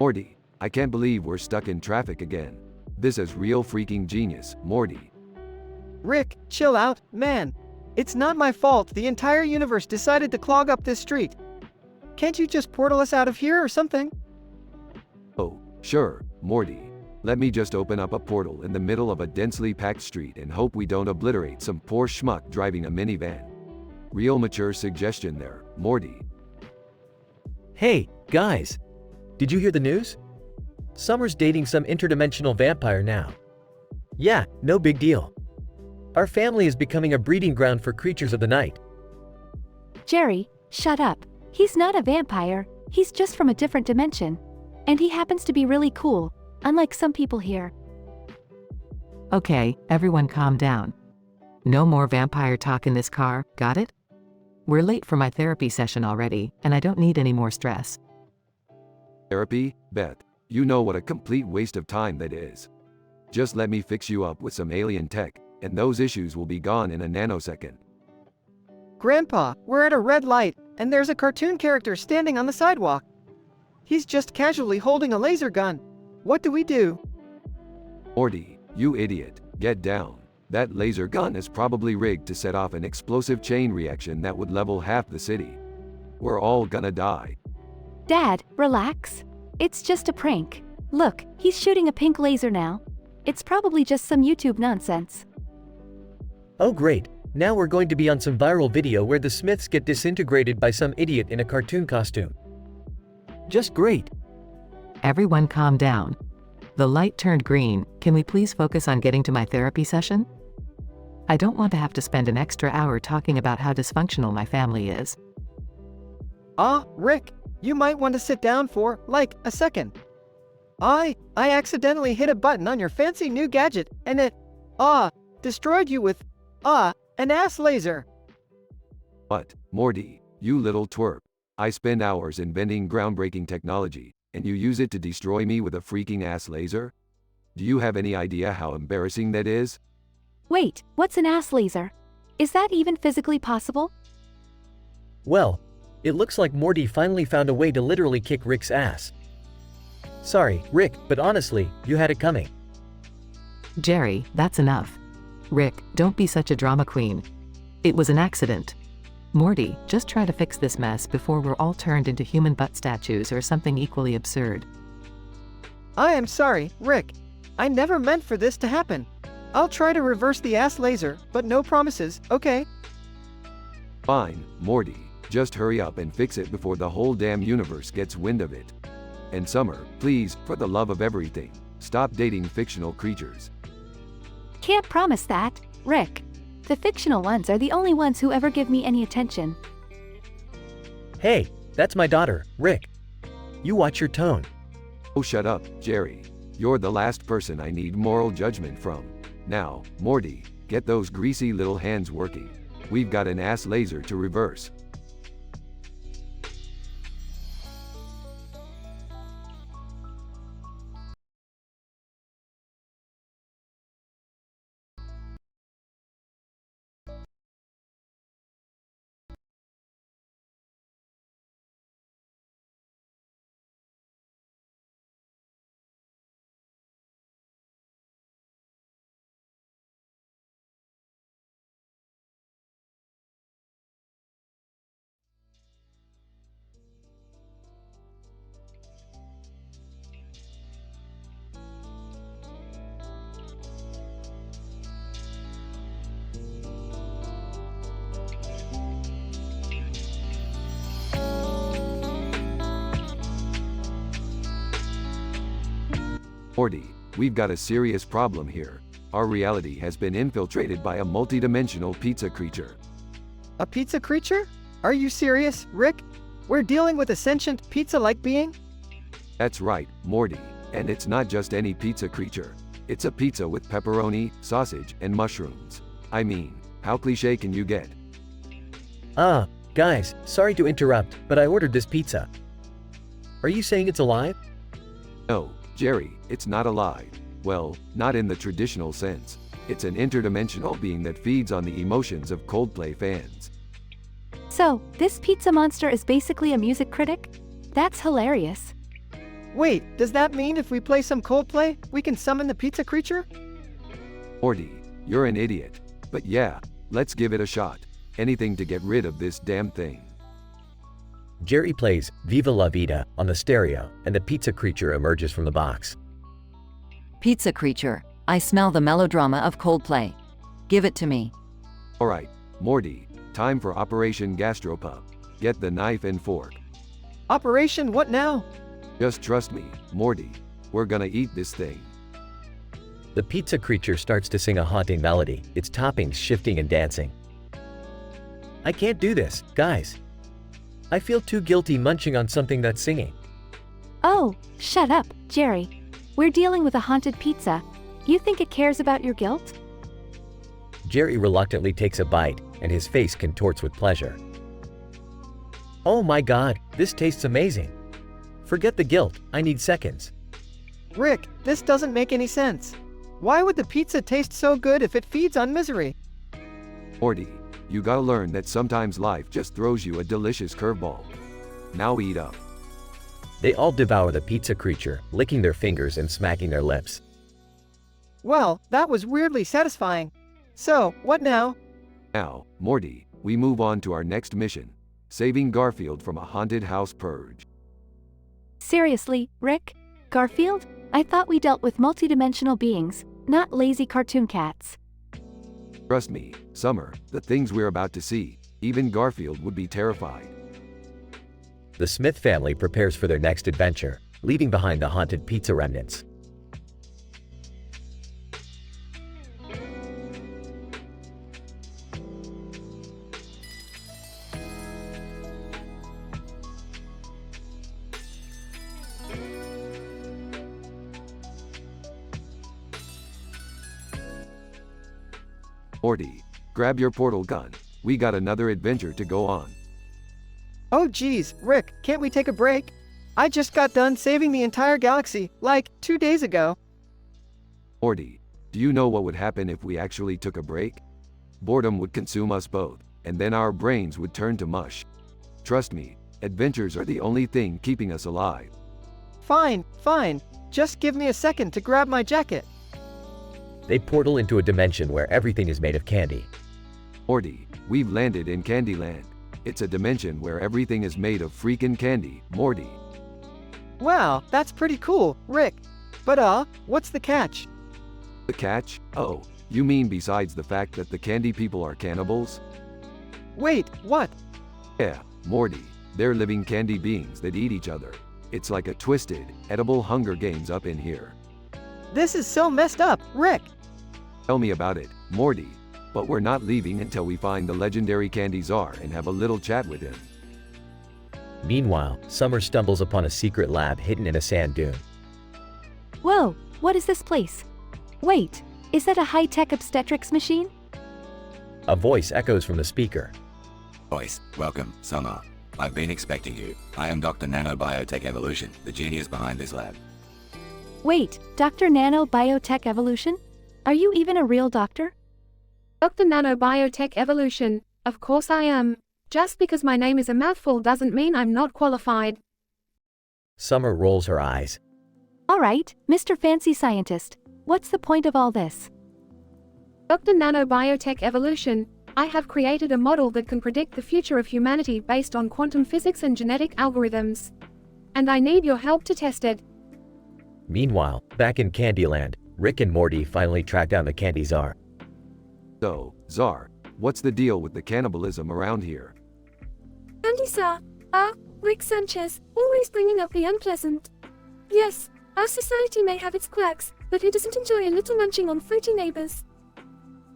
Morty, I can't believe we're stuck in traffic again. This is real freaking genius, Morty. Rick, chill out, man. It's not my fault the entire universe decided to clog up this street. Can't you just portal us out of here or something? Oh, sure, Morty. Let me just open up a portal in the middle of a densely packed street and hope we don't obliterate some poor schmuck driving a minivan. Real mature suggestion there, Morty. Hey, guys. Did you hear the news? Summer's dating some interdimensional vampire now. Yeah, no big deal. Our family is becoming a breeding ground for creatures of the night. Jerry, shut up. He's not a vampire, he's just from a different dimension. And he happens to be really cool, unlike some people here. Okay, everyone calm down. No more vampire talk in this car, got it? We're late for my therapy session already, and I don't need any more stress. Therapy, Beth, you know what a complete waste of time that is. Just let me fix you up with some alien tech, and those issues will be gone in a nanosecond. Grandpa, we're at a red light, and there's a cartoon character standing on the sidewalk. He's just casually holding a laser gun. What do we do? Morty, you idiot, get down. That laser gun is probably rigged to set off an explosive chain reaction that would level half the city. We're all gonna die. Dad, relax. It's just a prank. Look, he's shooting a pink laser now. It's probably just some YouTube nonsense. Oh great, now we're going to be on some viral video where the Smiths get disintegrated by some idiot in a cartoon costume. Just great. Everyone calm down. The light turned green, can we please focus on getting to my therapy session? I don't want to have to spend an extra hour talking about how dysfunctional my family is. Rick, you might want to sit down for, like, a second. I accidentally hit a button on your fancy new gadget, and it, destroyed you with, an ass laser. What, Morty, you little twerp. I spend hours inventing groundbreaking technology, and you use it to destroy me with a freaking ass laser? Do you have any idea how embarrassing that is? Wait, what's an ass laser? Is that even physically possible? Well, It looks like Morty finally found a way to literally kick Rick's ass. Sorry, Rick, but honestly, you had it coming. Jerry, that's enough. Rick, don't be such a drama queen. It was an accident. Morty, just try to fix this mess before we're all turned into human butt statues or something equally absurd. I am sorry, Rick. I never meant for this to happen. I'll try to reverse the ass laser, but no promises, okay? Fine, Morty. Just hurry up and fix it before the whole damn universe gets wind of it. And Summer, please, for the love of everything, stop dating fictional creatures. Can't promise that, Rick. The fictional ones are the only ones who ever give me any attention. Hey, that's my daughter, Rick. You watch your tone. Oh, shut up, Jerry. You're the last person I need moral judgment from. Now, Morty, get those greasy little hands working. We've got an ass laser to reverse. Morty, we've got a serious problem here. Our reality has been infiltrated by a multidimensional pizza creature. A pizza creature? Are you serious, Rick? We're dealing with a sentient, pizza-like being? That's right, Morty. And it's not just any pizza creature. It's a pizza with pepperoni, sausage, and mushrooms. I mean, how cliché can you get? Guys, sorry to interrupt, but I ordered this pizza. Are you saying it's alive? No, Jerry, it's not alive. Well, not in the traditional sense. It's an interdimensional being that feeds on the emotions of Coldplay fans. So, this pizza monster is basically a music critic? That's hilarious. Wait, does that mean if we play some Coldplay, we can summon the pizza creature? Morty, you're an idiot. But yeah, let's give it a shot. Anything to get rid of this damn thing. Jerry plays Viva La Vida on the stereo, and the pizza creature emerges from the box. Pizza creature, I smell the melodrama of Coldplay. Give it to me. Alright, Morty, time for Operation Gastropub. Get the knife and fork. Operation what now? Just trust me, Morty. We're gonna eat this thing. The pizza creature starts to sing a haunting melody, its toppings shifting and dancing. I can't do this, guys. I feel too guilty munching on something that's singing. Oh, shut up, Jerry. We're dealing with a haunted pizza. You think it cares about your guilt? Jerry reluctantly takes a bite, and his face contorts with pleasure. Oh my god, this tastes amazing. Forget the guilt, I need seconds. Rick, this doesn't make any sense. Why would the pizza taste so good if it feeds on misery? Morty, you gotta learn that sometimes life just throws you a delicious curveball. Now eat up. They all devour the pizza creature, licking their fingers and smacking their lips. Well, that was weirdly satisfying. So, what now? Now, Morty, we move on to our next mission. Saving Garfield from a haunted house purge. Seriously, Rick? Garfield? I thought we dealt with multidimensional beings, not lazy cartoon cats. Trust me, Summer, the things we're about to see, even Garfield would be terrified. The Smith family prepares for their next adventure, leaving behind the haunted pizza remnants. Morty, grab your portal gun. We got another adventure to go on. Oh geez, Rick, can't we take a break? I just got done saving the entire galaxy, like, 2 days ago. Morty, do you know what would happen if we actually took a break? Boredom would consume us both, and then our brains would turn to mush. Trust me, Adventures are the only thing keeping us alive. Fine, fine. Just give me a second to grab my jacket. They portal into a dimension where everything is made of candy. Morty, we've landed in Candyland. It's a dimension where everything is made of freaking candy, Morty. Wow, that's pretty cool, Rick. But what's the catch? The catch? Oh, you mean besides the fact that the candy people are cannibals? Wait, what? Yeah, Morty, they're living candy beings that eat each other. It's like a twisted, edible Hunger Games up in here. This is so messed up, Rick. Tell me about it, Morty. But we're not leaving until we find the legendary Candy Czar and have a little chat with him. Meanwhile, Summer stumbles upon a secret lab hidden in a sand dune. Whoa, what is this place? Wait, is that a high-tech obstetrics machine? A voice echoes from the speaker. Voice, welcome, Summer. I've been expecting you. I am Dr. Nanobiotech Evolution, the genius behind this lab. Wait, Dr. Nanobiotech Evolution? Are you even a real doctor? Dr. Nanobiotech Evolution, of course I am. Just because my name is a mouthful doesn't mean I'm not qualified. Summer rolls her eyes. All right, Mr. Fancy Scientist, what's the point of all this? Dr. Nanobiotech Evolution, I have created a model that can predict the future of humanity based on quantum physics and genetic algorithms. And I need your help to test it. Meanwhile, back in Candyland, Rick and Morty finally track down the Candy Czar. So, Czar, what's the deal with the cannibalism around here? Andy sir, Rick Sanchez, always bringing up the unpleasant. Yes, our society may have its quirks, but who doesn't enjoy a little munching on fruity neighbors?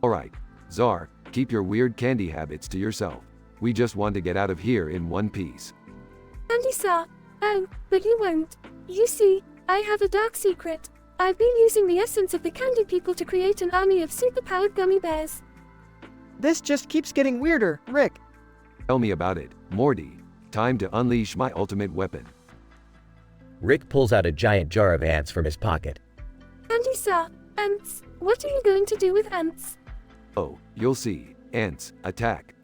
Alright, Czar, keep your weird candy habits to yourself. We just want to get out of here in one piece. Andy sir, oh, but you won't. You see, I have a dark secret. I've been using the essence of the candy people to create an army of superpowered gummy bears. This just keeps getting weirder, Rick. Tell me about it, Morty. Time to unleash my ultimate weapon. Rick pulls out a giant jar of ants from his pocket. Andy sir, ants. What are you going to do with ants? Oh, you'll see. Ants, attack.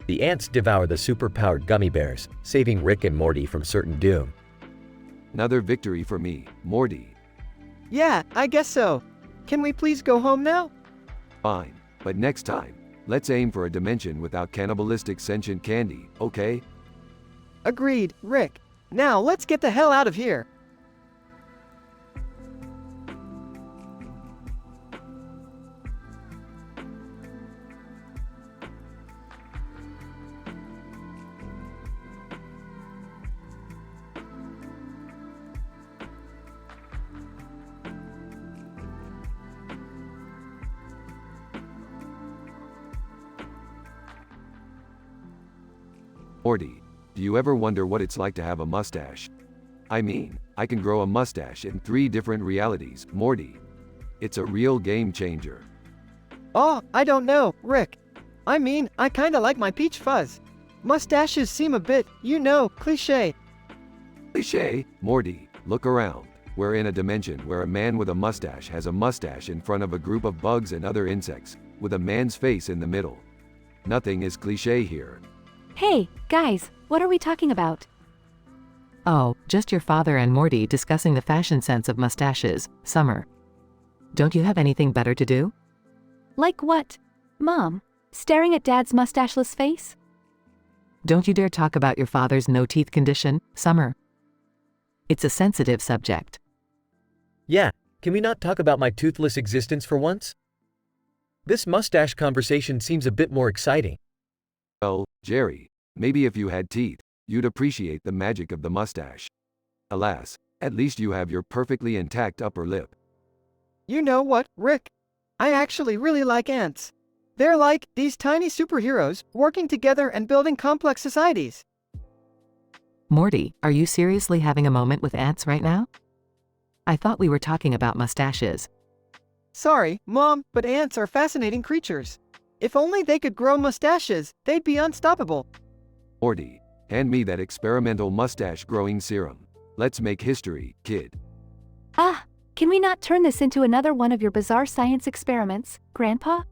The ants devour the superpowered gummy bears, saving Rick and Morty from certain doom. Another victory for me, Morty. Yeah, I guess so. Can we please go home now? Fine, but next time, let's aim for a dimension without cannibalistic sentient candy, okay? Agreed, Rick. Now let's get the hell out of here. Morty, do you ever wonder what it's like to have a mustache? I mean, I can grow a mustache in 3 different realities, Morty. It's a real game changer. Oh, I don't know, Rick. I mean, I kinda like my peach fuzz. Mustaches seem a bit, cliché. Cliché? Morty, look around. We're in a dimension where a man with a mustache has a mustache in front of a group of bugs and other insects, with a man's face in the middle. Nothing is cliché here. Hey, guys, what are we talking about? Oh, just your father and Morty discussing the fashion sense of mustaches, Summer. Don't you have anything better to do? Like what? Mom, staring at Dad's mustacheless face? Don't you dare talk about your father's no-teeth condition, Summer. It's a sensitive subject. Yeah, can we not talk about my toothless existence for once? This mustache conversation seems a bit more exciting. Well, Jerry, maybe if you had teeth, you'd appreciate the magic of the mustache. Alas, at least you have your perfectly intact upper lip. You know what, Rick? I actually really like ants. They're like these tiny superheroes working together and building complex societies. Morty, are you seriously having a moment with ants right now? I thought we were talking about mustaches. Sorry, Mom, but ants are fascinating creatures. If only they could grow mustaches, they'd be unstoppable. Morty, hand me that experimental mustache growing serum. Let's make history, kid. Can we not turn this into another one of your bizarre science experiments, Grandpa?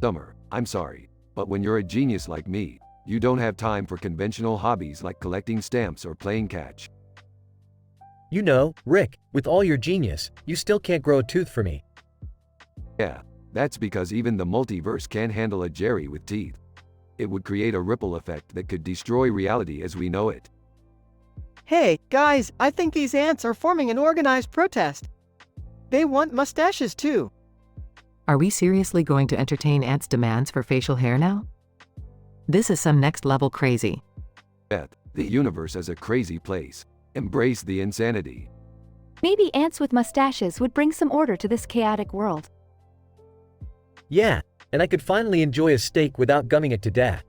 Summer, I'm sorry, but when you're a genius like me, You don't have time for conventional hobbies like collecting stamps or playing catch. You know, Rick, with all your genius, you still can't grow a tooth for me. Yeah, that's because even the multiverse can't handle a Jerry with teeth. It would create a ripple effect that could destroy reality as we know it. Hey, guys, I think these ants are forming an organized protest. They want mustaches too. Are we seriously going to entertain ants' demands for facial hair now? This is some next level crazy. Beth, the universe is a crazy place. Embrace the insanity. Maybe ants with mustaches would bring some order to this chaotic world. Yeah, and I could finally enjoy a steak without gumming it to death.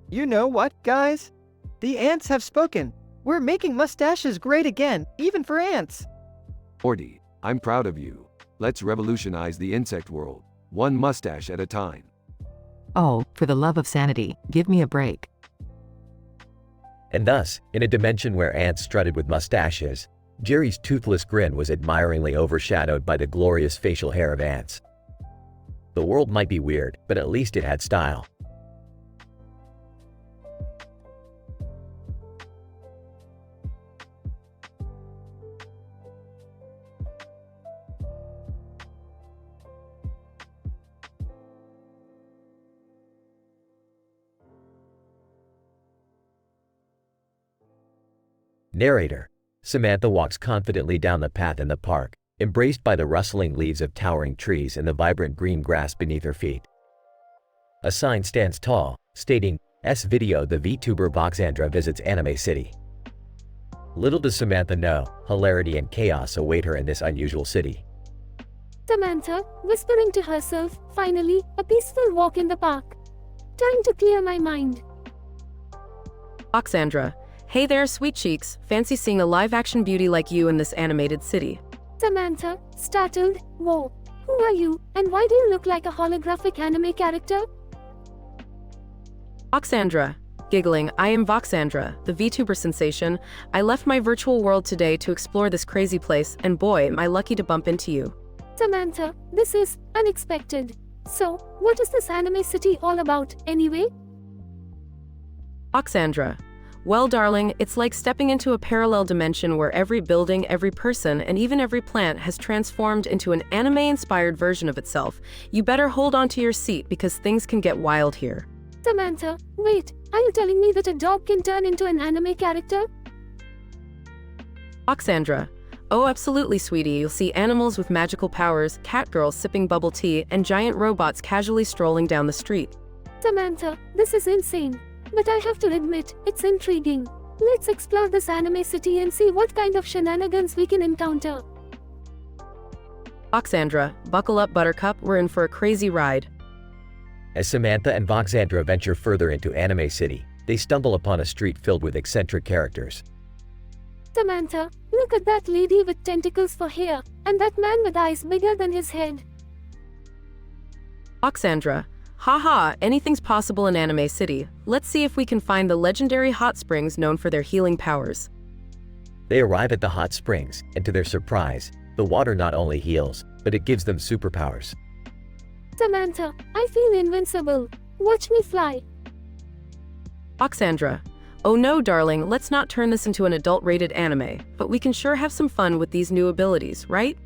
You know what, guys? The ants have spoken. We're making mustaches great again, even for ants. Morty, I'm proud of you. Let's revolutionize the insect world, one mustache at a time. Oh, for the love of sanity, give me a break. And thus, in a dimension where ants strutted with mustaches, Jerry's toothless grin was admiringly overshadowed by the glorious facial hair of ants. The world might be weird, but at least it had style. Narrator. Samantha walks confidently down the path in the park, embraced by the rustling leaves of towering trees and the vibrant green grass beneath her feet. A sign stands tall, stating, S-Video the VTuber Voxandra visits Anime City. Little does Samantha know, hilarity and chaos await her in this unusual city. Samantha, whispering to herself, finally, a peaceful walk in the park. Time to clear my mind. Voxandra. Hey there, sweet cheeks. Fancy seeing a live-action beauty like you in this animated city. Samantha, startled, whoa. Who are you, and why do you look like a holographic anime character? Voxandra. Giggling, I am Voxandra, the VTuber sensation. I left my virtual world today to explore this crazy place, and boy, am I lucky to bump into you. Samantha, this is unexpected. So, what is this anime city all about, anyway? Voxandra. Well, darling, it's like stepping into a parallel dimension where every building, every person, and even every plant has transformed into an anime-inspired version of itself. You better hold on to your seat because things can get wild here. Samantha, wait, are you telling me that a dog can turn into an anime character? Voxandra. Oh, absolutely, sweetie. You'll see animals with magical powers, cat girls sipping bubble tea, and giant robots casually strolling down the street. Samantha, this is insane. But I have to admit, it's intriguing. Let's explore this anime city and see what kind of shenanigans we can encounter. Voxandra, buckle up, Buttercup, we're in for a crazy ride. As Samantha and Voxandra venture further into Anime City, they stumble upon a street filled with eccentric characters. Samantha, look at that lady with tentacles for hair, and that man with eyes bigger than his head. Voxandra. Haha, anything's possible in Anime City. Let's see if we can find the legendary hot springs known for their healing powers. They arrive at the hot springs, and to their surprise, the water not only heals, but it gives them superpowers. Samantha, I feel invincible. Watch me fly. Voxandra. Oh no, darling, let's not turn this into an adult-rated anime, but we can sure have some fun with these new abilities, right?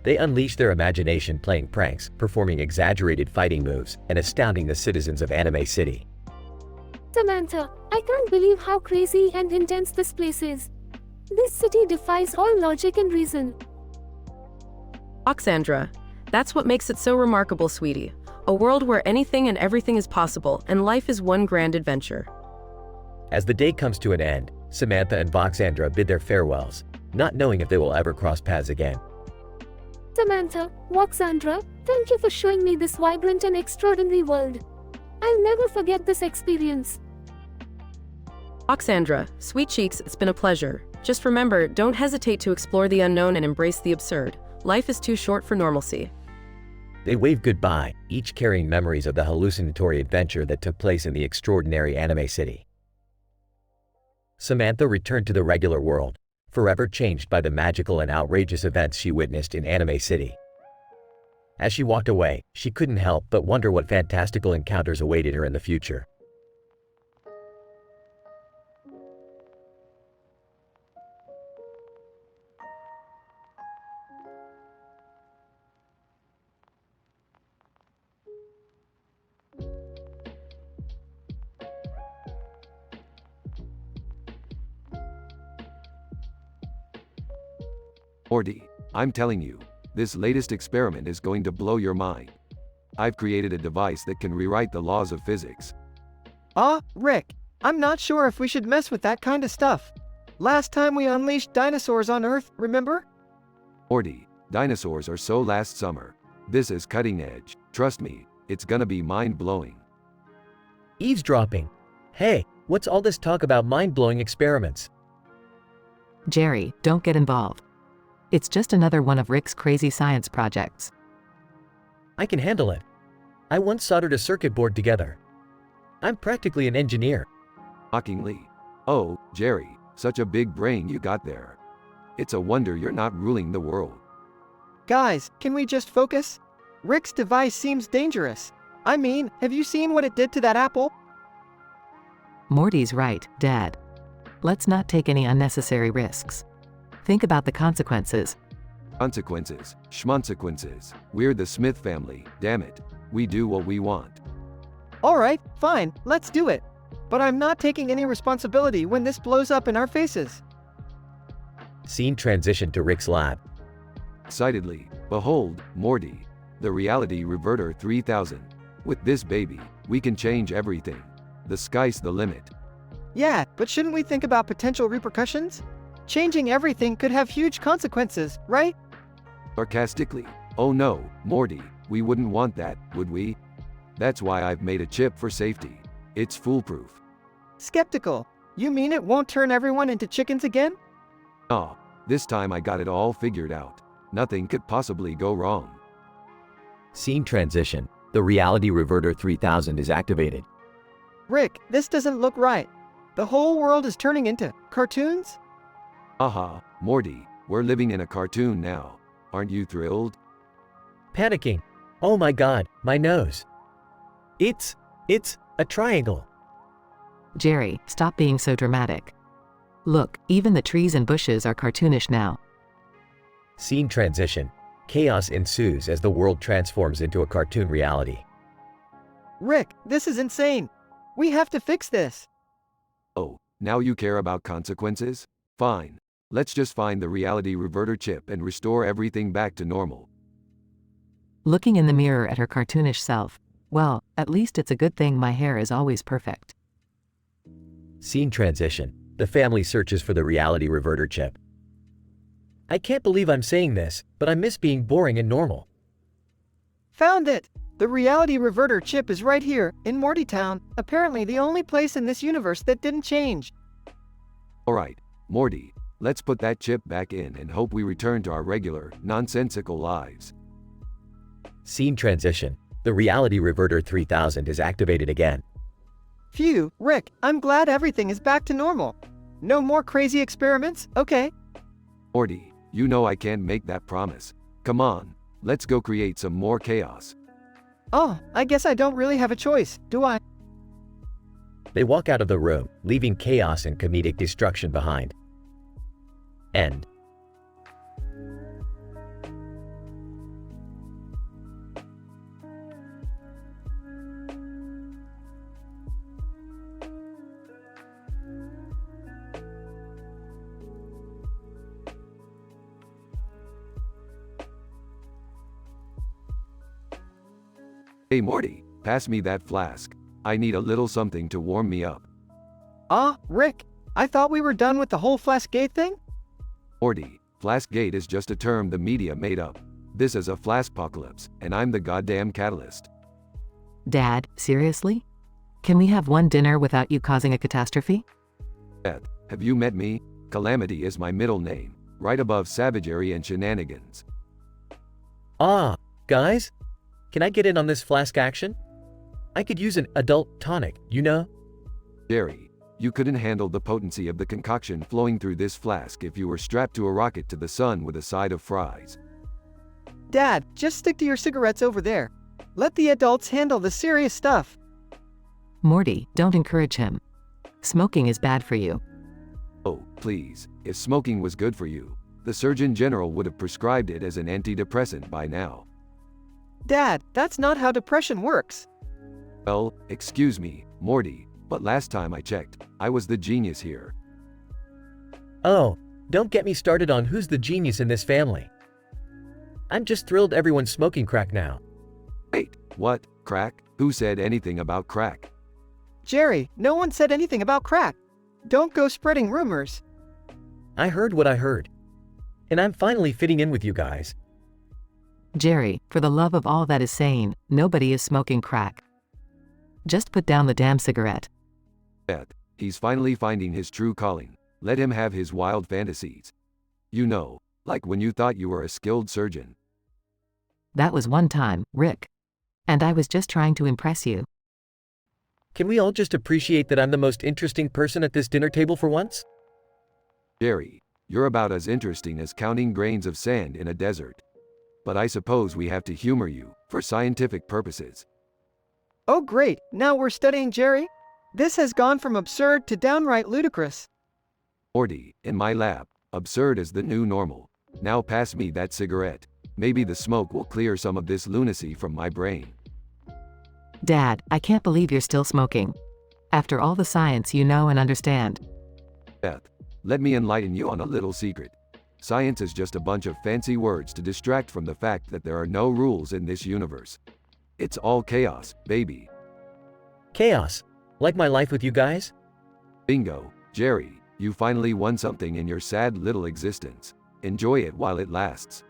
They unleash their imagination playing pranks, performing exaggerated fighting moves, and astounding the citizens of Anime City. Samantha, I can't believe how crazy and intense this place is. This city defies all logic and reason. Voxandra. That's what makes it so remarkable, sweetie. A world where anything and everything is possible, and life is one grand adventure. As the day comes to an end, Samantha and Voxandra bid their farewells, not knowing if they will ever cross paths again. Samantha, Voxandra, thank you for showing me this vibrant and extraordinary world. I'll never forget this experience. Voxandra, sweet cheeks, it's been a pleasure. Just remember, don't hesitate to explore the unknown and embrace the absurd. Life is too short for normalcy. They wave goodbye, each carrying memories of the hallucinatory adventure that took place in the extraordinary Anime City. Samantha returned to the regular world, forever changed by the magical and outrageous events she witnessed in Anime City. As she walked away, she couldn't help but wonder what fantastical encounters awaited her in the future. Morty, I'm telling you, this latest experiment is going to blow your mind. I've created a device that can rewrite the laws of physics. Rick, I'm not sure if we should mess with that kind of stuff. Last time we unleashed dinosaurs on Earth, remember? Morty, dinosaurs are so last summer. This is cutting edge. Trust me, it's gonna be mind-blowing. Eavesdropping. Hey, what's all this talk about mind-blowing experiments? Jerry, don't get involved. It's just another one of Rick's crazy science projects. I can handle it. I once soldered a circuit board together. I'm practically an engineer. Mockingly. Oh, Jerry, such a big brain you got there. It's a wonder you're not ruling the world. Guys, can we just focus? Rick's device seems dangerous. I mean, have you seen what it did to that apple? Morty's right, Dad. Let's not take any unnecessary risks. Think about the consequences. Consequences, schmonsequences. We're the Smith family, damn it. We do what we want. Alright, fine, let's do it. But I'm not taking any responsibility when this blows up in our faces. Scene transition to Rick's lab. Excitedly, behold, Morty, the Reality Reverter 3000. With this baby, we can change everything. The sky's the limit. Yeah, but shouldn't we think about potential repercussions? Changing everything could have huge consequences, right? Sarcastically, oh no, Morty, we wouldn't want that, would we? That's why I've made a chip for safety. It's foolproof. Skeptical. You mean it won't turn everyone into chickens again? Oh, this time I got it all figured out. Nothing could possibly go wrong. Scene transition. The Reality Reverter 3000 is activated. Rick, this doesn't look right. The whole world is turning into cartoons? Aha, Morty, we're living in a cartoon now. Aren't you thrilled? Panicking. Oh my god, my nose. It's a triangle. Jerry, stop being so dramatic. Look, even the trees and bushes are cartoonish now. Scene transition. Chaos ensues as the world transforms into a cartoon reality. Rick, this is insane. We have to fix this. Oh, now you care about consequences? Fine. Let's just find the Reality Reverter chip and restore everything back to normal. Looking in the mirror at her cartoonish self. Well, at least it's a good thing my hair is always perfect. Scene transition. The family searches for the Reality Reverter chip. I can't believe I'm saying this, but I miss being boring and normal. Found it! The Reality Reverter chip is right here, in Morty Town, apparently the only place in this universe that didn't change. Alright, Morty, let's put that chip back in and hope we return to our regular, nonsensical lives. Scene transition. The Reality Reverter 3000 is activated again. Phew, Rick, I'm glad everything is back to normal. No more crazy experiments, okay? Morty, you know I can't make that promise. Come on, let's go create some more chaos. Oh, I guess I don't really have a choice, do I? They walk out of the room, leaving chaos and comedic destruction behind. End. Hey Morty, pass me that flask. I need a little something to warm me up. Rick, I thought we were done with the whole Flaskgate thing? Morty, Flaskgate is just a term the media made up. This is a flaskpocalypse, and I'm the goddamn catalyst. Dad, seriously? Can we have one dinner without you causing a catastrophe? Beth, have you met me? Calamity is my middle name, right above savagery and shenanigans. Guys? Can I get in on this flask action? I could use an adult tonic, you know? Jerry, you couldn't handle the potency of the concoction flowing through this flask if you were strapped to a rocket to the sun with a side of fries. Dad, just stick to your cigarettes over there. Let the adults handle the serious stuff. Morty, don't encourage him. Smoking is bad for you. Oh, please, if smoking was good for you, the Surgeon General would have prescribed it as an antidepressant by now. Dad, that's not how depression works. Well, excuse me, Morty, but last time I checked, I was the genius here. Oh, Don't get me started on who's the genius in this family. I'm just thrilled everyone's smoking crack now. Wait, what? Crack? Who said anything about crack? Jerry, no one said anything about crack. Don't go spreading rumors. I heard what I heard. And I'm finally fitting in with you guys. Jerry, for the love of all that is sane, nobody is smoking crack. Just put down the damn cigarette. Beth, he's finally finding his true calling. Let him have his wild fantasies. You know, like when you thought you were a skilled surgeon. That was one time, Rick. And I was just trying to impress you. Can we all just appreciate that I'm the most interesting person at this dinner table for once? Jerry, you're about as interesting as counting grains of sand in a desert. But I suppose we have to humor you, for scientific purposes. Oh great, now we're studying Jerry? This has gone from absurd to downright ludicrous. Morty, in my lab, absurd is the new normal. Now pass me that cigarette. Maybe the smoke will clear some of this lunacy from my brain. Dad, I can't believe you're still smoking. After all the science you know and understand. Beth, let me enlighten you on a little secret. Science is just a bunch of fancy words to distract from the fact that there are no rules in this universe. It's all chaos, baby. Chaos? Like my life with you guys? Bingo, Jerry, you finally won something in your sad little existence. Enjoy it while it lasts.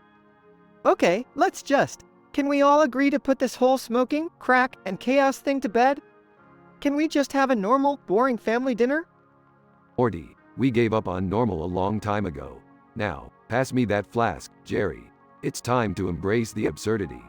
Okay, let's just. Can we all agree to put this whole smoking, crack, and chaos thing to bed? Can we just have a normal, boring family dinner? Morty, we gave up on normal a long time ago. Now, pass me that flask, Jerry. It's time to embrace the absurdity.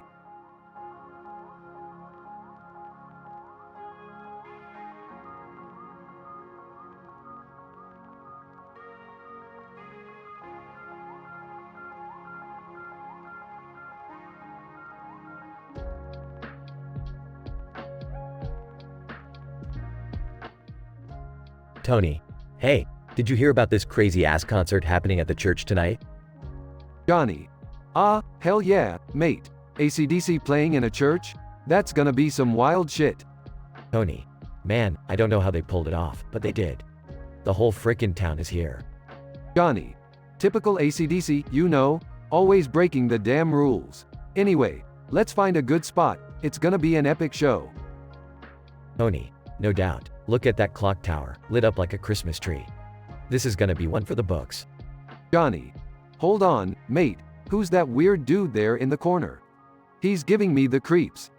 Tony, hey, did you hear about this crazy-ass concert happening at the church tonight? Johnny. Hell yeah, mate. AC/DC playing in a church? That's gonna be some wild shit. Tony, man, I don't know how they pulled it off, but they did. The whole frickin' town is here. Johnny. Typical AC/DC, you know, always breaking the damn rules. Anyway, let's find a good spot. It's gonna be an epic show. Tony, no doubt. Look at that clock tower, lit up like a Christmas tree. This is gonna be one for the books. Johnny. Hold on, mate. Who's that weird dude there in the corner? He's giving me the creeps.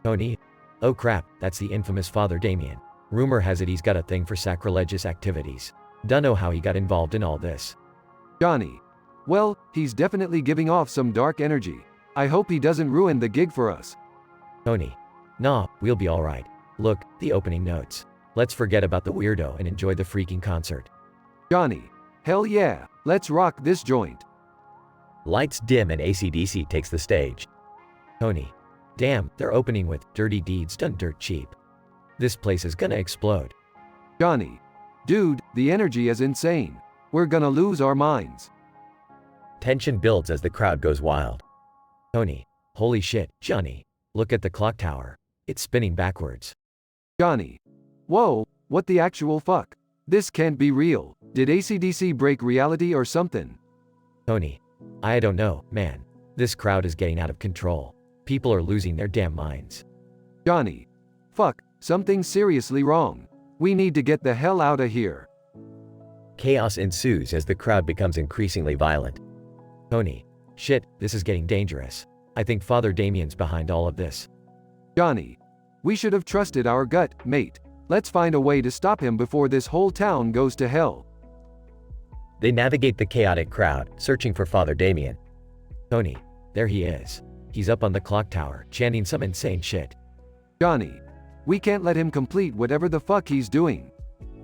Tony? Oh crap, that's the infamous Father Damien. Rumor has it he's got a thing for sacrilegious activities. Dunno how he got involved in all this. Johnny. Well, he's definitely giving off some dark energy. I hope he doesn't ruin the gig for us. Tony. Nah, we'll be alright. Look, the opening notes. Let's forget about the weirdo and enjoy the freaking concert. Johnny. Hell yeah, let's rock this joint. Lights dim and AC/DC takes the stage. Tony. Damn, they're opening with Dirty Deeds Done Dirt Cheap. This place is gonna explode. Johnny. Dude, the energy is insane. We're gonna lose our minds. Tension builds as the crowd goes wild. Tony. Holy shit, Johnny. Look at the clock tower. It's spinning backwards. Johnny. Whoa, what the actual fuck? This can't be real. Did AC/DC break reality or something? Tony. I don't know, man. This crowd is getting out of control. People are losing their damn minds. Johnny. Fuck, something's seriously wrong. We need to get the hell out of here. Chaos ensues as the crowd becomes increasingly violent. Tony. Shit, this is getting dangerous. I think Father Damien's behind all of this. Johnny. We should have trusted our gut, mate. Let's find a way to stop him before this whole town goes to hell. They navigate the chaotic crowd, searching for Father Damien. Tony. There he is. He's up on the clock tower, chanting some insane shit. Johnny. We can't let him complete whatever the fuck he's doing.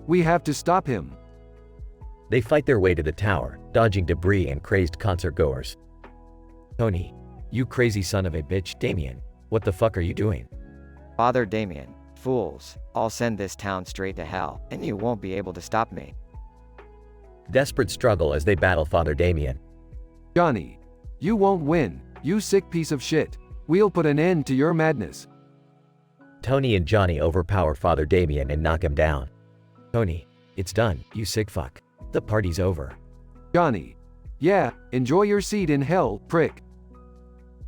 We have to stop him. They fight their way to the tower, dodging debris and crazed concertgoers. Tony. You crazy son of a bitch, Damien. What the fuck are you doing? Father Damien, fools, I'll send this town straight to hell, and you won't be able to stop me. Desperate struggle as they battle Father Damien. Johnny. You won't win, you sick piece of shit. We'll put an end to your madness. Tony and Johnny overpower Father Damien and knock him down. Tony. It's done, you sick fuck. The party's over. Johnny. Yeah, enjoy your seat in hell, prick.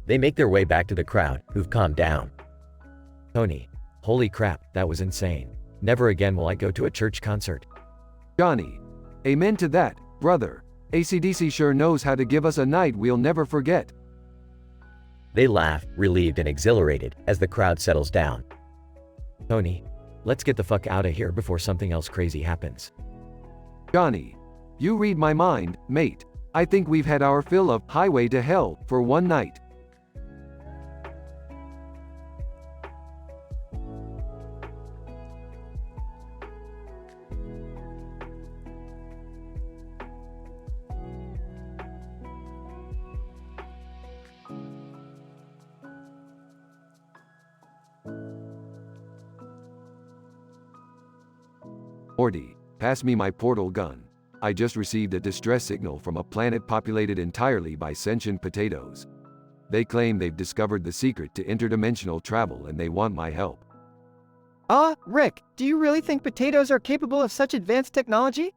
They make their way back to the crowd, who've calmed down. Tony. Holy crap, that was insane. Never again will I go to a church concert. Johnny. Amen to that, brother. AC/DC sure knows how to give us a night we'll never forget. They laugh, relieved and exhilarated, as the crowd settles down. Tony. Let's get the fuck out of here before something else crazy happens. Johnny. You read my mind, mate. I think we've had our fill of Highway to Hell for one night. Morty, pass me my portal gun. I just received a distress signal from a planet populated entirely by sentient potatoes. They claim they've discovered the secret to interdimensional travel and they want my help. Rick, do you really think potatoes are capable of such advanced technology?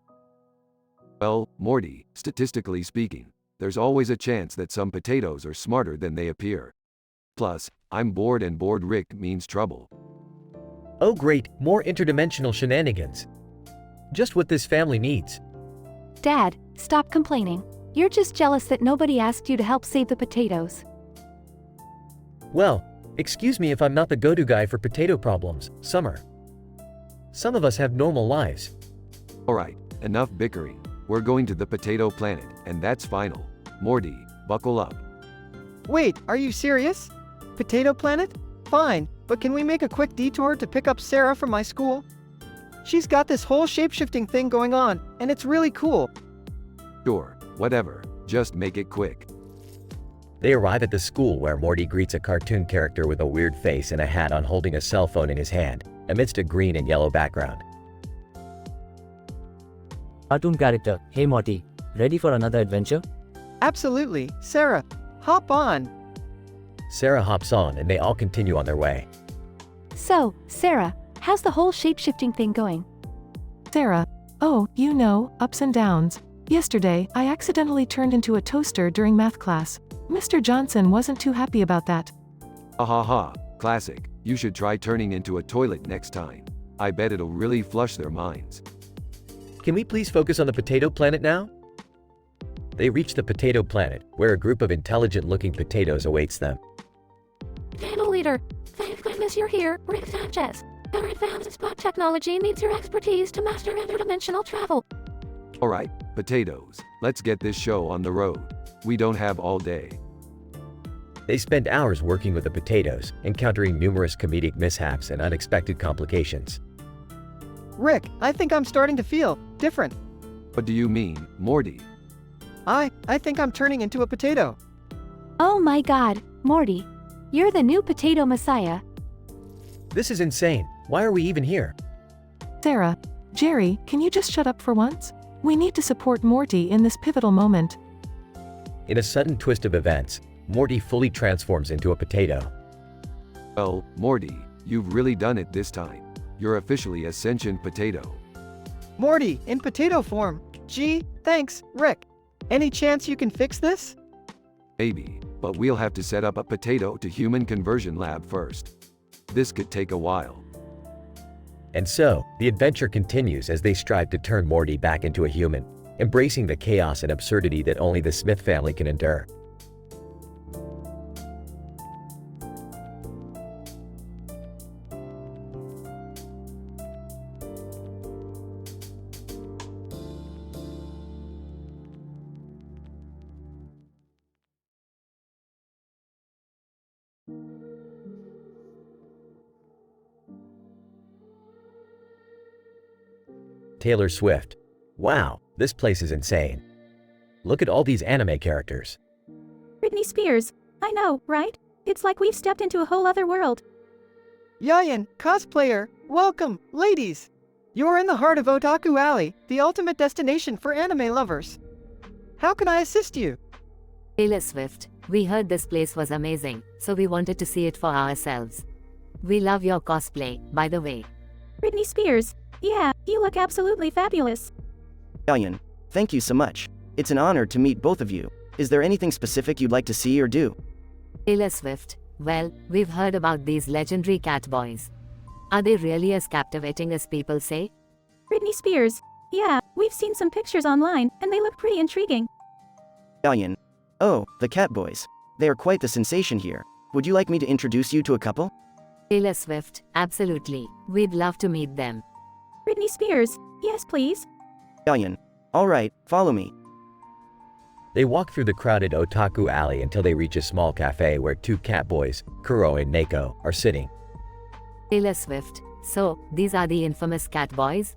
Well, Morty, statistically speaking, there's always a chance that some potatoes are smarter than they appear. Plus, I'm bored and bored Rick means trouble. Oh great, more interdimensional shenanigans. Just what this family needs. Dad, stop complaining. You're just jealous that nobody asked you to help save the potatoes. Well, excuse me if I'm not the go-to guy for potato problems, Summer. Some of us have normal lives. Alright, enough bickering. We're going to the potato planet, and that's final. Morty, buckle up. Wait, are you serious? Potato Planet? Fine, but can we make a quick detour to pick up Sarah from my school? She's got this whole shape-shifting thing going on, and it's really cool. Sure, whatever, just make it quick. They arrive at the school where Morty greets a cartoon character with a weird face and a hat on holding a cell phone in his hand, amidst a green and yellow background. Cartoon character, hey Morty, ready for another adventure? Absolutely, Sarah, hop on. Sarah hops on and they all continue on their way. So, Sarah, how's the whole shape-shifting thing going? Sarah. Oh, you know, ups and downs. Yesterday, I accidentally turned into a toaster during math class. Mr. Johnson wasn't too happy about that. Ha ha ha, classic. You should try turning into a toilet next time. I bet it'll really flush their minds. Can we please focus on the potato planet now? They reach the potato planet, where a group of intelligent-looking potatoes awaits them. Panel leader, thank goodness you're here, Rick Sanchez. Our advanced spot technology needs your expertise to master interdimensional travel. Alright, potatoes, let's get this show on the road. We don't have all day. They spend hours working with the potatoes, encountering numerous comedic mishaps and unexpected complications. Rick, I think I'm starting to feel different. What do you mean, Morty? I think I'm turning into a potato. Oh my god, Morty. You're the new potato messiah. This is insane. Why are we even here? Sarah. Jerry, can you just shut up for once? We need to support Morty in this pivotal moment. In a sudden twist of events, Morty fully transforms into a potato. Well, Morty, you've really done it this time. You're officially a sentient potato. Morty, in potato form. Gee, thanks, Rick. Any chance you can fix this? Maybe, but we'll have to set up a potato-to-human conversion lab first. This could take a while. And so, the adventure continues as they strive to turn Morty back into a human, embracing the chaos and absurdity that only the Smith family can endure. Taylor Swift. Wow, this place is insane. Look at all these anime characters. Britney Spears. I know, right? It's like we've stepped into a whole other world. Yayan, cosplayer, welcome, ladies. You're in the heart of Otaku Alley, the ultimate destination for anime lovers. How can I assist you? Taylor Swift, we heard this place was amazing, so we wanted to see it for ourselves. We love your cosplay, by the way. Britney Spears. Yeah, you look absolutely fabulous. Yayan, thank you so much. It's an honor to meet both of you. Is there anything specific you'd like to see or do? Taylor Swift, well, we've heard about these legendary cat boys. Are they really as captivating as people say? Britney Spears. Yeah, we've seen some pictures online, and they look pretty intriguing. Galleon. Oh, the cat boys. They are quite the sensation here. Would you like me to introduce you to a couple? Taylor Swift, absolutely. We'd love to meet them. Britney Spears. Yes, please. Galleon. Alright, follow me. They walk through the crowded otaku alley until they reach a small cafe where two cat boys, Kuro and Neko, are sitting. Taylor Swift, so, these are the infamous cat boys?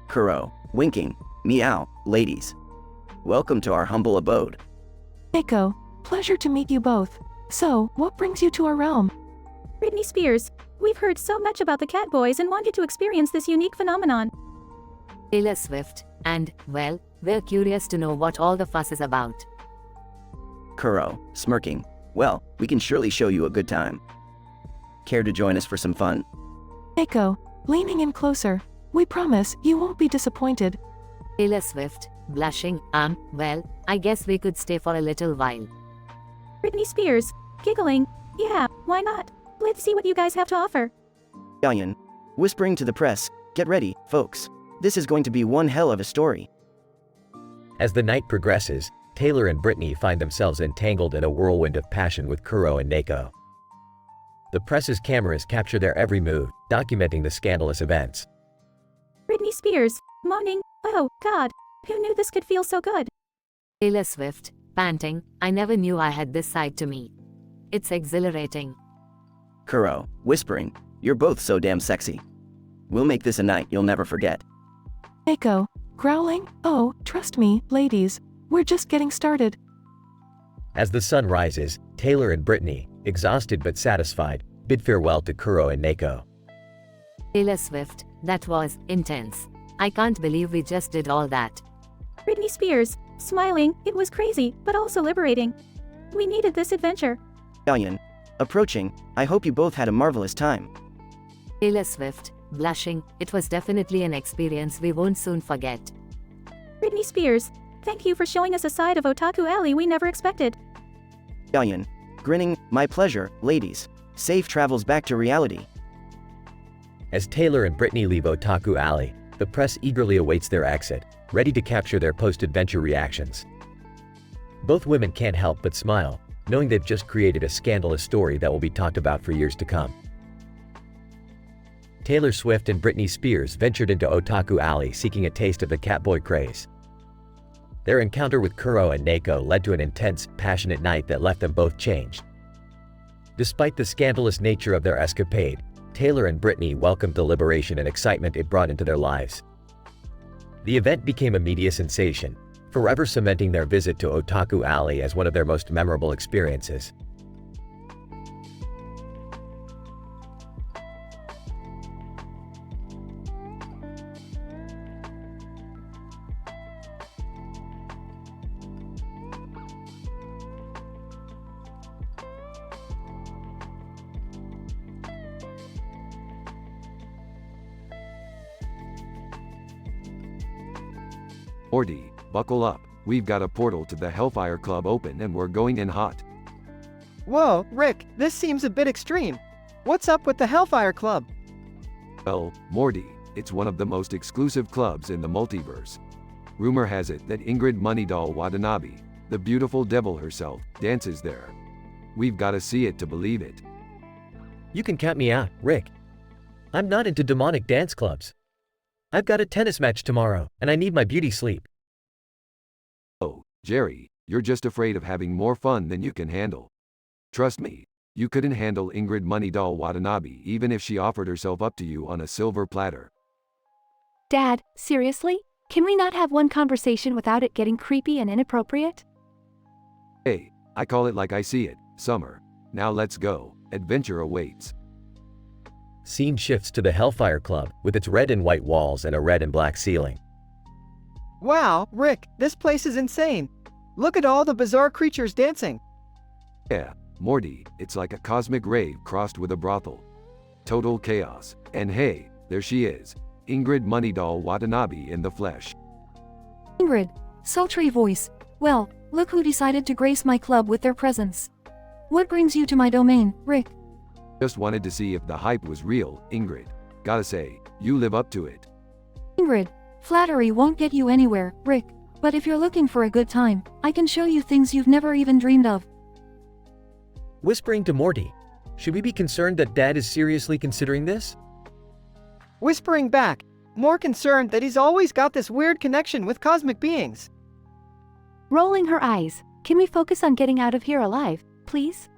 Kuro, winking. Meow, ladies. Welcome to our humble abode. Neko, pleasure to meet you both. So, what brings you to our realm? Britney Spears. We've heard so much about the cat boys and wanted to experience this unique phenomenon. Taylor Swift, and, well, we're curious to know what all the fuss is about. Kuro, smirking. Well, we can surely show you a good time. Care to join us for some fun? Neko, leaning in closer. We promise you won't be disappointed. Taylor Swift, blushing, well, I guess we could stay for a little while. Britney Spears, giggling. Yeah, why not? Let's see what you guys have to offer. Galleon, whispering to the press, get ready, folks. This is going to be one hell of a story. As the night progresses, Taylor and Brittany find themselves entangled in a whirlwind of passion with Kuro and Neko. The press's cameras capture their every move, documenting the scandalous events. Britney Spears, moaning, oh, God, who knew this could feel so good? Taylor Swift, panting, I never knew I had this side to me. It's exhilarating. Kuro, whispering, you're both so damn sexy. We'll make this a night you'll never forget. Neko, growling, oh, trust me, ladies, we're just getting started. As the sun rises, Taylor and Brittany, exhausted but satisfied, bid farewell to Kuro and Neko. Taylor Swift, that was intense. I can't believe we just did all that. Britney Spears, smiling, it was crazy, but also liberating. We needed this adventure. Galleon, approaching, I hope you both had a marvelous time. Taylor Swift, blushing, it was definitely an experience we won't soon forget. Britney Spears, thank you for showing us a side of Otaku Alley we never expected. Galleon, grinning, my pleasure, ladies. Safe travels back to reality. As Taylor and Brittany leave Otaku Alley, the press eagerly awaits their exit, ready to capture their post-adventure reactions. Both women can't help but smile, knowing they've just created a scandalous story that will be talked about for years to come. Taylor Swift and Britney Spears ventured into Otaku Alley seeking a taste of the catboy craze. Their encounter with Kuro and Neko led to an intense, passionate night that left them both changed. Despite the scandalous nature of their escapade, Taylor and Brittany welcomed the liberation and excitement it brought into their lives. The event became a media sensation, forever cementing their visit to Otaku Alley as one of their most memorable experiences. Morty, buckle up. We've got a portal to the Hellfire Club open and we're going in hot. Whoa, Rick, this seems a bit extreme. What's up with the Hellfire Club? Well, Morty, it's one of the most exclusive clubs in the multiverse. Rumor has it that Ingrid Moneydoll Watanabe, the beautiful devil herself, dances there. We've got to see it to believe it. You can count me out, Rick. I'm not into demonic dance clubs. I've got a tennis match tomorrow, and I need my beauty sleep. Oh, Jerry, you're just afraid of having more fun than you can handle. Trust me, you couldn't handle Ingrid Moneydoll Watanabe even if she offered herself up to you on a silver platter. Dad, seriously? Can we not have one conversation without it getting creepy and inappropriate? Hey, I call it like I see it, summer. Now let's go, adventure awaits. Scene shifts to the Hellfire Club, with its red and white walls and a red and black ceiling. Wow, Rick, this place is insane. Look at all the bizarre creatures dancing. Yeah, Morty, it's like a cosmic rave crossed with a brothel. Total chaos. And hey, there she is, Ingrid Moneydoll Watanabe in the flesh. Ingrid, sultry voice. Well, look who decided to grace my club with their presence. What brings you to my domain, Rick? Just wanted to see if the hype was real, Ingrid. Gotta say, you live up to it. Ingrid, flattery won't get you anywhere, Rick. But if you're looking for a good time, I can show you things you've never even dreamed of. Whispering to Morty, should we be concerned that Dad is seriously considering this? Whispering back, more concerned that he's always got this weird connection with cosmic beings. Rolling her eyes. Can we focus on getting out of here alive, please?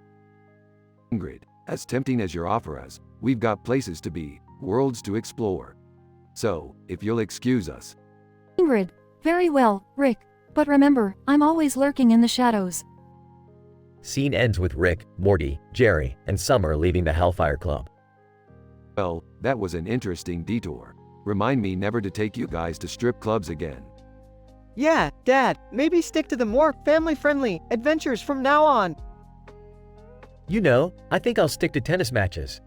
Ingrid, as tempting as your offer is, we've got places to be, worlds to explore. So, if you'll excuse us. Ingrid, very well, Rick. But remember, I'm always lurking in the shadows. Scene ends with Rick, Morty, Jerry, and Summer leaving the Hellfire Club. Well, that was an interesting detour. Remind me never to take you guys to strip clubs again. Yeah, Dad, maybe stick to the more family-friendly adventures from now on. You know, I think I'll stick to tennis matches.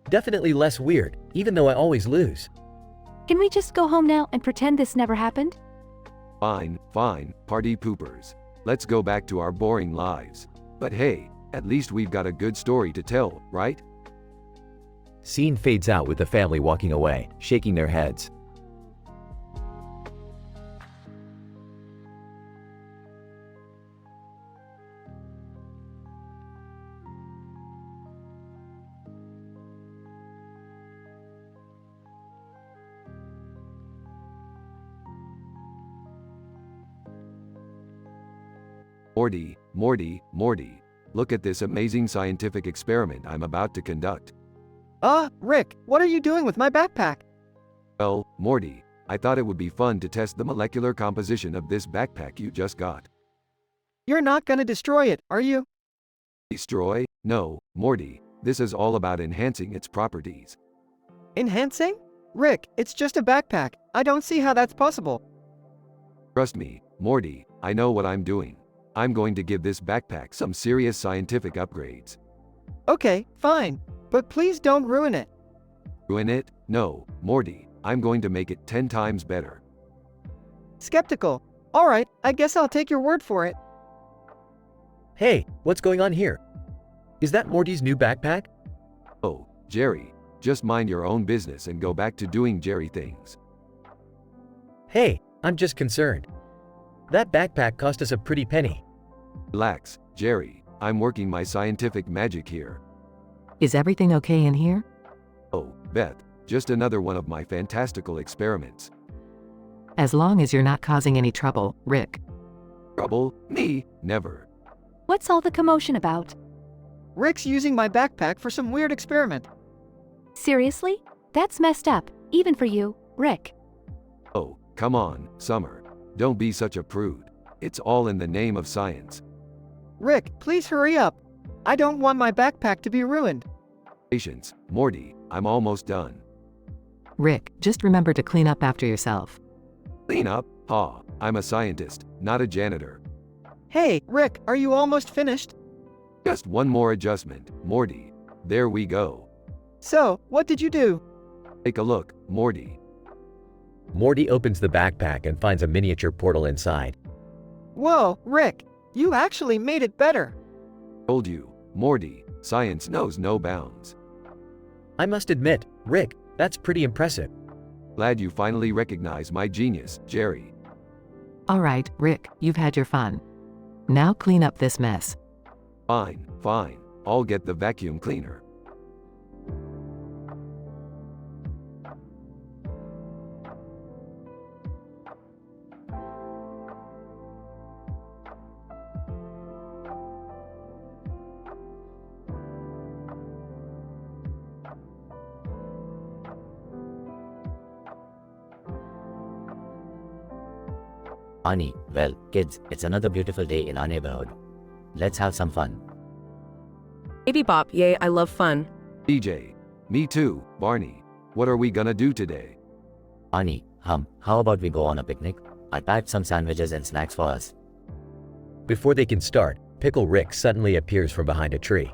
Definitely less weird, even though I always lose. Can we just go home now and pretend this never happened? Fine, fine, party poopers. Let's go back to our boring lives. But hey, at least we've got a good story to tell, right? Scene fades out with the family walking away, shaking their heads. Morty, look at this amazing scientific experiment I'm about to conduct. Rick, what are you doing with my backpack? Well, Morty, I thought it would be fun to test the molecular composition of this backpack you just got. You're not gonna destroy it, are you? Destroy? No, Morty, this is all about enhancing its properties. Enhancing? Rick, it's just a backpack. I don't see how that's possible. Trust me, Morty, I know what I'm doing. I'm going to give this backpack some serious scientific upgrades. Okay, fine. But please don't ruin it. Ruin it? No, Morty, I'm going to make it 10 times better. Skeptical. Alright, I guess I'll take your word for it. Hey, what's going on here? Is that Morty's new backpack? Oh, Jerry, just mind your own business and go back to doing Jerry things. Hey, I'm just concerned. That backpack cost us a pretty penny. Relax, Jerry, I'm working my scientific magic here. Is everything okay in here? Oh, Beth, just another one of my fantastical experiments. As long as you're not causing any trouble, Rick. Trouble? Me? Never. What's all the commotion about? Rick's using my backpack for some weird experiment. Seriously? That's messed up, even for you, Rick. Oh, come on, Summer. Don't be such a prude. It's all in the name of science. Rick, please hurry up. I don't want my backpack to be ruined. Patience, Morty, I'm almost done. Rick, just remember to clean up after yourself. Clean up? I'm a scientist, not a janitor. Hey, Rick, are you almost finished? Just one more adjustment, Morty. There we go. So, what did you do? Take a look, Morty. Morty opens the backpack and finds a miniature portal inside. Whoa, Rick, you actually made it better. Told you, Morty, science knows no bounds. I must admit, Rick, that's pretty impressive. Glad you finally recognize my genius, Jerry. Alright, Rick, you've had your fun. Now clean up this mess. Fine, fine, I'll get the vacuum cleaner. Ani, well, kids, it's another beautiful day in our neighborhood. Let's have some fun. Baby Bop, yay, I love fun. DJ, me too, Barney. What are we gonna do today? Ani, how about we go on a picnic? I packed some sandwiches and snacks for us. Before they can start, Pickle Rick suddenly appears from behind a tree.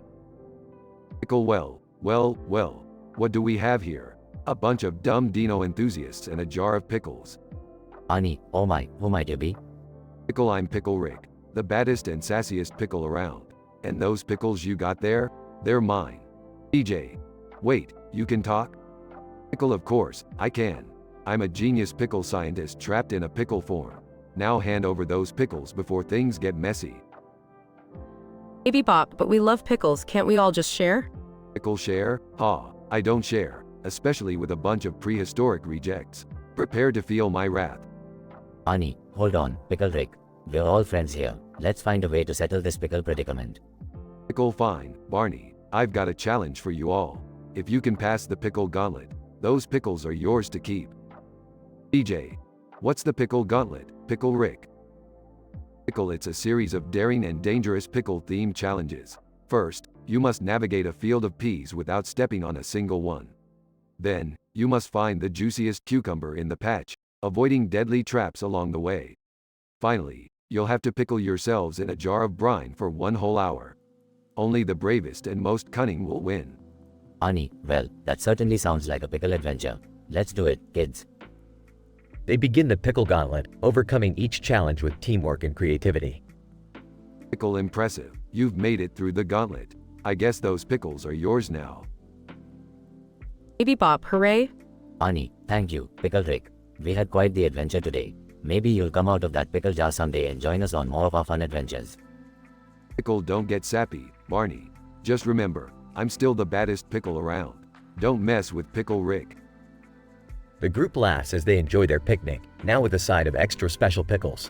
Pickle, well, what do we have here? A bunch of dumb Dino enthusiasts and a jar of pickles. Ani, oh my, who might you be? Pickle, I'm Pickle Rick, the baddest and sassiest pickle around. And those pickles you got there? They're mine. DJ. Wait, you can talk? Pickle, of course, I can. I'm a genius pickle scientist trapped in a pickle form. Now hand over those pickles before things get messy. Baby Bop, but we love pickles, can't we all just share? Pickle share? Ha, I don't share, especially with a bunch of prehistoric rejects. Prepare to feel my wrath. Ani, hold on, Pickle Rick. We're all friends here. Let's find a way to settle this pickle predicament. Pickle, fine, Barney. I've got a challenge for you all. If you can pass the pickle gauntlet, those pickles are yours to keep. DJ. What's the pickle gauntlet, Pickle Rick? Pickle, it's a series of daring and dangerous pickle-themed challenges. First, you must navigate a field of peas without stepping on a single one. Then, you must find the juiciest cucumber in the patch, avoiding deadly traps along the way. Finally, you'll have to pickle yourselves in a jar of brine for 1 whole hour. Only the bravest and most cunning will win. Ani, well, that certainly sounds like a pickle adventure. Let's do it, kids. They begin the pickle gauntlet, overcoming each challenge with teamwork and creativity. Pickle, impressive. You've made it through the gauntlet. I guess those pickles are yours now. Baby Bop, hooray! Ani, thank you, Pickle Rick. We had quite the adventure today. Maybe you'll come out of that pickle jar someday and join us on more of our fun adventures. Pickle, don't get sappy, Barney. Just remember, I'm still the baddest pickle around. Don't mess with Pickle Rick. The group laughs as they enjoy their picnic, now with a side of extra special pickles.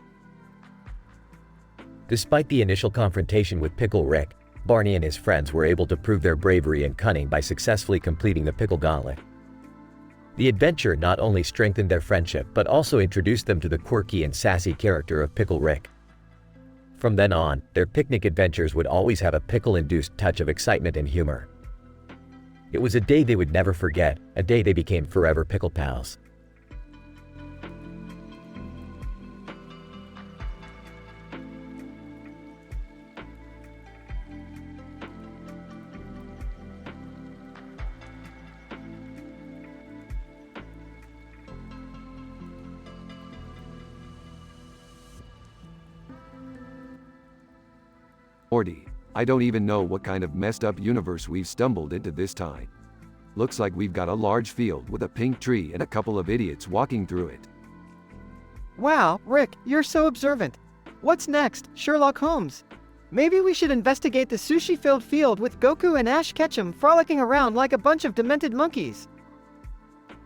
Despite the initial confrontation with Pickle Rick, Barney and his friends were able to prove their bravery and cunning by successfully completing the pickle gauntlet. The adventure not only strengthened their friendship but also introduced them to the quirky and sassy character of Pickle Rick. From then on, their picnic adventures would always have a pickle-induced touch of excitement and humor. It was a day they would never forget, a day they became forever pickle pals. Morty, I don't even know what kind of messed up universe we've stumbled into this time. Looks like we've got a large field with a pink tree and a couple of idiots walking through it. Wow, Rick, you're so observant. What's next, Sherlock Holmes? Maybe we should investigate the sushi-filled field with Goku and Ash Ketchum frolicking around like a bunch of demented monkeys.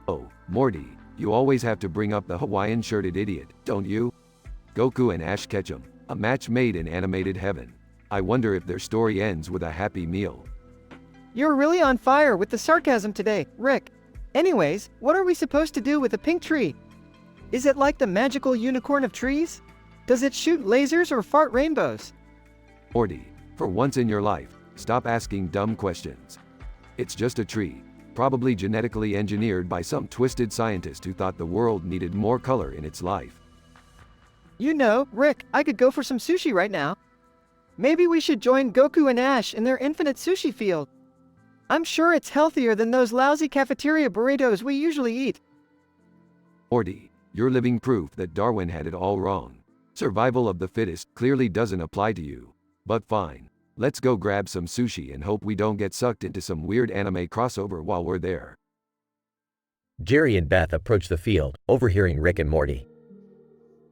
Oh, Morty, you always have to bring up the Hawaiian-shirted idiot, don't you? Goku and Ash Ketchum, a match made in animated heaven. I wonder if their story ends with a happy meal. You're really on fire with the sarcasm today, Rick. Anyways, what are we supposed to do with a pink tree? Is it like the magical unicorn of trees? Does it shoot lasers or fart rainbows? Morty, for once in your life, stop asking dumb questions. It's just a tree, probably genetically engineered by some twisted scientist who thought the world needed more color in its life. You know, Rick, I could go for some sushi right now. Maybe we should join Goku and Ash in their infinite sushi field. I'm sure it's healthier than those lousy cafeteria burritos we usually eat. Morty, you're living proof that Darwin had it all wrong. Survival of the fittest clearly doesn't apply to you. But fine, let's go grab some sushi and hope we don't get sucked into some weird anime crossover while we're there. Jerry and Beth approach the field, overhearing Rick and Morty.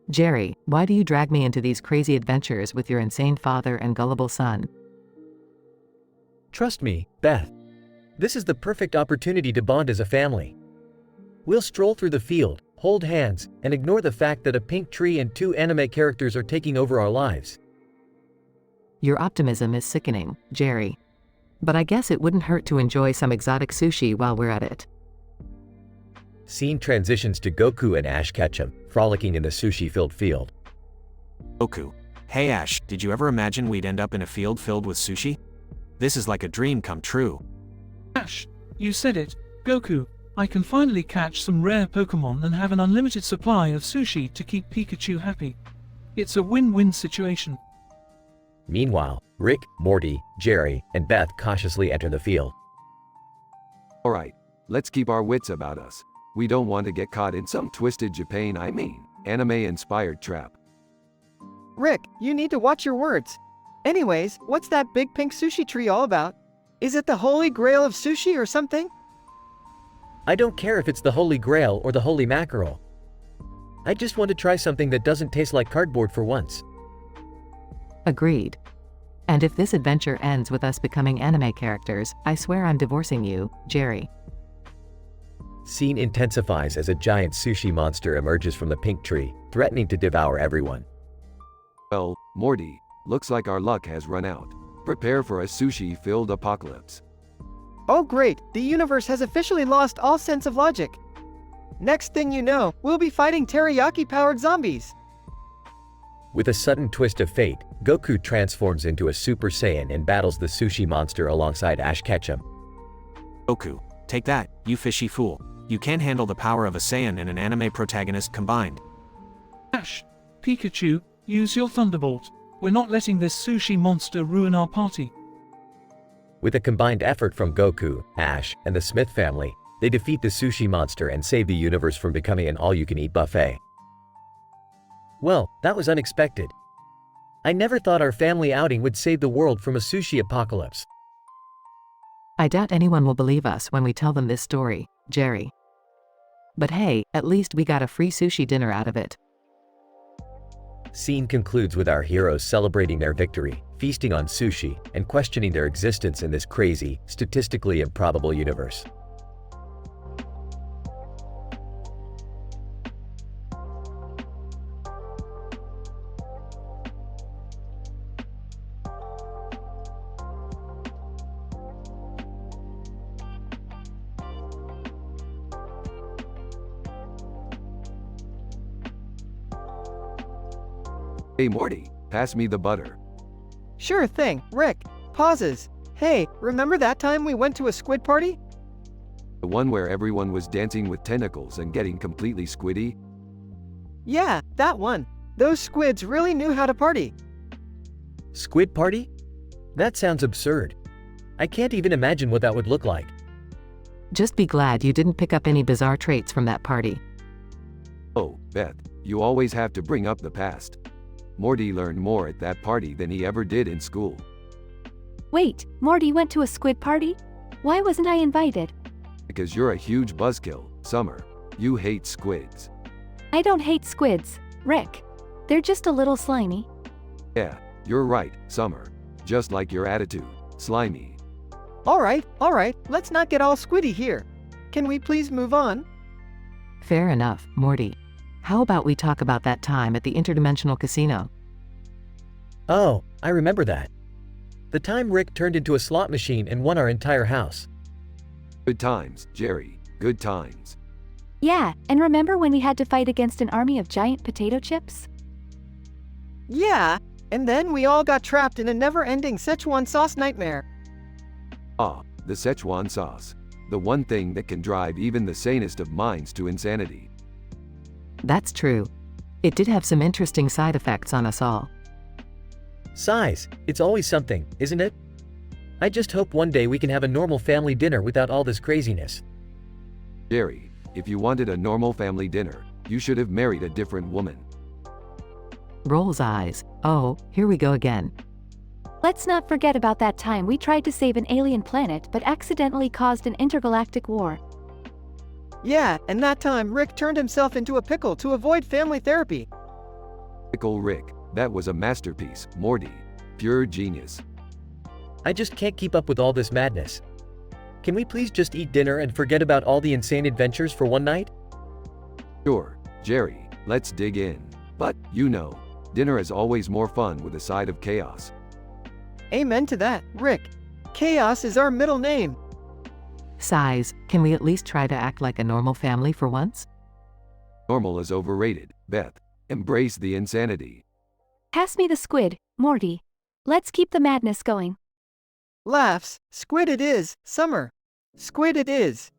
Jerry, why do you drag me into these crazy adventures with your insane father and gullible son? Trust me, Beth. This is the perfect opportunity to bond as a family. We'll stroll through the field, hold hands, and ignore the fact that a pink tree and 2 anime characters are taking over our lives. Your optimism is sickening, Jerry. But I guess it wouldn't hurt to enjoy some exotic sushi while we're at it. Scene transitions to Goku and Ash Ketchum, frolicking in the sushi-filled field. Goku. Hey Ash, did you ever imagine we'd end up in a field filled with sushi? This is like a dream come true. Ash, you said it. Goku, I can finally catch some rare Pokemon and have an unlimited supply of sushi to keep Pikachu happy. It's a win-win situation. Meanwhile, Rick, Morty, Jerry, and Beth cautiously enter the field. Alright, let's keep our wits about us. We don't want to get caught in some twisted anime-inspired trap. Rick, you need to watch your words. Anyways, what's that big pink sushi tree all about? Is it the holy grail of sushi or something? I don't care if it's the Holy Grail or the Holy Mackerel. I just want to try something that doesn't taste like cardboard for once. Agreed. And if this adventure ends with us becoming anime characters, I swear I'm divorcing you, Jerry. Scene intensifies as a giant sushi monster emerges from the pink tree, threatening to devour everyone. Well, Morty, looks like our luck has run out. Prepare for a sushi-filled apocalypse. Oh great, the universe has officially lost all sense of logic. Next thing you know, we'll be fighting teriyaki-powered zombies. With a sudden twist of fate, Goku transforms into a Super Saiyan and battles the sushi monster alongside Ash Ketchum. Goku, take that, you fishy fool. You can't handle the power of a Saiyan and an anime protagonist combined. Ash, Pikachu, use your Thunderbolt. We're not letting this sushi monster ruin our party. With a combined effort from Goku, Ash, and the Smith family, they defeat the sushi monster and save the universe from becoming an all-you-can-eat buffet. Well, that was unexpected. I never thought our family outing would save the world from a sushi apocalypse. I doubt anyone will believe us when we tell them this story, Jerry. But hey, at least we got a free sushi dinner out of it. Scene concludes with our heroes celebrating their victory, feasting on sushi, and questioning their existence in this crazy, statistically improbable universe. Hey Morty, pass me the butter. Sure thing, Rick. Pauses. Hey, remember that time we went to a squid party? The one where everyone was dancing with tentacles and getting completely squiddy? Yeah, that one. Those squids really knew how to party. Squid party? That sounds absurd. I can't even imagine what that would look like. Just be glad you didn't pick up any bizarre traits from that party. Oh, Beth, you always have to bring up the past. Morty learned more at that party than he ever did in school. Wait, Morty went to a squid party? Why wasn't I invited? Because you're a huge buzzkill, Summer. You hate squids. I don't hate squids, Rick. They're just a little slimy. Yeah, you're right, Summer. Just like your attitude, slimy. Alright, let's not get all squiddy here. Can we please move on? Fair enough, Morty. How about we talk about that time at the interdimensional casino? Oh, I remember that. The time Rick turned into a slot machine and won our entire house. Good times, Jerry. Good times. Yeah, and remember when we had to fight against an army of giant potato chips? Yeah, and then we all got trapped in a never-ending Szechuan sauce nightmare. Ah, the Szechuan sauce. The one thing that can drive even the sanest of minds to insanity. That's true. It did have some interesting side effects on us all. Size, it's always something, isn't it? I just hope one day we can have a normal family dinner without all this craziness. Jerry, if you wanted a normal family dinner, you should have married a different woman. Rolls eyes. Oh, here we go again. Let's not forget about that time we tried to save an alien planet but accidentally caused an intergalactic war. Yeah, and that time Rick turned himself into a pickle to avoid family therapy. Pickle Rick, that was a masterpiece, Morty. Pure genius. I just can't keep up with all this madness. Can we please just eat dinner and forget about all the insane adventures for one night? Sure, Jerry, let's dig in. But, you know, dinner is always more fun with a side of chaos. Amen to that, Rick. Chaos is our middle name. Size, can we at least try to act like a normal family for once? Normal is overrated, Beth. Embrace the insanity. Pass me the squid, Morty. Let's keep the madness going. Laughs. Squid it is, Summer. Squid it is.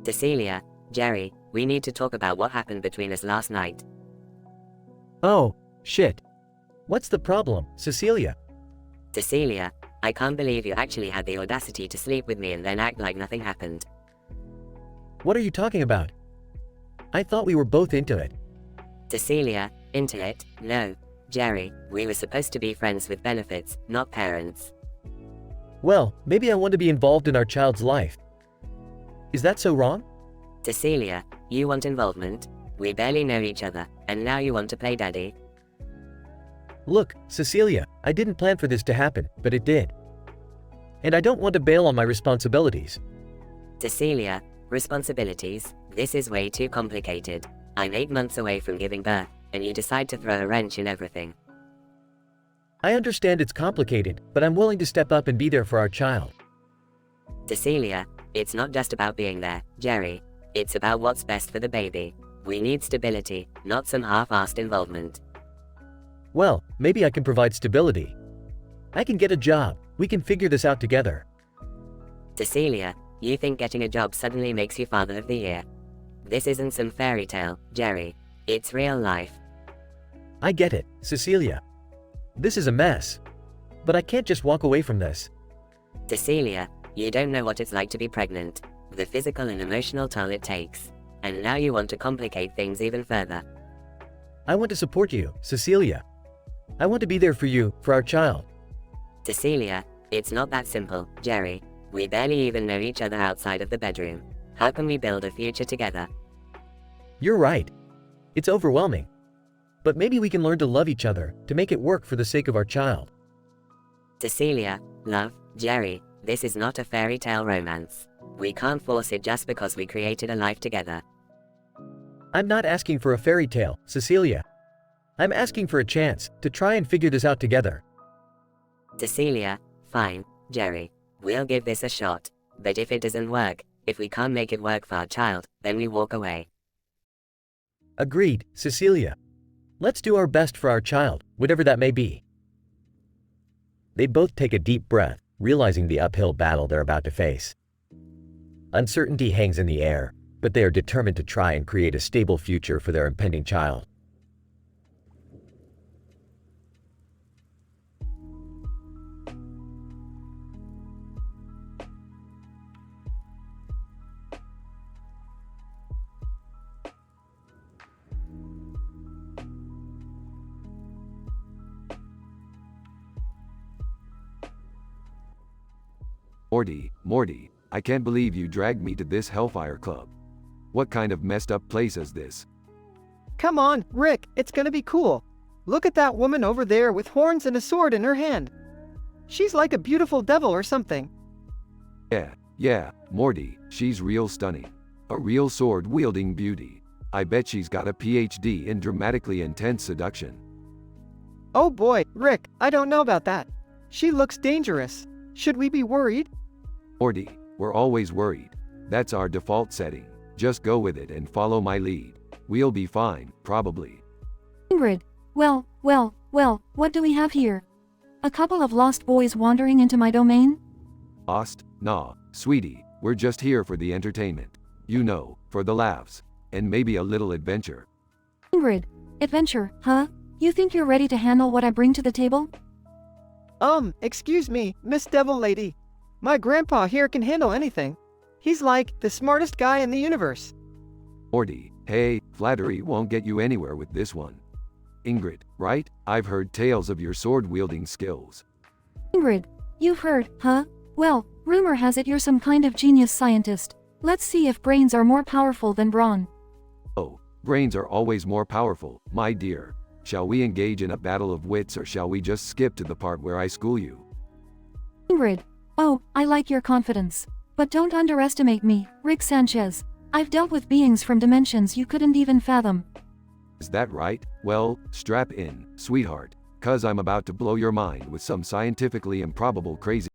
Cecilia, Jerry, we need to talk about what happened between us last night. Oh, shit. What's the problem, Cecilia? Cecilia, I can't believe you actually had the audacity to sleep with me and then act like nothing happened. What are you talking about? I thought we were both into it. Cecilia, into it? No. Jerry, we were supposed to be friends with benefits, not parents. Well, maybe I want to be involved in our child's life. Is that so wrong? Cecilia, you want involvement? We barely know each other, and now you want to play daddy? Look, Cecilia, I didn't plan for this to happen, but it did. And I don't want to bail on my responsibilities. Cecilia, responsibilities? This is way too complicated. I'm 8 months away from giving birth, and you decide to throw a wrench in everything. I understand it's complicated, but I'm willing to step up and be there for our child. Cecilia, it's not just about being there, Jerry. It's about what's best for the baby. We need stability, not some half-assed involvement. Well, maybe I can provide stability. I can get a job. We can figure this out together. Cecilia, you think getting a job suddenly makes you Father of the Year? This isn't some fairy tale, Jerry. It's real life. I get it, Cecilia. This is a mess. But I can't just walk away from this. Cecilia, you don't know what it's like to be pregnant, the physical and emotional toll it takes. And now you want to complicate things even further. I want to support you, Cecilia. I want to be there for you, for our child. Cecilia, it's not that simple, Jerry. We barely even know each other outside of the bedroom. How can we build a future together? You're right. It's overwhelming. But maybe we can learn to love each other, to make it work for the sake of our child. Cecilia, love, Jerry, this is not a fairy tale romance. We can't force it just because we created a life together. I'm not asking for a fairy tale, Cecilia. I'm asking for a chance to try and figure this out together. Cecilia, fine, Jerry. We'll give this a shot. But if it doesn't work, if we can't make it work for our child, then we walk away. Agreed, Cecilia. Let's do our best for our child, whatever that may be. They both take a deep breath, realizing the uphill battle they're about to face. Uncertainty hangs in the air, but they are determined to try and create a stable future for their impending child. Morty, I can't believe you dragged me to this Hellfire Club. What kind of messed up place is this? Come on, Rick, it's gonna be cool. Look at that woman over there with horns and a sword in her hand. She's like a beautiful devil or something. Yeah, Morty, she's real stunning. A real sword-wielding beauty. I bet she's got a PhD in dramatically intense seduction. Oh boy, Rick, I don't know about that. She looks dangerous. Should we be worried? Morty, we're always worried. That's our default setting. Just go with it and follow my lead. We'll be fine, probably. Ingrid, well, what do we have here? A couple of lost boys wandering into my domain? Lost? Nah, sweetie, we're just here for the entertainment. You know, for the laughs. And maybe a little adventure. Ingrid, adventure, huh? You think you're ready to handle what I bring to the table? Excuse me, Miss Devil Lady. My grandpa here can handle anything. He's like the smartest guy in the universe. Morty, hey, flattery won't get you anywhere with this one. Ingrid, right? I've heard tales of your sword-wielding skills. Ingrid, you've heard, huh? Well, rumor has it you're some kind of genius scientist. Let's see if brains are more powerful than brawn. Oh, brains are always more powerful, my dear. Shall we engage in a battle of wits or shall we just skip to the part where I school you? Ingrid, oh, I like your confidence. But don't underestimate me, Rick Sanchez. I've dealt with beings from dimensions you couldn't even fathom. Is that right? Well, strap in, sweetheart, 'cause I'm about to blow your mind with some scientifically improbable crazy.